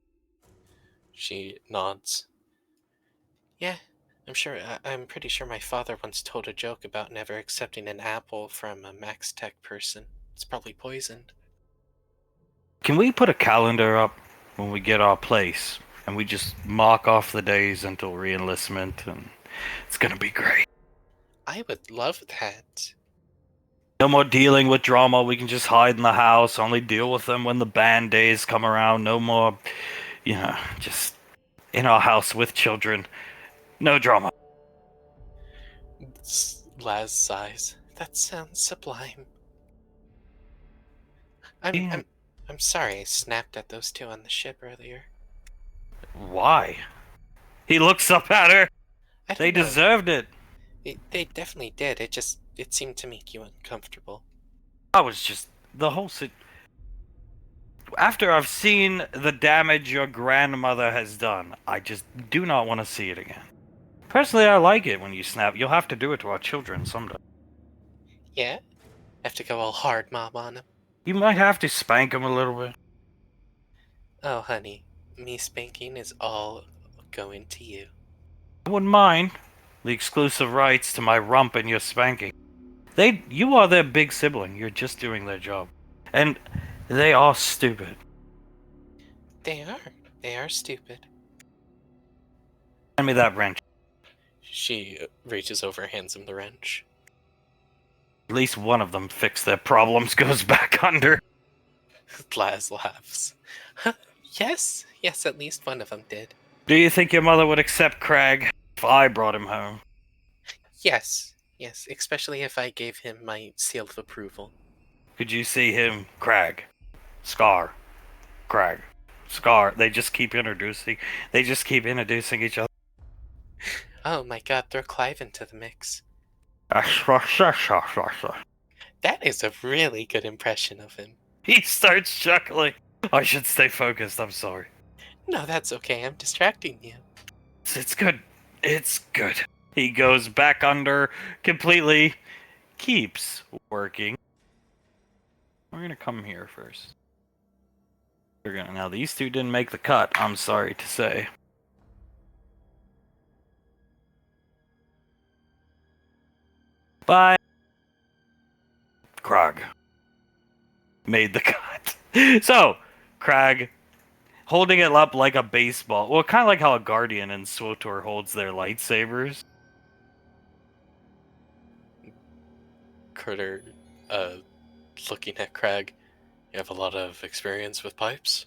Speaker 4: She nods.
Speaker 5: Yeah, I'm pretty sure my father once told a joke about never accepting an apple from a Max Tech person. It's probably poisoned.
Speaker 3: Can we put a calendar up when we get our place? And we just mark off the days until re-enlistment, and it's gonna be great.
Speaker 5: I would love that.
Speaker 3: No more dealing with drama. We can just hide in the house, only deal with them when the band days come around. No more, just in our house with children. No drama.
Speaker 4: Laz sighs.
Speaker 5: That sounds sublime. I'm sorry I snapped at those two on the ship earlier.
Speaker 3: Why? He looks up at her. They
Speaker 5: know.
Speaker 3: deserved it.
Speaker 5: They definitely did. It seemed to make you uncomfortable.
Speaker 3: I was just after I've seen the damage your grandmother has done, I just do not want to see it again. Personally, I like it when you snap. You'll have to do it to our children someday.
Speaker 5: Yeah? Have to go all hard mom on them?
Speaker 3: You might have to spank them a little bit.
Speaker 5: Oh, honey. Me spanking is all going to you.
Speaker 3: I wouldn't mind the exclusive rights to my rump and your spanking. You are their big sibling. You're just doing their job. And they are stupid.
Speaker 5: They are. They are stupid.
Speaker 3: Hand me that wrench.
Speaker 4: She reaches over, hands him the wrench.
Speaker 3: At least one of them fix their problems, goes back under.
Speaker 4: Laz laughs.
Speaker 5: Yes, at least one of them did.
Speaker 3: Do you think your mother would accept Craig if I brought him home?
Speaker 5: Yes, especially if I gave him my seal of approval.
Speaker 3: Could you see him, Craig? Scar. Craig. Scar. They just keep introducing each other.
Speaker 5: Oh my god, throw Clive into the mix. That is a really good impression of him.
Speaker 3: He starts chuckling. I should stay focused, I'm sorry.
Speaker 5: No, that's okay, I'm distracting you.
Speaker 3: It's good. It's good. He goes back under, completely keeps working. We're gonna come here first. Now these two didn't make the cut, I'm sorry to say. Bye. Krog made the cut. So, Krag holding it up like a baseball. Well, kind of like how a Guardian in SWTOR holds their lightsabers.
Speaker 4: Critter, looking at Crag, you have a lot of experience with pipes?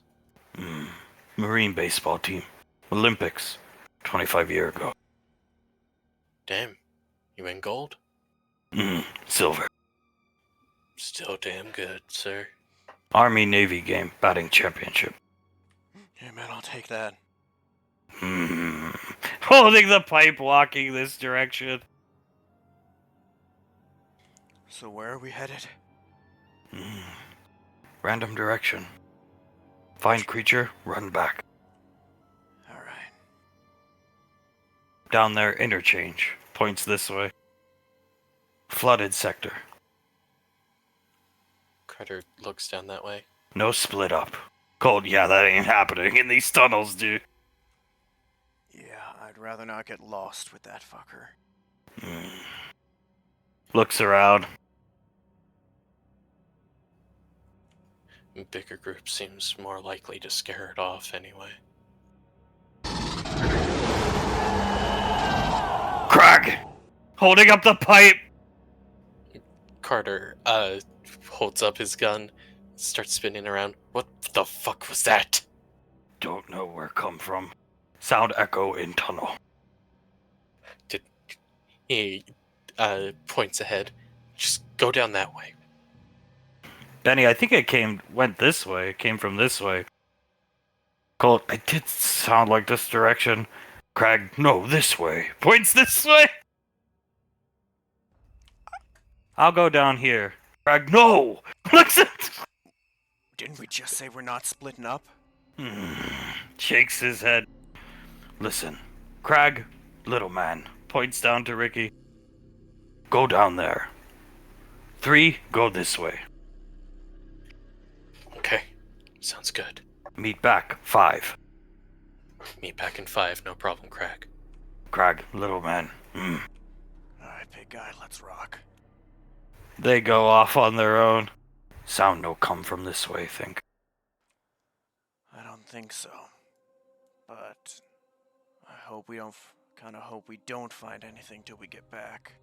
Speaker 3: Marine baseball team. Olympics. 25 years ago.
Speaker 4: Damn. You win gold?
Speaker 3: Silver.
Speaker 4: Still damn good, sir.
Speaker 3: Army-Navy game. Batting championship.
Speaker 1: Yeah, man, I'll take that.
Speaker 3: Holding the pipe, walking this direction.
Speaker 1: So where are we headed?
Speaker 3: Random direction. Find creature, run back.
Speaker 1: Alright.
Speaker 3: Down there, interchange. Points this way. Flooded sector.
Speaker 4: Critter looks down that way.
Speaker 3: No split up. Cold, yeah, that ain't happening in these tunnels, dude.
Speaker 1: Yeah, I'd rather not get lost with that fucker.
Speaker 3: Looks around.
Speaker 4: Bigger group seems more likely to scare it off anyway.
Speaker 3: Krag! Holding up the pipe!
Speaker 4: Carter, holds up his gun, starts spinning around. What the fuck was that?
Speaker 3: Don't know where come from. Sound echo in tunnel.
Speaker 4: He, points ahead. Just go down that way.
Speaker 3: Benny, I think it went this way. It came from this way. Colt, it did sound like this direction. Krag, no, this way. Points this way! I'll go down here. Krag, no! Looks at...
Speaker 1: Didn't we just say we're not splitting up?
Speaker 3: Shakes his head. Listen, Krag, little man, points down to Ricky. Go down there. 3, go this way.
Speaker 4: Okay, sounds good.
Speaker 3: Meet back, 5.
Speaker 4: Meet back in 5, no problem, Crag.
Speaker 3: Krag, little man.
Speaker 1: Alright, big guy, let's rock.
Speaker 3: They go off on their own. Sound no come from this way, think.
Speaker 1: I don't think so. But I hope we don't. Kinda hope we don't find anything till we get back.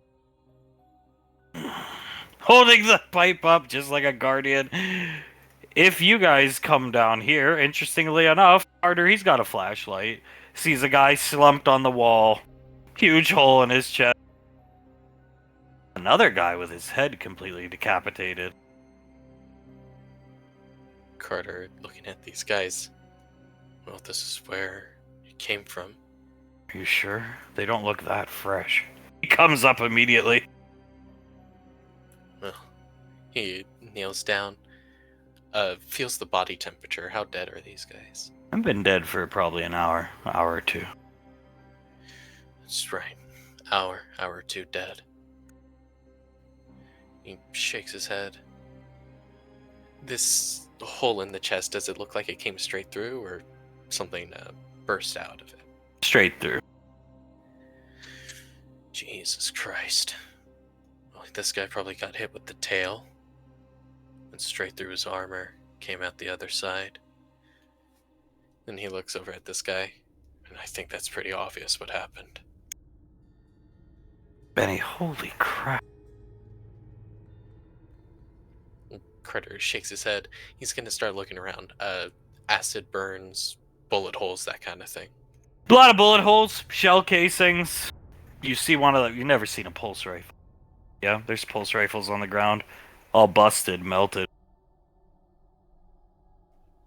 Speaker 3: Holding the pipe up just like a guardian. If you guys come down here, interestingly enough, Carter, he's got a flashlight. Sees a guy slumped on the wall. Huge hole in his chest. Another guy with his head completely decapitated.
Speaker 4: Carter looking at these guys. Well, this is where it came from.
Speaker 3: Are you sure? They don't look that fresh. He comes up immediately.
Speaker 4: Well, he kneels down, feels the body temperature. How dead are these guys?
Speaker 3: I've been dead for probably an hour or two.
Speaker 4: That's right. Hour or two dead. He shakes his head. This hole in the chest, does it look like it came straight through or something burst out of it?
Speaker 3: Straight through.
Speaker 4: Jesus Christ. Well, this guy probably got hit with the tail. Went straight through his armor, came out the other side. Then he looks over at this guy, and I think that's pretty obvious what happened.
Speaker 3: Benny, holy crap.
Speaker 4: Critter shakes his head. He's gonna start looking around. acid burns, bullet holes, that kind of thing.
Speaker 3: A lot of bullet holes, shell casings. You see one of the. You've never seen a pulse rifle. Yeah, there's pulse rifles on the ground, all busted, melted.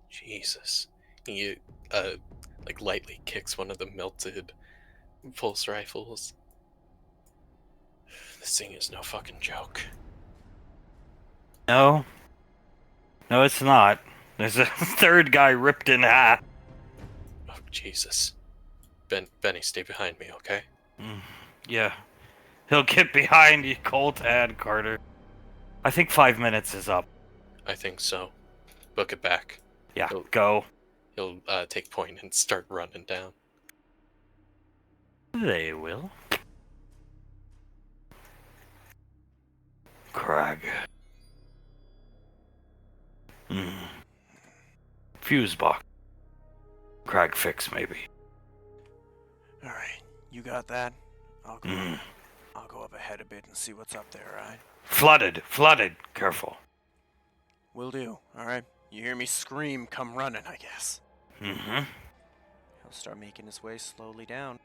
Speaker 4: Jesus. He, like, lightly kicks one of the melted pulse rifles. This thing is no fucking joke.
Speaker 3: No, it's not. There's a third guy ripped in half.
Speaker 4: Oh, Jesus. Benny, stay behind me, okay?
Speaker 3: Yeah, he'll get behind you, Colt and Carter. I think 5 minutes is up.
Speaker 4: I think so. Book it back.
Speaker 3: Yeah,
Speaker 4: He'll-
Speaker 3: go.
Speaker 4: He'll take point and start running down.
Speaker 3: They will. Crag. Fuse box. Crag fix, maybe.
Speaker 1: Alright, you got that? I'll go up ahead a bit and see what's up there, alright?
Speaker 3: Flooded. Careful.
Speaker 1: Will do, alright? You hear me scream, come running, I guess.
Speaker 3: Mm-hmm.
Speaker 1: He'll start making his way slowly down.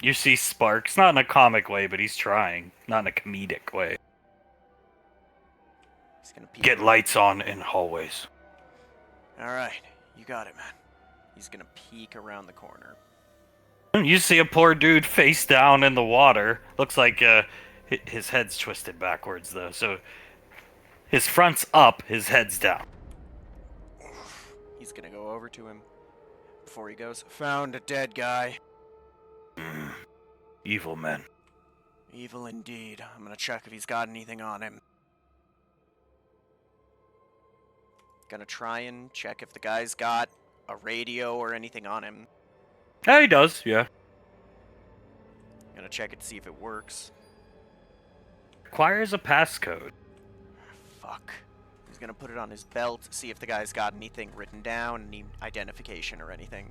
Speaker 3: You see Sparks, not in a comic way, but he's trying. Not in a comedic way.
Speaker 1: He's gonna peek.
Speaker 3: Get lights on in hallways.
Speaker 1: Alright, you got it, man. He's gonna peek around the corner.
Speaker 3: You see a poor dude face down in the water. Looks like his head's twisted backwards, though. So his front's up, his head's down.
Speaker 1: He's gonna go over to him. Before he goes, found a dead guy.
Speaker 3: Evil men.
Speaker 1: Evil indeed. I'm gonna check if he's got anything on him. Gonna try and check if the guy's got a radio or anything on him.
Speaker 3: Yeah, he does, yeah.
Speaker 1: Gonna check it to see if it works.
Speaker 3: Requires a passcode.
Speaker 1: Fuck. He's gonna put it on his belt, see if the guy's got anything written down, any identification or anything.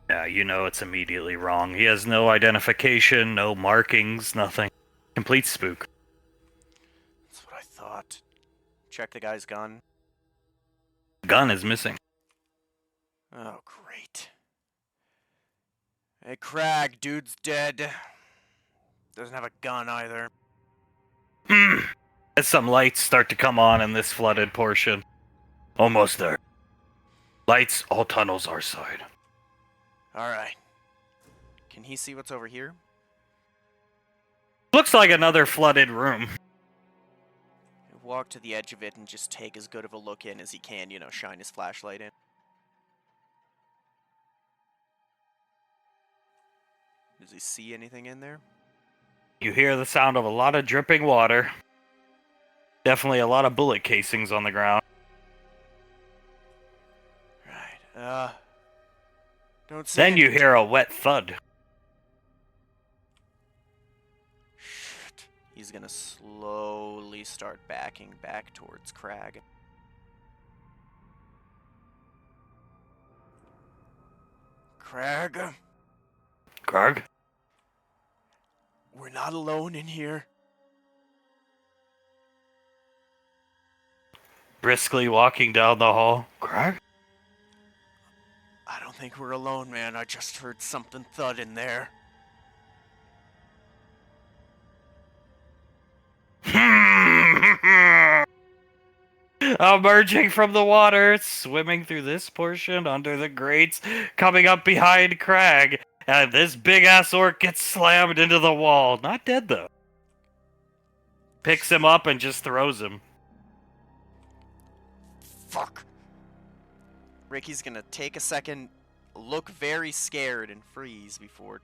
Speaker 3: Yeah, you know it's immediately wrong. He has no identification, no markings, nothing. Complete spook.
Speaker 1: That's what I thought. Check the guy's gun.
Speaker 3: Gun is missing.
Speaker 1: Oh, great. Hey, Crag, dude's dead. Doesn't have a gun either.
Speaker 3: As some lights start to come on in this flooded portion. Almost there. Lights, all tunnels our side.
Speaker 1: Alright. Can he see what's over here?
Speaker 3: Looks like another flooded room.
Speaker 1: Walk to the edge of it and just take as good of a look in as he can, you know, shine his flashlight in. Does he see anything in there?
Speaker 3: You hear the sound of a lot of dripping water. Definitely a lot of bullet casings on the ground.
Speaker 1: Right, don't see
Speaker 3: Then you
Speaker 1: anything.
Speaker 3: hear a wet thud.
Speaker 1: Shit. He's gonna slowly start backing back towards Crag. Crag,
Speaker 3: Garg?
Speaker 1: we're not alone in here.
Speaker 3: Briskly walking down the hall. Garg?
Speaker 1: I don't think we're alone, man. I just heard something thud in there.
Speaker 3: Emerging from the water, swimming through this portion under the grates, coming up behind Crag, and this big ass orc gets slammed into the wall. Not dead though. Picks him up and just throws him.
Speaker 1: Fuck. Ricky's gonna take a second, look very scared, and freeze before.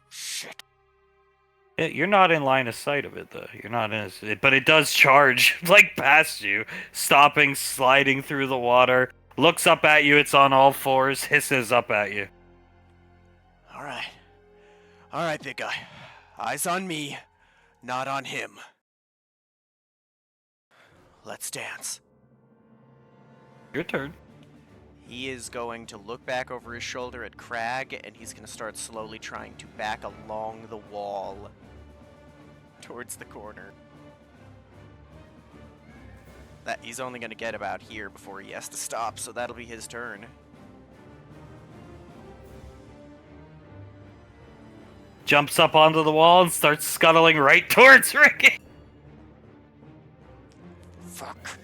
Speaker 1: Shit.
Speaker 3: Yeah, you're not in line of sight of it though. You're not in it, but it does charge like past you, stopping, sliding through the water, looks up at you, it's on all fours, hisses up at you.
Speaker 1: Alright. Alright, big guy. Eyes on me, not on him. Let's dance.
Speaker 3: Your turn.
Speaker 1: He is going to look back over his shoulder at Crag, and he's going to start slowly trying to back along the wall towards the corner. that he's only going to get about here before he has to stop, so that'll be his turn.
Speaker 3: Jumps up onto the wall and starts scuttling right towards Ricky.
Speaker 1: Fuck.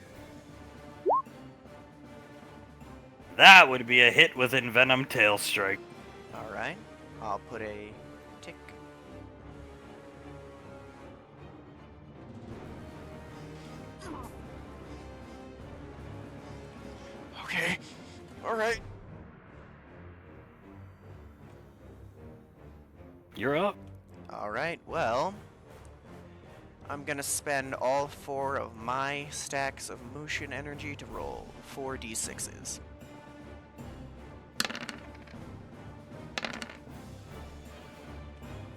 Speaker 3: That would be a hit with Envenom Tail Strike.
Speaker 1: Alright, I'll put a tick. Okay, alright.
Speaker 3: You're up.
Speaker 1: Alright, well, I'm gonna spend all 4 of my stacks of motion energy to roll 4 d6s.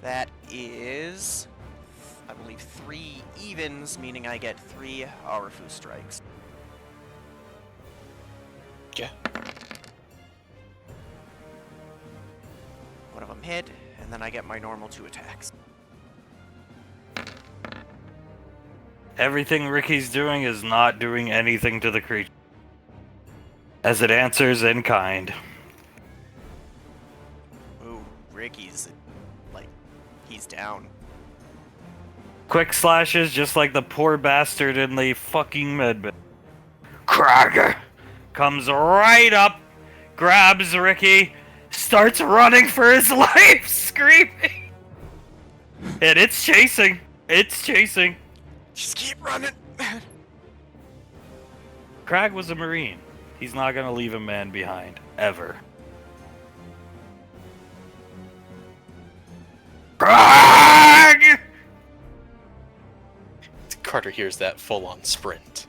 Speaker 1: That is, I believe, 3 evens, meaning I get 3 Arufu strikes.
Speaker 4: Yeah.
Speaker 1: One of them hit, and then I get my normal 2 attacks.
Speaker 3: Everything Ricky's doing is not doing anything to the creature, as it answers in kind.
Speaker 1: Ooh, Ricky's, like, he's down.
Speaker 3: Quick slashes just like the poor bastard in the fucking medbay. Krag comes right up, grabs Ricky, starts running for his life, screaming. And it's chasing. It's chasing.
Speaker 1: Just keep running!
Speaker 3: Krag was a Marine. He's not gonna leave a man behind. Ever. Krag!
Speaker 4: Carter hears that full-on sprint.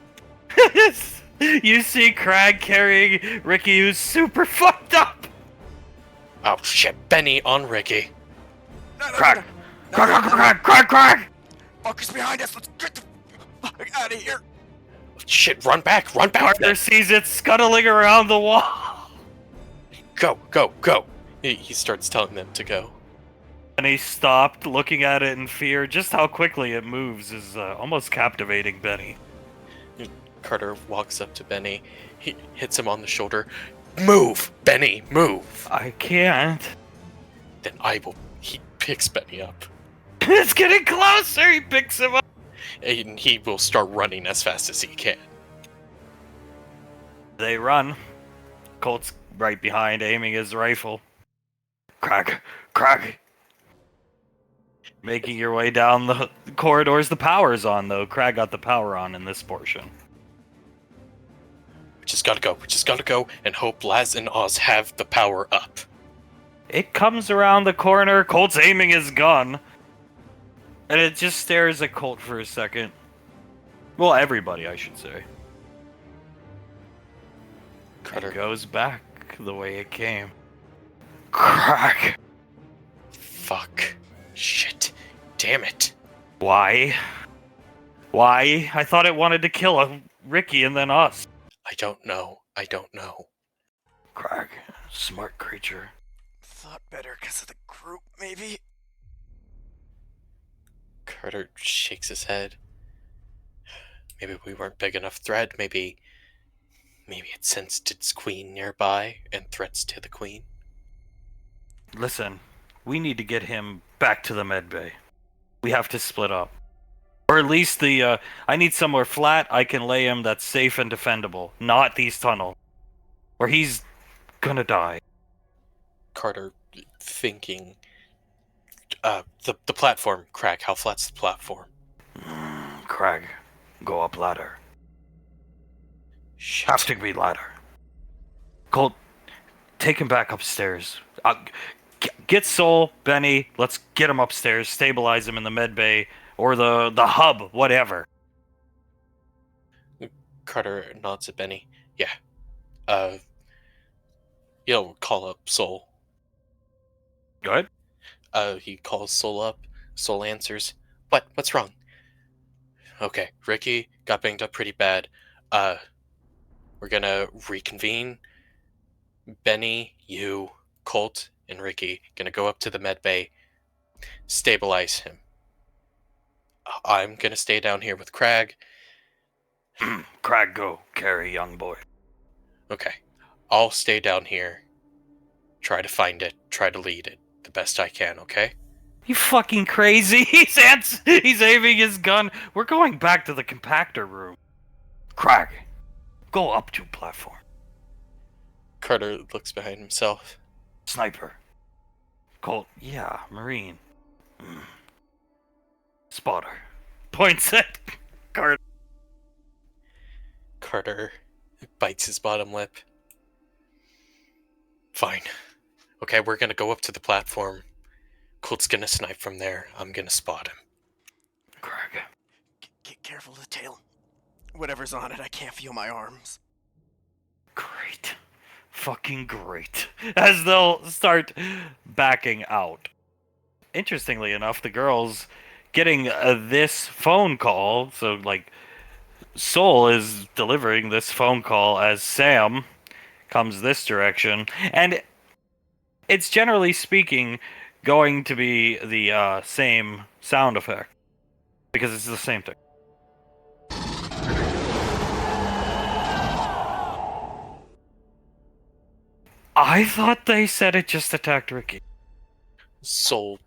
Speaker 3: You see Krag carrying Ricky, who's super fucked up.
Speaker 4: Oh shit, Benny on Ricky.
Speaker 3: Krag! Krag!
Speaker 1: Fuckers behind us! Let's get the fuck out of here!
Speaker 4: Shit, run back!
Speaker 3: Carter sees it scuttling around the wall.
Speaker 4: Go! He starts telling them to go.
Speaker 3: And he stopped, looking at it in fear. Just how quickly it moves is almost captivating Benny.
Speaker 4: Carter walks up to Benny. He hits him on the shoulder. Move, Benny, move!
Speaker 3: I can't.
Speaker 4: Then I will. He picks Benny up.
Speaker 3: It's getting closer! He picks him up!
Speaker 4: And he will start running as fast as he can.
Speaker 3: They run. Colt's right behind, aiming his rifle. Krag! Making your way down the corridors. The power's on, though. Krag got the power on in this portion.
Speaker 4: We just gotta go and hope Laz and Oz have the power up.
Speaker 3: It comes around the corner. Colt's aiming his gun. And it just stares at Colt for a second. Well, everybody, I should say.
Speaker 4: Carter
Speaker 3: It goes back the way it came. Krag!
Speaker 4: Fuck. Shit. Damn it.
Speaker 3: Why? I thought it wanted to kill Ricky and then us.
Speaker 4: I don't know.
Speaker 3: Krag, smart creature.
Speaker 1: Thought better because of the group, maybe?
Speaker 4: Carter shakes his head. Maybe we weren't big enough threat. Maybe it sensed its queen nearby and threats to the queen.
Speaker 3: Listen, we need to get him back to the medbay. We have to split up. Or at least I need somewhere flat I can lay him that's safe and defendable. Not these tunnels. Or he's gonna die.
Speaker 4: Carter thinking. The platform, Krag. How flat's the platform?
Speaker 3: Krag, go up ladder.
Speaker 4: Shit.
Speaker 3: Have to be ladder. Colt, take him back upstairs. Get Soul, Benny. Let's get him upstairs. Stabilize him in the med bay or the hub, whatever.
Speaker 4: Carter nods at Benny. Yeah. He'll call up Soul.
Speaker 3: Go ahead.
Speaker 4: He calls Soul up. Soul answers. What's wrong? Okay, Ricky got banged up pretty bad. We're gonna reconvene. Benny, you, Colt, and Ricky gonna go up to the med bay, stabilize him. I'm gonna stay down here with Krag.
Speaker 3: Crag, go. Carry, young boy.
Speaker 4: Okay. I'll stay down here. Try to find it. Try to lead it the best I can, okay?
Speaker 3: You fucking crazy? He's aiming his gun. We're going back to the compactor room. Crag, go up to platform.
Speaker 4: Carter looks behind himself.
Speaker 3: Sniper. Colt, yeah, Marine. Spotter. Points at Carter.
Speaker 4: Carter bites his bottom lip. Fine. Okay, we're gonna go up to the platform. Colt's gonna snipe from there. I'm gonna spot him.
Speaker 3: Crag.
Speaker 1: Get careful of the tail. Whatever's on it, I can't feel my arms.
Speaker 3: Great. Fucking great. As they'll start backing out. Interestingly enough, the girls getting this phone call, so like Soul is delivering this phone call as Sam comes this direction, and it's generally speaking going to be the same sound effect because it's the same thing. I thought they said it just attacked Ricky.
Speaker 4: Soul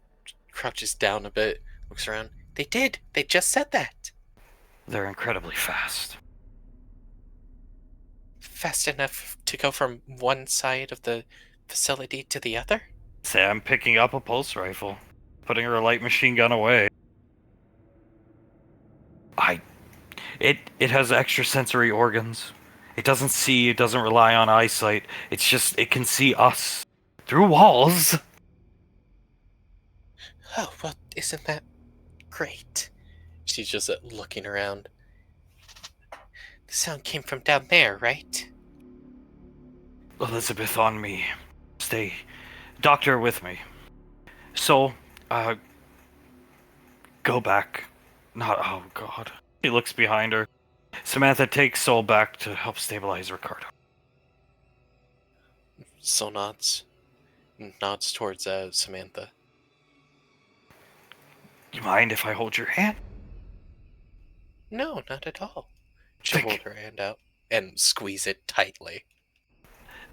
Speaker 4: crouches down a bit, looks around. They did! They just said that!
Speaker 3: They're incredibly fast.
Speaker 4: Fast enough to go from one side of the facility to the other?
Speaker 3: Sam picking up a pulse rifle, putting her light machine gun away. It has extrasensory organs. It doesn't see, it doesn't rely on eyesight. It's just, it can see us through walls.
Speaker 4: Oh, well, isn't that great? She's just looking around. The sound came from down there, right?
Speaker 3: Elizabeth, on me. Stay. Doctor with me. So, go back. Not, oh god. He looks behind her. Samantha takes Soul back to help stabilize Ricardo.
Speaker 4: Soul nods. Nods towards Samantha.
Speaker 3: You mind if I hold your hand?
Speaker 4: No, not at all. She'll
Speaker 3: Thank
Speaker 4: hold her hand out and squeeze it tightly.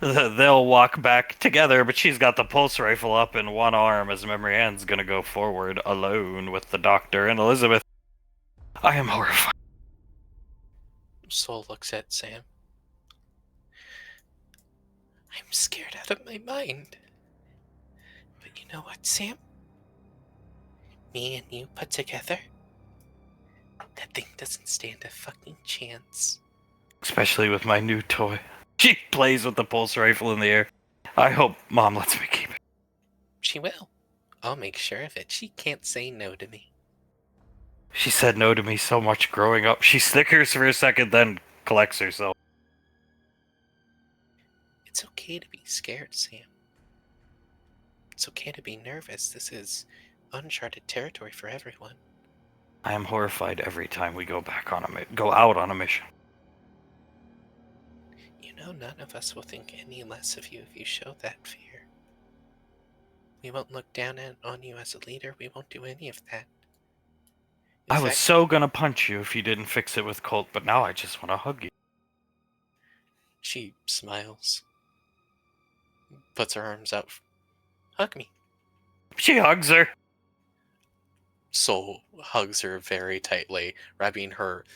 Speaker 3: They'll walk back together, but she's got the pulse rifle up in one arm as Memory Ann's gonna go forward alone with the doctor and Elizabeth. I am horrified.
Speaker 4: Soul looks at Sam. I'm scared out of my mind. But you know what, Sam? Me and you put together, that thing doesn't stand a fucking chance.
Speaker 3: Especially with my new toy. She plays with the pulse rifle in the air. I hope Mom lets me keep it.
Speaker 4: She will. I'll make sure of it. She can't say no to me.
Speaker 3: She said no to me so much growing up. She snickers for a second, then collects herself.
Speaker 4: It's okay to be scared, Sam. It's okay to be nervous. This is uncharted territory for everyone.
Speaker 3: I am horrified every time we go out on a mission.
Speaker 4: You know, none of us will think any less of you if you show that fear. We won't look down on you as a leader. We won't do any of that.
Speaker 3: I was so gonna punch you if you didn't fix it with Colt, but now I just want to hug you.
Speaker 4: She smiles. Puts her arms out. Hug me.
Speaker 3: She hugs her.
Speaker 4: Soul hugs her very tightly, wrapping her,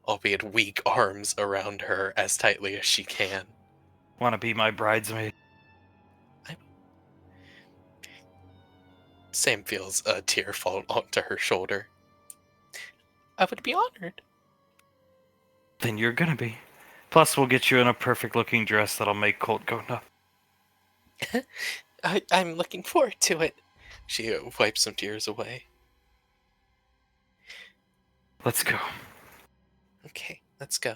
Speaker 4: albeit weak, arms around her as tightly as she can.
Speaker 3: Want to be my bridesmaid?
Speaker 4: Sam feels a tear fall onto her shoulder. I would be honored.
Speaker 3: Then you're gonna be. Plus, we'll get you in a perfect-looking dress that'll make Colt go nuts.
Speaker 4: I'm looking forward to it. She wipes some tears away.
Speaker 3: Let's go.
Speaker 4: Okay, let's go.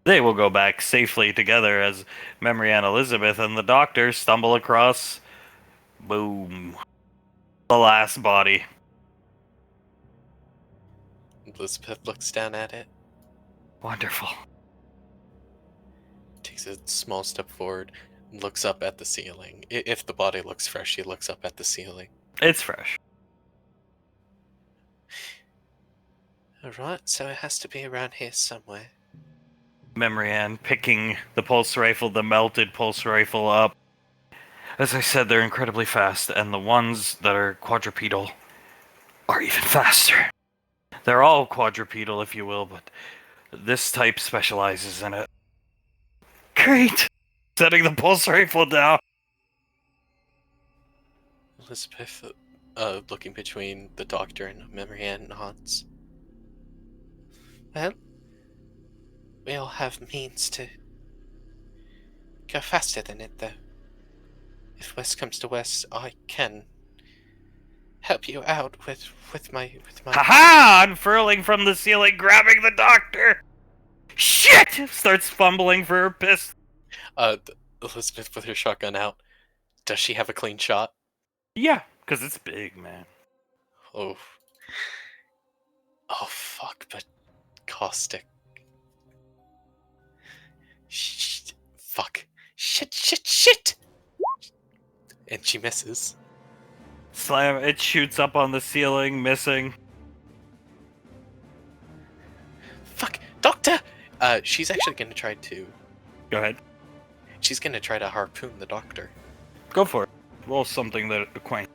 Speaker 3: They will go back safely together as Memory and Elizabeth and the doctor stumble across... Boom. The last body.
Speaker 4: Elizabeth looks down at it.
Speaker 3: Wonderful.
Speaker 4: Takes a small step forward, looks up at the ceiling. If the body looks fresh, she looks up at the ceiling.
Speaker 3: It's fresh.
Speaker 5: Alright, so it has to be around here somewhere.
Speaker 3: Memory Ann picking the pulse rifle, the melted pulse rifle up. As I said, they're incredibly fast, and the ones that are quadrupedal are even faster. They're all quadrupedal, if you will, but this type specializes in it. Great! Setting the pulse rifle down.
Speaker 5: Elizabeth, looking between the doctor and Memory Ann, nods. Well, we all have means to go faster than it, though. If worst comes to worst, I can help you out with my.
Speaker 3: Haha! Unfurling from the ceiling, grabbing the doctor! Shit! Starts fumbling for her pistol.
Speaker 5: Elizabeth with her shotgun out. Does she have a clean shot?
Speaker 3: Yeah, because it's big, man.
Speaker 5: Oh. Oh, fuck, but caustic. Fuck. Shit! And she misses.
Speaker 3: Slam, it shoots up on the ceiling, missing.
Speaker 5: Fuck! Doctor! She's actually gonna try to...
Speaker 3: Go ahead.
Speaker 5: She's gonna try to harpoon the doctor.
Speaker 3: Go for it. Roll something that acquaint.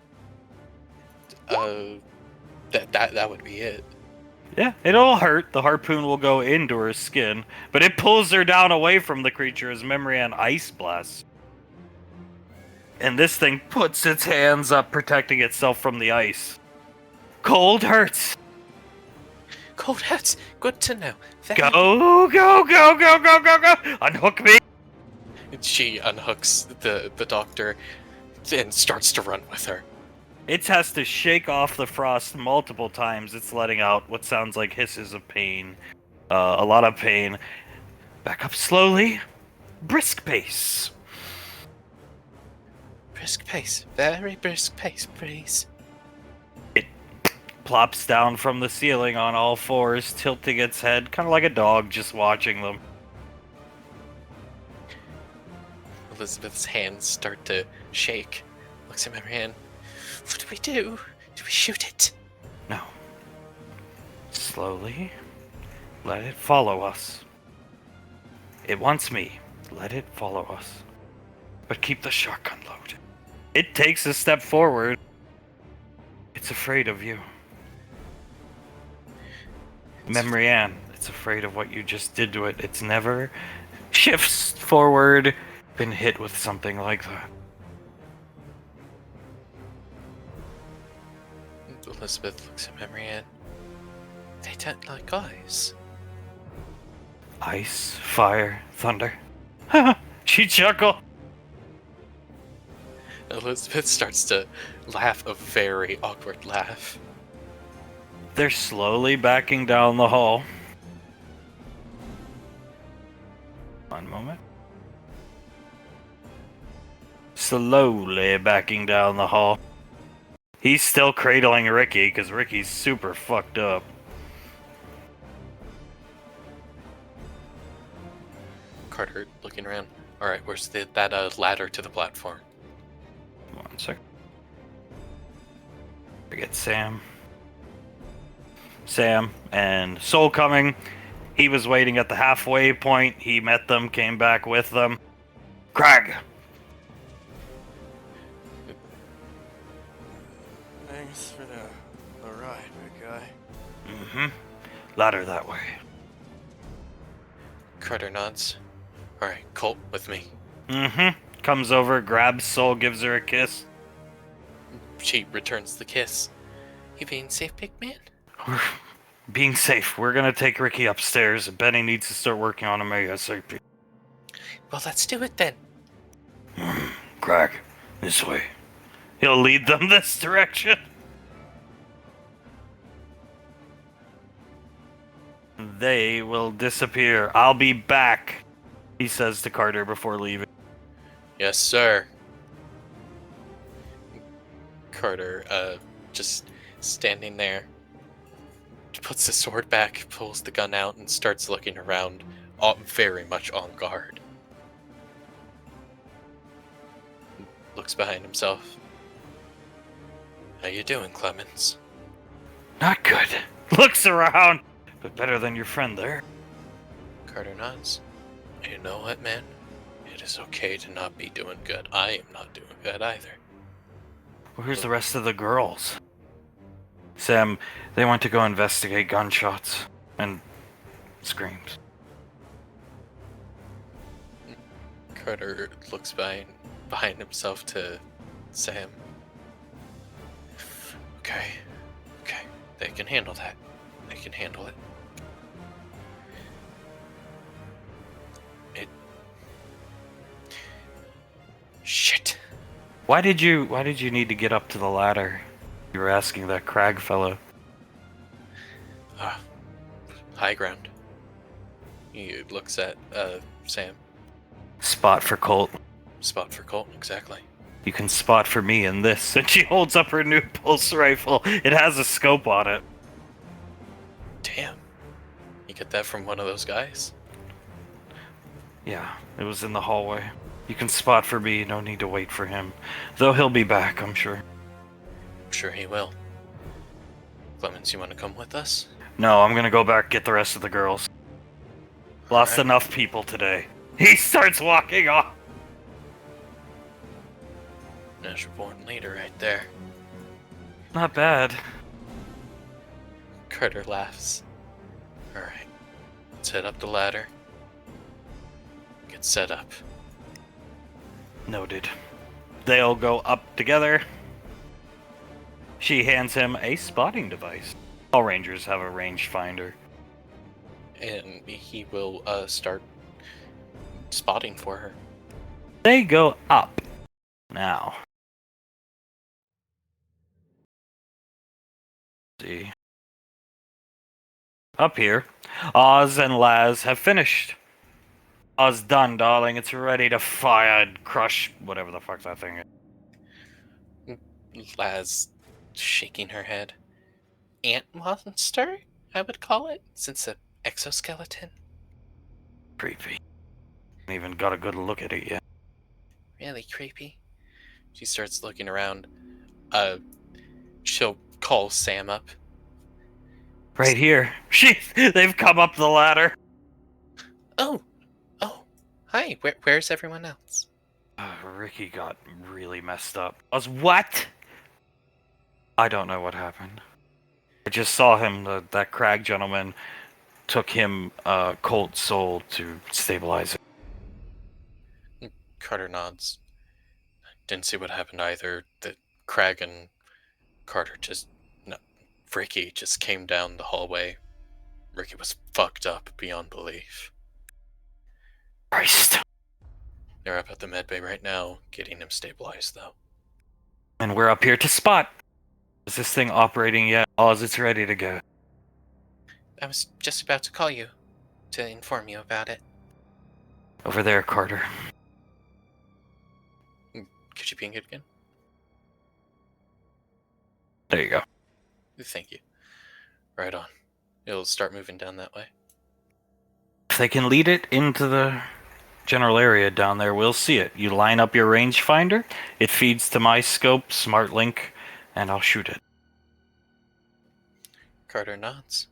Speaker 5: That would be it.
Speaker 3: Yeah, it'll hurt. The harpoon will go into her skin, but it pulls her down away from the creature as Memory Ann ice blasts. And this thing puts its hands up, protecting itself from the ice. Cold hurts.
Speaker 5: Cold hurts. Good to know.
Speaker 3: Go! Unhook me!
Speaker 5: She unhooks the doctor and starts to run with her.
Speaker 3: It has to shake off the frost multiple times. It's letting out what sounds like hisses of pain. A lot of pain. Back up slowly. Brisk pace.
Speaker 5: Brisk pace. Very brisk pace, please.
Speaker 3: It plops down from the ceiling on all fours, tilting its head, kind of like a dog just watching them.
Speaker 5: Elizabeth's hands start to shake. Looks at my hand. What do we do? Do we shoot it?
Speaker 3: No. Slowly. Let it follow us. It wants me. Let it follow us. But keep the shotgun loaded. It takes a step forward. It's afraid of you. Memory Ann, it's afraid of what you just did to it. It's never shifts forward, been hit with something like that.
Speaker 5: Elizabeth looks at Memory Ann. They don't like ice.
Speaker 3: Ice, fire, thunder. She chuckled.
Speaker 5: Elizabeth starts to laugh a very awkward laugh.
Speaker 3: They're slowly backing down the hall. One moment. Slowly backing down the hall. He's still cradling Ricky, because Ricky's super fucked up.
Speaker 5: Carter looking around. Alright, where's that ladder to the platform?
Speaker 3: 1 sec. We get Sam. Sam and Soul coming. He was waiting at the halfway point. He met them, came back with them. Craig!
Speaker 1: Thanks for the ride, big guy.
Speaker 3: Mm-hmm. Ladder that way.
Speaker 5: Carter nods. Alright, Colt, with me.
Speaker 3: Mm-hmm. Comes over, grabs Soul, gives her a kiss.
Speaker 5: She returns the kiss. You being safe, big man?
Speaker 3: We're being safe. We're gonna take Ricky upstairs. Benny needs to start working on him ASAP.
Speaker 5: Well, let's do it then.
Speaker 3: Craig, this way. He'll lead them this direction. They will disappear. I'll be back, he says to Carter before leaving.
Speaker 5: Yes, sir. Carter, just standing there, puts the sword back, pulls the gun out, and starts looking around, very much on guard. Looks behind himself. How you doing, Clemens?
Speaker 3: Not good. Looks around. but better than your friend there.
Speaker 4: Carter nods. You know what, man? It is okay to not be doing good. I am not doing good either.
Speaker 3: Where's the rest of the girls? Sam, they went to go investigate gunshots and screams.
Speaker 4: Carter looks behind himself to Sam. Okay. They can handle that. They can handle it. Shit.
Speaker 3: Why did you need to get up to the ladder? You were asking that Crag fellow.
Speaker 4: High ground. He looks at Sam.
Speaker 3: Spot for Colt.
Speaker 4: Spot for Colt, exactly.
Speaker 3: You can spot for me in this. And she holds up her new pulse rifle. It has a scope on it.
Speaker 4: Damn. You get that from one of those guys?
Speaker 3: Yeah, it was in the hallway. You can spot for me, no need to wait for him. Though he'll be back, I'm sure.
Speaker 4: I'm sure he will. Clemens, you want to come with us?
Speaker 3: No, I'm gonna go back get the rest of the girls. Lost
Speaker 4: Alright.
Speaker 3: enough people today. He starts walking off.
Speaker 4: Natural born leader right there.
Speaker 3: Not bad.
Speaker 4: Carter laughs. Alright. Let's head up the ladder. Get set up.
Speaker 3: Noted. They'll go up together. She hands him a spotting device. All rangers have a rangefinder.
Speaker 4: And he will start spotting for her.
Speaker 3: They go up. Now. See. Up here, Oz and Laz have finished. Oz done, darling. It's ready to fire and crush whatever the fuck that thing is.
Speaker 4: Laz shaking her head. Ant monster, I would call it, since an exoskeleton.
Speaker 3: Creepy. Haven't even got a good look at it yet.
Speaker 4: Really creepy. She starts looking around. She'll call Sam up.
Speaker 3: Right here. They've come up the ladder.
Speaker 4: Oh, hi. Where's everyone else?
Speaker 3: Ricky got really messed up. Oz, what? I don't know what happened. I just saw him, that Crag gentleman took him Colt Soul to stabilize it.
Speaker 4: Carter nods. Didn't see what happened either. The Crag and Carter Ricky just came down the hallway. Ricky was fucked up beyond belief.
Speaker 3: Christ.
Speaker 4: They're up at the medbay right now, getting him stabilized though.
Speaker 3: And we're up here to spot. Is this thing operating yet? Oz, it's ready to go.
Speaker 5: I was just about to call you to inform you about it.
Speaker 3: Over there, Carter.
Speaker 4: Could you ping it again?
Speaker 3: There you go.
Speaker 4: Thank you. Right on. It'll start moving down that way.
Speaker 3: If they can lead it into the general area down there, we'll see it. You line up your rangefinder, it feeds to my scope, smart link, and I'll shoot it.
Speaker 4: Carter nods.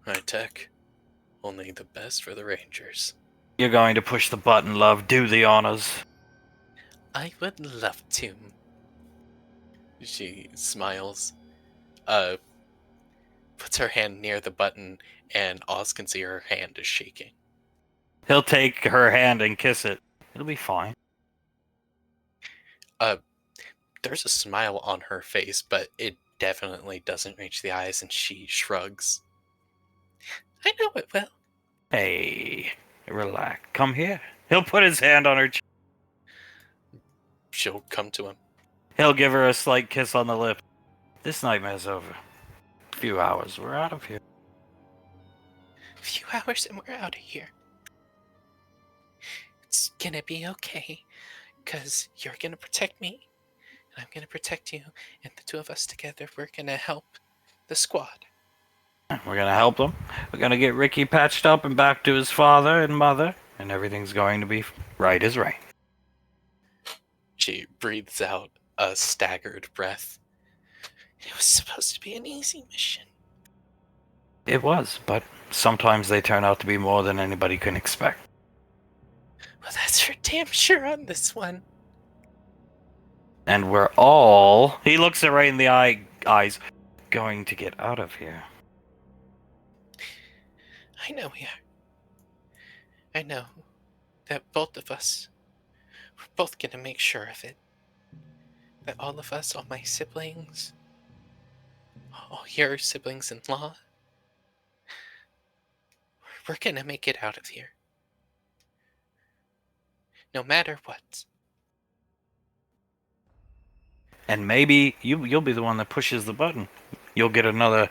Speaker 4: High tech. Only the best for the Rangers.
Speaker 3: You're going to push the button, love. Do the honors.
Speaker 4: I would love to. She smiles. Puts her hand near the button, and Oz can see her hand is shaking.
Speaker 3: He'll take her hand and kiss it. It'll be fine.
Speaker 4: There's a smile on her face, but it definitely doesn't reach the eyes, and she shrugs. I know it will.
Speaker 3: Hey, relax. Come here. He'll put his hand on her.
Speaker 4: She'll come to him.
Speaker 3: He'll give her a slight kiss on the lip. This nightmare's over. A few hours, we're out of here.
Speaker 5: A few hours and we're out of here. It's gonna be okay, because you're gonna protect me, and I'm gonna protect you, and the two of us together, we're gonna help the squad.
Speaker 3: We're gonna help him. We're gonna get Ricky patched up and back to his father and mother, and everything's going to be right as rain.
Speaker 4: She breathes out a staggered breath.
Speaker 5: It was supposed to be an easy mission.
Speaker 3: It was, but sometimes they turn out to be more than anybody can expect.
Speaker 5: Well, that's for damn sure on this one.
Speaker 3: And we're all, he looks her right in the eyes, going to get out of here.
Speaker 5: I know we are. I know that both of us, we're both gonna make sure of it. That all of us, all my siblings, all your siblings-in-law, we're gonna make it out of here. No matter what.
Speaker 3: And maybe you'll be the one that pushes the button. You'll get another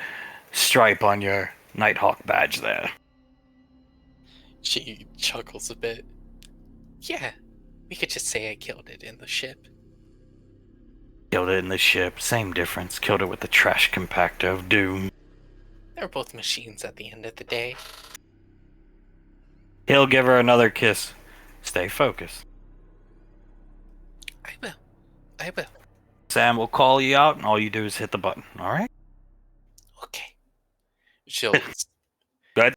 Speaker 3: stripe on your Nighthawk badge there.
Speaker 5: She chuckles a bit. Yeah, we could just say I killed it in the ship.
Speaker 3: Killed it in the ship, same difference. Killed it with the trash compactor of doom.
Speaker 5: They're both machines at the end of the day.
Speaker 3: He'll give her another kiss. Stay focused.
Speaker 5: I will. I will.
Speaker 3: Sam will call you out, and all you do is hit the button, alright?
Speaker 5: Okay. She'll
Speaker 3: Go ahead.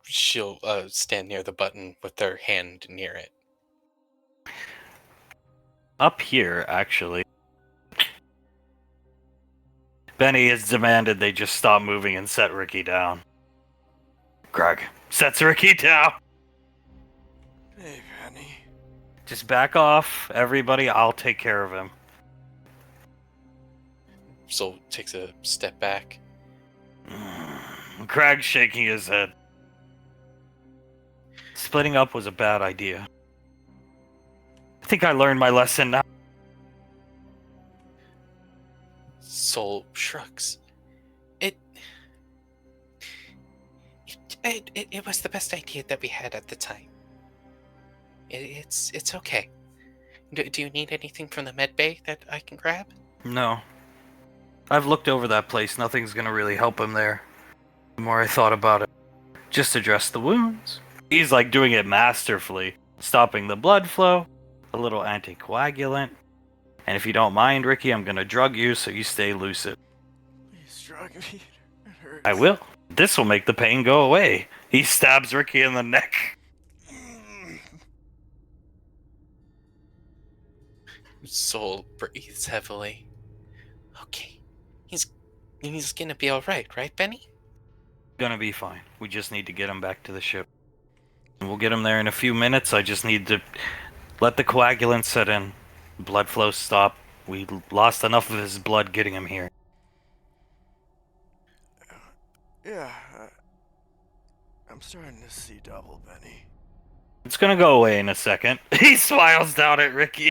Speaker 5: she'll stand near the button with her hand near it.
Speaker 3: Up here, actually, Benny has demanded they just stop moving and set Ricky down. Greg sets Ricky down.
Speaker 1: Hey, Penny.
Speaker 3: Just back off, everybody. I'll take care of him.
Speaker 5: Soul takes a step back.
Speaker 3: Craig's shaking his head. Splitting up was a bad idea. I think I learned my lesson now.
Speaker 5: Soul shrugs. It was the best idea that we had at the time. It's okay. Do you need anything from the med bay that I can grab?
Speaker 3: No. I've looked over that place. Nothing's gonna really help him there. The more I thought about it, just address the wounds. He's like doing it masterfully. Stopping the blood flow, a little anticoagulant. And if you don't mind, Ricky, I'm gonna drug you so you stay lucid.
Speaker 1: Please drug me. It hurts.
Speaker 3: I will. This will make the pain go away. He stabs Ricky in the neck.
Speaker 5: Soul breathes heavily. Okay. He's gonna be alright, right, Benny?
Speaker 3: Gonna be fine. We just need to get him back to the ship. And we'll get him there in a few minutes. I just need to let the coagulant set in. Blood flow stop. We lost enough of his blood getting him here.
Speaker 6: Yeah, I'm starting to see double, Benny.
Speaker 3: It's gonna go away in a second. He smiles down at Ricky.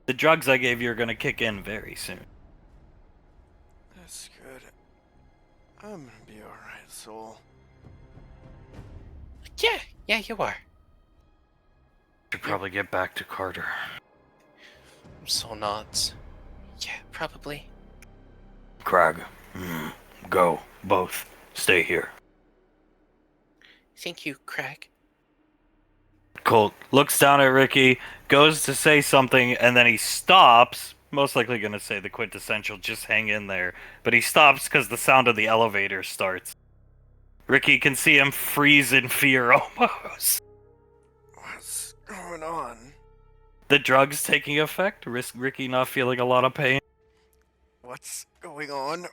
Speaker 3: The drugs I gave you are gonna kick in very soon.
Speaker 6: That's good. I'm gonna be alright, Soul.
Speaker 5: Yeah, you are.
Speaker 3: Should probably get back to Carter.
Speaker 5: Soul nods. Yeah, probably.
Speaker 3: Crag, go. Both. Stay here.
Speaker 5: Thank you, Craig.
Speaker 3: Colt looks down at Ricky, goes to say something, and then he stops. Most likely gonna say the quintessential, just hang in there. But he stops because the sound of the elevator starts. Ricky can see him freeze in fear almost.
Speaker 6: What's going on?
Speaker 3: The drugs taking effect, Ricky not feeling a lot of pain.
Speaker 6: What's going on?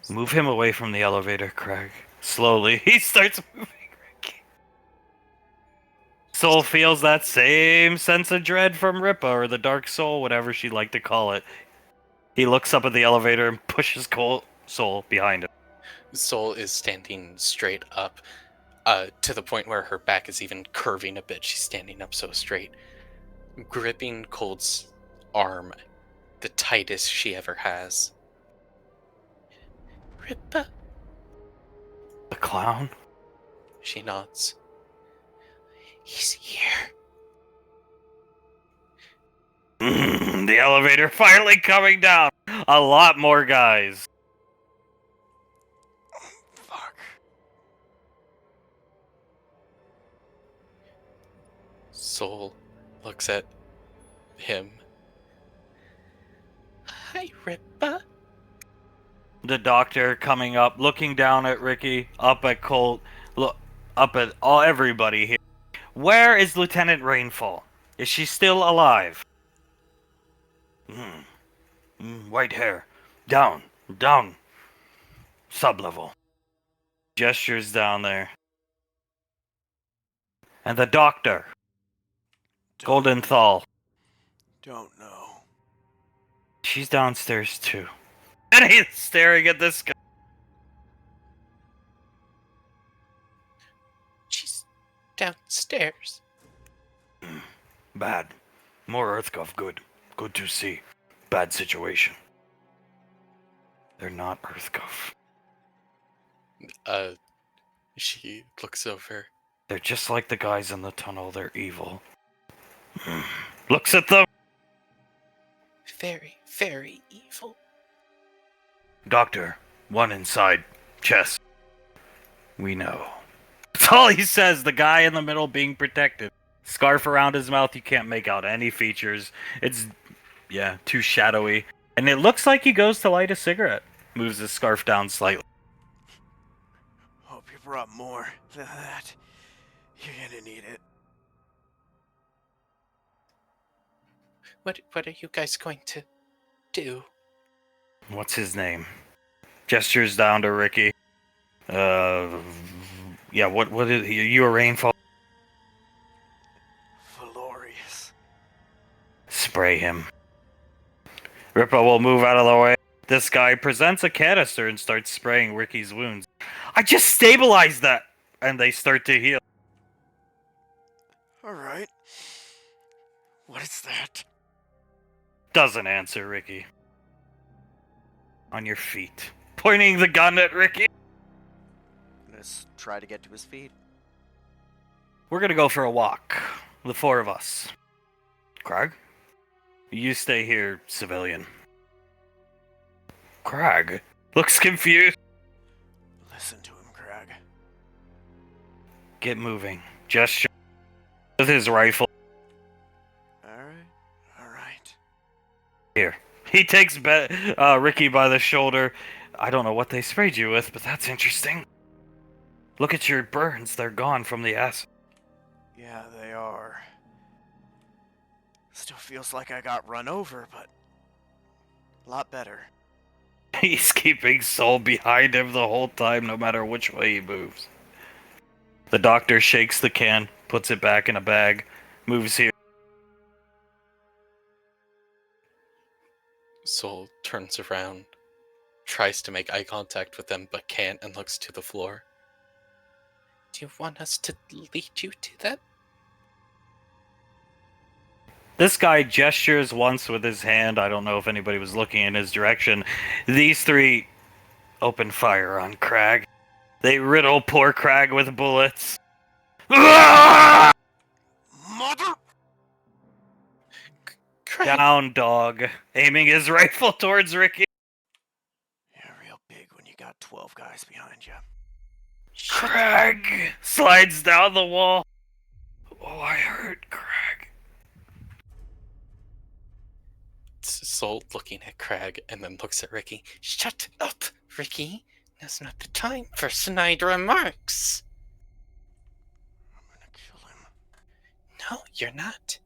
Speaker 3: Move him away from the elevator, Craig. Slowly, he starts moving Ricky. Soul feels that same sense of dread from Ripa, or the Dark Soul, whatever she'd like to call it. He looks up at the elevator and pushes Soul behind him.
Speaker 5: Soul is standing straight up, to the point where her back is even curving a bit. She's standing up so straight, gripping Cold's arm the tightest she ever has. Ripa,
Speaker 3: The clown?
Speaker 5: she nods. He's here.
Speaker 3: The elevator finally coming down. A lot more guys.
Speaker 6: Fuck.
Speaker 5: Soul looks at him. Hi, Ripa.
Speaker 3: The doctor coming up, looking down at Ricky, up at Colt, look up at everybody here. Where is Lieutenant Rainfall? Is she still alive? White hair. Down. Sublevel. Gestures down there. And the doctor. Goldenthal.
Speaker 6: Don't know.
Speaker 3: She's downstairs too. And he's staring at this guy.
Speaker 5: She's downstairs.
Speaker 3: Bad. More Earthgov. Good. Good to see. Bad situation. They're not Earthgov.
Speaker 4: She looks over.
Speaker 3: They're just like the guys in the tunnel. They're evil. Looks at them.
Speaker 5: Very, very evil.
Speaker 3: Doctor, one inside. Chest. We know. That's all he says. The guy in the middle being protected. Scarf around his mouth. You can't make out any features. It's, too shadowy. And it looks like he goes to light a cigarette. Moves his scarf down slightly.
Speaker 6: Hope you brought more than that. You're gonna need it.
Speaker 5: What are you guys going to do?
Speaker 3: What's his name? Gestures down to Ricky. What is he? You a Rainfall?
Speaker 6: Valorious.
Speaker 3: Spray him. Rippa will move out of the way. This guy presents a canister and starts spraying Ricky's wounds. I just stabilized that! And they start to heal.
Speaker 6: Alright. What is that?
Speaker 3: Doesn't answer Ricky. On your feet. Pointing the gun at Ricky.
Speaker 1: Let's try to get to his feet.
Speaker 3: We're gonna go for a walk. The four of us. Crag? You stay here, civilian. Crag looks confused.
Speaker 6: Listen to him, Crag.
Speaker 3: Get moving. Gesture with his rifle.
Speaker 6: Alright.
Speaker 3: Here. He takes Ricky by the shoulder. I don't know what they sprayed you with, but that's interesting. Look at your burns. They're gone from the acid.
Speaker 6: Yeah, they are. Still feels like I got run over, but a lot better.
Speaker 3: He's keeping Soul behind him the whole time, no matter which way he moves. The doctor shakes the can, puts it back in a bag, moves here.
Speaker 4: Soul turns around, tries to make eye contact with them, but can't, and looks to the floor.
Speaker 5: Do you want us to lead you to them?
Speaker 3: This guy gestures once with his hand. I don't know if anybody was looking in his direction. These three open fire on Crag. They riddle poor Crag with bullets.
Speaker 6: Mother!
Speaker 5: Crag.
Speaker 3: Down, dog. Aiming his rifle towards Ricky.
Speaker 6: You're real big when you got 12 guys behind you.
Speaker 3: Crag slides down the wall. Oh, I heard Crag.
Speaker 4: Soul looking at Crag and then looks at Ricky.
Speaker 5: Shut up, Ricky. Now's not the time for snide remarks.
Speaker 6: I'm gonna kill him.
Speaker 5: No, you're not.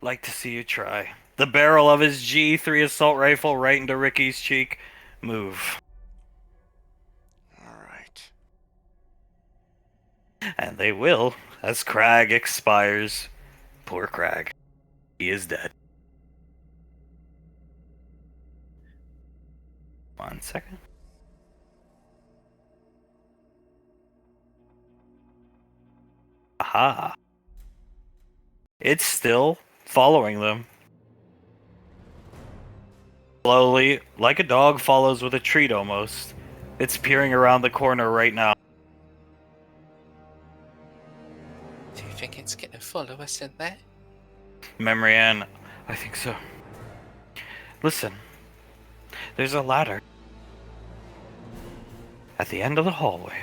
Speaker 3: Like to see you try. The barrel of his G3 assault rifle right into Ricky's cheek. Move.
Speaker 6: Alright.
Speaker 3: And they will, as Crag expires. Poor Crag. He is dead. 1 second. Aha. It's still following them. Slowly, like a dog follows with a treat almost. It's peering around the corner right now.
Speaker 5: Do you think it's gonna follow us in there?
Speaker 3: Memory Ann, I think so. Listen, there's a ladder at the end of the hallway.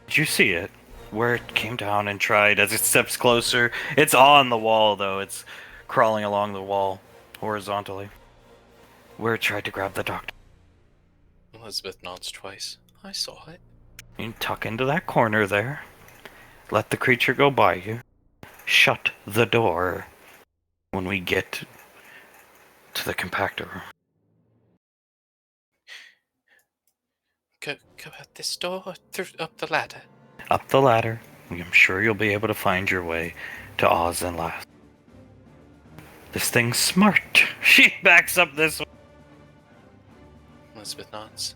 Speaker 3: Did you see it? Where it came down and tried as it steps closer. It's on the wall though. It's crawling along the wall horizontally. where tried to grab the doctor.
Speaker 4: Elizabeth nods twice. I saw it.
Speaker 3: You tuck into that corner there. Let the creature go by you. Shut the door when we get to the compactor room.
Speaker 4: Go out this door, up the ladder.
Speaker 3: Up the ladder. I'm sure you'll be able to find your way to Oz and last. This thing's smart. She backs up this way.
Speaker 4: Elizabeth nods.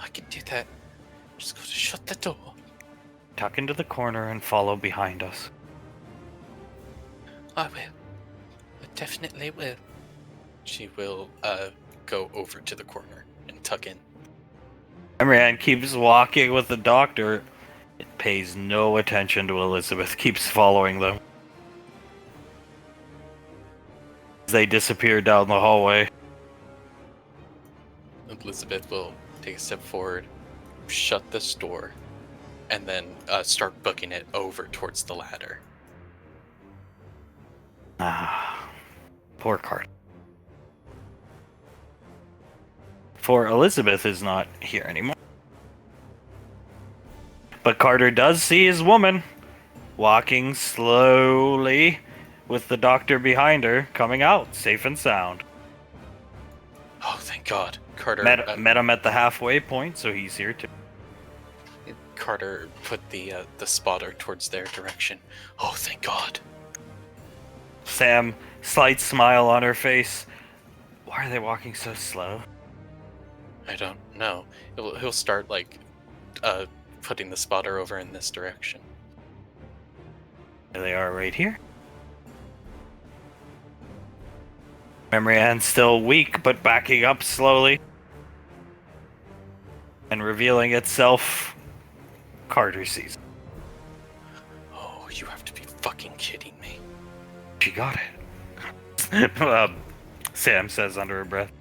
Speaker 4: I can do that. Just go to shut the door.
Speaker 3: Tuck into the corner and follow behind us.
Speaker 4: I will. I definitely will. She will go over to the corner and tuck in.
Speaker 3: Marianne keeps walking with the doctor. It pays no attention to Elizabeth, keeps following them. They disappear down the hallway.
Speaker 4: Elizabeth will take a step forward, shut this door, and then start booking it over towards the ladder.
Speaker 3: Ah, poor Carter. For Elizabeth is not here anymore. But Carter does see his woman walking slowly with the doctor behind her, coming out safe and sound.
Speaker 4: Oh, thank God. Carter
Speaker 3: Met him at the halfway point, so he's here too.
Speaker 4: Carter put the spotter towards their direction. Oh, thank God.
Speaker 3: Sam, slight smile on her face. Why are they walking so slow?
Speaker 4: I don't know. He'll start putting the spotter over in this direction.
Speaker 3: There they are right here. Memory Anne's still weak, but backing up slowly. And revealing itself, Carter sees.
Speaker 4: Oh, you have to be fucking kidding me.
Speaker 3: She got it. Sam says under her breath.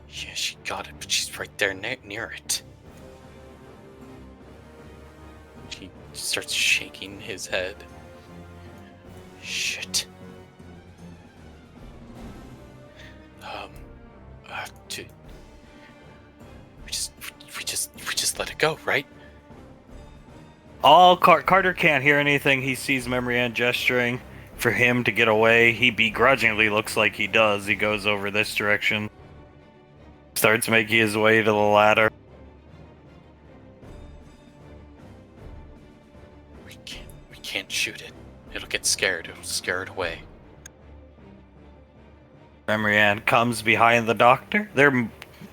Speaker 4: Yeah, she got it, but she's right there near it. He starts shaking his head. Shit. We just let it go, right?
Speaker 3: Carter can't hear anything. He sees Memory Anne gesturing for him to get away. He begrudgingly looks like he does. He goes over this direction. Starts making his way to the ladder.
Speaker 4: We can't shoot it. It'll get scared. It'll scare it away.
Speaker 3: Memory Anne comes behind the doctor.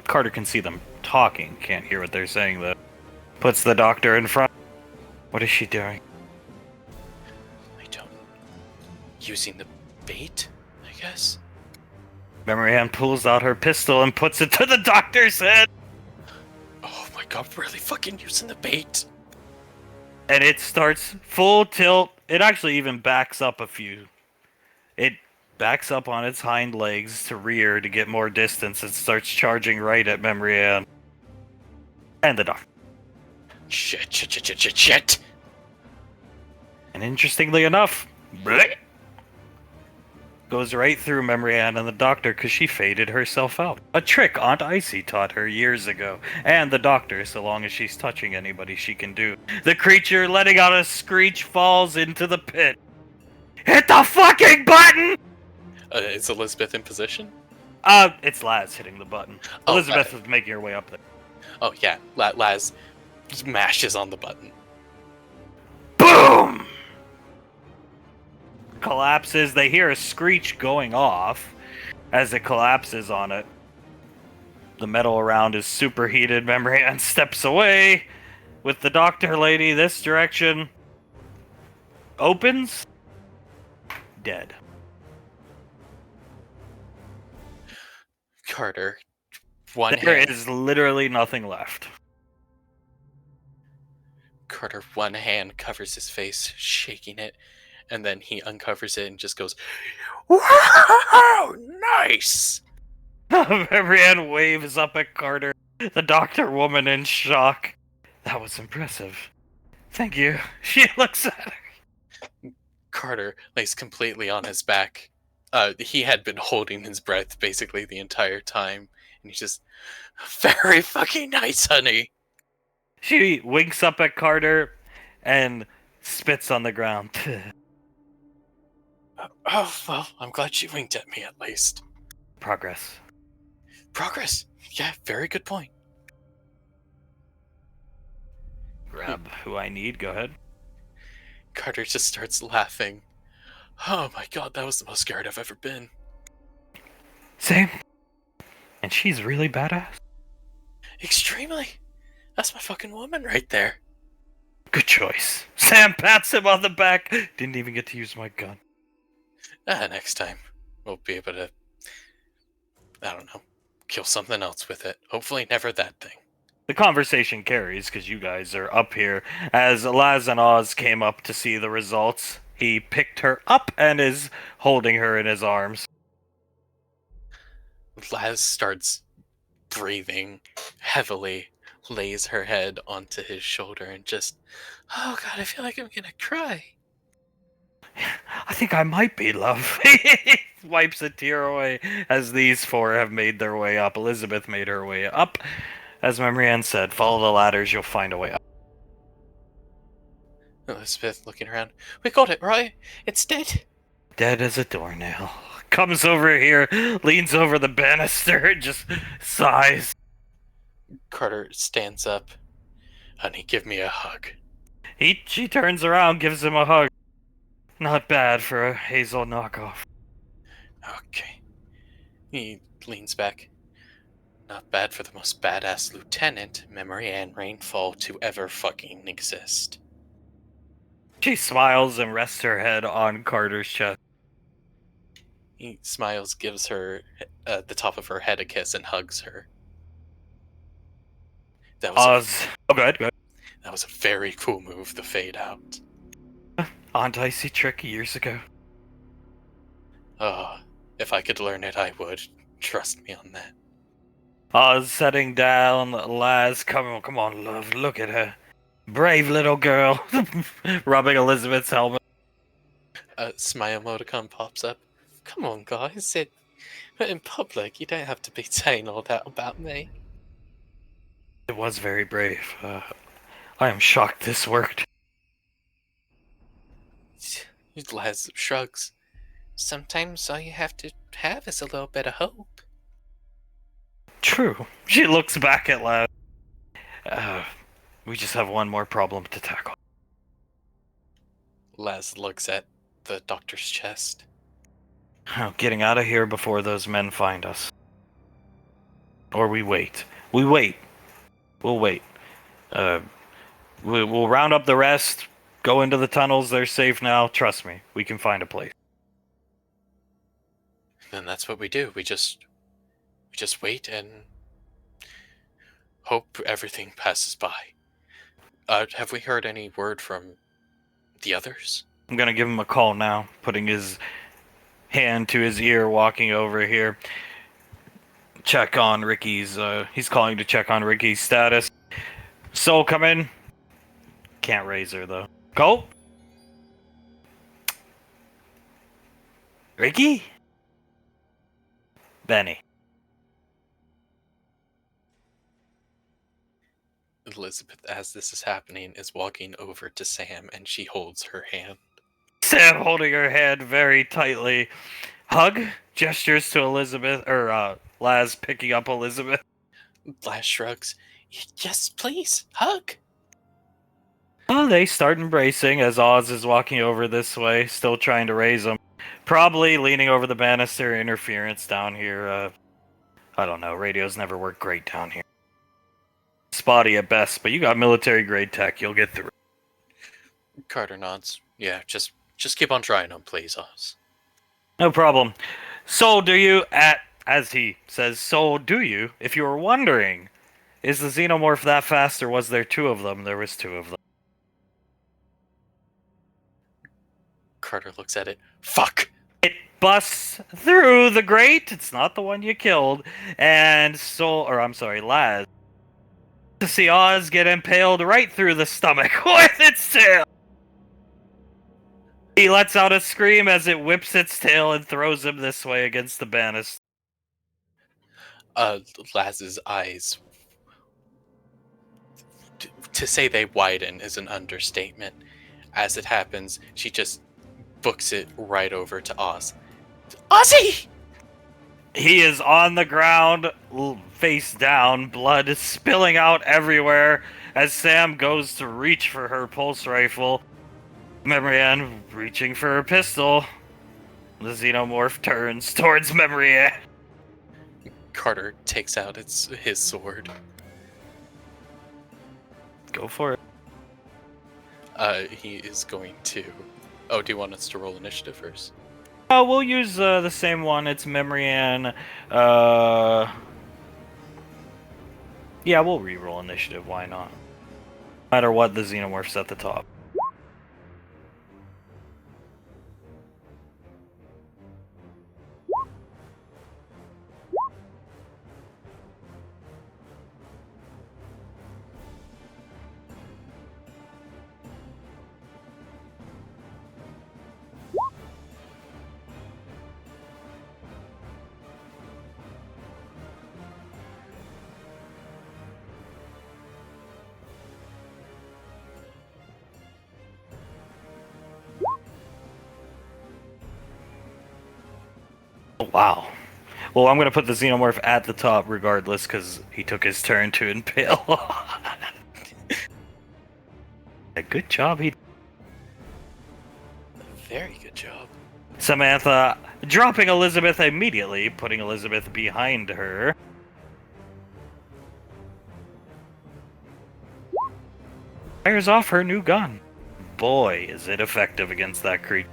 Speaker 3: Carter can see them talking. Can't hear what they're saying though. Puts the doctor in front. What is she doing?
Speaker 4: I don't. Using the bait, I guess.
Speaker 3: Memory Anne pulls out her pistol and puts it to the doctor's head.
Speaker 4: Oh my God! Really fucking using the bait.
Speaker 3: And it starts full tilt. It actually even backs up a few. It backs up on its hind legs to rear to get more distance and starts charging right at Memory Anne. And the doctor.
Speaker 4: Shit.
Speaker 3: And interestingly enough, bleh, goes right through Memory Anne and the doctor because she faded herself out. A trick Aunt Icy taught her years ago. And the doctor, so long as she's touching anybody, she can do. The creature, letting out a screech, falls into the pit. Hit the fucking button!
Speaker 4: Is Elizabeth in position?
Speaker 3: It's Laz hitting the button.
Speaker 4: Oh,
Speaker 3: Elizabeth is making her way up there.
Speaker 4: Oh yeah, Laz mashes on the button.
Speaker 3: Boom! Collapses. They hear a screech going off as it collapses on it. The metal around is superheated. Memory Anne steps away with the doctor lady this direction. Opens. Dead.
Speaker 4: Carter,
Speaker 3: There is literally nothing left.
Speaker 4: Carter, one hand covers his face, shaking it, and then he uncovers it and just goes, "Wow, nice!"
Speaker 3: Memory Anne waves up at Carter, the doctor woman in shock. That was impressive. Thank you. She looks at her.
Speaker 4: Carter lays completely on his back, He had been holding his breath basically the entire time, and he's just, very fucking nice, honey.
Speaker 3: She winks up at Carter and spits on the ground.
Speaker 4: Oh, well, I'm glad she winked at me at least.
Speaker 3: Progress.
Speaker 4: Progress. Yeah, very good point.
Speaker 3: Grab who I need, go ahead.
Speaker 4: Carter just starts laughing. Oh my god, that was the most scared I've ever been.
Speaker 3: Same. And she's really badass.
Speaker 4: Extremely. That's my fucking woman right there.
Speaker 3: Good choice. Sam pats him on the back. Didn't even get to use my gun.
Speaker 4: Next time, we'll be able to, I don't know, kill something else with it. Hopefully never that thing.
Speaker 3: The conversation carries because you guys are up here. As Laz and Oz came up to see the results, he picked her up and is holding her in his arms.
Speaker 4: Laz starts breathing heavily, lays her head onto his shoulder, and just, oh god, I feel like I'm gonna cry.
Speaker 3: I think I might be, love. Wipes a tear away as these four have made their way up. Elizabeth made her way up. As Marianne said, follow the ladders, you'll find a way up.
Speaker 4: Elizabeth looking around. We got it, right? It's dead.
Speaker 3: Dead as a doornail. Comes over here, leans over the banister, just sighs.
Speaker 4: Carter stands up. Honey, give me a hug.
Speaker 3: She turns around, gives him a hug. Not bad for a Hazel knockoff.
Speaker 4: Okay. He leans back. Not bad for the most badass lieutenant, memory, and rainfall to ever fucking exist.
Speaker 3: She smiles and rests her head on Carter's chest.
Speaker 4: He smiles, gives her the top of her head a kiss, and hugs her. That was
Speaker 3: Good.
Speaker 4: That was a very cool move, the fade out.
Speaker 3: Aunt Icy trick years ago.
Speaker 4: Oh, if I could learn it, I would. Trust me on that.
Speaker 3: Oz setting down, Laz, come on, love, look at her. Brave little girl. Rubbing Elizabeth's helmet.
Speaker 4: A smile emoticon pops up. Come on, guys. In public, you don't have to be saying all that about me.
Speaker 3: It was very brave. I am shocked this worked.
Speaker 4: Laz shrugs. Sometimes all you have to have is a little bit of hope.
Speaker 3: True. She looks back at Laz. We just have one more problem to tackle.
Speaker 4: Laz looks at the doctor's chest.
Speaker 3: Getting out of here before those men find us. Or we wait. We'll wait. We'll round up the rest, go into the tunnels, they're safe now. Trust me, we can find a place.
Speaker 4: Then that's what we do. We just wait and hope everything passes by. Have we heard any word from the others?
Speaker 3: I'm gonna give him a call now, putting his hand to his ear, walking over here. Check on Ricky's, he's calling to check on Ricky's status. Soul, come in. Can't raise her, though. Cole? Ricky? Benny.
Speaker 4: Elizabeth, as this is happening, is walking over to Sam, and she holds her hand.
Speaker 3: Sam holding her hand very tightly. Hug? Gestures to Elizabeth, or, Laz picking up Elizabeth.
Speaker 4: Laz shrugs. Yes, please, hug.
Speaker 3: Oh, they start embracing as Oz is walking over this way, still trying to raise him. Probably leaning over the banister, interference down here. I don't know, radios never work great down here. Spotty at best, but you got military-grade tech, you'll get through.
Speaker 4: Carter nods. Yeah, just keep on trying them, please, Oz.
Speaker 3: No problem. So do you, as he says, so do you, if you were wondering, is the xenomorph that fast or was there two of them? There was two of them.
Speaker 4: Carter looks at it. Fuck!
Speaker 3: It busts through the grate. It's not the one you killed. And Laz. To see Oz get impaled right through the stomach with its tail. He lets out a scream as it whips its tail and throws him this way against the banister.
Speaker 4: Laz's eyes, to say they widen is an understatement. As it happens, she just books it right over to Oz. Ozzy!
Speaker 3: He is on the ground, face down, blood spilling out everywhere as Sam goes to reach for her pulse rifle. Memory Ann reaching for her pistol. The xenomorph turns towards Memory Ann.
Speaker 4: Carter takes out his sword.
Speaker 3: Go for it.
Speaker 4: He is going to... Oh, do you want us to roll initiative first?
Speaker 3: We'll use the same one. It's Memory Ann. Yeah, we'll re-roll initiative. Why not? No matter what, the xenomorph's at the top. Wow. Well, I'm going to put the xenomorph at the top regardless because he took his turn to impale. A good job.
Speaker 4: Very good job.
Speaker 3: Samantha dropping Elizabeth immediately, putting Elizabeth behind her. Fires off her new gun. Boy, is it effective against that creature.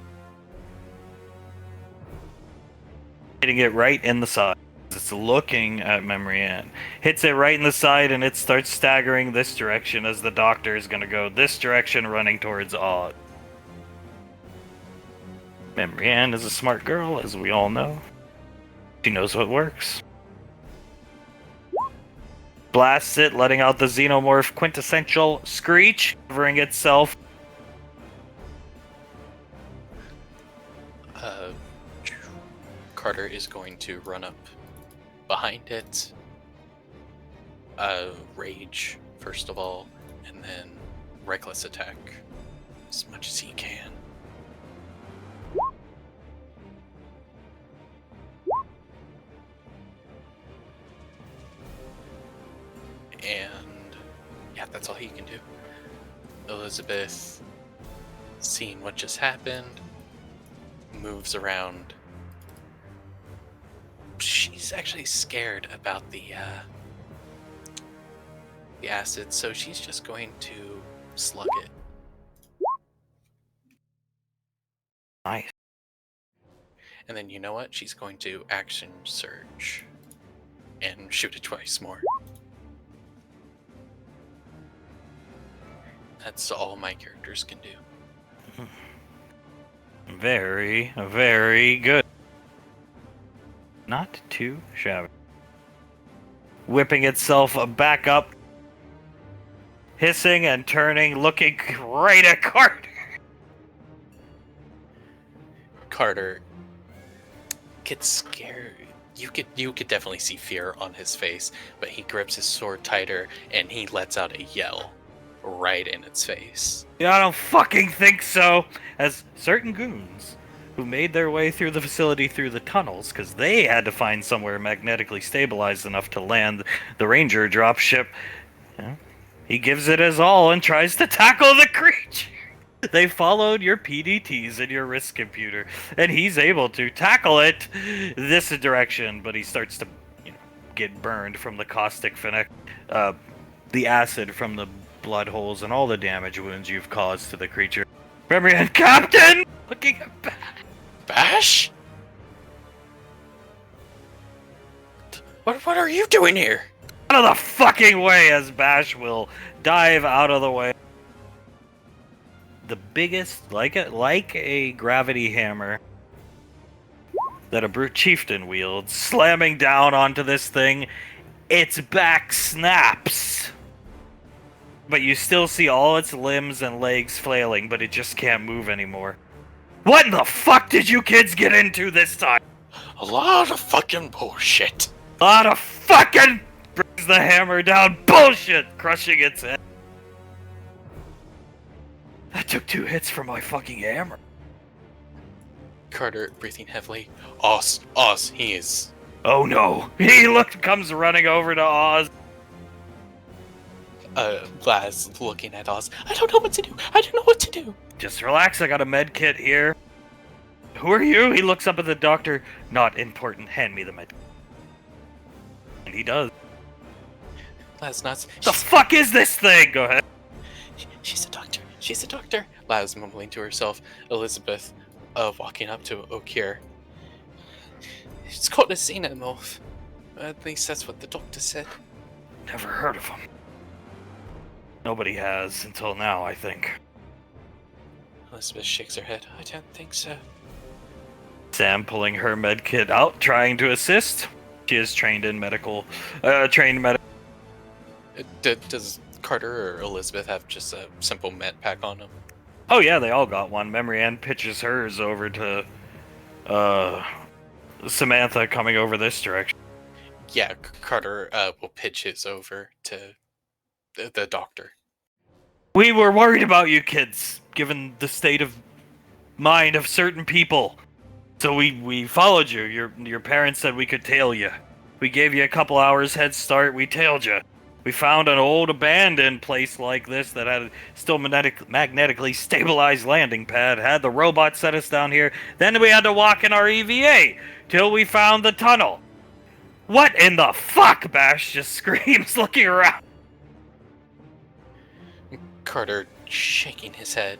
Speaker 3: Hitting it right in the side. It's looking at Memory Ann. Hits it right in the side and it starts staggering this direction as the doctor is going to go this direction running towards Oz. Memory Ann is a smart girl, as we all know. She knows what works. Blasts it, letting out the xenomorph quintessential screech, covering itself.
Speaker 4: Carter is going to run up behind it. Rage, first of all, and then reckless attack as much as he can. And yeah, that's all he can do. Elizabeth, seeing what just happened, moves around. She's actually scared about the acid, so she's just going to slug it.
Speaker 3: Nice.
Speaker 4: And then you know what? She's going to action surge and shoot it twice more. That's all my characters can do.
Speaker 3: Very, very good. Not too shabby. Whipping itself back up, hissing and turning, looking right at Carter.
Speaker 4: Carter gets scared. You could definitely see fear on his face, but he grips his sword tighter and he lets out a yell right in its face.
Speaker 3: Yeah, I don't fucking think so. As certain goons who made their way through the facility through the tunnels, because they had to find somewhere magnetically stabilized enough to land the Ranger dropship, he gives it his all and tries to tackle the creature. They followed your PDTs and your risk computer, and he's able to tackle it this direction, but he starts to get burned from the caustic the acid from the blood holes and all the damage wounds you've caused to the creature. Remember, and Captain! Looking at Bash.
Speaker 4: Bash? What are you doing here?
Speaker 3: Out of the fucking way as Bash will dive out of the way. The biggest, like a gravity hammer that a brute chieftain wields, slamming down onto this thing, its back snaps. But you still see all its limbs and legs flailing, but it just can't move anymore. What in the fuck did you kids get into this time?
Speaker 4: A lot of fucking bullshit.
Speaker 3: A lot of fucking brings the hammer down. Bullshit, crushing its head. That took 2 hits from my fucking hammer.
Speaker 4: Carter breathing heavily. Oz, he is.
Speaker 3: Oh no! Comes running over to Oz.
Speaker 4: Laz looking at Oz. I don't know what to do.
Speaker 3: Just relax, I got a med kit here. Who are you? He looks up at the doctor. Not important, hand me the med kit. And he does.
Speaker 4: Laz nods.
Speaker 3: The fuck is this thing? Go ahead.
Speaker 4: She's a doctor. Laz mumbling to herself. Elizabeth, walking up to Okir. It's called a xenomorph. At least that's what the doctor said.
Speaker 3: Never heard of him. Nobody has until now, I think.
Speaker 4: Elizabeth shakes her head. I don't think so.
Speaker 3: Sam pulling her med kit out, trying to assist. She is trained in medical.
Speaker 4: Does Carter or Elizabeth have just a simple med pack on them?
Speaker 3: Oh yeah, they all got one. Memory Ann pitches hers over to Samantha coming over this direction.
Speaker 4: Yeah, Carter will pitch his over to the doctor.
Speaker 3: We were worried about you kids, given the state of mind of certain people. So we followed you. Your parents said we could tail you. We gave you a couple hours head start. We tailed you. We found an old abandoned place like this that had still magnetically stabilized landing pad. Had the robot set us down here. Then we had to walk in our EVA till we found the tunnel. What in the fuck? Bash just screams, looking around.
Speaker 4: Carter shaking his head.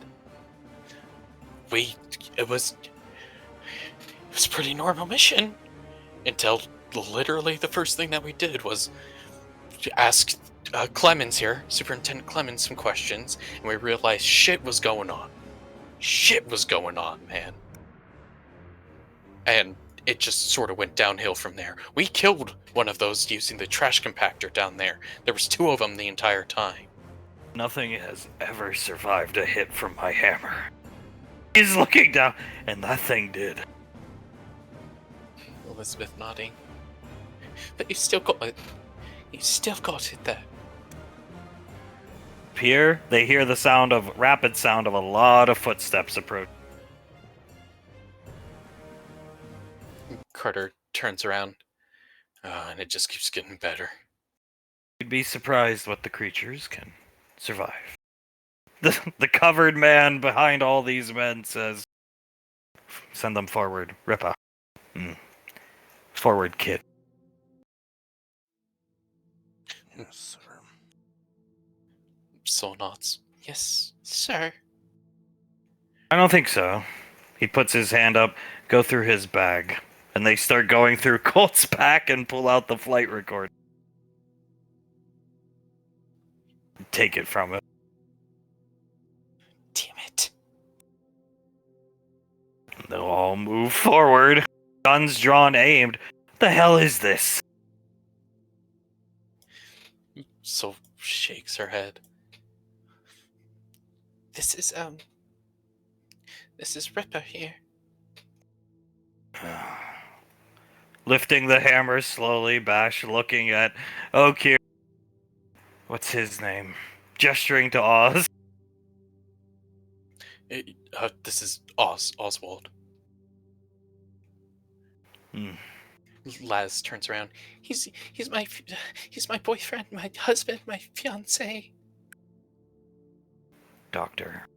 Speaker 4: It was a pretty normal mission until literally the first thing that we did was ask Clemens here, Superintendent Clemens, some questions, and we realized shit was going on. Shit was going on, man. And it just sort of went downhill from there. We killed one of those using the trash compactor down there. There was 2 of them the entire time.
Speaker 3: Nothing has ever survived a hit from my hammer. He's looking down, and that thing did.
Speaker 4: Elizabeth nodding. But you still got it. You still got it there.
Speaker 3: Here, they hear the rapid sound of a lot of footsteps approach.
Speaker 4: Carter turns around, and it just keeps getting better.
Speaker 3: You'd be surprised what the creatures can survive. The covered man behind all these men says, "Send them forward, Ripa. Forward, kid."
Speaker 6: Yes, sir.
Speaker 4: Soul nods. Yes, sir.
Speaker 3: I don't think so. He puts his hand up, go through his bag, and they start going through Colt's pack and pull out the flight recorder. Take it from him.
Speaker 4: Damn it.
Speaker 3: They'll all move forward. Guns drawn, aimed. What the hell is this?
Speaker 4: Soul shakes her head. This is Ripper here.
Speaker 3: Lifting the hammer slowly, Bash looking at Okir. What's his name? Gesturing to Oz.
Speaker 4: This is Oswald. Laz turns around. He's my boyfriend, my husband, my fiance.
Speaker 3: Doctor.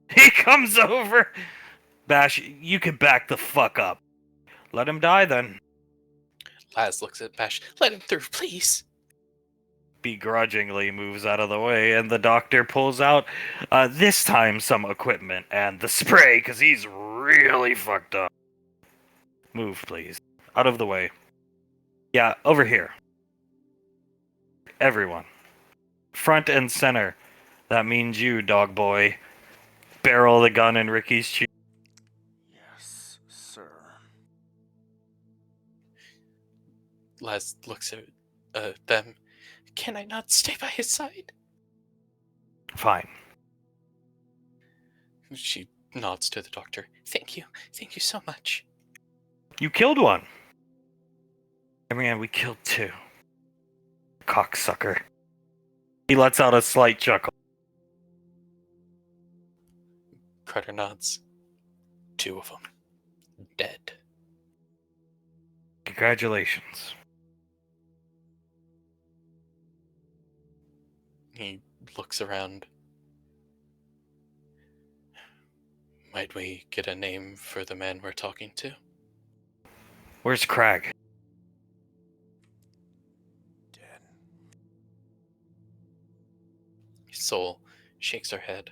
Speaker 3: He comes over. Bash, you can back the fuck up. Let him die then.
Speaker 4: Laz looks at Bash. Let him through, please.
Speaker 3: Begrudgingly moves out of the way, and the doctor pulls out, this time, some equipment and the spray, because he's really fucked up. Move, please. Out of the way. Yeah, over here. Everyone. Front and center. That means you, dog boy. Barrel the gun in Ricky's cheek.
Speaker 6: Yes, sir.
Speaker 4: Laz looks at them. Can I not stay by his side?
Speaker 3: Fine.
Speaker 4: She
Speaker 5: nods to the doctor. Thank you so much.
Speaker 3: You killed one. I mean, we killed two. Cocksucker. He lets out a slight chuckle.
Speaker 5: Carter nods. 2 of them dead.
Speaker 3: Congratulations.
Speaker 5: He looks around. Might we get a name for the man we're talking to?
Speaker 3: Where's Crag?
Speaker 6: Dead.
Speaker 5: Soul shakes her head.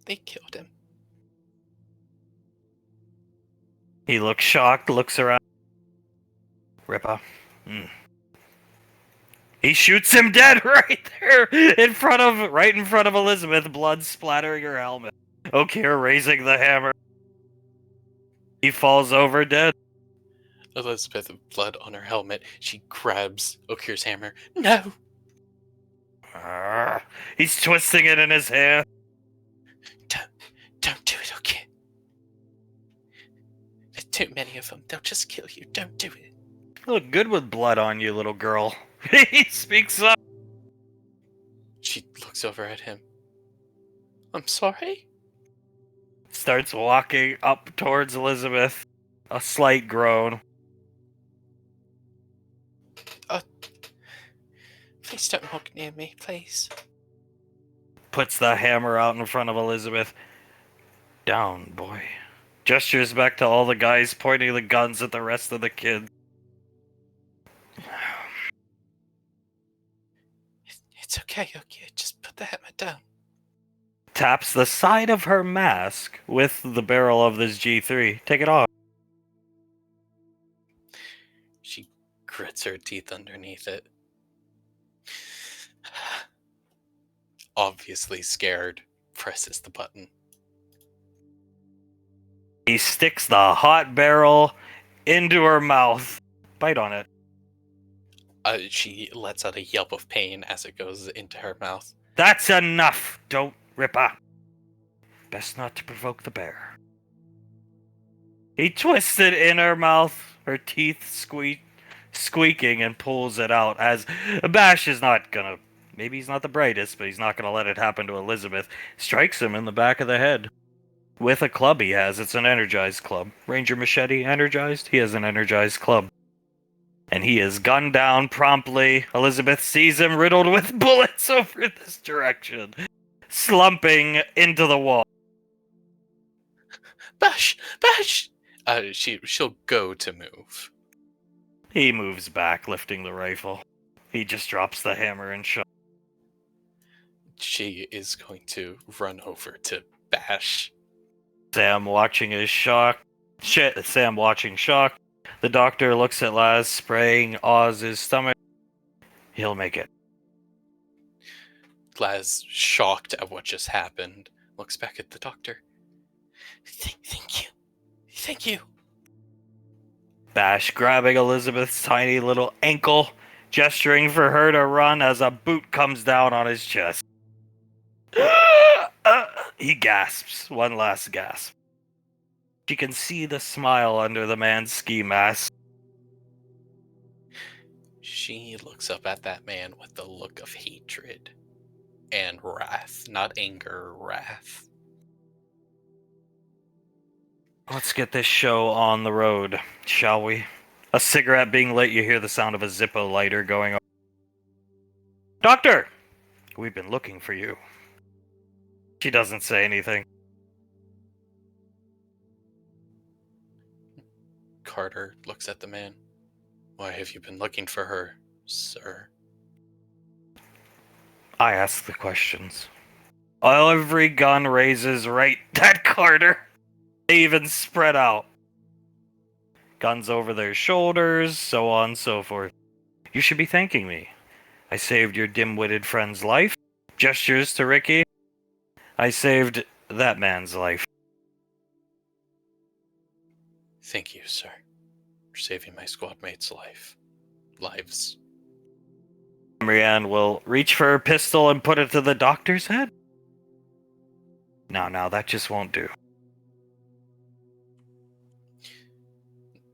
Speaker 5: They killed him.
Speaker 3: He looks shocked, looks around. Ripper. He shoots him dead right there right in front of Elizabeth, blood splattering her helmet. Okier raising the hammer. He falls over dead.
Speaker 5: Elizabeth, blood on her helmet. She grabs Okir's hammer. No!
Speaker 3: He's twisting it in his hand.
Speaker 5: Don't do it, Okir. There's too many of them. They'll just kill you. Don't do it.
Speaker 3: You look good with blood on you, little girl. He speaks up.
Speaker 5: She looks over at him. I'm sorry?
Speaker 3: Starts walking up towards Elizabeth. A slight groan.
Speaker 5: Please don't walk near me, please.
Speaker 3: Puts the hammer out in front of Elizabeth. Down, boy. Gestures back to all the guys pointing the guns at the rest of the kids.
Speaker 5: It's okay, okay. Just put the hammer down.
Speaker 3: Taps the side of her mask with the barrel of this G3. Take it off.
Speaker 5: She grits her teeth underneath it. Obviously scared, presses the button.
Speaker 3: He sticks the hot barrel into her mouth. Bite on it.
Speaker 5: She lets out a yelp of pain as it goes into her mouth.
Speaker 3: That's enough. Don't rip up. Best not to provoke the bear. He twists it in her mouth, her teeth squeaking, and pulls it out as Bash is not gonna. Maybe he's not the brightest, but he's not gonna let it happen to Elizabeth. Strikes him in the back of the head. With a club he has. It's an energized club. Ranger Machete energized. He has an energized club. And he is gunned down promptly. Elizabeth sees him riddled with bullets over this direction, slumping into the wall.
Speaker 5: Bash! Bash! She'll go to move.
Speaker 3: He moves back, lifting the rifle. He just drops the hammer and shot.
Speaker 5: She is going to run over to Bash.
Speaker 3: Sam watching shock. The doctor looks at Laz, spraying Oz's stomach. He'll make it.
Speaker 5: Laz, shocked at what just happened, looks back at the doctor. Thank you. Thank you.
Speaker 3: Bash grabbing Elizabeth's tiny little ankle, gesturing for her to run as a boot comes down on his chest. He gasps, one last gasp. She can see the smile under the man's ski mask.
Speaker 5: She looks up at that man with the look of hatred and wrath. Not anger, wrath.
Speaker 3: Let's get this show on the road, shall we? A cigarette being lit, you hear the sound of a Zippo lighter going on. Doctor! We've been looking for you. She doesn't say anything.
Speaker 5: Carter looks at the man. Why have you been looking for her, sir?
Speaker 3: I ask the questions. Every gun raises right at Carter. They even spread out. Guns over their shoulders, so on and so forth. You should be thanking me. I saved your dim-witted friend's life. Gestures to Ricky. I saved that man's life.
Speaker 5: Thank you, sir, for saving my squad mate's lives.
Speaker 3: Marianne will reach for her pistol and put it to the doctor's head. Now, that just won't do.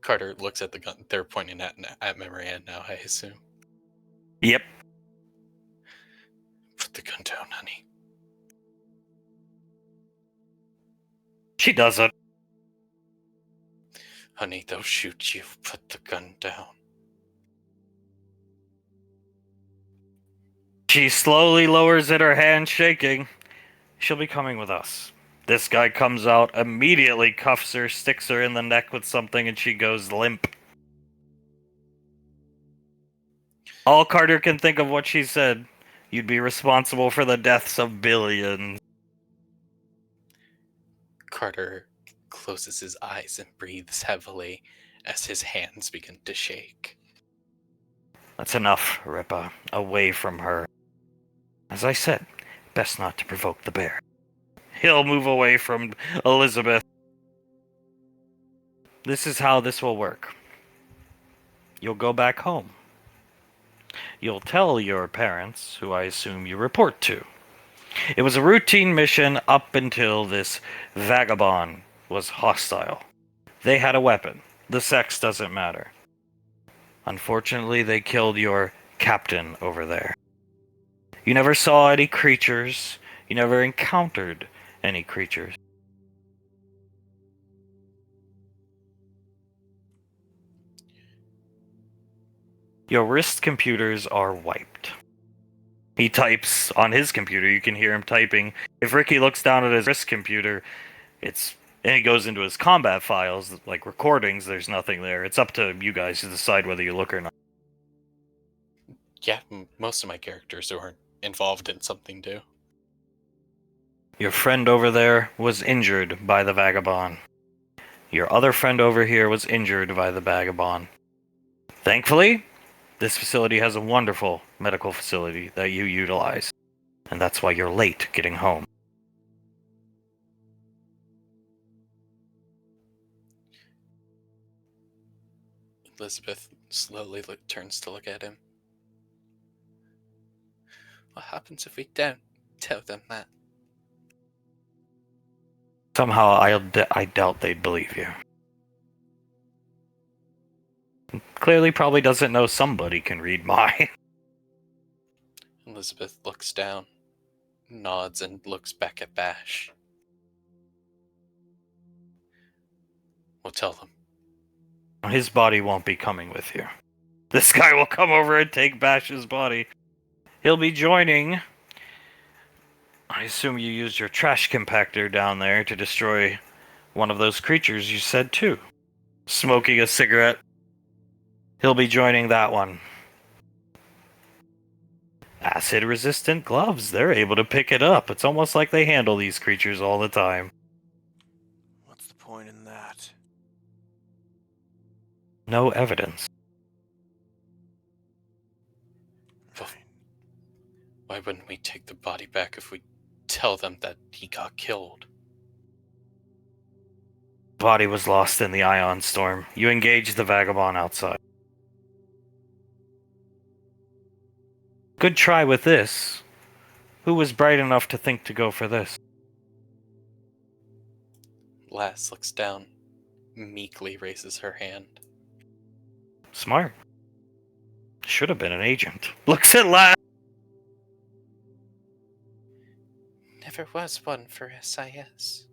Speaker 4: Carter looks at the gun. They're pointing at Marianne now, I assume.
Speaker 3: Yep.
Speaker 4: Put the gun down, honey.
Speaker 3: She doesn't.
Speaker 4: Honey, they'll shoot you. Put the gun down.
Speaker 3: She slowly lowers it, her hand shaking. She'll be coming with us. This guy comes out, immediately cuffs her, sticks her in the neck with something, and she goes limp. All Carter can think of what she said. You'd be responsible for the deaths of billions.
Speaker 4: Carter closes his eyes and breathes heavily as his hands begin to shake.
Speaker 3: That's enough, Rippa. Away from her. As I said, best not to provoke the bear. He'll move away from Elizabeth. This is how this will work. You'll go back home. You'll tell your parents, who I assume you report to. It was a routine mission up until this vagabond was hostile. They had a weapon. The sex doesn't matter. Unfortunately, they killed your captain over there. You never saw any creatures. You never encountered any creatures. Your wrist computers are wiped. He types on his computer. You can hear him typing. If Ricky looks down at his wrist computer, and he goes into his combat files, like recordings, there's nothing there. It's up to you guys to decide whether you look or not.
Speaker 4: Yeah, most of my characters weren't involved in something do.
Speaker 3: Your friend over there was injured by the vagabond. Your other friend over here was injured by the vagabond. Thankfully, this facility has a wonderful medical facility that you utilize. And that's why you're late getting home.
Speaker 4: Elizabeth slowly turns to look at him. What happens if we don't tell them that?
Speaker 3: Somehow, I doubt they'd believe you. Clearly probably doesn't know somebody can read minds.
Speaker 4: Elizabeth looks down, nods, and looks back at Bash. We'll tell them.
Speaker 3: His body won't be coming with you. This guy will come over and take Bash's body. He'll be joining. I assume you used your trash compactor down there to destroy one of those creatures you said too. Smoking a cigarette. He'll be joining that one. Acid-resistant gloves. They're able to pick it up. It's almost like they handle these creatures all the time.
Speaker 6: What's the point in that?
Speaker 3: No evidence.
Speaker 4: Well, why wouldn't we take the body back if we tell them that he got killed?
Speaker 3: The body was lost in the ion storm. You engaged the vagabond outside. Good try with this. Who was bright enough to think to go for this?
Speaker 4: Lass looks down, meekly raises her hand.
Speaker 3: Smart. Should have been an agent. Looks at last.
Speaker 5: Never was one for SIS.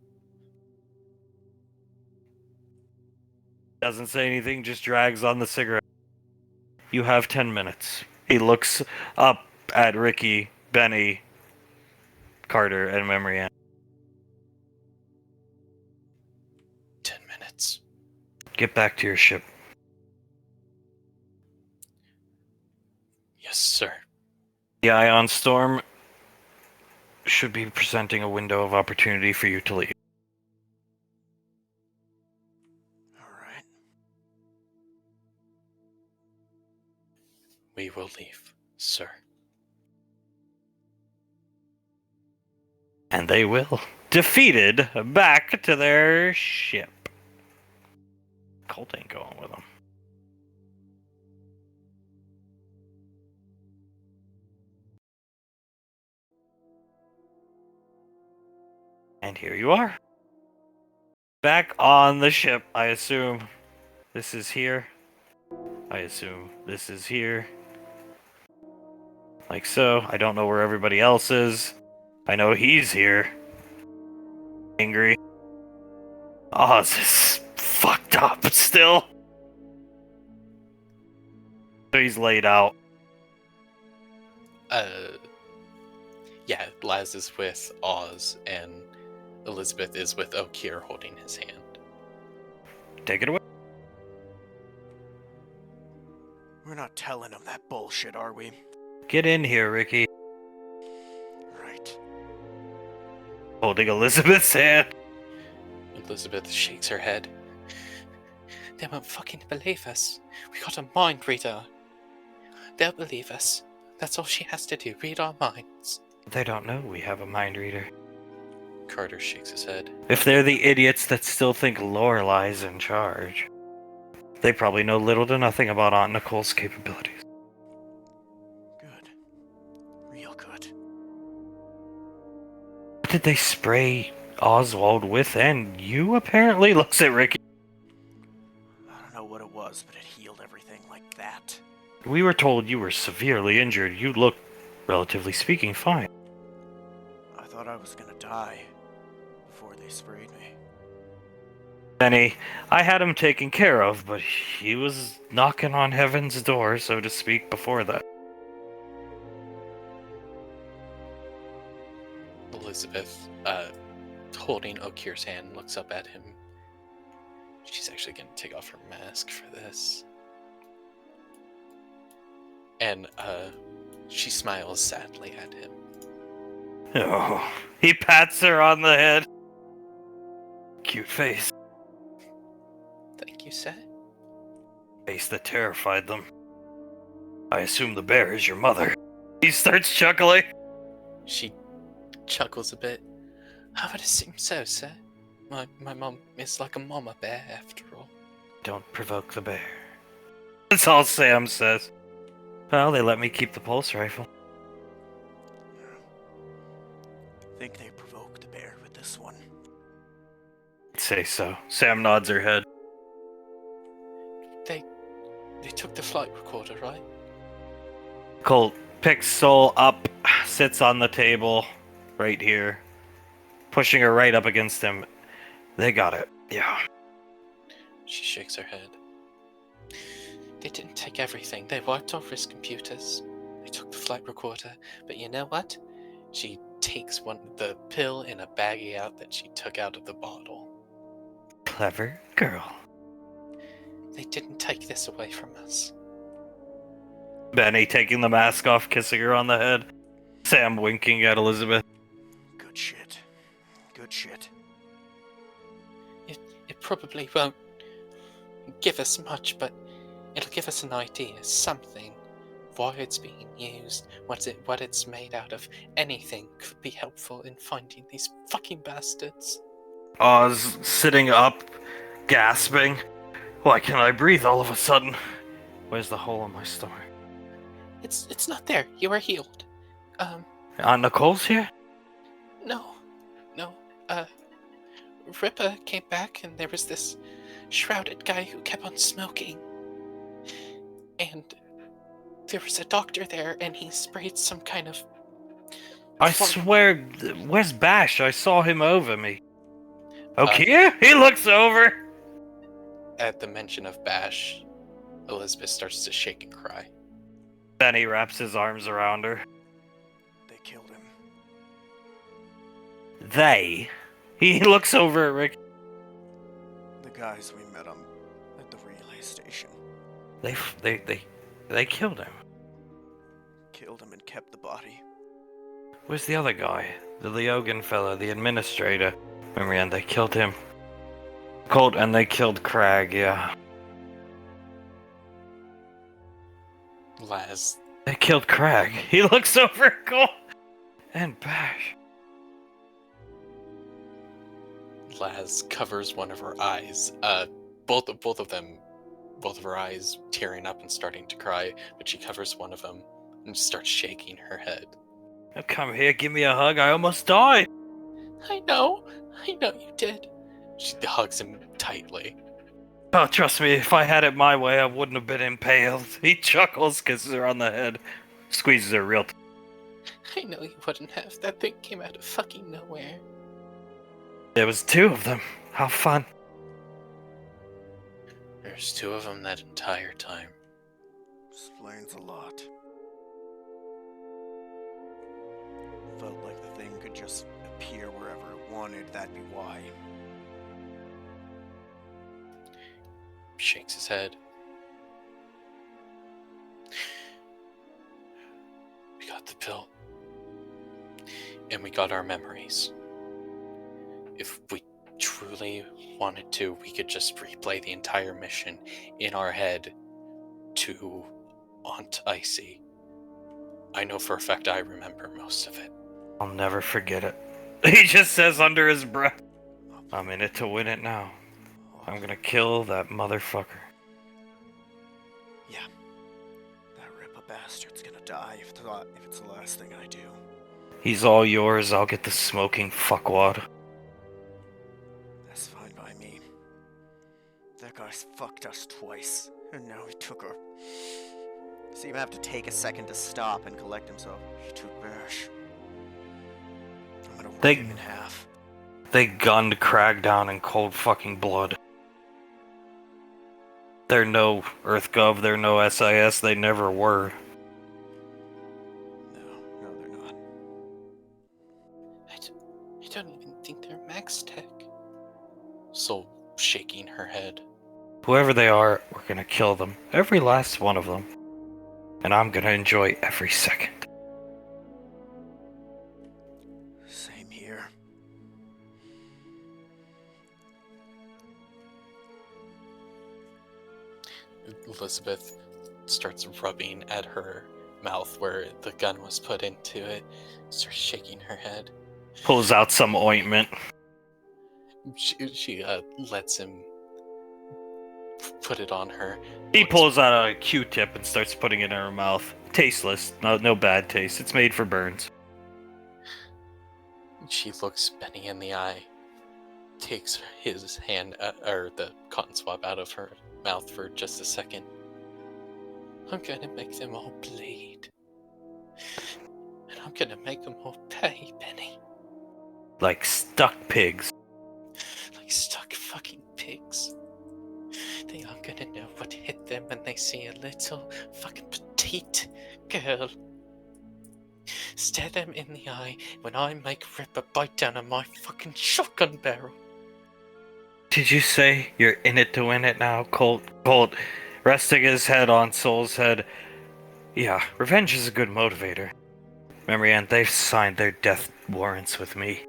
Speaker 3: Doesn't say anything, just drags on the cigarette. You have 10 minutes. He looks up at Ricky, Benny, Carter, and Marianne.
Speaker 4: 10 minutes.
Speaker 3: Get back to your ship.
Speaker 4: Yes, sir.
Speaker 3: The ion storm should be presenting a window of opportunity for you to leave.
Speaker 6: Alright.
Speaker 4: We will leave, sir.
Speaker 3: And they will. Defeated, back to their ship. Colt ain't going with them. And here you are. Back on the ship, I assume. This is here. I assume this is here. Like so. I don't know where everybody else is. I know he's here. Angry. Oz is fucked up still. So he's laid out.
Speaker 4: Yeah, Laz is with Oz, and Elizabeth is with Okir holding his hand.
Speaker 3: Take it away.
Speaker 6: We're not telling him that bullshit, are we?
Speaker 3: Get in here, Ricky.
Speaker 6: Right.
Speaker 3: Holding Elizabeth's hand.
Speaker 4: Elizabeth shakes her head. They won't fucking believe us. We got a mind reader. They'll believe us. That's all she has to do, read our minds.
Speaker 3: They don't know we have a mind reader.
Speaker 4: Carter shakes his head.
Speaker 3: If they're the idiots that still think Lorelai's in charge, they probably know little to nothing about Aunt Nicole's capabilities.
Speaker 6: Good. Real good.
Speaker 3: What did they spray Oswald with? And you apparently looks at Ricky.
Speaker 6: I don't know what it was, but it healed everything like that.
Speaker 3: We were told you were severely injured. You look, relatively speaking, fine.
Speaker 6: I thought I was gonna die before they sprayed me.
Speaker 3: Benny, I had him taken care of, but he was knocking on heaven's door, so to speak, before that.
Speaker 4: Elizabeth, holding Okir's hand, looks up at him. She's actually going to take off her mask for this. And, she smiles sadly at him.
Speaker 3: Oh, he pats her on the head. Cute face.
Speaker 4: Thank you, sir.
Speaker 3: Face that terrified them. I assume the bear is your mother. He starts chuckling.
Speaker 4: She chuckles a bit. I would assume so, sir. My mom is like a mama bear, after all.
Speaker 3: Don't provoke the bear. That's all Sam says. Well, they let me keep the pulse rifle.
Speaker 6: Think they provoked the bear with this one.
Speaker 3: I'd say so. Sam nods her head.
Speaker 4: They took the flight recorder, right?
Speaker 3: Colt picks Soul up, sits on the table, right here, pushing her right up against him. They got it. Yeah.
Speaker 4: She shakes her head. They didn't take everything. They wiped off his computers. They took the flight recorder. But you know what? She takes the pill in a baggie out that she took out of the bottle.
Speaker 3: Clever girl.
Speaker 4: They didn't take this away from us.
Speaker 3: Benny taking the mask off, kissing her on the head. Sam winking at Elizabeth.
Speaker 6: Good shit. Good shit.
Speaker 4: It probably won't give us much, but it'll give us an idea, something. Why it's being used, what it's made out of. Anything could be helpful in finding these fucking bastards.
Speaker 3: Oz sitting up, gasping. Why can't I breathe all of a sudden? Where's the hole in my stomach?
Speaker 4: It's not there. You are healed.
Speaker 3: Aunt Nicole's here?
Speaker 4: No. Ripper came back and there was this shrouded guy who kept on smoking. And there was a doctor there and he sprayed some kind of...
Speaker 3: I swear, where's Bash? I saw him over me. Okay, he looks over.
Speaker 4: At the mention of Bash, Elizabeth starts to shake and cry.
Speaker 3: Benny wraps his arms around her.
Speaker 6: They killed him.
Speaker 3: They? He looks over at Rick.
Speaker 6: The guys we met at the relay station.
Speaker 3: They killed him.
Speaker 6: Killed him and kept the body.
Speaker 3: Where's the other guy? The Leogan fella, the administrator. Remember, they killed him. Colt, and they killed Crag, yeah.
Speaker 4: Laz.
Speaker 3: They killed Crag. He looks over at Colt. And Bash.
Speaker 4: Laz covers one of her eyes. Both of her eyes tearing up and starting to cry, but she covers one of them and starts shaking her head.
Speaker 3: Oh, come here, give me a hug. I almost died.
Speaker 4: I know you did. She hugs him tightly.
Speaker 3: Oh, trust me, if I had it my way, I wouldn't have been impaled. He chuckles, kisses her on the head, squeezes her real
Speaker 5: I know you wouldn't have. That thing came out of fucking nowhere.
Speaker 3: There was 2 of them. How fun.
Speaker 4: There's 2 of them that entire time.
Speaker 6: Explains a lot. Felt like the thing could just appear wherever it wanted, that'd be why.
Speaker 4: Shakes his head. We got the pill. And we got our memories. If we truly wanted to, we could just replay the entire mission in our head to Aunt Icy. I know for a fact I remember most of it.
Speaker 3: I'll never forget it. He just says under his breath, I'm in it to win it now. I'm gonna kill that motherfucker.
Speaker 6: Yeah. That ripper bastard's gonna die if it's the last thing I do.
Speaker 3: He's all yours, I'll get the smoking fuckwad.
Speaker 6: That's fine by me. That guy's fucked us twice, and now he took her.
Speaker 1: So you have to take a second to stop and collect himself.
Speaker 6: He took Bash. I'm gonna rip
Speaker 3: They-
Speaker 6: him in half.
Speaker 3: They gunned Crackdown in cold fucking blood. They're no EarthGov, they're no SIS, they never were.
Speaker 6: No, they're not.
Speaker 5: I don't even think they're Max Tech.
Speaker 4: So, shaking her head.
Speaker 3: Whoever they are, we're gonna kill them. Every last one of them. And I'm gonna enjoy every second.
Speaker 6: Same here.
Speaker 4: Elizabeth starts rubbing at her mouth where the gun was put into it, starts shaking her head.
Speaker 3: Pulls out some ointment.
Speaker 4: She lets him put it on her.
Speaker 3: He
Speaker 4: Looks-
Speaker 3: pulls out a Q-tip and starts putting it in her mouth. Tasteless, no bad taste. It's made for burns.
Speaker 4: She looks Benny in the eye, takes his hand, or the cotton swab out of her mouth for just a second. I'm gonna make them all bleed. And I'm gonna make them all pay, Benny.
Speaker 3: Like stuck pigs.
Speaker 4: Like stuck fucking pigs. They are gonna know what hit them when they see a little fucking petite girl. Stare them in the eye when I make Ripper bite down on my fucking shotgun barrel.
Speaker 3: Did you say you're in it to win it now, Colt? Colt, resting his head on Soul's head. Yeah, revenge is a good motivator. Remember, Aunt, they've signed their death warrants with me.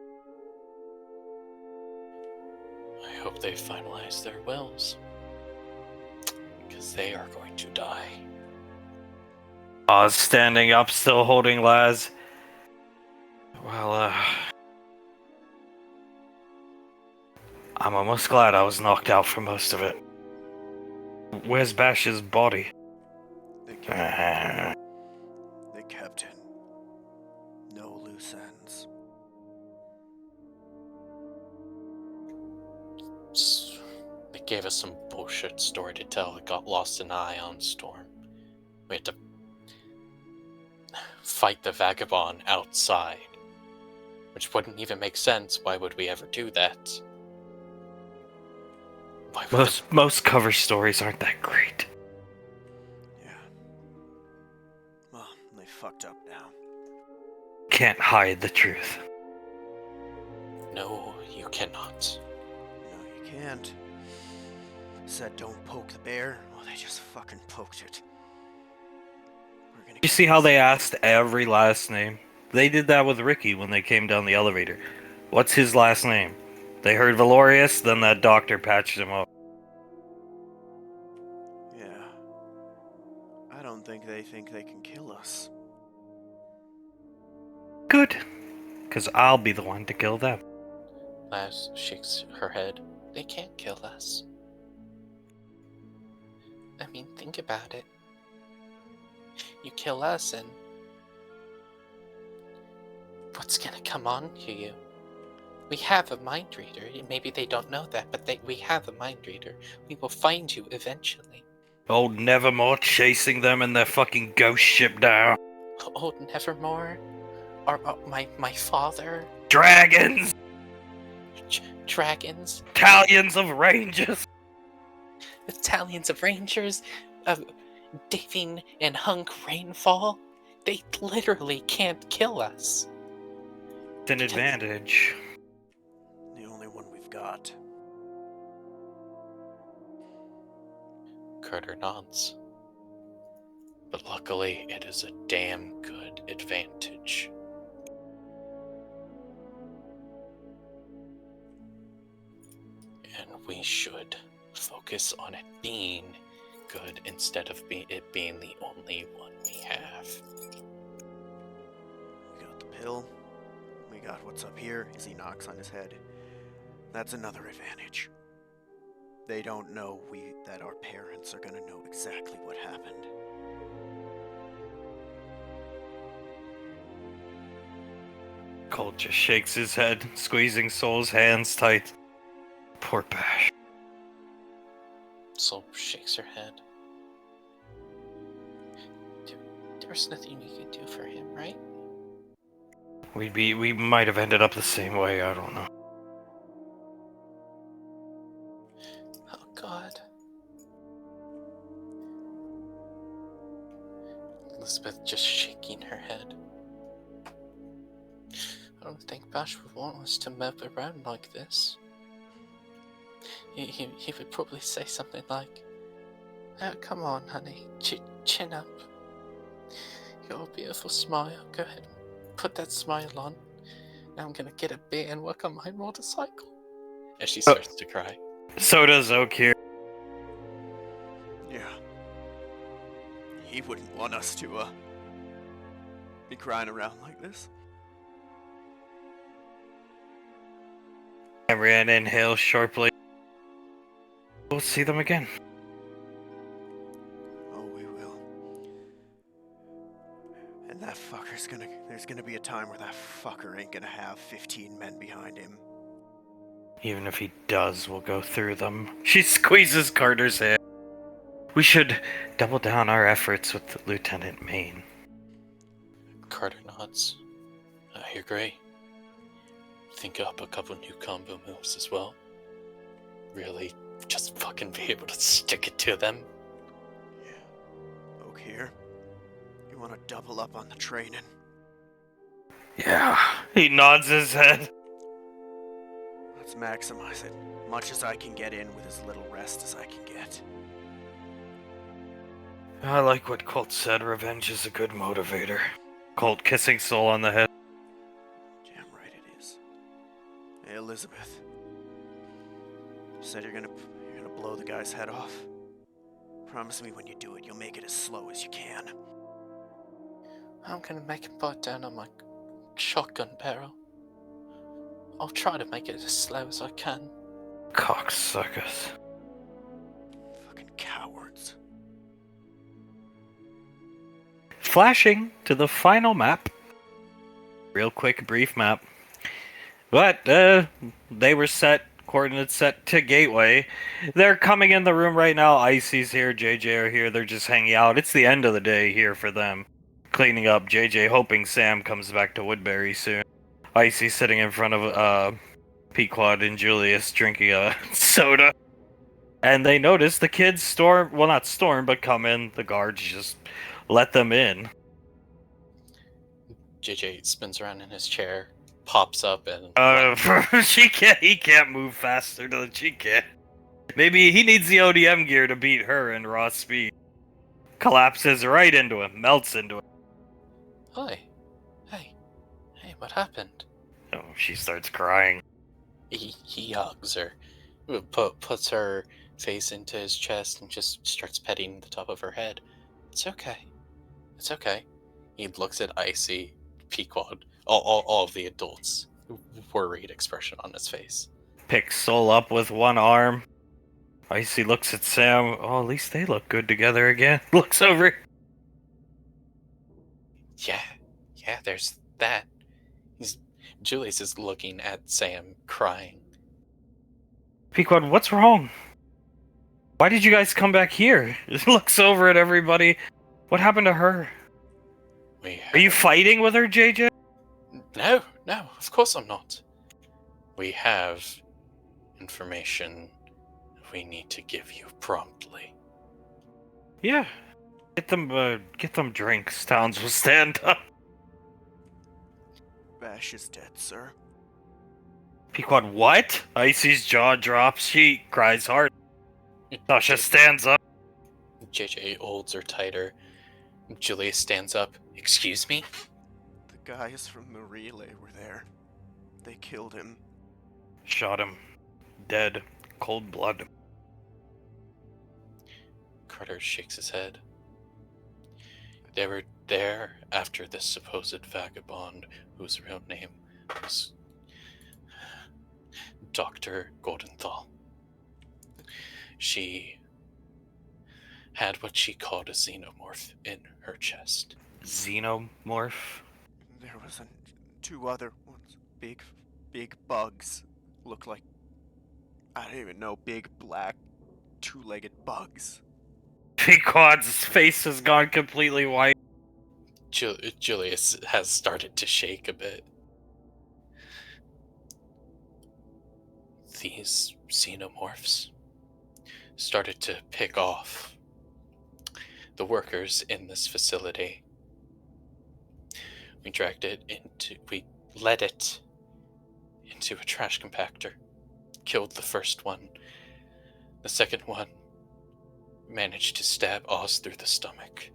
Speaker 4: I hope they finalize their wills. Because they are going to die.
Speaker 3: Oz standing up, still holding Laz. Well, I'm almost glad I was knocked out for most of it. Where's Bash's body?
Speaker 6: They kept it. No loose ends.
Speaker 4: They gave us some bullshit story to tell. It got lost in the ion storm. We had to fight the vagabond outside. Which wouldn't even make sense. Why would we ever do that? Why would
Speaker 3: Most cover stories aren't that great.
Speaker 6: Yeah. Well, they fucked up now.
Speaker 3: Can't hide the truth.
Speaker 4: No, you cannot.
Speaker 6: No, you can't. Said don't poke the bear. Well, they just fucking poked it. We're gonna
Speaker 3: You see how they asked every last name? They did that with Ricky when they came down the elevator. What's his last name? They heard Valorius, then that doctor patched him up.
Speaker 6: Yeah. I don't think they can kill us.
Speaker 3: Good. Because I'll be the one to kill them.
Speaker 4: Laz shakes her head. They can't kill us. I mean, think about it. You kill us and what's gonna come on to you?
Speaker 5: We have a mind reader. Maybe they don't know that, but we have a mind reader. We will find you eventually.
Speaker 3: Old Nevermore chasing them in their fucking ghost ship down.
Speaker 5: Old Nevermore? Or my father?
Speaker 3: Dragons!
Speaker 5: Dragons?
Speaker 3: Battalions of rangers!
Speaker 5: Battalions of rangers? Daving and Hunk Rainfall? They literally can't kill us.
Speaker 3: It's an advantage.
Speaker 6: The only one we've got.
Speaker 4: Carter nods. But luckily, it is a damn good advantage. And we should focus on it being good instead of it being the only one we have.
Speaker 6: We got the pill. We got what's up here as he knocks on his head. That's another advantage. They don't know that our parents are gonna know exactly what happened.
Speaker 3: Colt just shakes his head, squeezing Soul's hands tight. Poor Bash.
Speaker 4: Soul shakes her head.
Speaker 5: There's nothing we could do for him, right?
Speaker 3: We might have ended up the same way, I don't know.
Speaker 5: Oh God.
Speaker 4: Elizabeth just shaking her head.
Speaker 5: I don't think Bash would want us to move around like this. He would probably say something like, "Oh, come on, honey, chin up. Your beautiful smile. Go ahead, put that smile on. Now I'm gonna get a beer and work on my motorcycle."
Speaker 4: As she starts to cry.
Speaker 3: So does Oak here.
Speaker 6: Yeah. He wouldn't want us to, be crying around like this.
Speaker 3: Cameron inhales sharply. We'll see them again.
Speaker 6: Oh, we will. And that fucker's there's gonna be a time where that fucker ain't gonna have 15 men behind him.
Speaker 3: Even if he does, we'll go through them. She squeezes Carter's hand. We should double down our efforts with Lieutenant Maine.
Speaker 4: Carter nods. I agree. Think up a couple new combo moves as well. Really, just fucking be able to stick it to them.
Speaker 6: Yeah. Oak here. You wanna double up on the training?
Speaker 3: Yeah. He nods his head.
Speaker 6: Let's maximize it. Much as I can get in with as little rest as I can get.
Speaker 3: I like what Colt said. Revenge is a good motivator. Colt kissing Soul on the head.
Speaker 6: Damn right it is. Hey, Elizabeth. You said you're gonna blow the guy's head off? Promise me when you do it, you'll make it as slow as you can.
Speaker 5: I'm gonna make him bite down on my shotgun barrel. I'll try to make it as slow as I can.
Speaker 3: Cocksuckers.
Speaker 6: Fucking cowards.
Speaker 3: Flashing to the final map. Real quick, brief map. But, they were set, coordinates set to Gateway. They're coming in the room right now. Icy's here, JJ are here, they're just hanging out. It's the end of the day here for them. Cleaning up, JJ hoping Sam comes back to Woodbury soon. Icy sitting in front of, Pequod and Julius drinking a soda. And they notice the kids storm, well not storm, but come in. The guards just let them in.
Speaker 4: JJ spins around in his chair, pops up, and
Speaker 3: He can't move faster than she can. Maybe he needs the ODM gear to beat her in raw speed. Collapses right into him, melts into him.
Speaker 5: Hi. Hey, what happened?
Speaker 3: Oh, she starts crying.
Speaker 4: he hugs her, puts her face into his chest, and just starts petting the top of her head. It's okay. It's okay. He looks at Icy, Pequod, all of the adults, worried expression on his face.
Speaker 3: Picks Soul up with one arm. Icy looks at Sam. Oh, at least they look good together again. Looks over.
Speaker 4: Yeah, there's that. He's
Speaker 5: Julius is looking at Sam, crying.
Speaker 3: Pequod, what's wrong? Why did you guys come back here? He looks over at everybody. What happened to her? Are you fighting with her, JJ?
Speaker 5: No, of course I'm not. We have information we need to give you promptly.
Speaker 3: Yeah. Get them drinks. Towns will stand up.
Speaker 6: Bash is dead, sir.
Speaker 3: Pequod, what? Icy's jaw drops. She cries hard. Sasha stands up.
Speaker 5: JJ holds her tighter. Julius stands up. Excuse me?
Speaker 6: The guys from the relay were there. They killed him.
Speaker 3: Shot him. Dead. Cold blood.
Speaker 5: Carter shakes his head. They were there after this supposed vagabond, whose real name was Dr. Goldenthal. She had what she called a xenomorph in her chest.
Speaker 3: Xenomorph?
Speaker 6: There was two other ones. Big bugs. Looked like, I don't even know, big black two-legged bugs.
Speaker 3: Pequod's face has gone completely white.
Speaker 5: Julius has started to shake a bit. These xenomorphs started to pick off the workers in this facility. We led it into a trash compactor, killed the first one. The second one managed to stab Oz through the stomach.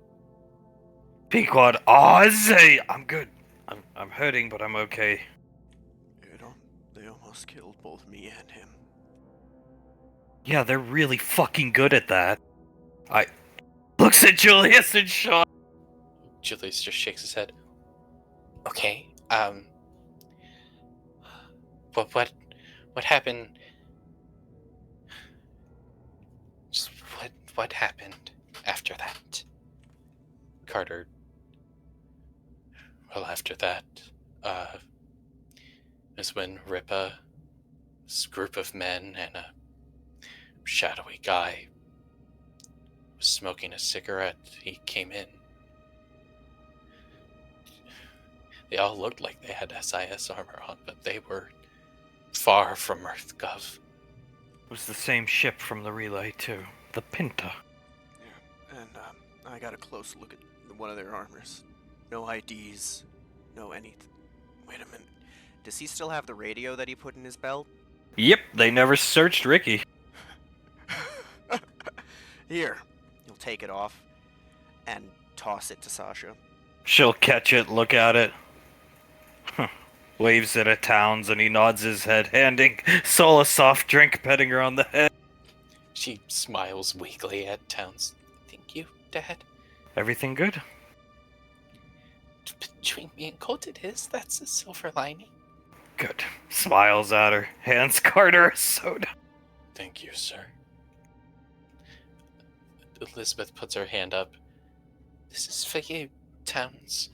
Speaker 3: Pequod, Oz! I'm good. I'm hurting, but I'm okay.
Speaker 6: They almost killed both me and him.
Speaker 3: Yeah, they're really fucking good at that. Looks at Julius in shock.
Speaker 5: Julius just shakes his head. Okay, what happened? Just what happened after that? Carter. Well, after that, is when Ripa, this group of men and a shadowy guy was smoking a cigarette. He came in. They all looked like they had SIS armor on, but they were far from EarthGov.
Speaker 3: It was the same ship from the relay, too. The Pinta.
Speaker 6: Yeah, and I got a close look at one of their armors. No IDs, no anything. Wait a minute.
Speaker 1: Does he still have the radio that he put in his belt?
Speaker 3: Yep, they never searched Ricky.
Speaker 6: Here.
Speaker 1: He'll take it off and toss it to Sasha.
Speaker 3: She'll catch it, look at it. Waves it at Towns, and he nods his head, handing Sol a soft drink, petting her on the head.
Speaker 5: She smiles weakly at Towns. Thank you, Dad.
Speaker 3: Everything good?
Speaker 5: Between me and Colt it is. That's a silver lining.
Speaker 3: Good. Smiles at her, hands Carter a soda.
Speaker 5: Thank you, sir. Elizabeth puts her hand up. This is for you, Towns.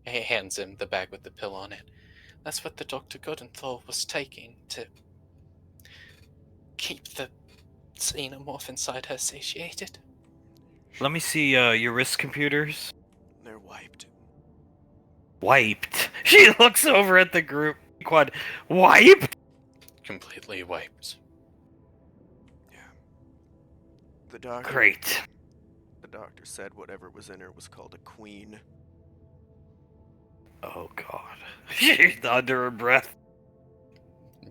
Speaker 5: He hands him the bag with the pill on it. That's what the Dr. Goldenthal was taking to keep the xenomorph inside her satiated.
Speaker 3: Let me see your wrist computers.
Speaker 6: They're wiped.
Speaker 3: Wiped. She looks over at the group. Quad. Wiped?
Speaker 5: Completely wiped.
Speaker 6: Yeah. The doctor.
Speaker 3: Great.
Speaker 6: The doctor said whatever was in her was called a queen.
Speaker 3: Oh god. She's under her breath.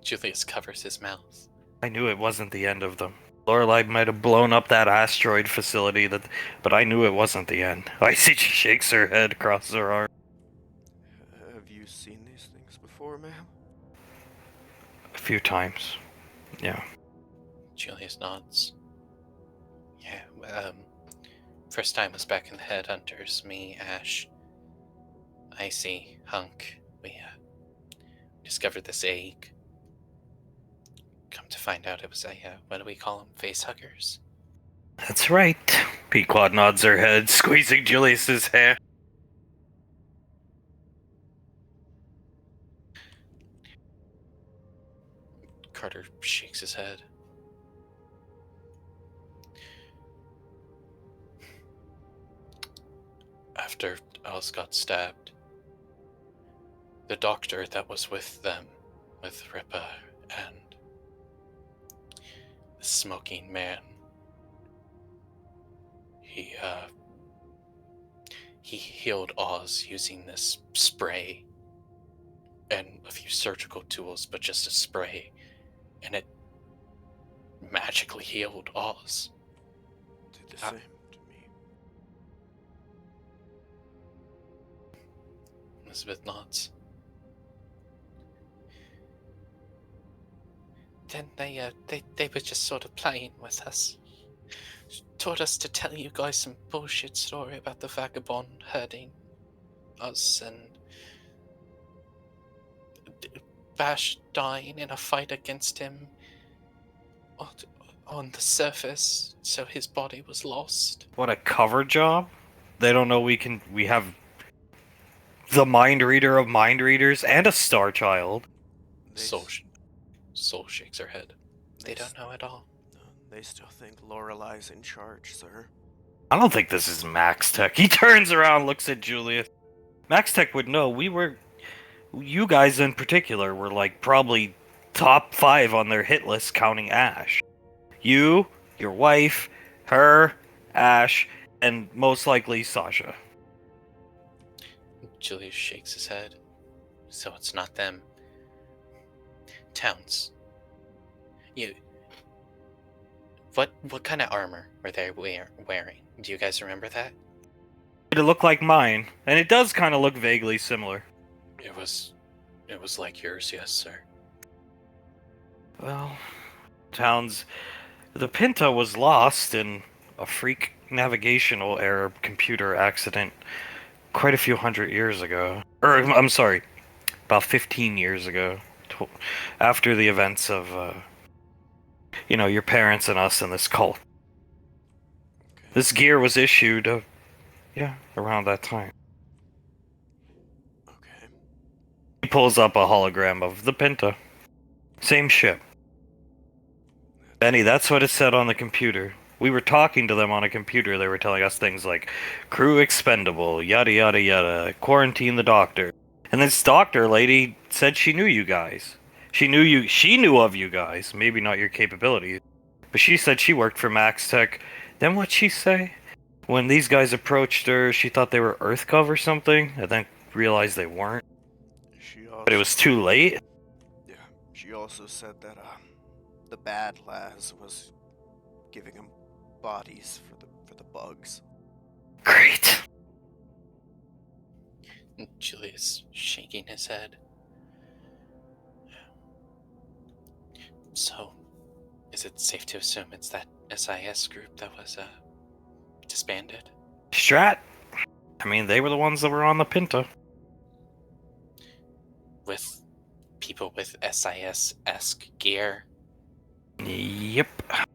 Speaker 5: Julius covers his mouth.
Speaker 3: I knew it wasn't the end of them. Lorelei might have blown up that asteroid facility, but I knew it wasn't the end. I see she shakes her head, crosses her arm.
Speaker 6: Have you seen these things before, ma'am?
Speaker 3: A few times. Yeah.
Speaker 5: Julius nods. Yeah, first time was back in the Headhunters. Me, Ash, Icy, Hunk. We discovered this egg. Come to find out it was a, what do we call them? Face huggers.
Speaker 3: That's right. Pequod nods her head, squeezing Julius's hair.
Speaker 4: Carter shakes his head. After Alice got stabbed, the doctor that was with them, with Ripa and the smoking man, he healed Oz using this spray and a few surgical tools, but just a spray, and it magically healed Oz.
Speaker 6: Did the same to me.
Speaker 4: Elizabeth nods. Then they were just sort of playing with us. Taught us to tell you guys some bullshit story about the vagabond hurting us and Bash dying in a fight against him on the surface, so his body was lost.
Speaker 3: What a cover job. They don't know we have the mind reader of mind readers and a star child.
Speaker 4: Soul shakes her head. They don't know at all.
Speaker 6: They still think Lorelai's in charge, sir.
Speaker 3: I don't think this is Max Tech. He turns around, looks at Julius. Max Tech would know. You guys in particular were like probably top 5 on their hit list counting Ash. You, your wife, her, Ash, and most likely Sasha.
Speaker 4: Julius shakes his head. So it's not them. Towns. What kind of armor were they wearing? Do you guys remember that?
Speaker 3: It looked like mine, and it does kind of look vaguely similar.
Speaker 4: It was like yours, yes, sir.
Speaker 3: Well, the Pinta was lost in a freak navigational error computer accident quite a few hundred years ago. I'm sorry, about 15 years ago, after the events of, your parents and us and this cult.
Speaker 6: Okay.
Speaker 3: This gear was issued, around that time.
Speaker 6: Okay.
Speaker 3: He pulls up a hologram of the Pinta. Same ship. Benny, that's what it said on the computer. We were talking to them on a computer. They were telling us things like, crew expendable, yada yada yada, quarantine the doctor. And this doctor lady said she knew you guys. She knew of you guys, maybe not your capabilities. But she said she worked for Max Tech. Then what'd she say? When these guys approached her, she thought they were EarthGov or something, and then realized they weren't. But it was too late?
Speaker 6: Yeah, she also said that, the bad Laz was giving him bodies for the bugs.
Speaker 3: Great.
Speaker 4: Julius shaking his head. So, is it safe to assume it's that SIS group that was disbanded?
Speaker 3: Strat? I mean, they were the ones that were on the Pinta.
Speaker 4: With people with SIS-esque gear?
Speaker 3: Yep.
Speaker 4: I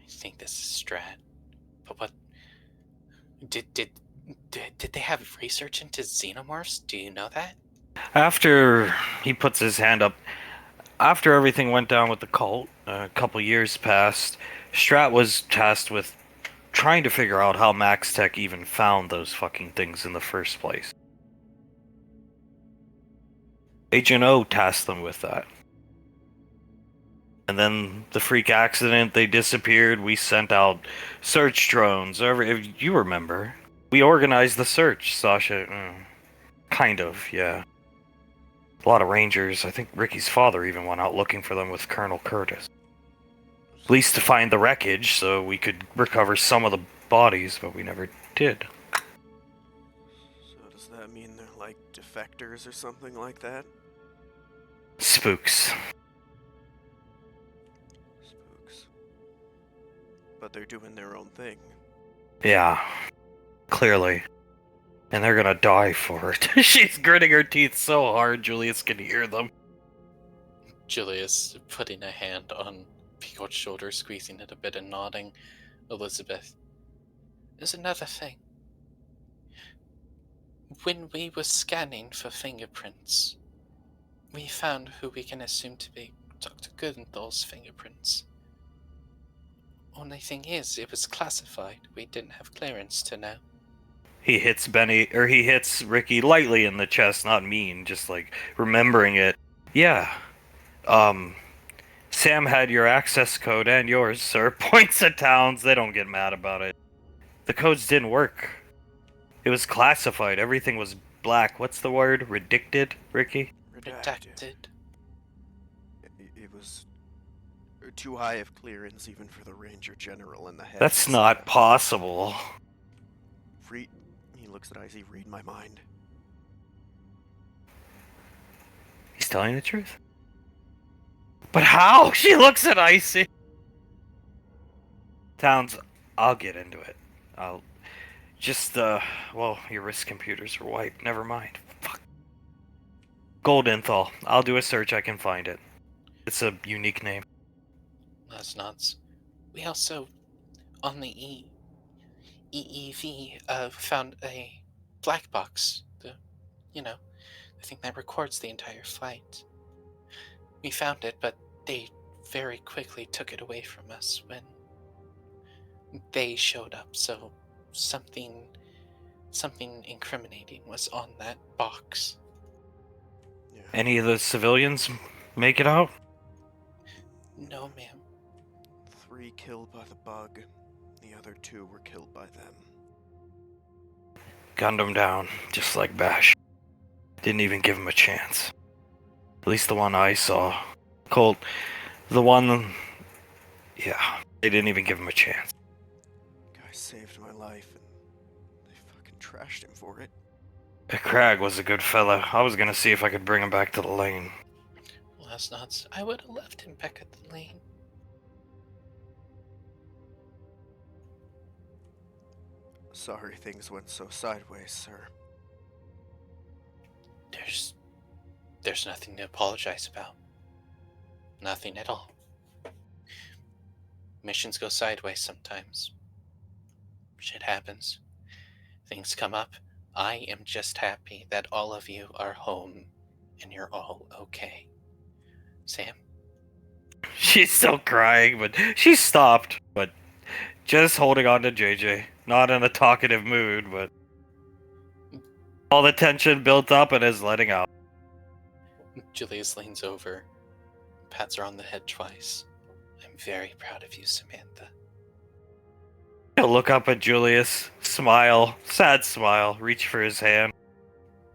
Speaker 4: think this is Strat. But what... Did they have research into xenomorphs? Do you know that?
Speaker 3: After he puts his hand up, after everything went down with the cult, a couple years passed, Strat was tasked with trying to figure out how Max Tech even found those fucking things in the first place. Agent O tasked them with that. And then the freak accident, they disappeared. We sent out search drones. If you remember, we organized the search, Sasha. Kind of, yeah. A lot of rangers. I think Ricky's father even went out looking for them with Colonel Curtis. At least to find the wreckage so we could recover some of the bodies, but we never did.
Speaker 6: So does that mean they're like defectors or something like that?
Speaker 3: Spooks.
Speaker 6: Spooks. But they're doing their own thing.
Speaker 3: Yeah. Clearly. And they're gonna die for it. She's gritting her teeth so hard Julius can hear them.
Speaker 4: Julius putting a hand on Picot's shoulder, squeezing it a bit and nodding. Elizabeth. There's another thing. When we were scanning for fingerprints,
Speaker 5: We found who we can assume to be Dr. Goodenthal's fingerprints. Only thing is, it was classified. We didn't have clearance to know.
Speaker 3: He hits Ricky lightly in the chest, not mean, just like remembering it. Yeah. Sam had your access code and yours, sir. Points at Towns. They don't get mad about it. The codes didn't work. It was classified. Everything was black. What's the word? Redacted, Ricky?
Speaker 5: Redacted.
Speaker 6: It was too high of clearance even for the Ranger General in the head.
Speaker 3: That's not possible.
Speaker 6: He looks at Icy. Read my mind.
Speaker 3: He's telling the truth. But how? She looks at Icy. Towns, I'll get into it. I'll just, well, your wrist computers are wiped. Never mind. Fuck. Goldenthal. I'll do a search. I can find it. It's a unique name.
Speaker 5: That's nuts. We also, on the EEV, found a black box. The thing that records the entire flight. We found it, but they very quickly took it away from us when they showed up. So something incriminating was on that box.
Speaker 6: Yeah.
Speaker 3: Any of the civilians make it out?
Speaker 5: No, ma'am.
Speaker 6: 3 killed by the bug. The other 2 were killed by them.
Speaker 3: Gunned him down, just like Bash. Didn't even give him a chance. At least the one I saw. Colt, the one... Yeah, they didn't even give him a chance.
Speaker 6: Guy saved my life, and they fucking trashed him for it.
Speaker 3: Crag was a good fella. I was gonna see if I could bring him back to the lane.
Speaker 5: Well, that's nuts. I would have left him back at the lane.
Speaker 6: Sorry things went so sideways, sir.
Speaker 5: There's nothing to apologize about. Nothing at all. Missions go sideways sometimes. Shit happens. Things come up. I am just happy that all of you are home and you're all okay. Sam?
Speaker 3: She's still crying, but she stopped. But just holding on to JJ. Not in a talkative mood, but all the tension built up and is letting out.
Speaker 5: Julius leans over, pats her on the head twice. I'm very proud of you, Samantha.
Speaker 3: He'll look up at Julius, smile, sad smile, reach for his hand.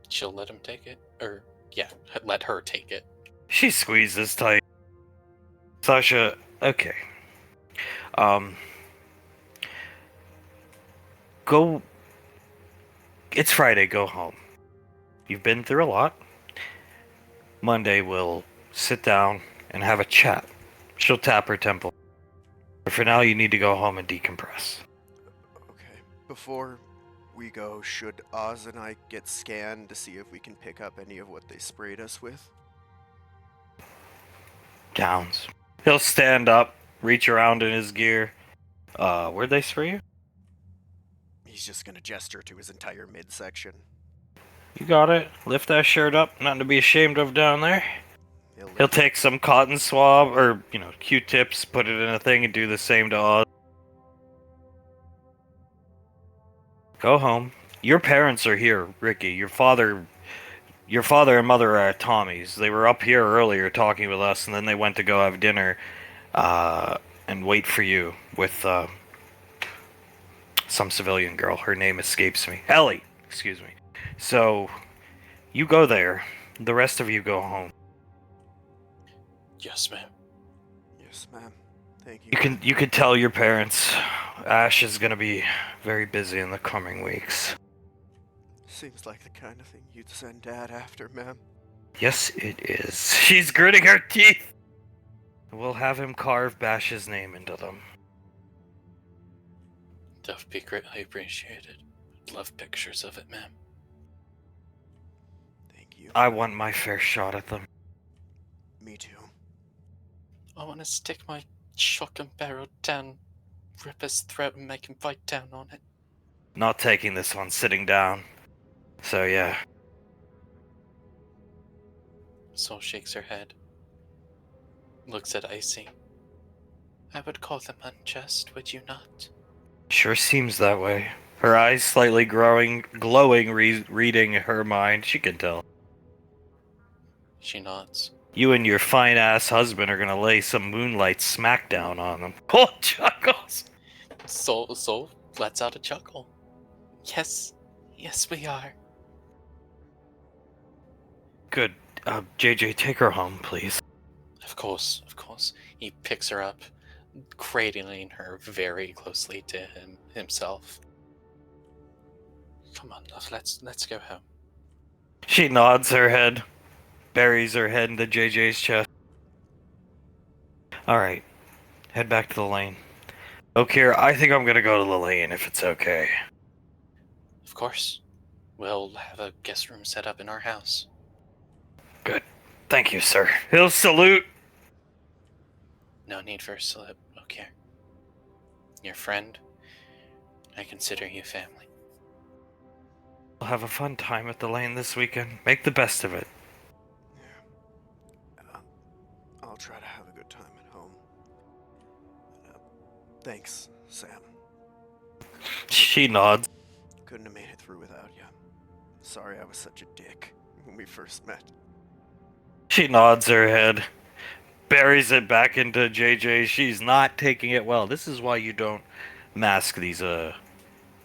Speaker 5: She'll let him take it? Or, yeah, let her take it.
Speaker 3: She squeezes tight. Sasha, okay. Go. It's Friday, go home. You've been through a lot. Monday we'll sit down and have a chat. She'll tap her temple. But for now, you need to go home and decompress.
Speaker 6: Okay. Before we go, should Oz and I get scanned to see if we can pick up any of what they sprayed us with?
Speaker 3: Downs. He'll stand up, reach around in his gear. Where'd they spray you?
Speaker 6: He's just gonna gesture to his entire midsection.
Speaker 3: You got it. Lift that shirt up. Nothing to be ashamed of down there. He'll take some cotton swab, or, Q-tips, put it in a thing, and do the same to Oz. Go home. Your parents are here, Ricky. Your father and mother are at Tommy's. They were up here earlier talking with us, and then they went to go have dinner, and wait for you with, some civilian girl. Her name escapes me. Ellie! Excuse me. So, you go there. The rest of you go home.
Speaker 5: Yes, ma'am.
Speaker 6: Yes, ma'am. Thank you.
Speaker 3: You can tell your parents Ash is gonna be very busy in the coming weeks.
Speaker 6: Seems like the kind of thing you'd send Dad after, ma'am.
Speaker 3: Yes, it is. She's gritting her teeth. We'll have him carve Bash's name into them.
Speaker 5: That would be greatly appreciated. I'd love pictures of it, ma'am.
Speaker 6: Thank you.
Speaker 3: I want my fair shot at them.
Speaker 6: Me too.
Speaker 5: I want to stick my shotgun barrel down, rip his throat, and make him bite down on it.
Speaker 3: Not taking this one, sitting down. So yeah.
Speaker 4: Soul shakes her head. Looks at Icy. I would call them unjust, would you not?
Speaker 3: Sure seems that way. Her eyes slightly glowing, reading her mind. She can tell.
Speaker 4: She nods.
Speaker 3: You and your fine-ass husband are gonna lay some moonlight smackdown on them. Oh, chuckles!
Speaker 4: Soul lets out a chuckle. Yes, we are.
Speaker 3: Good. JJ, take her home, please.
Speaker 4: Of course. He picks her up, cradling her very closely to himself. Come on, love, let's go home.
Speaker 3: She nods her head, buries her head into JJ's chest. Alright, head back to the lane. Okay, I think I'm gonna go to the lane if it's okay.
Speaker 4: Of course. We'll have a guest room set up in our house.
Speaker 3: Good. Thank you, sir. He'll salute.
Speaker 4: No need for a salute. Okay. Your friend, I consider you family.
Speaker 3: We'll have a fun time at the lane this weekend. Make the best of it.
Speaker 6: Yeah. I'll try to have a good time at home. Thanks, Sam.
Speaker 3: She nods.
Speaker 6: Couldn't have made it through without you. Sorry I was such a dick when we first met.
Speaker 3: She nods her head, buries it back into JJ. She's not taking it well. This is why you don't mask these,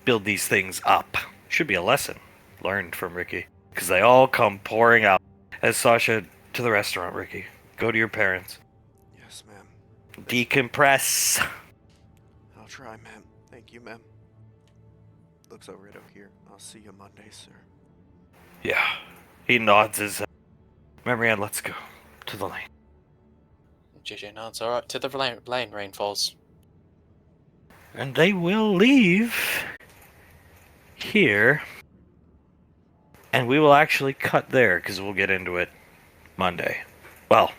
Speaker 3: build these things up. Should be a lesson learned from Ricky. Because they all come pouring out. As Sasha, to the restaurant, Ricky. Go to your parents.
Speaker 6: Yes, ma'am.
Speaker 3: Decompress.
Speaker 6: I'll try, ma'am. Thank you, ma'am. Looks over it over here. I'll see you Monday, sir.
Speaker 3: Yeah. He nods his head. Marianne, let's go to the lane.
Speaker 4: JJ nods. Alright, to the lane, Rainfalls.
Speaker 3: And they will leave here. And we will actually cut there because we'll get into it Monday. Well,